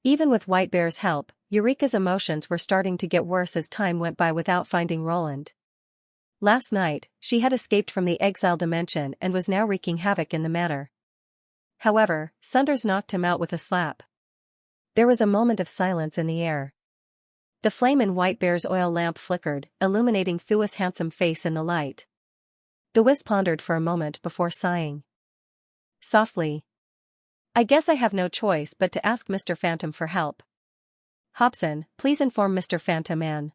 Even with White Bear's help, Eureka's emotions were starting to get worse as time went by without finding Roland. Last night, she had escaped from the exile dimension and was now wreaking havoc in the matter. However, Sunders knocked him out with a slap. There was a moment of silence in the air. The flame in White Bear's oil lamp flickered, illuminating Thua's handsome face in the light. The Wiss pondered for a moment before sighing softly. "I guess I have no choice but to ask Mr. Phantom for help. Hobson, please inform Mr. Phantom and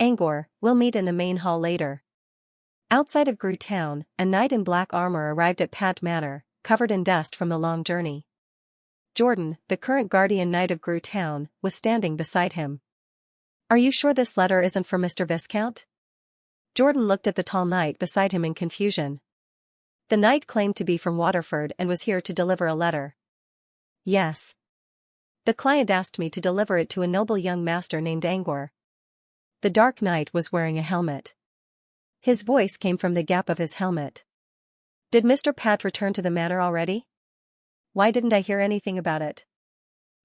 Angor, we'll meet in the main hall later." Outside of Gru Town, a knight in black armor arrived at Pat Manor, covered in dust from the long journey. Jordan, the current guardian knight of Gru Town, was standing beside him. "Are you sure this letter isn't for Mr. Viscount?" Jordan looked at the tall knight beside him in confusion. The knight claimed to be from Waterford and was here to deliver a letter. "Yes. The client asked me to deliver it to a noble young master named Angor." The Dark Knight was wearing a helmet. His voice came from the gap of his helmet. "Did Mr. Pat return to the manor already? Why didn't I hear anything about it?"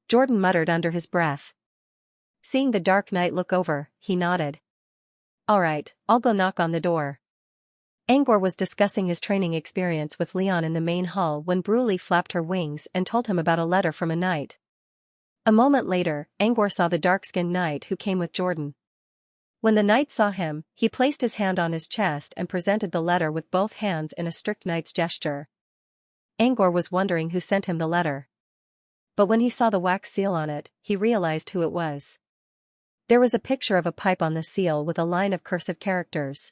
Jordan muttered under his breath. Seeing the Dark Knight look over, he nodded. "All right, I'll go knock on the door." Angor was discussing his training experience with Leon in the main hall when Bruley flapped her wings and told him about a letter from a knight. A moment later, Angor saw the dark-skinned knight who came with Jordan. When the knight saw him, he placed his hand on his chest and presented the letter with both hands in a strict knight's gesture. Angor was wondering who sent him the letter. But when he saw the wax seal on it, he realized who it was. There was a picture of a pipe on the seal with a line of cursive characters.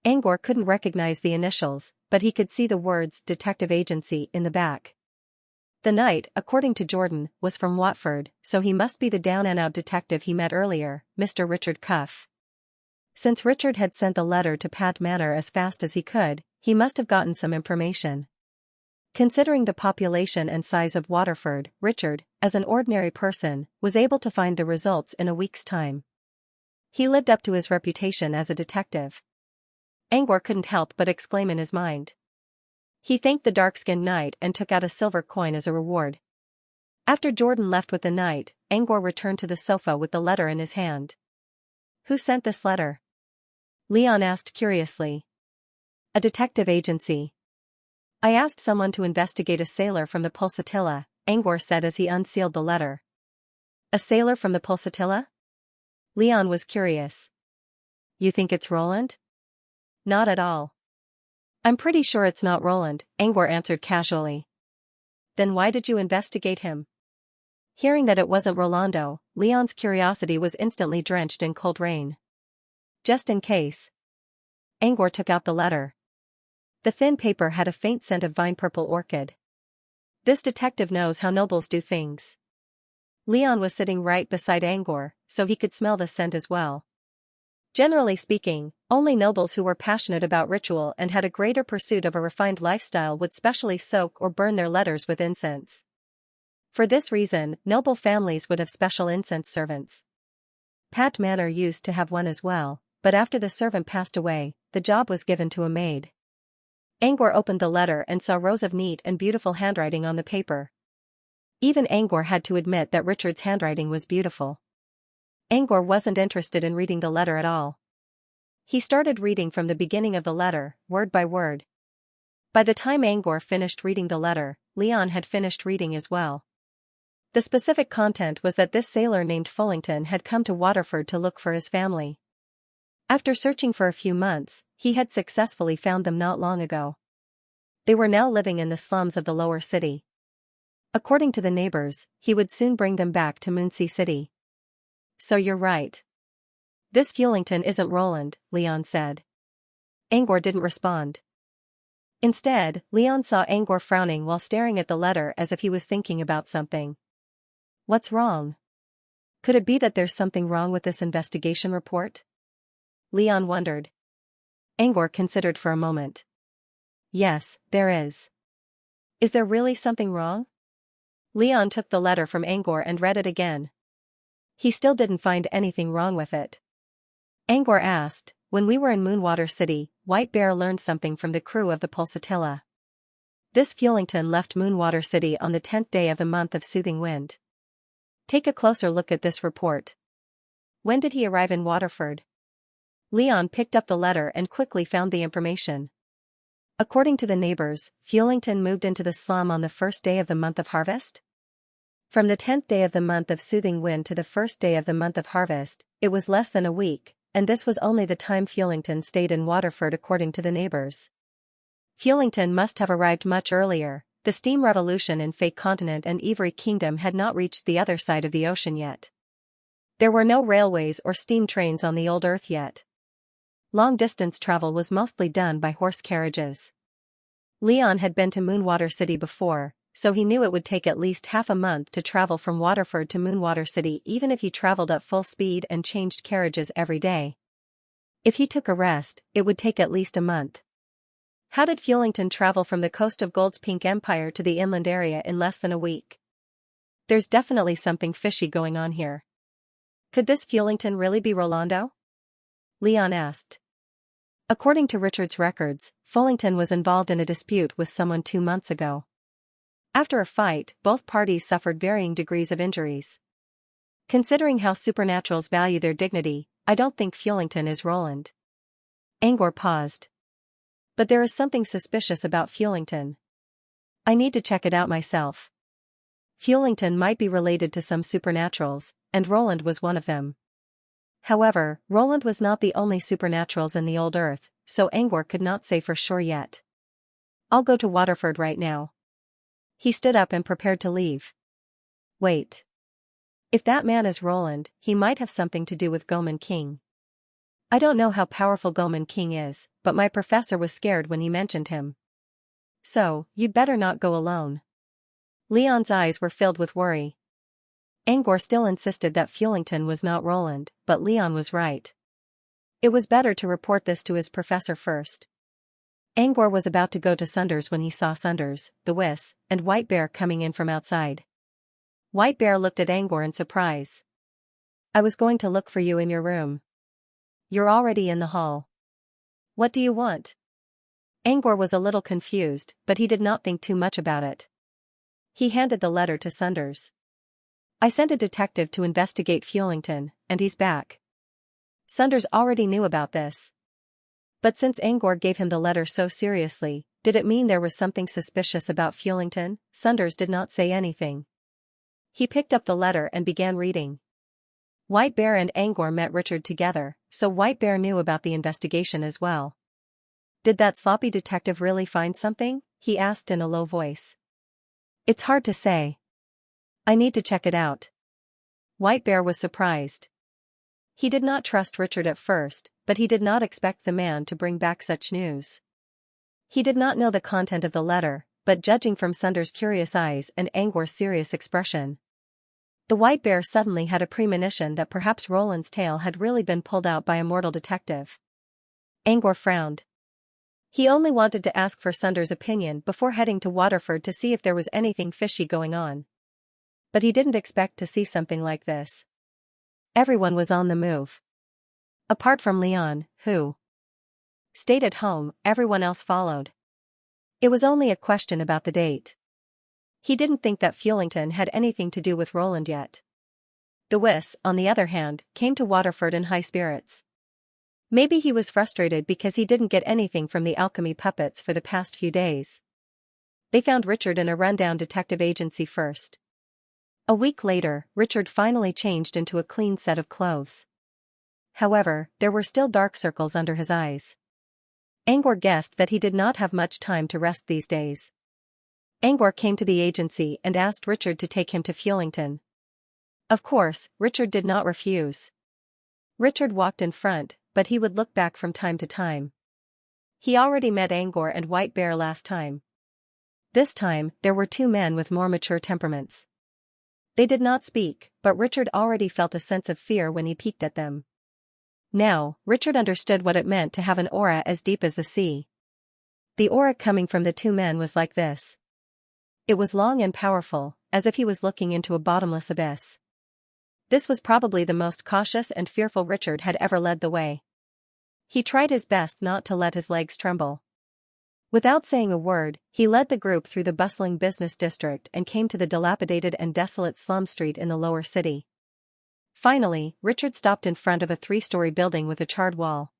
Angor couldn't recognize the initials, but he could see the words Detective Agency in the back. The knight, according to Jordan, was from Watford, so he must be the down-and-out detective he met earlier, Mr. Richard Cuff. Since Richard had sent the letter to Pat Manor as fast as he could, he must have gotten some information. Considering the population and size of Waterford, Richard, as an ordinary person, was able to find the results in a week's time. He lived up to his reputation as a detective. Angor couldn't help but exclaim in his mind. He thanked the dark-skinned knight and took out a silver coin as a reward. After Jordan left with the knight, Angor returned to the sofa with the letter in his hand. "Who sent this letter?" Leon asked curiously. "A detective agency. I asked someone to investigate a sailor from the Pulsatilla," Angor said as he unsealed the letter. "A sailor from the Pulsatilla?" Leon was curious. "You think it's Roland?" "Not at all. I'm pretty sure it's not Roland," Angor answered casually. "Then why did you investigate him?" Hearing that it wasn't Rolando, Leon's curiosity was instantly drenched in cold rain. "Just in case." Angor took out the letter. The thin paper had a faint scent of vine-purple orchid. "This detective knows how nobles do things." Leon was sitting right beside Angor, so he could smell the scent as well. Generally speaking, only nobles who were passionate about ritual and had a greater pursuit of a refined lifestyle would specially soak or burn their letters with incense. For this reason, noble families would have special incense servants. Pat Manor used to have one as well, but after the servant passed away, the job was given to a maid. Angor opened the letter and saw rows of neat and beautiful handwriting on the paper. Even Angor had to admit that Richard's handwriting was beautiful. Angor wasn't interested in reading the letter at all. He started reading from the beginning of the letter, word by word. By the time Angor finished reading the letter, Leon had finished reading as well. The specific content was that this sailor named Fullington had come to Waterford to look for his family. After searching for a few months, he had successfully found them not long ago. They were now living in the slums of the lower city. According to the neighbors, he would soon bring them back to Moonsea City. So you're right. This Fullington isn't Roland, Leon said. Angor didn't respond. Instead, Leon saw Angor frowning while staring at the letter as if he was thinking about something. What's wrong? Could it be that there's something wrong with this investigation report? Leon wondered. Angor considered for a moment. Yes, there is. Is there really something wrong? Leon took the letter from Angor and read it again. He still didn't find anything wrong with it. Angor asked, when we were in Moonwater City, White Bear learned something from the crew of the Pulsatilla. This Fullington left Moonwater City on the 10th day of the month of Soothing Wind. Take a closer look at this report. When did he arrive in Waterford? Leon picked up the letter and quickly found the information. According to the neighbors, Fullington moved into the slum on the first day of the month of harvest? From the 10th day of the month of Soothing Wind to the first day of the month of harvest, it was less than a week, and this was only the time Fullington stayed in Waterford according to the neighbors. Fullington must have arrived much earlier. The steam revolution in Fake Continent and Ivory Kingdom had not reached the other side of the ocean yet. There were no railways or steam trains on the old Earth yet. Long-distance travel was mostly done by horse carriages. Leon had been to Moonwater City before, so he knew it would take at least half a month to travel from Waterford to Moonwater City even if he traveled at full speed and changed carriages every day. If he took a rest, it would take at least a month. How did Fullington travel from the coast of Gold's Pink Empire to the inland area in less than a week? There's definitely something fishy going on here. Could this Fullington really be Rolando? Leon asked. According to Richard's records, Fullington was involved in a dispute with someone 2 months ago. After a fight, both parties suffered varying degrees of injuries. Considering how supernaturals value their dignity, I don't think Fullington is Roland. Angor paused. But there is something suspicious about Fullington. I need to check it out myself. Fullington might be related to some supernaturals, and Roland was one of them. However, Roland was not the only supernaturals in the old Earth, so Angor could not say for sure yet. I'll go to Waterford right now. He stood up and prepared to leave. Wait. If that man is Roland, he might have something to do with Goman King. I don't know how powerful Goman King is, but my professor was scared when he mentioned him. So, you'd better not go alone. Leon's eyes were filled with worry. Angor still insisted that Fullington was not Roland, but Leon was right. It was better to report this to his professor first. Angor was about to go to Sunders when he saw Sunders, the Wiss, and White Bear coming in from outside. White Bear looked at Angor in surprise. I was going to look for you in your room. You're already in the hall. What do you want? Angor was a little confused, but he did not think too much about it. He handed the letter to Sunders. I sent a detective to investigate Fullington, and he's back. Sunders already knew about this. But since Angor gave him the letter so seriously, did it mean there was something suspicious about Fullington? Sunders did not say anything. He picked up the letter and began reading. White Bear and Angor met Richard together, so White Bear knew about the investigation as well. Did that sloppy detective really find something? He asked in a low voice. It's hard to say. I need to check it out. White Bear was surprised. He did not trust Richard at first, but he did not expect the man to bring back such news. He did not know the content of the letter, but judging from Sunders' curious eyes and Angor's serious expression, the White Bear suddenly had a premonition that perhaps Roland's tale had really been pulled out by a mortal detective. Angor frowned. He only wanted to ask for Sunders' opinion before heading to Waterford to see if there was anything fishy going on. But he didn't expect to see something like this. Everyone was on the move. Apart from Leon, who stayed at home, everyone else followed. It was only a question about the date. He didn't think that Fuellington had anything to do with Roland yet. The Wyss, on the other hand, came to Waterford in high spirits. Maybe he was frustrated because he didn't get anything from the alchemy puppets for the past few days. They found Richard in a rundown detective agency first. A week later, Richard finally changed into a clean set of clothes. However, there were still dark circles under his eyes. Angor guessed that he did not have much time to rest these days. Angor came to the agency and asked Richard to take him to Fuellington. Of course, Richard did not refuse. Richard walked in front, but he would look back from time to time. He already met Angor and White Bear last time. This time, there were two men with more mature temperaments. They did not speak, but Richard already felt a sense of fear when he peeked at them. Now, Richard understood what it meant to have an aura as deep as the sea. The aura coming from the two men was like this. It was long and powerful, as if he was looking into a bottomless abyss. This was probably the most cautious and fearful Richard had ever led the way. He tried his best not to let his legs tremble. Without saying a word, he led the group through the bustling business district and came to the dilapidated and desolate slum street in the lower city. Finally, Richard stopped in front of a 3-story building with a charred wall.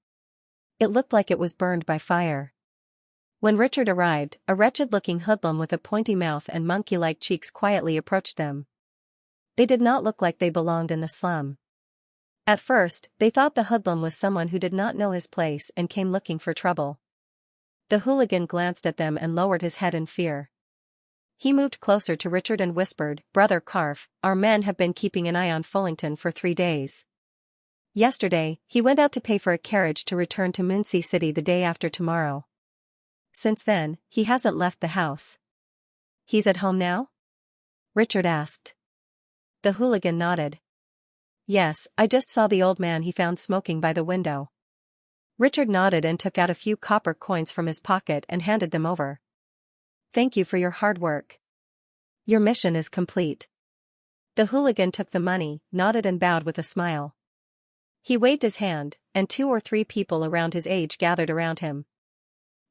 It looked like it was burned by fire. When Richard arrived, a wretched-looking hoodlum with a pointy mouth and monkey-like cheeks quietly approached them. They did not look like they belonged in the slum. At first, they thought the hoodlum was someone who did not know his place and came looking for trouble. The hooligan glanced at them and lowered his head in fear. He moved closer to Richard and whispered, "Brother Carf, our men have been keeping an eye on Fuellington for 3 days. Yesterday, he went out to pay for a carriage to return to Moonsea City the day after tomorrow. Since then, he hasn't left the house." "He's at home now?" Richard asked. The hooligan nodded. "Yes, I just saw the old man he found smoking by the window." Richard nodded and took out a few copper coins from his pocket and handed them over. "Thank you for your hard work. Your mission is complete." The hooligan took the money, nodded and bowed with a smile. He waved his hand, and 2 or 3 people around his age gathered around him.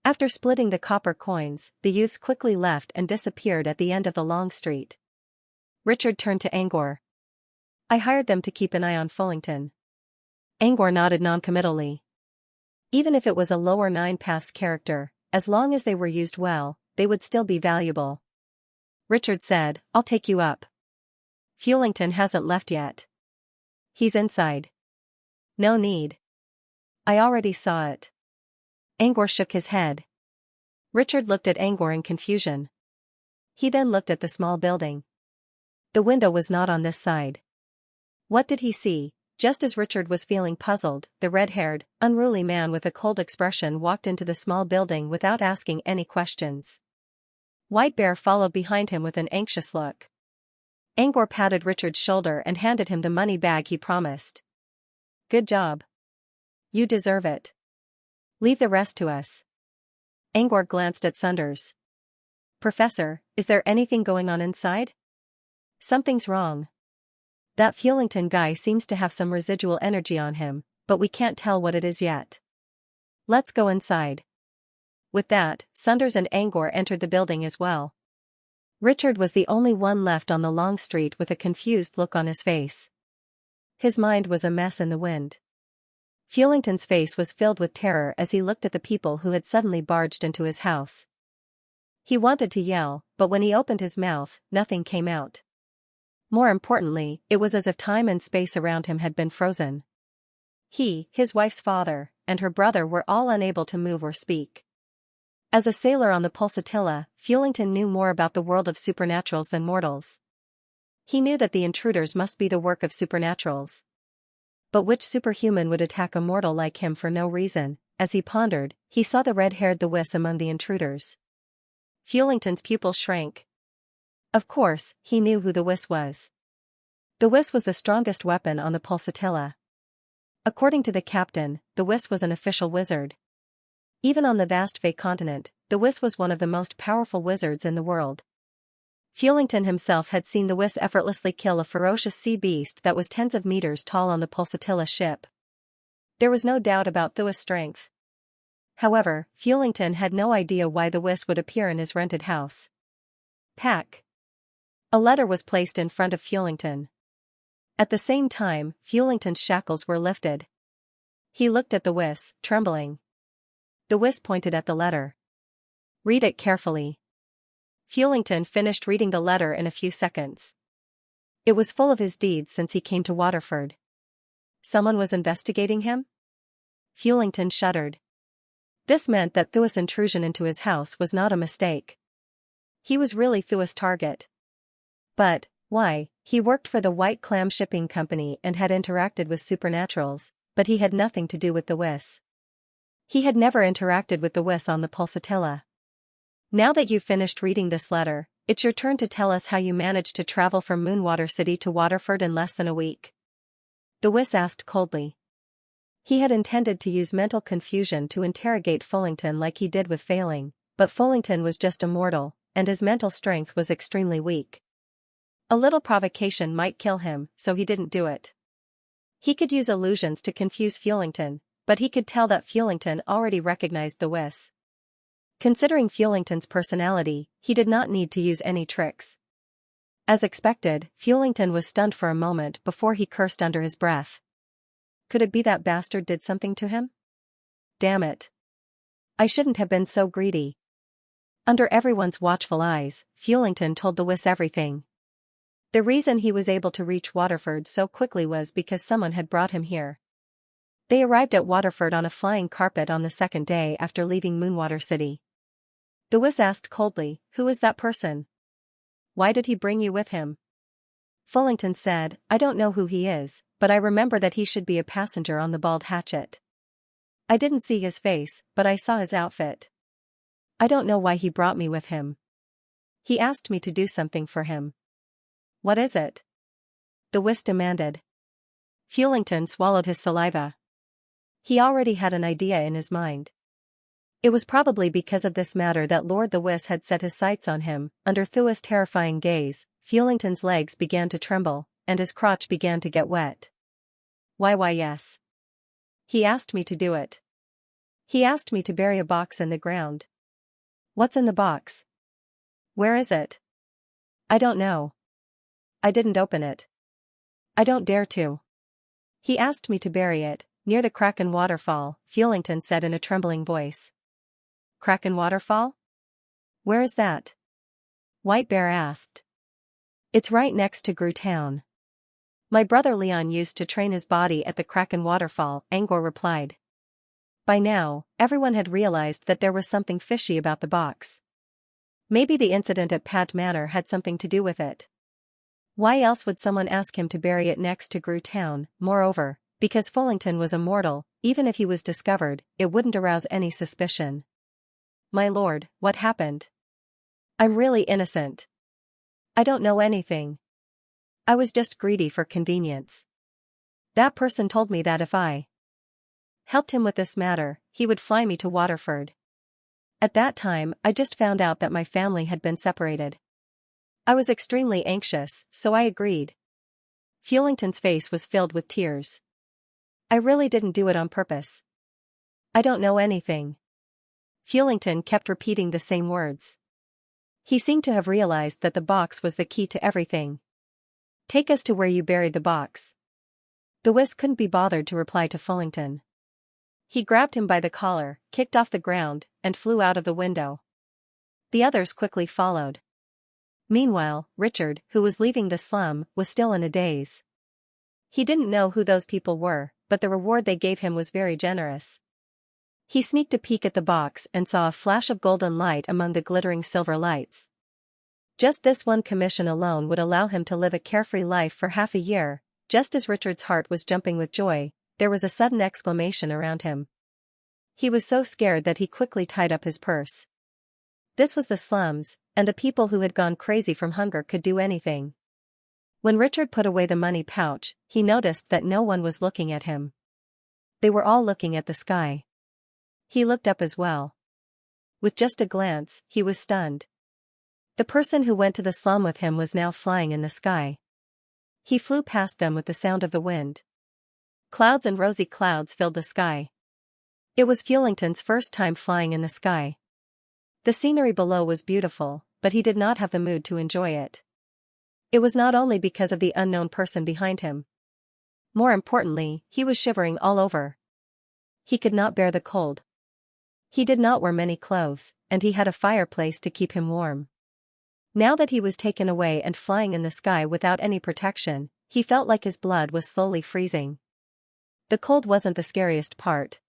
After splitting the copper coins, the youths quickly left and disappeared at the end of the long street. Richard turned to Angor. "I hired them to keep an eye on Fuellington." Angor nodded noncommittally. Even if it was a lower 9 paths character, as long as they were used well, they would still be valuable. Richard said, "I'll take you up. Fuellington hasn't left yet. He's inside." "No need. I already saw it." Angor shook his head. Richard looked at Angor in confusion. He then looked at the small building. The window was not on this side. What did he see? Just as Richard was feeling puzzled, the red-haired, unruly man with a cold expression walked into the small building without asking any questions. White Bear followed behind him with an anxious look. Angor patted Richard's shoulder and handed him the money bag he promised. "Good job. You deserve it. Leave the rest to us." Angor glanced at Sunders. "Professor, is there anything going on inside?" "Something's wrong. That Fuellington guy seems to have some residual energy on him, but we can't tell what it is yet. Let's go inside." With that, Sunders and Angor entered the building as well. Richard was the only one left on the long street with a confused look on his face. His mind was a mess in the wind. Fuellington's face was filled with terror as he looked at the people who had suddenly barged into his house. He wanted to yell, but when he opened his mouth, nothing came out. More importantly, it was as if time and space around him had been frozen. He, his wife's father, and her brother were all unable to move or speak. As a sailor on the Pulsatilla, Fuellington knew more about the world of supernaturals than mortals. He knew that the intruders must be the work of supernaturals. But which superhuman would attack a mortal like him for no reason? As he pondered, he saw the red-haired the Wyss among the intruders. Fuellington's pupils shrank. Of course, he knew who the Wyss was. The Wyss was the strongest weapon on the Pulsatilla. According to the captain, the Wyss was an official wizard. Even on the vast Fey continent, the Wyss was one of the most powerful wizards in the world. Fuellington himself had seen the Wyss effortlessly kill a ferocious sea beast that was tens of meters tall on the Pulsatilla ship. There was no doubt about the Wyss' strength. However, Fulington had no idea why the Wiss would appear in his rented house. Pack. A letter was placed in front of Fulington. At the same time, Fulington's shackles were lifted. He looked at the Wiss, trembling. The Wiss pointed at the letter. Read it carefully. Fulington finished reading the letter in a few seconds. It was full of his deeds since he came to Waterford. Someone was investigating him? Fulington shuddered. This meant that Thu's intrusion into his house was not a mistake. He was really Thu's target. But, why? He worked for the White Clam Shipping Company and had interacted with supernaturals, but he had nothing to do with the Wiss. He had never interacted with the Wiss on the Pulsatilla. Now that you've finished reading this letter, it's your turn to tell us how you managed to travel from Moonwater City to Waterford in less than a week. The Wiss asked coldly. He had intended to use mental confusion to interrogate Fulington like he did with Failing, but Fulington was just a mortal, and his mental strength was extremely weak. A little provocation might kill him, so he didn't do it. He could use illusions to confuse Fulington, but he could tell that Fulington already recognized the Wiss. Considering Fulington's personality, he did not need to use any tricks. As expected, Fulington was stunned for a moment before he cursed under his breath. Could it be that bastard did something to him? Damn it. I shouldn't have been so greedy. Under everyone's watchful eyes, Fulington told the Wiss everything. The reason he was able to reach Waterford so quickly was because someone had brought him here. They arrived at Waterford on a flying carpet on the second day after leaving Moonwater City. The Wiss asked coldly, "Who is that person? Why did he bring you with him?" Fulington said, "I don't know who he is, but I remember that he should be a passenger on the Bald Hatchet. I didn't see his face, but I saw his outfit. I don't know why he brought me with him. He asked me to do something for him." "What is it?" the Wiss demanded. Fulington swallowed his saliva. He already had an idea in his mind. It was probably because of this matter that Lord the Wiss had set his sights on him. Under Thu's terrifying gaze, Fulington's legs began to tremble, and his crotch began to get wet. Why yes. He asked me to do it. He asked me to bury a box in the ground. What's in the box? Where is it? I don't know. I didn't open it. I don't dare to. He asked me to bury it, near the Kraken waterfall, Fulington said in a trembling voice. Kraken waterfall? Where is that? White Bear asked. It's right next to Grue Town. My brother Leon used to train his body at the Kraken waterfall, Angor replied. By now, everyone had realized that there was something fishy about the box. Maybe the incident at Pat Manor had something to do with it. Why else would someone ask him to bury it next to Grue Town? Moreover, because Fulington was immortal, even if he was discovered, it wouldn't arouse any suspicion. My lord, what happened? I'm really innocent. I don't know anything. I was just greedy for convenience. That person told me that if I helped him with this matter, he would fly me to Waterford. At that time, I just found out that my family had been separated. I was extremely anxious, so I agreed. Fulington's face was filled with tears. I really didn't do it on purpose. I don't know anything. Fulington kept repeating the same words. He seemed to have realized that the box was the key to everything. Take us to where you buried the box. The Wiss couldn't be bothered to reply to Fulington. He grabbed him by the collar, kicked off the ground, and flew out of the window. The others quickly followed. Meanwhile, Richard, who was leaving the slum, was still in a daze. He didn't know who those people were, but the reward they gave him was very generous. He sneaked a peek at the box and saw a flash of golden light among the glittering silver lights. Just this one commission alone would allow him to live a carefree life for half a year. Just as Richard's heart was jumping with joy, there was a sudden exclamation around him. He was so scared that he quickly tied up his purse. This was the slums, and the people who had gone crazy from hunger could do anything. When Richard put away the money pouch, he noticed that no one was looking at him. They were all looking at the sky. He looked up as well. With just a glance, he was stunned. The person who went to the slum with him was now flying in the sky. He flew past them with the sound of the wind. Clouds and rosy clouds filled the sky. It was Fuelington's first time flying in the sky. The scenery below was beautiful, but he did not have the mood to enjoy it. It was not only because of the unknown person behind him. More importantly, he was shivering all over. He could not bear the cold. He did not wear many clothes, and he had a fireplace to keep him warm. Now that he was taken away and flying in the sky without any protection, he felt like his blood was slowly freezing. The cold wasn't the scariest part.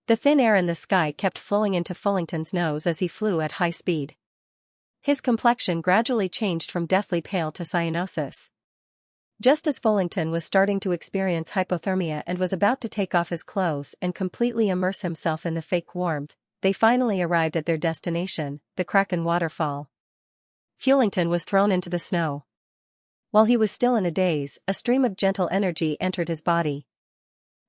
The thin air in the sky kept flowing into Fuelington's nose as he flew at high speed. His complexion gradually changed from deathly pale to cyanosis. Just as Fuelington was starting to experience hypothermia and was about to take off his clothes and completely immerse himself in the fake warmth, they finally arrived at their destination, the Kraken waterfall. Fuelington was thrown into the snow. While he was still in a daze, a stream of gentle energy entered his body.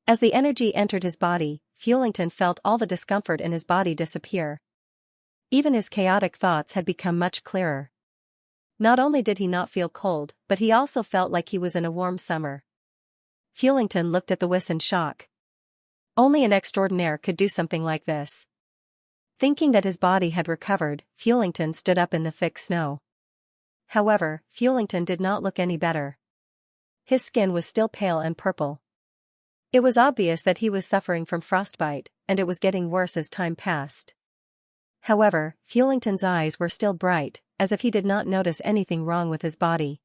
As the energy entered his body, Fuelington felt all the discomfort in his body disappear. Even his chaotic thoughts had become much clearer. Not only did he not feel cold, but he also felt like he was in a warm summer. Fuelington looked at the Whis in shock. Only an extraordinaire could do something like this. Thinking that his body had recovered, Fuelington stood up in the thick snow. However, Fuelington did not look any better. His skin was still pale and purple. It was obvious that he was suffering from frostbite, and it was getting worse as time passed. However, Fuelington's eyes were still bright, as if he did not notice anything wrong with his body.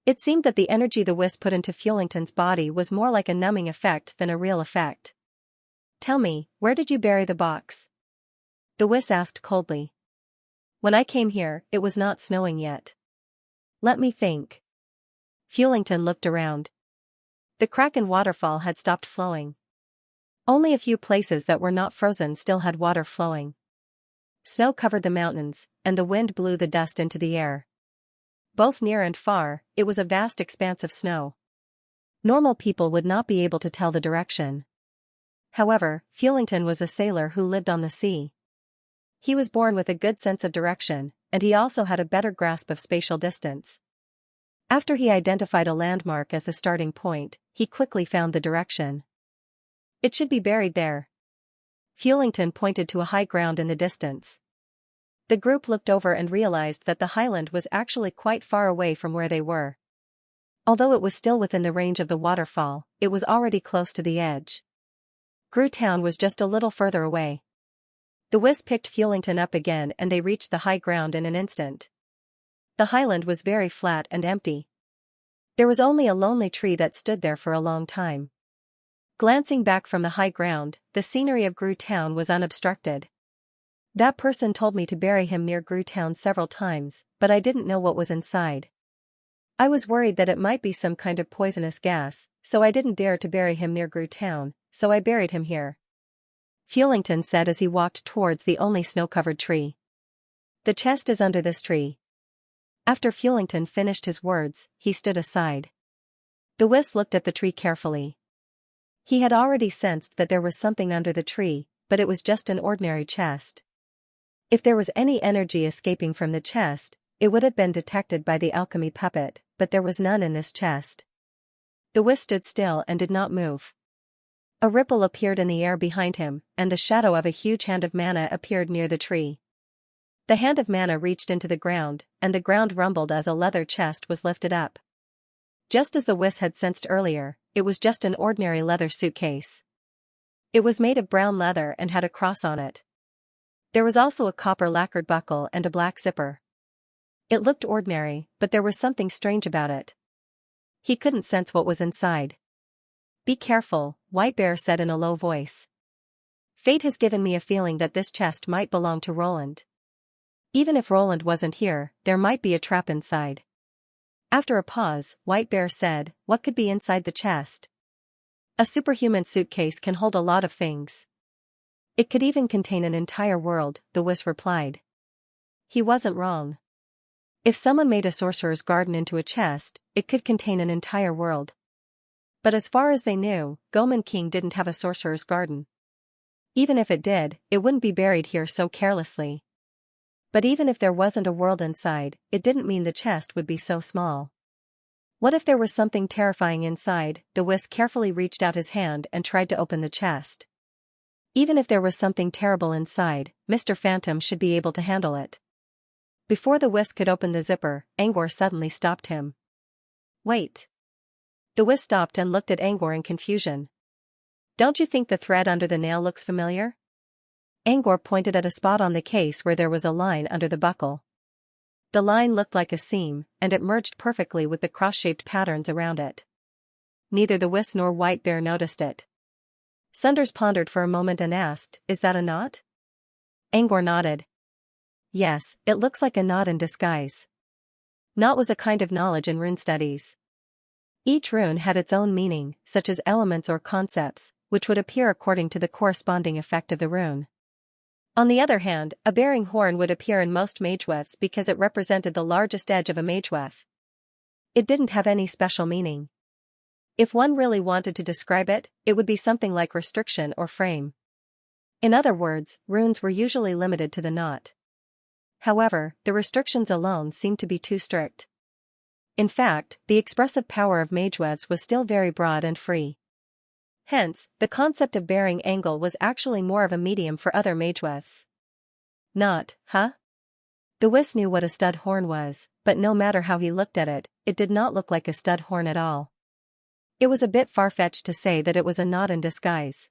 It seemed that the energy the Whis put into Fuelington's body was more like a numbing effect than a real effect. "Tell me, where did you bury the box?" the Whis asked coldly. "When I came here, it was not snowing yet." "Let me think." Fuelington looked around. The Kraken waterfall had stopped flowing. Only a few places that were not frozen still had water flowing. Snow covered the mountains, and the wind blew the dust into the air. Both near and far, it was a vast expanse of snow. Normal people would not be able to tell the direction. However, Fuelington was a sailor who lived on the sea. He was born with a good sense of direction, and he also had a better grasp of spatial distance. After he identified a landmark as the starting point, he quickly found the direction. "It should be buried there." Fuelington pointed to a high ground in the distance. The group looked over and realized that the highland was actually quite far away from where they were. Although it was still within the range of the waterfall, it was already close to the edge. Grue Town was just a little further away. The Whis picked Fuelington up again and they reached the high ground in an instant. The highland was very flat and empty. There was only a lonely tree that stood there for a long time. Glancing back from the high ground, the scenery of Grue Town was unobstructed. "That person told me to bury him near Grue Town several times, but I didn't know what was inside. I was worried that it might be some kind of poisonous gas, so I didn't dare to bury him near Grue Town, so I buried him here," Fuelington said as he walked towards the only snow-covered tree. "The chest is under this tree." After Fuelington finished his words, he stood aside. The Whis looked at the tree carefully. He had already sensed that there was something under the tree, but it was just an ordinary chest. If there was any energy escaping from the chest, it would have been detected by the alchemy puppet, but there was none in this chest. The Whis stood still and did not move. A ripple appeared in the air behind him, and the shadow of a huge hand of mana appeared near the tree. The hand of mana reached into the ground, and the ground rumbled as a leather chest was lifted up. Just as the Whis had sensed earlier, it was just an ordinary leather suitcase. It was made of brown leather and had a cross on it. There was also a copper lacquered buckle and a black zipper. It looked ordinary, but there was something strange about it. He couldn't sense what was inside. "Be careful," White Bear said in a low voice. "Fate has given me a feeling that this chest might belong to Roland. Even if Roland wasn't here, there might be a trap inside." After a pause, White Bear said, "What could be inside the chest?" "A superhuman suitcase can hold a lot of things. It could even contain an entire world," the Whis replied. He wasn't wrong. If someone made a sorcerer's garden into a chest, it could contain an entire world. But as far as they knew, Goman King didn't have a sorcerer's garden. Even if it did, it wouldn't be buried here so carelessly. But even if there wasn't a world inside, it didn't mean the chest would be so small. What if there was something terrifying inside? The Whis carefully reached out his hand and tried to open the chest. Even if there was something terrible inside, Mr. Phantom should be able to handle it. Before the whisk could open the zipper, Angor suddenly stopped him. Wait. The whisk stopped and looked at Angor in confusion. Don't you think the thread under the nail looks familiar? Angor pointed at a spot on the case where there was a line under the buckle. The line looked like a seam, and it merged perfectly with the cross-shaped patterns around it. Neither the whisk nor White Bear noticed it. Sunders pondered for a moment and asked, "Is that a knot?" Angor nodded. Yes, it looks like a knot in disguise. Knot was a kind of knowledge in rune studies. Each rune had its own meaning, such as elements or concepts, which would appear according to the corresponding effect of the rune. On the other hand, a bearing horn would appear in most magewefts because it represented the largest edge of a magewef. It didn't have any special meaning. If one really wanted to describe it, it would be something like restriction or frame. In other words, runes were usually limited to the knot. However, the restrictions alone seemed to be too strict. In fact, the expressive power of magewefts was still very broad and free. Hence, the concept of bearing angle was actually more of a medium for other magewefts. Knot, huh? The whisk knew what a stud horn was, but no matter how he looked at it, it did not look like a stud horn at all. It was a bit far-fetched to say that it was a knot in disguise.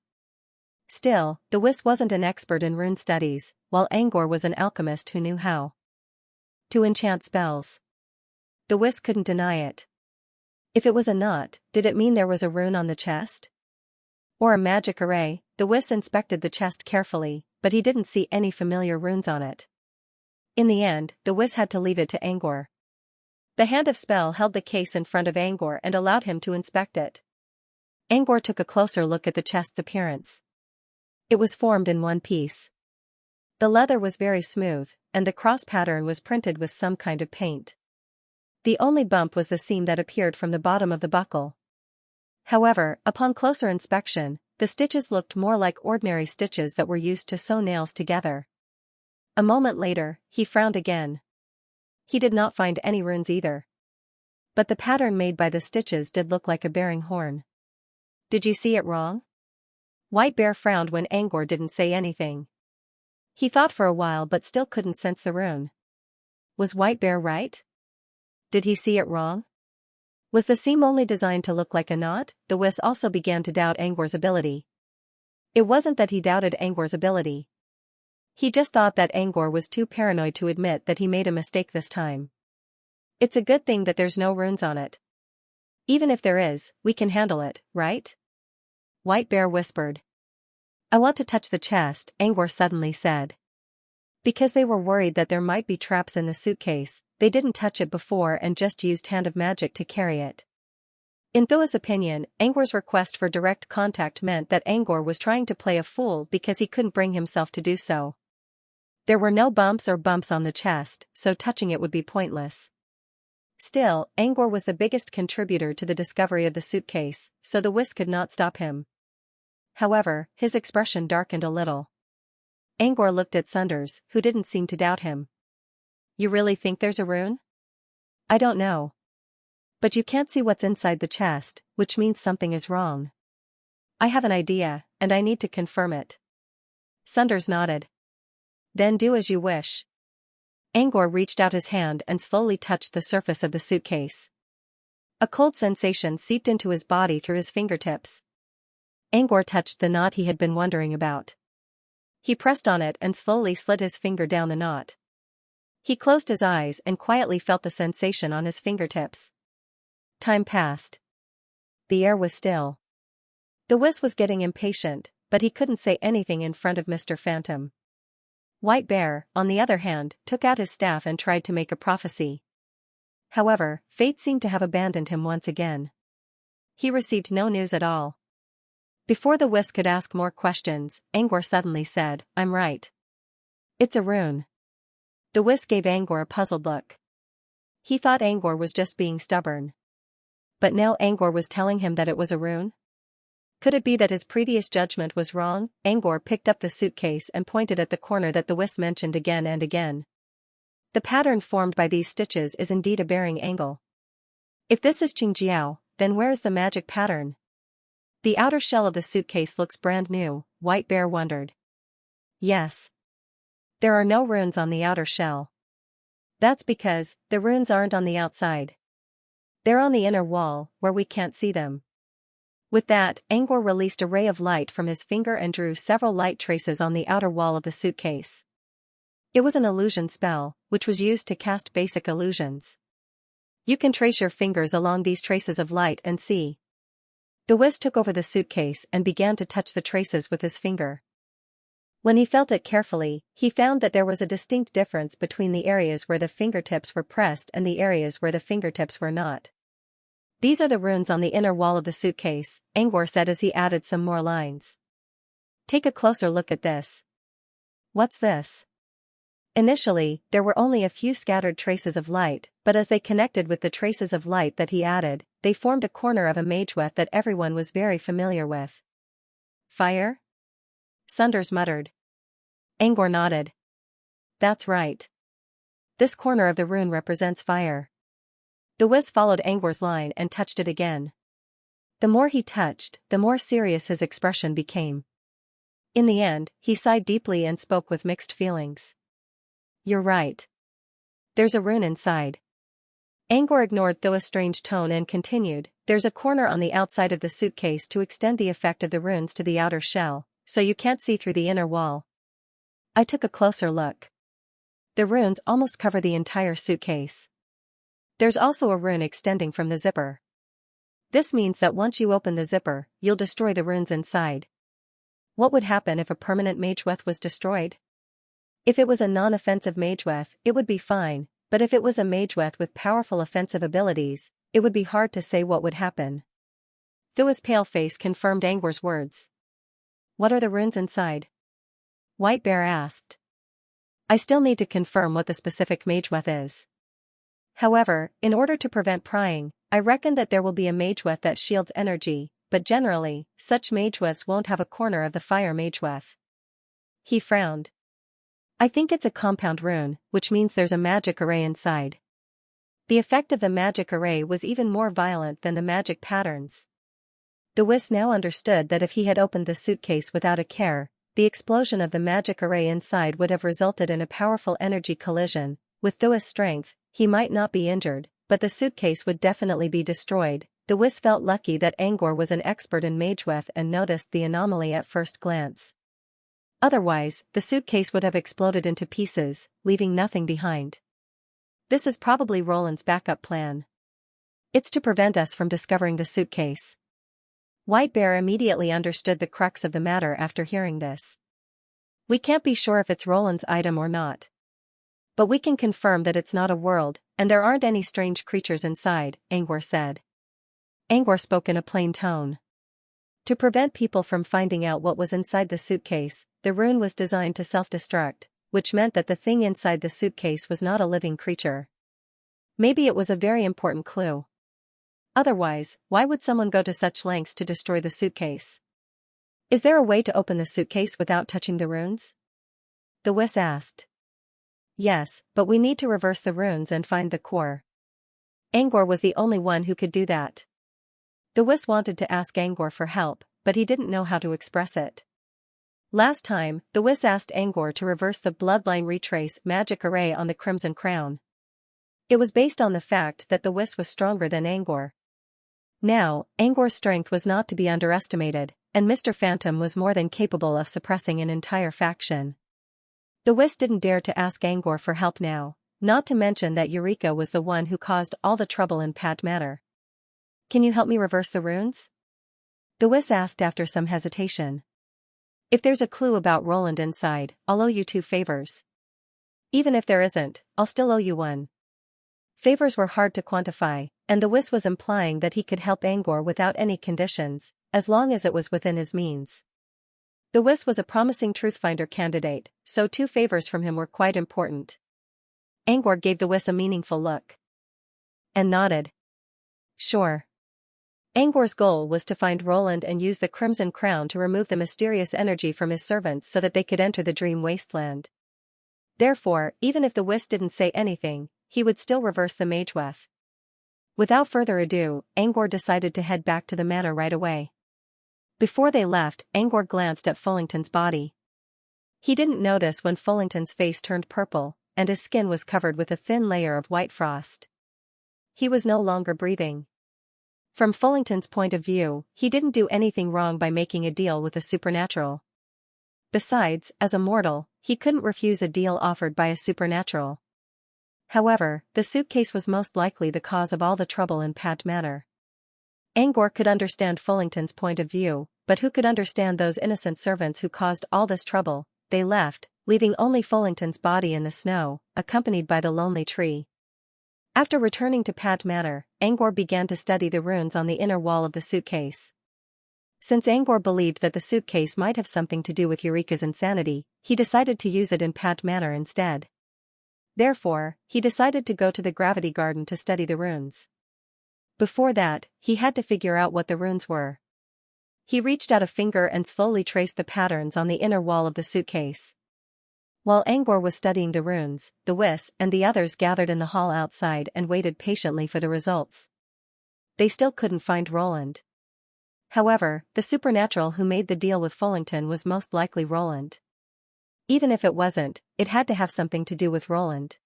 Still, the whisk wasn't an expert in rune studies, while Angor was an alchemist who knew how to enchant spells. The whisk couldn't deny it. If it was a knot, did it mean there was a rune on the chest? Or a magic array? The whisk inspected the chest carefully, but he didn't see any familiar runes on it. In the end, the whisk had to leave it to Angor. The hand of spell held the case in front of Angor and allowed him to inspect it. Angor took a closer look at the chest's appearance. It was formed in one piece. The leather was very smooth, and the cross pattern was printed with some kind of paint. The only bump was the seam that appeared from the bottom of the buckle. However, upon closer inspection, the stitches looked more like ordinary stitches that were used to sew nails together. A moment later, he frowned again. He did not find any runes either. But the pattern made by the stitches did look like a bearing horn. Did you see it wrong? White Bear frowned when Angor didn't say anything. He thought for a while but still couldn't sense the rune. Was White Bear right? Did he see it wrong? Was the seam only designed to look like a knot? The whisk also began to doubt Angor's ability. It wasn't that he doubted Angor's ability. He just thought that Angor was too paranoid to admit that he made a mistake this time. It's a good thing that there's no runes on it. Even if there is, we can handle it, right? White Bear whispered. I want to touch the chest, Angor suddenly said. Because they were worried that there might be traps in the suitcase, they didn't touch it before and just used Hand of Magic to carry it. In Thua's opinion, Angor's request for direct contact meant that Angor was trying to play a fool because he couldn't bring himself to do so. There were no bumps or bumps on the chest, so touching it would be pointless. Still, Angor was the biggest contributor to the discovery of the suitcase, so the whisk could not stop him. However, his expression darkened a little. Angor looked at Sunders, who didn't seem to doubt him. You really think there's a rune? I don't know. But you can't see what's inside the chest, which means something is wrong. I have an idea, and I need to confirm it. Sunders nodded. Then do as you wish. Angor reached out his hand and slowly touched the surface of the suitcase. A cold sensation seeped into his body through his fingertips. Angor touched the knot he had been wondering about. He pressed on it and slowly slid his finger down the knot. He closed his eyes and quietly felt the sensation on his fingertips. Time passed. The air was still. The whisk was getting impatient, but he couldn't say anything in front of Mr. Phantom. White Bear, on the other hand, took out his staff and tried to make a prophecy. However, fate seemed to have abandoned him once again. He received no news at all. Before the whisk could ask more questions, Angor suddenly said, I'm right. It's a rune. The whisk gave Angor a puzzled look. He thought Angor was just being stubborn. But now Angor was telling him that it was a rune? Could it be that his previous judgment was wrong? Angor picked up the suitcase and pointed at the corner that the whisk mentioned again and again. The pattern formed by these stitches is indeed a bearing angle. If this is Xianxia, then where is the magic pattern? The outer shell of the suitcase looks brand new, White Bear wondered. Yes. There are no runes on the outer shell. That's because the runes aren't on the outside. They're on the inner wall, where we can't see them. With that, Angor released a ray of light from his finger and drew several light traces on the outer wall of the suitcase. It was an illusion spell, which was used to cast basic illusions. You can trace your fingers along these traces of light and see. The Whis took over the suitcase and began to touch the traces with his finger. When he felt it carefully, he found that there was a distinct difference between the areas where the fingertips were pressed and the areas where the fingertips were not. These are the runes on the inner wall of the suitcase, Angor said as he added some more lines. Take a closer look at this. What's this? Initially, there were only a few scattered traces of light, but as they connected with the traces of light that he added, they formed a corner of a mageweth that everyone was very familiar with. Fire? Sunders muttered. Angor nodded. That's right. This corner of the rune represents fire. The Whis followed Angor's line and touched it again. The more he touched, the more serious his expression became. In the end, he sighed deeply and spoke with mixed feelings. You're right. There's a rune inside. Angor ignored Thua's strange tone and continued, there's a corner on the outside of the suitcase to extend the effect of the runes to the outer shell, so you can't see through the inner wall. I took a closer look. The runes almost cover the entire suitcase. There's also a rune extending from the zipper. This means that once you open the zipper, you'll destroy the runes inside. What would happen if a permanent mageweth was destroyed? If it was a non-offensive mageweth, it would be fine, but if it was a mageweth with powerful offensive abilities, it would be hard to say what would happen. Thua's pale face confirmed Angor's words. What are the runes inside? White Bear asked. I still need to confirm what the specific mageweth is. However, in order to prevent prying, I reckon that there will be a mageweth that shields energy, but generally, such mageweths won't have a corner of the fire mageweth. He frowned. I think it's a compound rune, which means there's a magic array inside. The effect of the magic array was even more violent than the magic patterns. The Whis now understood that if he had opened the suitcase without a care, the explosion of the magic array inside would have resulted in a powerful energy collision. With Thua's strength, he might not be injured, but the suitcase would definitely be destroyed. The Whis felt lucky that Angor was an expert in mageweth and noticed the anomaly at first glance. Otherwise, the suitcase would have exploded into pieces, leaving nothing behind. This is probably Roland's backup plan. It's to prevent us from discovering the suitcase. White Bear immediately understood the crux of the matter after hearing this. We can't be sure if it's Roland's item or not. But we can confirm that it's not a world, and there aren't any strange creatures inside, Angor said. Angor spoke in a plain tone. To prevent people from finding out what was inside the suitcase, the rune was designed to self-destruct, which meant that the thing inside the suitcase was not a living creature. Maybe it was a very important clue. Otherwise, why would someone go to such lengths to destroy the suitcase? Is there a way to open the suitcase without touching the runes? The Whis asked. Yes, but we need to reverse the runes and find the core. Angor was the only one who could do that. The Whis wanted to ask Angor for help, but he didn't know how to express it. Last time, the Whis asked Angor to reverse the bloodline retrace magic array on the Crimson Crown. It was based on the fact that the Whis was stronger than Angor. Now, Angor's strength was not to be underestimated, and Mr. Phantom was more than capable of suppressing an entire faction. The Whis didn't dare to ask Angor for help now, not to mention that Eureka was the one who caused all the trouble in Pat Manor. Can you help me reverse the runes? The Whis asked after some hesitation. If there's a clue about Roland inside, I'll owe you 2 favors. Even if there isn't, I'll still owe you 1. Favors were hard to quantify, and the Whis was implying that he could help Angor without any conditions, as long as it was within his means. The Whis was a promising truthfinder candidate, so 2 favors from him were quite important. Angor gave the Whis a meaningful look. And nodded. Sure. Angor's goal was to find Roland and use the Crimson Crown to remove the mysterious energy from his servants so that they could enter the Dream Wasteland. Therefore, even if the Whis didn't say anything, he would still reverse the mageweth. Without further ado, Angor decided to head back to the manor right away. Before they left, Angor glanced at Fullington's body. He didn't notice when Fullington's face turned purple, and his skin was covered with a thin layer of white frost. He was no longer breathing. From Fullington's point of view, he didn't do anything wrong by making a deal with the supernatural. Besides, as a mortal, he couldn't refuse a deal offered by a supernatural. However, the suitcase was most likely the cause of all the trouble in Pat Manor. Angor could understand Fullington's point of view, but who could understand those innocent servants who caused all this trouble? They left, leaving only Fullington's body in the snow, accompanied by the lonely tree. After returning to Pat Manor, Angor began to study the runes on the inner wall of the suitcase. Since Angor believed that the suitcase might have something to do with Eureka's insanity, he decided to use it in Pat Manor instead. Therefore, he decided to go to the Gravity Garden to study the runes. Before that, he had to figure out what the runes were. He reached out a finger and slowly traced the patterns on the inner wall of the suitcase. While Angor was studying the runes, the Whis and the others gathered in the hall outside and waited patiently for the results. They still couldn't find Roland. However, the supernatural who made the deal with Fullington was most likely Roland. Even if it wasn't, it had to have something to do with Roland.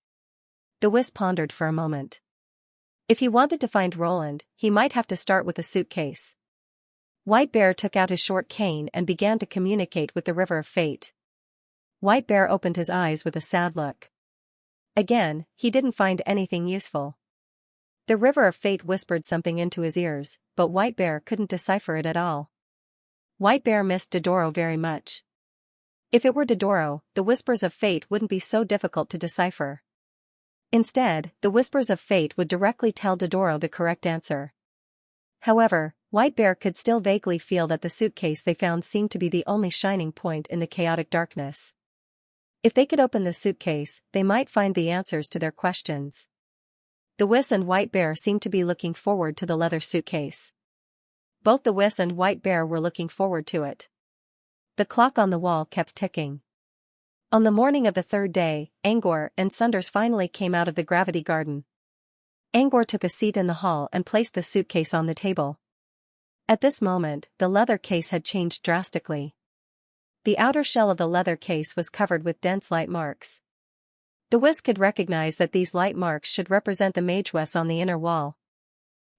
The Whis pondered for a moment. If he wanted to find Roland, he might have to start with the suitcase. White Bear took out his short cane and began to communicate with the River of Fate. White Bear opened his eyes with a sad look. Again, he didn't find anything useful. The River of Fate whispered something into his ears, but White Bear couldn't decipher it at all. White Bear missed Dodoro very much. If it were Dodoro, the whispers of fate wouldn't be so difficult to decipher. Instead, the whispers of fate would directly tell Dodoro the correct answer. However, White Bear could still vaguely feel that the suitcase they found seemed to be the only shining point in the chaotic darkness. If they could open the suitcase, they might find the answers to their questions. The Whis and White Bear seemed to be looking forward to the leather suitcase. Both the Whis and White Bear were looking forward to it. The clock on the wall kept ticking. On the morning of the third day, Angor and Sunders finally came out of the Gravity Garden. Angor took a seat in the hall and placed the suitcase on the table. At this moment, the leather case had changed drastically. The outer shell of the leather case was covered with dense light marks. The Whis could recognize that these light marks should represent the Mageweths on the inner wall.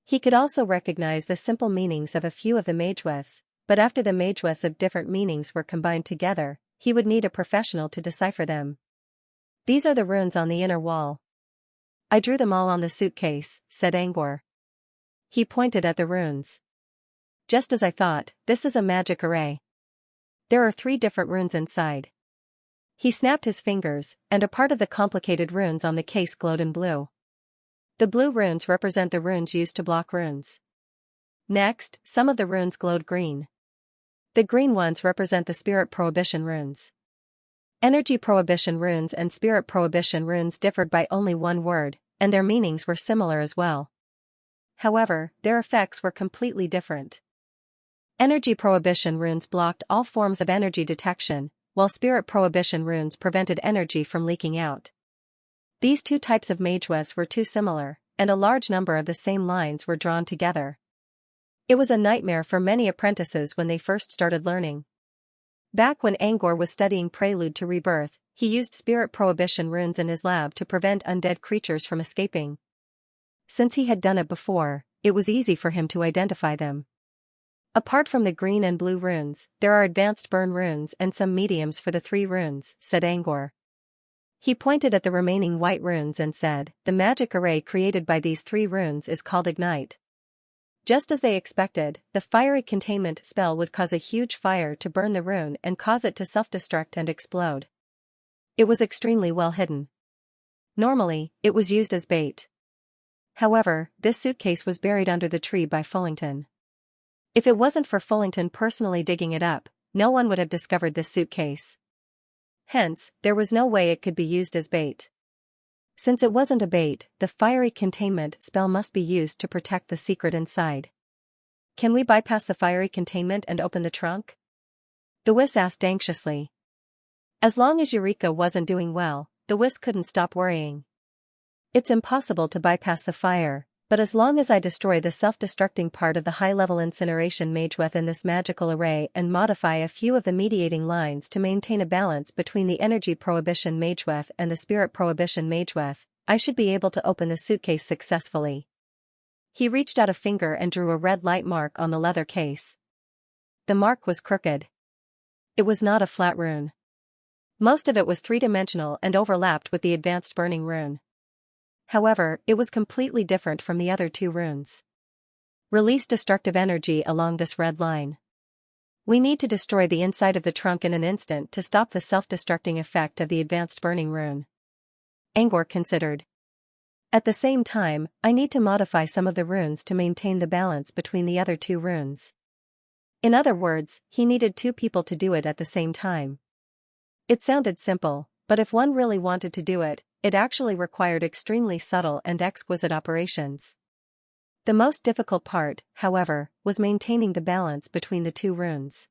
He could also recognize the simple meanings of a few of the Mageweths, but after the Mageweths of different meanings were combined together, he would need a professional to decipher them. These are the runes on the inner wall. I drew them all on the suitcase, said Angor. He pointed at the runes. Just as I thought, this is a magic array. There are 3 different runes inside. He snapped his fingers, and a part of the complicated runes on the case glowed in blue. The blue runes represent the runes used to block runes. Next, some of the runes glowed green. The green ones represent the Spirit Prohibition runes. Energy Prohibition runes and Spirit Prohibition runes differed by only one word, and their meanings were similar as well. However, their effects were completely different. Energy Prohibition runes blocked all forms of energy detection, while Spirit Prohibition runes prevented energy from leaking out. These 2 types of Mageweths were too similar, and a large number of the same lines were drawn together. It was a nightmare for many apprentices when they first started learning. Back when Angor was studying Prelude to Rebirth, he used Spirit Prohibition runes in his lab to prevent undead creatures from escaping. Since he had done it before, it was easy for him to identify them. Apart from the green and blue runes, there are advanced burn runes and some mediums for the 3 runes, said Angor. He pointed at the remaining white runes and said, the magic array created by these 3 runes is called Ignite. Just as they expected, the fiery containment spell would cause a huge fire to burn the rune and cause it to self-destruct and explode. It was extremely well hidden. Normally, it was used as bait. However, this suitcase was buried under the tree by Fullington. If it wasn't for Fullington personally digging it up, no one would have discovered this suitcase. Hence, there was no way it could be used as bait. Since it wasn't a bait, the fiery containment spell must be used to protect the secret inside. Can we bypass the fiery containment and open the trunk? The Whis asked anxiously. As long as Eureka wasn't doing well, the Whis couldn't stop worrying. It's impossible to bypass the fire, But as long as I destroy the self-destructing part of the high-level incineration mageweth in this magical array and modify a few of the mediating lines to maintain a balance between the energy prohibition mageweth and the spirit prohibition mageweth, I should be able to open the suitcase successfully. He reached out a finger and drew a red light mark on the leather case. The mark was crooked. It was not a flat rune. Most of it was three-dimensional and overlapped with the advanced burning rune. However, it was completely different from the other two runes. Release destructive energy along this red line. We need to destroy the inside of the trunk in an instant to stop the self-destructing effect of the advanced burning rune. Angor considered. At the same time, I need to modify some of the runes to maintain the balance between the other two runes. In other words, he needed two people to do it at the same time. It sounded simple, but if one really wanted to do it, it actually required extremely subtle and exquisite operations. The most difficult part, however, was maintaining the balance between the two runes.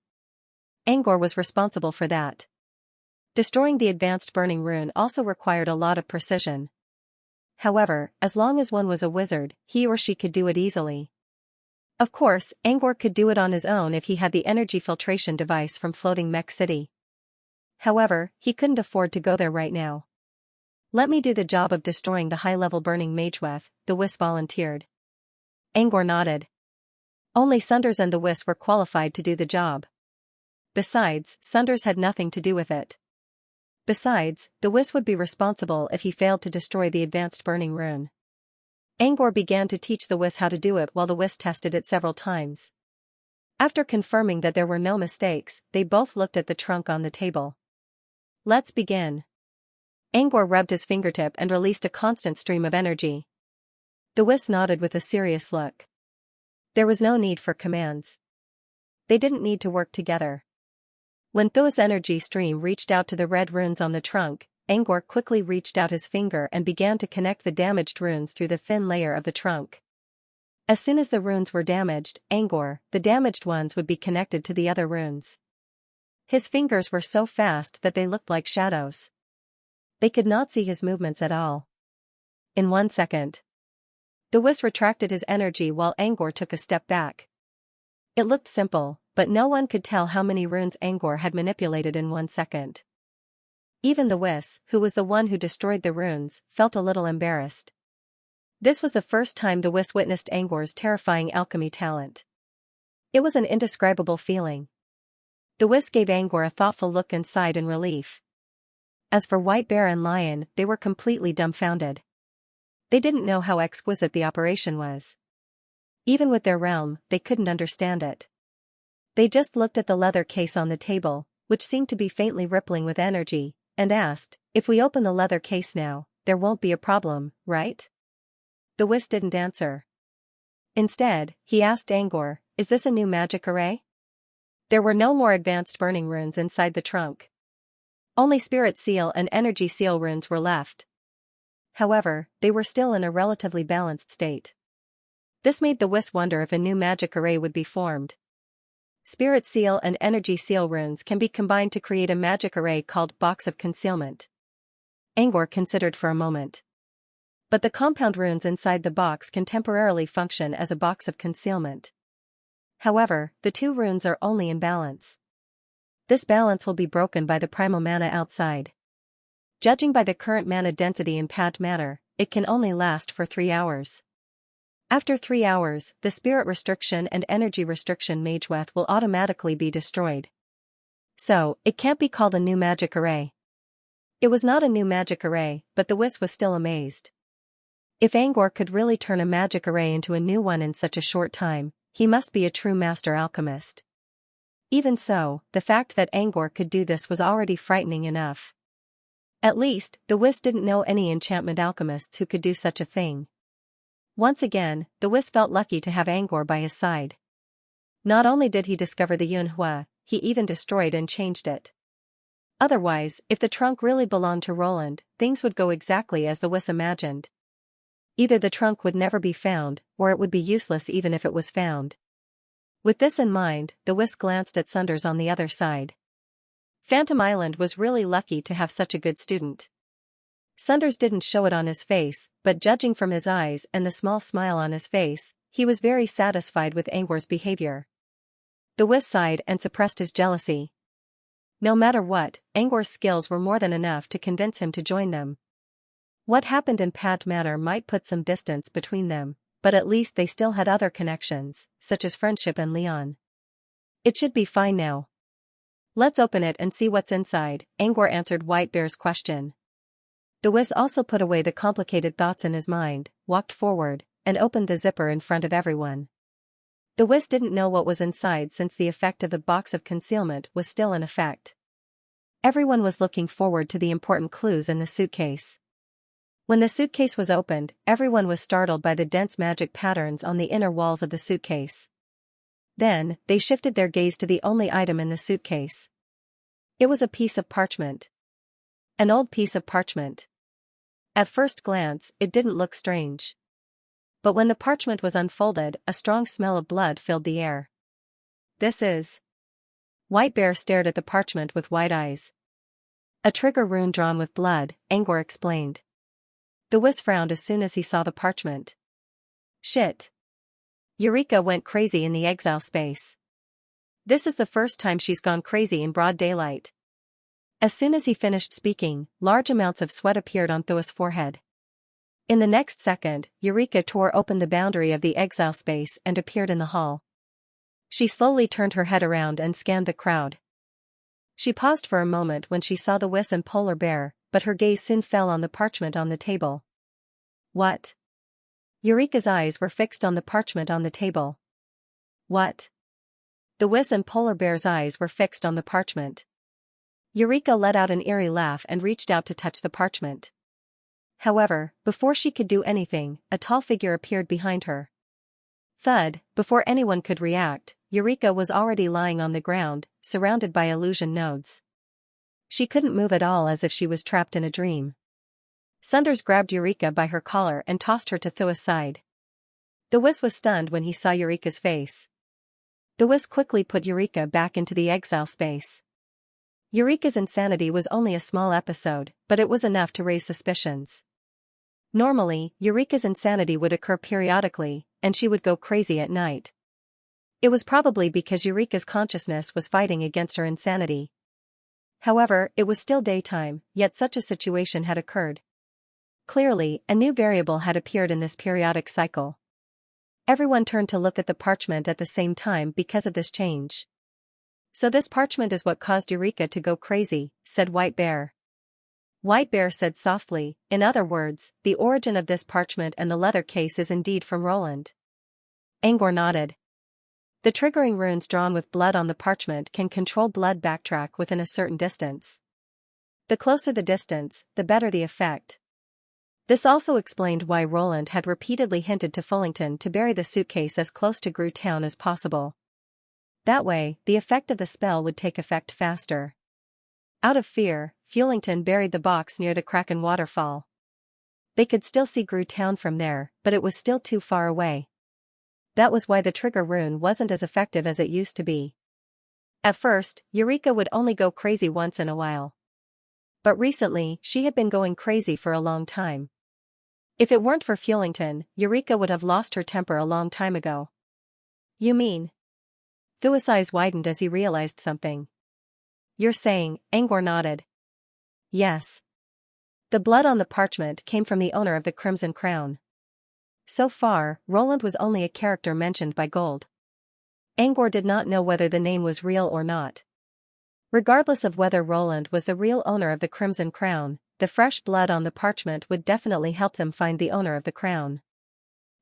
Angor was responsible for that. Destroying the advanced burning rune also required a lot of precision. However, as long as one was a wizard, he or she could do it easily. Of course, Angor could do it on his own if he had the energy filtration device from Floating Mech City. However, he couldn't afford to go there right now. Let me do the job of destroying the high-level burning mageweth, the Wisp volunteered. Angor nodded. Only Sunders and the Wisp were qualified to do the job. Besides, Sunders had nothing to do with it. Besides, the Wisp would be responsible if he failed to destroy the advanced burning rune. Angor began to teach the Wisp how to do it while the Wisp tested it several times. After confirming that there were no mistakes, they both looked at the trunk on the table. Let's begin. Angor rubbed his fingertip and released a constant stream of energy. The Wisp nodded with a serious look. There was no need for commands. They didn't need to work together. When Thua's energy stream reached out to the red runes on the trunk, Angor quickly reached out his finger and began to connect the damaged runes through the thin layer of the trunk. As soon as the runes were damaged, the damaged ones would be connected to the other runes. His fingers were so fast that they looked like shadows. They could not see his movements at all. In 1 second. The Wisp retracted his energy while Angor took a step back. It looked simple, but no one could tell how many runes Angor had manipulated in 1 second. Even the Wisp, who was the one who destroyed the runes, felt a little embarrassed. This was the first time the Wisp witnessed Angor's terrifying alchemy talent. It was an indescribable feeling. The Wisp gave Angor a thoughtful look and sighed in relief. As for White Bear and Lion, they were completely dumbfounded. They didn't know how exquisite the operation was. Even with their realm, they couldn't understand it. They just looked at the leather case on the table, which seemed to be faintly rippling with energy, and asked, if we open the leather case now, there won't be a problem, right? The Wisp didn't answer. Instead, he asked Angor, is this a new magic array? There were no more advanced burning runes inside the trunk. Only Spirit Seal and Energy Seal runes were left. However, they were still in a relatively balanced state. This made the Wisp wonder if a new magic array would be formed. Spirit Seal and Energy Seal runes can be combined to create a magic array called Box of Concealment. Angor considered for a moment. But the compound runes inside the box can temporarily function as a box of concealment. However, the two runes are only in balance. This balance will be broken by the primal mana outside. Judging by the current mana density in pad matter, it can only last for 3 hours. After 3 hours, the spirit restriction and energy restriction mageweth will automatically be destroyed. So, it can't be called a new magic array. It was not a new magic array, but the Wisp was still amazed. If Angor could really turn a magic array into a new one in such a short time, he must be a true master alchemist. Even so, the fact that Angor could do this was already frightening enough. At least, the Wisp didn't know any enchantment alchemists who could do such a thing. Once again, the Wisp felt lucky to have Angor by his side. Not only did he discover the Yunhua, he even destroyed and changed it. Otherwise, if the trunk really belonged to Roland, things would go exactly as the Wisp imagined. Either the trunk would never be found, or it would be useless even if it was found. With this in mind, the Wisp glanced at Sunders on the other side. Phantom Island was really lucky to have such a good student. Sunders didn't show it on his face, but judging from his eyes and the small smile on his face, he was very satisfied with Angwar's behavior. The Wiz sighed and suppressed his jealousy. No matter what, Angwar's skills were more than enough to convince him to join them. What happened in Pat Manor might put some distance between them, but at least they still had other connections, such as friendship and Leon. It should be fine now. Let's open it and see what's inside, Angwar answered White Bear's question. The Wiz also put away the complicated thoughts in his mind, walked forward, and opened the zipper in front of everyone. The Wiz didn't know what was inside since the effect of the box of concealment was still in effect. Everyone was looking forward to the important clues in the suitcase. When the suitcase was opened, everyone was startled by the dense magic patterns on the inner walls of the suitcase. Then, they shifted their gaze to the only item in the suitcase. It was a piece of parchment. An old piece of parchment. At first glance, it didn't look strange. But when the parchment was unfolded, a strong smell of blood filled the air. This is... White Bear stared at the parchment with wide eyes. A trigger rune drawn with blood, Angwar explained. The Wiz frowned as soon as he saw the parchment. Shit. Eureka went crazy in the exile space. This is the first time she's gone crazy in broad daylight. As soon as he finished speaking, large amounts of sweat appeared on Thua's forehead. In the next second, Eureka tore open the boundary of the exile space and appeared in the hall. She slowly turned her head around and scanned the crowd. She paused for a moment when she saw the Wiz and Polar Bear, but her gaze soon fell on the parchment on the table. What? Eureka's eyes were fixed on the parchment on the table. What? The Wiz and Polar Bear's eyes were fixed on the parchment. Eureka let out an eerie laugh and reached out to touch the parchment. However, before she could do anything, a tall figure appeared behind her. Thud, before anyone could react, Eureka was already lying on the ground, surrounded by illusion nodes. She couldn't move at all, as if she was trapped in a dream. Sunders grabbed Eureka by her collar and tossed her to Thua's side. The Wiz was stunned when he saw Eureka's face. The Wiz quickly put Eureka back into the exile space. Eureka's insanity was only a small episode, but it was enough to raise suspicions. Normally, Eureka's insanity would occur periodically, and she would go crazy at night. It was probably because Eureka's consciousness was fighting against her insanity. However, it was still daytime, yet such a situation had occurred. Clearly, a new variable had appeared in this periodic cycle. Everyone turned to look at the parchment at the same time because of this change. So this parchment is what caused Eureka to go crazy, said White Bear. White Bear said softly, in other words, the origin of this parchment and the leather case is indeed from Roland. Angwar nodded. The triggering runes drawn with blood on the parchment can control blood backtrack within a certain distance. The closer the distance, the better the effect. This also explained why Roland had repeatedly hinted to Fullington to bury the suitcase as close to Grue Town as possible. That way, the effect of the spell would take effect faster. Out of fear, Fullington buried the box near the Kraken waterfall. They could still see Grue Town from there, but it was still too far away. That was why the trigger rune wasn't as effective as it used to be. At first, Eureka would only go crazy once in a while. But recently, she had been going crazy for a long time. If it weren't for Fullington, Eureka would have lost her temper a long time ago. You mean? Thua's eyes widened as he realized something. You're saying, Angwar nodded. Yes. The blood on the parchment came from the owner of the Crimson Crown. So far, Roland was only a character mentioned by Gold. Angwar did not know whether the name was real or not. Regardless of whether Roland was the real owner of the Crimson Crown, the fresh blood on the parchment would definitely help them find the owner of the crown.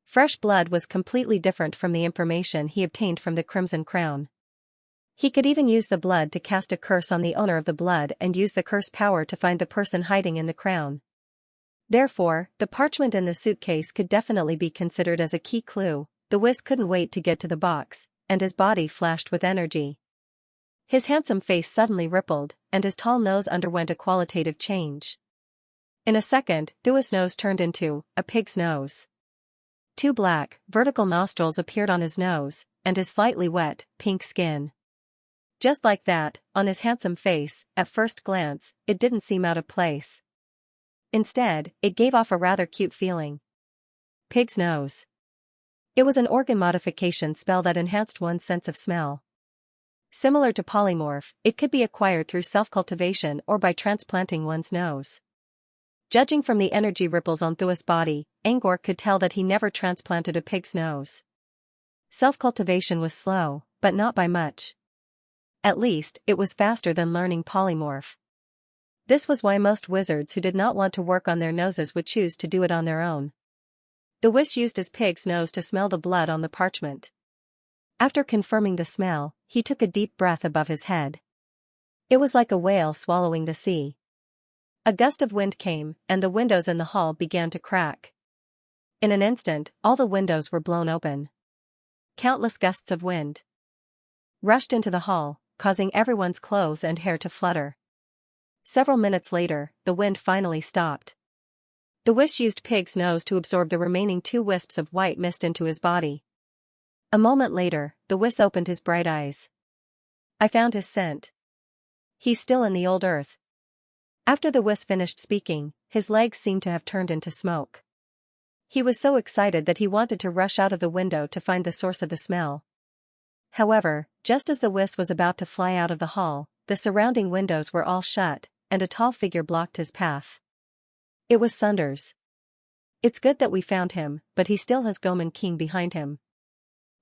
Fresh blood was completely different from the information he obtained from the Crimson Crown. He could even use the blood to cast a curse on the owner of the blood and use the curse power to find the person hiding in the crown. Therefore, the parchment in the suitcase could definitely be considered as a key clue. The Wiz couldn't wait to get to the box, and his body flashed with energy. His handsome face suddenly rippled, and his tall nose underwent a qualitative change. In a second, Thua's nose turned into a pig's nose. Two black, vertical nostrils appeared on his nose, and his slightly wet, pink skin. Just like that, on his handsome face, at first glance, it didn't seem out of place. Instead, it gave off a rather cute feeling. Pig's nose. It was an organ modification spell that enhanced one's sense of smell. Similar to polymorph, it could be acquired through self-cultivation or by transplanting one's nose. Judging from the energy ripples on Thua's body, Angor could tell that he never transplanted a pig's nose. Self-cultivation was slow, but not by much. At least, it was faster than learning polymorph. This was why most wizards who did not want to work on their noses would choose to do it on their own. The Wish used his pig's nose to smell the blood on the parchment. After confirming the smell, he took a deep breath above his head. It was like a whale swallowing the sea. A gust of wind came, and the windows in the hall began to crack. In an instant, all the windows were blown open. Countless gusts of wind rushed into the hall, causing everyone's clothes and hair to flutter. Several minutes later, the wind finally stopped. The Wish used Pig's nose to absorb the remaining 2 wisps of white mist into his body. A moment later, the Wish opened his bright eyes. I found his scent. He's still in the old earth. After the Wish finished speaking, his legs seemed to have turned into smoke. He was so excited that he wanted to rush out of the window to find the source of the smell. However, just as the Wish was about to fly out of the hall, the surrounding windows were all shut, and a tall figure blocked his path. It was Sunders. It's good that we found him, but he still has Goman King behind him.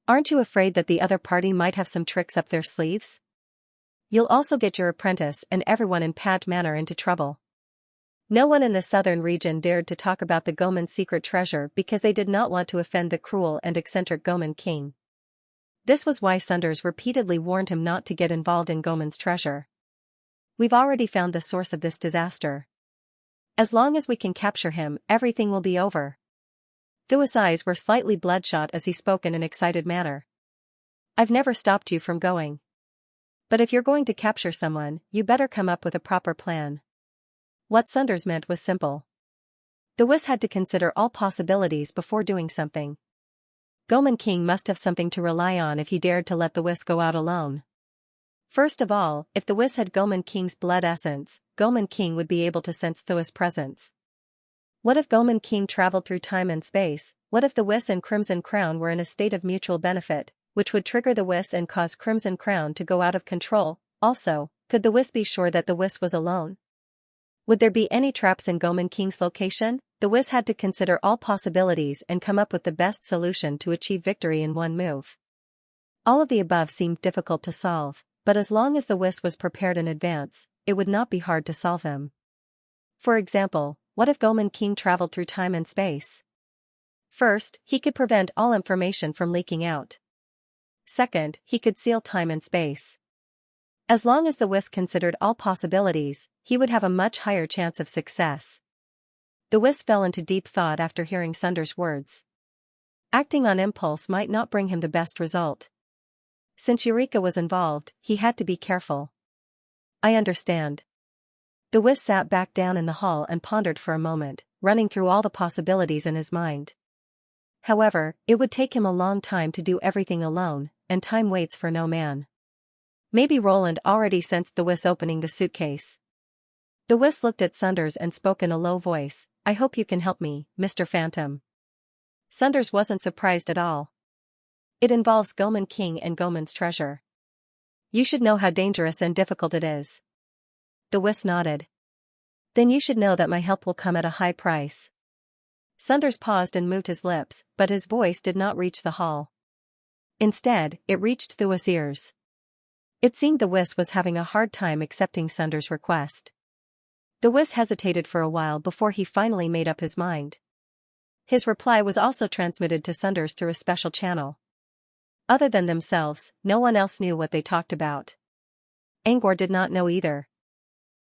Aren't you afraid that the other party might have some tricks up their sleeves? You'll also get your apprentice and everyone in Pad Manor into trouble. No one in the southern region dared to talk about the Goman's secret treasure because they did not want to offend the cruel and eccentric Goman King. This was why Sunders repeatedly warned him not to get involved in Goman's treasure. We've already found the source of this disaster. As long as we can capture him, everything will be over. Thua's eyes were slightly bloodshot as he spoke in an excited manner. I've never stopped you from going. But if you're going to capture someone, you better come up with a proper plan. What Sunders meant was simple. The Wish had to consider all possibilities before doing something. Goman King must have something to rely on if he dared to let the Wish go out alone. First of all, if the Wish had Goman King's blood essence, Goman King would be able to sense Thua's presence. What if Goman King traveled through time and space? What if the Wish and Crimson Crown were in a state of mutual benefit, which would trigger the Wish and cause Crimson Crown to go out of control? Also, could the Wish be sure that the Wish was alone? Would there be any traps in Goman King's location? The Wish had to consider all possibilities and come up with the best solution to achieve victory in one move. All of the above seemed difficult to solve, but as long as the Wish was prepared in advance, it would not be hard to solve them. For example, what if Goman King traveled through time and space? First, he could prevent all information from leaking out. Second, he could seal time and space. As long as the Wish considered all possibilities, he would have a much higher chance of success. The Wish fell into deep thought after hearing Sunders' words. Acting on impulse might not bring him the best result. Since Eureka was involved, he had to be careful. I understand. The Wish sat back down in the hall and pondered for a moment, running through all the possibilities in his mind. However, it would take him a long time to do everything alone, and time waits for no man. Maybe Roland already sensed the Wish opening the suitcase. The Wish looked at Sunders and spoke in a low voice, I hope you can help me, Mr. Phantom. Sunders wasn't surprised at all. It involves Goman King and Goman's treasure. You should know how dangerous and difficult it is. The Wish nodded. Then you should know that my help will come at a high price. Sunders paused and moved his lips, but his voice did not reach the hall. Instead, it reached Thua's ears. It seemed the Wish was having a hard time accepting Sunders' request. The Wish hesitated for a while before he finally made up his mind. His reply was also transmitted to Sunders through a special channel. Other than themselves, no one else knew what they talked about. Angor did not know either.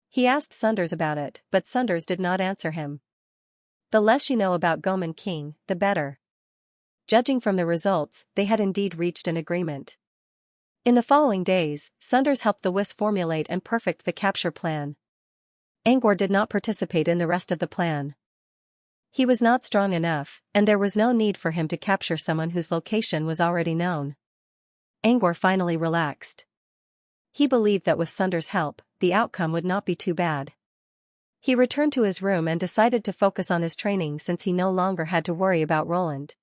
He asked Sunders about it, but Sunders did not answer him. The less you know about Goman King, the better. Judging from the results, they had indeed reached an agreement. In the following days, Sunders helped the Wish formulate and perfect the capture plan. Angor did not participate in the rest of the plan. He was not strong enough, and there was no need for him to capture someone whose location was already known. Angor finally relaxed. He believed that with Sunders' help, the outcome would not be too bad. He returned to his room and decided to focus on his training since he no longer had to worry about Roland.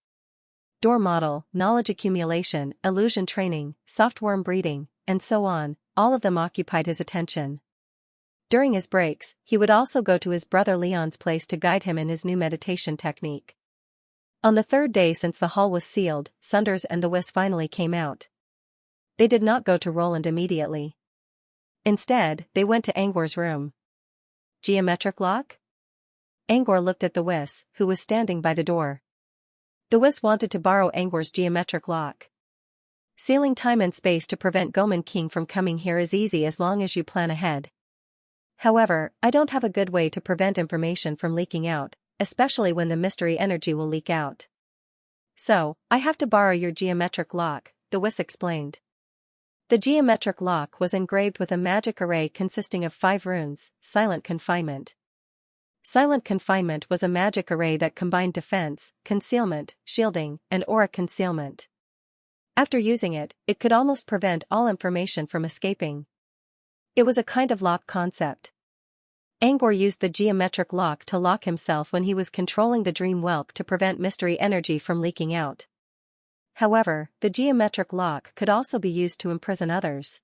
Door model, knowledge accumulation, illusion training, softworm breeding, and so on, all of them occupied his attention. During his breaks, he would also go to his brother Leon's place to guide him in his new meditation technique. On the third day since the hall was sealed, Sunders and the Wiss finally came out. They did not go to Roland immediately. Instead, they went to Angor's room. Geometric lock? Angor looked at the Wiss, who was standing by the door. The Wiss wanted to borrow Angor's geometric lock. Sealing time and space to prevent Goman King from coming here is easy as long as you plan ahead. However, I don't have a good way to prevent information from leaking out, especially when the mystery energy will leak out. So, I have to borrow your geometric lock, the Wiss explained. The geometric lock was engraved with a magic array consisting of 5 runes, Silent Confinement. Silent Confinement was a magic array that combined defense, concealment, shielding, and aura concealment. After using it, it could almost prevent all information from escaping. It was a kind of lock concept. Angor used the geometric lock to lock himself when he was controlling the dream whelp to prevent mystery energy from leaking out. However, the geometric lock could also be used to imprison others.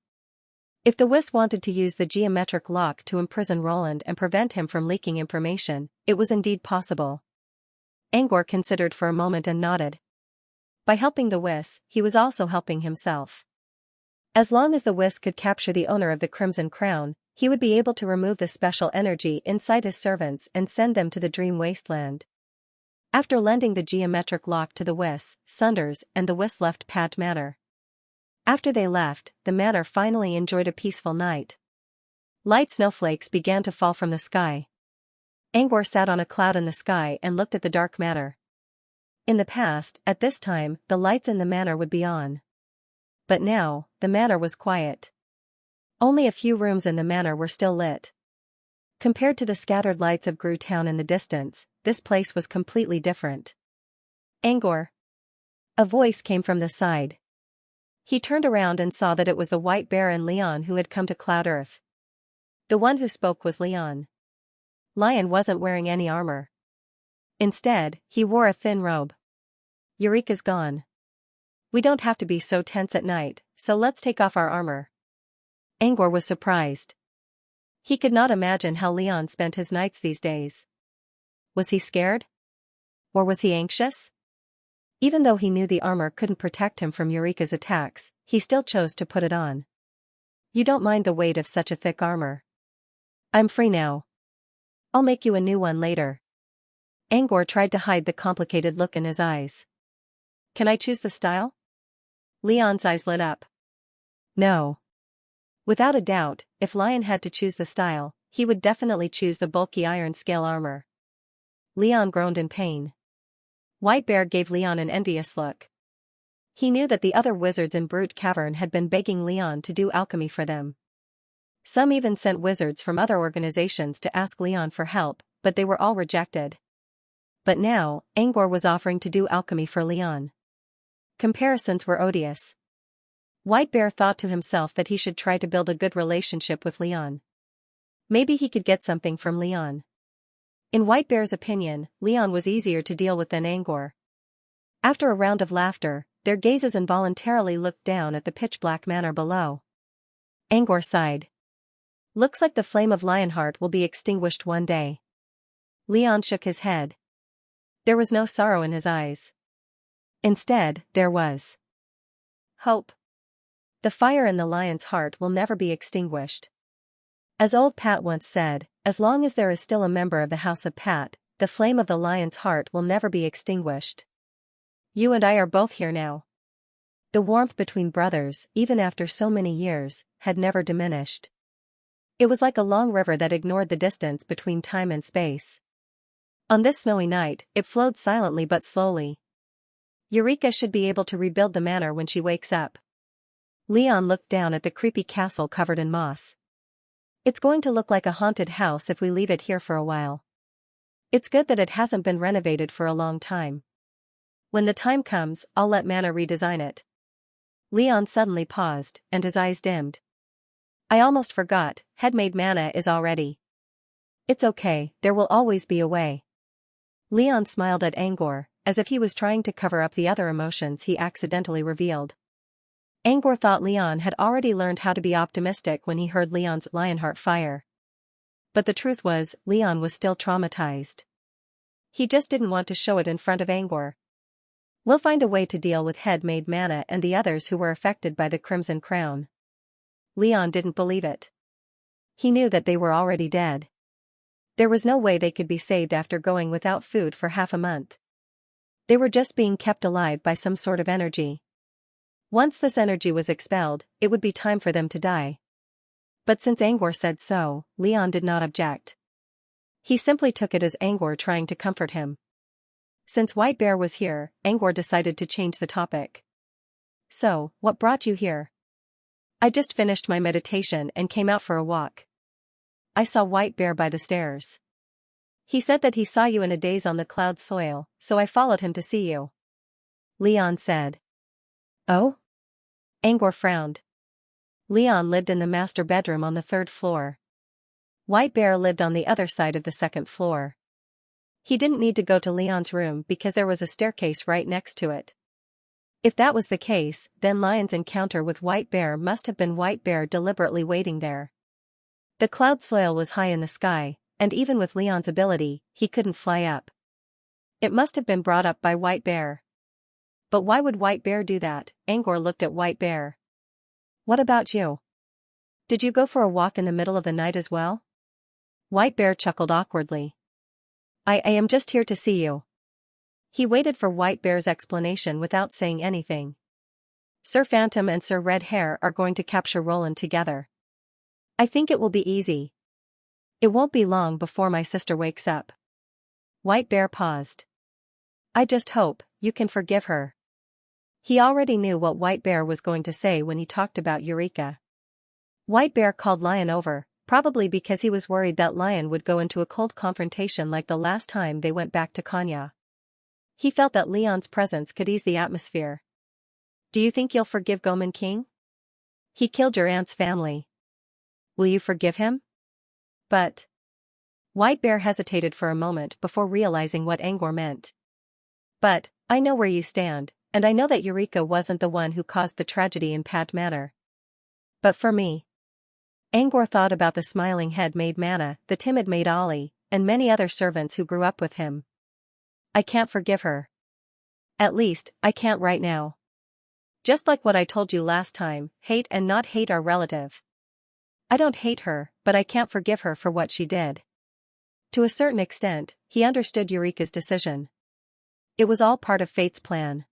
If the Wiss wanted to use the geometric lock to imprison Roland and prevent him from leaking information, it was indeed possible. Angor considered for a moment and nodded. By helping the Wiss, he was also helping himself. As long as the Wiss could capture the owner of the Crimson Crown, he would be able to remove the special energy inside his servants and send them to the Dream Wasteland. After lending the geometric lock to the Wiss, Sunders and the Wiss left Pat Manor. After they left, the manor finally enjoyed a peaceful night. Light snowflakes began to fall from the sky. Angor sat on a cloud in the sky and looked at the dark manor. In the past, at this time, the lights in the manor would be on. But now, the manor was quiet. Only a few rooms in the manor were still lit. Compared to the scattered lights of Gru Town in the distance, this place was completely different. Angor. A voice came from the side. He turned around and saw that it was the White Bear and Leon who had come to Cloud Earth. The one who spoke was Leon. Lion wasn't wearing any armor. Instead, he wore a thin robe. Eureka's gone. We don't have to be so tense at night, so let's take off our armor. Angor was surprised. He could not imagine how Leon spent his nights these days. Was he scared? Or was he anxious? Even though he knew the armor couldn't protect him from Eureka's attacks, he still chose to put it on. You don't mind the weight of such a thick armor. I'm free now. I'll make you a new one later. Angor tried to hide the complicated look in his eyes. Can I choose the style? Leon's eyes lit up. No. Without a doubt, if Lion had to choose the style, he would definitely choose the bulky iron scale armor. Leon groaned in pain. White Bear gave Leon an envious look. He knew that the other wizards in Brute Cavern had been begging Leon to do alchemy for them. Some even sent wizards from other organizations to ask Leon for help, but they were all rejected. But now, Angor was offering to do alchemy for Leon. Comparisons were odious. White Bear thought to himself that he should try to build a good relationship with Leon. Maybe he could get something from Leon. In White Bear's opinion, Leon was easier to deal with than Angor. After a round of laughter, their gazes involuntarily looked down at the pitch-black manor below. Angor sighed. Looks like the flame of Lionheart will be extinguished one day. Leon shook his head. There was no sorrow in his eyes. Instead, there was hope. The fire in the lion's heart will never be extinguished. As old Pat once said, as long as there is still a member of the House of Pat, the flame of the lion's heart will never be extinguished. You and I are both here now. The warmth between brothers, even after so many years, had never diminished. It was like a long river that ignored the distance between time and space. On this snowy night, it flowed silently but slowly. Eureka should be able to rebuild the manor when she wakes up. Leon looked down at the creepy castle covered in moss. It's going to look like a haunted house if we leave it here for a while. It's good that it hasn't been renovated for a long time. When the time comes, I'll let Mana redesign it. Leon suddenly paused, and his eyes dimmed. I almost forgot, Headmaid Mana is all ready. It's okay, there will always be a way. Leon smiled at Angor, as if he was trying to cover up the other emotions he accidentally revealed. Angor thought Leon had already learned how to be optimistic when he heard Leon's Lionheart fire. But the truth was, Leon was still traumatized. He just didn't want to show it in front of Angor. We'll find a way to deal with Head-Maid Mana and the others who were affected by the Crimson Crown. Leon didn't believe it. He knew that they were already dead. There was no way they could be saved after going without food for half a month. They were just being kept alive by some sort of energy. Once this energy was expelled, it would be time for them to die. But since Angor said so, Leon did not object. He simply took it as Angor trying to comfort him. Since White Bear was here, Angor decided to change the topic. So, what brought you here? I just finished my meditation and came out for a walk. I saw White Bear by the stairs. He said that he saw you in a daze on the cloud soil, so I followed him to see you. Leon said. Oh? Angor frowned. Leon lived in the master bedroom on the 3rd floor. White Bear lived on the other side of the 2nd floor. He didn't need to go to Leon's room because there was a staircase right next to it. If that was the case, then Lion's encounter with White Bear must have been White Bear deliberately waiting there. The cloud soil was high in the sky, and even with Leon's ability, he couldn't fly up. It must have been brought up by White Bear. But why would White Bear do that? Angor looked at White Bear. What about you? Did you go for a walk in the middle of the night as well? White Bear chuckled awkwardly. I am just here to see you. He waited for White Bear's explanation without saying anything. Sir Phantom and Sir Red Hair are going to capture Roland together. I think it will be easy. It won't be long before my sister wakes up. White Bear paused. I just hope you can forgive her. He already knew what White Bear was going to say when he talked about Eureka. White Bear called Lion over, probably because he was worried that Lion would go into a cold confrontation like the last time they went back to Xianxia. He felt that Leon's presence could ease the atmosphere. Do you think you'll forgive Goman King? He killed your aunt's family. Will you forgive him? But... White Bear hesitated for a moment before realizing what Angor meant. But, I know where you stand, and I know that Eureka wasn't the one who caused the tragedy in Pat Manor. But for me... Angor thought about the smiling Head-Maid Mana, the timid maid Ollie, and many other servants who grew up with him. I can't forgive her. At least, I can't right now. Just like what I told you last time, hate and not hate are relative. I don't hate her, but I can't forgive her for what she did. To a certain extent, he understood Eureka's decision. It was all part of fate's plan.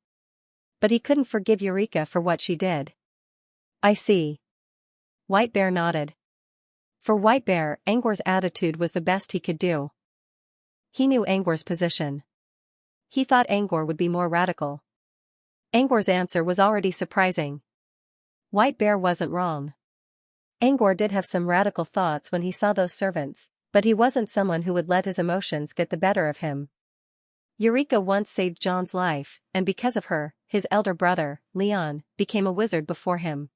But he couldn't forgive Eureka for what she did. I see. White Bear nodded. For White Bear, Angor's attitude was the best he could do. He knew Angor's position. He thought Angor would be more radical. Angor's answer was already surprising. White Bear wasn't wrong. Angor did have some radical thoughts when he saw those servants, but he wasn't someone who would let his emotions get the better of him. Eureka once saved John's life, and because of her, his elder brother, Leon, became a wizard before him.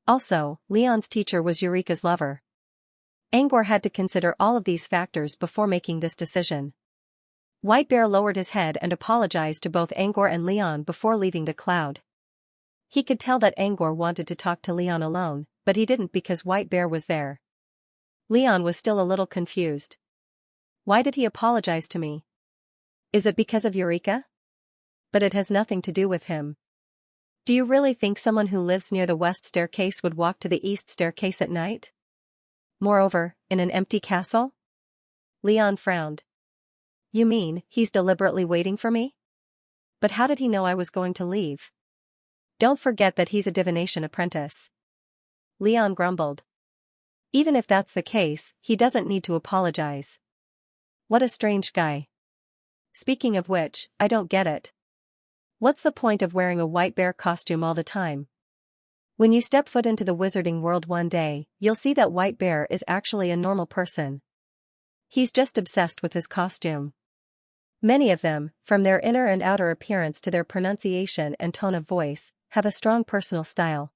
Also, Leon's teacher was Eureka's lover. Angor had to consider all of these factors before making this decision. White Bear lowered his head and apologized to both Angor and Leon before leaving the cloud. He could tell that Angor wanted to talk to Leon alone, but he didn't because White Bear was there. Leon was still a little confused. Why did he apologize to me? Is it because of Eureka? But it has nothing to do with him. Do you really think someone who lives near the west staircase would walk to the east staircase at night? Moreover, in an empty castle? Leon frowned. You mean, he's deliberately waiting for me? But how did he know I was going to leave? Don't forget that he's a divination apprentice. Leon grumbled. Even if that's the case, he doesn't need to apologize. What a strange guy. Speaking of which, I don't get it. What's the point of wearing a White Bear costume all the time? When you step foot into the wizarding world one day, you'll see that White Bear is actually a normal person. He's just obsessed with his costume. Many of them, from their inner and outer appearance to their pronunciation and tone of voice, have a strong personal style.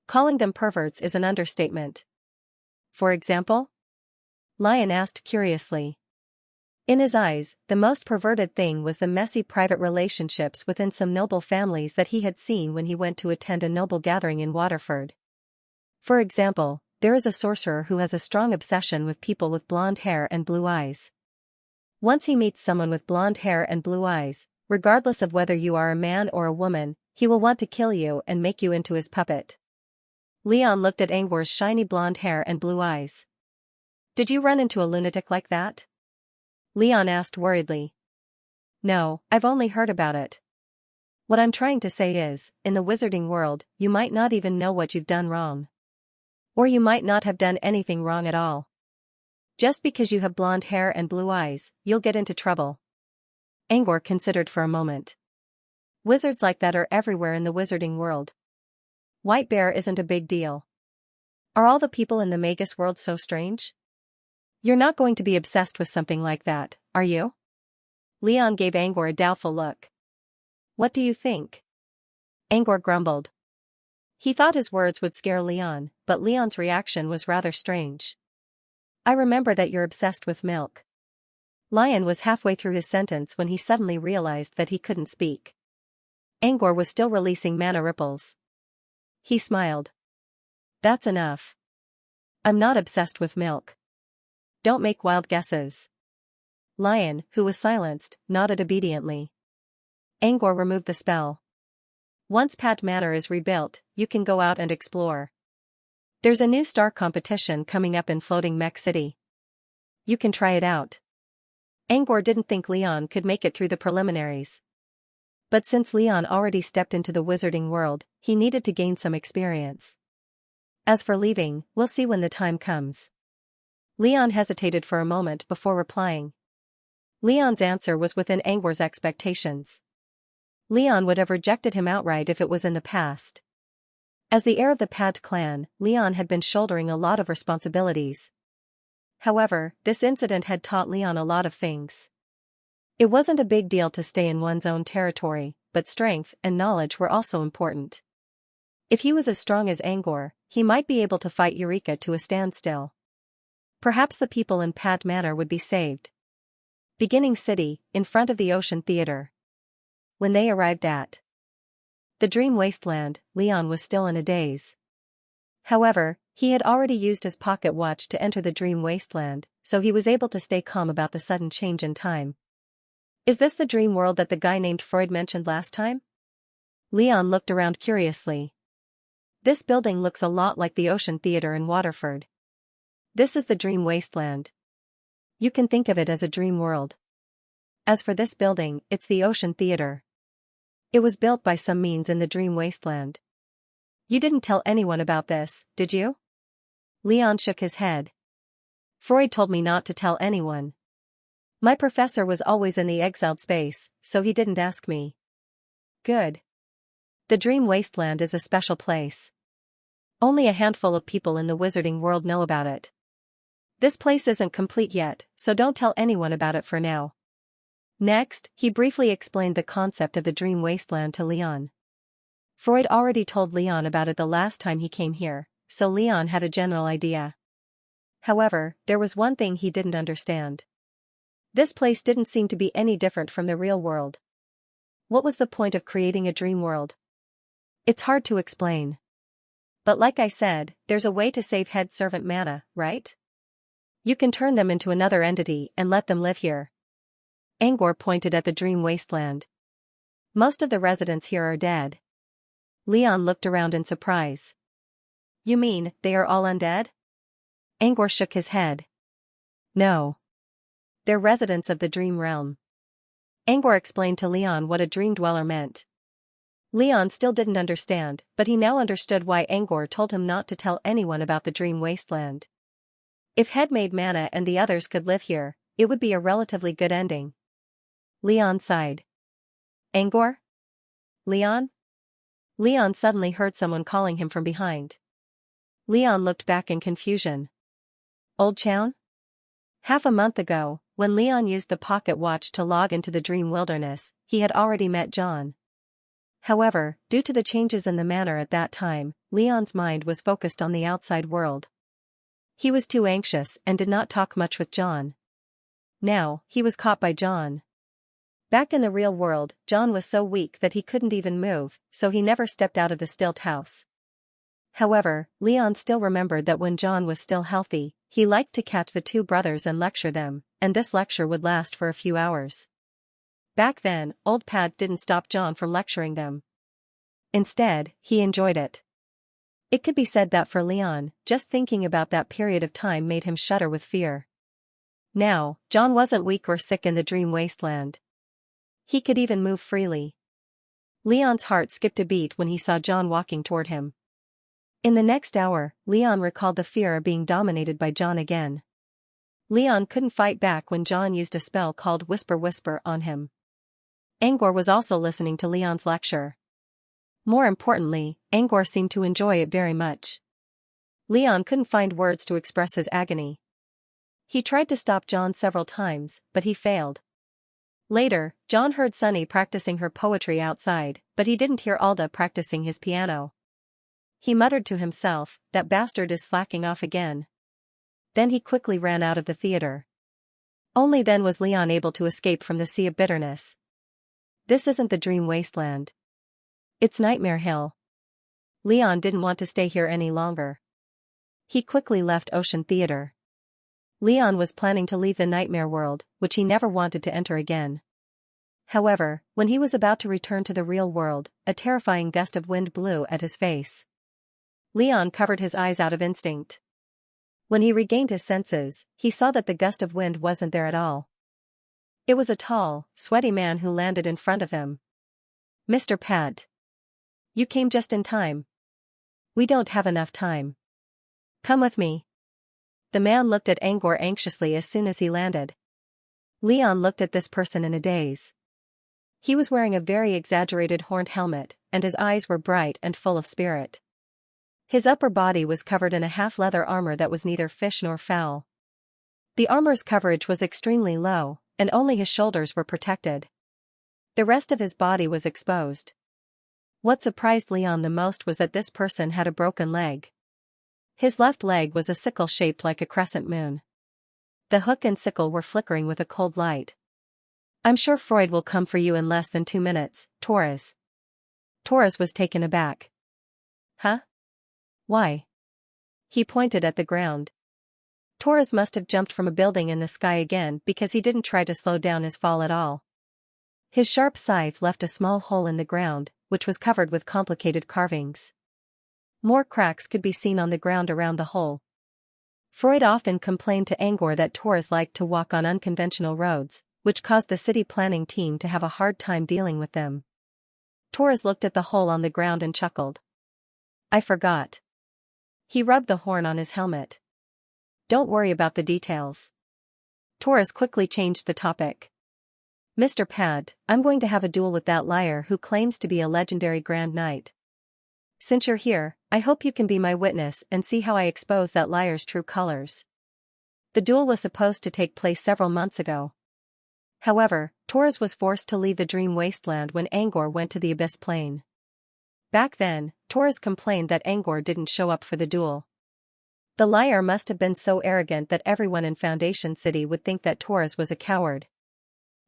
Calling them perverts is an understatement. For example? Lion asked curiously. In his eyes, the most perverted thing was the messy private relationships within some noble families that he had seen when he went to attend a noble gathering in Waterford. For example, there is a sorcerer who has a strong obsession with people with blonde hair and blue eyes. Once he meets someone with blonde hair and blue eyes, regardless of whether you are a man or a woman, he will want to kill you and make you into his puppet. Leon looked at Angwar's shiny blonde hair and blue eyes. Did you run into a lunatic like that? Leon asked worriedly. No, I've only heard about it. What I'm trying to say is, in the wizarding world, you might not even know what you've done wrong. Or you might not have done anything wrong at all. Just because you have blonde hair and blue eyes, you'll get into trouble. Angwar considered for a moment. Wizards like that are everywhere in the wizarding world. White Bear isn't a big deal. Are all the people in the Magus world so strange? You're not going to be obsessed with something like that, are you? Leon gave Angwar a doubtful look. What do you think? Angwar grumbled. He thought his words would scare Leon, but Leon's reaction was rather strange. I remember that you're obsessed with milk. Lion was halfway through his sentence when he suddenly realized that he couldn't speak. Angwar was still releasing mana ripples. He smiled. That's enough. I'm not obsessed with milk. Don't make wild guesses. Lion, who was silenced, nodded obediently. Angwar removed the spell. Once Pat Manor is rebuilt, you can go out and explore. There's a new star competition coming up in Floating Mech City. You can try it out. Angwar didn't think Leon could make it through the preliminaries. But since Leon already stepped into the wizarding world, he needed to gain some experience. As for leaving, we'll see when the time comes. Leon hesitated for a moment before replying. Leon's answer was within Angwar's expectations. Leon would have rejected him outright if it was in the past. As the heir of the Pad clan, Leon had been shouldering a lot of responsibilities. However, this incident had taught Leon a lot of things. It wasn't a big deal to stay in one's own territory, but strength and knowledge were also important. If he was as strong as Angwar, he might be able to fight Eureka to a standstill. Perhaps the people in Pad Manor would be saved. Beginning City, in front of the Ocean Theater. When they arrived at the Dream Wasteland, Leon was still in a daze. However, he had already used his pocket watch to enter the Dream Wasteland, so he was able to stay calm about the sudden change in time. Is this the dream world that the guy named Freud mentioned last time? Leon looked around curiously. This building looks a lot like the Ocean Theater in Waterford. This is the Dream Wasteland. You can think of it as a dream world. As for this building, it's the Ocean Theater. It was built by some means in the Dream Wasteland. You didn't tell anyone about this, did you? Leon shook his head. Freud told me not to tell anyone. My professor was always in the exiled space, so he didn't ask me. Good. The Dream Wasteland is a special place. Only a handful of people in the wizarding world know about it. This place isn't complete yet, so don't tell anyone about it for now. Next, he briefly explained the concept of the Dream Wasteland to Leon. Freud already told Leon about it the last time he came here, so Leon had a general idea. However, there was one thing he didn't understand. This place didn't seem to be any different from the real world. What was the point of creating a dream world? It's hard to explain. But like I said, there's a way to save head servant mana, right? You can turn them into another entity and let them live here. Angwar pointed at the Dream Wasteland. Most of the residents here are dead. Leon looked around in surprise. You mean, they are all undead? Angwar shook his head. No. They're residents of the Dream Realm. Angwar explained to Leon what a Dream Dweller meant. Leon still didn't understand, but he now understood why Angwar told him not to tell anyone about the Dream Wasteland. If Head made mana and the others could live here, it would be a relatively good ending. Leon sighed. Angwar? Leon? Leon suddenly heard someone calling him from behind. Leon looked back in confusion. Old Chown? Half a month ago, when Leon used the pocket watch to log into the Dream Wilderness, he had already met John. However, due to the changes in the manor at that time, Leon's mind was focused on the outside world. He was too anxious and did not talk much with John. Now, he was caught by John. Back in the real world, John was so weak that he couldn't even move, so he never stepped out of the stilt house. However, Leon still remembered that when John was still healthy, he liked to catch the two brothers and lecture them, and this lecture would last for a few hours. Back then, old Pat didn't stop John from lecturing them. Instead, he enjoyed it. It could be said that for Leon, just thinking about that period of time made him shudder with fear. Now, John wasn't weak or sick in the dream wasteland. He could even move freely. Leon's heart skipped a beat when he saw John walking toward him. In the next hour, Leon recalled the fear of being dominated by John again. Leon couldn't fight back when John used a spell called Whisper Whisper on him. Angor was also listening to Leon's lecture. More importantly, Angor seemed to enjoy it very much. Leon couldn't find words to express his agony. He tried to stop John several times, but he failed. Later, John heard Sunny practicing her poetry outside, but he didn't hear Alda practicing his piano. He muttered to himself, "That bastard is slacking off again." Then he quickly ran out of the theater. Only then was Leon able to escape from the sea of bitterness. This isn't the dream wasteland. It's Nightmare Hill. Leon didn't want to stay here any longer. He quickly left Ocean Theater. Leon was planning to leave the nightmare world, which he never wanted to enter again. However, when he was about to return to the real world, a terrifying gust of wind blew at his face. Leon covered his eyes out of instinct. When he regained his senses, he saw that the gust of wind wasn't there at all. It was a tall, sweaty man who landed in front of him. "Mr. Pat. You came just in time. We don't have enough time. Come with me." The man looked at Angor anxiously as soon as he landed. Leon looked at this person in a daze. He was wearing a very exaggerated horned helmet, and his eyes were bright and full of spirit. His upper body was covered in a half-leather armor that was neither fish nor fowl. The armor's coverage was extremely low, and only his shoulders were protected. The rest of his body was exposed. What surprised Leon the most was that this person had a broken leg. His left leg was a sickle shaped like a crescent moon. The hook and sickle were flickering with a cold light. "I'm sure Freud will come for you in less than 2 minutes, Torres." Torres was taken aback. "Huh? Why?" He pointed at the ground. Torres must have jumped from a building in the sky again because he didn't try to slow down his fall at all. His sharp scythe left a small hole in the ground, which was covered with complicated carvings. More cracks could be seen on the ground around the hole. Freud often complained to Angor that Torres liked to walk on unconventional roads, which caused the city planning team to have a hard time dealing with them. Torres looked at the hole on the ground and chuckled. "I forgot." He rubbed the horn on his helmet. "Don't worry about the details." Torres quickly changed the topic. "Mr. Pad, I'm going to have a duel with that liar who claims to be a legendary Grand Knight. Since you're here, I hope you can be my witness and see how I expose that liar's true colors." The duel was supposed to take place several months ago. However, Torres was forced to leave the dream wasteland when Angor went to the Abyss Plane. Back then, Torres complained that Angor didn't show up for the duel. The liar must have been so arrogant that everyone in Foundation City would think that Torres was a coward.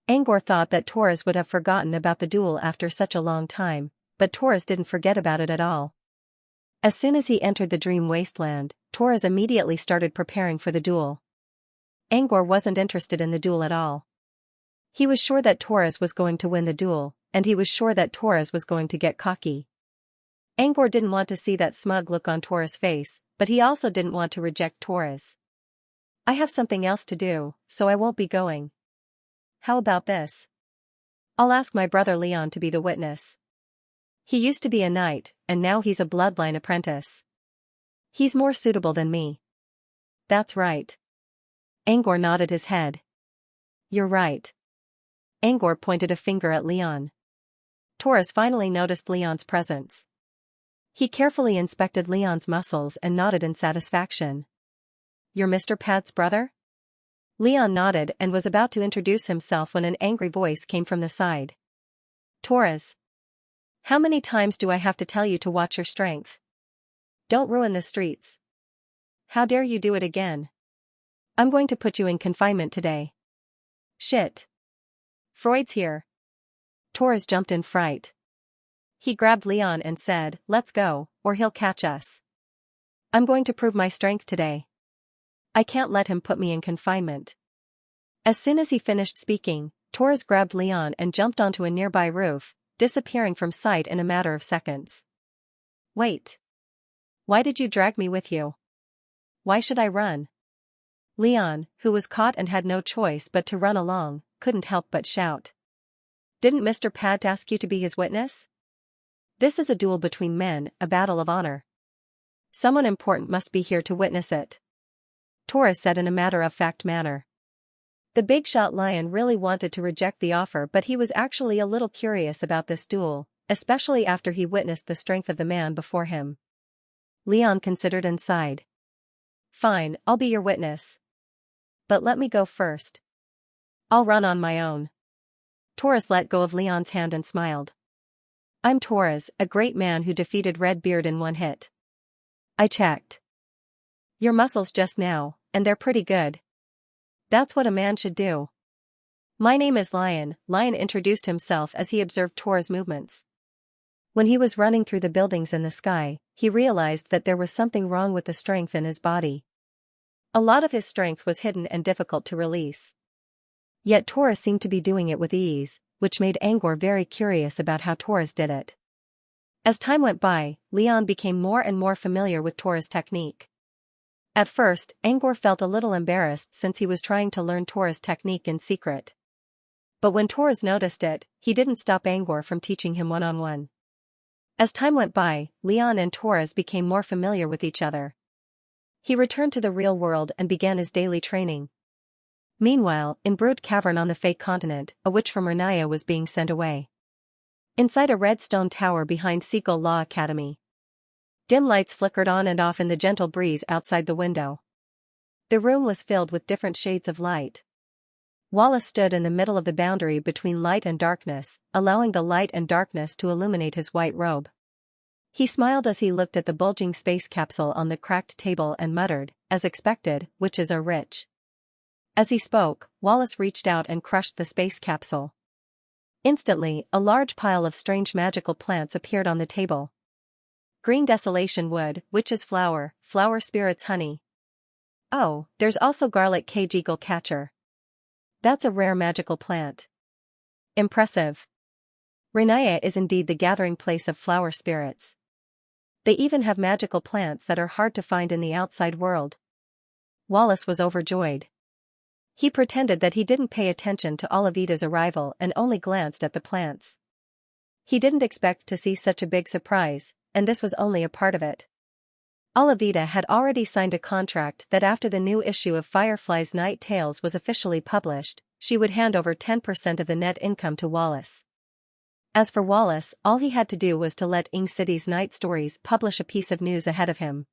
Angor thought that Torres would have forgotten about the duel after such a long time, but Torres didn't forget about it at all. As soon as he entered the dream wasteland, Torres immediately started preparing for the duel. Angor wasn't interested in the duel at all. He was sure that Torres was going to win the duel, and he was sure that Torres was going to get cocky. Angor didn't want to see that smug look on Torres' face, but he also didn't want to reject Torres. "I have something else to do, so I won't be going. How about this? I'll ask my brother Leon to be the witness. He used to be a knight, and now he's a bloodline apprentice. He's more suitable than me." "That's right." Angor nodded his head. "You're right." Angor pointed a finger at Leon. Torres finally noticed Leon's presence. He carefully inspected Leon's muscles and nodded in satisfaction. "You're Mr. Pat's brother?" Leon nodded and was about to introduce himself when an angry voice came from the side. "Torres. How many times do I have to tell you to watch your strength? Don't ruin the streets." how dare you do it again? I'm going to put you in confinement today. Shit. Freud's here. Torres jumped in fright. He grabbed Leon and said, let's go, or he'll catch us. I'm going to prove my strength today. I can't let him put me in confinement. As soon as he finished speaking, Torres grabbed Leon and jumped onto a nearby roof, disappearing from sight in a matter of seconds. Wait. Why did you drag me with you? Why should I run? Leon, who was caught and had no choice but to run along, couldn't help but shout. Didn't Mr. Pat ask you to be his witness? This is a duel between men, a battle of honor. Someone important must be here to witness it. Torres said in a matter-of-fact manner. The big-shot lion really wanted to reject the offer, but he was actually a little curious about this duel, especially after he witnessed the strength of the man before him. Leon considered and sighed. Fine, I'll be your witness. But let me go first. I'll run on my own. Torres let go of Leon's hand and smiled. I'm Torres, a great man who defeated Redbeard in one hit. I checked your muscles just now, and they're pretty good. That's what a man should do. My name is Lion. Lion introduced himself as he observed Torres' movements. When he was running through the buildings in the sky, he realized that there was something wrong with the strength in his body. A lot of his strength was hidden and difficult to release. Yet Torres seemed to be doing it with ease, which made Angor very curious about how Torres did it. As time went by, Leon became more and more familiar with Torres' technique. At first, Angor felt a little embarrassed since he was trying to learn Torres' technique in secret. But when Torres noticed it, he didn't stop Angor from teaching him one-on-one. As time went by, Leon and Torres became more familiar with each other. He returned to the real world and began his daily training. Meanwhile, in Brood Cavern on the fake continent, a witch from Xianxia was being sent away. Inside a red stone tower behind Seagull Law Academy. Dim lights flickered on and off in the gentle breeze outside the window. The room was filled with different shades of light. Wallace stood in the middle of the boundary between light and darkness, allowing the light and darkness to illuminate his white robe. He smiled as he looked at the bulging space capsule on the cracked table and muttered, as expected, witches are rich. As he spoke, Wallace reached out and crushed the space capsule. Instantly, a large pile of strange magical plants appeared on the table. Green desolation wood, witch's flower, flower spirit's honey. Oh, there's also garlic cage eagle catcher. That's a rare magical plant. Impressive. Xianxia is indeed the gathering place of flower spirits. They even have magical plants that are hard to find in the outside world. Wallace was overjoyed. He pretended that he didn't pay attention to Oliveda's arrival and only glanced at the plants. He didn't expect to see such a big surprise, and this was only a part of it. Oliveda had already signed a contract that after the new issue of Firefly's Night Tales was officially published, she would hand over 10% of the net income to Wallace. As for Wallace, all he had to do was to let Ing City's Night Stories publish a piece of news ahead of him.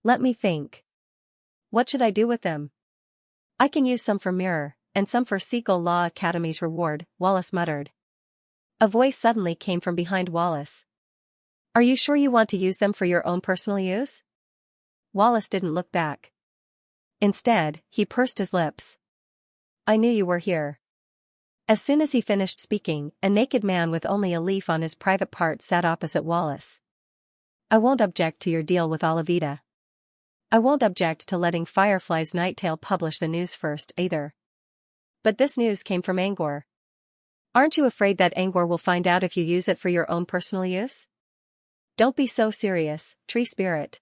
Let me think. What should I do with them? I can use some for Mirror, and some for Seagull Law Academy's reward, Wallace muttered. A voice suddenly came from behind Wallace. Are you sure you want to use them for your own personal use? Wallace didn't look back. Instead, he pursed his lips. I knew you were here. As soon as he finished speaking, a naked man with only a leaf on his private part sat opposite Wallace. I won't object to your deal with Oliveda. I won't object to letting Firefly's Night Tale publish the news first, either. But this news came from Angor. Aren't you afraid that Angor will find out if you use it for your own personal use? Don't be so serious, tree spirit.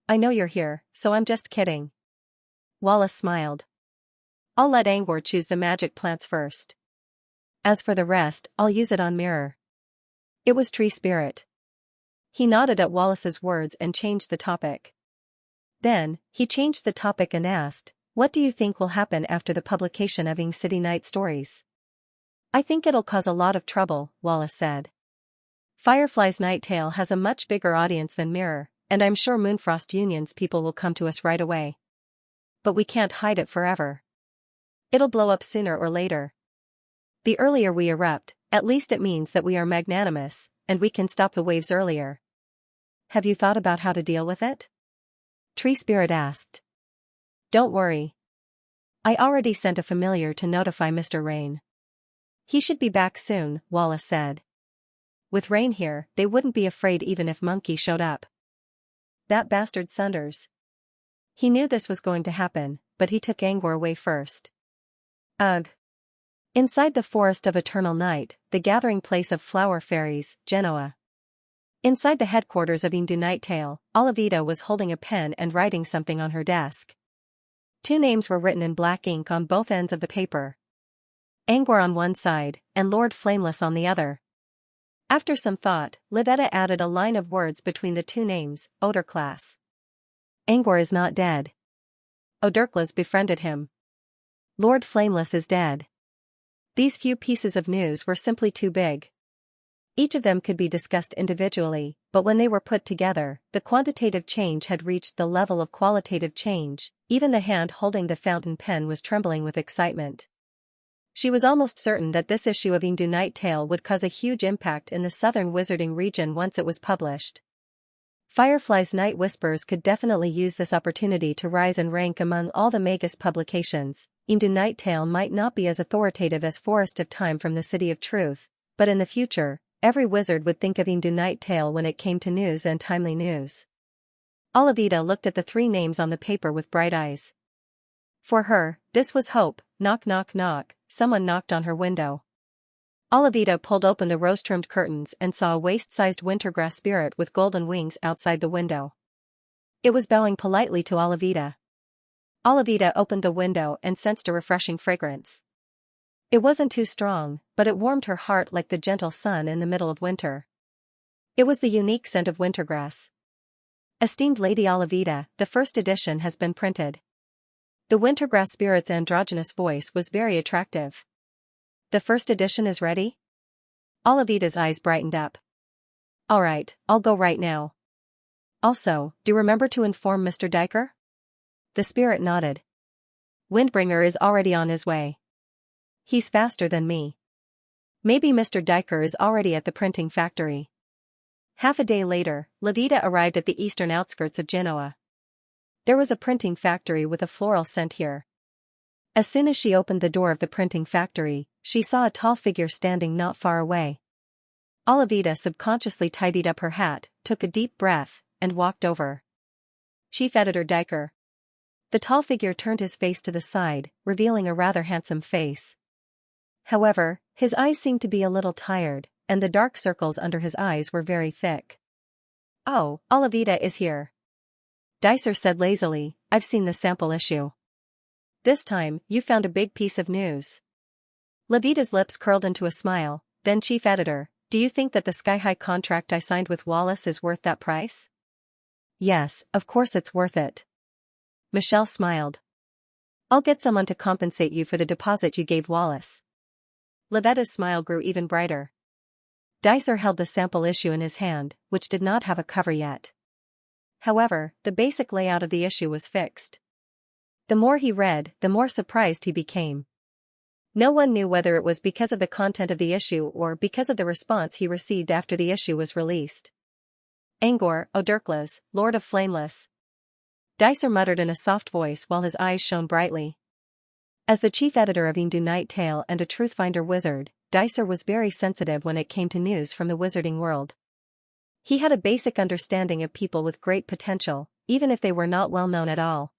I know you're here, so I'm just kidding. Wallace smiled. I'll let Angor choose the magic plants first. As for the rest, I'll use it on Mirror. It was tree spirit. He nodded at Wallace's words and changed the topic. Then, he changed the topic and asked, what do you think will happen after the publication of Ing City Night Stories? I think it'll cause a lot of trouble, Wallace said. Firefly's Night Tale has a much bigger audience than Mirror, and I'm sure Moonfrost Union's people will come to us right away. But we can't hide it forever. It'll blow up sooner or later. The earlier we erupt, at least it means that we are magnanimous, and we can stop the waves earlier. Have you thought about how to deal with it? Tree Spirit asked. Don't worry. I already sent a familiar to notify Mr. Rain. He should be back soon, Wallace said. With Rain here, they wouldn't be afraid even if Monkey showed up. That bastard Sunders. He knew this was going to happen, but he took Angor away first. Ugh. Inside the Forest of Eternal Night, the gathering place of flower fairies, Genoa. Inside the headquarters of Indu Nighttail, Olivia was holding a pen and writing something on her desk. Two names were written in black ink on both ends of the paper. Angor on one side, and Lord Flameless on the other. After some thought, Livetta added a line of words between the two names, Odorclass. Angor is not dead. Odorclass befriended him. Lord Flameless is dead. These few pieces of news were simply too big. Each of them could be discussed individually, but when they were put together, the quantitative change had reached the level of qualitative change. Even the hand holding the fountain pen was trembling with excitement. She was almost certain that this issue of Indu Nighttail would cause a huge impact in the southern wizarding region once it was published. Firefly's Night Whispers could definitely use this opportunity to rise in rank among all the Magus publications. Indu Nighttail might not be as authoritative as Forest of Time from the City of Truth, but in the future, every wizard would think of Indu Nighttail when it came to news and timely news. Olivia looked at the three names on the paper with bright eyes. For her, this was hope. Knock knock knock, someone knocked on her window. Olivia pulled open the rose-trimmed curtains and saw a waist-sized wintergrass spirit with golden wings outside the window. It was bowing politely to Olivia. Olivia opened the window and sensed a refreshing fragrance. It wasn't too strong, but it warmed her heart like the gentle sun in the middle of winter. It was the unique scent of wintergrass. Esteemed Lady Olivia, the first edition has been printed. The wintergrass spirit's androgynous voice was very attractive. The first edition is ready? Olivia's eyes brightened up. All right, I'll go right now. Also, do remember to inform Mr. Diker? The spirit nodded. Windbringer is already on his way. He's faster than me. Maybe Mr. Diker is already at the printing factory. Half a day later, Levita arrived at the eastern outskirts of Genoa. There was a printing factory with a floral scent here. As soon as she opened the door of the printing factory, she saw a tall figure standing not far away. Olivia subconsciously tidied up her hat, took a deep breath, and walked over. Chief Editor Diker. The tall figure turned his face to the side, revealing a rather handsome face. However, his eyes seemed to be a little tired, and the dark circles under his eyes were very thick. Oh, Olivia is here. Dicer said lazily, I've seen the sample issue. This time, you found a big piece of news. Levita's lips curled into a smile. Then Chief Editor, do you think that the sky-high contract I signed with Wallace is worth that price? Yes, of course it's worth it. Michelle smiled. I'll get someone to compensate you for the deposit you gave Wallace. Levetta's smile grew even brighter. Dicer held the sample issue in his hand, which did not have a cover yet. However, the basic layout of the issue was fixed. The more he read, the more surprised he became. No one knew whether it was because of the content of the issue or because of the response he received after the issue was released. Angor, Odorclass, Lord of Flameless. Dicer muttered in a soft voice while his eyes shone brightly. As the chief editor of Indu Nighttail and a truthfinder wizard, Dicer was very sensitive when it came to news from the wizarding world. He had a basic understanding of people with great potential, even if they were not well known at all.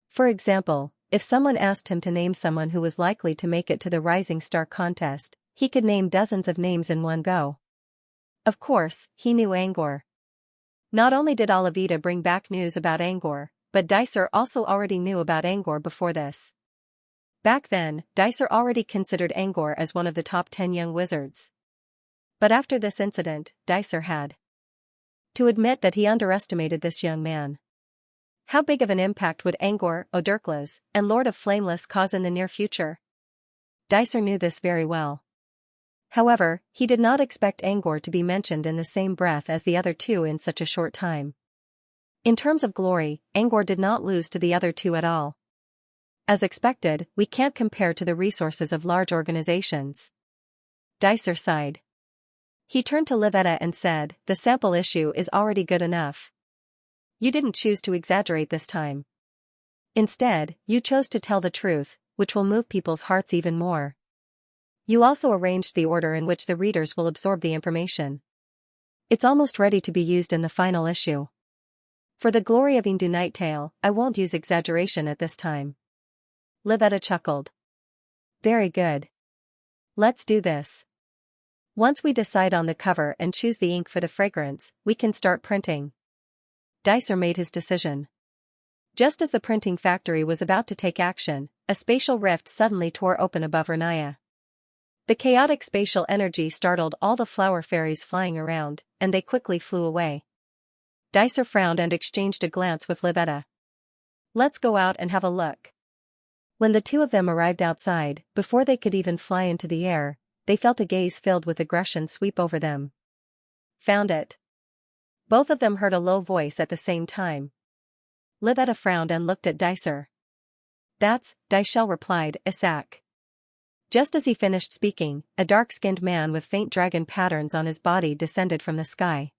For example, if someone asked him to name someone who was likely to make it to the Rising Star contest, he could name dozens of names in one go. Of course, he knew Angor. Not only did Olivia bring back news about Angor, but Dicer also already knew about Angor before this. Back then, Dicer already considered Angor as one of the top 10 young wizards. But after this incident, Dicer had to admit that he underestimated this young man. How big of an impact would Angor, Odorclass, and Lord of Flameless cause in the near future? Dicer knew this very well. However, he did not expect Angor to be mentioned in the same breath as the other two in such a short time. In terms of glory, Angor did not lose to the other two at all. As expected, we can't compare to the resources of large organizations. Dicer sighed. He turned to Livetta and said, the sample issue is already good enough. You didn't choose to exaggerate this time. Instead, you chose to tell the truth, which will move people's hearts even more. You also arranged the order in which the readers will absorb the information. It's almost ready to be used in the final issue. For the glory of Hindu Night Tale, I won't use exaggeration at this time. Livetta chuckled. Very good. Let's do this. Once we decide on the cover and choose the ink for the fragrance, we can start printing. Dicer made his decision. Just as the printing factory was about to take action, a spatial rift suddenly tore open above Xianxia. The chaotic spatial energy startled all the flower fairies flying around, and they quickly flew away. Dicer frowned and exchanged a glance with Livetta. Let's go out and have a look. When the two of them arrived outside, before they could even fly into the air, they felt a gaze filled with aggression sweep over them. Found it. Both of them heard a low voice at the same time. Livetta frowned and looked at Dicer. That's, Dicer replied, Isak. Just as he finished speaking, a dark-skinned man with faint dragon patterns on his body descended from the sky.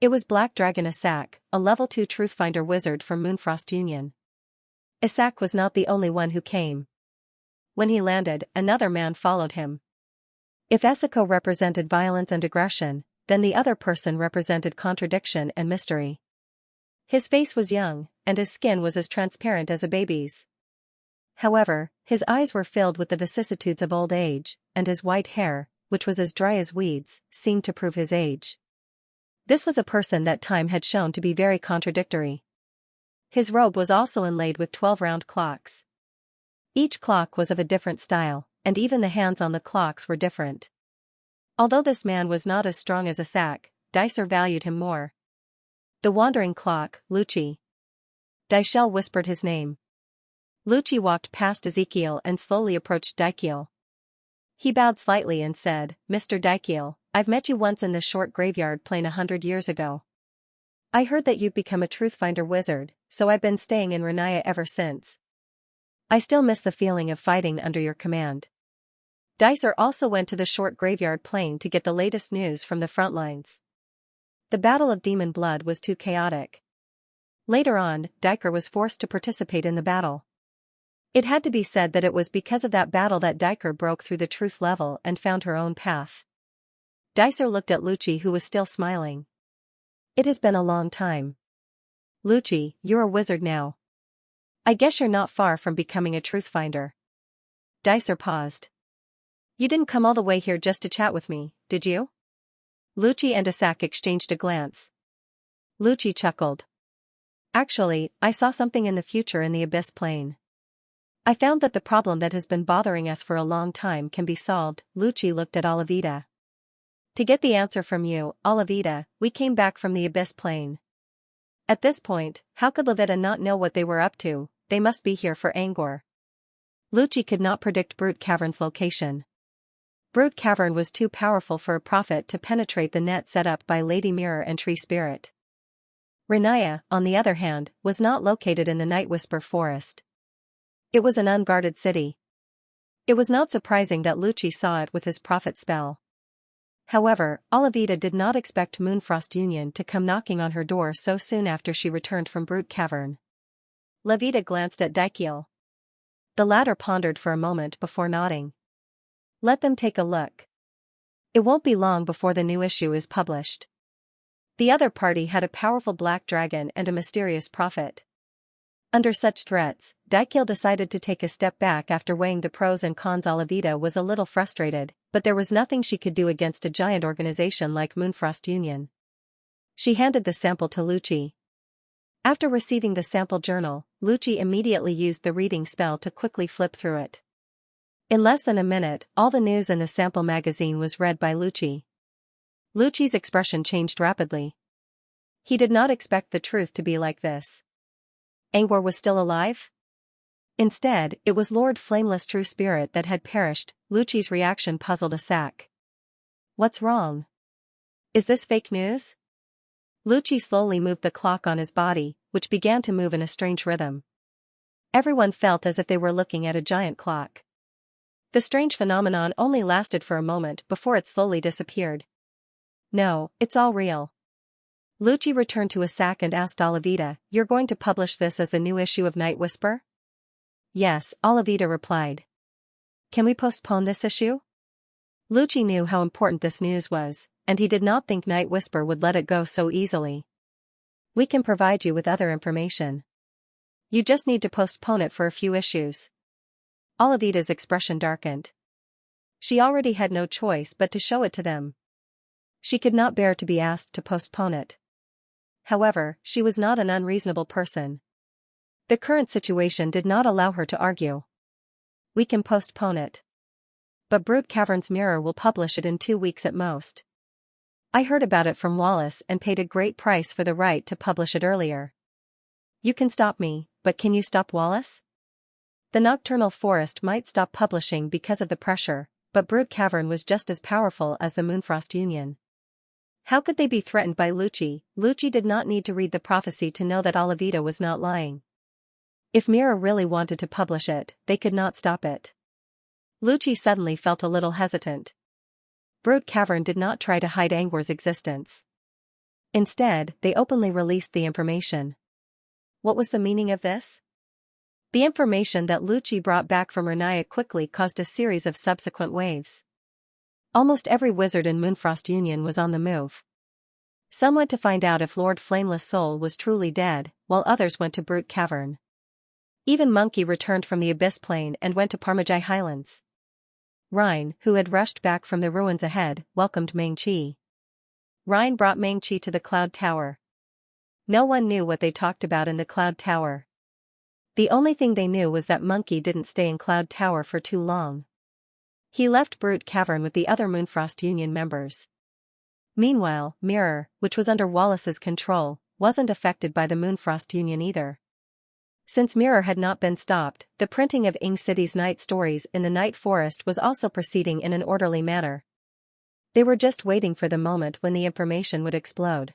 It was Black Dragon Isak, a level 2 Truthfinder wizard from Moonfrost Union. Isak was not the only one who came. When he landed, another man followed him. If Esako represented violence and aggression, then the other person represented contradiction and mystery. His face was young, and his skin was as transparent as a baby's. However, his eyes were filled with the vicissitudes of old age, and his white hair, which was as dry as weeds, seemed to prove his age. This was a person that time had shown to be very contradictory. His robe was also inlaid with 12 round clocks. Each clock was of a different style, and even the hands on the clocks were different. Although this man was not as strong as Isak, Dicer valued him more. The wandering clock, Lucci. Dicer whispered his name. Lucci walked past Ezekiel and slowly approached Dikiel. He bowed slightly and said, Mr. Dikiel, I've met you once in the short graveyard plain 100 years ago. I heard that you've become a Truthfinder wizard, so I've been staying in Xianxia ever since. I still miss the feeling of fighting under your command. Dicer also went to the short graveyard plain to get the latest news from the front lines. The Battle of Demon Blood was too chaotic. Later on, Diker was forced to participate in the battle. It had to be said that it was because of that battle that Diker broke through the truth level and found her own path. Dicer looked at Lucci, who was still smiling. It has been a long time. Lucci, you're a wizard now. I guess you're not far from becoming a Truthfinder. Dicer paused. You didn't come all the way here just to chat with me, did you? Lucci and Isak exchanged a glance. Lucci chuckled. Actually, I saw something in the future in the Abyss Plane. I found that the problem that has been bothering us for a long time can be solved. Lucci looked at Olivita. To get the answer from you, Olivita, we came back from the Abyss Plane. At this point, how could Livetta not know what they were up to? They must be here for Angor. Lucci could not predict Brute Cavern's location. Brute Cavern was too powerful for a prophet to penetrate the net set up by Lady Mirror and Tree Spirit. Xianxia, on the other hand, was not located in the Night Whisper Forest. It was an unguarded city. It was not surprising that Lucci saw it with his prophet spell. However, Olivita did not expect Moonfrost Union to come knocking on her door so soon after she returned from Brute Cavern. Levita glanced at Dikiel. The latter pondered for a moment before nodding. Let them take a look. It won't be long before the new issue is published. The other party had a powerful black dragon and a mysterious prophet. Under such threats, Dikiel decided to take a step back after weighing the pros and cons. Olivita was a little frustrated, but there was nothing she could do against a giant organization like Moonfrost Union. She handed the sample to Lucci. After receiving the sample journal, Lucci immediately used the reading spell to quickly flip through it. In less than a minute, all the news in the sample magazine was read by Lucci. Lucci's expression changed rapidly. He did not expect the truth to be like this. Angor was still alive? Instead, it was Lord Flameless True Spirit that had perished. Lucci's reaction puzzled Isak. What's wrong? Is this fake news? Lucci slowly moved the clock on his body, which began to move in a strange rhythm. Everyone felt as if they were looking at a giant clock. The strange phenomenon only lasted for a moment before it slowly disappeared. No, it's all real. Lucci returned to a sack and asked Olivita, "You're going to publish this as the new issue of Night Whisper?" "Yes," Olivita replied. "Can we postpone this issue?" Lucci knew how important this news was, and he did not think Night Whisper would let it go so easily. "We can provide you with other information. You just need to postpone it for a few issues." Olivita's expression darkened. She already had no choice but to show it to them. She could not bear to be asked to postpone it. However, she was not an unreasonable person. The current situation did not allow her to argue. "We can postpone it. But Brute Cavern's Mirror will publish it in 2 weeks at most. I heard about it from Wallace and paid a great price for the right to publish it earlier. You can stop me, but can you stop Wallace? The Nocturnal Forest might stop publishing because of the pressure, but Brute Cavern was just as powerful as the Moonfrost Union. How could they be threatened by Lucci? Lucci did not need to read the prophecy to know that Olivita was not lying. If Mirror really wanted to publish it, they could not stop it. Lucci suddenly felt a little hesitant. Brute Cavern did not try to hide Angwar's existence. Instead, they openly released the information. What was the meaning of this? The information that Lucci brought back from Renaya quickly caused a series of subsequent waves. Almost every wizard in Moonfrost Union was on the move. Some went to find out if Lord Flameless Soul was truly dead, while others went to Brute Cavern. Even Monkey returned from the Abyss Plain and went to Parmajai Highlands. Rhine, who had rushed back from the ruins ahead, welcomed Meng-Chi. Rhine brought Meng-Chi to the Cloud Tower. No one knew what they talked about in the Cloud Tower. The only thing they knew was that Monkey didn't stay in Cloud Tower for too long. He left Brute Cavern with the other Moonfrost Union members. Meanwhile, Mirror, which was under Wallace's control, wasn't affected by the Moonfrost Union either. Since Mirror had not been stopped, the printing of Ing City's night stories in the Night Forest was also proceeding in an orderly manner. They were just waiting for the moment when the information would explode.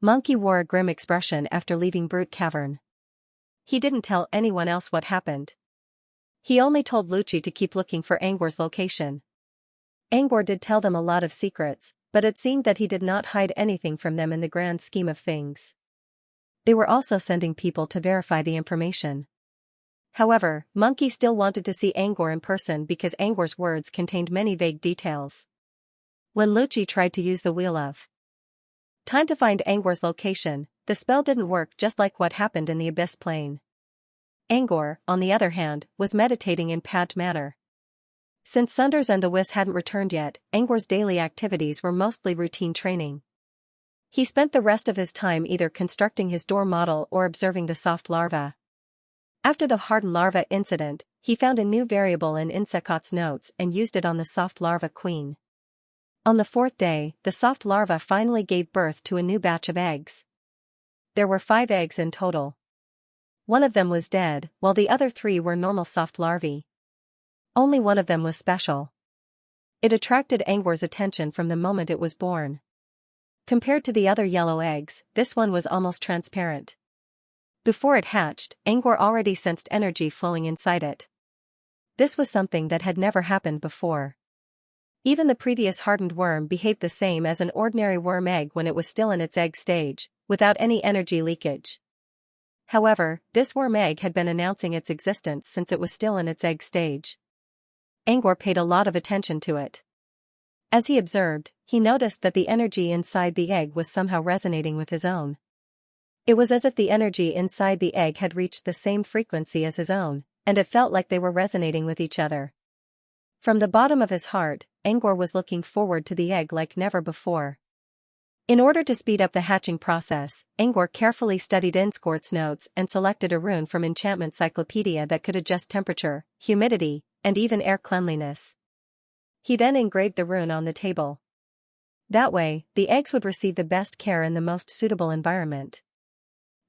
Monkey wore a grim expression after leaving Brute Cavern. He didn't tell anyone else what happened. He only told Lucci to keep looking for Angwar's location. Angwar did tell them a lot of secrets, but it seemed that he did not hide anything from them in the grand scheme of things. They were also sending people to verify the information. However, Monkey still wanted to see Angwar in person because Angwar's words contained many vague details. When Lucci tried to use the Wheel of Time to find Angwar's location, the spell didn't work, just like what happened in the Abyss Plain. Angwar, on the other hand, was meditating in Pad Manor. Since Sunders and the Whis hadn't returned yet, Angwar's daily activities were mostly routine training. He spent the rest of his time either constructing his door model or observing the soft larva. After the hardened larva incident, he found a new variable in Insecot's notes and used it on the soft larva queen. On the 4th day, the soft larva finally gave birth to a new batch of eggs. There were 5 eggs in total. One of them was dead, while the other 3 were normal soft larvae. Only one of them was special. It attracted Angwar's attention from the moment it was born. Compared to the other yellow eggs, this one was almost transparent. Before it hatched, Angwar already sensed energy flowing inside it. This was something that had never happened before. Even the previous hardened worm behaved the same as an ordinary worm egg when it was still in its egg stage, without any energy leakage. However, this worm egg had been announcing its existence since it was still in its egg stage. Angwar paid a lot of attention to it. As he observed, he noticed that the energy inside the egg was somehow resonating with his own. It was as if the energy inside the egg had reached the same frequency as his own, and it felt like they were resonating with each other. From the bottom of his heart, Angwar was looking forward to the egg like never before. In order to speed up the hatching process, Angwar carefully studied Inscort's notes and selected a rune from Enchantment Cyclopedia that could adjust temperature, humidity, and even air cleanliness. He then engraved the rune on the table. That way, the eggs would receive the best care in the most suitable environment.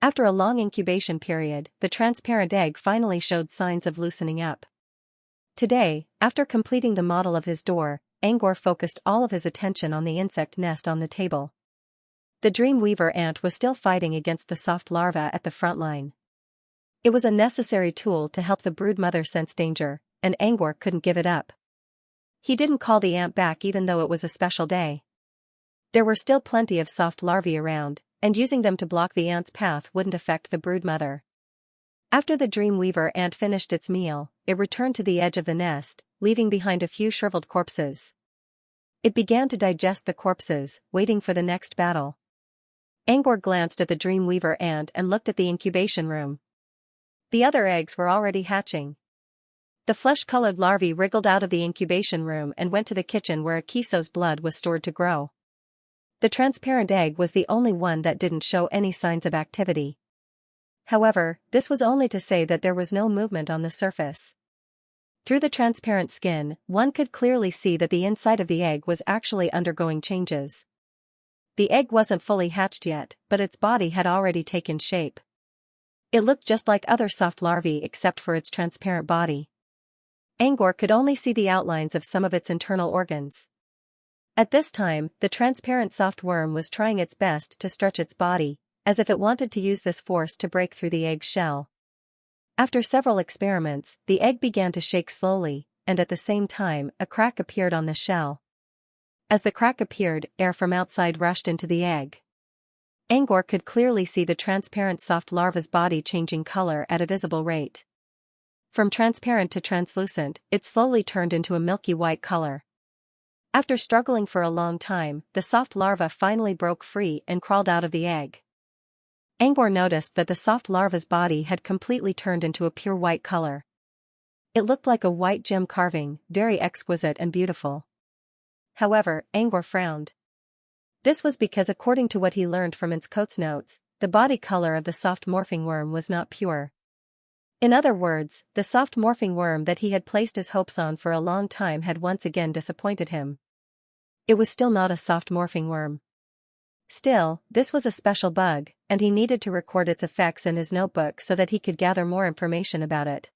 After a long incubation period, the transparent egg finally showed signs of loosening up. Today, after completing the model of his door, Angwar focused all of his attention on the insect nest on the table. The Dreamweaver ant was still fighting against the soft larva at the front line. It was a necessary tool to help the broodmother sense danger, and Angwar couldn't give it up. He didn't call the ant back even though it was a special day. There were still plenty of soft larvae around, and using them to block the ant's path wouldn't affect the broodmother. After the dreamweaver ant finished its meal, it returned to the edge of the nest, leaving behind a few shriveled corpses. It began to digest the corpses, waiting for the next battle. Angor glanced at the dreamweaver ant and looked at the incubation room. The other eggs were already hatching. The flesh-colored larvae wriggled out of the incubation room and went to the kitchen where Akiso's blood was stored to grow. The transparent egg was the only one that didn't show any signs of activity. However, this was only to say that there was no movement on the surface. Through the transparent skin, one could clearly see that the inside of the egg was actually undergoing changes. The egg wasn't fully hatched yet, but its body had already taken shape. It looked just like other soft larvae except for its transparent body. Angor could only see the outlines of some of its internal organs. At this time, the transparent soft worm was trying its best to stretch its body, as if it wanted to use this force to break through the egg shell. After several experiments, the egg began to shake slowly, and at the same time, a crack appeared on the shell. As the crack appeared, air from outside rushed into the egg. Angor could clearly see the transparent soft larva's body changing color at a visible rate. From transparent to translucent, it slowly turned into a milky white color. After struggling for a long time, the soft larva finally broke free and crawled out of the egg. Angor noticed that the soft larva's body had completely turned into a pure white color. It looked like a white gem carving, very exquisite and beautiful. However, Angor frowned. This was because according to what he learned from its coat's notes, the body color of the soft morphing worm was not pure. In other words, the soft morphing worm that he had placed his hopes on for a long time had once again disappointed him. It was still not a soft morphing worm. Still, this was a special bug, and he needed to record its effects in his notebook so that he could gather more information about it.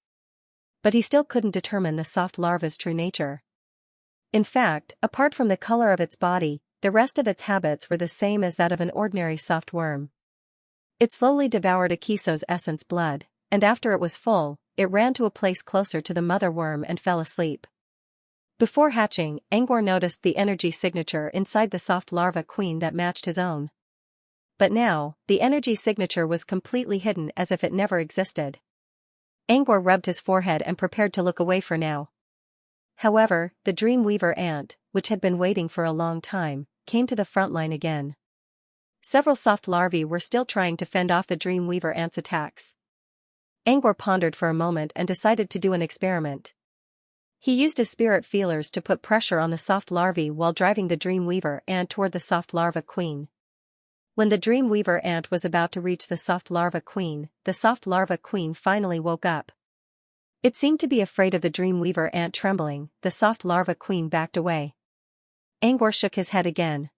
But he still couldn't determine the soft larva's true nature. In fact, apart from the color of its body, the rest of its habits were the same as that of an ordinary soft worm. It slowly devoured Akiso's essence blood, and after it was full, it ran to a place closer to the mother worm and fell asleep. Before hatching, Angor noticed the energy signature inside the soft larva queen that matched his own. But now, the energy signature was completely hidden as if it never existed. Angor rubbed his forehead and prepared to look away for now. However, the dreamweaver ant, which had been waiting for a long time, came to the front line again. Several soft larvae were still trying to fend off the dreamweaver ant's attacks. Angor pondered for a moment and decided to do an experiment. He used his spirit feelers to put pressure on the soft larvae while driving the dreamweaver ant toward the soft larva queen. When the dreamweaver ant was about to reach the soft larva queen finally woke up. It seemed to be afraid of the dreamweaver ant trembling. The soft larva queen backed away. Angor shook his head again.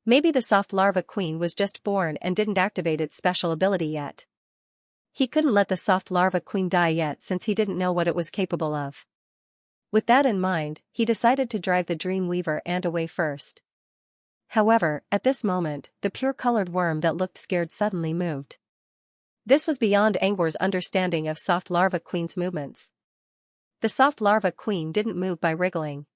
Maybe the soft larva queen was just born and didn't activate its special ability yet. He couldn't let the soft larva queen die yet since he didn't know what it was capable of. With that in mind, he decided to drive the dreamweaver ant away first. However, at this moment, the pure-colored worm that looked scared suddenly moved. This was beyond Angor's understanding of soft larva queen's movements. The soft larva queen didn't move by wriggling.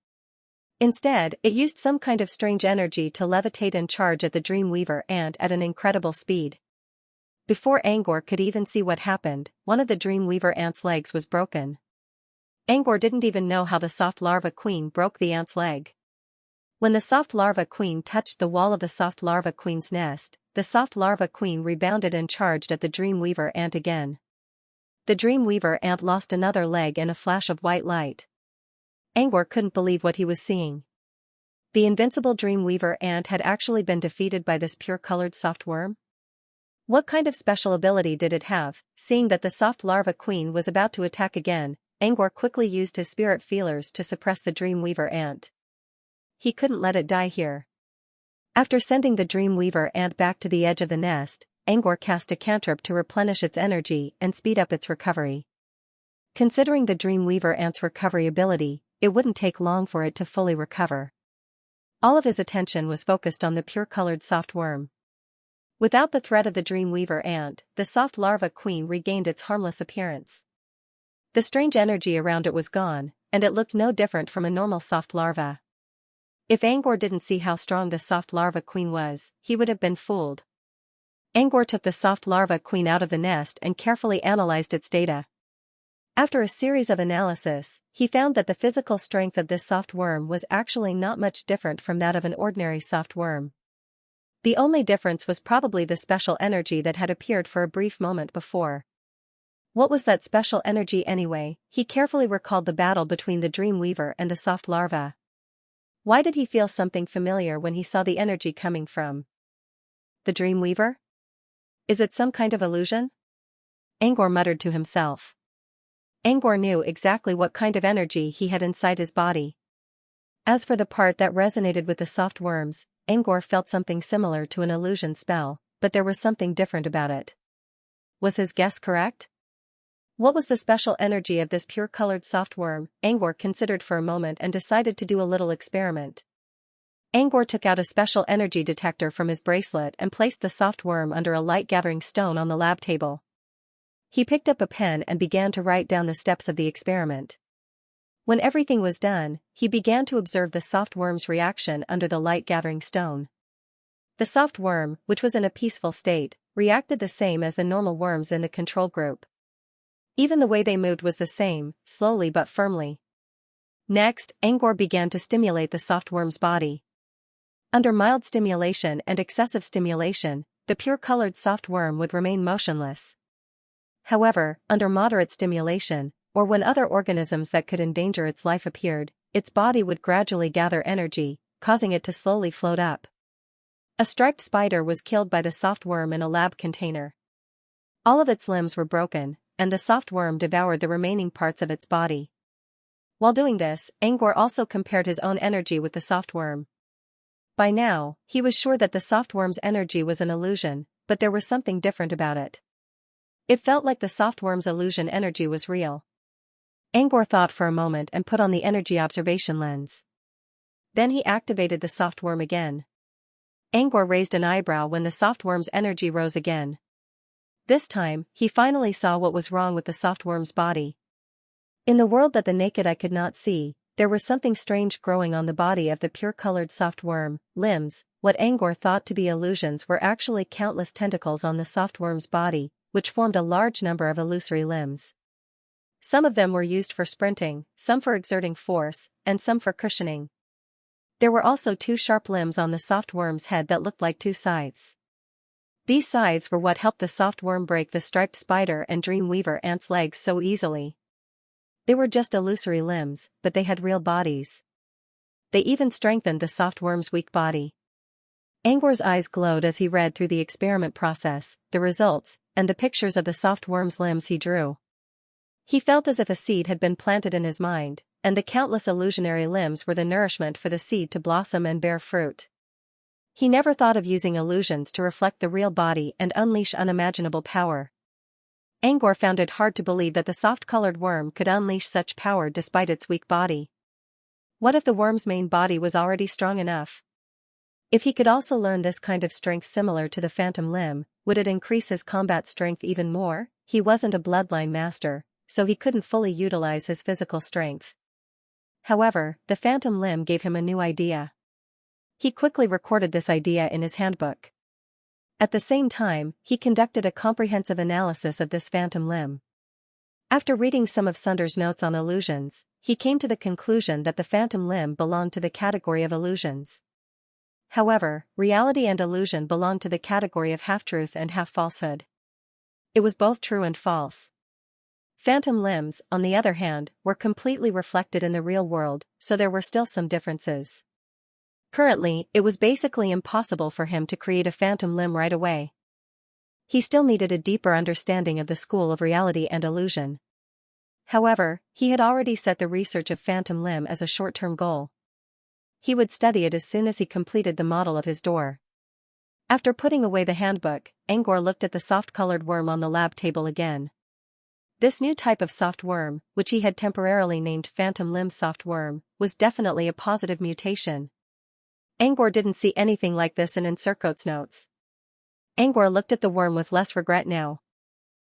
Instead, it used some kind of strange energy to levitate and charge at the dreamweaver ant at an incredible speed. Before Angor could even see what happened, one of the dreamweaver ant's legs was broken. Angor didn't even know how the soft larva queen broke the ant's leg. When the soft larva queen touched the wall of the soft larva queen's nest, the soft larva queen rebounded and charged at the dreamweaver ant again. The dreamweaver ant lost another leg in a flash of white light. Angor couldn't believe what he was seeing. The invincible dreamweaver ant had actually been defeated by this pure-colored soft worm? What kind of special ability did it have? Seeing that the soft larva queen was about to attack again, Angor quickly used his spirit feelers to suppress the dreamweaver ant. He couldn't let it die here. After sending the dreamweaver ant back to the edge of the nest, Angor cast a cantrip to replenish its energy and speed up its recovery. Considering the dreamweaver ant's recovery ability, it wouldn't take long for it to fully recover. All of his attention was focused on the pure-colored soft worm. Without the threat of the dreamweaver ant, the soft larva queen regained its harmless appearance. The strange energy around it was gone, and it looked no different from a normal soft larva. If Angor didn't see how strong the soft larva queen was, he would have been fooled. Angor took the soft larva queen out of the nest and carefully analyzed its data. After a series of analysis, he found that the physical strength of this soft worm was actually not much different from that of an ordinary soft worm. The only difference was probably the special energy that had appeared for a brief moment before. What was that special energy anyway? He carefully recalled the battle between the Dreamweaver and the soft larva. Why did he feel something familiar when he saw the energy coming from the Dreamweaver? Is it some kind of illusion? Angor muttered to himself. Angor knew exactly what kind of energy he had inside his body. As for the part that resonated with the soft worms, Angor felt something similar to an illusion spell, but there was something different about it. Was his guess correct? What was the special energy of this pure-colored soft worm? Angor considered for a moment and decided to do a little experiment. Angor took out a special energy detector from his bracelet and placed the soft worm under a light-gathering stone on the lab table. He picked up a pen and began to write down the steps of the experiment. When everything was done, he began to observe the soft worm's reaction under the light-gathering stone. The soft worm, which was in a peaceful state, reacted the same as the normal worms in the control group. Even the way they moved was the same, slowly but firmly. Next, Angor began to stimulate the soft worm's body. Under mild stimulation and excessive stimulation, the pure-colored soft worm would remain motionless. However, under moderate stimulation, or when other organisms that could endanger its life appeared, its body would gradually gather energy, causing it to slowly float up. A striped spider was killed by the soft worm in a lab container. All of its limbs were broken, and the soft worm devoured the remaining parts of its body. While doing this, Angor also compared his own energy with the soft worm. By now, he was sure that the soft worm's energy was an illusion, but there was something different about it. It felt like the soft worm's illusion energy was real. Angor thought for a moment and put on the energy observation lens. Then he activated the soft worm again. Angor raised an eyebrow when the soft worm's energy rose again. This time, he finally saw what was wrong with the soft worm's body. In the world that the naked eye could not see, there was something strange growing on the body of the pure-colored soft worm. Limbs, what Angor thought to be illusions, were actually countless tentacles on the soft worm's body, which formed a large number of illusory limbs. Some of them were used for sprinting, some for exerting force, and some for cushioning. There were also two sharp limbs on the soft worm's head that looked like two scythes. These scythes were what helped the soft worm break the striped spider and Dreamweaver ant's legs so easily. They were just illusory limbs, but they had real bodies. They even strengthened the soft worm's weak body. Angor's eyes glowed as he read through the experiment process, the results, and the pictures of the soft worm's limbs he drew. He felt as if a seed had been planted in his mind, and the countless illusionary limbs were the nourishment for the seed to blossom and bear fruit. He never thought of using illusions to reflect the real body and unleash unimaginable power. Angor found it hard to believe that the soft-colored worm could unleash such power despite its weak body. What if the worm's main body was already strong enough? If he could also learn this kind of strength similar to the phantom limb, would it increase his combat strength even more? He wasn't a bloodline master, so he couldn't fully utilize his physical strength. However, the phantom limb gave him a new idea. He quickly recorded this idea in his handbook. At the same time, he conducted a comprehensive analysis of this phantom limb. After reading some of Sunder's notes on illusions, he came to the conclusion that the phantom limb belonged to the category of illusions. However, reality and illusion belonged to the category of half-truth and half-falsehood. It was both true and false. Phantom limbs, on the other hand, were completely reflected in the real world, so there were still some differences. Currently, it was basically impossible for him to create a phantom limb right away. He still needed a deeper understanding of the school of reality and illusion. However, he had already set the research of phantom limb as a short-term goal. He would study it as soon as he completed the model of his door. After putting away the handbook, Angor looked at the soft-colored worm on the lab table again. This new type of soft worm, which he had temporarily named phantom limb soft worm, was definitely a positive mutation. Angor didn't see anything like this in Encercote's notes. Angor looked at the worm with less regret now.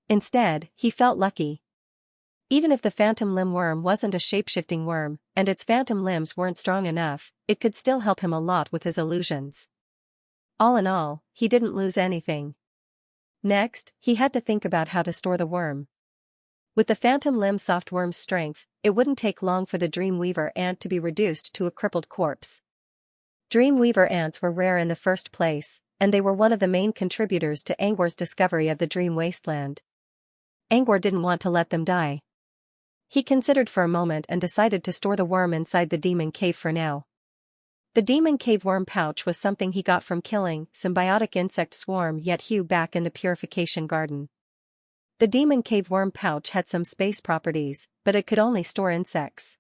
Instead, he felt lucky. Even if the phantom limb worm wasn't a shapeshifting worm, and its phantom limbs weren't strong enough, it could still help him a lot with his illusions. All in all, he didn't lose anything. Next, he had to think about how to store the worm. With the phantom limb softworm's strength, it wouldn't take long for the Dreamweaver ant to be reduced to a crippled corpse. Dreamweaver ants were rare in the first place, and they were one of the main contributors to Angwar's discovery of the Dream Wasteland. Angwar didn't want to let them die. He considered for a moment and decided to store the worm inside the demon cave for now. The demon cave worm pouch was something he got from killing symbiotic insect swarm Yethu back in the purification garden. The demon cave worm pouch had some space properties, but it could only store insects.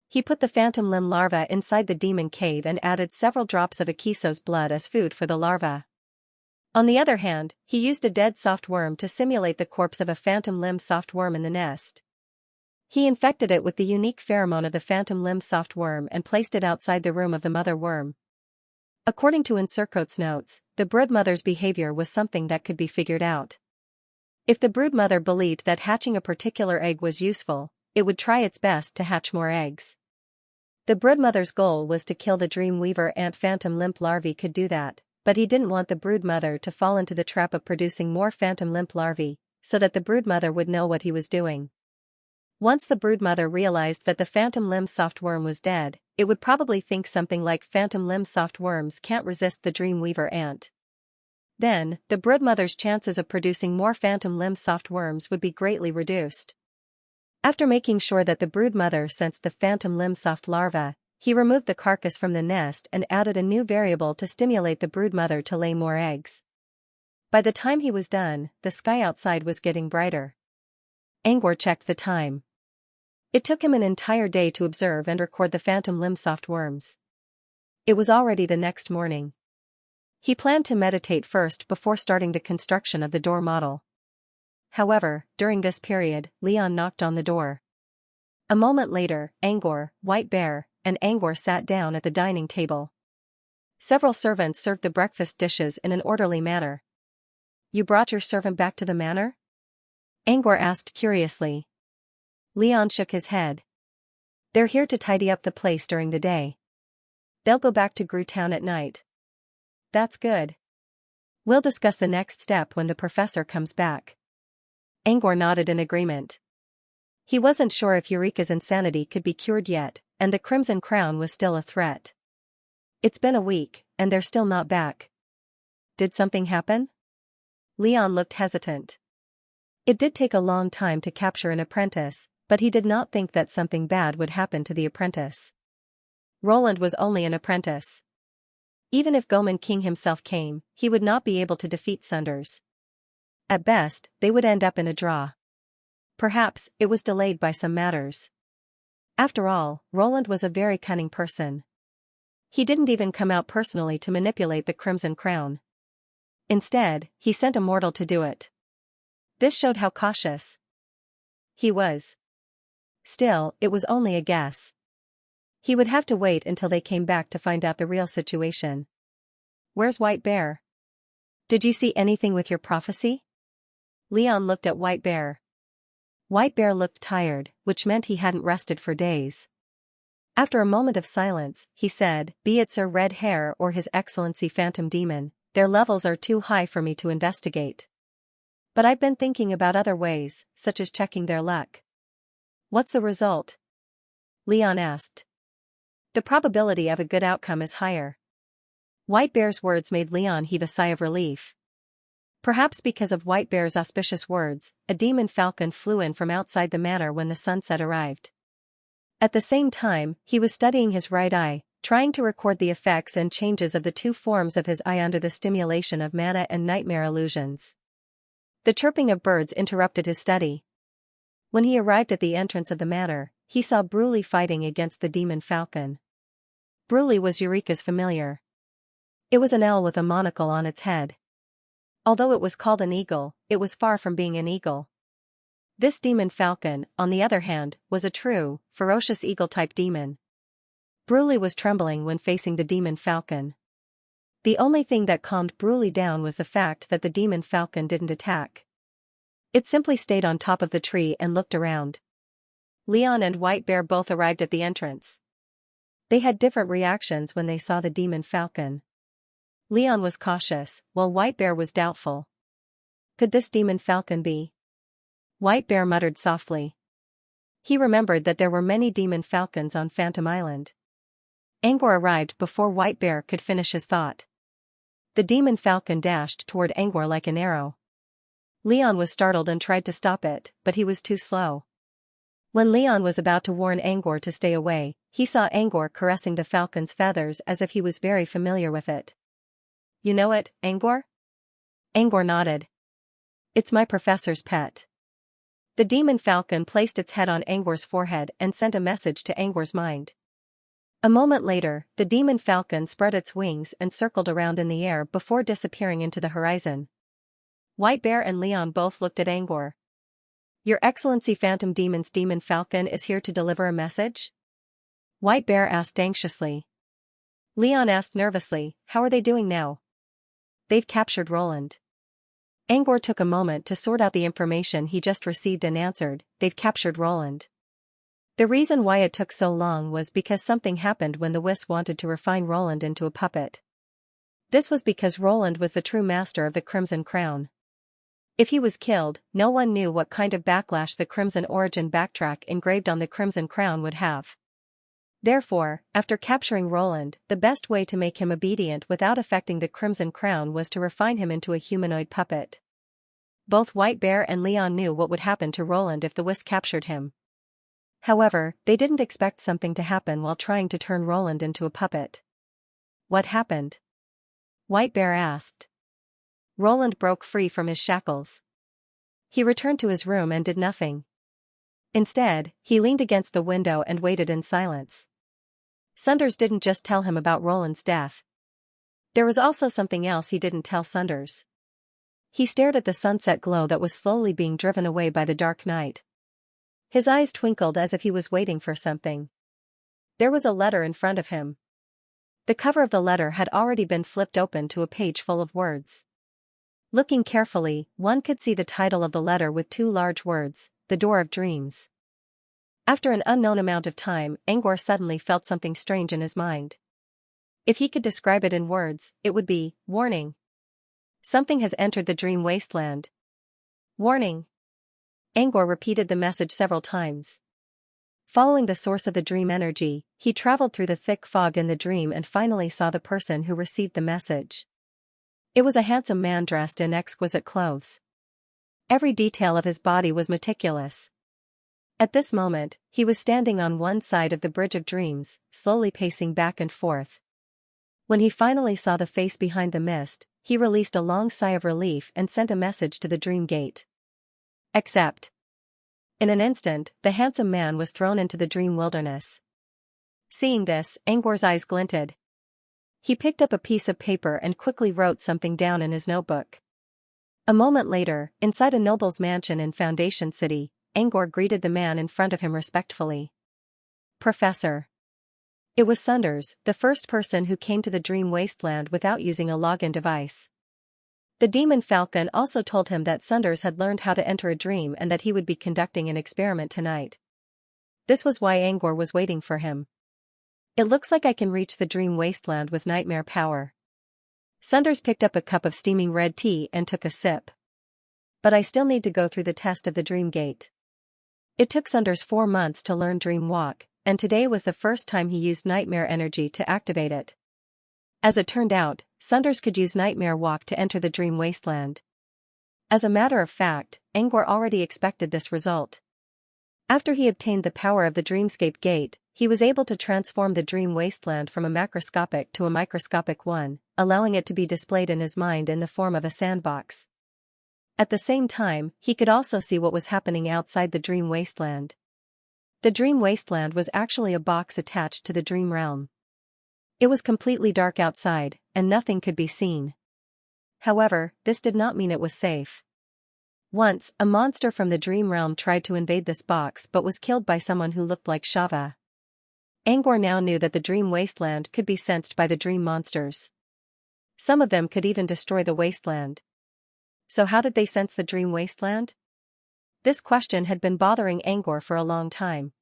He put the phantom limb larva inside the demon cave and added several drops of Akiso's blood as food for the larva. On the other hand, he used a dead soft worm to simulate the corpse of a phantom limb soft worm in the nest. He infected it with the unique pheromone of the phantom limb soft worm and placed it outside the room of the mother worm. According to Insercote's notes, the broodmother's behavior was something that could be figured out. If the broodmother believed that hatching a particular egg was useful, it would try its best to hatch more eggs. The broodmother's goal was to kill the Dreamweaver ant phantom limb larvae could do that, but he didn't want the broodmother to fall into the trap of producing more phantom limb larvae, so that the broodmother would know what he was doing. Once the broodmother realized that the phantom limb soft worm was dead, it would probably think something like phantom limb soft worms can't resist the Dreamweaver ant. Then, the broodmother's chances of producing more phantom limb soft worms would be greatly reduced. After making sure that the broodmother sensed the phantom limb soft larva, he removed the carcass from the nest and added a new variable to stimulate the broodmother to lay more eggs. By the time he was done, the sky outside was getting brighter. Angwar checked the time. It took him an entire day to observe and record the phantom limb soft worms. It was already the next morning. He planned to meditate first before starting the construction of the door model. However, during this period, Leon knocked on the door. A moment later, Angwar, White Bear, and Angwar sat down at the dining table. Several servants served the breakfast dishes in an orderly manner. "You brought your servant back to the manor?" Angwar asked curiously. Leon shook his head. "They're here to tidy up the place during the day. They'll go back to Gru Town at night." "That's good. We'll discuss the next step when the professor comes back." Angwar nodded in agreement. He wasn't sure if Eureka's insanity could be cured yet, and the Crimson Crown was still a threat. "It's been a week, and they're still not back. Did something happen?" Leon looked hesitant. It did take a long time to capture an apprentice, but he did not think that something bad would happen to the apprentice. Roland was only an apprentice. Even if Goman King himself came, he would not be able to defeat Sunders. At best, they would end up in a draw. Perhaps, it was delayed by some matters. After all, Roland was a very cunning person. He didn't even come out personally to manipulate the Crimson Crown. Instead, he sent a mortal to do it. This showed how cautious he was. Still, it was only a guess. He would have to wait until they came back to find out the real situation. "Where's White Bear? Did you see anything with your prophecy?" Leon looked at White Bear. White Bear looked tired, which meant he hadn't rested for days. After a moment of silence, he said, "Be it Sir Red Hair or His Excellency Phantom Demon, their levels are too high for me to investigate. But I've been thinking about other ways, such as checking their luck." "What's the result?" Leon asked. "The probability of a good outcome is higher." White Bear's words made Leon heave a sigh of relief. Perhaps because of White Bear's auspicious words, a demon falcon flew in from outside the manor when the sunset arrived. At the same time, he was studying his right eye, trying to record the effects and changes of the two forms of his eye under the stimulation of mana and nightmare illusions. The chirping of birds interrupted his study. When he arrived at the entrance of the manor, he saw Bruley fighting against the demon falcon. Bruley was Eureka's familiar. It was an owl with a monocle on its head. Although it was called an eagle, it was far from being an eagle. This demon falcon, on the other hand, was a true, ferocious eagle-type demon. Bruley was trembling when facing the demon falcon. The only thing that calmed Bruley down was the fact that the demon falcon didn't attack. It simply stayed on top of the tree and looked around. Leon and White Bear both arrived at the entrance. They had different reactions when they saw the demon falcon. Leon was cautious, while White Bear was doubtful. Could this demon falcon be? White Bear muttered softly. He remembered that there were many demon falcons on Phantom Island. Angor arrived before White Bear could finish his thought. The demon falcon dashed toward Angor like an arrow. Leon was startled and tried to stop it, but he was too slow. When Leon was about to warn Angor to stay away, he saw Angor caressing the falcon's feathers as if he was very familiar with it. You know it, Angor? Angor nodded. It's my professor's pet. The demon falcon placed its head on Angor's forehead and sent a message to Angor's mind. A moment later, the demon falcon spread its wings and circled around in the air before disappearing into the horizon. White Bear and Leon both looked at Angor. Your Excellency Phantom Demon's demon falcon is here to deliver a message? White Bear asked anxiously. Leon asked nervously, how are they doing now? They've captured Roland. Angor took a moment to sort out the information he just received and answered, they've captured Roland. The reason why it took so long was because something happened when the Whis wanted to refine Roland into a puppet. This was because Roland was the true master of the Crimson Crown. If he was killed, no one knew what kind of backlash the Crimson Origin backtrack engraved on the Crimson Crown would have. Therefore, after capturing Roland, the best way to make him obedient without affecting the Crimson Crown was to refine him into a humanoid puppet. Both White Bear and Leon knew what would happen to Roland if the Whis captured him. However, they didn't expect something to happen while trying to turn Roland into a puppet. What happened? White Bear asked. Roland broke free from his shackles. He returned to his room and did nothing. Instead, he leaned against the window and waited in silence. Sunders didn't just tell him about Roland's death. There was also something else he didn't tell Sunders. He stared at the sunset glow that was slowly being driven away by the dark night. His eyes twinkled as if he was waiting for something. There was a letter in front of him. The cover of the letter had already been flipped open to a page full of words. Looking carefully, one could see the title of the letter with two large words, The Door of Dreams. After an unknown amount of time, Angor suddenly felt something strange in his mind. If he could describe it in words, it would be, warning. Something has entered the dream wasteland. Warning. Angor repeated the message several times. Following the source of the dream energy, he traveled through the thick fog in the dream and finally saw the person who received the message. It was a handsome man dressed in exquisite clothes. Every detail of his body was meticulous. At this moment, he was standing on one side of the Bridge of Dreams, slowly pacing back and forth. When he finally saw the face behind the mist, he released a long sigh of relief and sent a message to the Dream Gate. Accept. In an instant, the handsome man was thrown into the dream wilderness. Seeing this, Angor's eyes glinted. He picked up a piece of paper and quickly wrote something down in his notebook. A moment later, inside a noble's mansion in Foundation City, Angor greeted the man in front of him respectfully. Professor. It was Sunders, the first person who came to the dream wasteland without using a login device. The demon falcon also told him that Sunders had learned how to enter a dream and that he would be conducting an experiment tonight. This was why Angor was waiting for him. It looks like I can reach the dream wasteland with nightmare power. Sunders picked up a cup of steaming red tea and took a sip. But I still need to go through the test of the Dream Gate. It took Sunders 4 months to learn Dream Walk, and today was the first time he used nightmare energy to activate it. As it turned out, Sunders could use Nightmare Walk to enter the Dream Wasteland. As a matter of fact, Angor already expected this result. After he obtained the power of the Dreamscape Gate, he was able to transform the Dream Wasteland from a macroscopic to a microscopic one, allowing it to be displayed in his mind in the form of a sandbox. At the same time, he could also see what was happening outside the Dream Wasteland. The Dream Wasteland was actually a box attached to the Dream Realm. It was completely dark outside, and nothing could be seen. However, this did not mean it was safe. Once, a monster from the Dream Realm tried to invade this box but was killed by someone who looked like Shava. Angor now knew that the Dream Wasteland could be sensed by the Dream Monsters. Some of them could even destroy the wasteland. So how did they sense the Dream Wasteland? This question had been bothering Angor for a long time.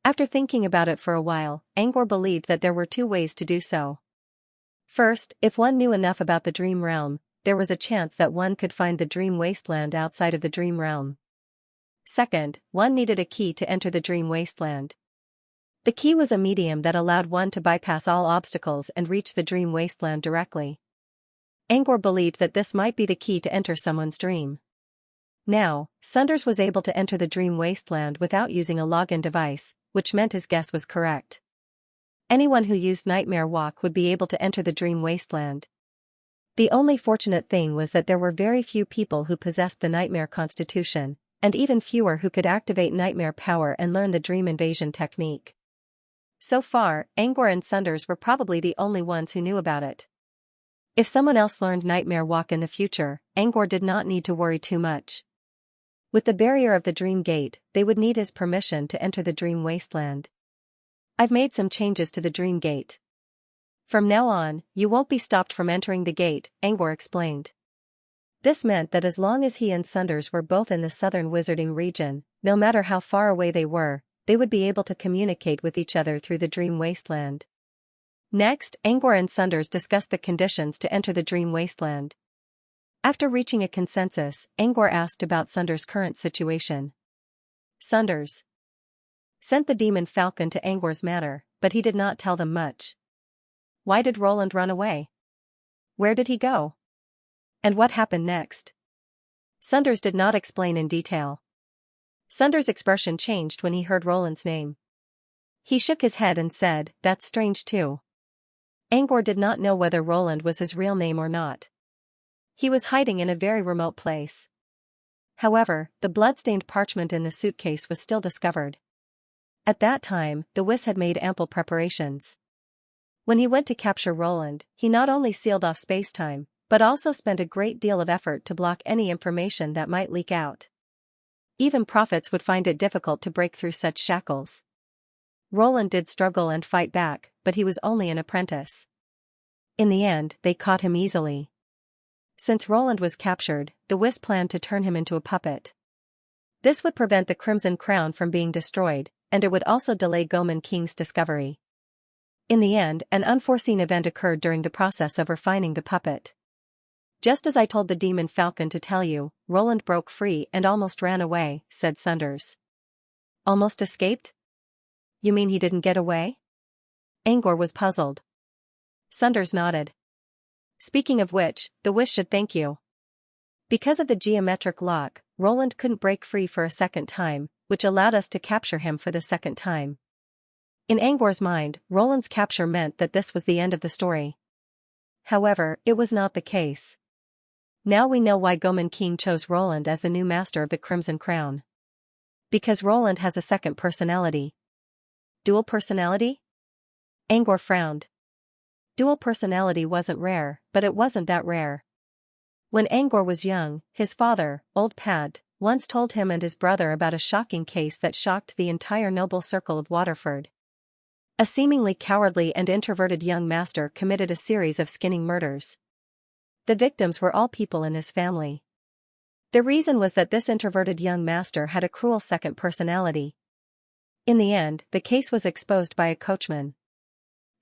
After thinking about it for a while, Angor believed that there were two ways to do so. First, if one knew enough about the dream realm, there was a chance that one could find the dream wasteland outside of the dream realm. Second, one needed a key to enter the dream wasteland. The key was a medium that allowed one to bypass all obstacles and reach the dream wasteland directly. Angor believed that this might be the key to enter someone's dream. Now, Sunders was able to enter the dream wasteland without using a login device, which meant his guess was correct. Anyone who used Nightmare Walk would be able to enter the dream wasteland. The only fortunate thing was that there were very few people who possessed the Nightmare Constitution, and even fewer who could activate Nightmare power and learn the dream invasion technique. So far, Angor and Sunders were probably the only ones who knew about it. If someone else learned Nightmare Walk in the future, Angor did not need to worry too much. With the barrier of the Dream Gate, they would need his permission to enter the Dream Wasteland. I've made some changes to the Dream Gate. From now on, you won't be stopped from entering the gate, Angor explained. This meant that as long as he and Sunders were both in the southern wizarding region, no matter how far away they were, they would be able to communicate with each other through the Dream Wasteland. Next, Angor and Sunders discussed the conditions to enter the Dream Wasteland. After reaching a consensus, Angor asked about Sunders' current situation. Sunders sent the demon falcon to Angor's manor, but he did not tell them much. Why did Roland run away? Where did he go? And what happened next? Sunders did not explain in detail. Sunders' expression changed when he heard Roland's name. He shook his head and said, "That's strange too." Angor did not know whether Roland was his real name or not. He was hiding in a very remote place. However, the blood-stained parchment in the suitcase was still discovered. At that time, the Whis had made ample preparations. When he went to capture Roland, he not only sealed off space-time, but also spent a great deal of effort to block any information that might leak out. Even prophets would find it difficult to break through such shackles. Roland did struggle and fight back, but he was only an apprentice. In the end, they caught him easily. Since Roland was captured, the Whis planned to turn him into a puppet. This would prevent the Crimson Crown from being destroyed, and it would also delay Goman King's discovery. In the end, an unforeseen event occurred during the process of refining the puppet. Just as I told the demon falcon to tell you, Roland broke free and almost ran away, said Sunders. Almost escaped? You mean he didn't get away? Angor was puzzled. Sunders nodded. Speaking of which, the Whis should thank you. Because of the geometric lock, Roland couldn't break free for a second time, which allowed us to capture him for the second time. In Angor's mind, Roland's capture meant that this was the end of the story. However, it was not the case. Now we know why Goman King chose Roland as the new master of the Crimson Crown. Because Roland has a second personality. Dual personality? Angor frowned. Dual personality wasn't rare, but it wasn't that rare. When Angor was young, his father, Old Pad, once told him and his brother about a shocking case that shocked the entire noble circle of Waterford. A seemingly cowardly and introverted young master committed a series of skinning murders. The victims were all people in his family. The reason was that this introverted young master had a cruel second personality. In the end, the case was exposed by a coachman.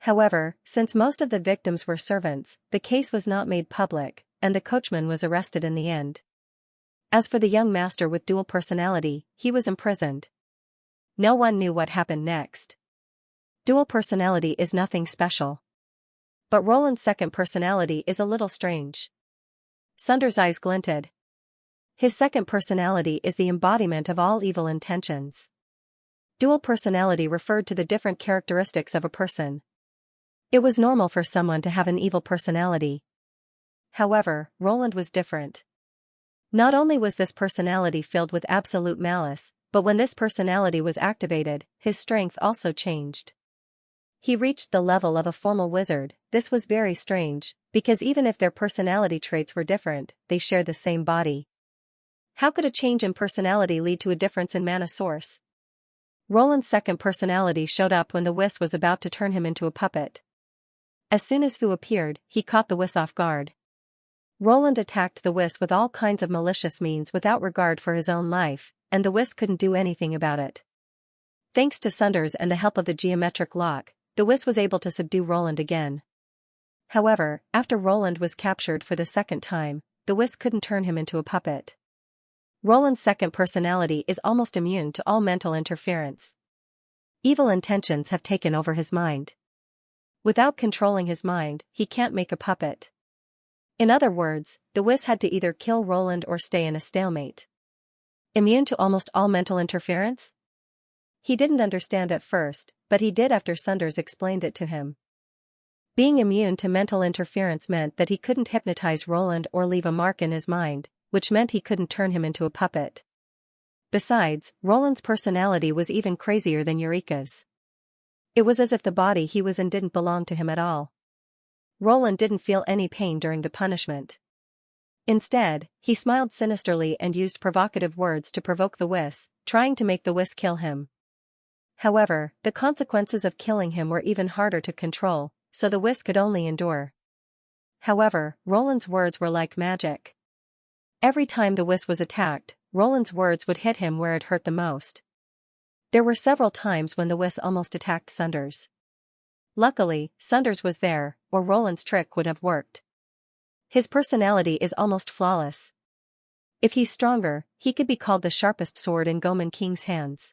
However, since most of the victims were servants, the case was not made public, and the coachman was arrested in the end. As for the young master with dual personality, he was imprisoned. No one knew what happened next. Dual personality is nothing special. But Roland's second personality is a little strange. Sunders' eyes glinted. His second personality is the embodiment of all evil intentions. Dual personality referred to the different characteristics of a person. It was normal for someone to have an evil personality. However, Roland was different. Not only was this personality filled with absolute malice, but when this personality was activated, his strength also changed. He reached the level of a formal wizard. This was very strange, because even if their personality traits were different, they shared the same body. How could a change in personality lead to a difference in mana source? Roland's second personality showed up when the Whis was about to turn him into a puppet. As soon as Fu appeared, he caught the Whis off guard. Roland attacked the Whis with all kinds of malicious means without regard for his own life, and the Whis couldn't do anything about it. Thanks to Sunders and the help of the geometric lock, the Whis was able to subdue Roland again. However, after Roland was captured for the second time, the Whis couldn't turn him into a puppet. Roland's second personality is almost immune to all mental interference. Evil intentions have taken over his mind. Without controlling his mind, he can't make a puppet. In other words, the Whis had to either kill Roland or stay in a stalemate. Immune to almost all mental interference? He didn't understand at first, but he did after Sunders explained it to him. Being immune to mental interference meant that he couldn't hypnotize Roland or leave a mark in his mind, which meant he couldn't turn him into a puppet. Besides, Roland's personality was even crazier than Eureka's. It was as if the body he was in didn't belong to him at all. Roland didn't feel any pain during the punishment. Instead, he smiled sinisterly and used provocative words to provoke the Whis, trying to make the Whis kill him. However, the consequences of killing him were even harder to control, so the Whis could only endure. However, Roland's words were like magic. Every time the Whis was attacked, Roland's words would hit him where it hurt the most. There were several times when the Whis almost attacked Sunders. Luckily, Sunders was there, or Roland's trick would have worked. His personality is almost flawless. If he's stronger, he could be called the sharpest sword in Goman King's hands.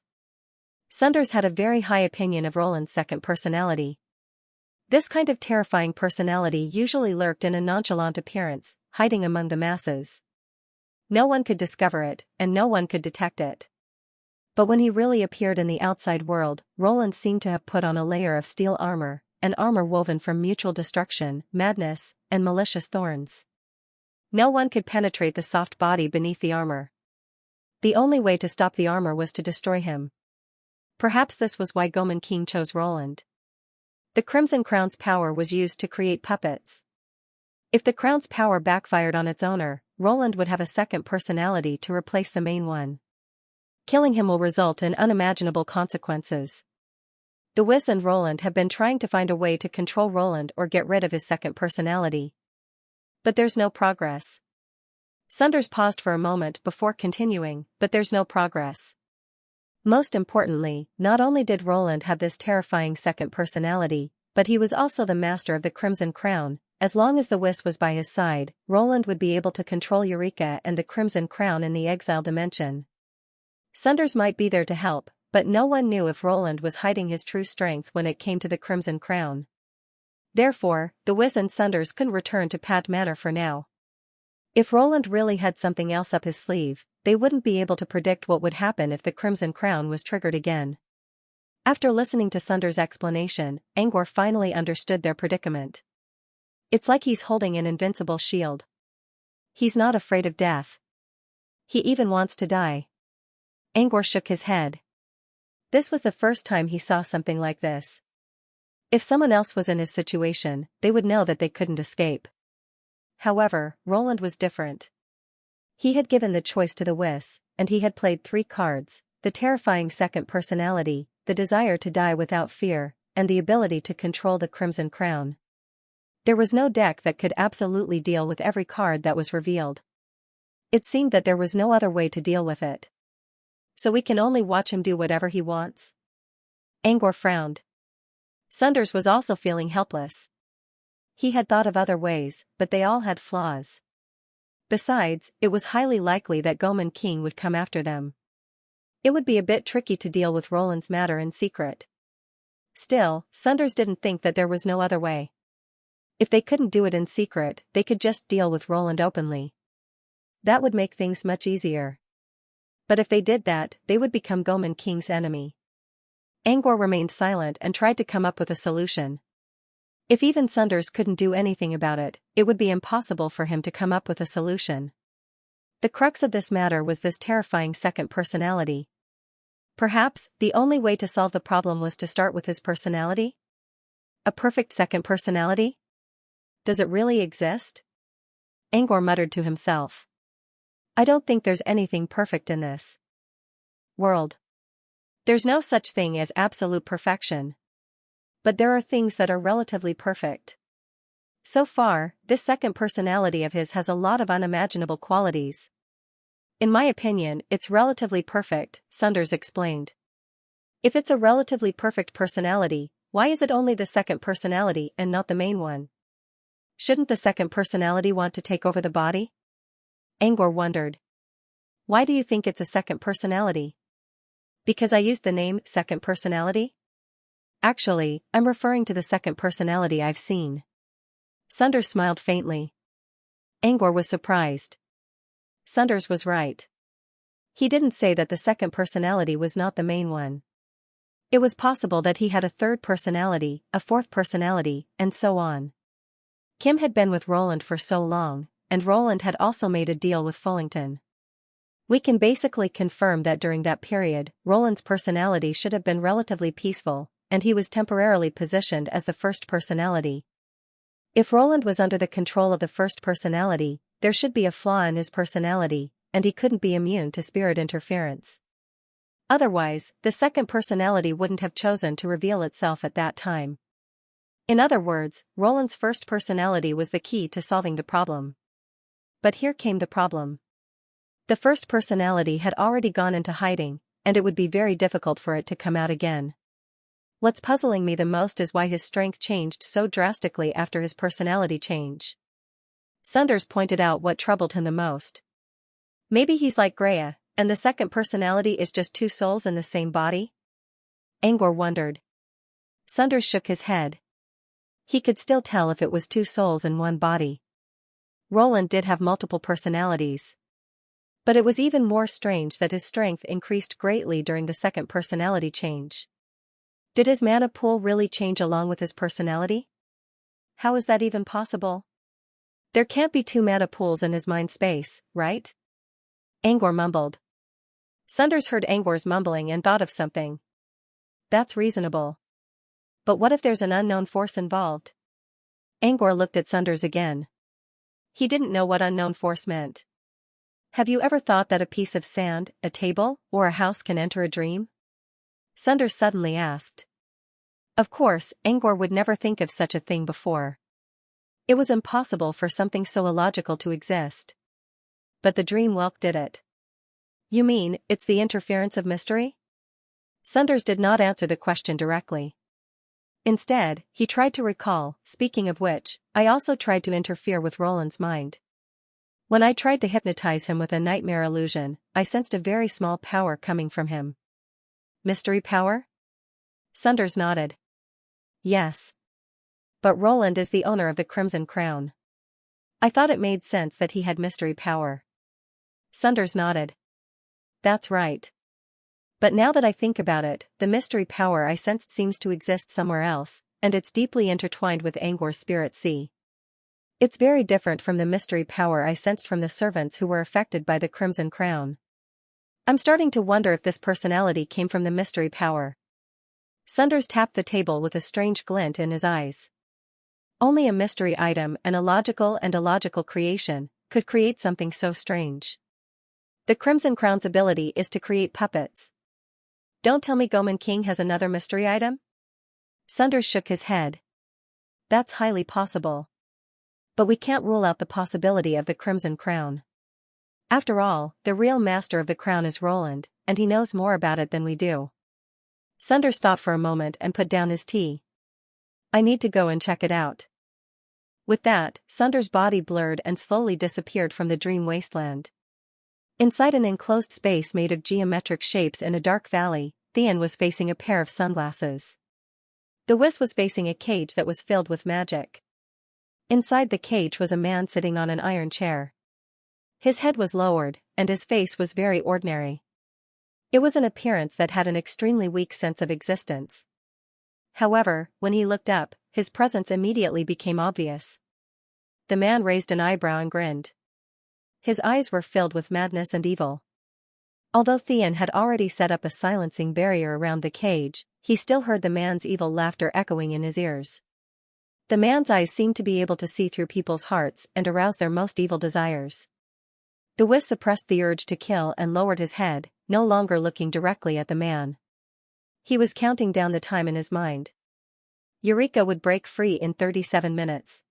Sunders had a very high opinion of Roland's second personality. This kind of terrifying personality usually lurked in a nonchalant appearance, hiding among the masses. No one could discover it, and no one could detect it. But when he really appeared in the outside world, Roland seemed to have put on a layer of steel armor, an armor woven from mutual destruction, madness, and malicious thorns. No one could penetrate the soft body beneath the armor. The only way to stop the armor was to destroy him. Perhaps this was why Goman King chose Roland. The Crimson Crown's power was used to create puppets. If the crown's power backfired on its owner, Roland would have a second personality to replace the main one. Killing him will result in unimaginable consequences. The Whis and Roland have been trying to find a way to control Roland or get rid of his second personality. But there's no progress. Sunders paused for a moment before continuing, but there's no progress. Most importantly, not only did Roland have this terrifying second personality, but he was also the master of the Crimson Crown. As long as the Whis was by his side, Roland would be able to control Eureka and the Crimson Crown in the exile dimension. Sunders might be there to help, but no one knew if Roland was hiding his true strength when it came to the Crimson Crown. Therefore, the Whis and Sunders couldn't return to Pat Manor for now. If Roland really had something else up his sleeve, they wouldn't be able to predict what would happen if the Crimson Crown was triggered again. After listening to Sunders' explanation, Angor finally understood their predicament. It's like he's holding an invincible shield. He's not afraid of death. He even wants to die. Angor shook his head. This was the first time he saw something like this. If someone else was in his situation, they would know that they couldn't escape. However, Roland was different. He had given the choice to the Whis, and he had played 3 cards: the terrifying second personality, the desire to die without fear, and the ability to control the Crimson Crown. There was no deck that could absolutely deal with every card that was revealed. It seemed that there was no other way to deal with it. So we can only watch him do whatever he wants? Angor frowned. Sunders was also feeling helpless. He had thought of other ways, but they all had flaws. Besides, it was highly likely that Goman King would come after them. It would be a bit tricky to deal with Roland's matter in secret. Still, Sunders didn't think that there was no other way. If they couldn't do it in secret, they could just deal with Roland openly. That would make things much easier. But if they did that, they would become Goman King's enemy. Angor remained silent and tried to come up with a solution. If even Sunders couldn't do anything about it, it would be impossible for him to come up with a solution. The crux of this matter was this terrifying second personality. Perhaps, the only way to solve the problem was to start with his personality? A perfect second personality? Does it really exist? Angor muttered to himself. I don't think there's anything perfect in this world. There's no such thing as absolute perfection. But there are things that are relatively perfect. So far, this second personality of his has a lot of unimaginable qualities. In my opinion, it's relatively perfect, Sunders explained. If it's a relatively perfect personality, why is it only the second personality and not the main one? Shouldn't the second personality want to take over the body? Angor wondered. Why do you think it's a second personality? Because I used the name second personality? Actually, I'm referring to the second personality I've seen. Sundar smiled faintly. Angor was surprised. Sundars was right. He didn't say that the second personality was not the main one. It was possible that he had a third personality, a fourth personality, and so on. Kim had been with Roland for so long, and Roland had also made a deal with Fullington. We can basically confirm that during that period, Roland's personality should have been relatively peaceful, and he was temporarily positioned as the first personality. If Roland was under the control of the first personality, there should be a flaw in his personality, and he couldn't be immune to spirit interference. Otherwise, the second personality wouldn't have chosen to reveal itself at that time. In other words, Roland's first personality was the key to solving the problem. But here came the problem. The first personality had already gone into hiding, and it would be very difficult for it to come out again. What's puzzling me the most is why his strength changed so drastically after his personality change. Sundars pointed out what troubled him the most. Maybe he's like Greya, and the second personality is just two souls in the same body? Angor wondered. Sundars shook his head. He could still tell if it was two souls in one body. Roland did have multiple personalities. But it was even more strange that his strength increased greatly during the second personality change. Did his mana pool really change along with his personality? How is that even possible? There can't be two mana pools in his mind space, right? Angor mumbled. Sundars heard Angor's mumbling and thought of something. That's reasonable. But what if there's an unknown force involved? Angor looked at Sundars again. He didn't know what unknown force meant. Have you ever thought that a piece of sand, a table, or a house can enter a dream? Sundars suddenly asked. Of course, Angor would never think of such a thing before. It was impossible for something so illogical to exist. But the dream whelk did it. You mean, it's the interference of mystery? Sundars did not answer the question directly. Instead, he tried to recall, speaking of which, I also tried to interfere with Roland's mind. When I tried to hypnotize him with a nightmare illusion, I sensed a very small power coming from him. Mystery power? Sundars nodded. Yes. But Roland is the owner of the Crimson Crown. I thought it made sense that he had mystery power. Sundars nodded. That's right. But now that I think about it, the mystery power I sensed seems to exist somewhere else, and it's deeply intertwined with Angor's spirit sea. It's very different from the mystery power I sensed from the servants who were affected by the Crimson Crown. I'm starting to wonder if this personality came from the mystery power. Sundars tapped the table with a strange glint in his eyes. Only a mystery item and a logical and illogical creation could create something so strange. The Crimson Crown's ability is to create puppets. Don't tell me Goman King has another mystery item? Sundars shook his head. That's highly possible. But we can't rule out the possibility of the Crimson Crown. After all, the real master of the crown is Roland, and he knows more about it than we do. Sundars thought for a moment and put down his tea. I need to go and check it out. With that, Sundars' body blurred and slowly disappeared from the dream wasteland. Inside an enclosed space made of geometric shapes in a dark valley, Theon was facing a pair of sunglasses. The Whis was facing a cage that was filled with magic. Inside the cage was a man sitting on an iron chair. His head was lowered, and his face was very ordinary. It was an appearance that had an extremely weak sense of existence. However, when he looked up, his presence immediately became obvious. The man raised an eyebrow and grinned. His eyes were filled with madness and evil. Although Theon had already set up a silencing barrier around the cage, he still heard the man's evil laughter echoing in his ears. The man's eyes seemed to be able to see through people's hearts and arouse their most evil desires. The Whis suppressed the urge to kill and lowered his head, no longer looking directly at the man. He was counting down the time in his mind. Eureka would break free in 37 minutes.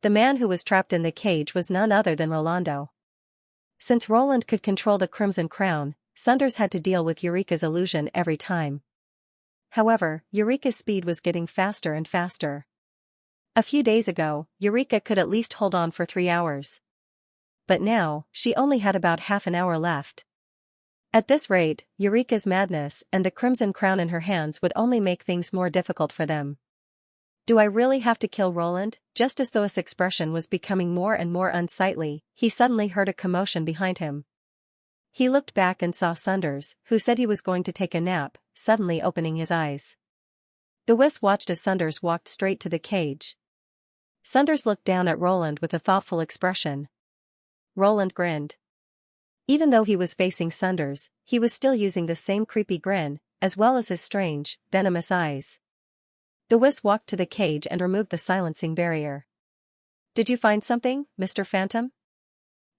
The man who was trapped in the cage was none other than Rolando. Since Roland could control the Crimson Crown, Sundars had to deal with Eureka's illusion every time. However, Eureka's speed was getting faster and faster. A few days ago, Eureka could at least hold on for 3 hours. But now, she only had about half an hour left. At this rate, Eureka's madness and the crimson crown in her hands would only make things more difficult for them. Do I really have to kill Roland? Just as Thoas' expression was becoming more and more unsightly, he suddenly heard a commotion behind him. He looked back and saw Sunders, who said he was going to take a nap, suddenly opening his eyes. The Whis watched as Sunders walked straight to the cage. Sunders looked down at Roland with a thoughtful expression. Roland grinned. Even though he was facing Sunders, he was still using the same creepy grin, as well as his strange, venomous eyes. The Whis walked to the cage and removed the silencing barrier. Did you find something, Mr. Phantom?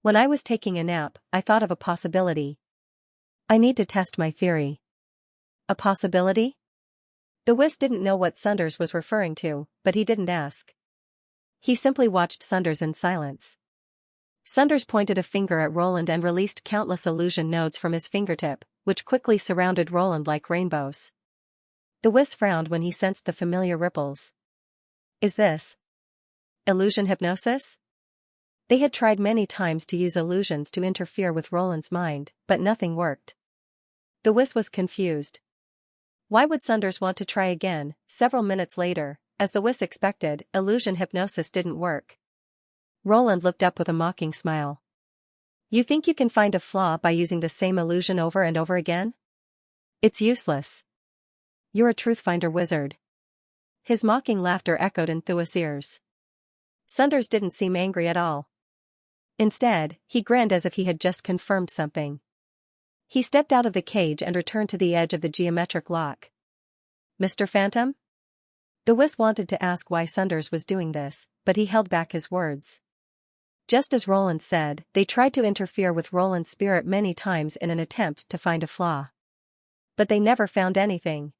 When I was taking a nap, I thought of a possibility. I need to test my theory. A possibility? The Whis didn't know what Sunders was referring to, but he didn't ask. He simply watched Sunders in silence. Sunders pointed a finger at Roland and released countless illusion nodes from his fingertip, which quickly surrounded Roland like rainbows. The Whis frowned when he sensed the familiar ripples. Is this illusion hypnosis? They had tried many times to use illusions to interfere with Roland's mind, but nothing worked. The Whis was confused. Why would Sunders want to try again? Several minutes later, as the Whis expected, illusion hypnosis didn't work. Roland looked up with a mocking smile. You think you can find a flaw by using the same illusion over and over again? It's useless. You're a truth-finder wizard. His mocking laughter echoed in Thoas' ears. Sunders didn't seem angry at all. Instead, he grinned as if he had just confirmed something. He stepped out of the cage and returned to the edge of the geometric lock. Mr. Phantom? The Whis wanted to ask why Sunders was doing this, but he held back his words. Just as Roland said, they tried to interfere with Roland's spirit many times in an attempt to find a flaw. But they never found anything.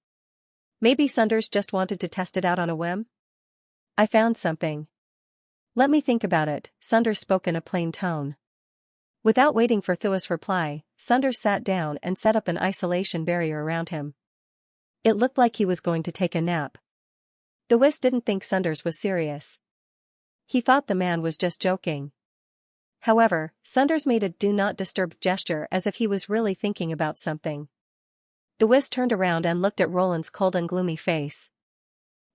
Maybe Sunders just wanted to test it out on a whim? I found something. Let me think about it, Sunders spoke in a plain tone. Without waiting for Thoas' reply, Sunders sat down and set up an isolation barrier around him. It looked like he was going to take a nap. The Whis didn't think Sunders was serious. He thought the man was just joking. However, Sunders made a do not disturb gesture as if he was really thinking about something. The Whis turned around and looked at Roland's cold and gloomy face.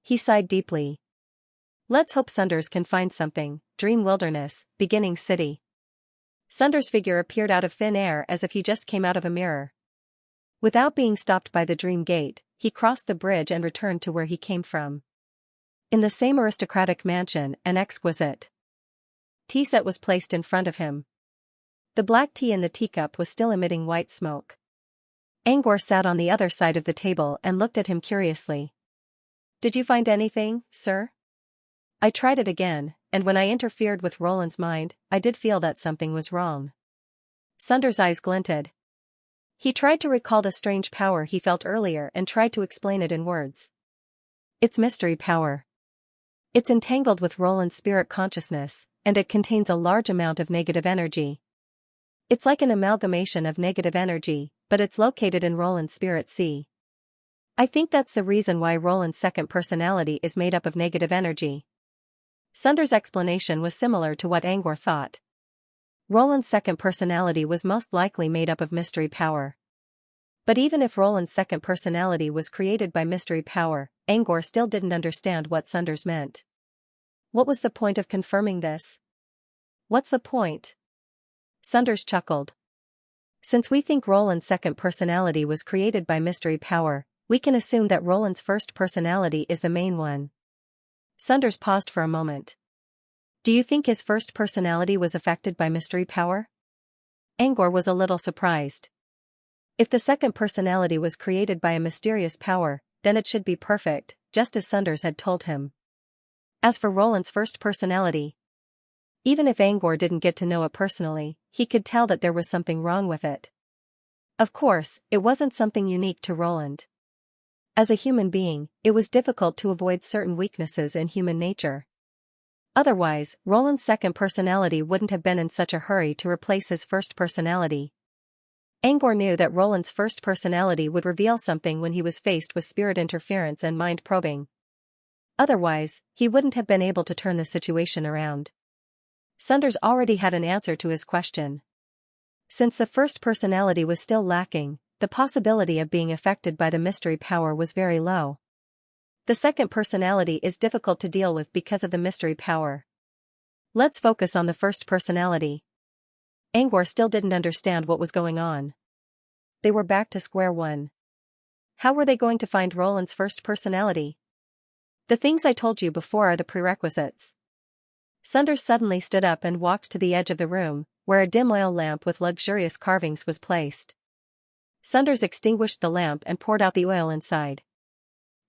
He sighed deeply. Let's hope Sunders can find something. Dream Wilderness, Beginning City. Sunders' figure appeared out of thin air as if he just came out of a mirror. Without being stopped by the dream gate, he crossed the bridge and returned to where he came from. In the same aristocratic mansion, an exquisite tea set was placed in front of him. The black tea in the teacup was still emitting white smoke. Angor sat on the other side of the table and looked at him curiously. Did you find anything, sir? I tried it again, and when I interfered with Roland's mind, I did feel that something was wrong. Sunders' eyes glinted. He tried to recall the strange power he felt earlier and tried to explain it in words. It's mystery power. It's entangled with Roland's spirit consciousness, and it contains a large amount of negative energy. It's like an amalgamation of negative energy, but it's located in Roland's spirit sea. I think that's the reason why Roland's second personality is made up of negative energy. Sunders' explanation was similar to what Angor thought. Roland's second personality was most likely made up of mystery power. But even if Roland's second personality was created by mystery power, Angor still didn't understand what Sunders meant. What was the point of confirming this? What's the point? Sunders chuckled. Since we think Roland's second personality was created by mystery power, we can assume that Roland's first personality is the main one. Sunders paused for a moment. Do you think his first personality was affected by mystery power? Angor was a little surprised. If the second personality was created by a mysterious power, then it should be perfect, just as Sunders had told him. As for Roland's first personality, even if Angor didn't get to know it personally, he could tell that there was something wrong with it. Of course, it wasn't something unique to Roland. As a human being, it was difficult to avoid certain weaknesses in human nature. Otherwise, Roland's second personality wouldn't have been in such a hurry to replace his first personality. Angor knew that Roland's first personality would reveal something when he was faced with spirit interference and mind probing. Otherwise, he wouldn't have been able to turn the situation around. Sunders already had an answer to his question. Since the first personality was still lacking, the possibility of being affected by the mystery power was very low. The second personality is difficult to deal with because of the mystery power. Let's focus on the first personality. Angor still didn't understand what was going on. They were back to square one. How were they going to find Roland's first personality? The things I told you before are the prerequisites. Sunders suddenly stood up and walked to the edge of the room, where a dim oil lamp with luxurious carvings was placed. Sunders extinguished the lamp and poured out the oil inside.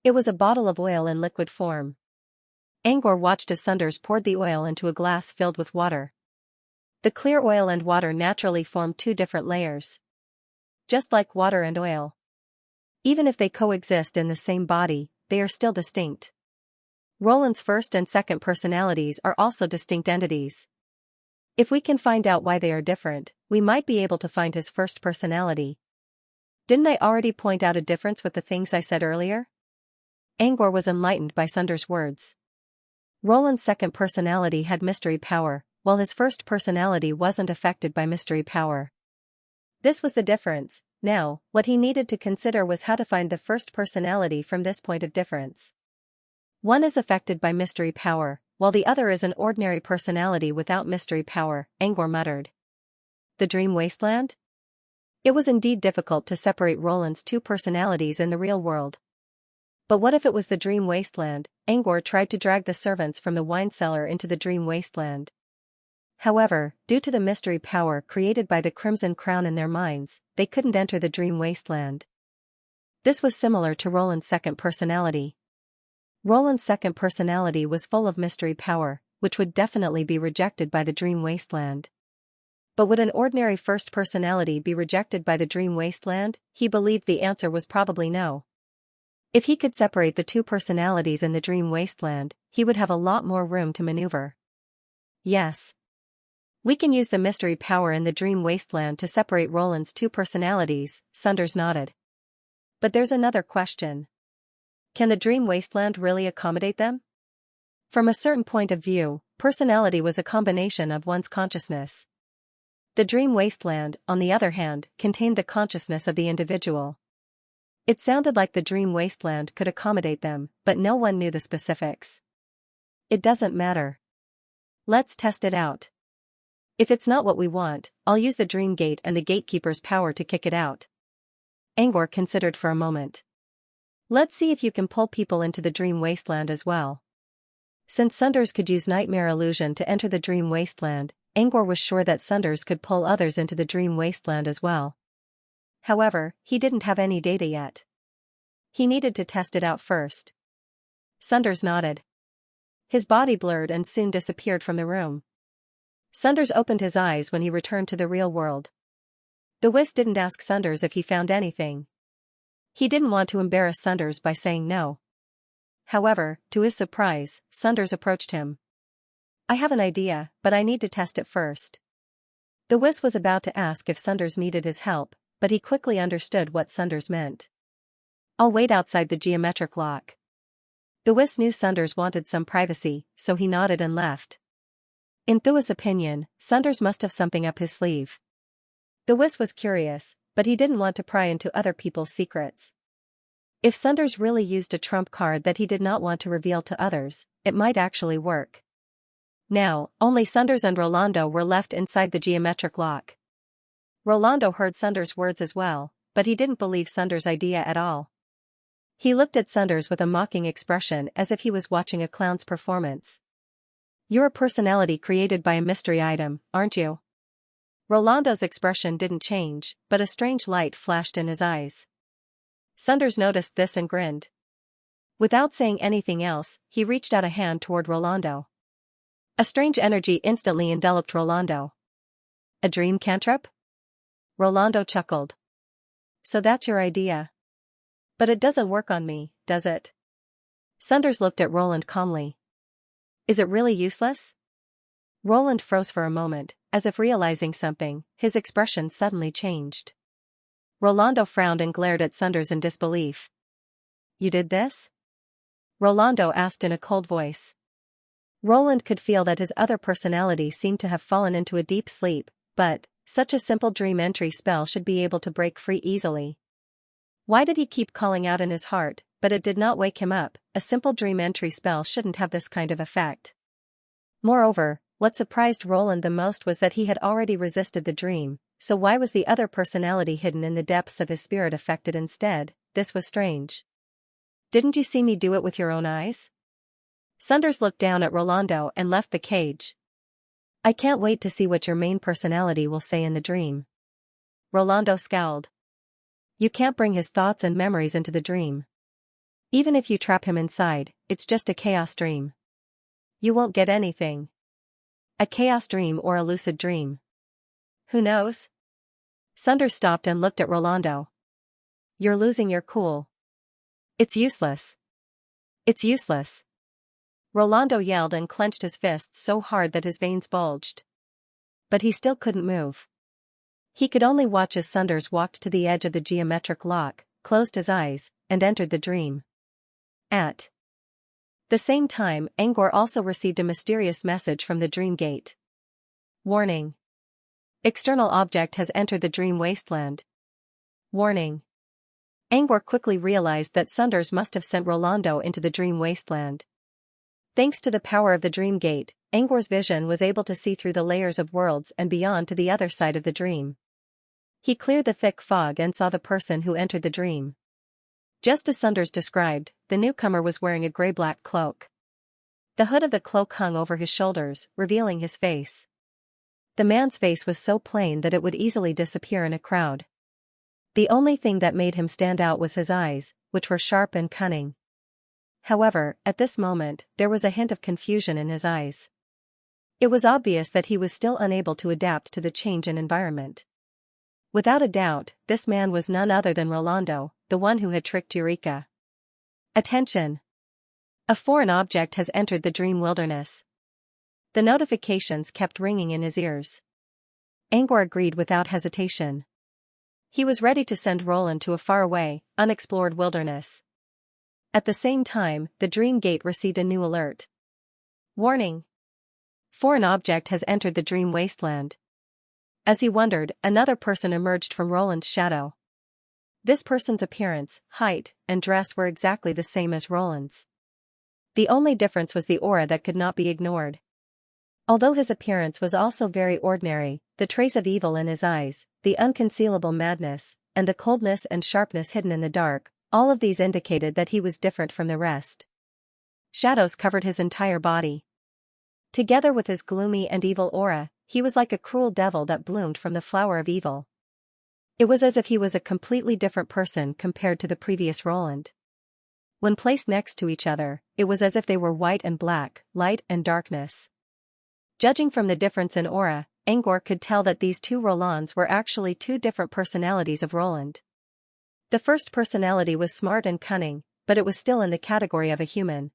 It was a bottle of oil in liquid form. Angor watched as Sunders poured the oil into a glass filled with water. The clear oil and water naturally formed two different layers. Just like water and oil. Even if they coexist in the same body, they are still distinct. Roland's first and second personalities are also distinct entities. If we can find out why they are different, we might be able to find his first personality. Didn't I already point out a difference with the things I said earlier? Angor was enlightened by Sunders' words. Roland's second personality had mystery power, while his first personality wasn't affected by mystery power. This was the difference. Now, what he needed to consider was how to find the first personality from this point of difference. One is affected by mystery power, while the other is an ordinary personality without mystery power, Angor muttered. The dream wasteland? It was indeed difficult to separate Roland's two personalities in the real world. But what if it was the dream wasteland? Angor tried to drag the servants from the wine cellar into the dream wasteland. However, due to the mystery power created by the Crimson Crown in their minds, they couldn't enter the dream wasteland. This was similar to Roland's second personality. Roland's second personality was full of mystery power, which would definitely be rejected by the dream wasteland. But would an ordinary first personality be rejected by the dream wasteland? He believed the answer was probably no. If he could separate the two personalities in the dream wasteland, he would have a lot more room to maneuver. Yes. We can use the mystery power in the dream wasteland to separate Roland's two personalities, Sunders nodded. But there's another question. Can the dream wasteland really accommodate them? From a certain point of view, personality was a combination of one's consciousness. The dream wasteland, on the other hand, contained the consciousness of the individual. It sounded like the dream wasteland could accommodate them, but no one knew the specifics. It doesn't matter. Let's test it out. If it's not what we want, I'll use the dream gate and the gatekeeper's power to kick it out. Angor considered for a moment. Let's see if you can pull people into the dream wasteland as well. Since Sunders could use nightmare illusion to enter the dream wasteland, Angor was sure that Sunders could pull others into the dream wasteland as well. However, he didn't have any data yet. He needed to test it out first. Sunders nodded. His body blurred and soon disappeared from the room. Sunders opened his eyes when he returned to the real world. The Whist didn't ask Sunders if he found anything. He didn't want to embarrass Sunders by saying no. However, to his surprise, Sunders approached him. I have an idea, but I need to test it first. The Whist was about to ask if Sunders needed his help, but he quickly understood what Sunders meant. I'll wait outside the geometric lock. The Whist knew Sunders wanted some privacy, so he nodded and left. In Thua's opinion, Sunders must have something up his sleeve. The Whist was curious, but he didn't want to pry into other people's secrets. If Sunders really used a trump card that he did not want to reveal to others, it might actually work. Now, only Sunders and Rolando were left inside the geometric lock. Rolando heard Sunders' words as well, but he didn't believe Sunders' idea at all. He looked at Sunders with a mocking expression as if he was watching a clown's performance. You're a personality created by a mystery item, aren't you? Rolando's expression didn't change, but a strange light flashed in his eyes. Sunders noticed this and grinned. Without saying anything else, he reached out a hand toward Rolando. A strange energy instantly enveloped Rolando. A dream cantrip? Rolando chuckled. So that's your idea. But it doesn't work on me, does it? Sunders looked at Roland calmly. Is it really useless? Roland froze for a moment, as if realizing something. His expression suddenly changed. Rolando frowned and glared at Sunders in disbelief. You did this? Rolando asked in a cold voice. Roland could feel that his other personality seemed to have fallen into a deep sleep, but such a simple dream entry spell should be able to break free easily. Why did he keep calling out in his heart, but it did not wake him up? A simple dream entry spell shouldn't have this kind of effect. Moreover, what surprised Roland the most was that he had already resisted the dream, so why was the other personality hidden in the depths of his spirit affected instead? This was strange. Didn't you see me do it with your own eyes? Sunders looked down at Rolando and left the cage. I can't wait to see what your main personality will say in the dream. Rolando scowled. You can't bring his thoughts and memories into the dream. Even if you trap him inside, it's just a chaos dream. You won't get anything. A chaos dream or a lucid dream. Who knows? Sunders stopped and looked at Rolando. You're losing your cool. It's useless. It's useless. Rolando yelled and clenched his fists so hard that his veins bulged. But he still couldn't move. He could only watch as Sunders walked to the edge of the geometric lock, closed his eyes, and entered the dream. At the same time, Angor also received a mysterious message from the dream gate. Warning. External object has entered the dream wasteland. Warning. Angor quickly realized that Sunders must have sent Rolando into the dream wasteland. Thanks to the power of the dream gate, Angor's vision was able to see through the layers of worlds and beyond to the other side of the dream. He cleared the thick fog and saw the person who entered the dream. Just as Sunders described, the newcomer was wearing a gray-black cloak. The hood of the cloak hung over his shoulders, revealing his face. The man's face was so plain that it would easily disappear in a crowd. The only thing that made him stand out was his eyes, which were sharp and cunning. However, at this moment, there was a hint of confusion in his eyes. It was obvious that he was still unable to adapt to the change in environment. Without a doubt, this man was none other than Rolando, the one who had tricked Eureka. Attention! A foreign object has entered the dream wilderness. The notifications kept ringing in his ears. Angor agreed without hesitation. He was ready to send Roland to a faraway, unexplored wilderness. At the same time, the dream gate received a new alert. Warning! Foreign object has entered the dream wasteland. As he wondered, another person emerged from Roland's shadow. This person's appearance, height, and dress were exactly the same as Roland's. The only difference was the aura that could not be ignored. Although his appearance was also very ordinary, the trace of evil in his eyes, the unconcealable madness, and the coldness and sharpness hidden in the dark, all of these indicated that he was different from the rest. Shadows covered his entire body. Together with his gloomy and evil aura, he was like a cruel devil that bloomed from the flower of evil. It was as if he was a completely different person compared to the previous Roland. When placed next to each other, it was as if they were white and black, light and darkness. Judging from the difference in aura, Angor could tell that these two Rolands were actually two different personalities of Roland. The first personality was smart and cunning, but it was still in the category of a human.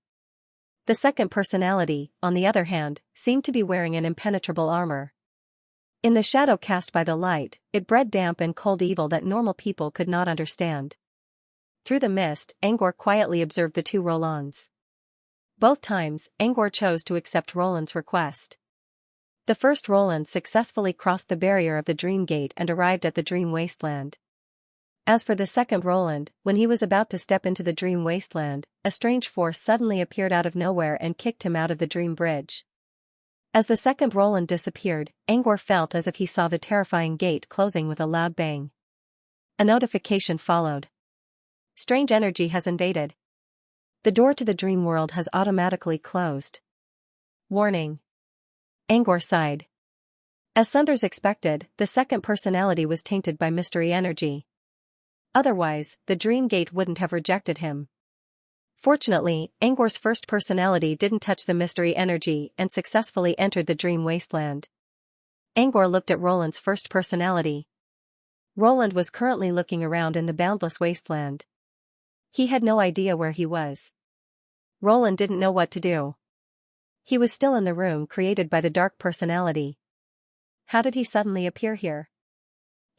The second personality, on the other hand, seemed to be wearing an impenetrable armor. In the shadow cast by the light, it bred damp and cold evil that normal people could not understand. Through the mist, Angor quietly observed the two Rolands. Both times, Angor chose to accept Roland's request. The first Roland successfully crossed the barrier of the dream gate and arrived at the dream wasteland. As for the second Roland, when he was about to step into the dream wasteland, a strange force suddenly appeared out of nowhere and kicked him out of the dream bridge. As the second Roland disappeared, Angor felt as if he saw the terrifying gate closing with a loud bang. A notification followed. Strange energy has invaded. The door to the dream world has automatically closed. Warning. Angor sighed. As Sunders expected, the second personality was tainted by mystery energy. Otherwise, the dream gate wouldn't have rejected him. Fortunately, Angor's first personality didn't touch the mystery energy and successfully entered the dream wasteland. Angor looked at Roland's first personality. Roland was currently looking around in the boundless wasteland. He had no idea where he was. Roland didn't know what to do. He was still in the room created by the dark personality. How did he suddenly appear here?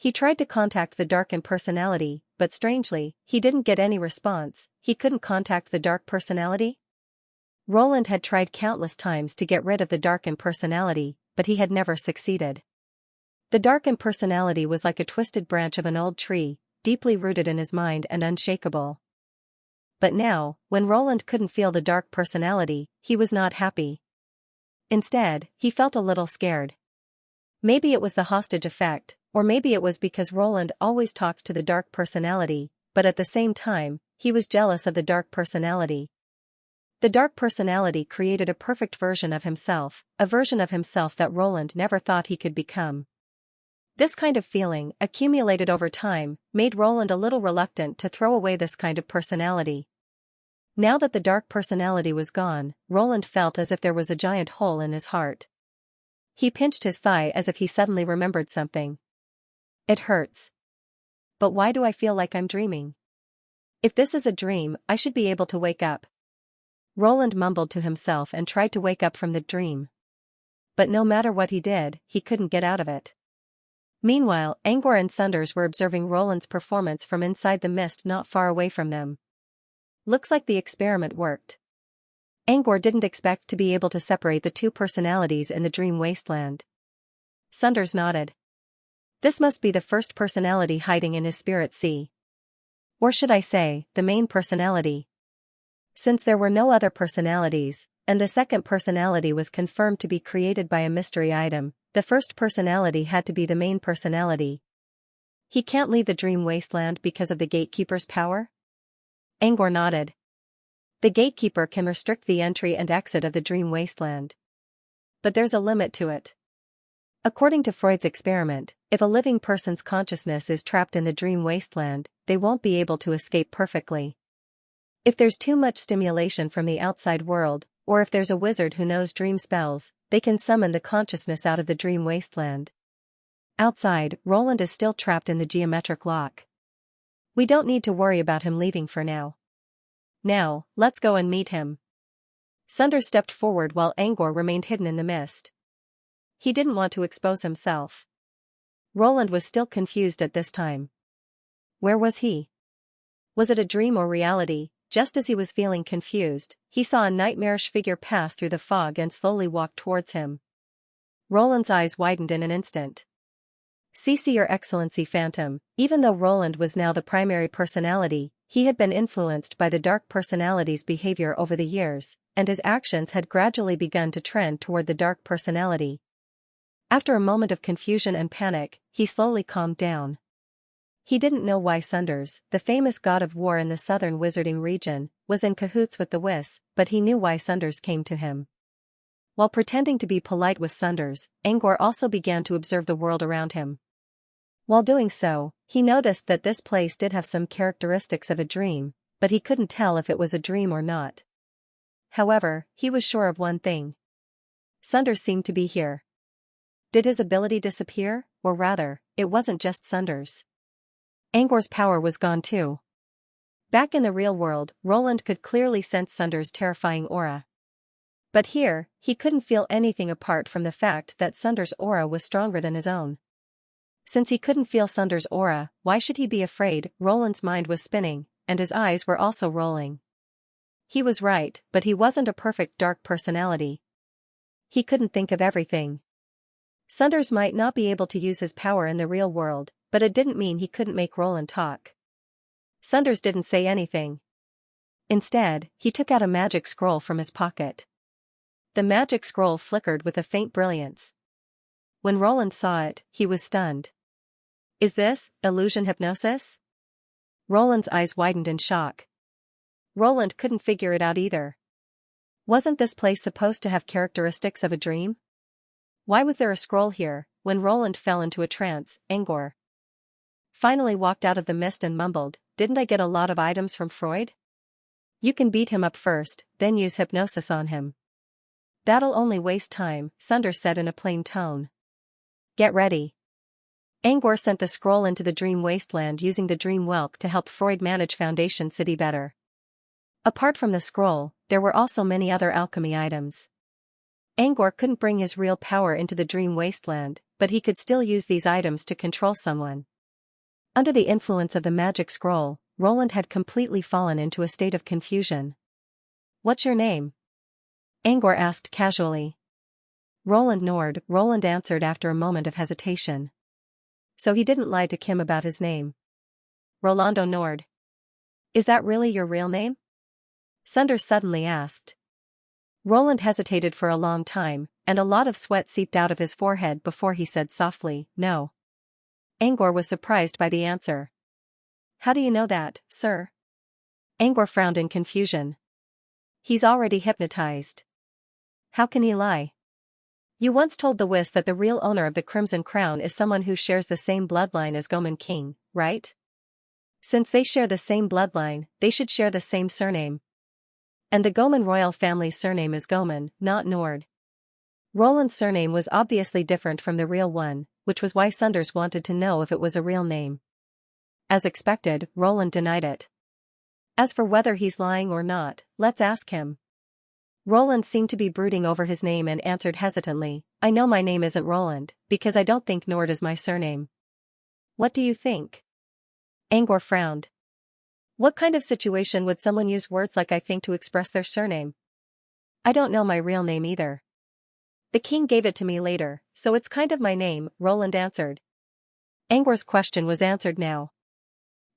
He tried to contact the dark impersonality, but strangely, he didn't get any response. He couldn't contact the dark personality? Roland had tried countless times to get rid of the dark impersonality, but he had never succeeded. The dark impersonality was like a twisted branch of an old tree, deeply rooted in his mind and unshakable. But now, when Roland couldn't feel the dark personality, he was not happy. Instead, he felt a little scared. Maybe it was the hostage effect, or maybe it was because Roland always talked to the dark personality, but at the same time, he was jealous of the dark personality. The dark personality created a perfect version of himself, a version of himself that Roland never thought he could become. This kind of feeling, accumulated over time, made Roland a little reluctant to throw away this kind of personality. Now that the dark personality was gone, Roland felt as if there was a giant hole in his heart. He pinched his thigh as if he suddenly remembered something. It hurts. But why do I feel like I'm dreaming? If this is a dream, I should be able to wake up. Roland mumbled to himself and tried to wake up from the dream. But no matter what he did, he couldn't get out of it. Meanwhile, Angor and Sunders were observing Roland's performance from inside the mist not far away from them. Looks like the experiment worked. Angor didn't expect to be able to separate the two personalities in the dream wasteland. Sunders nodded. This must be the first personality hiding in his spirit sea. Or should I say, the main personality. Since there were no other personalities, and the second personality was confirmed to be created by a mystery item, the first personality had to be the main personality. He can't leave the dream wasteland because of the gatekeeper's power? Angor nodded. The gatekeeper can restrict the entry and exit of the dream wasteland. But there's a limit to it. According to Freud's experiment, if a living person's consciousness is trapped in the dream wasteland, they won't be able to escape perfectly. If there's too much stimulation from the outside world, or if there's a wizard who knows dream spells, they can summon the consciousness out of the dream wasteland. Outside, Roland is still trapped in the geometric lock. We don't need to worry about him leaving for now. Now, let's go and meet him. Sunders stepped forward while Angor remained hidden in the mist. He didn't want to expose himself. Roland was still confused at this time. Where was he? Was it a dream or reality? Just as he was feeling confused, he saw a nightmarish figure pass through the fog and slowly walk towards him. Roland's eyes widened in an instant. "CC Your Excellency Phantom." Even though Roland was now the primary personality, he had been influenced by the dark personality's behavior over the years, and his actions had gradually begun to trend toward the dark personality. After a moment of confusion and panic, he slowly calmed down. He didn't know why Sunders, the famous god of war in the southern wizarding region, was in cahoots with the Whis, but he knew why Sunders came to him. While pretending to be polite with Sunders, Angor also began to observe the world around him. While doing so, he noticed that this place did have some characteristics of a dream, but he couldn't tell if it was a dream or not. However, he was sure of one thing. Sunders seemed to be here. Did his ability disappear, or rather, it wasn't just Sunders. Angor's power was gone too. Back in the real world, Roland could clearly sense Sunders' terrifying aura. But here, he couldn't feel anything apart from the fact that Sunders' aura was stronger than his own. Since he couldn't feel Sunders' aura, why should he be afraid? Roland's mind was spinning, and his eyes were also rolling. He was right, but he wasn't a perfect dark personality. He couldn't think of everything. Sunders might not be able to use his power in the real world, but it didn't mean he couldn't make Roland talk. Sunders didn't say anything. Instead, he took out a magic scroll from his pocket. The magic scroll flickered with a faint brilliance. When Roland saw it, he was stunned. Is this illusion hypnosis? Roland's eyes widened in shock. Roland couldn't figure it out either. Wasn't this place supposed to have characteristics of a dream? Why was there a scroll here? When Roland fell into a trance, Angor finally walked out of the mist and mumbled, "Didn't I get a lot of items from Freud? You can beat him up first, then use hypnosis on him." "That'll only waste time," Sunders said in a plain tone. "Get ready." Angor sent the scroll into the dream wasteland using the dream whelk to help Freud manage Foundation City better. Apart from the scroll, there were also many other alchemy items. Angor couldn't bring his real power into the dream wasteland, but he could still use these items to control someone. Under the influence of the magic scroll, Roland had completely fallen into a state of confusion. "What's your name?" Angor asked casually. Roland nodded. Roland answered after a moment of hesitation. So he didn't lie to Kim about his name. Rolando nodded. "Is that really your real name?" Sunders suddenly asked. Roland hesitated for a long time, and a lot of sweat seeped out of his forehead before he said softly, "No." Angor was surprised by the answer. "How do you know that, sir?" Angor frowned in confusion. "He's already hypnotized. How can he lie? You once told the Whis that the real owner of the Crimson Crown is someone who shares the same bloodline as Goman King, right? Since they share the same bloodline, they should share the same surname. And the Goman royal family's surname is Goman, not Nord." Roland's surname was obviously different from the real one, which was why Sunders wanted to know if it was a real name. As expected, Roland denied it. "As for whether he's lying or not, let's ask him." Roland seemed to be brooding over his name and answered hesitantly, "I know my name isn't Roland, because I don't think Nord is my surname." "What do you think?" Angor frowned. "What kind of situation would someone use words like I think to express their surname?" "I don't know my real name either. The king gave it to me later, so it's kind of my name," Roland answered. Angor's question was answered now.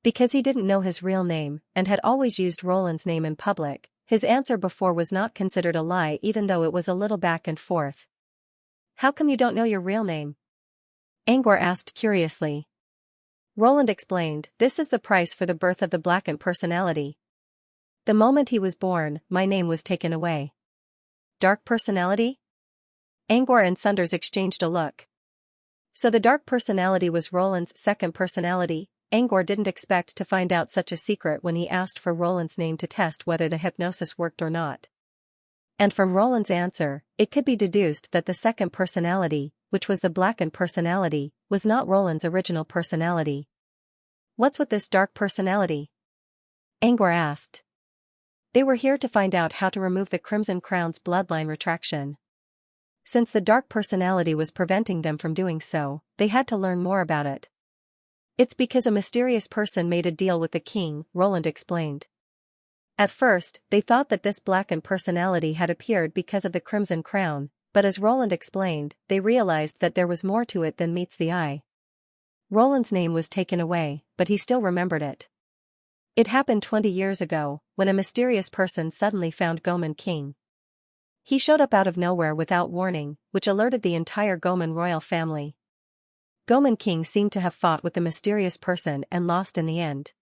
Because he didn't know his real name, and had always used Roland's name in public, his answer before was not considered a lie even though it was a little back and forth. "How come you don't know your real name?" Angor asked curiously. Roland explained, "This is the price for the birth of the blackened personality. The moment he was born, my name was taken away." "Dark personality?" Angor and Sunders exchanged a look. So the dark personality was Roland's second personality. Angor didn't expect to find out such a secret when he asked for Roland's name to test whether the hypnosis worked or not. And from Roland's answer, it could be deduced that the second personality, which was the blackened personality, was not Roland's original personality. "What's with this dark personality?" Angor asked. They were here to find out how to remove the Crimson Crown's bloodline retraction. Since the dark personality was preventing them from doing so, they had to learn more about it. "It's because a mysterious person made a deal with the king," Roland explained. At first, they thought that this blackened personality had appeared because of the Crimson Crown, but as Roland explained, they realized that there was more to it than meets the eye. Roland's name was taken away, but he still remembered it. It happened 20 years ago, when a mysterious person suddenly found Goman King. He showed up out of nowhere without warning, which alerted the entire Goman royal family. Goman King seemed to have fought with the mysterious person and lost in the end.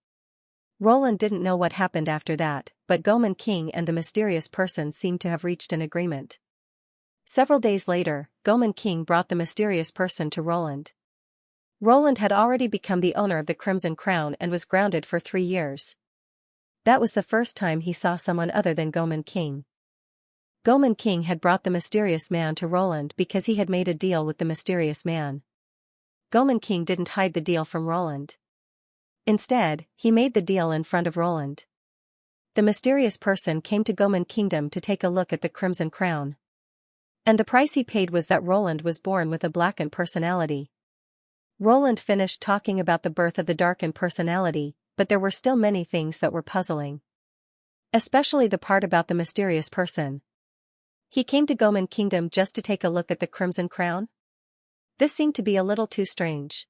Roland didn't know what happened after that, but Goman King and the mysterious person seemed to have reached an agreement. Several days later, Goman King brought the mysterious person to Roland. Roland had already become the owner of the Crimson Crown and was grounded for 3 years. That was the first time he saw someone other than Goman King. Goman King had brought the mysterious man to Roland because he had made a deal with the mysterious man. Goman King didn't hide the deal from Roland. Instead, he made the deal in front of Roland. The mysterious person came to Goman Kingdom to take a look at the Crimson Crown. And the price he paid was that Roland was born with a blackened personality. Roland finished talking about the birth of the darkened personality, but there were still many things that were puzzling. Especially the part about the mysterious person. He came to Goman Kingdom just to take a look at the Crimson Crown? This seemed to be a little too strange.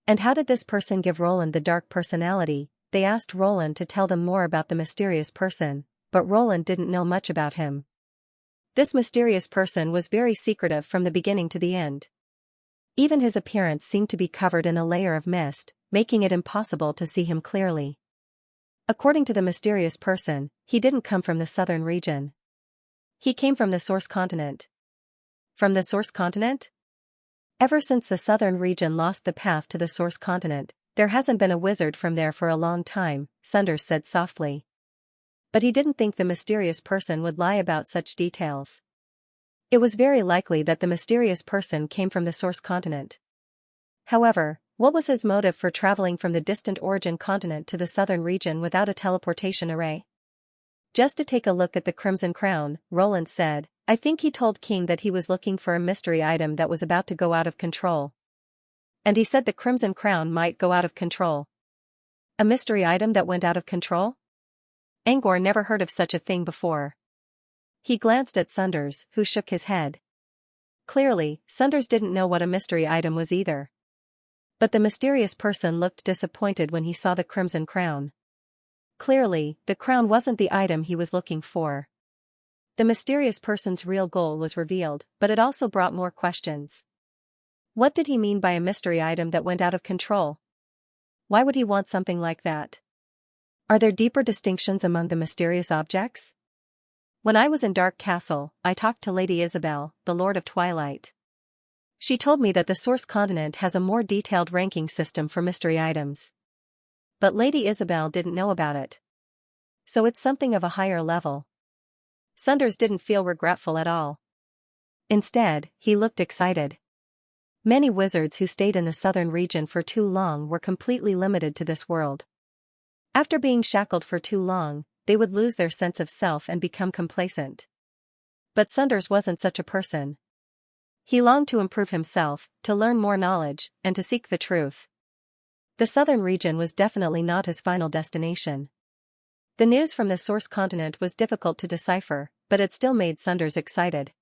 And how did this person give Roland the dark personality? They asked Roland to tell them more about the mysterious person, but Roland didn't know much about him. This mysterious person was very secretive from the beginning to the end. Even his appearance seemed to be covered in a layer of mist, making it impossible to see him clearly. According to the mysterious person, he didn't come from the southern region. He came from the source continent. From the source continent? Ever since the southern region lost the path to the source continent, there hasn't been a wizard from there for a long time, Sunders said softly. But he didn't think the mysterious person would lie about such details. It was very likely that the mysterious person came from the source continent. However, what was his motive for traveling from the distant origin continent to the southern region without a teleportation array? Just to take a look at the Crimson Crown, Roland said, I think he told King that he was looking for a mystery item that was about to go out of control. And he said the Crimson Crown might go out of control. A mystery item that went out of control? Angor never heard of such a thing before. He glanced at Sunders, who shook his head. Clearly, Sunders didn't know what a mystery item was either. But the mysterious person looked disappointed when he saw the Crimson Crown. Clearly, the crown wasn't the item he was looking for. The mysterious person's real goal was revealed, but it also brought more questions. What did he mean by a mystery item that went out of control? Why would he want something like that? Are there deeper distinctions among the mysterious objects? When I was in Dark Castle, I talked to Lady Isabel, the Lord of Twilight. She told me that the Source Continent has a more detailed ranking system for mystery items. But Lady Isabel didn't know about it. So it's something of a higher level. Sunders didn't feel regretful at all. Instead, he looked excited. Many wizards who stayed in the southern region for too long were completely limited to this world. After being shackled for too long, they would lose their sense of self and become complacent. But Sunders wasn't such a person. He longed to improve himself, to learn more knowledge, and to seek the truth. The southern region was definitely not his final destination. The news from the Source Continent was difficult to decipher, but it still made Sunders excited.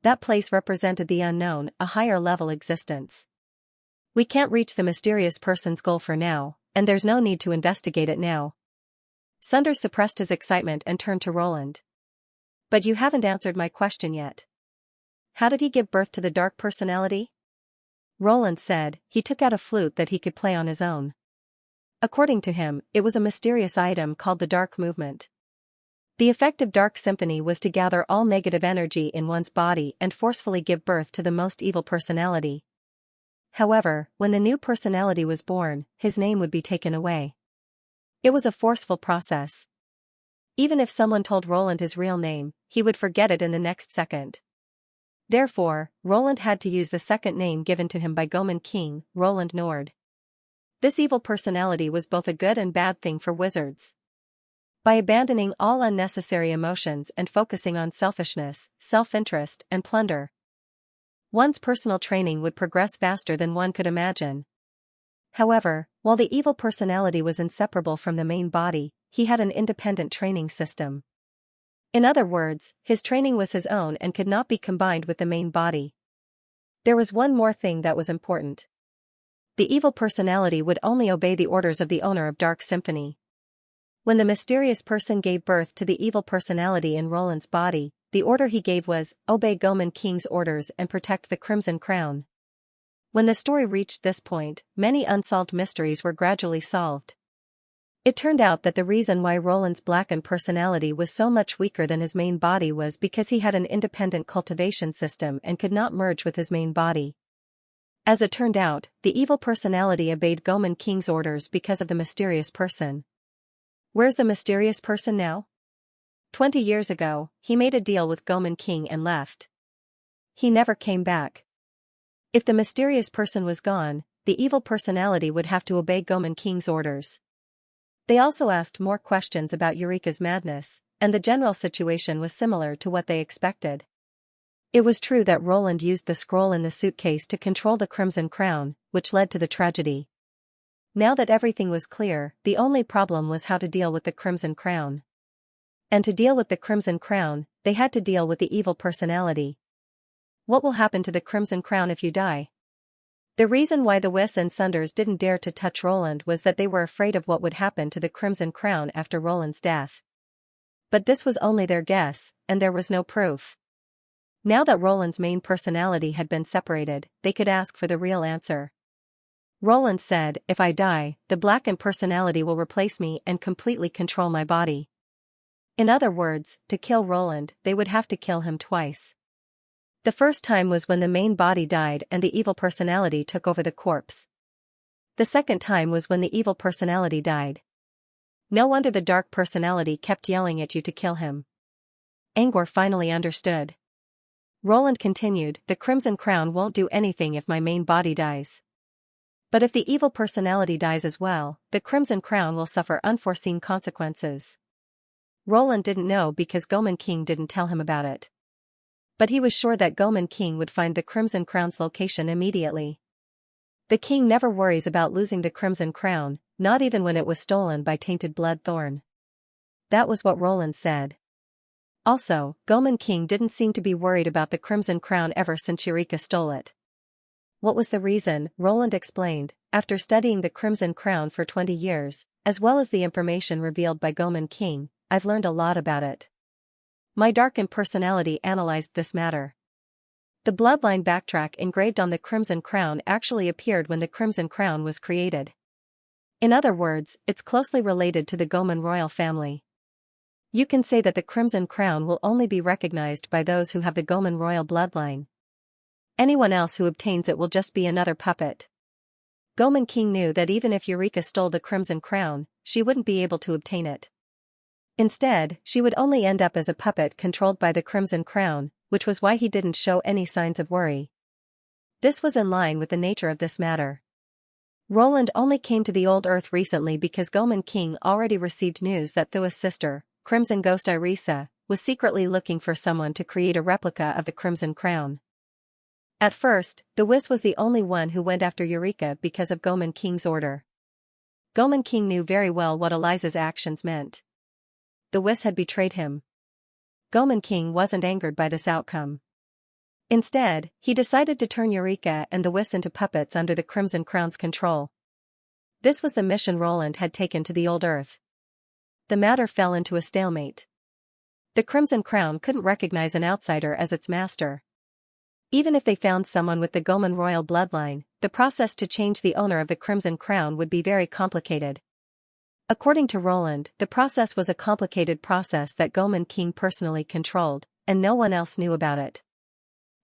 That place represented the unknown, a higher-level existence. We can't reach the mysterious person's goal for now, and there's no need to investigate it now. Sunders suppressed his excitement and turned to Roland. But you haven't answered my question yet. How did he give birth to the dark personality? Roland said, he took out a flute that he could play on his own. According to him, it was a mysterious item called the Dark Movement. The effect of Dark Symphony was to gather all negative energy in one's body and forcefully give birth to the most evil personality. However, when the new personality was born, his name would be taken away. It was a forceful process. Even if someone told Roland his real name, he would forget it in the next second. Therefore, Roland had to use the second name given to him by Goman King, Roland Nord. This evil personality was both a good and bad thing for wizards. By abandoning all unnecessary emotions and focusing on selfishness, self-interest, and plunder, one's personal training would progress faster than one could imagine. However, while the evil personality was inseparable from the main body, he had an independent training system. In other words, his training was his own and could not be combined with the main body. There was one more thing that was important. The evil personality would only obey the orders of the owner of Dark Symphony. When the mysterious person gave birth to the evil personality in Roland's body, the order he gave was, obey Goman King's orders and protect the Crimson Crown. When the story reached this point, many unsolved mysteries were gradually solved. It turned out that the reason why Roland's blackened personality was so much weaker than his main body was because he had an independent cultivation system and could not merge with his main body. As it turned out, the evil personality obeyed Goman King's orders because of the mysterious person. Where's the mysterious person now? 20 years ago, he made a deal with Goman King and left. He never came back. If the mysterious person was gone, the evil personality would have to obey Goman King's orders. They also asked more questions about Eureka's madness, and the general situation was similar to what they expected. It was true that Roland used the scroll in the suitcase to control the Crimson Crown, which led to the tragedy. Now that everything was clear, the only problem was how to deal with the Crimson Crown. And to deal with the Crimson Crown, they had to deal with the evil personality. What will happen to the Crimson Crown if you die? The reason why the Whis and Sunders didn't dare to touch Roland was that they were afraid of what would happen to the Crimson Crown after Roland's death. But this was only their guess, and there was no proof. Now that Roland's main personality had been separated, they could ask for the real answer. Roland said, if I die, the blackened personality will replace me and completely control my body. In other words, to kill Roland, they would have to kill him twice. The first time was when the main body died and the evil personality took over the corpse. The second time was when the evil personality died. No wonder the dark personality kept yelling at you to kill him. Angor finally understood. Roland continued, the Crimson Crown won't do anything if my main body dies. But if the evil personality dies as well, the Crimson Crown will suffer unforeseen consequences. Roland didn't know because Goman King didn't tell him about it. But he was sure that Goman King would find the Crimson Crown's location immediately. The king never worries about losing the Crimson Crown, not even when it was stolen by Tainted Blood Thorn. That was what Roland said. Also, Goman King didn't seem to be worried about the Crimson Crown ever since Eureka stole it. What was the reason? Roland explained. After studying the Crimson Crown for 20 years, as well as the information revealed by Goman King, I've learned a lot about it. My darkened personality analyzed this matter. The bloodline backtrack engraved on the Crimson Crown actually appeared when the Crimson Crown was created. In other words, it's closely related to the Goman royal family. You can say that the Crimson Crown will only be recognized by those who have the Goman royal bloodline. Anyone else who obtains it will just be another puppet. Goman King knew that even if Eureka stole the Crimson Crown, she wouldn't be able to obtain it. Instead, she would only end up as a puppet controlled by the Crimson Crown, which was why he didn't show any signs of worry. This was in line with the nature of this matter. Roland only came to the Old Earth recently because Goman King already received news that Thua's sister, Crimson Ghost Irisa, was secretly looking for someone to create a replica of the Crimson Crown. At first, Thuis was the only one who went after Eureka because of Goman King's order. Goman King knew very well what Eliza's actions meant. Thuis had betrayed him. Goman King wasn't angered by this outcome. Instead, he decided to turn Eureka and Thuis into puppets under the Crimson Crown's control. This was the mission Roland had taken to the Old Earth. The matter fell into a stalemate. The Crimson Crown couldn't recognize an outsider as its master. Even if they found someone with the Goman royal bloodline, the process to change the owner of the Crimson Crown would be very complicated. According to Roland, the process was a complicated process that Goman King personally controlled, and no one else knew about it.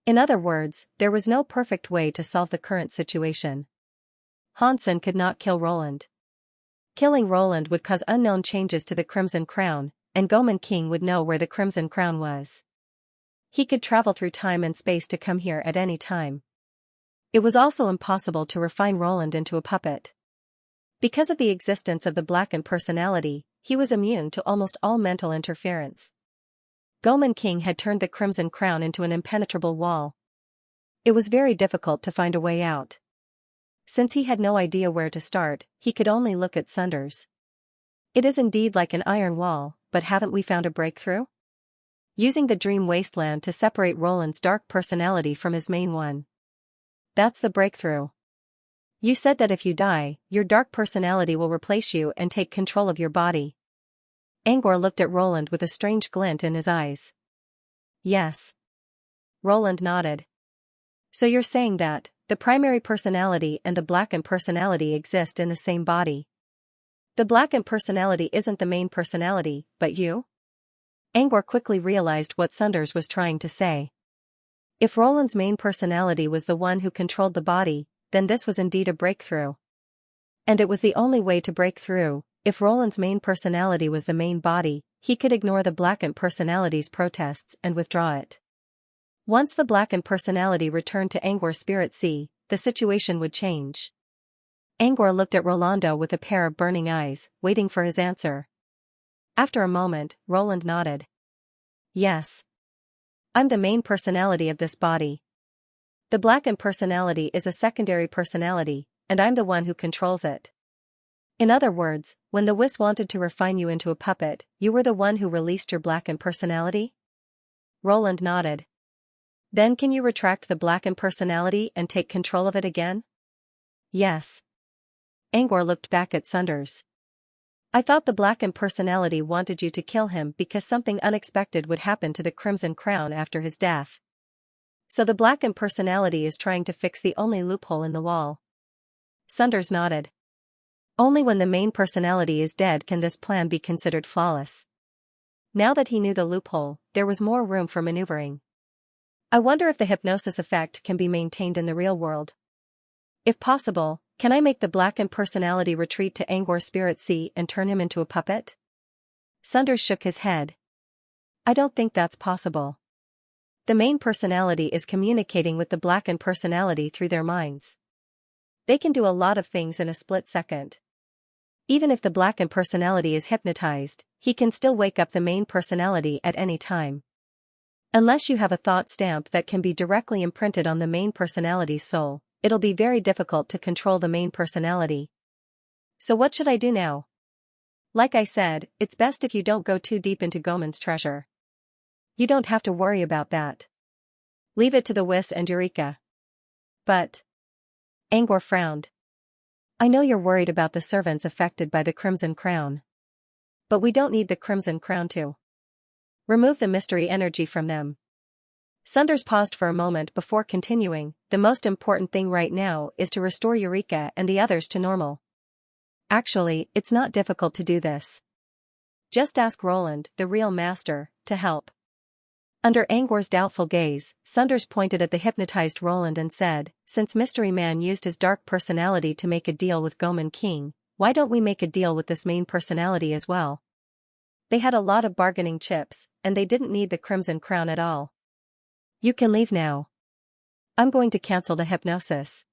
In other words, there was no perfect way to solve the current situation. Hansen could not kill Roland. Killing Roland would cause unknown changes to the Crimson Crown, and Goman King would know where the Crimson Crown was. He could travel through time and space to come here at any time. It was also impossible to refine Roland into a puppet. Because of the existence of the blackened personality, he was immune to almost all mental interference. Goman King had turned the Crimson Crown into an impenetrable wall. It was very difficult to find a way out. Since he had no idea where to start, he could only look at Sunders. It is indeed like an iron wall, but haven't we found a breakthrough? Using the dream wasteland to separate Roland's dark personality from his main one. That's the breakthrough. You said that if you die, your dark personality will replace you and take control of your body. Angor looked at Roland with a strange glint in his eyes. Yes. Roland nodded. So you're saying that the primary personality and the blackened personality exist in the same body. The blackened personality isn't the main personality, but you? Angor quickly realized what Sunders was trying to say. If Roland's main personality was the one who controlled the body, then this was indeed a breakthrough. And it was the only way to break through. If Roland's main personality was the main body, he could ignore the blackened personality's protests and withdraw it. Once the blackened personality returned to Angor's spirit sea, the situation would change. Angor looked at Rolando with a pair of burning eyes, waiting for his answer. After a moment, Roland nodded. Yes. I'm the main personality of this body. The blackened personality is a secondary personality, and I'm the one who controls it. In other words, when the Whis wanted to refine you into a puppet, you were the one who released your blackened personality? Roland nodded. Then can you retract the blackened personality and take control of it again? Yes. Angor looked back at Sunders. I thought the blackened personality wanted you to kill him because something unexpected would happen to the Crimson Crown after his death. So the blackened personality is trying to fix the only loophole in the wall. Sunders nodded. Only when the main personality is dead can this plan be considered flawless. Now that he knew the loophole, there was more room for maneuvering. I wonder if the hypnosis effect can be maintained in the real world. If possible, can I make the blackened personality retreat to Angor's spirit sea and turn him into a puppet? Sunders shook his head. I don't think that's possible. The main personality is communicating with the blackened personality through their minds. They can do a lot of things in a split second. Even if the blackened personality is hypnotized, he can still wake up the main personality at any time. Unless you have a thought stamp that can be directly imprinted on the main personality's soul, it'll be very difficult to control the main personality. So what should I do now? Like I said, it's best if you don't go too deep into Goemon's treasure. You don't have to worry about that. Leave it to the Whis and Eureka. But... Angor frowned. I know you're worried about the servants affected by the Crimson Crown. But we don't need the Crimson Crown to remove the mystery energy from them. Sunders paused for a moment before continuing. The most important thing right now is to restore Eureka and the others to normal. Actually, it's not difficult to do this. Just ask Roland, the real master, to help. Under Angor's doubtful gaze, Sunders pointed at the hypnotized Roland and said, since Mystery Man used his dark personality to make a deal with Goemon King, why don't we make a deal with this main personality as well? They had a lot of bargaining chips, and they didn't need the Crimson Crown at all. You can leave now. I'm going to cancel the hypnosis.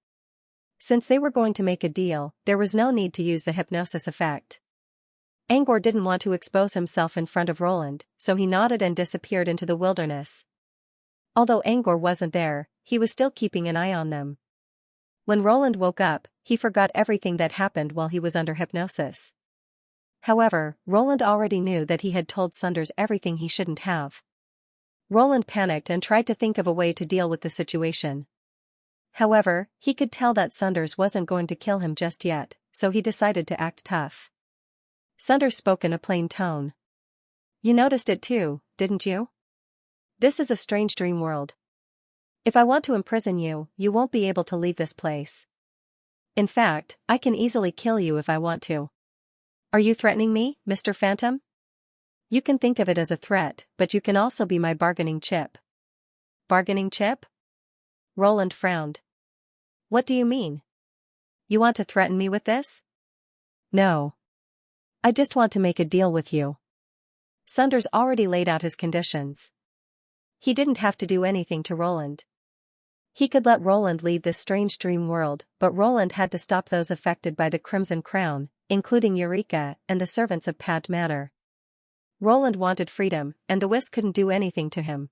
Since they were going to make a deal, there was no need to use the hypnosis effect. Angor didn't want to expose himself in front of Roland, so he nodded and disappeared into the wilderness. Although Angor wasn't there, he was still keeping an eye on them. When Roland woke up, he forgot everything that happened while he was under hypnosis. However, Roland already knew that he had told Sunders everything he shouldn't have. Roland panicked and tried to think of a way to deal with the situation. However, he could tell that Sunders wasn't going to kill him just yet, so he decided to act tough. Sunders spoke in a plain tone. You noticed it too, didn't you? This is a strange dream world. If I want to imprison you, you won't be able to leave this place. In fact, I can easily kill you if I want to. Are you threatening me, Mr. Phantom? You can think of it as a threat, but you can also be my bargaining chip. Bargaining chip? Roland frowned. What do you mean? You want to threaten me with this? No. I just want to make a deal with you. Sunders already laid out his conditions. He didn't have to do anything to Roland. He could let Roland leave this strange dream world, but Roland had to stop those affected by the Crimson Crown, including Eureka and the servants of Pad Matter. Roland wanted freedom, and the Whis couldn't do anything to him.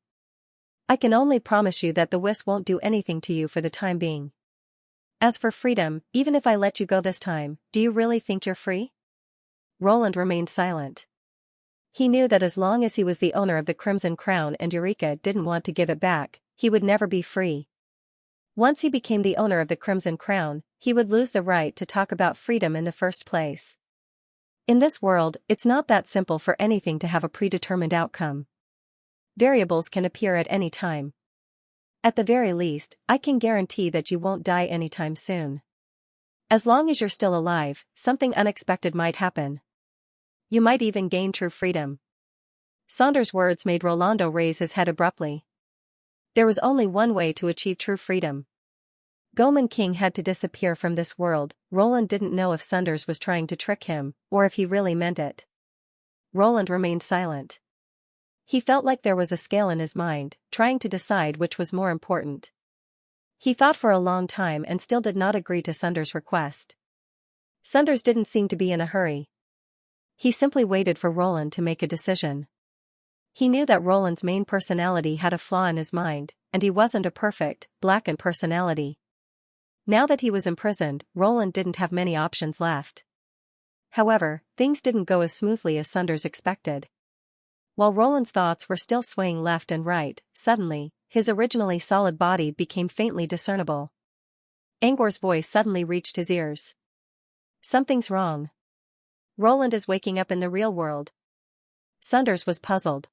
I can only promise you that the Whis won't do anything to you for the time being. As for freedom, even if I let you go this time, do you really think you're free? Roland remained silent. He knew that as long as he was the owner of the Crimson Crown and Eureka didn't want to give it back, he would never be free. Once he became the owner of the Crimson Crown, he would lose the right to talk about freedom in the first place. In this world, it's not that simple for anything to have a predetermined outcome. Variables can appear at any time. At the very least, I can guarantee that you won't die anytime soon. As long as you're still alive, something unexpected might happen. You might even gain true freedom. Saunders' words made Rolando raise his head abruptly. There was only one way to achieve true freedom. Goemon King had to disappear from this world. Roland didn't know if Sunders was trying to trick him, or if he really meant it. Roland remained silent. He felt like there was a scale in his mind, trying to decide which was more important. He thought for a long time and still did not agree to Sunders' request. Sunders didn't seem to be in a hurry. He simply waited for Roland to make a decision. He knew that Roland's main personality had a flaw in his mind, and he wasn't a perfect, blackened personality. Now that he was imprisoned, Roland didn't have many options left. However, things didn't go as smoothly as Sunders expected. While Roland's thoughts were still swaying left and right, suddenly, his originally solid body became faintly discernible. Angor's voice suddenly reached his ears. Something's wrong. Roland is waking up in the real world. Sunders was puzzled.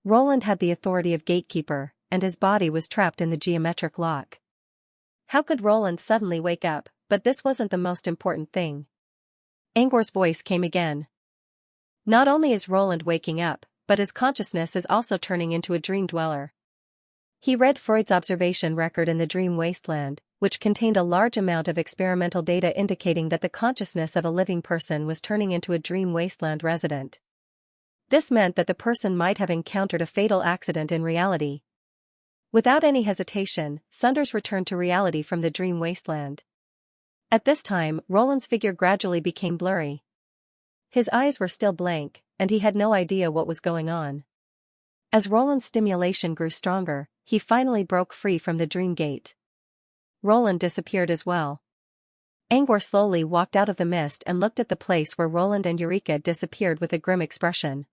Roland had the authority of gatekeeper, and his body was trapped in the geometric lock. How could Roland suddenly wake up? But this wasn't the most important thing. Angor's voice came again. Not only is Roland waking up, but his consciousness is also turning into a dream dweller. He read Freud's observation record in the dream wasteland, which contained a large amount of experimental data indicating that the consciousness of a living person was turning into a dream wasteland resident. This meant that the person might have encountered a fatal accident in reality. Without any hesitation, Sunders returned to reality from the dream wasteland. At this time, Roland's figure gradually became blurry. His eyes were still blank, and he had no idea what was going on. As Roland's stimulation grew stronger, he finally broke free from the dream gate. Roland disappeared as well. Angor slowly walked out of the mist and looked at the place where Roland and Eureka disappeared with a grim expression.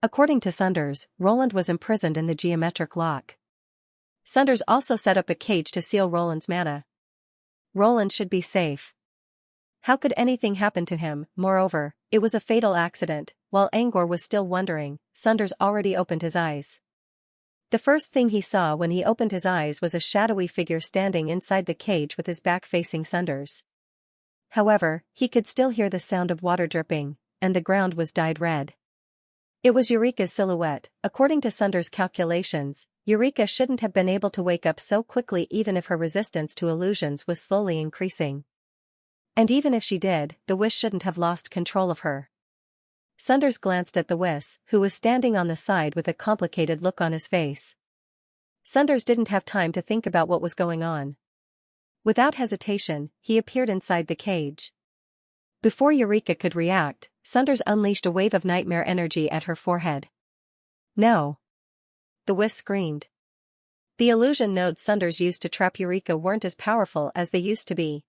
According to Sunders, Roland was imprisoned in the geometric lock. Sunders also set up a cage to seal Roland's mana. Roland should be safe. How could anything happen to him? Moreover, it was a fatal accident. While Angor was still wondering, Sunders already opened his eyes. The first thing he saw when he opened his eyes was a shadowy figure standing inside the cage with his back facing Sunders. However, he could still hear the sound of water dripping, and the ground was dyed red. It was Eureka's silhouette. According to Sunders' calculations, Eureka shouldn't have been able to wake up so quickly even if her resistance to illusions was slowly increasing. And even if she did, the Wish shouldn't have lost control of her. Sunders glanced at the Wish, who was standing on the side with a complicated look on his face. Sunders didn't have time to think about what was going on. Without hesitation, he appeared inside the cage. Before Eureka could react, Sunders unleashed a wave of nightmare energy at her forehead. No! The Wish screamed. The illusion nodes Sunders used to trap Eureka weren't as powerful as they used to be.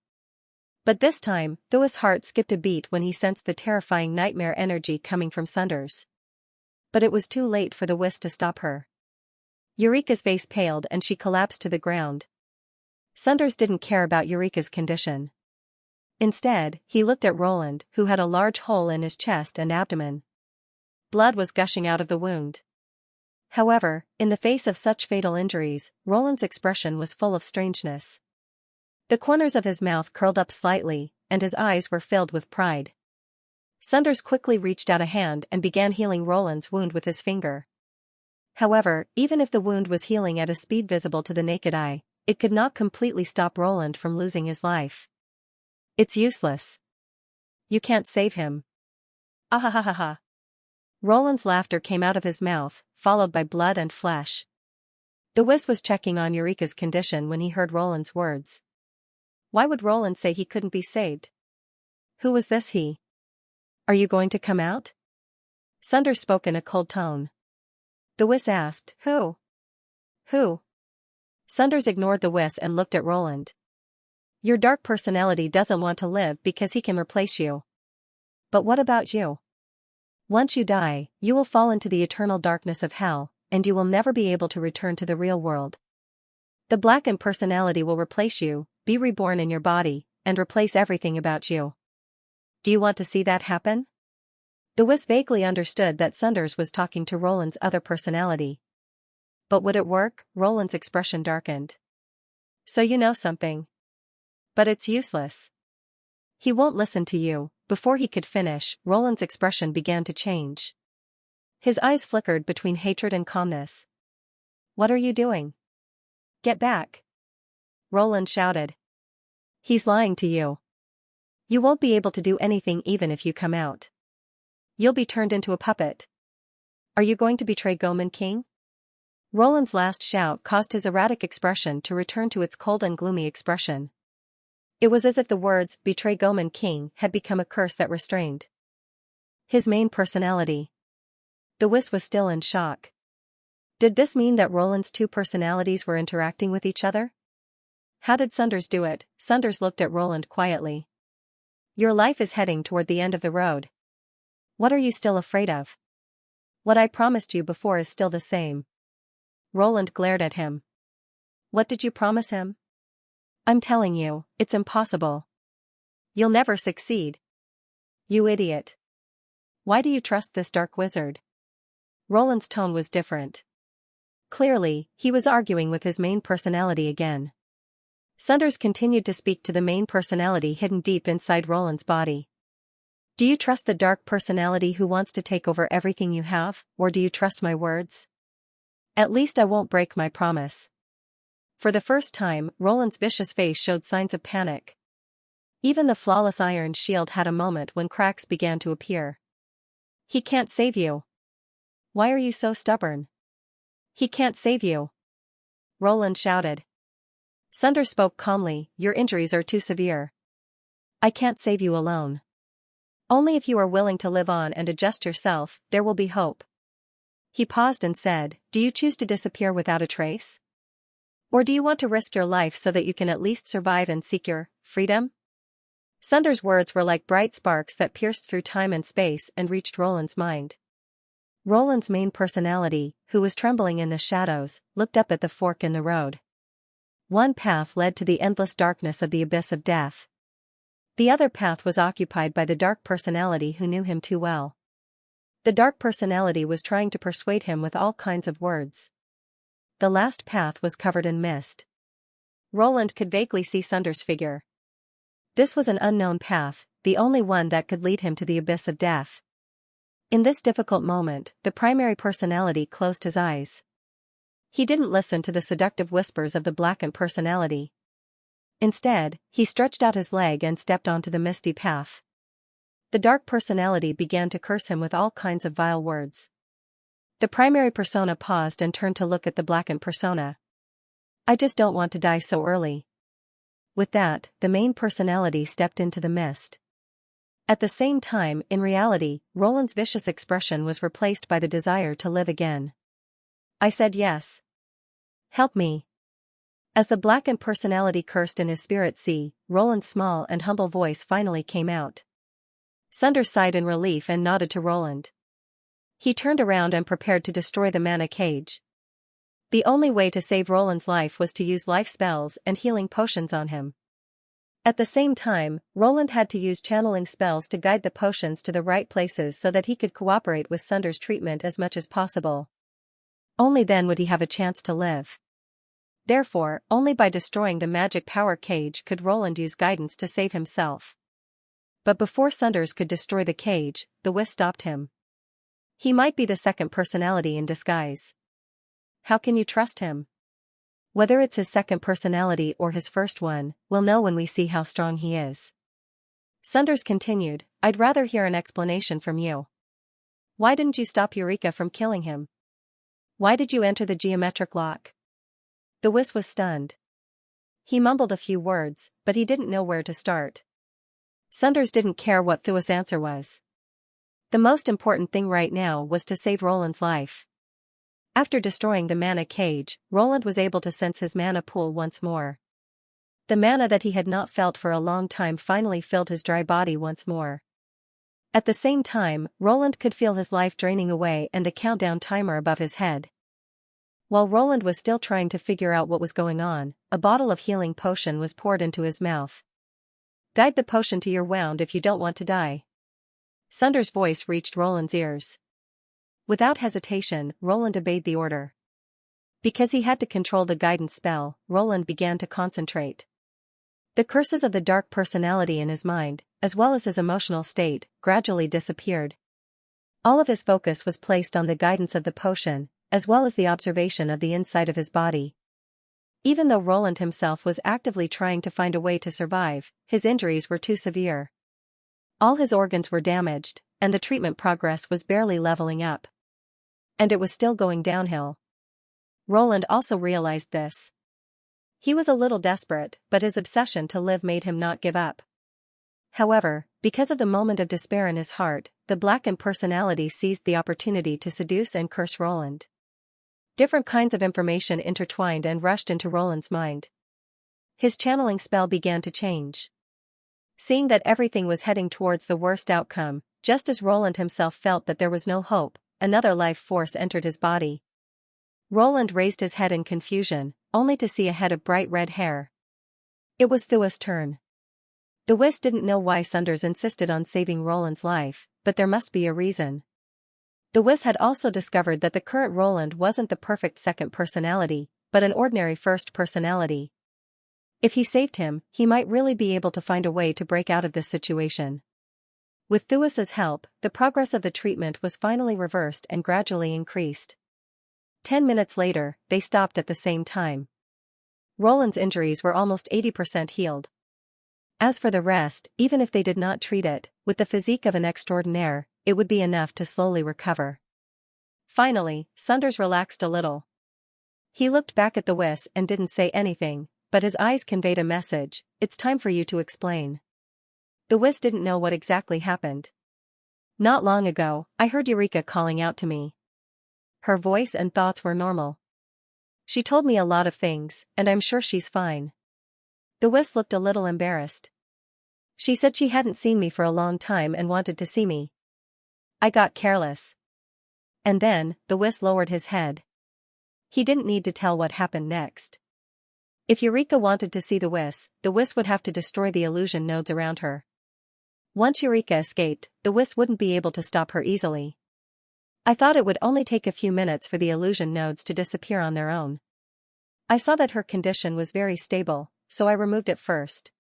But this time, Wish's heart skipped a beat when he sensed the terrifying nightmare energy coming from Sunders. But it was too late for the Wish to stop her. Eureka's face paled and she collapsed to the ground. Sunders didn't care about Eureka's condition. Instead, he looked at Roland, who had a large hole in his chest and abdomen. Blood was gushing out of the wound. However, in the face of such fatal injuries, Roland's expression was full of strangeness. The corners of his mouth curled up slightly, and his eyes were filled with pride. Sunders quickly reached out a hand and began healing Roland's wound with his finger. However, even if the wound was healing at a speed visible to the naked eye, it could not completely stop Roland from losing his life. It's useless. You can't save him. Ahahaha. Roland's laughter came out of his mouth, followed by blood and flesh. The Wish was checking on Eureka's condition when he heard Roland's words. Why would Roland say he couldn't be saved? Who was this he? Are you going to come out? Sunders spoke in a cold tone. The Wish asked, Who? Who? Sunders ignored the Wish and looked at Roland. Your dark personality doesn't want to live because he can replace you. But what about you? Once you die, you will fall into the eternal darkness of hell, and you will never be able to return to the real world. The blackened personality will replace you, be reborn in your body, and replace everything about you. Do you want to see that happen? The Wish vaguely understood that Sunders was talking to Roland's other personality. But would it work? Roland's expression darkened. So you know something. But it's useless. He won't listen to you. Before he could finish, Roland's expression began to change. His eyes flickered between hatred and calmness. What are you doing? Get back! Roland shouted. He's lying to you. You won't be able to do anything even if you come out. You'll be turned into a puppet. Are you going to betray Goman King? Roland's last shout caused his erratic expression to return to its cold and gloomy expression. It was as if the words, betray Goman King, had become a curse that restrained his main personality. The Wish was still in shock. Did this mean that Roland's two personalities were interacting with each other? How did Sunders do it? Sunders looked at Roland quietly. Your life is heading toward the end of the road. What are you still afraid of? What I promised you before is still the same. Roland glared at him. What did you promise him? I'm telling you, it's impossible. You'll never succeed. You idiot. Why do you trust this dark wizard? Roland's tone was different. Clearly, he was arguing with his main personality again. Sunders continued to speak to the main personality hidden deep inside Roland's body. Do you trust the dark personality who wants to take over everything you have, or do you trust my words? At least I won't break my promise. For the first time, Roland's vicious face showed signs of panic. Even the flawless iron shield had a moment when cracks began to appear. He can't save you. Why are you so stubborn? He can't save you. Roland shouted. Sunders spoke calmly, your injuries are too severe. I can't save you alone. Only if you are willing to live on and adjust yourself, there will be hope. He paused and said, "Do you choose to disappear without a trace? Or do you want to risk your life so that you can at least survive and seek your freedom?" Sunder's words were like bright sparks that pierced through time and space and reached Roland's mind. Roland's main personality, who was trembling in the shadows, looked up at the fork in the road. One path led to the endless darkness of the abyss of death. The other path was occupied by the dark personality who knew him too well. The dark personality was trying to persuade him with all kinds of words. The last path was covered in mist. Roland could vaguely see Sunder's figure. This was an unknown path, the only one that could lead him to the abyss of death. In this difficult moment, the primary personality closed his eyes. He didn't listen to the seductive whispers of the blackened personality. Instead, he stretched out his leg and stepped onto the misty path. The dark personality began to curse him with all kinds of vile words. The primary persona paused and turned to look at the blackened persona. "I just don't want to die so early." With that, the main personality stepped into the mist. At the same time, in reality, Roland's vicious expression was replaced by the desire to live again. "I said yes. Help me." As the blackened personality cursed in his spirit sea, Roland's small and humble voice finally came out. Sunder sighed in relief and nodded to Roland. He turned around and prepared to destroy the mana cage. The only way to save Roland's life was to use life spells and healing potions on him. At the same time, Roland had to use channeling spells to guide the potions to the right places so that he could cooperate with Sunder's treatment as much as possible. Only then would he have a chance to live. Therefore, only by destroying the magic power cage could Roland use guidance to save himself. But before Sunders could destroy the cage, the Wisp stopped him. "He might be the second personality in disguise. How can you trust him? Whether it's his second personality or his first one, we'll know when we see how strong he is." Sunders continued, "I'd rather hear an explanation from you. Why didn't you stop Eureka from killing him? Why did you enter the geometric lock?" The Wisp was stunned. He mumbled a few words, but he didn't know where to start. Sunders didn't care what Thua's answer was. The most important thing right now was to save Roland's life. After destroying the mana cage, Roland was able to sense his mana pool once more. The mana that he had not felt for a long time finally filled his dry body once more. At the same time, Roland could feel his life draining away and the countdown timer above his head. While Roland was still trying to figure out what was going on, a bottle of healing potion was poured into his mouth. "Guide the potion to your wound if you don't want to die." Sunder's voice reached Roland's ears. Without hesitation, Roland obeyed the order. Because he had to control the guidance spell, Roland began to concentrate. The curses of the dark personality in his mind, as well as his emotional state, gradually disappeared. All of his focus was placed on the guidance of the potion, as well as the observation of the inside of his body. Even though Roland himself was actively trying to find a way to survive, his injuries were too severe. All his organs were damaged, and the treatment progress was barely leveling up. And it was still going downhill. Roland also realized this. He was a little desperate, but his obsession to live made him not give up. However, because of the moment of despair in his heart, the blackened personality seized the opportunity to seduce and curse Roland. Different kinds of information intertwined and rushed into Roland's mind. His channeling spell began to change. Seeing that everything was heading towards the worst outcome, just as Roland himself felt that there was no hope, another life force entered his body. Roland raised his head in confusion, only to see a head of bright red hair. It was Thua's turn. The Wisp didn't know why Sunders insisted on saving Roland's life, but there must be a reason. The Wisp had also discovered that the current Roland wasn't the perfect second personality, but an ordinary first personality. If he saved him, he might really be able to find a way to break out of this situation. With Thua's help, the progress of the treatment was finally reversed and gradually increased. 10 minutes later, they stopped at the same time. Roland's injuries were almost 80% healed. As for the rest, even if they did not treat it, with the physique of an extraordinaire, it would be enough to slowly recover. Finally, Sunders relaxed a little. He looked back at the Wisp and didn't say anything, but his eyes conveyed a message: "It's time for you to explain." The Wisp didn't know what exactly happened. "Not long ago, I heard Eureka calling out to me. Her voice and thoughts were normal. She told me a lot of things, and I'm sure she's fine. The Wiss looked a little embarrassed. She said she hadn't seen me for a long time and wanted to see me. I got careless. And then, the Wiss lowered his head. He didn't need to tell what happened next. If Eureka wanted to see the Wiss would have to destroy the illusion nodes around her. Once Eureka escaped, the Wiss wouldn't be able to stop her easily. I thought it would only take a few minutes for the illusion nodes to disappear on their own. I saw that her condition was very stable, so I removed it first.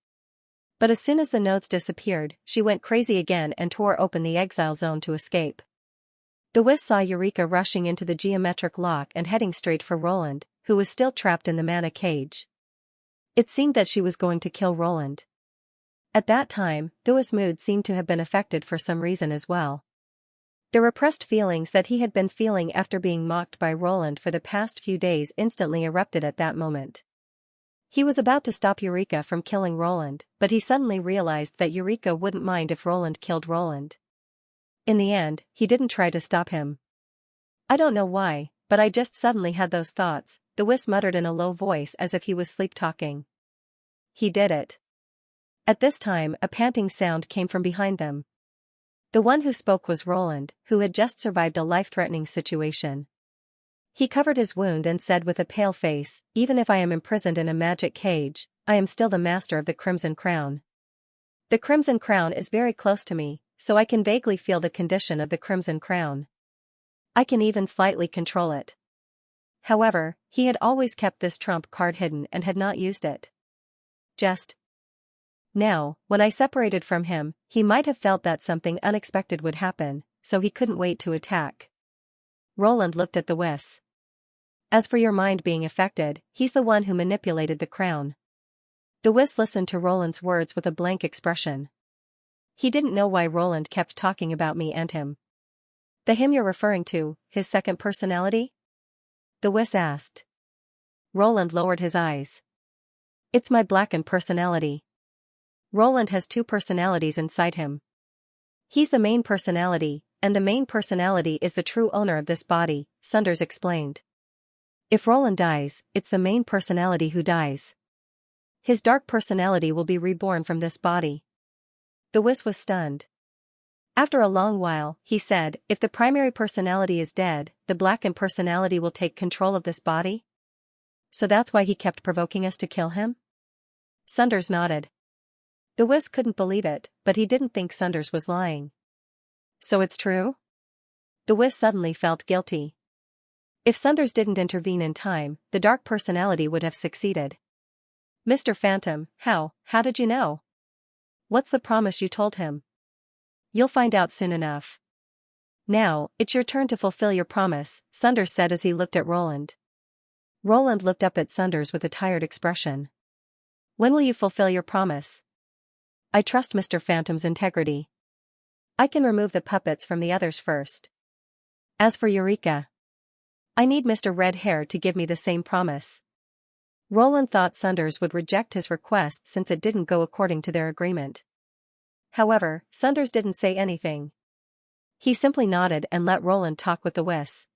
But as soon as the nodes disappeared, she went crazy again and tore open the exile zone to escape. The Wiss saw Eureka rushing into the geometric lock and heading straight for Roland, who was still trapped in the mana cage. It seemed that she was going to kill Roland. At that time, the Wiss' mood seemed to have been affected for some reason as well. The repressed feelings that he had been feeling after being mocked by Roland for the past few days instantly erupted at that moment. He was about to stop Eureka from killing Roland, but he suddenly realized that Eureka wouldn't mind if Roland killed Roland. In the end, he didn't try to stop him. I don't know why, but I just suddenly had those thoughts, the Wiss muttered in a low voice as if he was sleep-talking. He did it. At this time, a panting sound came from behind them. The one who spoke was Roland, who had just survived a life-threatening situation. He covered his wound and said with a pale face, "Even if I am imprisoned in a magic cage, I am still the master of the Crimson Crown. The Crimson Crown is very close to me, so I can vaguely feel the condition of the Crimson Crown. I can even slightly control it." However, he had always kept this trump card hidden and had not used it. Just now, when I separated from him, he might have felt that something unexpected would happen, so he couldn't wait to attack. Roland looked at the Wiss. As for your mind being affected, he's the one who manipulated the crown. The Wiss listened to Roland's words with a blank expression. He didn't know why Roland kept talking about me and him. The him you're referring to, his second personality? The Wiss asked. Roland lowered his eyes. It's my blackened personality. Roland has two personalities inside him. He's the main personality, and the main personality is the true owner of this body, Sunders explained. If Roland dies, it's the main personality who dies. His dark personality will be reborn from this body. The Wiss was stunned. After a long while, he said, "If the primary personality is dead, the blackened personality will take control of this body? So that's why he kept provoking us to kill him?" Sunders nodded. The Wiss couldn't believe it, but he didn't think Sunders was lying. So it's true? The Wiss suddenly felt guilty. If Sunders didn't intervene in time, the dark personality would have succeeded. "Mr. Phantom, how did you know? What's the promise you told him?" "You'll find out soon enough. Now, it's your turn to fulfill your promise," Sunders said as he looked at Roland. Roland looked up at Sunders with a tired expression. "When will you fulfill your promise?" "I trust Mr. Phantom's integrity. I can remove the puppets from the others first. As for Eureka, I need Mr. Red Hair to give me the same promise." Roland thought Sunders would reject his request since it didn't go according to their agreement. However, Sunders didn't say anything. He simply nodded and let Roland talk with the Wiss.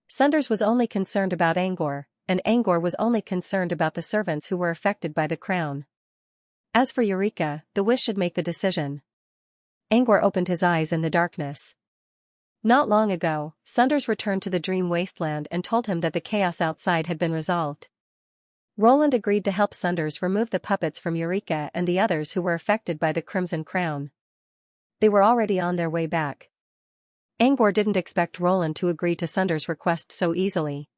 Sunders was only concerned about Angor, and Angor was only concerned about the servants who were affected by the crown. As for Eureka, the Wiss should make the decision. Angor opened his eyes in the darkness. Not long ago, Sunders returned to the Dream Wasteland and told him that the chaos outside had been resolved. Roland agreed to help Sunders remove the puppets from Eureka and the others who were affected by the Crimson Crown. They were already on their way back. Angor didn't expect Roland to agree to Sunders' request so easily.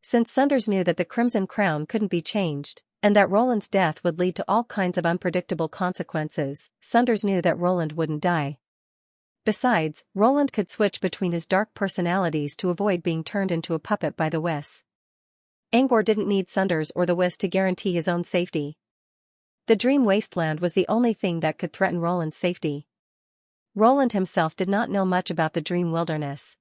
Since Sunders knew that the Crimson Crown couldn't be changed, and that Roland's death would lead to all kinds of unpredictable consequences, Sunders knew that Roland wouldn't die. Besides, Roland could switch between his dark personalities to avoid being turned into a puppet by the Wiss. Angor didn't need Sunders or the Wiss to guarantee his own safety. The Dream Wasteland was the only thing that could threaten Roland's safety. Roland himself did not know much about the Dream Wilderness.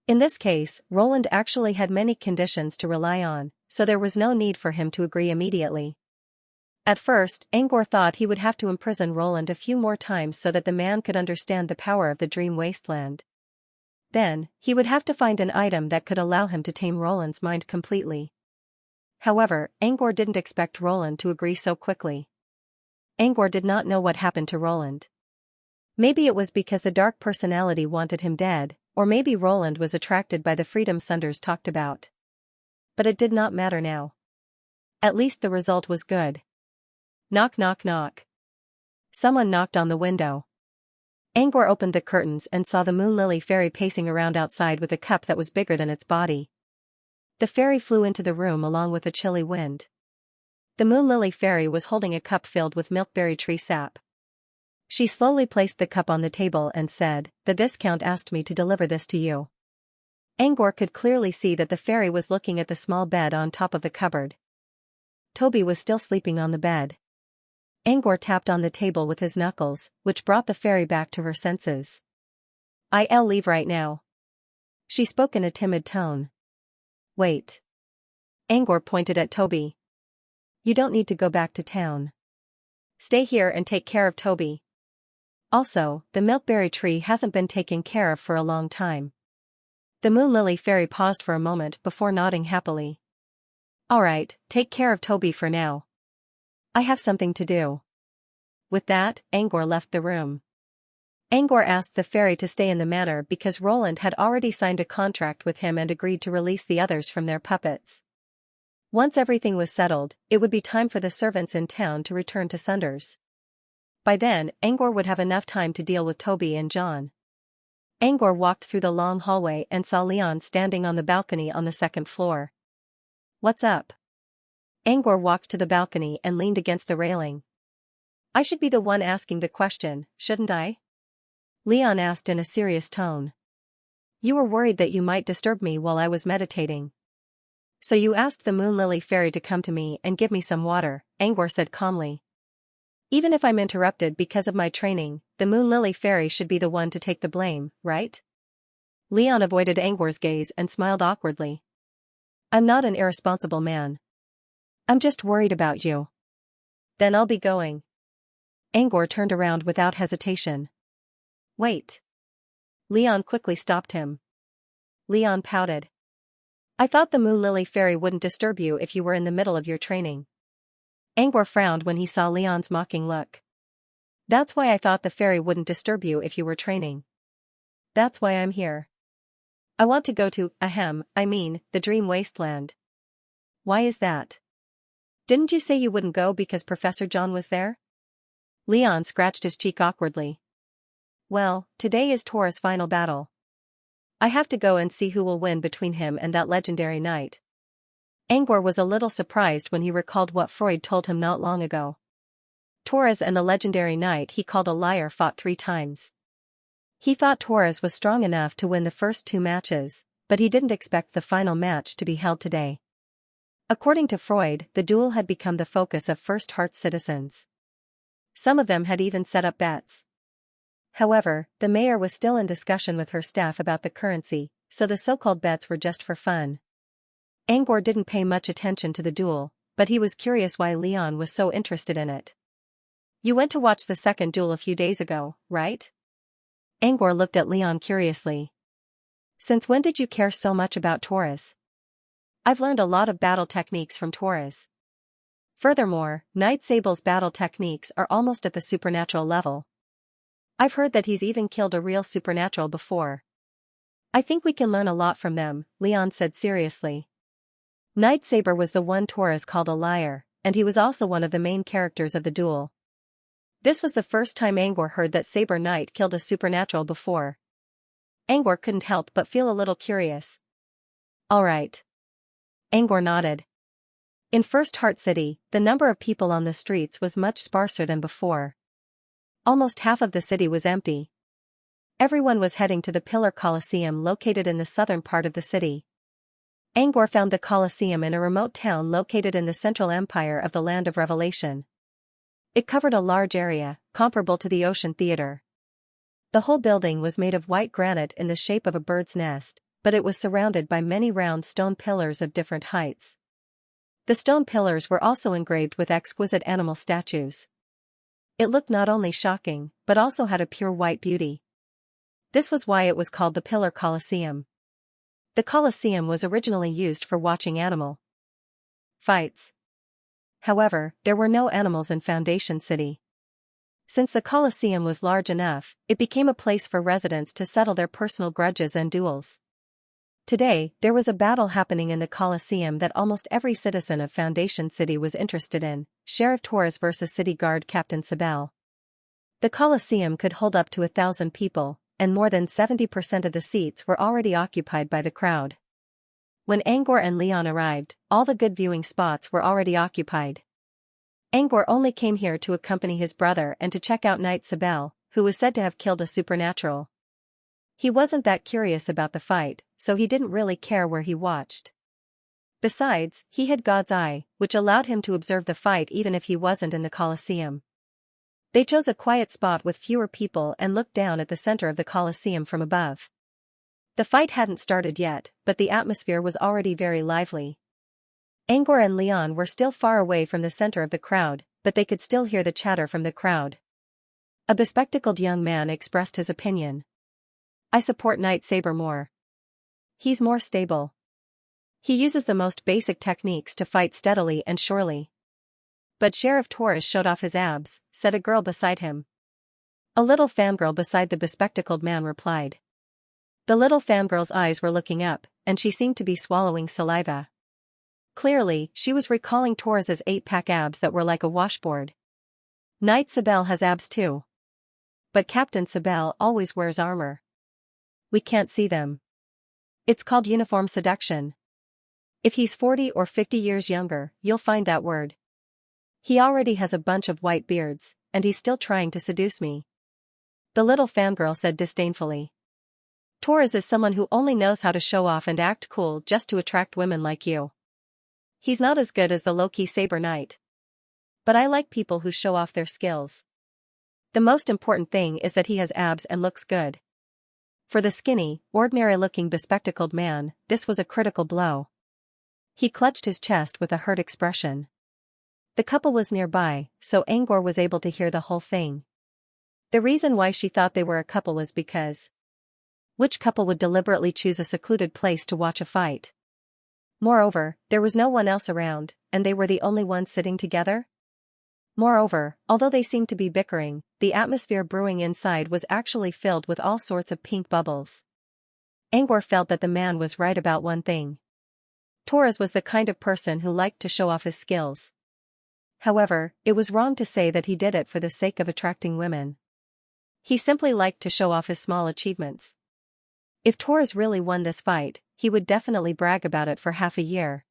In this case, Roland actually had many conditions to rely on, so there was no need for him to agree immediately. At first, Angor thought he would have to imprison Roland a few more times so that the man could understand the power of the Dream Wasteland. then, he would have to find an item that could allow him to tame Roland's mind completely. However, Angor didn't expect Roland to agree so quickly. Angor did not know what happened to Roland. Maybe it was because the dark personality wanted him dead, or maybe Roland was attracted by the freedom Sunders talked about. But it did not matter now. At least the result was good. Knock knock knock. Someone knocked on the window. Angor opened the curtains and saw the Moon Lily fairy pacing around outside with a cup that was bigger than its body. The fairy flew into the room along with a chilly wind. The Moon Lily fairy was holding a cup filled with milkberry tree sap. She slowly placed the cup on the table and said, "The Viscount asked me to deliver this to you." Angor could clearly see that the fairy was looking at the small bed on top of the cupboard. Toby was still sleeping on the bed. Angor tapped on the table with his knuckles, which brought the fairy back to her senses. "I'll leave right now." She spoke in a timid tone. "Wait." Angor pointed at Toby. "You don't need to go back to town. Stay here and take care of Toby. Also, the milkberry tree hasn't been taken care of for a long time." The Moon Lily fairy paused for a moment before nodding happily. "All right, take care of Toby for now. I have something to do." With that, Angor left the room. Angor asked the fairy to stay in the manor because Roland had already signed a contract with him and agreed to release the others from their puppets. Once everything was settled, it would be time for the servants in town to return to Sunders. By then, Angor would have enough time to deal with Toby and John. Angor walked through the long hallway and saw Leon standing on the balcony on the second floor. "What's up?" Angor walked to the balcony and leaned against the railing. "I should be the one asking the question, shouldn't I?" Leon asked in a serious tone. "You were worried that you might disturb me while I was meditating. So you asked the Moon Lily fairy to come to me and give me some water," Angor said calmly. "Even if I'm interrupted because of my training, the Moon Lily fairy should be the one to take the blame, right?" Leon avoided Angor's gaze and smiled awkwardly. "I'm not an irresponsible man. I'm just worried about you." "Then I'll be going." Angor turned around without hesitation. "Wait." Leon quickly stopped him. Leon pouted. "I thought the Moon Lily fairy wouldn't disturb you if you were in the middle of your training." Angor frowned when he saw Leon's mocking look. "That's why I thought the fairy wouldn't disturb you if you were training. That's why I'm here. I want to go to, the Dream Wasteland." "Why is that? Didn't you say you wouldn't go because Professor John was there?" Leon scratched his cheek awkwardly. "Well, today is Tora's final battle. I have to go and see who will win between him and that legendary knight." Angor was a little surprised when he recalled what Freud told him not long ago. Torres and the legendary knight he called a liar fought 3 times. He thought Torres was strong enough to win the first 2 matches, but he didn't expect the final match to be held today. According to Freud, the duel had become the focus of First Heart's citizens. Some of them had even set up bets. However, the mayor was still in discussion with her staff about the currency, so the so-called bets were just for fun. Angor didn't pay much attention to the duel, but he was curious why Leon was so interested in it. "You went to watch the second duel a few days ago, right?" Angor looked at Leon curiously. "Since when did you care so much about Torres?" "I've learned a lot of battle techniques from Torres. Furthermore, Knight Sable's battle techniques are almost at the supernatural level. I've heard that he's even killed a real supernatural before. I think we can learn a lot from them," Leon said seriously. Knight Saber was the one Torres called a liar, and he was also one of the main characters of the duel. This was the first time Angor heard that Saber Knight killed a supernatural before. Angor couldn't help but feel a little curious. "All right." Angor nodded. In First Heart City, the number of people on the streets was much sparser than before. Almost half of the city was empty. Everyone was heading to the Pillar Coliseum located in the southern part of the city. Angor found the Coliseum in a remote town located in the Central Empire of the Land of Revelation. It covered a large area, comparable to the Ocean Theater. The whole building was made of white granite in the shape of a bird's nest, but it was surrounded by many round stone pillars of different heights. The stone pillars were also engraved with exquisite animal statues. It looked not only shocking, but also had a pure white beauty. This was why it was called the Pillar Colosseum. The Colosseum was originally used for watching animal fights. However, there were no animals in Foundation City. Since the Colosseum was large enough, it became a place for residents to settle their personal grudges and duels. Today, there was a battle happening in the Colosseum that almost every citizen of Foundation City was interested in: Sheriff Torres versus City Guard Captain Sibel. The Colosseum could hold up to 1,000 people, and more than 70% of the seats were already occupied by the crowd. When Angor and Leon arrived, all the good viewing spots were already occupied. Angor only came here to accompany his brother and to check out Knight Sibel, who was said to have killed a supernatural. He wasn't that curious about the fight, so he didn't really care where he watched. Besides, he had God's eye, which allowed him to observe the fight even if he wasn't in the Colosseum. They chose a quiet spot with fewer people and looked down at the center of the Colosseum from above. The fight hadn't started yet, but the atmosphere was already very lively. Angor and Leon were still far away from the center of the crowd, but they could still hear the chatter from the crowd. A bespectacled young man expressed his opinion. "I support Knight Saber more. He's more stable. He uses the most basic techniques to fight steadily and surely." "But Sheriff Torres showed off his abs," said a girl beside him. A little fangirl beside the bespectacled man replied. The little fangirl's eyes were looking up, and she seemed to be swallowing saliva. Clearly, she was recalling Torres's 8-pack abs that were like a washboard. "Knight Sibel has abs too. But Captain Sibel always wears armor. We can't see them. It's called uniform seduction. If he's 40 or 50 years younger, you'll find that word. He already has a bunch of white beards, and he's still trying to seduce me," the little fangirl said disdainfully. "Torres is someone who only knows how to show off and act cool just to attract women like you. He's not as good as the low-key Saber Knight. But I like people who show off their skills. The most important thing is that he has abs and looks good." For the skinny, ordinary-looking bespectacled man, this was a critical blow. He clutched his chest with a hurt expression. The couple was nearby, so Angor was able to hear the whole thing. The reason why she thought they were a couple was because which couple would deliberately choose a secluded place to watch a fight? Moreover, there was no one else around, and they were the only ones sitting together? Moreover, although they seemed to be bickering, the atmosphere brewing inside was actually filled with all sorts of pink bubbles. Angor felt that the man was right about one thing. Torres was the kind of person who liked to show off his skills. However, it was wrong to say that he did it for the sake of attracting women. He simply liked to show off his small achievements. If Torres really won this fight, he would definitely brag about it for half a year.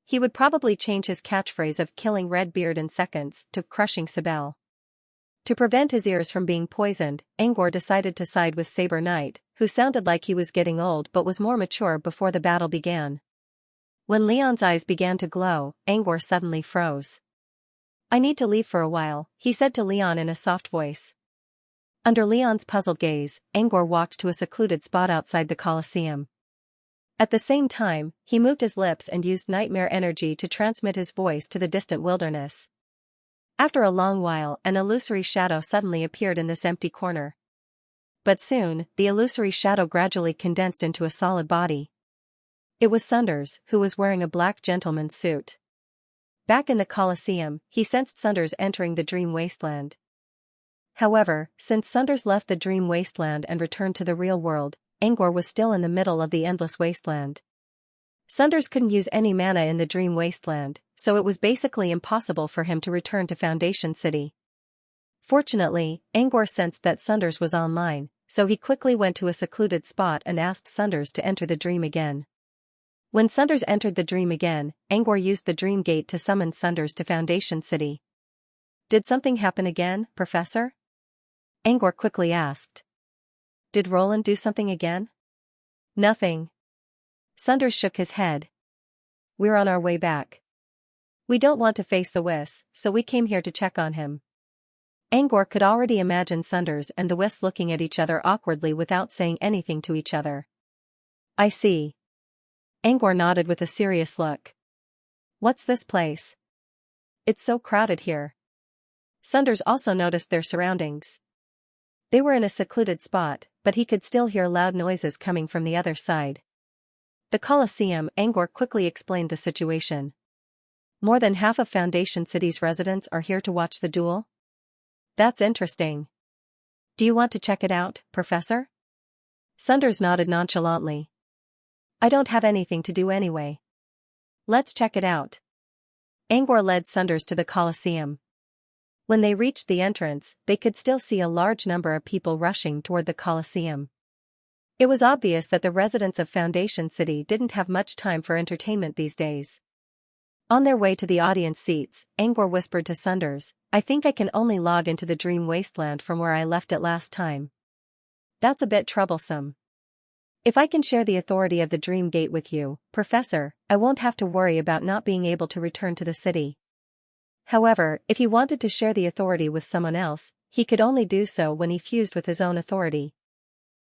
He would probably change his catchphrase of killing Redbeard in seconds to crushing Sibel. To prevent his ears from being poisoned, Angor decided to side with Saber Knight, who sounded like he was getting old but was more mature before the battle began. When Leon's eyes began to glow, Angor suddenly froze. "I need to leave for a while," he said to Leon in a soft voice. Under Leon's puzzled gaze, Angor walked to a secluded spot outside the Colosseum. At the same time, he moved his lips and used nightmare energy to transmit his voice to the distant wilderness. After a long while, an illusory shadow suddenly appeared in this empty corner. But soon, the illusory shadow gradually condensed into a solid body. It was Sunders, who was wearing a black gentleman's suit. Back in the Colosseum, he sensed Sunders entering the dream wasteland. However, since Sunders left the dream wasteland and returned to the real world, Angor was still in the middle of the endless wasteland. Sunders couldn't use any mana in the dream wasteland, so it was basically impossible for him to return to Foundation City. Fortunately, Angor sensed that Sunders was online, so he quickly went to a secluded spot and asked Sunders to enter the dream again. When Sunders entered the dream again, Angor used the dream gate to summon Sunders to Foundation City. "Did something happen again, Professor?" Angor quickly asked. "Did Roland do something again?" "Nothing." Sunders shook his head. "We're on our way back. We don't want to face the Wiss, so we came here to check on him." Angor could already imagine Sunders and the Wiss looking at each other awkwardly without saying anything to each other. "I see." Angor nodded with a serious look. "What's this place? It's so crowded here." Sunders also noticed their surroundings. They were in a secluded spot, but he could still hear loud noises coming from the other side. The Colosseum. Angor quickly explained the situation. More than half of Foundation City's residents are here to watch the duel? That's interesting. Do you want to check it out, Professor? Sunders nodded nonchalantly. I don't have anything to do anyway. Let's check it out. Angor led Sunders to the Colosseum. When they reached the entrance, they could still see a large number of people rushing toward the Colosseum. It was obvious that the residents of Foundation City didn't have much time for entertainment these days. On their way to the audience seats, Angor whispered to Sunders, I think I can only log into the Dream Wasteland from where I left it last time. That's a bit troublesome. If I can share the authority of the Dream Gate with you, Professor, I won't have to worry about not being able to return to the city. However, if he wanted to share the authority with someone else, he could only do so when he fused with his own authority.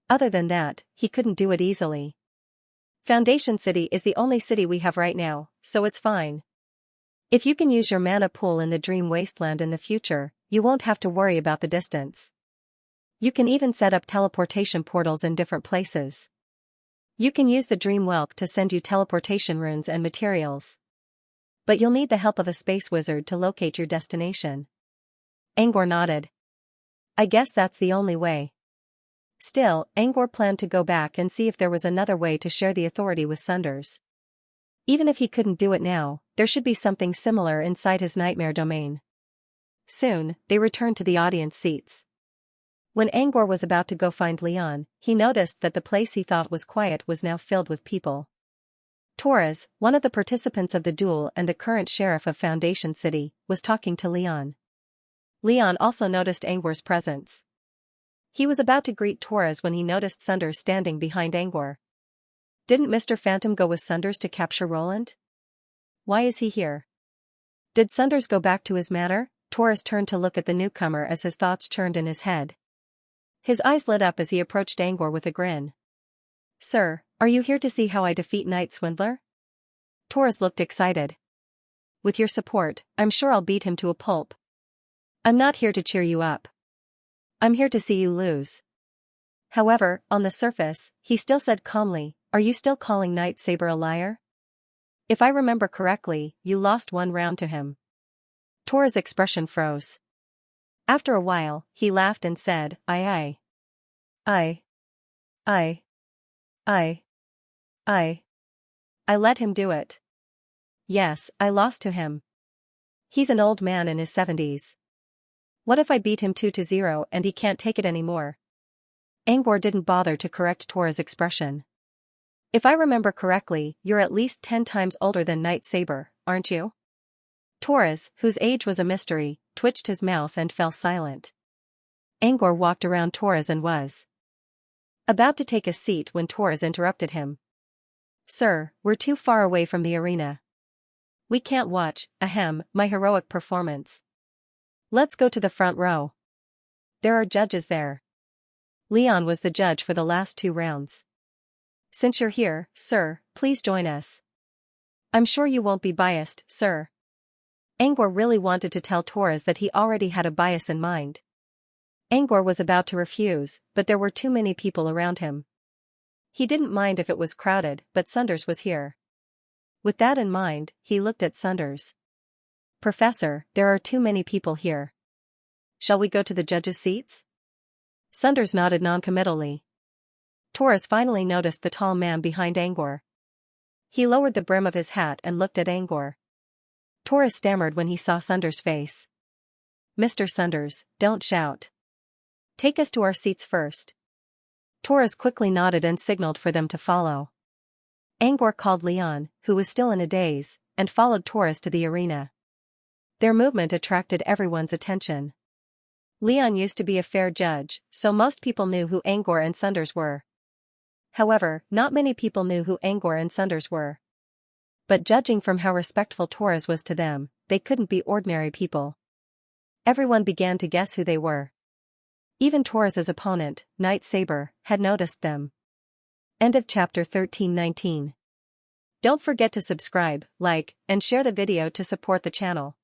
Other than that, he couldn't do it easily. Foundation City is the only city we have right now, so it's fine. If you can use your mana pool in the Dream Wasteland in the future, you won't have to worry about the distance. You can even set up teleportation portals in different places. You can use the Dream Welk to send you teleportation runes and materials. But you'll need the help of a space wizard to locate your destination. Angor nodded. I guess that's the only way. Still, Angor planned to go back and see if there was another way to share the authority with Sunders. Even if he couldn't do it now, there should be something similar inside his nightmare domain. Soon, they returned to the audience seats. When Angor was about to go find Leon, he noticed that the place he thought was quiet was now filled with people. Torres, one of the participants of the duel and the current sheriff of Foundation City, was talking to Leon. Leon also noticed Angor's presence. He was about to greet Torres when he noticed Sunders standing behind Angor. Didn't Mr. Phantom go with Sunders to capture Roland? Why is he here? Did Sunders go back to his manor? Torres turned to look at the newcomer as his thoughts churned in his head. His eyes lit up as he approached Angor with a grin. Sir, are you here to see how I defeat Night Swindler? Torres looked excited. With your support, I'm sure I'll beat him to a pulp. I'm not here to cheer you up. I'm here to see you lose. However, on the surface, he still said calmly, are you still calling Night Saber a liar? If I remember correctly, you lost one round to him. Torres' expression froze. After a while, he laughed and said, I let him do it. Yes, I lost to him. He's an old man in his 70s. What if I beat him 2-0 and he can't take it anymore? Angor didn't bother to correct Torres' expression. If I remember correctly, you're at least 10 times older than Night Saber, aren't you? Torres, whose age was a mystery, twitched his mouth and fell silent. Angor walked around Torres and was about to take a seat when Torres interrupted him. Sir, we're too far away from the arena. We can't watch, my heroic performance. Let's go to the front row. There are judges there. Leon was the judge for the last 2 rounds. Since you're here, sir, please join us. I'm sure you won't be biased, sir. Angor really wanted to tell Torres that he already had a bias in mind. Angor was about to refuse, but there were too many people around him. He didn't mind if it was crowded, but Sunders was here. With that in mind, he looked at Sunders. Professor, there are too many people here. Shall we go to the judges' seats? Sunders nodded noncommittally. Torres finally noticed the tall man behind Angor. He lowered the brim of his hat and looked at Angor. Torres stammered when he saw Sunders' face. Mr. Sunders, don't shout. Take us to our seats first. Torres quickly nodded and signaled for them to follow. Angor called Leon, who was still in a daze, and followed Torres to the arena. Their movement attracted everyone's attention. Leon used to be a fair judge, so most people knew who Angor and Sunders were. However, not many people knew who Angor and Sunders were. But judging from how respectful Torres was to them, they couldn't be ordinary people. Everyone began to guess who they were. Even Torres' opponent, Night Saber, had noticed them. End of chapter 13:19. Don't forget to subscribe, like, and share the video to support the channel.